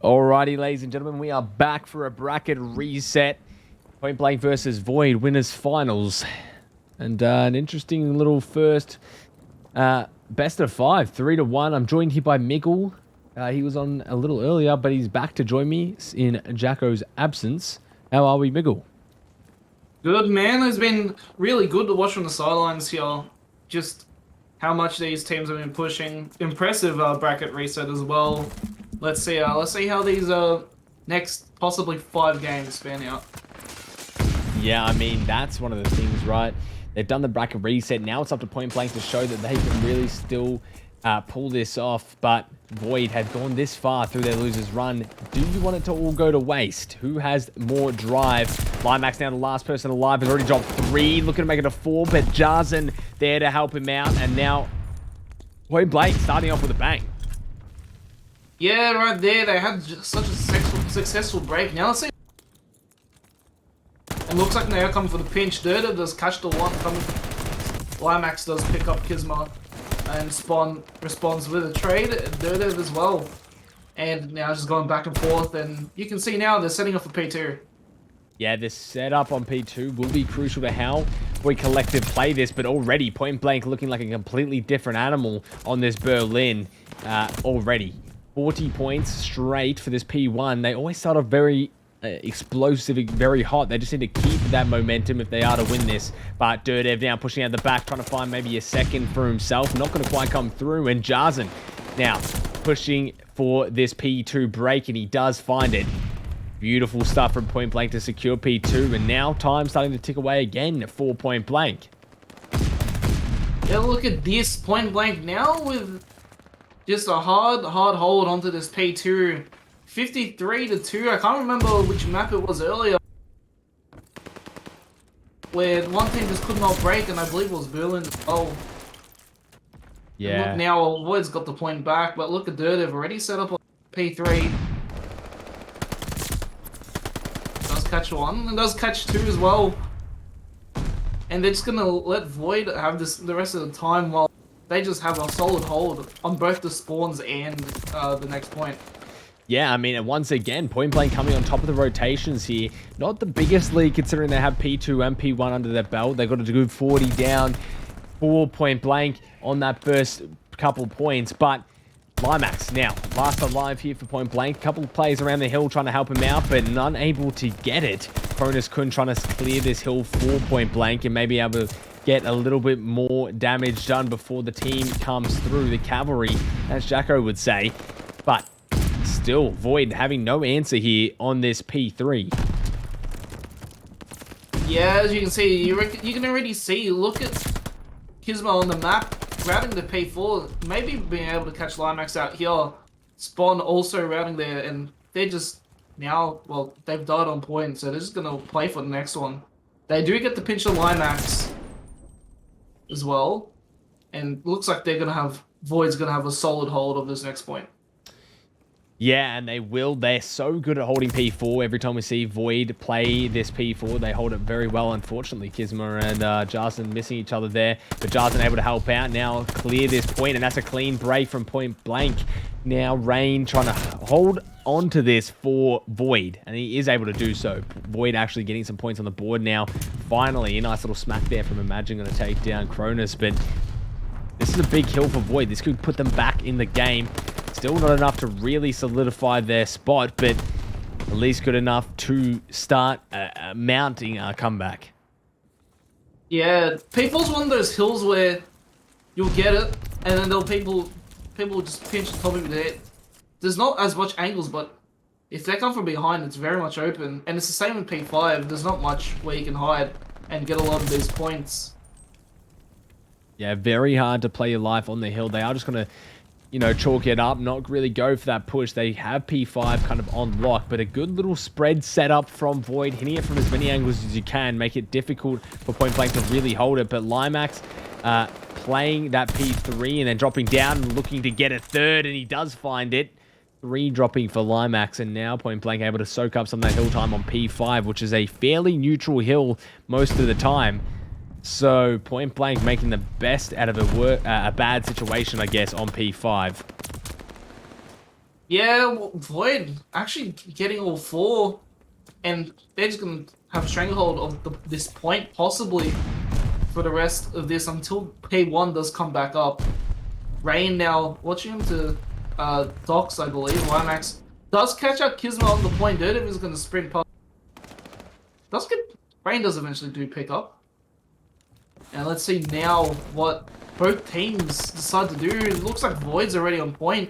Alrighty, ladies and gentlemen, we are back for a bracket reset. Point Blank versus Void winners finals. And an interesting little first best of 5, 3-1. I'm joined here by Miggle. He was on a little earlier, but he's back to join me in Jacko's absence. How are we, Miggle? Good, man. It's been really good to watch from the sidelines here. Just how much these teams have been pushing. Impressive bracket reset as well. Let's see how these next possibly 5 games pan out. Yeah, I mean, that's one of the things, right? They've done the bracket reset. Now it's up to Point Blank to show that they can really still pull this off. But Void have gone this far through their losers run. Do you want it to all go to waste? Who has more drive? Limax now the last person alive, has already dropped 3. Looking to make it a 4, but Jarzen there to help him out. And now Point Blank starting off with a bang. Yeah, right there. They had such a successful break. Now let's see. It looks like they are coming for the pinch. Dirta does catch the one coming. Limax does pick up Kizma. And Spawn responds with a trade. Dirta as well. And now just going back and forth. And you can see now they're setting up for P2. Yeah, this setup on P2 will be crucial to how we collective play this. But already, Point Blank looking like a completely different animal on this Berlin already. 40 points straight for this P1. They always start off very explosive, very hot. They just need to keep that momentum if they are to win this. But Dirtev now pushing out the back, trying to find maybe a second for himself. Not going to quite come through. And Jarzen now pushing for this P2 break, and he does find it. Beautiful stuff from Point Blank to secure P2. And now time starting to tick away again for Point Blank. Yeah, look at this. Point Blank now with just a hard hold onto this P2. 53-2. I can't remember which map it was earlier, where one team just could not break, and I believe it was Berlin as well. Yeah. And look now, Void's got the point back, but look at Dirtev already set up on P3. Does catch 1 and does catch 2 as well. And they're just gonna let Void have this the rest of the time while they just have a solid hold on both the spawns and the next point. Yeah, I mean, and once again, Point Blank coming on top of the rotations here. Not the biggest lead considering they have P2 and P1 under their belt. They got a good 40 down for Point Blank on that first couple points. But Limax now, last alive here for Point Blank. Couple of players around the hill trying to help him out, but none able to get it. Cronus Kun trying to clear this hill for Point Blank and maybe able to get a little bit more damage done before the team comes through. The cavalry, as Jacko would say. But still, Void having no answer here on this P3. Yeah, as you can see, you can already see, look at Kizma on the map, routing the P4, maybe being able to catch Limax out here. Spawn also routing there, and they're just now, well, they've died on point, so they're just going to play for the next one. They do get the pinch of Limax as well, and looks like they're going to have, Void's going to have a solid hold of this next point. Yeah, and they will. They're so good at holding P4. Every time we see Void play this P4, they hold it very well. Unfortunately, Kizma and Jarzen missing each other there. But Jarzen able to help out now, clear this point, and that's a clean break from Point Blank. Now Rain trying to hold on to this for Void, and he is able to do so. Void actually getting some points on the board now. Finally, a nice little smack there from Imagine going to take down Cronus, but this is a big kill for Void. This could put them back in the game. Still not enough to really solidify their spot, but at least good enough to start mounting a comeback. Yeah, P4's one of those hills where you'll get it, and then people will just pinch the top of your head. There's not as much angles, but if they come from behind, it's very much open. And it's the same with P5. There's not much where you can hide and get a lot of these points. Yeah, very hard to play your life on the hill. They are just going to, you know, chalk it up, not really go for that push. They have P5 kind of on lock, but a good little spread setup from Void, hitting it from as many angles as you can, make it difficult for Point Blank to really hold it. But Limax playing that P3 and then dropping down and looking to get a third, and he does find it. 3 dropping for Limax, and now Point Blank able to soak up some of that hill time on P5, which is a fairly neutral hill most of the time. So Point Blank making the best out of a bad situation, I guess, on P5. Yeah, well, Void actually getting all 4, and they're just gonna have stranglehold of this point possibly for the rest of this until P1 does come back up. Rain now watching him to docks, I believe. Limax does catch out Kisma on the point. Daredevil is gonna sprint past. Does get Rain does eventually do pick up. And let's see now what both teams decide to do. It looks like Void's already on point.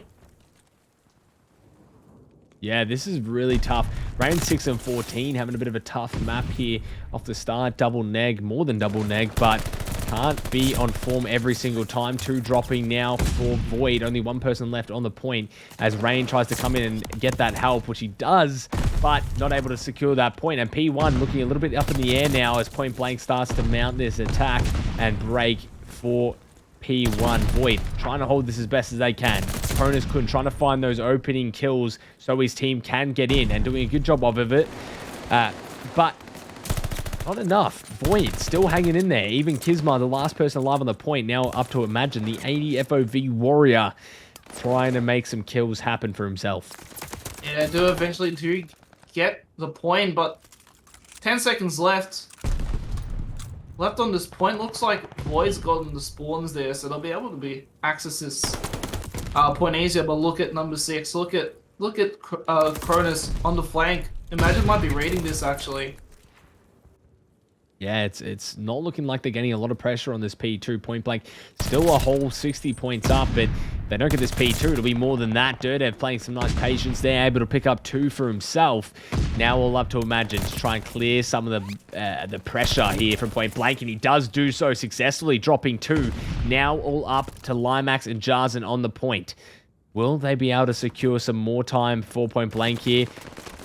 Yeah, this is really tough. Rain 6 and 14 having a bit of a tough map here off the start. Double neg, more than double neg, but can't be on form every single time. 2 dropping now for Void. Only 1 person left on the point as Rain tries to come in and get that help, which he does, but not able to secure that point. And P1 looking a little bit up in the air now as Point Blank starts to mount this attack and break for P1. Void trying to hold this as best as they can. Cronus couldn't, trying to find those opening kills so his team can get in and doing a good job of it. But not enough. Void still hanging in there. Even Kisma, the last person alive on the point, now up to Imagine, the 80 FOV warrior, trying to make some kills happen for himself. Yeah, do eventually get the point, but 10 seconds left. Left on this point. Looks like Void's gotten the spawns there, so they'll be able to access this point easier. But look at number 6. Look at Cronus on the flank. Imagine might be reading this actually. Yeah, it's not looking like they're getting a lot of pressure on this P2. Point Blank still a whole 60 points up, but if they don't get this P2, it'll be more than that. Dirtev playing some nice patience there, able to pick up 2 for himself. Now all up to Imagine to try and clear some of the pressure here from Point Blank, and he does do so successfully, dropping 2. Now all up to Limax and Jarzen on the point. Will they be able to secure some more time for Point Blank here?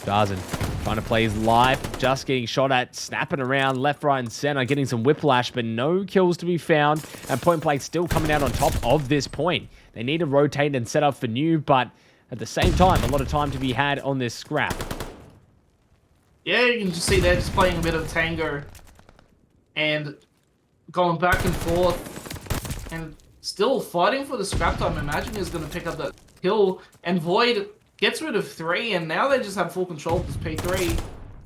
Jarzen trying to play his life, just getting shot at, snapping around left, right, and center, getting some whiplash, but no kills to be found. And Point Blank still coming out on top of this point. They need to rotate and set up for new, but at the same time, a lot of time to be had on this scrap. Yeah, you can just see they're just playing a bit of tango and going back and forth and still fighting for the scrap time. Imagine is going to pick up that kill, and Void gets rid of 3, and now they just have full control of this P3.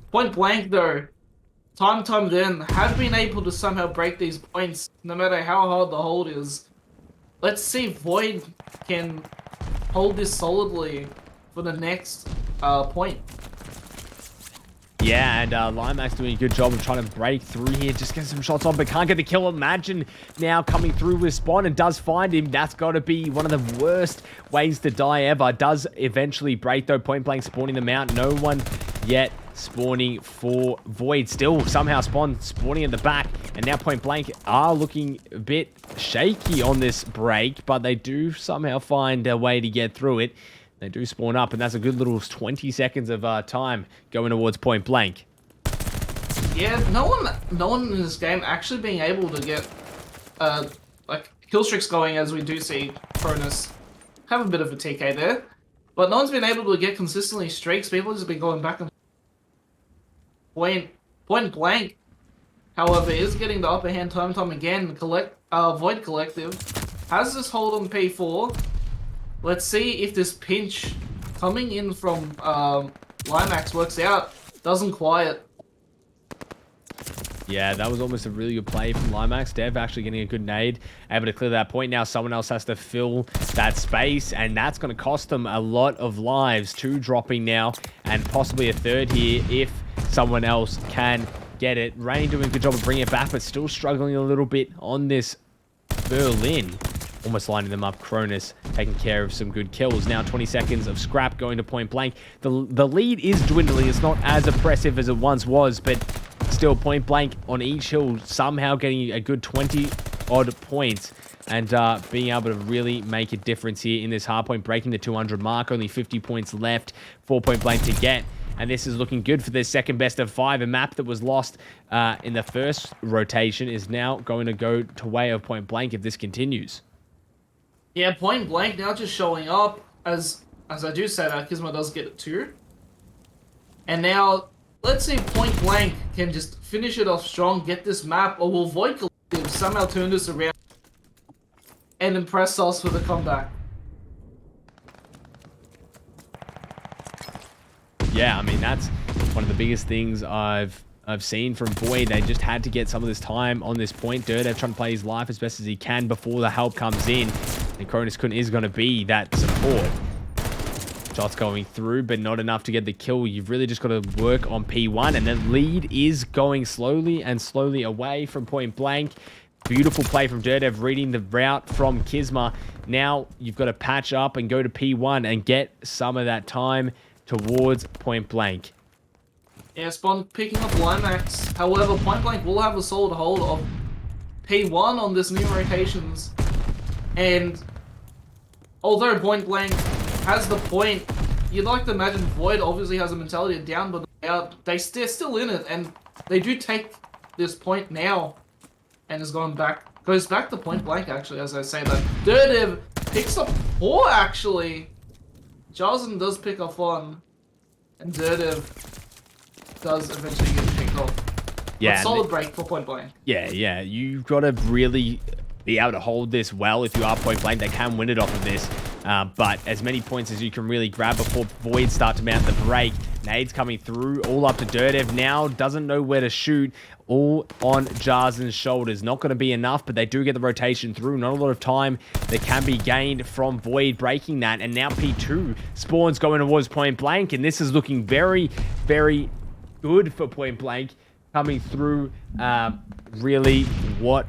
Point Blank, though, time then, have been able to somehow break these points, no matter how hard the hold is. Let's see if Void can hold this solidly for the next point. Yeah, and Limax doing a good job of trying to break through here, just get some shots on, but can't get the kill. Imagine now coming through with Spawn and does find him. That's got to be one of the worst ways to die ever. Does eventually break, though. Point Blank spawning them out. No one yet spawning for Void. Still somehow spawning at the back, and now Point Blank are looking a bit shaky on this break, but they do somehow find a way to get through it. They do spawn up, and that's a good little 20 seconds of time going towards Point Blank. Yeah, no one in this game actually being able to get like kill streaks going, as we do see Cronus have a bit of a TK there, but no one's been able to get consistently streaks. People have just been going back and Point Blank, however, is getting the upper hand time again. Void Collective has this hold on P4. Let's see if this pinch coming in from Limax works out. Doesn't quiet. Yeah, that was almost a really good play from Limax. Dev actually getting a good nade, able to clear that point. Now someone else has to fill that space, and that's going to cost them a lot of lives. 2 dropping now, and possibly a 3rd here if someone else can get it. Rain doing a good job of bringing it back, but still struggling a little bit on this Berlin. Almost lining them up. Cronus taking care of some good kills. Now 20 seconds of scrap going to Point Blank. The lead is dwindling. It's not as oppressive as it once was, but still Point Blank on each hill somehow getting a good 20 odd points and being able to really make a difference here in this hardpoint, breaking the 200 mark. Only 50 points left for Point Blank to get. And this is looking good for their second best of 5. A map that was lost in the first rotation is now going to go to way of Point Blank if this continues. Yeah, Point Blank now just showing up, as I do say that, Kisma does get it too. And now, let's see if Point Blank can just finish it off strong, get this map, or will Void Collective somehow turn this around and impress us with a comeback. yeah, I mean, that's one of the biggest things I've seen from Void. They just had to get some of this time on this point. Dirtev trying to play his life as best as he can before the help comes in. And Cronus Kun is going to be that support. Shots going through, but not enough to get the kill. You've really just got to work on P1, and the lead is going slowly and slowly away from point blank. Beautiful play from Dirtev, reading the route from Kisma. Now you've got to patch up and go to P1 and get some of that time towards point blank. Yeah, Spawn picking up Limax. However, point blank will have a solid hold of P1 on this new rotations. And although point blank has the point, you'd like to imagine Void obviously has a mentality of down, but they're still in it, and they do take this point now, and goes back to point blank actually, as I say that. Dirtev picks up 4 actually. Jarzen does pick up 1, and Dirtev does eventually get picked off. Yeah, but solid break for point blank. Yeah, you've got to really be able to hold this well. If you are point blank, they can win it off of this. But as many points as you can really grab before Void start to mount the break. Nades coming through, all up to Dirtev now. Doesn't know where to shoot. All on Jarzen's shoulders. Not going to be enough, but they do get the rotation through. Not a lot of time that can be gained from Void breaking that. And now P2 spawns going towards point blank. And this is looking very, very good for point blank. Coming through really what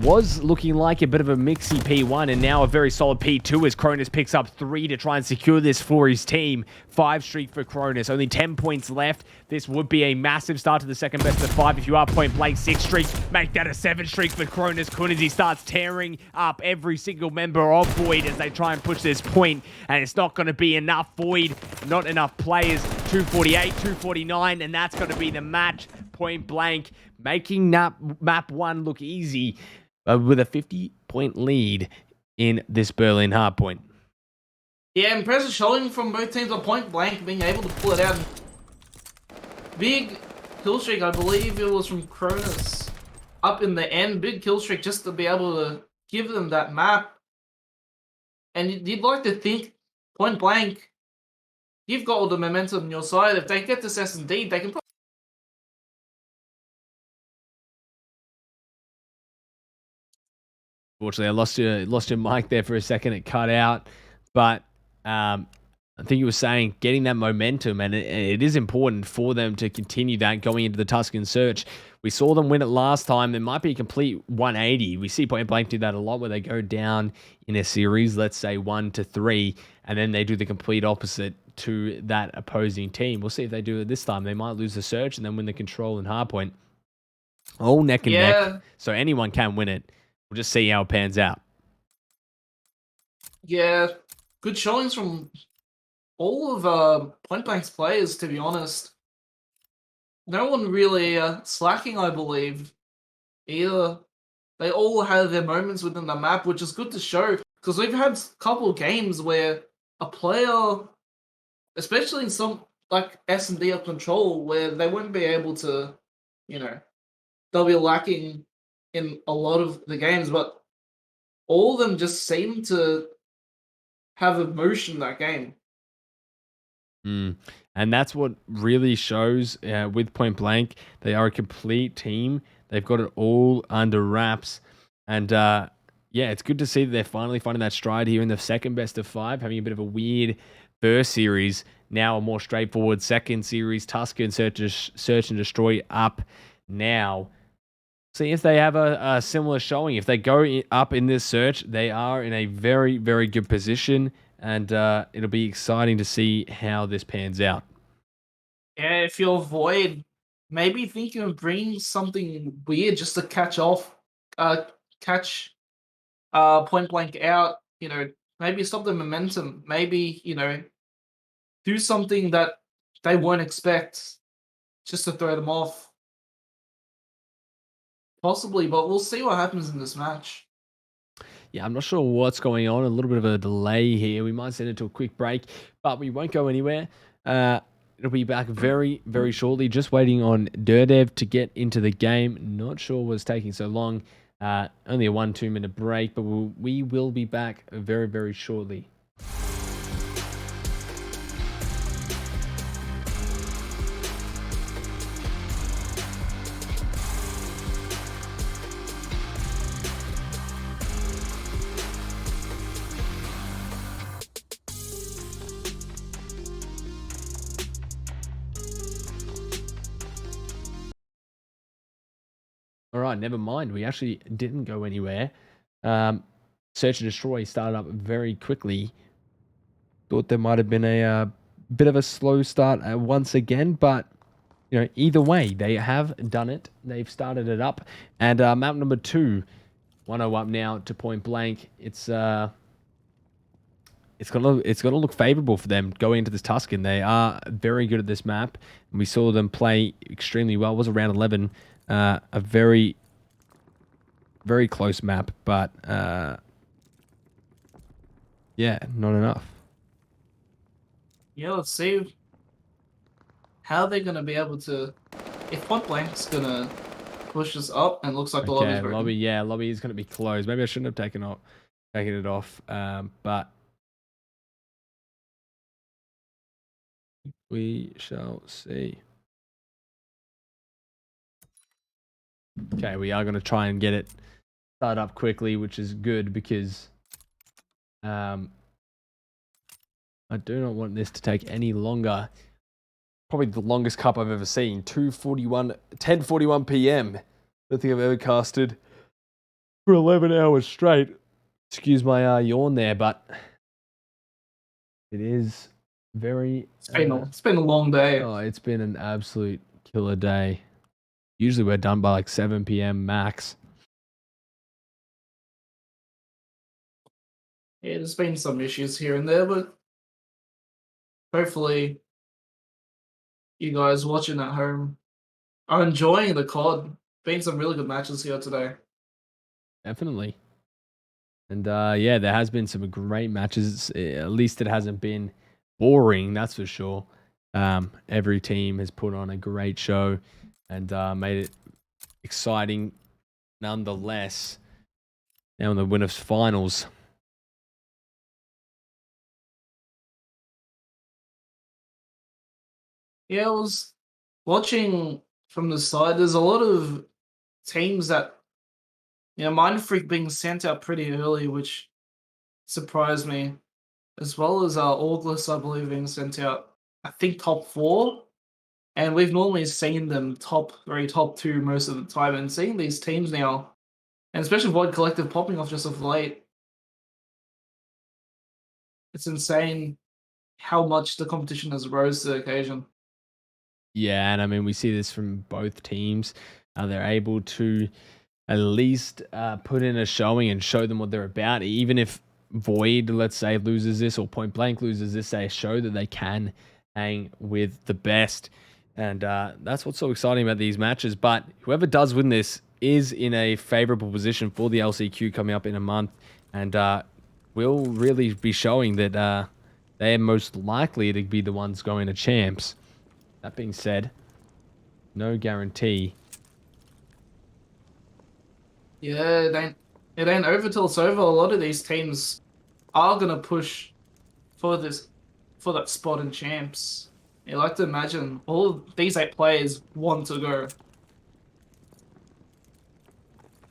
was looking like a bit of a mixy P1, and now a very solid P2 as Cronus picks up 3 to try and secure this for his team. 5 streak for Cronus, only 10 points left. This would be a massive start to the second best of 5 if you are point blank. 6 streak, make that a 7 streak for Cronus Kun as he starts tearing up every single member of Void as they try and push this point, and it's not going to be enough. Void, not enough players. 248, 249, and that's going to be the match. Point blank, making map 1 look easy. With a 50-point lead in this Berlin hardpoint. Yeah, impressive showing from both teams on point blank, being able to pull it out. Big kill streak, I believe it was from Cronus up in the end. Big kill streak just to be able to give them that map. And you'd like to think point blank, you've got all the momentum on your side. If they get this S&D, they can probably... Unfortunately, I lost your mic there for a second. It cut out, but I think you were saying getting that momentum, and it is important for them to continue that going into the Tuscan Search. We saw them win it last time. There might be a complete 180. We see point blank do that a lot, where they go down in a series, let's say 1-3, and then they do the complete opposite to that opposing team. We'll see if they do it this time. They might lose the Search and then win the control and hardpoint. All neck and neck, so anyone can win it. We'll just see how it pans out. Yeah, good showings from all of point blank's players, to be honest. No one really slacking, I believe, either. They all have their moments within the map, which is good to show, because we've had a couple of games where a player, especially in some like S&D or control, where they won't be able to, they'll be lacking in a lot of the games, but all of them just seem to have emotion in that game. And that's what really shows with point blank. They are a complete team. They've got it all under wraps. And yeah, it's good to see that they're finally finding that stride here in the second best of 5, having a bit of a weird first series. Now a more straightforward second series. Tuscan Search and Destroy up now. See if they have a similar showing. If they go up in this search, they are in a very, very good position. And it'll be exciting to see how this pans out. Yeah, if you're Void, maybe thinking of bringing something weird just to catch point blank out. Maybe stop the momentum. Maybe do something that they won't expect, just to throw them off. Possibly, but we'll see what happens in this match. Yeah, I'm not sure what's going on. A little bit of a delay here. We might send it to a quick break, but we won't go anywhere. It'll be back very, very shortly. Just waiting on Dirtev to get into the game. Not sure what's taking so long. Only a 1-2 minute break, but we will be back very, very shortly. never mind. We actually didn't go anywhere. Search and Destroy started up very quickly. Thought there might have been a bit of a slow start once again, but you know, either way, they have done it. They've started it up, and map number 2, 1-0 up now to Point Blank. It's gonna look favorable for them going into this Tuscan. They are very good at this map, and we saw them play extremely well. It was around 11, a very close map, but yeah, not enough. Yeah, let's see how they're gonna be able to. If Point Blank's gonna push us up, and it looks like the lobby's broken. Lobby is gonna be closed. Maybe I shouldn't have taken it off, but we shall see. Okay, we are gonna try and get it started up quickly, which is good because I do not want this to take any longer. Probably the longest cup I've ever seen. 10:41 p.m. I don't think I've ever casted for 11 hours straight. Excuse my yawn there, but it is very... It's been a long day. Oh, it's been an absolute killer day. Usually we're done by like 7 p.m. max. Yeah, there's been some issues here and there, but hopefully you guys watching at home are enjoying the COD. Been some really good matches here today. Definitely. And yeah, there has been some great matches. At least it hasn't been boring, that's for sure. Every team has put on a great show and made it exciting nonetheless. Now in the winners finals. Yeah, I was watching from the side. There's a lot of teams that, Mind Freak being sent out pretty early, which surprised me, as well as August, I believe, being sent out, I think, top 4. And we've normally seen them top 3, top 2 most of the time. And seeing these teams now, and especially Void Collective popping off just of late, it's insane how much the competition has rose to the occasion. Yeah, and I mean, we see this from both teams. They're able to at least put in a showing and show them what they're about. Even if Void, let's say, loses this, or Point Blank loses this, they show that they can hang with the best. And that's what's so exciting about these matches. But whoever does win this is in a favorable position for the LCQ coming up in a month. And will really be showing that they're most likely to be the ones going to champs. That being said, no guarantee. Yeah, it ain't over till it's over. A lot of these teams are gonna push for that spot in champs. You like to imagine all of these 8 players want to go.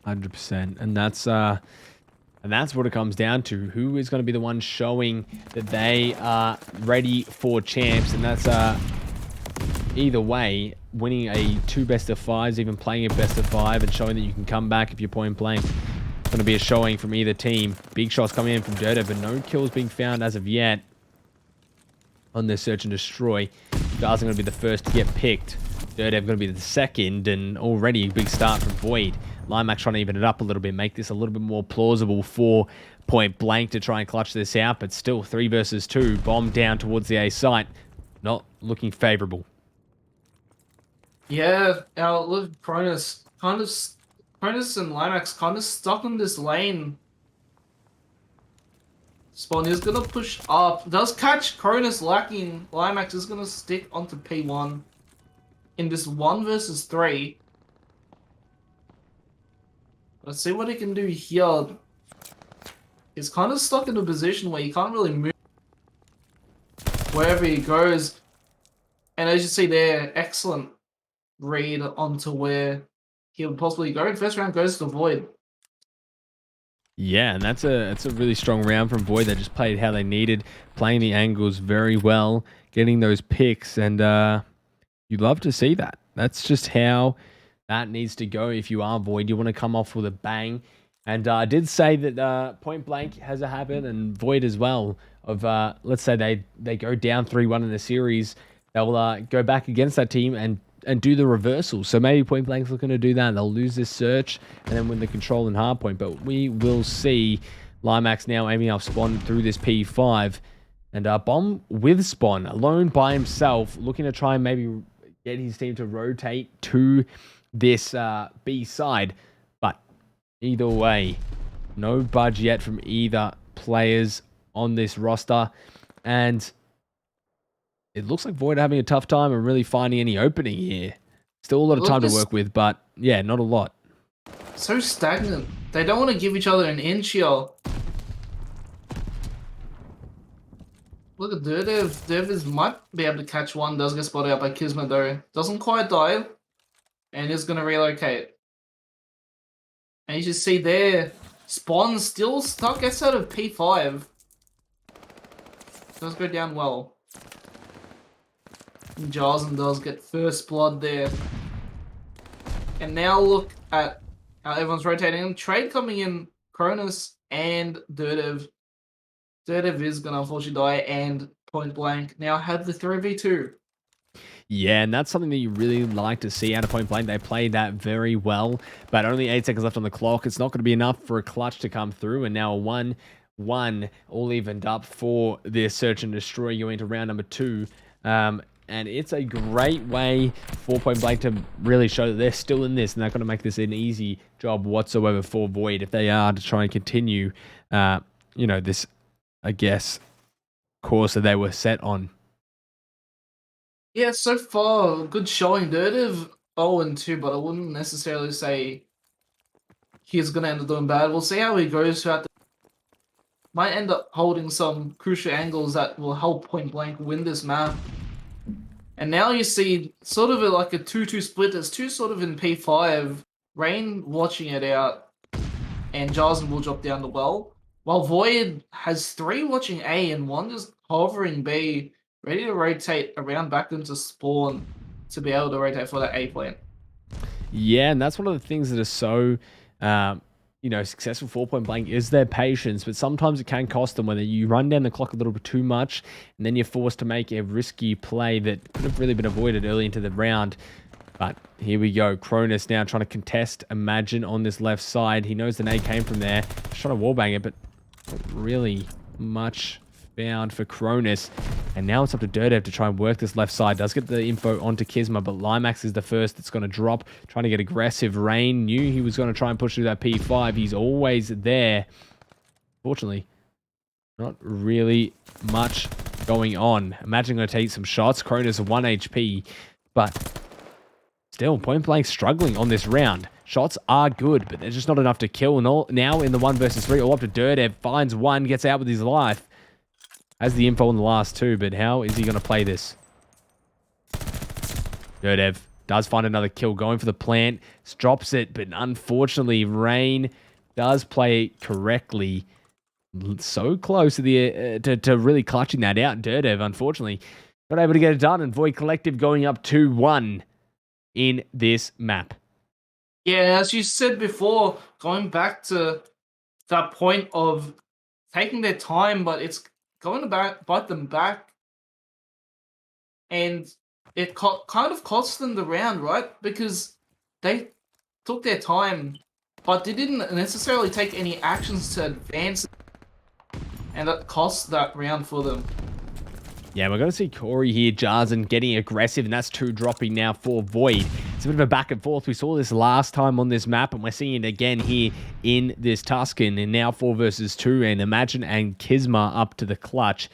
100%, and that's what it comes down to. Who is going to be the one showing that they are ready for champs? And that's either way, winning a 2 best-of-5s, even playing a best-of-5, and showing that you can come back if you're Point Blank. It's going to be a showing from either team. Big shots coming in from Dirta, but no kills being found as of yet on their search and destroy. Stars are going to be the first to get picked. Dirta going to be the second, and already a big start from Void. Limax trying to even it up a little bit, make this a little bit more plausible for Point Blank to try and clutch this out, but still 3 versus 2. Bomb down towards the A site. Not looking favorable. Yeah, look, Cronus and Limax kind of stuck in this lane. Spawn is gonna push up. Does catch Cronus lacking. Limax is gonna stick onto P1 in this 1 versus 3. Let's see what he can do here. He's kind of stuck in a position where he can't really move wherever he goes. And as you see there, excellent read onto where he would possibly go. First round goes to Void. Yeah, and that's a really strong round from Void. They just played how they needed, playing the angles very well, getting those picks, and you love to see that. That's just how that needs to go if you are Void. You want to come off with a bang. And I did say that Point Blank has a habit, and Void as well, of let's say they go down 3-1 in the series, they'll go back against that team and do the reversal. So maybe Point Blank's looking to do that. They'll lose this search and then win the control and hardpoint. But we will see Limax now aiming up spawn through this P5. And Bomb with spawn, alone by himself, looking to try and maybe get his team to rotate to this B side. But either way, no budge yet from either players on this roster. And it looks like Void are having a tough time and really finding any opening here. Still a lot of time to work with, but yeah, not a lot. So stagnant. They don't want to give each other an inch here. Look at Dirdev. Dev might be able to catch one. Does get spotted out by Kismet though. Doesn't quite die. And is going to relocate. And you just see there, Spawn still stuck outside of P5. Does go down well. And Jarzen does get first blood there. And now look at how everyone's rotating. Trade coming in, Cronus and Dirdev. Dirdev is going to unfortunately die, and Point Blank now have the 3v2. Yeah, and that's something that you really like to see out of Point Blank. They played that very well, but only 8 seconds left on the clock. It's not going to be enough for a clutch to come through, and now a 1-1 all evened up for this search and destroy going into round number 2. And it's a great way for Point Blank to really show that they're still in this, and they're going to make this an easy job whatsoever for Void if they are to try and continue, this, I guess, course that they were set on. Yeah, so far, good showing. Dirdev 0-2, but I wouldn't necessarily say he's going to end up doing bad. We'll see how he goes throughout the... Might end up holding some crucial angles that will help Point Blank win this map. And now you see sort of like a 2-2 split. There's two sort of in P5. Rain watching it out, and Jarzen will drop down the well. While Void has 3 watching A and 1 just hovering B, ready to rotate around back into spawn to be able to rotate for that A plant. Yeah, and that's one of the things that are so, successful for Point Blank is their patience, but sometimes it can cost them when you run down the clock a little bit too much, and then you're forced to make a risky play that could have really been avoided early into the round. But here we go. Cronus now trying to contest Imagine on this left side. He knows the nade came from there. Just trying to wallbang it, but not really much found for Cronus. And now it's up to Dirdev to try and work this left side. Does get the info onto Kisma, but Limax is the first that's going to drop. Trying to get aggressive. Rain knew he was going to try and push through that P5. He's always there. Fortunately, not really much going on. Imagine going to take some shots. Cronus 1 HP, but still, Point Blank struggling on this round. Shots are good, but they're just not enough to kill. Now in the 1 versus 3, all up to Dirdev. Finds one, gets out with his life. Has the info on the last 2, but how is he going to play this? Dirdev does find another kill, going for the plant. Drops it, but unfortunately, Rain does play it correctly. So close to the to really clutching that out. Dirdev, unfortunately, not able to get it done, and Void Collective going up 2-1 in this map. Yeah, as you said before, going back to that point of taking their time, but it's going to bite them back. And it kind of cost them the round, right? Because they took their time, but they didn't necessarily take any actions to advance. And that cost that round for them. Yeah, we're going to see Corey here, Jarzen getting aggressive, and that's 2 dropping now for Void. It's a bit of a back and forth. We saw this last time on this map, and we're seeing it again here in this Tuscan, and now 4 versus 2, and Imagine and Kisma up to the clutch.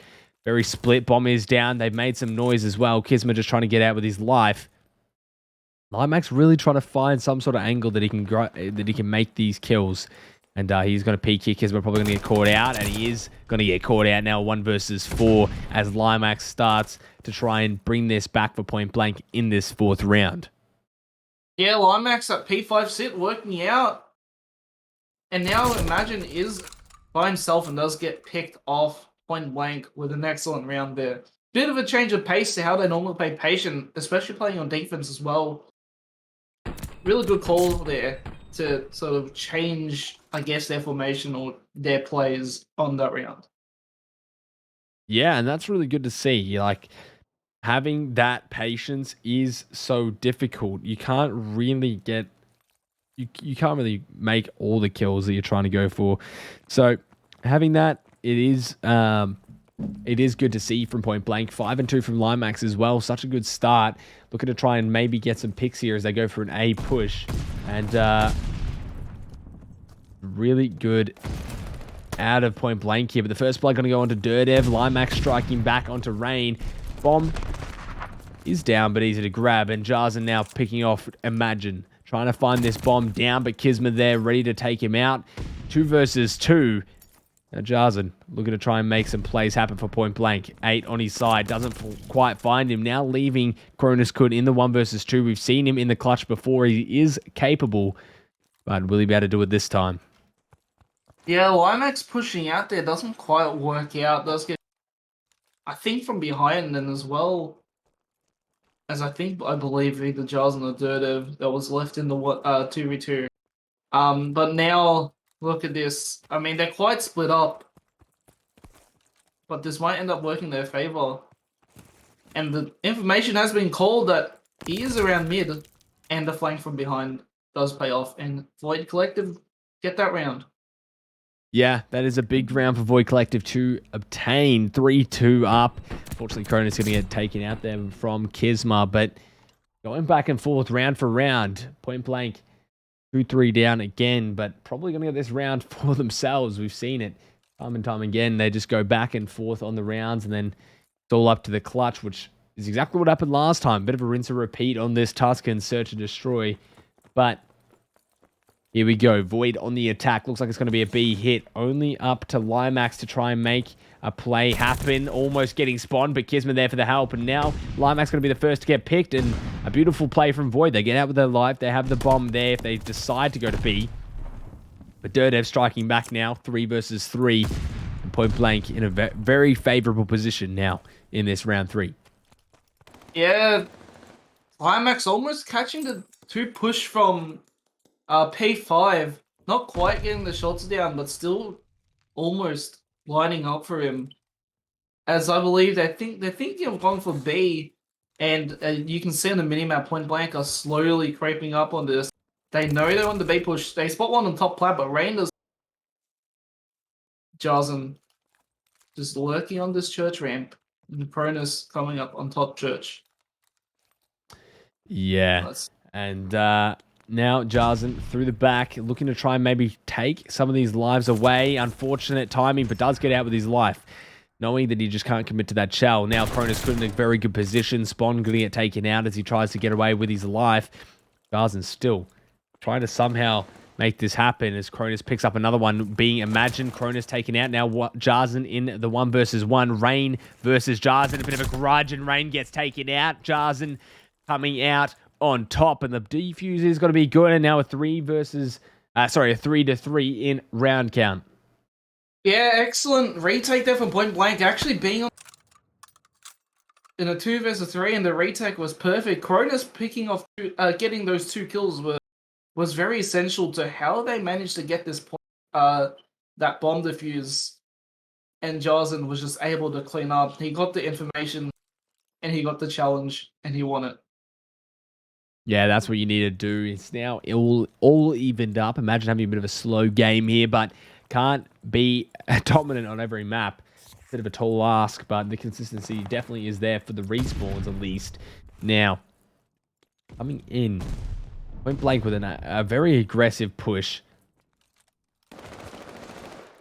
Very split. Bomb is down. They've made some noise as well. Kisma just trying to get out with his life. Limax really trying to find some sort of angle that he can make these kills. And he's going to peek here. Kisma probably going to get caught out. And he is going to get caught out now. 1 versus 4 as Limax starts to try and bring this back for Point Blank in this 4th round. Yeah, Limax at P5 sit working out. And now Imagine is by himself and does get picked off Point Blank with an excellent round there. Bit of a change of pace to how they normally play patient, especially playing on defense as well. really good call there to sort of change, I guess, their formation or their plays on that round. Yeah, and that's really good to see. Like, having that patience is so difficult. You can't really get you can't really make all the kills that you're trying to go for. So having that, it is good to see from Point Blank. 5 and 2 from Limax as well. Such a good start. Looking to try and maybe get some picks here as they go for an A push. And really good out of Point Blank here. But the first blood going to go onto Dirdev. Limax striking back onto Rain. Bomb is down, but easy to grab. And Jarzen now picking off Imagine. Trying to find this bomb down, but Kisma there ready to take him out. 2 versus 2. Now Jarzen looking to try and make some plays happen for Point Blank. 8 on his side. Doesn't quite find him. Now leaving Cronus Kun in the 1 versus 2. We've seen him in the clutch before. He is capable, but will he be able to do it this time? Yeah, Limax pushing out there doesn't quite work out. Does get, I think, from behind and as well as I believe either Jarzen or Dirdev that was left in the 2v2. But now look at this. I mean, they're quite split up, but this might end up working in their favor. And the information has been called that he is around mid, and the flank from behind does pay off. And Void Collective get that round. Yeah, that is a big round for Void Collective to obtain. 3-2 up. Unfortunately, Cronus going to get taken out there from Kisma, but going back and forth round for round. Point Blank 2-3 down again, but probably going to get this round for themselves. We've seen it time and time again. They just go back and forth on the rounds, and then it's all up to the clutch, which is exactly what happened last time. Bit of a rinse and repeat on this Tuscan Search and Destroy, but here we go. Void on the attack. Looks like it's going to be a B hit. Only up to Limax to try and make a play happen. Almost getting spawned, but Kisma there for the help. And now Limax going to be the first to get picked. And a beautiful play from Void. They get out with their life. They have the bomb there if they decide to go to B. But Dirdev striking back now. 3 versus 3. And Point Blank in a very favorable position now in this round 3. Yeah, Limax almost catching the 2 push from P5, not quite getting the shots down, but still almost lining up for him. As I believe they're thinking of going for B, and you can see on the minimap Point Blank are slowly creeping up on this. They know they're on the B push. They spot one on top plat, but Rain does. Jarzen just lurking on this church ramp, and Cronus coming up on top church. Yeah, and now Jarzen through the back, looking to try and maybe take some of these lives away. Unfortunate timing, but does get out with his life, knowing that he just can't commit to that shell. Now Cronus put in a very good position. Spawn going to get taken out as he tries to get away with his life. Jarzen still trying to somehow make this happen as Cronus picks up another one being Imagine. Cronus taken out. Now Jarzen in the 1 versus 1. Rain versus Jarzen. A bit of a grudge, and Rain gets taken out. Jarzen coming out on top, and the defuse is going to be good. And now a 3 to 3 in round count. Yeah, excellent retake there from Point Blank. Actually being on in a 2 versus 3, and the retake was perfect. Cronus picking off, getting those 2 kills was very essential to how they managed to get this point, that bomb defuse. And Jarzen was just able to clean up. He got the information, and he got the challenge, and he won it. Yeah, that's what you need to do. It's now all evened up. Imagine having a bit of a slow game here, but can't be dominant on every map. Bit of a tall ask, but the consistency definitely is there for the respawns at least. Now, coming in, Point Blank with a very aggressive push.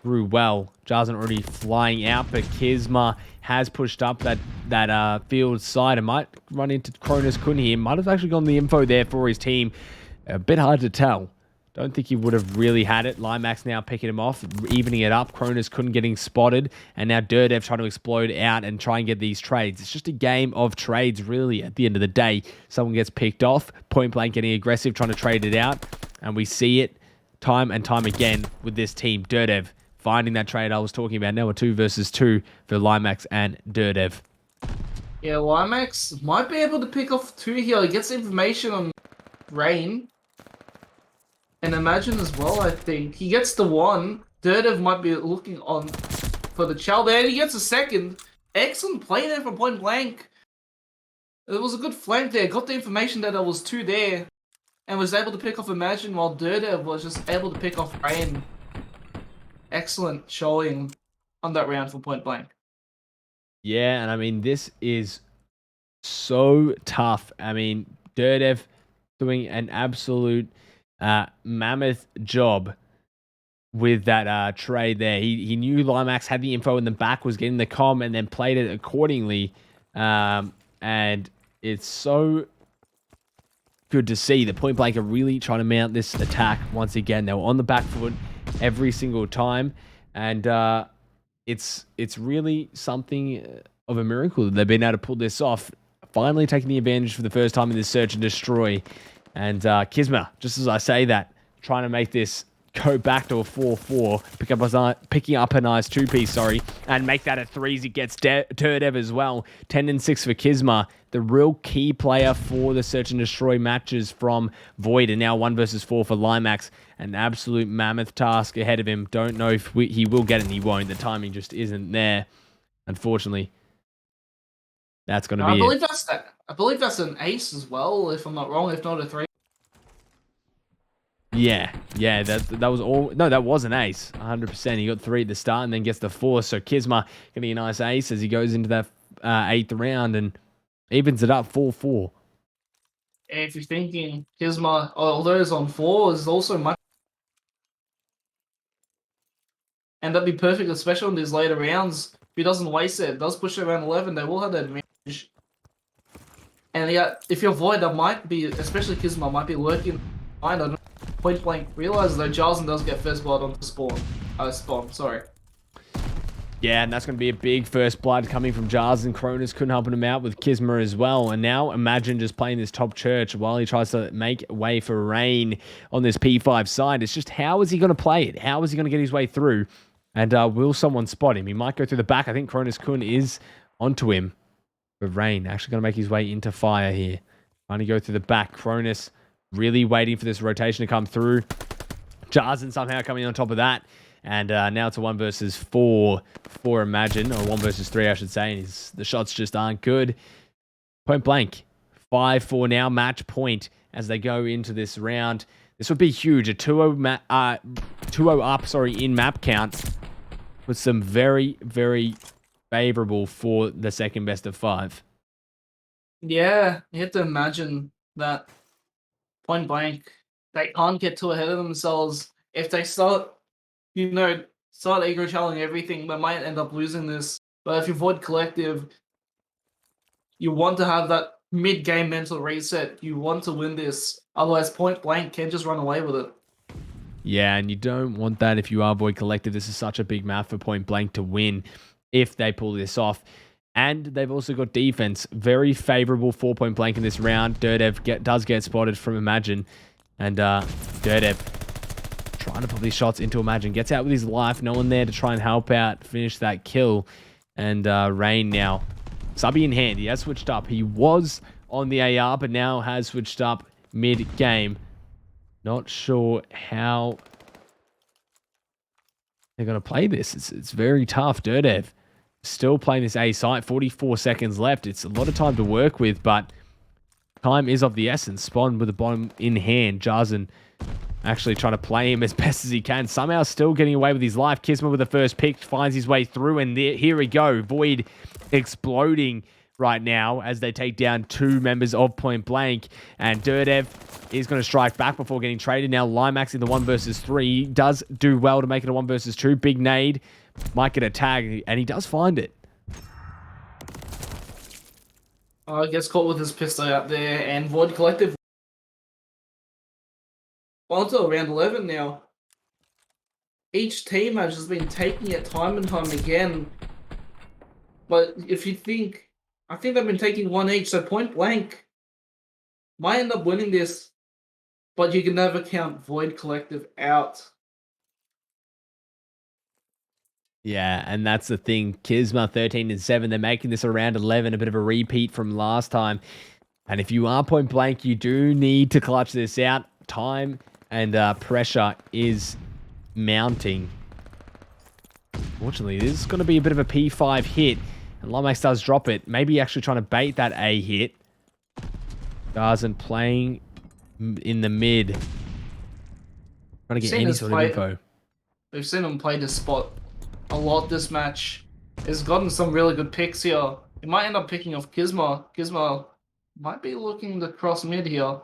Through well. Jarzen already flying out, but Kisma has pushed up that field side and might run into Cronus Kun here. Might have actually gotten the info there for his team. A bit hard to tell. Don't think he would have really had it. Limax now picking him off, evening it up. Cronus Kun getting spotted. And now Dirdev trying to explode out and try and get these trades. It's just a game of trades, really, at the end of the day. Someone gets picked off. Point Blank getting aggressive, trying to trade it out. And we see it time and time again with this team. Dirdev finding that trade I was talking about. Now a 2 versus 2 for Limax and Dirdev. Yeah, Limax might be able to pick off 2 here. He gets information on Rain. And Imagine as well, I think. He gets the one. Dirtev might be looking on for the chow there, and he gets a second. Excellent play there from Point Blank. It was a good flank there. Got the information that there was two there. And was able to pick off Imagine while Dirtev was just able to pick off Rain. Excellent showing on that round for Point Blank. Yeah, and I mean, this is so tough. I mean, Dirtev doing an absolute mammoth job with that trade there. He knew Limax had the info in the back, was getting the comm, and then played it accordingly. And it's so good to see that Point Blank are really trying to mount this attack once again. They were on the back foot every single time, and it's really something of a miracle that they've been able to pull this off. Finally taking the advantage for the first time in this search and destroy. And Kisma, just as I say that, trying to make this go back to a 4-4, picking up a nice 2-piece, and make that a 3s. It gets Dirtev as well. 10-6 for Kisma, the real key player for the search and destroy matches from Void, and now 1 versus 4 for Limax. An absolute mammoth task ahead of him. Don't know if he will get it, and he won't. The timing just isn't there, unfortunately. That's going to be I believe that's an ace as well, if I'm not wrong, if not a 3. Yeah, that was all. No, that was an ace, 100%. He got 3 at the start and then gets the 4. So Kisma getting a nice ace as he goes into that 8th round and evens it up 4-4. If you're thinking Kisma, although it's on 4, is also much. And that'd be perfect, especially on these later rounds. If he doesn't waste it, does push it around 11, they will have that advantage. And yeah, if you're Void, that might be, especially Kisma, might be lurking behind. I don't know. Point Blank realizes though Jarlson does get first blood onto spawn. Sorry. Yeah, and that's going to be a big first blood coming from Jars, and Cronus couldn't help him out with Kisma as well. And now Imagine just playing this top church while he tries to make way for Rain on this P5 side. It's just, how is he going to play it? How is he going to get his way through? And will someone spot him? He might go through the back. I think Cronus Kun is onto him. But Rain actually going to make his way into fire here. Trying to go through the back. Cronus really waiting for this rotation to come through. Jarzen somehow coming on top of that. And now it's a 1 versus 4 for Imagine. Or 1 versus 3, I should say. And the shots just aren't good. Point Blank. 5-4 now. Match point as they go into this round. This would be huge. A 2-0 up, in map count. With some very, very favorable for the second best of 5. Yeah, you have to imagine that Point Blank, they can't get too ahead of themselves. If they start ego challenging everything, they might end up losing this. But if you Void Collective, you want to have that mid-game mental reset. You want to win this. Otherwise, Point Blank can just run away with it. Yeah, and you don't want that if you are Void Collective. This is such a big map for Point Blank to win if they pull this off. And they've also got defense. Very favorable for Point Blank in this round. Dirtev does get spotted from Imagine. And Dirtev trying to put these shots into Imagine. Gets out with his life. No one there to try and help out. Finish that kill. And Rain now. Subby in hand. He has switched up. He was on the AR, but now has switched up mid-game. Not sure how they're going to play this. It's very tough. Dirtev still playing this A site. 44 seconds left. It's a lot of time to work with, but time is of the essence. Spawn with the bomb in hand. Jarzen actually trying to play him as best as he can. Somehow still getting away with his life. Kisma with the first pick. Finds his way through, and here we go. Void exploding right now as they take down 2 members of Point Blank. And Dirtev is going to strike back before getting traded. Now Limax in the 1 versus 3. He does do well to make it a 1 versus 2. Big nade. Might get a tag, and he does find it. Gets caught with his pistol out there, and Void Collective on to round 11 now. Each team has just been taking it time and time again. But if you think, I think they've been taking 1 each, so Point Blank might end up winning this, but you can never count Void Collective out. Yeah, and that's the thing. Kisma 13-7. They're making this around 11, a bit of a repeat from last time. And if you are Point Blank, you do need to clutch this out. Time and pressure is mounting. Fortunately, this is going to be a bit of a P5 hit, and Lomax does drop it. Maybe actually trying to bait that A hit. Garzan playing in the mid. Trying to get any sort of info. We've seen him play this spot a lot this match. He's gotten some really good picks here. He might end up picking off Gizmo. Gizmo might be looking to cross mid here.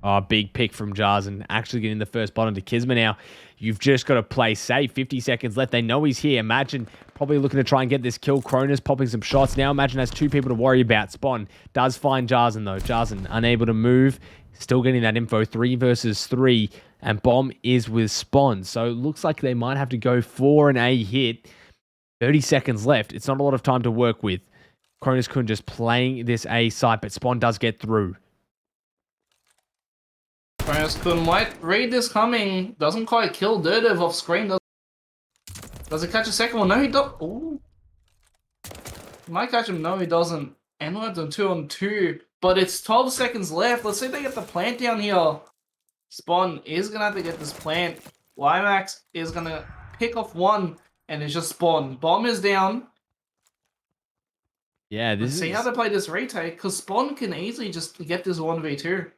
Oh, big pick from Jarzan. Actually getting the first bottom to Kizma now. You've just got to play safe. 50 seconds left. They know he's here. Imagine probably looking to try and get this kill. Cronus popping some shots. Now Imagine has two people to worry about. Spawn does find Jarzan though. Jarzan unable to move. Still getting that info. 3 versus 3. And Bomb is with Spawn. So it looks like they might have to go for an A hit. 30 seconds left. It's not a lot of time to work with. Cronus Kun just playing this A site, but Spawn does get through. Cronus Kun might read this coming. Doesn't quite kill Dirtiv off screen. Does it catch a second one? No, he don't. Ooh. He might catch him. No, he doesn't. And we're on 2-on-2. But it's 12 seconds left. Let's see if they get the plant down here. Spawn is going to have to get this plant. Limax is going to pick off one. And it's just Spawn. Bomb is down. Yeah, Let's see how to play this retake. Because Spawn can easily just get this 1v2.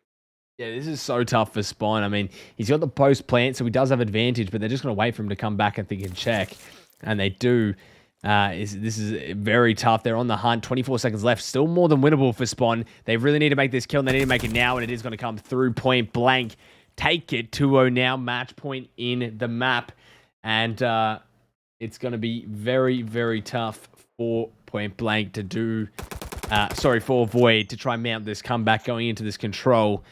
Yeah, this is so tough for Spawn. I mean, he's got the post plant, so he does have advantage, but they're just going to wait for him to come back and think and check. And they do. This is very tough. They're on the hunt. 24 seconds left. Still more than winnable for Spawn. They really need to make this kill, and they need to make it now, and it is going to come through point blank. Take it. 2-0 now. Match point in the map. And it's going to be very, very tough for point blank to do... for Void to try and mount this comeback going into this control.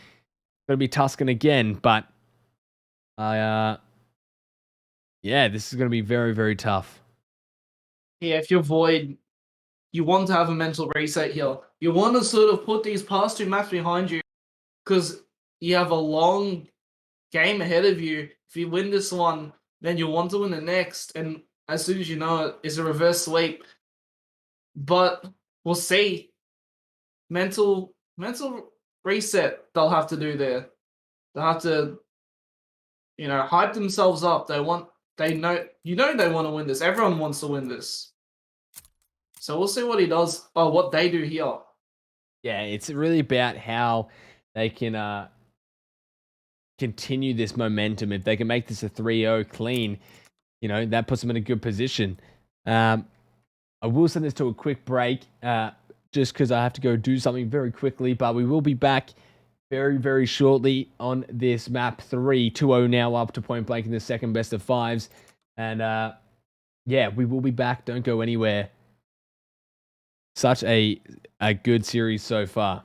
Going to be Tuscan again, but yeah, this is going to be very, very tough. Yeah, if you're Void, you want to have a mental reset here. You want to sort of put these past two maps behind you because you have a long game ahead of you. If you win this one, then you want to win the next, and as soon as you know it, it's a reverse sweep. But we'll see. Mental reset they'll have to do there. They'll have to, hype themselves up. They know they want to win this. Everyone wants to win this. So we'll see what he does, or what they do here. Yeah, it's really about how they can continue this momentum. If they can make this a 3-0 clean, that puts them in a good position. I will send this to a quick break. Just because I have to go do something very quickly, but we will be back very, very shortly on this map 3. 2-0 now up to point blank in the second best of 5s. And yeah, we will be back. Don't go anywhere. Such a good series so far.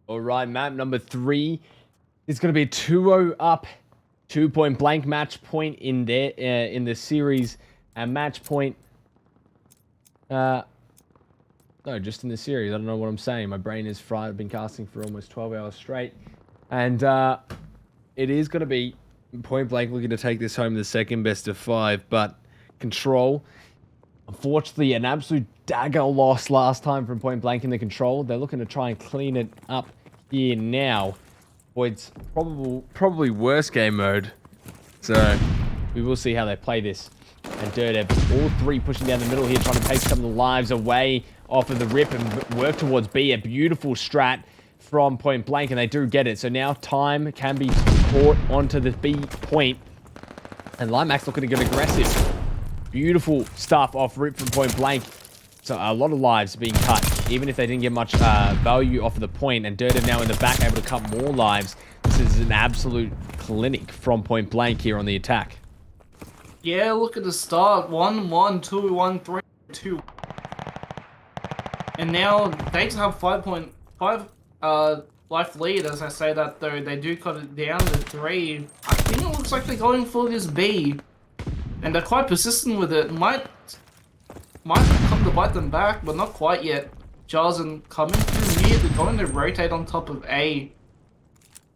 All right, map number 3 is going to be a 2-0 up, 2-point blank match point in there in the series, and match point. No, just in the series. I don't know what I'm saying. My brain is fried. I've been casting for almost 12 hours straight, and it is going to be point blank looking to take this home the second best of 5, but Control. Unfortunately, an absolute dagger loss last time from point blank in the Control. They're looking to try and clean it up here now. Void's probably worst game mode. So we will see how they play this. And Dirtev, all 3 pushing down the middle here, trying to take some of the lives away off of the rip and work towards B. A beautiful strat from point blank, and they do get it. So now time can be brought onto the B point. And Limax looking to get aggressive. Beautiful stuff off rip from point blank. So a lot of lives being cut, even if they didn't get much value off of the point. And Dirtev now in the back, able to cut more lives. This is an absolute clinic from point blank here on the attack. Yeah, look at the start. 1-1, 2-1, 3-2. And now they just have 5.5 life lead. As I say that though, they do cut it down to 3. I think it looks like they're going for this B. And they're quite persistent with it. Might come to bite them back, but not quite yet. Jarzen coming through here. They're going to rotate on top of A.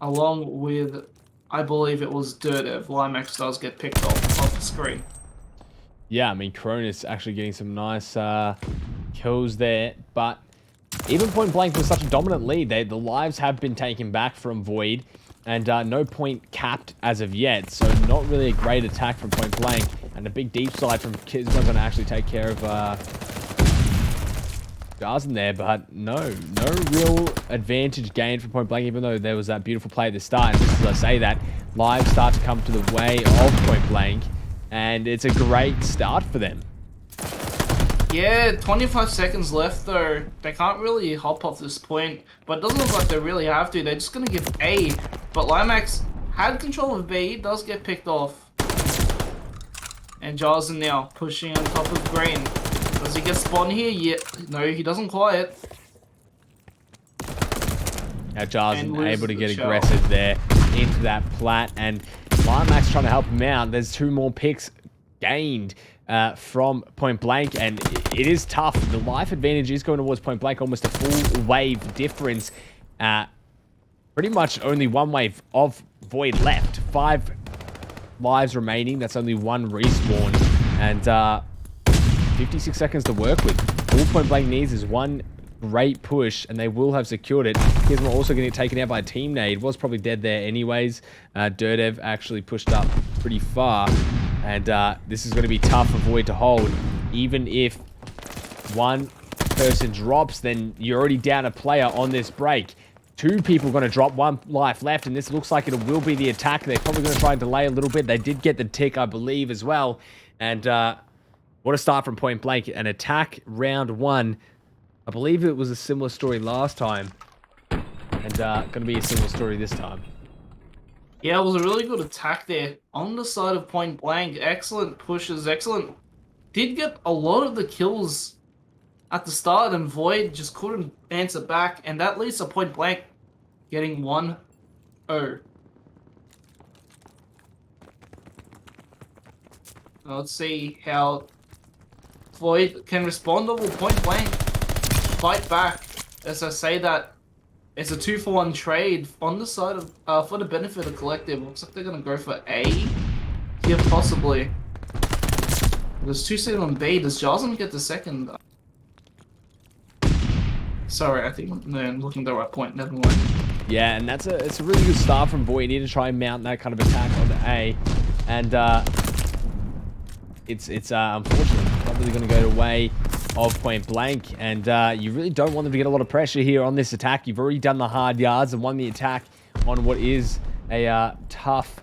Along with, I believe it was Dirtev. Limax does get picked off the screen. Yeah, I mean, Cronus actually getting some nice kills there. But even point blank with such a dominant lead, the lives have been taken back from Void. And no point capped as of yet, so not really a great attack from point blank. And a big deep slide from Kisma's going to actually take care of Jars in there, but no real advantage gained from Point Blank, even though there was that beautiful play at the start. And just as I say that, lives start to come to the way of Point Blank, and it's a great start for them. Yeah, 25 seconds left though. They can't really hop off this point, but it doesn't look like they really have to. They're just gonna give A, but Limax had control of B, does get picked off. And Jarzen now pushing on top of Green. Does he get spawned here? Yeah, no, he doesn't quite. Now Jarzen able to get aggressive there into that plat, and Limax trying to help him out. There's 2 more picks gained from Point Blank, and it is tough. The life advantage is going towards Point Blank, almost a full wave difference. Pretty much only 1 wave of Void left. 5 lives remaining. That's only 1 respawn, and 56 seconds to work with. All Point Blank needs is 1 great push, and they will have secured it. Gizmo also going to get taken out by a team nade. Was probably dead there anyways. Dirtev actually pushed up pretty far, and this is going to be tough for Void to hold. Even if 1 person drops, then you're already down a player on this break. 2 people going to drop, 1 life left, and this looks like it will be the attack. They're probably going to try and delay a little bit. They did get the tick, I believe, as well. And what a start from Point Blank. An attack round 1. I believe it was a similar story last time, and going to be a similar story this time. Yeah, it was a really good attack there on the side of Point Blank. Excellent pushes, excellent. Did get a lot of the kills at the start, and Void just couldn't answer back, and that leads to Point Blank getting 1-0. Let's see how Void can respond, or will Point Blank fight back? As I say that, it's a 2-for-1 trade on the side of for the benefit of Collective. Looks like they're gonna go for A. Yeah, possibly. There's 2 sitting on B. Does Jarzen get the second? Sorry, I think I'm looking at the right point. Never mind. Yeah, and it's a really good start from Void. You need to try and mount that kind of attack on the A, and it's unfortunately probably going to go the way of Point Blank, and you really don't want them to get a lot of pressure here on this attack. You've already done the hard yards and won the attack on what is a tough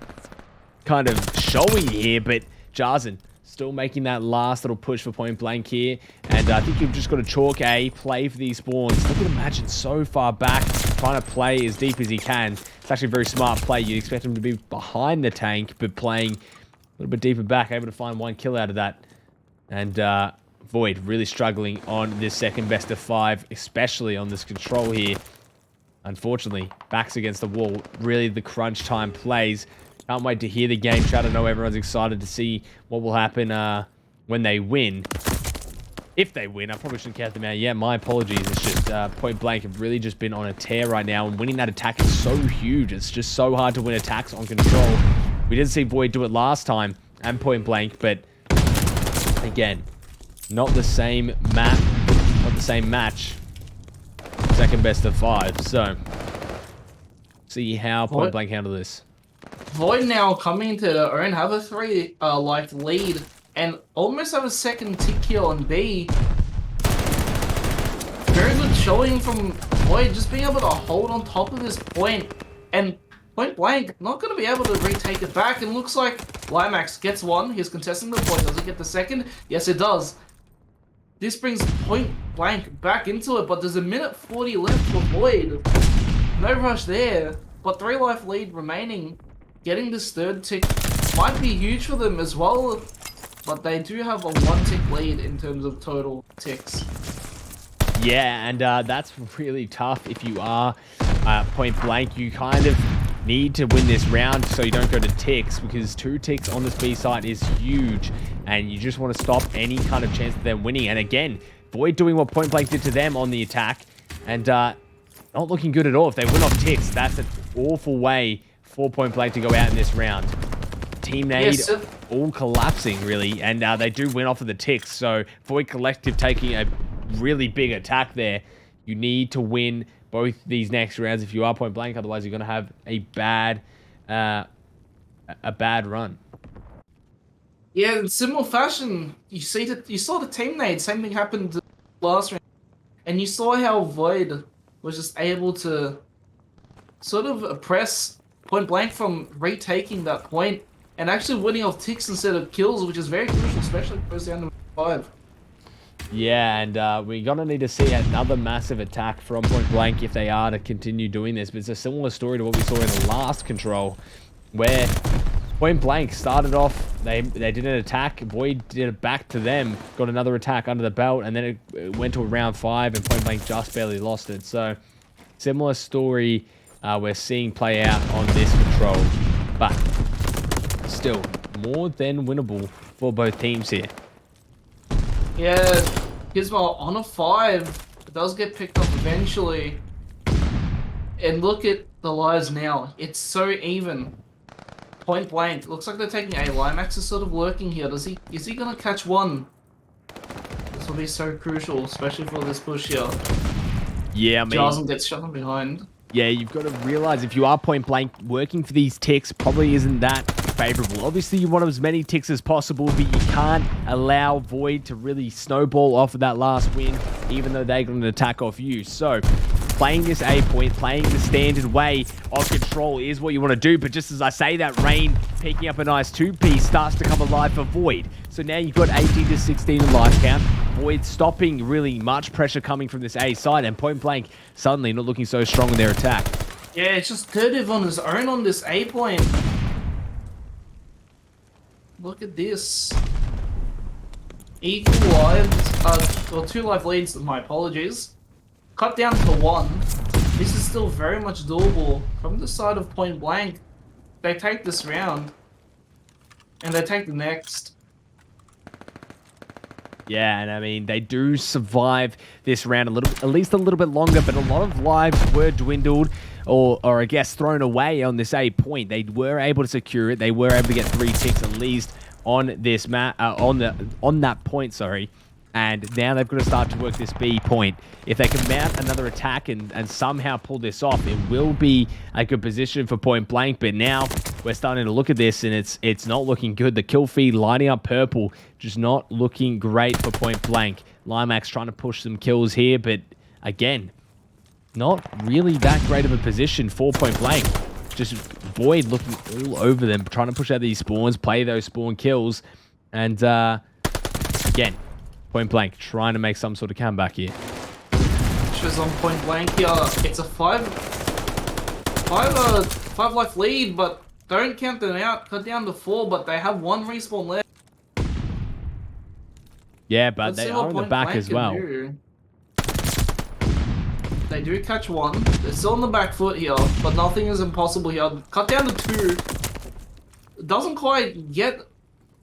kind of showing here, but Jarzen still making that last little push for Point Blank here, and I think you've just got to chalk A, play for these spawns. Look at Imagine so far back, trying to play as deep as he can. It's actually a very smart play. You'd expect him to be behind the tank, but playing a little bit deeper back, able to find 1 kill out of that. And Void really struggling on this second best of 5, especially on this control here. Unfortunately, backs against the wall. Really the crunch time plays. Can't wait to hear the game chat. I know everyone's excited to see what will happen when they win. If they win, I probably shouldn't count them out yet. My apologies. It's just Point Blank have really just been on a tear right now, and winning that attack is so huge. It's just so hard to win attacks on control. We did see Void do it last time and Point Blank, but again, not the same map, not the same match. Second best of 5. So, see how Point Blank handle this. Void now coming into their own, have a 3 life lead, and almost have a second tick kill on B. Very good showing from Void, just being able to hold on top of this point, and Point Blank not going to be able to retake it back, and looks like Limax gets 1, he's contesting the point, does he get the second? Yes it does. This brings Point Blank back into it, but there's 1:40 left for Void. No rush there, but 3 life lead remaining. Getting this 3rd tick might be huge for them as well, but they do have a 1 tick lead in terms of total ticks. Yeah, and that's really tough if you are Point Blank. You kind of need to win this round so you don't go to ticks, because 2 ticks on this B site is huge, and you just want to stop any kind of chance of them winning. And again, Void doing what Point Blank did to them on the attack, and not looking good at all. If they win off ticks, that's an awful way for Point Blank to go out in this round. Team nade all collapsing, really, and they do win off of the ticks. So Void Collective taking a really big attack there. You need to win both these next rounds if you are Point Blank, otherwise you're going to have a bad run. Yeah, in similar fashion, you saw the team nade. Same thing happened last round. And you saw how Void was just able to sort of oppress Point Blank from retaking that point and actually winning off ticks instead of kills, which is very crucial, especially if it goes down to 5. Yeah, and we're going to need to see another massive attack from Point Blank if they are to continue doing this. But it's a similar story to what we saw in the last control, where Point Blank started off, they did an attack, Void did it back to them, got another attack under the belt, and then it went to a round 5, and Point Blank just barely lost it. So, similar story we're seeing play out on this control. But, still, more than winnable for both teams here. Yeah, Gizmo on a 5. It does get picked up eventually. And look at the lives now. It's so even. Point Blank. Looks like they're taking A. Limax is sort of lurking here. Is he gonna catch one? This will be so crucial, especially for this push here. Yeah, I mean, Jarzen gets shot from behind. Yeah, you've got to realize if you are Point Blank, working for these ticks probably isn't that favorable. Obviously, you want as many ticks as possible, but you can't allow Void to really snowball off of that last win, even though they're going to attack off you. So, playing this A point, playing the standard way of control is what you want to do. But just as I say that, Rain picking up a nice 2-piece starts to come alive for Void. So now you've got 18 to 16 in life count. Void stopping really much pressure coming from this A side, and Point Blank suddenly not looking so strong in their attack. Yeah, it's just Dirtiv on his own on this A point. Look at this. Equal lives, or 2 life leads, my apologies. Cut down to 1. This is still very much doable. From the side of Point Blank, they take this round. And they take the next. Yeah, and I mean, they do survive this round at least a little bit longer, but a lot of lives were dwindled or I guess thrown away on this A point. They were able to secure it. They were able to get 3 ticks at least on this map, on that point, sorry. And now they've got to start to work this B point. If they can mount another attack and somehow pull this off, it will be a good position for Point Blank. But now we're starting to look at this, and it's not looking good. The kill feed lining up purple, just not looking great for Point Blank. Limax trying to push some kills here, but again, not really that great of a position for Point Blank. Just Void looking all over them, trying to push out these spawns, play those spawn kills, and again, Point Blank trying to make some sort of comeback here. Shows on Point Blank here. It's a 5 life lead, but don't count them out. Cut down to 4, but they have 1 respawn left. Yeah, but Let's they see are what on the Point back Blank as can well. do. They do catch 1. They're still on the back foot here, but nothing is impossible here. Cut down to 2. Doesn't quite get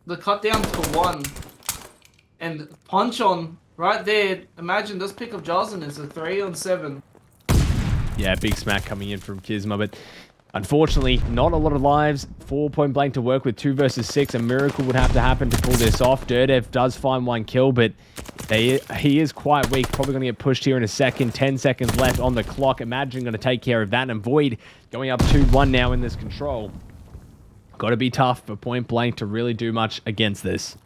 the cut down to 1. And punch on right there. Imagine this pick of Jarzen is a 3 on 7. Yeah, big smack coming in from Kizma, but unfortunately, not a lot of lives for Point Blank to work with. 2 versus 6. A miracle would have to happen to pull this off. Dirtiv does find 1 kill, but he is quite weak. Probably going to get pushed here in a second. 10 seconds left on the clock. Imagine going to take care of that. And Void going up 2-1 now in this control. Got to be tough for Point Blank to really do much against this.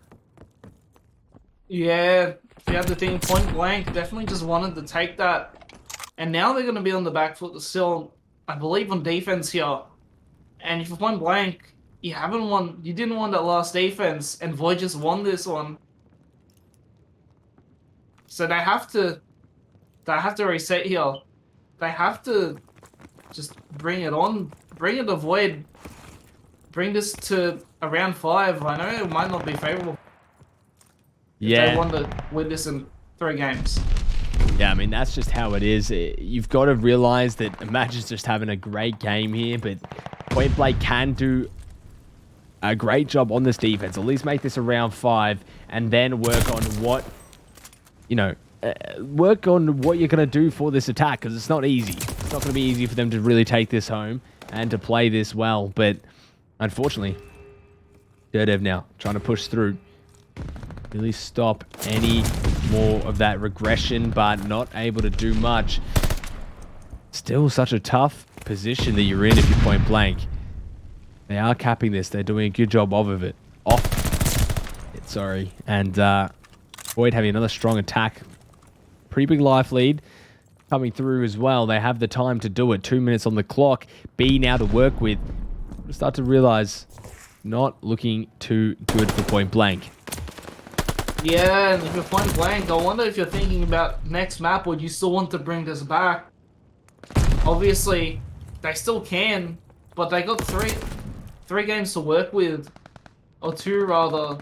Yeah, you have to think Point Blank definitely just wanted to take that. And now they're going to be on the back foot still, I believe, on defense here. And for Point Blank, you didn't want that last defense, and Void just won this one. So they have to reset here. They have to just bring it on, bring it to Void, bring this to around 5. I know it might not be favorable. Yeah. They want to win this in 3 games. Yeah, I mean, that's just how it is. You've got to realize that Imagine's just having a great game here, but Point Blank can do a great job on this defense. At least make this a round 5, and then work on what, work on what you're going to do for this attack, because it's not easy. It's not going to be easy for them to really take this home and to play this well, but unfortunately, Dirtiv now trying to push through. Really stop any more of that regression, but not able to do much. Still such a tough position that you're in if you're Point Blank. They are capping this. They're doing a good job of it. Sorry. And Void having another strong attack. pretty big life lead coming through as well. They have the time to do it. 2 minutes on the clock. B now to work with. Start to realize not looking too good for Point Blank. Yeah, and if you're Point Blank, I wonder if you're thinking about next map, or do you still want to bring this back? Obviously, they still can, but they got three games to work with, or 2 rather,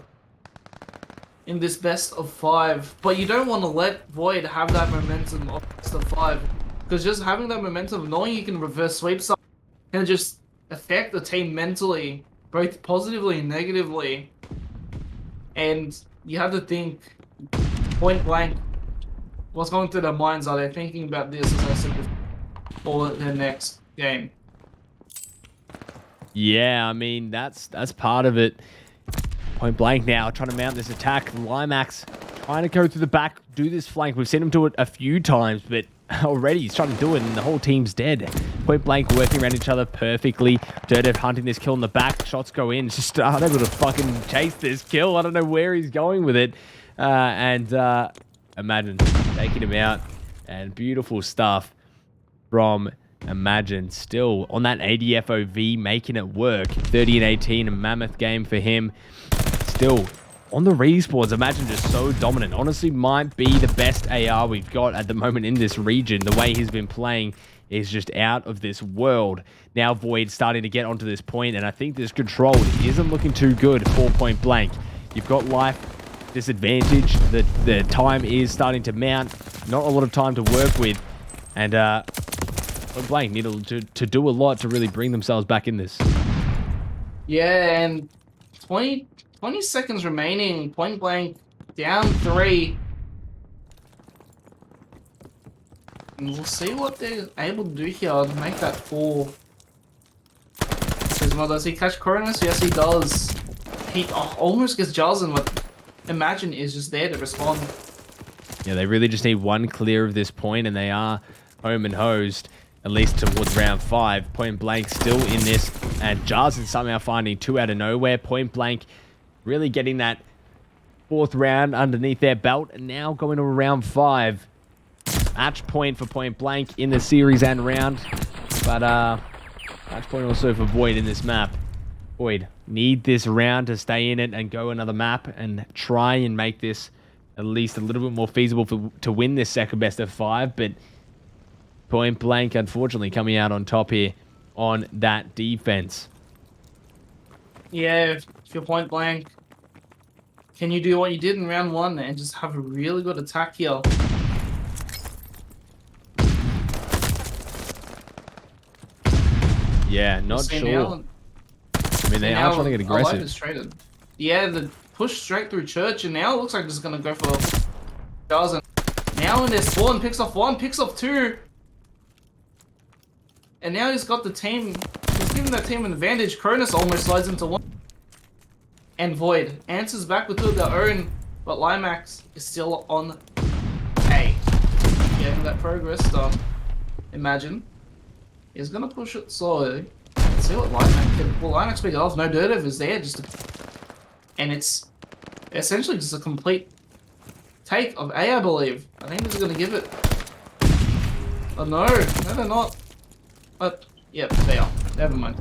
in this best of 5. But you don't want to let Void have that momentum of best of 5, because just having that momentum, knowing you can reverse sweep something, can just affect the team mentally, both positively and negatively. And you have to think, Point Blank, what's going through their minds? Are they thinking about this, as I said before, for their next game? Yeah, I mean, that's part of it. Point Blank now trying to mount this attack. Limax trying to go through the back, do this flank. We've seen him do it a few times, but already he's trying to do it and the whole team's dead. Point Blank working around each other perfectly. Dirtev hunting this kill in the back. Shots go in. Just unable to fucking chase this kill. I don't know where he's going with it. Imagine taking him out. And beautiful stuff from Imagine. Still on that 80 FOV, making it work. 30 and 18, a mammoth game for him. Still on the respawns, Imagine just so dominant. Honestly, might be the best AR we've got at the moment in this region. The way he's been playing is just out of this world. Now Void starting to get onto this point, and I think this control isn't looking too good for Point Blank. You've got life disadvantage. The time is starting to mount. Not a lot of time to work with. And Point Blank need to do a lot to really bring themselves back in this. Yeah, and 20 seconds remaining. Point Blank down 3. And we'll see what they're able to do here to make that 4. Does he catch Cronus? Yes, he does. He almost gets Jarzen, but Imagine is just there to respond. Yeah, they really just need one clear of this point, and they are home and hosed, at least towards round 5. Point Blank still in this, and Jarzen somehow finding 2 out of nowhere. Point Blank really getting that 4th round underneath their belt, and now going to round 5. Match point for Point Blank in the series and round, but match point also for Void in this map. Void need this round to stay in it and go another map and try and make this at least a little bit more feasible to win this second best of 5, but Point Blank unfortunately coming out on top here on that defense. Yeah, if you're Point Blank, can you do what you did in round 1 and just have a really good attack here? Yeah, not sure. I mean, they are trying to get aggressive. Yeah, the push straight through Church, and now it looks like this is going to go for Jarzen. Now in their spawn, picks off 1, picks off 2. And now he's got the team, he's giving that team an advantage. Cronus almost slides into 1. And Void answers back with 2 of their own, but Limax is still on A. Yeah, that progress done. Imagine. He's gonna push it slowly. Let's see what Limax can. Well, Limax big off, no Dirtev is there, and it's essentially just a complete take of A, I believe. I think this is gonna give it. Oh no, they're not. But, yep, they are. Never mind.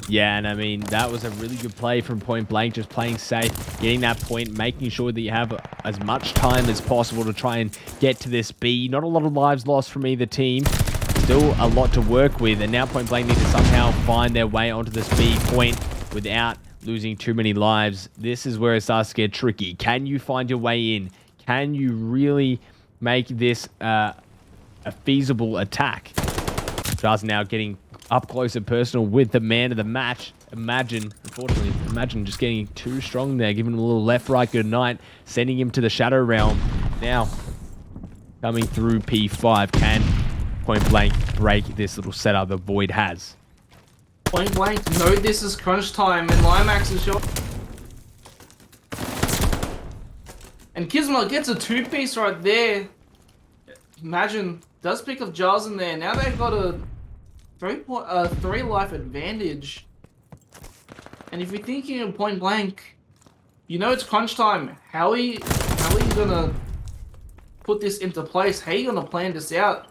Yeah, and I mean, that was a really good play from Point Blank, just playing safe, getting that point, making sure that you have as much time as possible to try and get to this B. Not a lot of lives lost from either team. Still a lot to work with, and now Point Blank need to somehow find their way onto this B point without losing too many lives. This is where it starts to get tricky. Can you find your way in? Can you really make this a feasible attack? Jarzen now getting up close and personal with the man of the match. Imagine, unfortunately, Imagine just getting too strong there, giving him a little left-right good night, sending him to the Shadow Realm. Now, coming through P5, can Point Blank break this little setup that Void has? Point Blank know this is crunch time, and Limax is short. And Kisma gets a 2-piece right there. Imagine does pick up Jarzen there. Now they've got a 3 life advantage. And if you're thinking of Point Blank, you know it's crunch time. How are you gonna put this into place? How are you going to plan this out?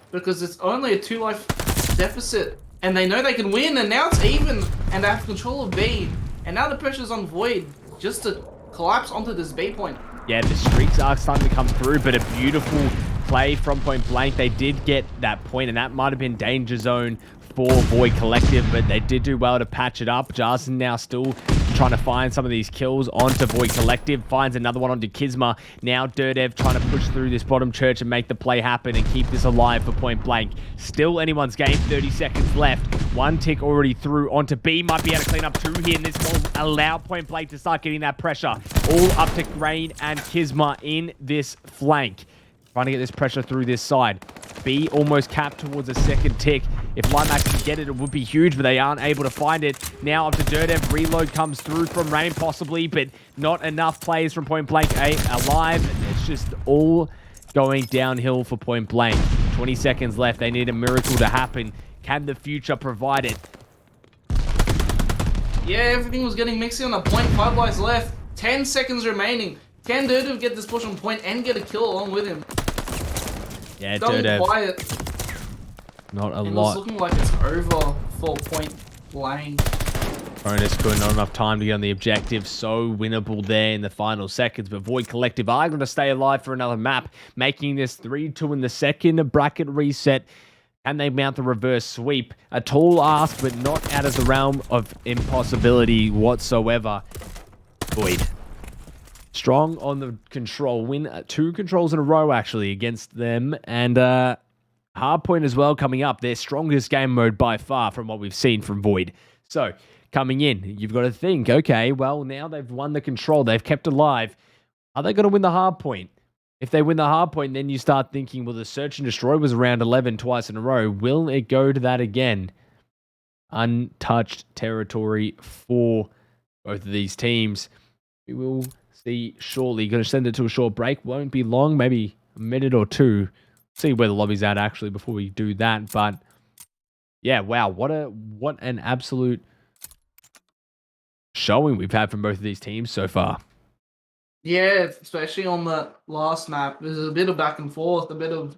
Because it's only a 2-life deficit. And they know they can win, and now it's even. And they have control of B. And now the pressure's on Void just to collapse onto this B point. Yeah, the streaks are starting to come through, but a beautiful play from Point Blank. They did get that point, and that might have been danger zone for Void Collective, but they did do well to patch it up. Jarson now still trying to find some of these kills onto Void Collective. Finds another one onto Kizma. Now Dirtev trying to push through this bottom church and make the play happen and keep this alive for Point Blank. Still anyone's game. 30 seconds left. One tick already through onto B. Might be able to clean up 2 here, and this will allow Point Blank to start getting that pressure. All up to Rain and Kizma in this flank. Trying to get this pressure through this side. B almost capped towards a second tick. If Limax can get it, it would be huge, but they aren't able to find it. Now up to Dirtev. Reload comes through from Rain, possibly, but not enough players from Point Blank alive. It's just all going downhill for Point Blank. 20 seconds left. They need a miracle to happen. Can the future provide it? Yeah, everything was getting mixy on a point. 5 lives left. 10 seconds remaining. Can Dirtev get this push on point and get a kill along with him? Yeah, Going Dirtev. quiet. Not a And lot. it's looking like it's over for Point Blank. Bonus good, not enough time to get on the objective. So winnable there in the final seconds. But Void Collective are going to stay alive for another map, making this 3-2 in the second bracket reset. And they mount the reverse sweep. A tall ask, but not out of the realm of impossibility whatsoever. Void. Strong on the control. Win 2 controls in a row, actually, against them. And hardpoint as well coming up. Their strongest game mode by far from what we've seen from Void. So, coming in, you've got to think, okay, well, now they've won the control. They've kept alive. Are they going to win the hardpoint? If they win the hardpoint, then you start thinking, well, the search and destroy was around 11 twice in a row. Will it go to that again? Untouched territory for both of these teams. We will see shortly. Going to send it to a short break. Won't be long, maybe a minute or 2. See where the lobby's at actually before we do that. But yeah, wow, what an absolute showing we've had from both of these teams so far. Yeah, especially on the last map. There's a bit of back and forth, a bit of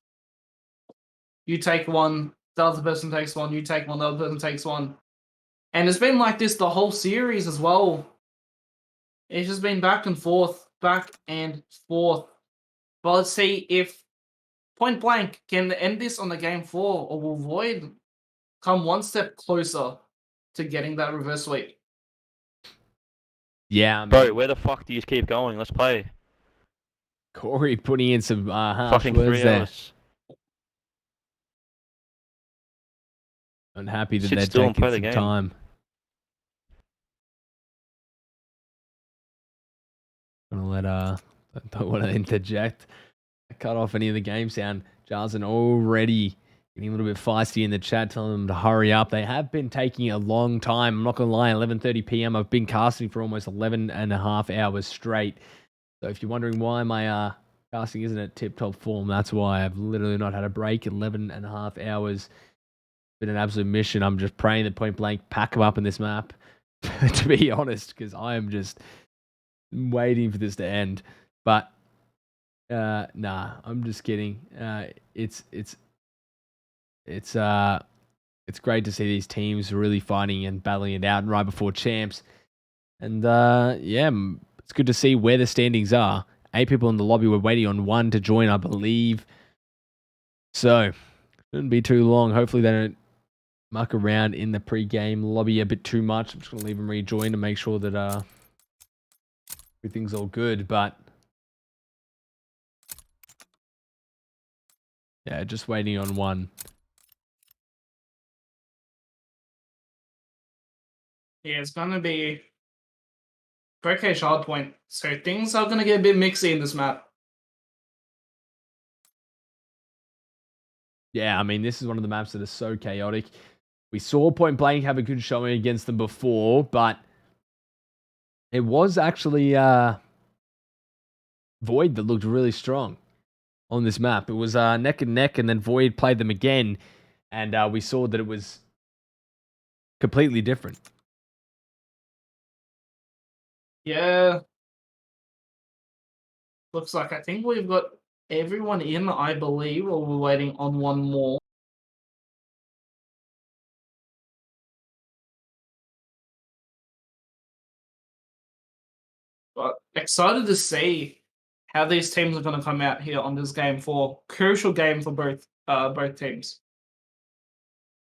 you take one, the other person takes one, you take one, the other person takes one. And it's been like this the whole series as well. It's just been back and forth. But let's see if Point Blank can end this on the game 4, or will Void come one step closer to getting that reverse sweep? Yeah, I mean, Bro, where the fuck do you keep going? Let's play. Corey putting in some harsh Fucking words 3 there. hours. I'm happy that Sit they're still and taking play the some game. time. Gonna let don't want to interject. Cut off any of the game sound. Jarson already getting a little bit feisty in the chat, telling them to hurry up. They have been taking a long time. I'm not gonna lie, 11:30 p.m. I've been casting for almost 11 and a half hours straight. So if you're wondering why my casting isn't at tip-top form, that's why. I've literally not had a break. 11 and a half hours. Been an absolute mission. I'm just praying that Point Blank pack them up in this map, to be honest, because I am just waiting for this to end. But nah, I'm just kidding. It's great to see these teams really fighting and battling it out right before champs. And yeah, it's good to see where the standings are. 8 people in the lobby. We're waiting on 1 to join, I believe. So shouldn't be too long. Hopefully they don't muck around in the pre-game lobby a bit too much. I'm just gonna leave them rejoin to make sure that everything's all good. But yeah, just waiting on 1. Yeah, it's gonna be Birdcage hardpoint, so things are gonna get a bit mixy in this map. Yeah, I mean, this is one of the maps that are so chaotic. We saw Point Blank have a good showing against them before, but it was actually Void that looked really strong on this map. It was neck and neck, and then Void played them again, and we saw that it was completely different. Yeah. Looks like I think we've got everyone in, I believe, or we're waiting on one more. But excited to see how these teams are going to come out here on this game for crucial game for both teams.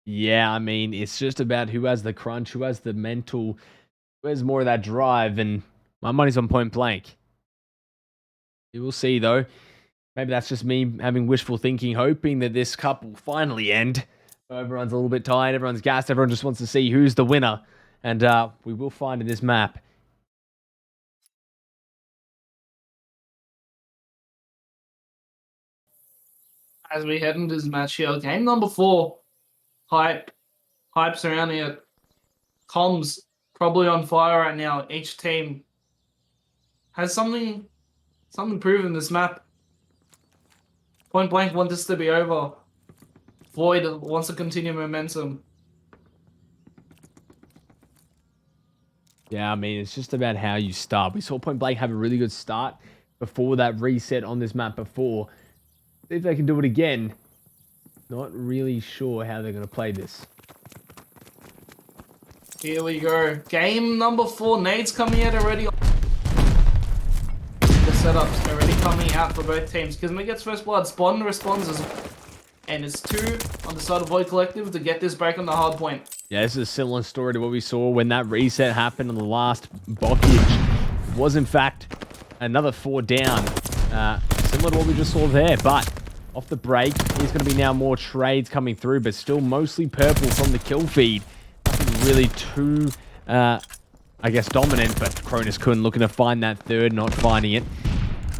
Yeah, I mean, it's just about who has the crunch, who has the mental, who has more of that drive, and my money's on Point Blank. You will see, though. Maybe that's just me having wishful thinking, hoping that this cup will finally end. So everyone's a little bit tired, everyone's gassed, everyone just wants to see who's the winner. And we will find in this map. As we head into this match here, game number 4, hype surrounding it. Comms probably on fire right now. Each team has something proven in this map. Point Blank wants this to be over. Void wants to continue momentum. Yeah, I mean, it's just about how you start. We saw Point Blank have a really good start before that reset on this map before. See if they can do it again. Not really sure how they're going to play this. Here we go. Game number 4. Nades coming out already. The setups already coming out for both teams. Kismet gets first blood. Spawn responds as well. And it's 2 on the side of Void Collective to get this break on the hard point. Yeah, this is a similar story to what we saw when that reset happened on the last Bockage. It was, in fact, another 4 down. Similar to what we just saw there, but off the break, there's going to be now more trades coming through, but still mostly purple from the kill feed. Nothing really too, I guess, dominant, but Cronus Kun looking to find that third, not finding it.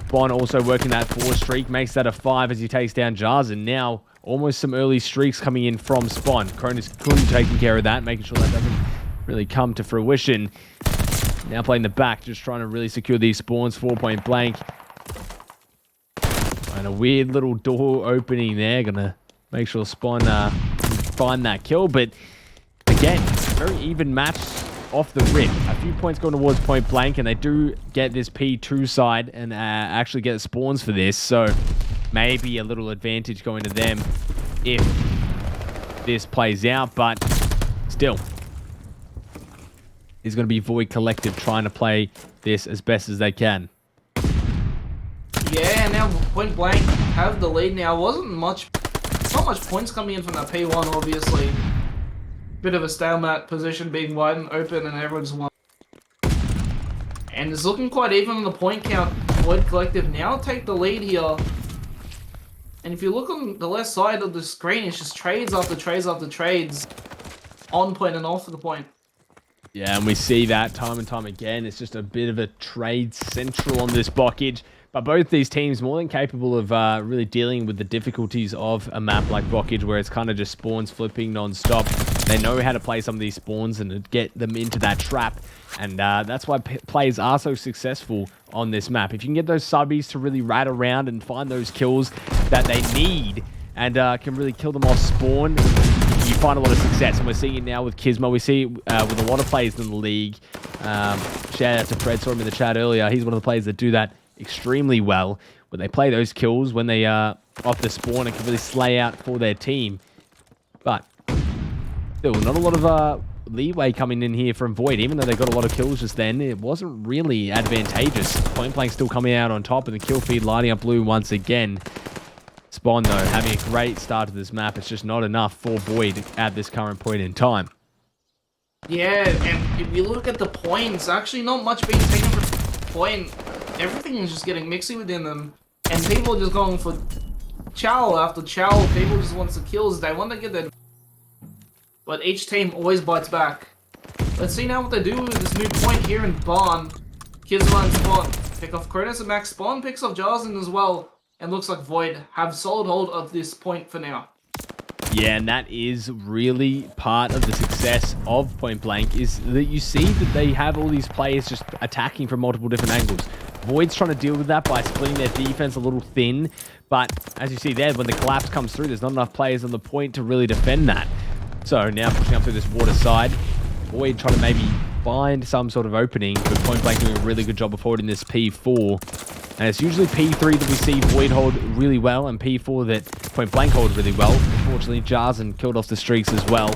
Spawn also working that 4 streak, makes that a 5 as he takes down Jars, and now almost some early streaks coming in from Spawn. Cronus Kun taking care of that, making sure that doesn't really come to fruition. Now playing the back, just trying to really secure these spawns for Point Blank. And a weird little door opening there. Gonna make sure Spawn find that kill. But again, very even match off the rip. A few points going towards Point Blank, and they do get this P2 side and actually get spawns for this. So maybe a little advantage going to them if this plays out. But still, it's going to be Void Collective trying to play this as best as they can. Yeah, now Point Blank have the lead now. Not much points coming in from that P1, obviously. Bit of a stalemate position being wide and open, and everyone's won. And it's looking quite even on the point count. Void Collective now take the lead here. And if you look on the left side of the screen, it's just trades after trades after trades. On point and off the point. Yeah, and we see that time and time again. It's just a bit of a trade central on this Bockage. But both these teams more than capable of really dealing with the difficulties of a map like Bockage, where it's kind of just spawns flipping non-stop. They know how to play some of these spawns and get them into that trap. And that's why players are so successful on this map. If you can get those subbies to really rat around and find those kills that they need and can really kill them off spawn, you find a lot of success. And we're seeing it now with Kismet. We see it with a lot of players in the league. Shout out to Fred, saw him in the chat earlier. He's one of the players that do that extremely well, when they play those kills when they are off the spawn and can really slay out for their team. But still, not a lot of leeway coming in here from Void. Even though they got a lot of kills just then, it wasn't really advantageous. Point Blank still coming out on top, and the kill feed lighting up blue once again. Spawn, though, having a great start to this map. It's just not enough for Void at this current point in time. Yeah, and if you look at the points, actually not much being taken from point. Everything is just getting mixy within them, and people are just going for chow after chow. People just want the kills. They want to get that, but each team always bites back. Let's see now what they do with this new point here in Barn. Kismet and Spawn pick off Cronus, and Max Spawn picks off Jarzen as well, and looks like Void have solid hold of this point for now. Yeah, and that is really part of the success of Point Blank, is that you see that they have all these players just attacking from multiple different angles. Void's trying to deal with that by splitting their defense a little thin, but as you see there, when the collapse comes through, there's not enough players on the point to really defend that. So now pushing up through this water side, Void trying to maybe find some sort of opening, but Point Blank doing a really good job of holding this P4. And it's usually P3 that we see Void hold really well, and P4 that Point Blank hold really well. Unfortunately, Jarzen killed off the streaks as well.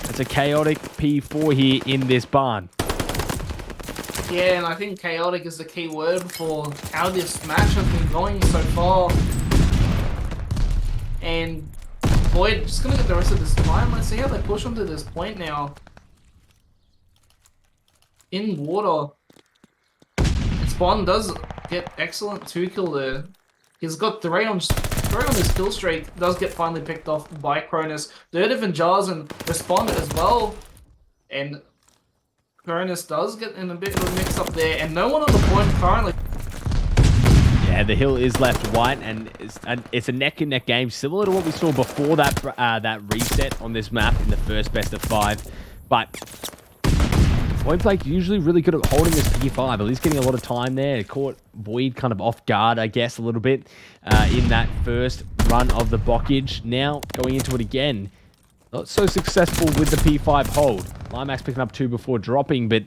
It's a chaotic P4 here in this barn. Yeah, and I think chaotic is the key word for how this match has been going so far. And Void just gonna get the rest of this time. Let's see how they push onto this point now. In water. And Spawn does get excellent 2-kill there. He's got 3 on his kill streak. Does get finally picked off by Cronus. Dirtiv and Jarzen respond as well. And Cronus does get in a bit of a mix-up there. And no one on the point currently. Yeah, the hill is left white, and it's a neck-and-neck game, similar to what we saw before that that reset on this map in the first best of 5. But Point Blank usually really good at holding this P5, at least getting a lot of time there. It caught Void kind of off guard, I guess, a little bit in that first run of the blockage. Now, going into it again, not so successful with the P5 hold. Limax picking up 2 before dropping, but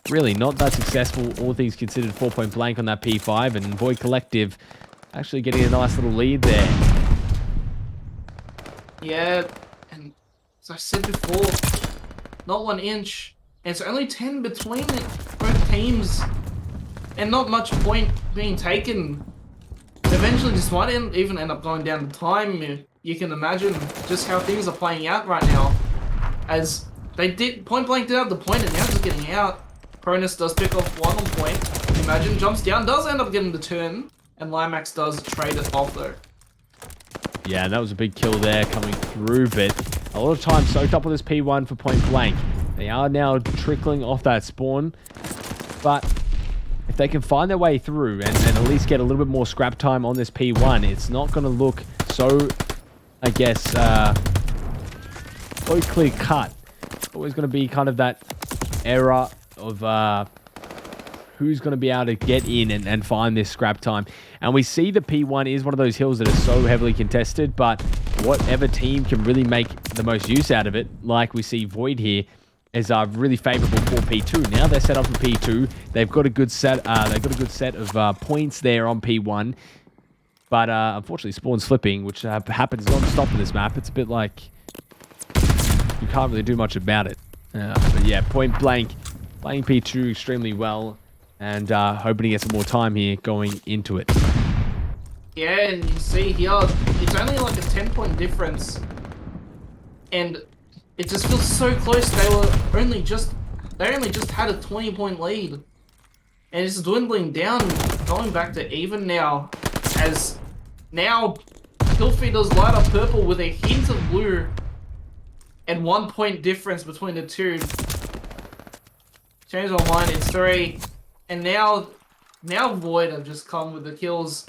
really not that successful, all things considered, for Point Blank on that P5, and Void Collective actually getting a nice little lead there. Yeah, and as I said before, not 1 inch. And it's only 10 between both teams, and not much point being taken. Eventually, this might even end up going down the time. You can imagine just how things are playing out right now. As Point Blank did have the point, and now just getting out. Cronus does pick off 1 on point. Imagine jumps down, does end up getting the turn, and Limax does trade it off though. Yeah, and that was a big kill there coming through, but a lot of time soaked up on this P1 for Point Blank. They are now trickling off that spawn, but if they can find their way through and at least get a little bit more scrap time on this P1, it's not going to look so, I guess, so clear cut. It's always going to be kind of that era of who's going to be able to get in and find this scrap time. And we see the P1 is one of those hills that are so heavily contested, but whatever team can really make the most use out of it, like we see Void here, is really favorable for P2. Now they're set up for P2. They've got a good set. They've got a good set of points there on P1, but unfortunately, Spawn's flipping, which happens non-stop in this map. It's a bit like you can't really do much about it. But yeah, Point Blank playing P2 extremely well, and hoping to get some more time here going into it. Yeah, and you see here, it's only like a 10-point difference, and it just feels so close. They only just had a 20-point lead, and it's dwindling down, going back to even now. As now, Killfeed does light up purple with a hint of blue, and 1 point difference between the two. Change online, it's 3, and now Void have just come with the kills.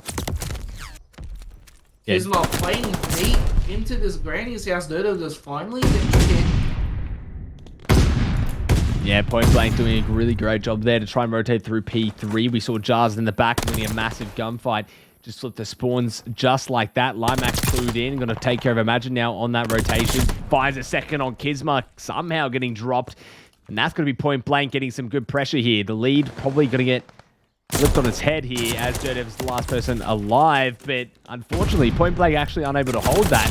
Yeah. Kisma playing deep into this Granny's house. Dirtiv just finally getting hit. Yeah, Point Blank doing a really great job there to try and rotate through P3. We saw Jars in the back winning a massive gunfight. Just flipped the spawns just like that. Limax clued in, going to take care of Imagine now on that rotation. Fires a second on Kisma, somehow getting dropped. And that's going to be Point Blank getting some good pressure here. The lead probably going to get flipped on its head here as Dirtiv's the last person alive. But unfortunately, Point Blank actually unable to hold that.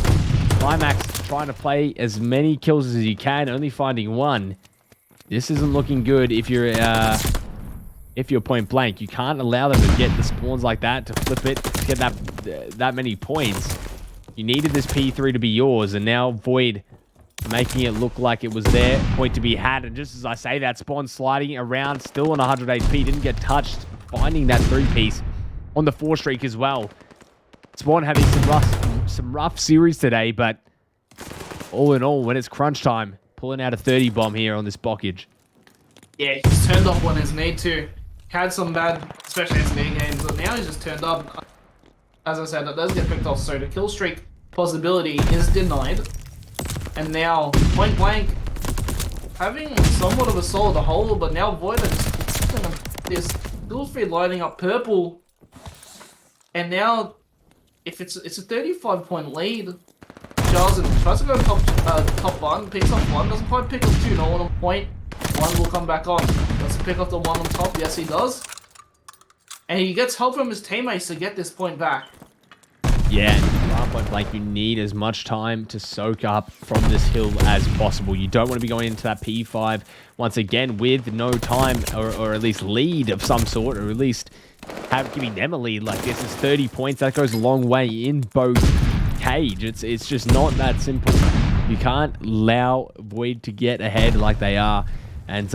Limax trying to play as many kills as you can, only finding 1. This isn't looking good if you're Point Blank. You can't allow them to get the spawns like that, to flip it, to get that many points. You needed this P3 to be yours, and now Void making it look like it was their point to be had. And just as I say that, Spawn sliding around, still on 100 HP, didn't get touched, finding that 3-piece on the 4 streak as well. Spawn having some rough series today, but all in all, when it's crunch time, pulling out a 30 bomb here on this blockage. Yeah, he's turned off when his need to. Had some bad, especially SD games, but now he's just turned up. As I said, that does get picked off, so the kill streak possibility is denied. And now, Point Blank having somewhat of a solid hold, but now Void is dual feed lighting up purple. And now, if it's a 35-point lead, Jarzen tries to go top 1, picks up 1, doesn't quite pick up 2, no one on point. 1 will come back on. Does he pick up the 1 on top? Yes, he does. and he gets help from his teammates to get this point back. Yeah, and point blank, you need as much time to soak up from this hill as possible. You don't want to be going into that P5 once again with no time or at least lead of some sort, or at least giving them a lead like this. Is 30 points. That goes a long way in both cage. It's just not that simple. You can't allow Void to get ahead like they are. And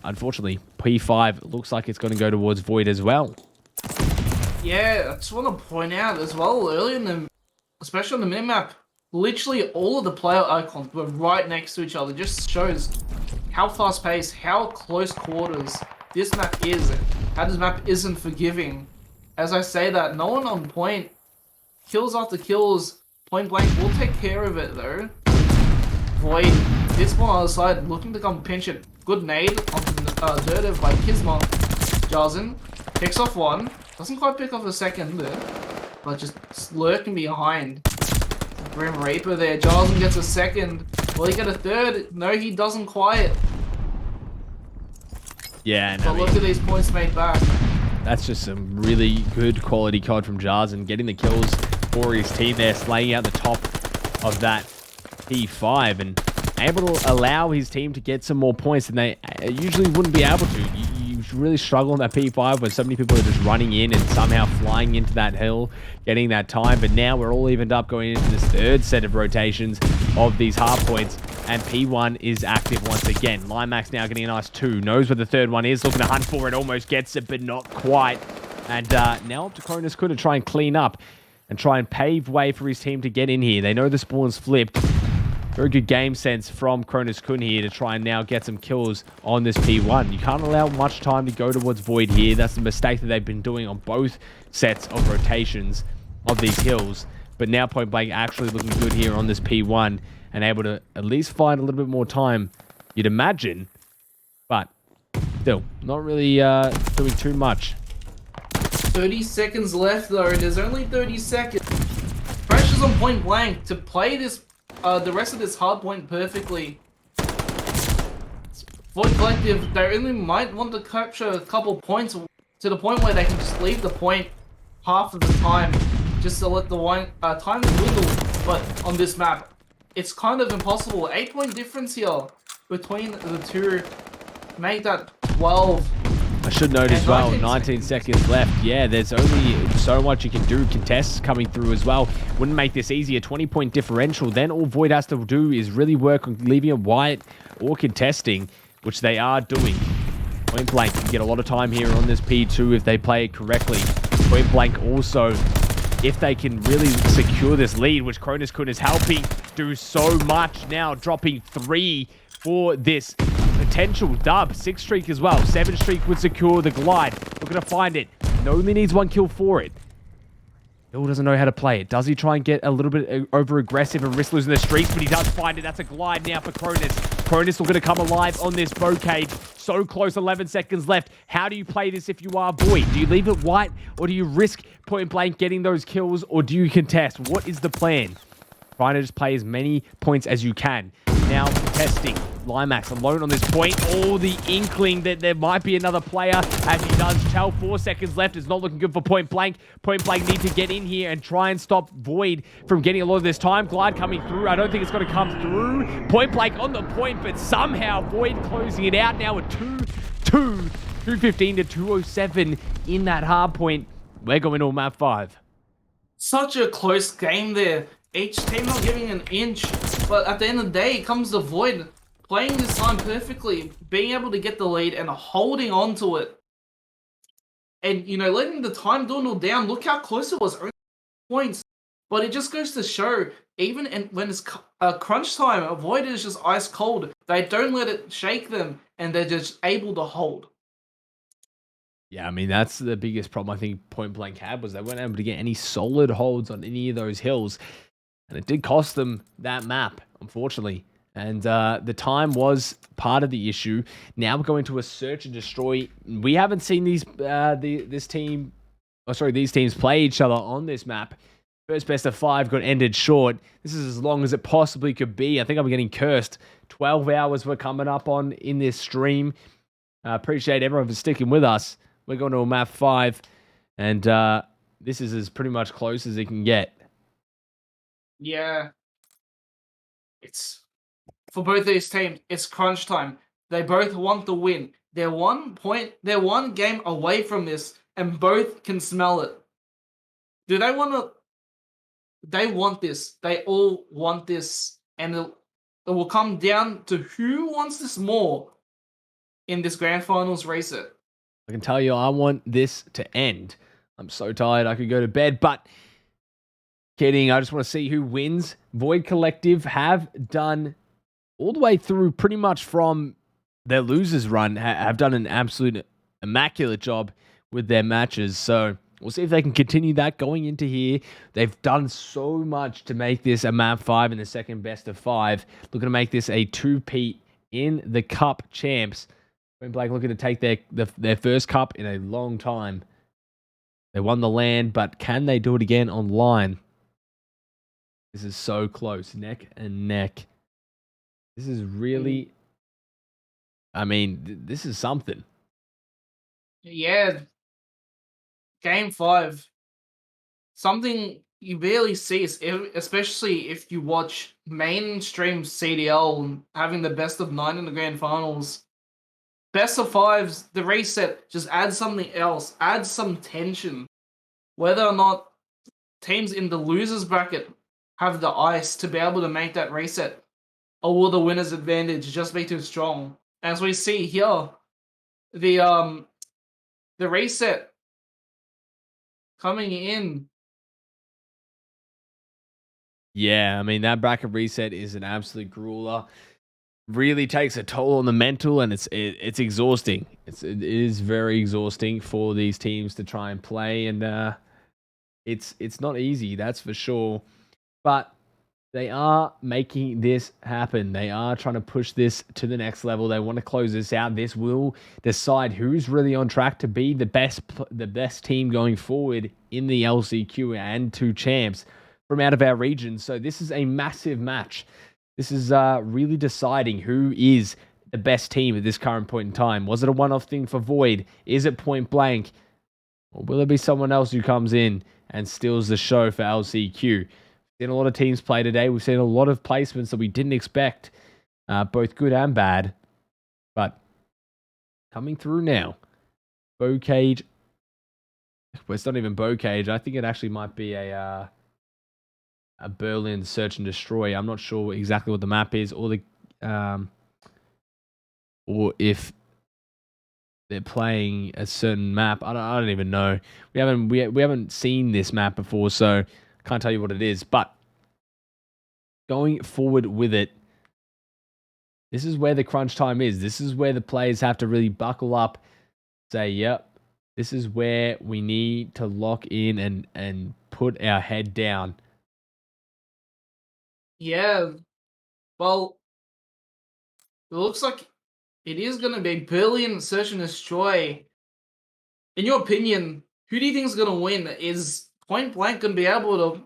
unfortunately, P5 looks like it's going to go towards Void as well. Yeah, I just want to point out as well, earlier in the, especially on the minimap, literally all of the player icons were right next to each other. It just shows how fast-paced, how close quarters this map is, how this map isn't forgiving. As I say that, no one on point, kills after kills, point blank will take care of it though. Void, this one on the side, looking to come pinch it. Good nade onto Dirtiv by Kizma. Jarzen picks off one. Doesn't quite pick off a second there, but just lurking behind. Grim Reaper there. Jarzen gets a second. Will he get a third? No, he doesn't quite. Yeah, But look at these points made back. That's just some really good quality COD from Jarzen, getting the kills for his team there, slaying out the top of that P5 and able to allow his team to get some more points than they usually wouldn't be able to. You really struggle on that P5 when so many people are just running in and somehow flying into that hill, getting that time. But now we're all evened up going into this third set of rotations of these hard points, and P1 is active once again. Limax now getting a nice 2, knows where the third one is, looking to hunt for it, almost gets it, but not quite. And now up to Cronus could try and clean up and try and pave way for his team to get in here. They know the spawn's flipped. Very good game sense from Cronus Kun here to try and now get some kills on this P1. You can't allow much time to go towards Void here. That's the mistake that they've been doing on both sets of rotations of these hills. But now Point Blank actually looking good here on this P1 and able to at least find a little bit more time, you'd imagine. But still, not really doing too much. 30 seconds left though, and there's only 30 seconds. Pressure's on Point Blank to play this the rest of this hard point perfectly. Void Collective, they only might want to capture a couple points to the point where they can just leave the point half of the time, just to let the time dwindle. But on this map, it's kind of impossible. 8-point difference here between the two. Make that 12. I should note as well, 19 seconds left. Yeah, there's only so much you can do. Contests coming through as well. Wouldn't make this easier. 20-point differential. Then all Void has to do is really work on leaving it white or contesting, which they are doing. Point Blank can get a lot of time here on this P2 if they play it correctly. Point Blank also, if they can really secure this lead, which Cronus Kun is helping do so much now, dropping 3 for this potential dub. 6 streak as well. 7 streak would secure the glide. Looking to find it. Only needs 1 kill for it. Bill doesn't know how to play it. Does he try and get a little bit over aggressive and risk losing the streaks? But he does find it. That's a glide now for Cronus. Cronus looking to come alive on this bow cage. So close, 11 seconds left. How do you play this if you are Void? Do you leave it white, or do you risk Point Blank getting those kills, or do you contest? What is the plan? Trying to just play as many points as you can. Now testing. Limax alone on this point. Oh, the inkling that there might be another player as he does tell. 4 seconds left. It's not looking good for Point Blank. Point Blank need to get in here and try and stop Void from getting a lot of this time. Glide coming through. I don't think it's going to come through. Point Blank on the point, but somehow Void closing it out now with 215 to 207 in that hard point. We're going to map 5. Such a close game there. Each team not giving an inch, but at the end of the day, it comes to Void playing this time perfectly, being able to get the lead and holding on to it. And, you know, letting the time dwindle down. Look how close it was, only points. But it just goes to show, even when it's crunch time, Void is just ice cold. They don't let it shake them, and they're just able to hold. Yeah, I mean, that's the biggest problem I think Point Blank had, was they weren't able to get any solid holds on any of those hills. And it did cost them that map, unfortunately. And the time was part of the issue. Now we're going to a search and destroy. We haven't seen these teams play each other on this map. First best of 5 got ended short. This is as long as it possibly could be. I think I'm getting cursed. 12 hours we're coming up on in this stream. Appreciate everyone for sticking with us. We're going to a map 5. And this is as pretty much close as it can get. Yeah. It's for both these teams, it's crunch time. They both want the win. They're 1 point, they're 1 game away from this, and both can smell it. Do they want to? They want this. They all want this, and it will come down to who wants this more in this grand finals race. It. I can tell you, I want this to end. I'm so tired, I could go to bed, but kidding. I just want to see who wins. Void Collective have done all the way through pretty much from their losers run, have done an absolute immaculate job with their matches. So we'll see if they can continue that going into here. They've done so much to make this a map 5 in the second best of 5. Looking to make this a 2-peat in the Cup champs. Point Blank looking to take their first cup in a long time. They won the land, but can they do it again online? This is so close, neck and neck. This is really, I mean, this is something. Yeah. Game 5. Something you barely see, especially if you watch mainstream CDL and having the best of 9 in the grand finals. Best of 5s, the reset, just add something else, add some tension. Whether or not teams in the losers bracket have the ice to be able to make that reset, or will the winner's advantage just be too strong? As we see here, the reset coming in. Yeah, I mean, that bracket reset is an absolute grueler. Really takes a toll on the mental, and it's exhausting. It is very exhausting for these teams to try and play, and it's not easy, that's for sure. But they are making this happen. They are trying to push this to the next level. They want to close this out. This will decide who's really on track to be the best team going forward in the LCQ and 2 champs from out of our region. So this is a massive match. This is really deciding who is the best team at this current point in time. Was it a one-off thing for Void? Is it Point Blank? Or will there be someone else who comes in and steals the show for LCQ? We've seen a lot of teams play today. We've seen a lot of placements that we didn't expect, both good and bad. But coming through now. Bow Cage. Well, it's not even Bow Cage. I think it actually might be a Berlin Search and Destroy. I'm not sure exactly what the map is, or if they're playing a certain map. I don't even know. We haven't seen this map before, so I can't tell you what it is. But going forward with it, this is where the crunch time is. This is where the players have to really buckle up, say, yep, this is where we need to lock in and put our head down. Yeah, well, it looks like it is going to be Berlin Search and Destroy. In your opinion, who do you think is going to win? Is Point Blank going to be able to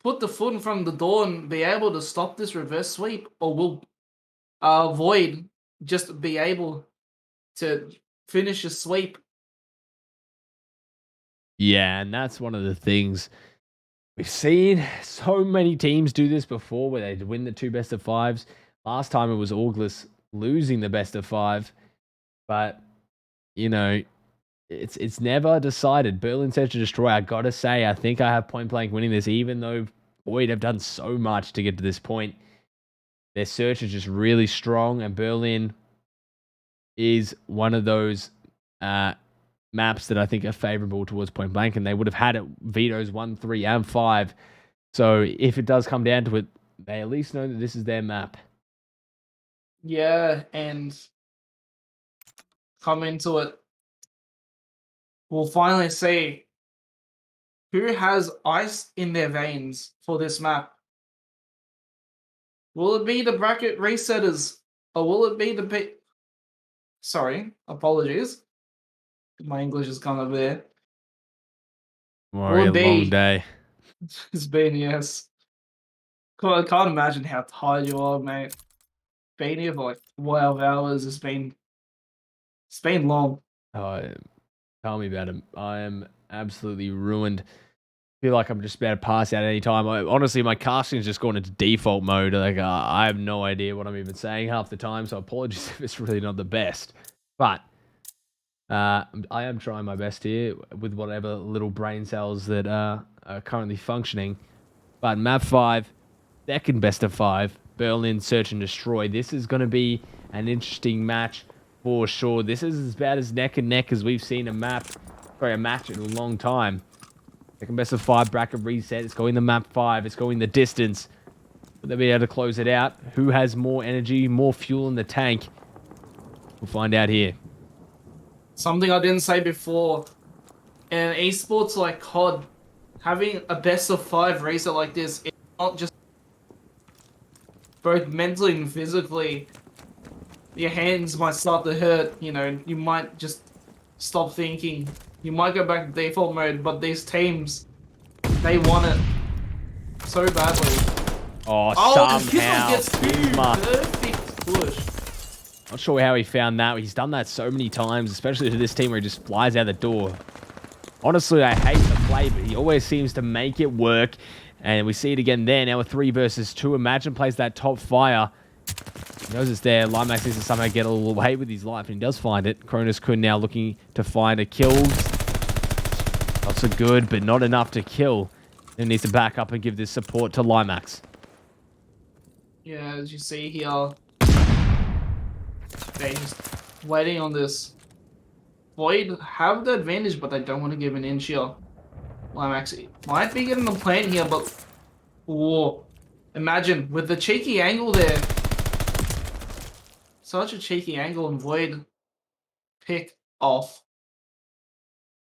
put the foot in front of the door and be able to stop this reverse sweep? Or will Void just be able to finish a sweep? Yeah, and that's one of the things. We've seen so many teams do this before where they win the 2 best of 5s. Last time it was August losing the best of 5. But, you know, it's never decided. Berlin Search and Destroy, I gotta say, I think I have Point Blank winning this, even though Void have done so much to get to this point. Their search is just really strong, and Berlin is one of those maps that I think are favorable towards Point Blank, and they would have had it vetoes 1, 3, and 5. So if it does come down to it, they at least know that this is their map. Yeah, and come into it. We'll finally see who has ice in their veins for this map. Will it be the bracket resetters, or will it be the Sorry, apologies. My English is kind of there. Worry, a long day. It's been, yes. I can't imagine how tired you are, mate. Been here for like 12 hours. It's been long. Tell me about him. I am absolutely ruined. Feel like I'm just about to pass out any time. Honestly, my casting's just gone into default mode. Like I have no idea what I'm even saying half the time. So apologies if it's really not the best. But I am trying my best here with whatever little brain cells that are currently functioning. But map 5, second best of 5, Berlin Search and Destroy. This is going to be an interesting match for sure. This is as bad as neck and neck as we've seen a match in a long time. Second best of 5 bracket reset. It's going the map 5. It's going the distance. Will they be able to close it out? Who has more energy, more fuel in the tank? We'll find out here. Something I didn't say before. In esports like COD, having a best of 5 reset like this, it's not just both mentally and physically. Your hands might start to hurt, you know, you might just stop thinking. You might go back to default mode, but these teams, they want it so badly. Oh, the somehow. gets perfect push. Not sure how he found that. He's done that so many times, especially to this team where he just flies out the door. Honestly, I hate the play, but he always seems to make it work. And we see it again there. Now a 3 versus 2. Imagine plays that top fire. He knows it's there. Limax needs to somehow get a little away with his life, and he does find it. Cronus Kun now looking to find a kill. Not so good, but not enough to kill. He needs to back up and give this support to Limax. Yeah, as you see here, they're just waiting on this. Void have the advantage, but they don't want to give an inch here. Limax might be getting the plan here, but whoa. Imagine, with the cheeky angle there. Such a cheeky angle, and Void pick off.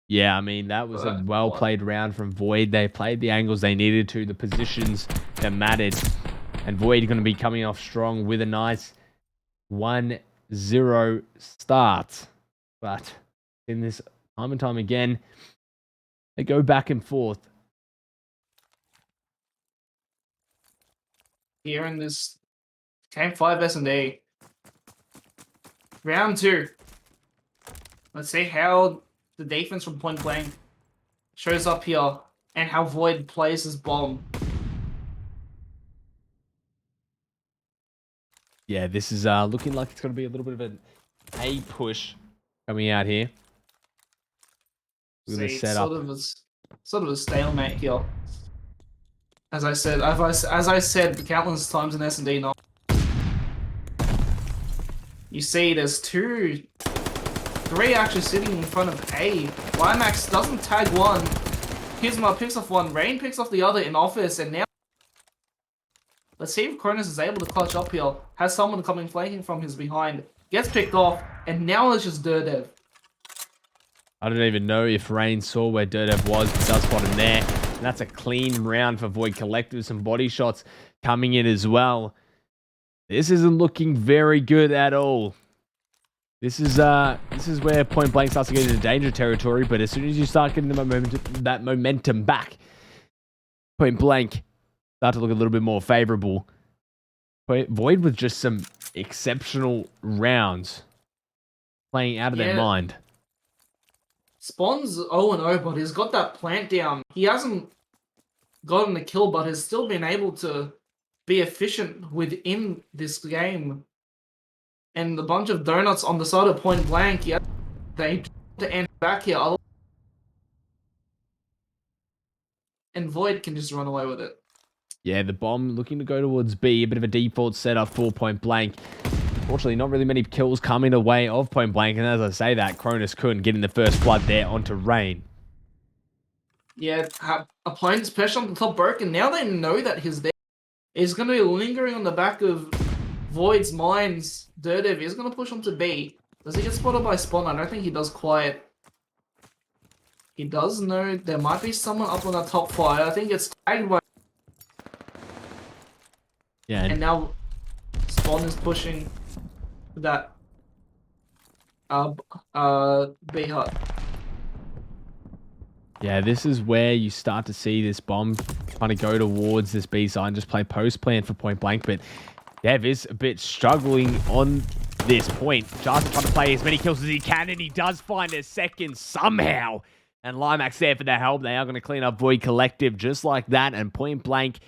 Yeah, I mean, that was a well-played round from Void. They played the angles they needed to, the positions that mattered. And Void going to be coming off strong with a nice 1-0 start. But in this time and time again, they go back and forth. Here in this Game 5 S&A. Round 2. Let's see how the defense from Point Blank shows up here and how Void plays his bomb. Yeah, this is looking like it's going to be a little bit of an A push coming out here. We're going to set up. Sort of a stalemate here. As I said countless times in S&D now. You see, there's 3 actually sitting in front of A. Limax doesn't tag one. Kizma picks off one. Rain picks off the other in office, and now let's see if Cronus is able to clutch up here. Has someone coming flanking from his behind. Gets picked off, and now it's just Durdev. I don't even know if Rain saw where Durdev was, but does spot him there. And that's a clean round for Void Collective. Some body shots coming in as well. This isn't looking very good at all. This is where Point Blank starts to get into danger territory, but as soon as you start getting that momentum back, Point Blank start to look a little bit more favorable. Void with just some exceptional rounds playing out of their mind. Spawn's 0-0, but he's got that plant down. He hasn't gotten the kill, but has still been able to be efficient within this game. And a bunch of donuts on the side of Point Blank. Yeah, they to end back here. And Void can just run away with it. Yeah, the bomb looking to go towards B. A bit of a default setup for Point Blank. Fortunately, not really many kills coming away of Point Blank. And as I say that, Cronus couldn't get in the first blood there onto Rain. Yeah, applying this pressure on the top broken. Now they know that he's there. He's going to be lingering on the back of Void's minds. Durdev is going to push onto B. Does he get spotted by Spawn? I don't think he does quite. He does know there might be someone up on the top fire. I think it's tagged by... Yeah. And now Spawn is pushing that B hut. Yeah, this is where you start to see this bomb kind of go towards this B side and just play post plan for Point Blank. But Dev is a bit struggling on this point. Jarson trying to play as many kills as he can, and he does find a second somehow. And Limax there for the help. They are going to clean up Void Collective just like that. And point blank,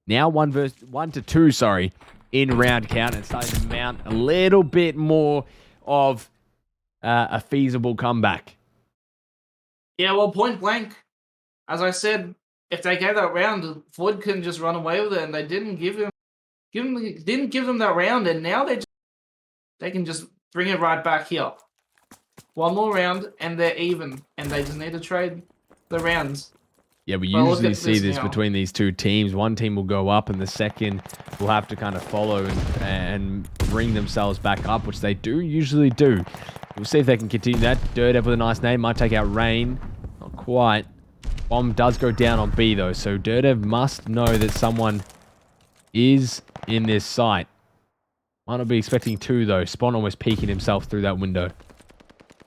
now 1 to 2, sorry, in round count. And starting to mount a little bit more of a feasible comeback. Yeah, well, point blank, as I said, if they gave that round, Void couldn't just run away with it, and they didn't give them that round, and now they can just bring it right back here. One more round, and they're even, and they just need to trade the rounds. Yeah, we Well, usually see this now. between these two teams. One team will go up, and the second will have to kind of follow and bring themselves back up, which they do usually do. We'll see if they can continue that. Dirtev with a nice name might take out Rain. Not quite. Bomb does go down on B, though, so Dirtev must know that someone is in this site. Might not be expecting 2, though. Spawn almost peeking himself through that window.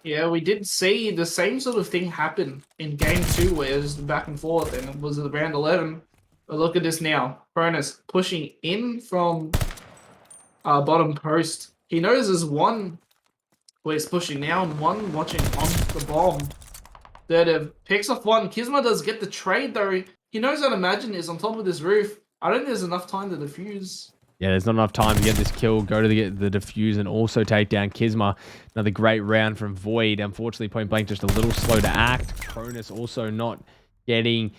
Yeah, we did see the same sort of thing happen in game 2, where it was back and forth, and it was at round 11. But look at this now. Cronus pushing in from bottom post. He knows there's one where he's pushing now, and one watching on the bomb. Dirtev picks off one. Kizma does get the trade, though. He knows that Imagine is on top of this roof. I don't think there's enough time to defuse. Yeah, there's not enough time to get this kill, go to the defuse, and also take down Kizma. Another great round from Void. Unfortunately, point blank just a little slow to act. Cronus also not getting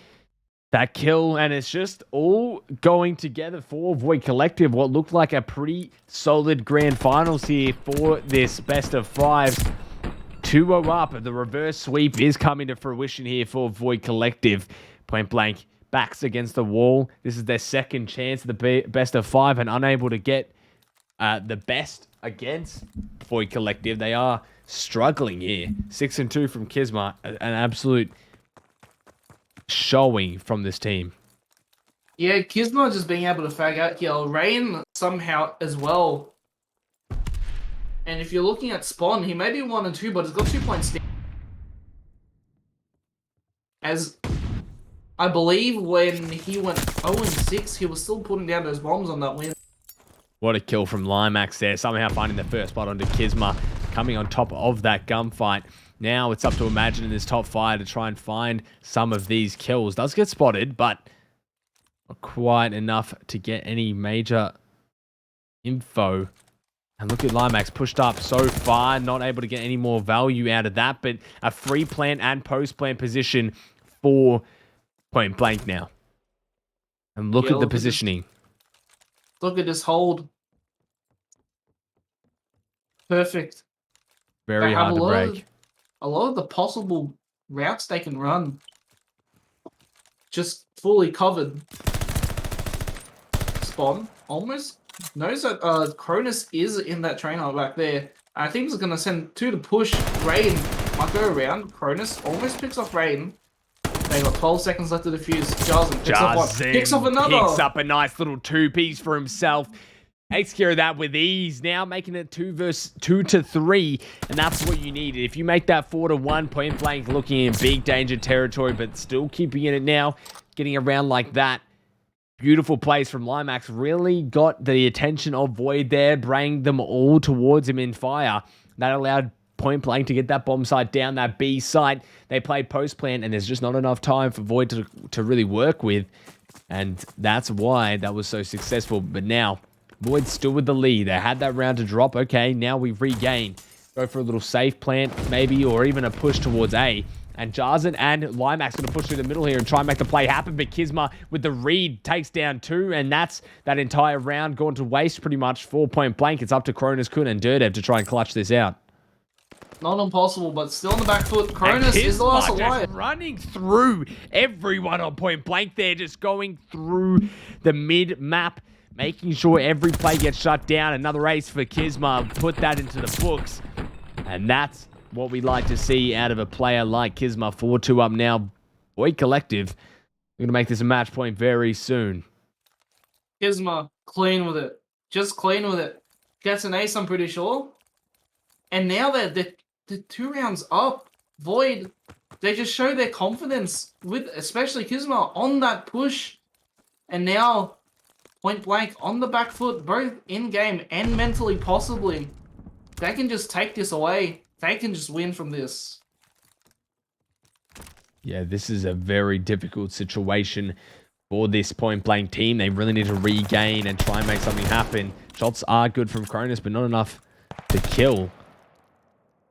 that kill, and it's just all going together for Void Collective. What looked like a pretty solid grand finals here for this best of 5s. 2-0 up. The reverse sweep is coming to fruition here for Void Collective. Point blank, backs against the wall. This is their second chance at the best of 5, and unable to get the best against Void Collective. They are struggling here. 6-2 from Kizma. An absolute showing from this team. Yeah, Kizma just being able to fag out here. Rain somehow as well. And if you're looking at Spawn, he may be 1 and 2, but he's got 2 points down. As I believe when he went 0 and 6, he was still putting down those bombs on that win. What a kill from Limax there. Somehow finding the first spot onto Kizma. Coming on top of that gunfight. Now it's up to Imagine in this top 5 to try and find some of these kills. Does get spotted, but not quite enough to get any major info. And look at Limax pushed up so far. Not able to get any more value out of that. But a free plant and post plant position for point blank now. And look at the positioning. Look at this hold. Perfect. Very hard to break. A lot of the possible routes they can run. Just fully covered. Spawn almost knows that Cronus is in that trainer back there. I think he's going to send 2 to push. Rain might go around. Cronus almost picks off Rain. They got 12 seconds left to defuse. Jarson picks off one. Picks off another. Picks up a nice little 2-piece for himself. Takes care of that with ease. Now making it 2 to 3. And that's what you needed. If you make that 4 to 1, point blank looking in big danger territory, but still keeping it now. Getting around like that. Beautiful plays from Limax. Really got the attention of Void there. Bringing them all towards him in fire. That allowed point blank to get that bomb site down, that B site. They played post plan, and there's just not enough time for Void to really work with. And that's why that was so successful. But now, Void still with the lead. They had that round to drop. Okay, now we regain. Go for a little safe plant, maybe, or even a push towards A. And Jarson and Limax going to push through the middle here and try and make the play happen. But Kizma with the read takes down 2. And that's that entire round gone to waste pretty much for point blank. It's up to Cronus, Kun, and Dirtev to try and clutch this out. Not impossible, but still on the back foot. Cronus is the last alive. Running through everyone on point blank there. Just going through the mid-map. Making sure every play gets shut down. Another ace for Kizma. Put that into the books. And that's what we like to see out of a player like Kizma. 4-2 up now. Void Collective. We're going to make this a match point very soon. Kizma, clean with it. Just clean with it. Gets an ace, I'm pretty sure. And now they're 2 rounds up. Void, they just show their confidence with, especially Kizma, on that push. And now, point blank, on the back foot, both in-game and mentally, possibly. they can just take this away. They can just win from this. Yeah, this is a very difficult situation for this point blank team. They really need to regain and try and make something happen. Shots are good from Cronus, but not enough to kill.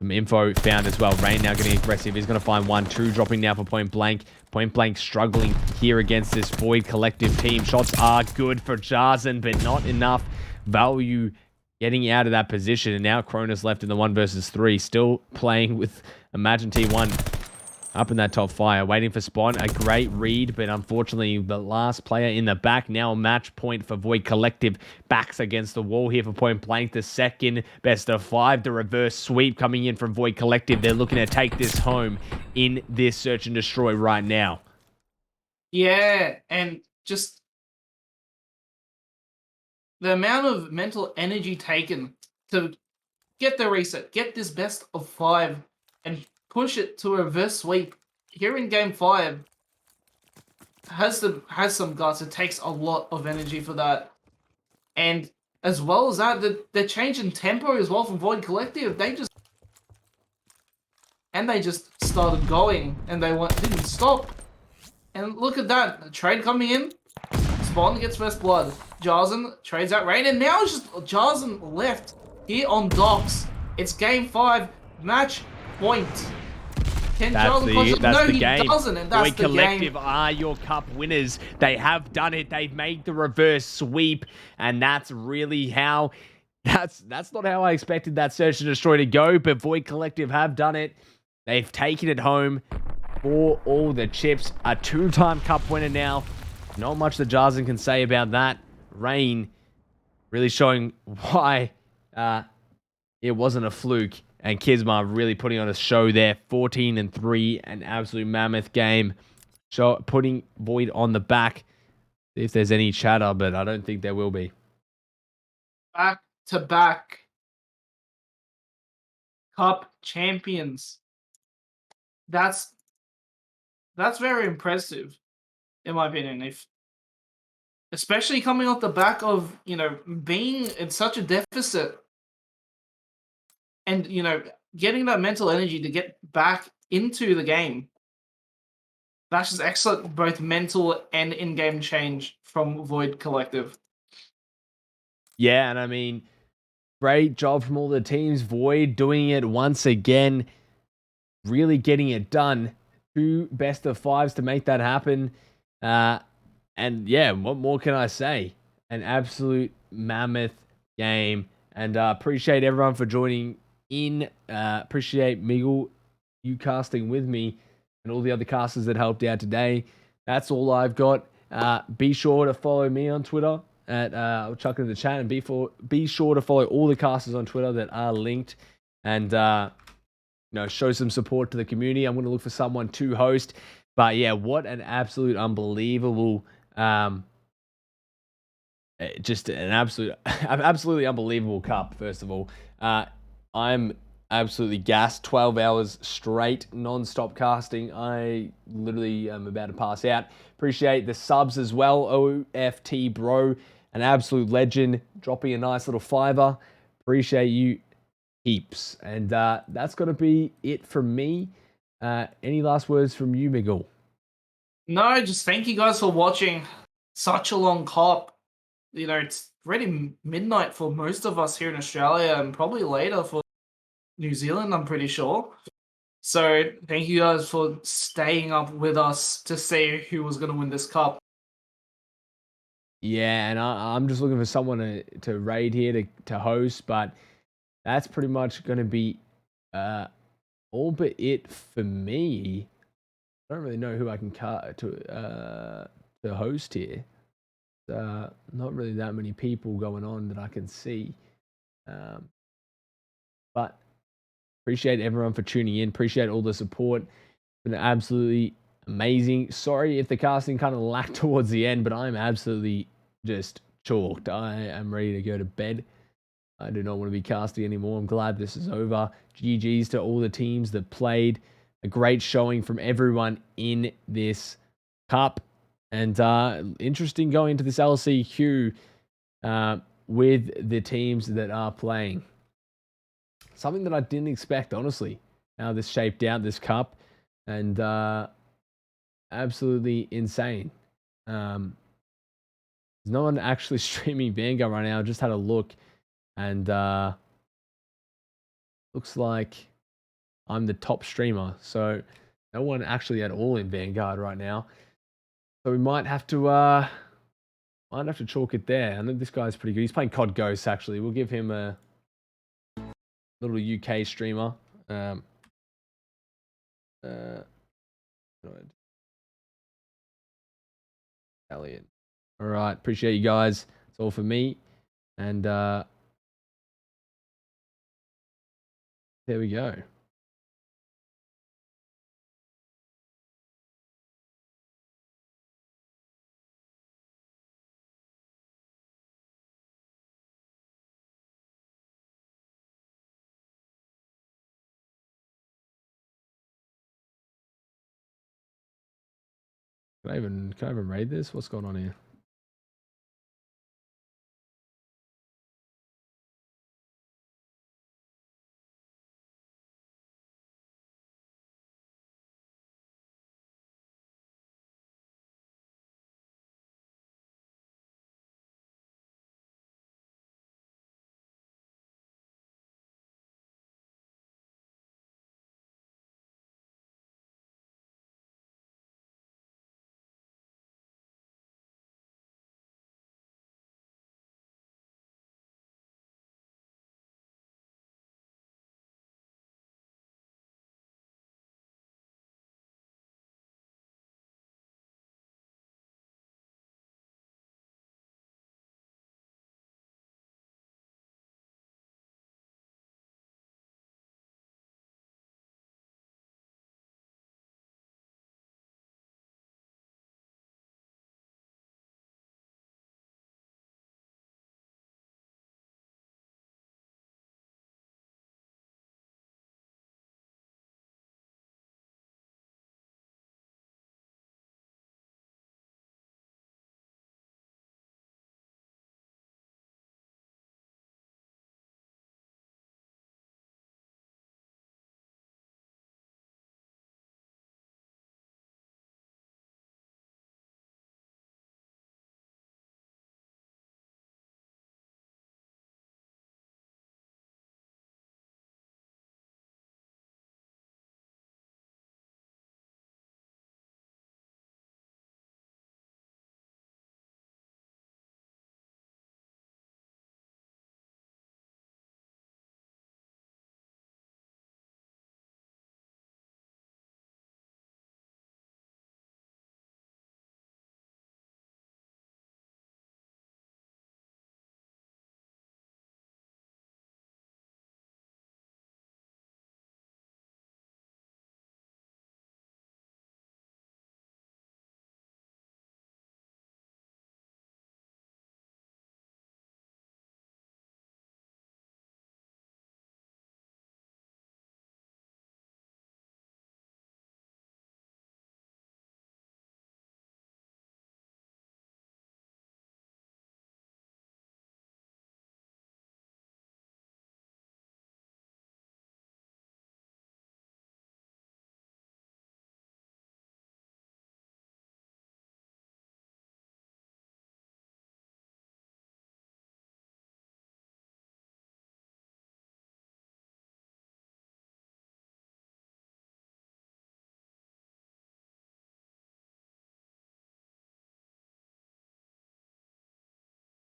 Some info found as well. Rain now getting aggressive. He's going to find 1-2, dropping now for point blank. Point blank struggling here against this Void Collective team. Shots are good for Jarzen, but not enough value getting out of that position. And now Cronus left in the 1 versus 3, still playing with Imagine T1 up in that top fire, waiting for spawn. A great read, but unfortunately the last player in the back. Now a match point for Void Collective. Backs against the wall here for point blank. The second best of 5. The reverse sweep coming in from Void Collective. They're looking to take this home in this search and destroy right now. Yeah, and just the amount of mental energy taken to get the reset, get this best of 5, and push it to a reverse sweep here in game 5 has some guts. It takes a lot of energy for that, and as well as that, the change in tempo as well from Void Collective. They just started going, and they didn't stop. And look at that, trade coming in. Spawn gets first blood. Jarzen trades out Rain, and now it's just Jarzen left here on docks. It's game 5, match point. That's the game. Doesn't, and that's Void Collective are your cup winners. They have done it. They've made the reverse sweep, and that's really how. That's not how I expected that search and destroy to go. But Void Collective have done it. They've taken it home for all the chips. A 2-time cup winner now. Not much that Jarzen can say about that. Rain really showing why it wasn't a fluke. And Kizma really putting on a show there. 14-3, an absolute mammoth game. Putting Void on the back. See if there's any chatter, but I don't think there will be. Back-to-back Cup champions. That's very impressive, in my opinion. Especially coming off the back of, being in such a deficit. And, getting that mental energy to get back into the game. That's just excellent, both mental and in-game change from Void Collective. Yeah, and I mean, great job from all the teams. Void doing it once again. Really getting it done. 2 best of 5s to make that happen. And yeah, what more can I say? An absolute mammoth game. And appreciate everyone for joining in. Appreciate Miguel, you casting with me, and all the other casters that helped out today. That's all I've got. Be sure to follow me on Twitter I'll chuck it in the chat, and be sure to follow all the casters on Twitter that are linked, and show some support to the community. I'm going to look for someone to host. But yeah, what an absolute unbelievable just an absolutely unbelievable cup. First of all, I'm absolutely gassed. 12 hours straight non-stop casting. I literally am about to pass out. Appreciate the subs as well. OFT bro, an absolute legend, dropping a nice little $5. Appreciate you heaps. And that's going to be it from me. Any last words from you, Miguel? No, just thank you guys for watching. Such a long cop. It's already midnight for most of us here in Australia, and probably later for New Zealand, I'm pretty sure. So thank you guys for staying up with us to see who was going to win this cup. Yeah, and I'm just looking for someone to raid here to host, but that's pretty much going to be all but it for me. I don't really know who I can to host here. Not really that many people going on that I can see. But appreciate everyone for tuning in. Appreciate all the support. It's been absolutely amazing. Sorry if the casting kind of lacked towards the end, but I'm absolutely just chalked. I am ready to go to bed. I do not want to be casting anymore. I'm glad this is over. GG's to all the teams that played. A great showing from everyone in this cup. And interesting going into this LCQ with the teams that are playing. something that I didn't expect, honestly. How this shaped out, this cup, and absolutely insane. There's no one actually streaming Vanguard right now. I just had a look, and looks like I'm the top streamer. So no one actually at all in Vanguard right now. So we might have to chalk it there. I know this guy's pretty good. He's playing COD Ghosts, actually. We'll give him a little UK streamer. Elliot. All right, appreciate you guys. That's all for me. And there we go. Can I even raid this? What's going on here?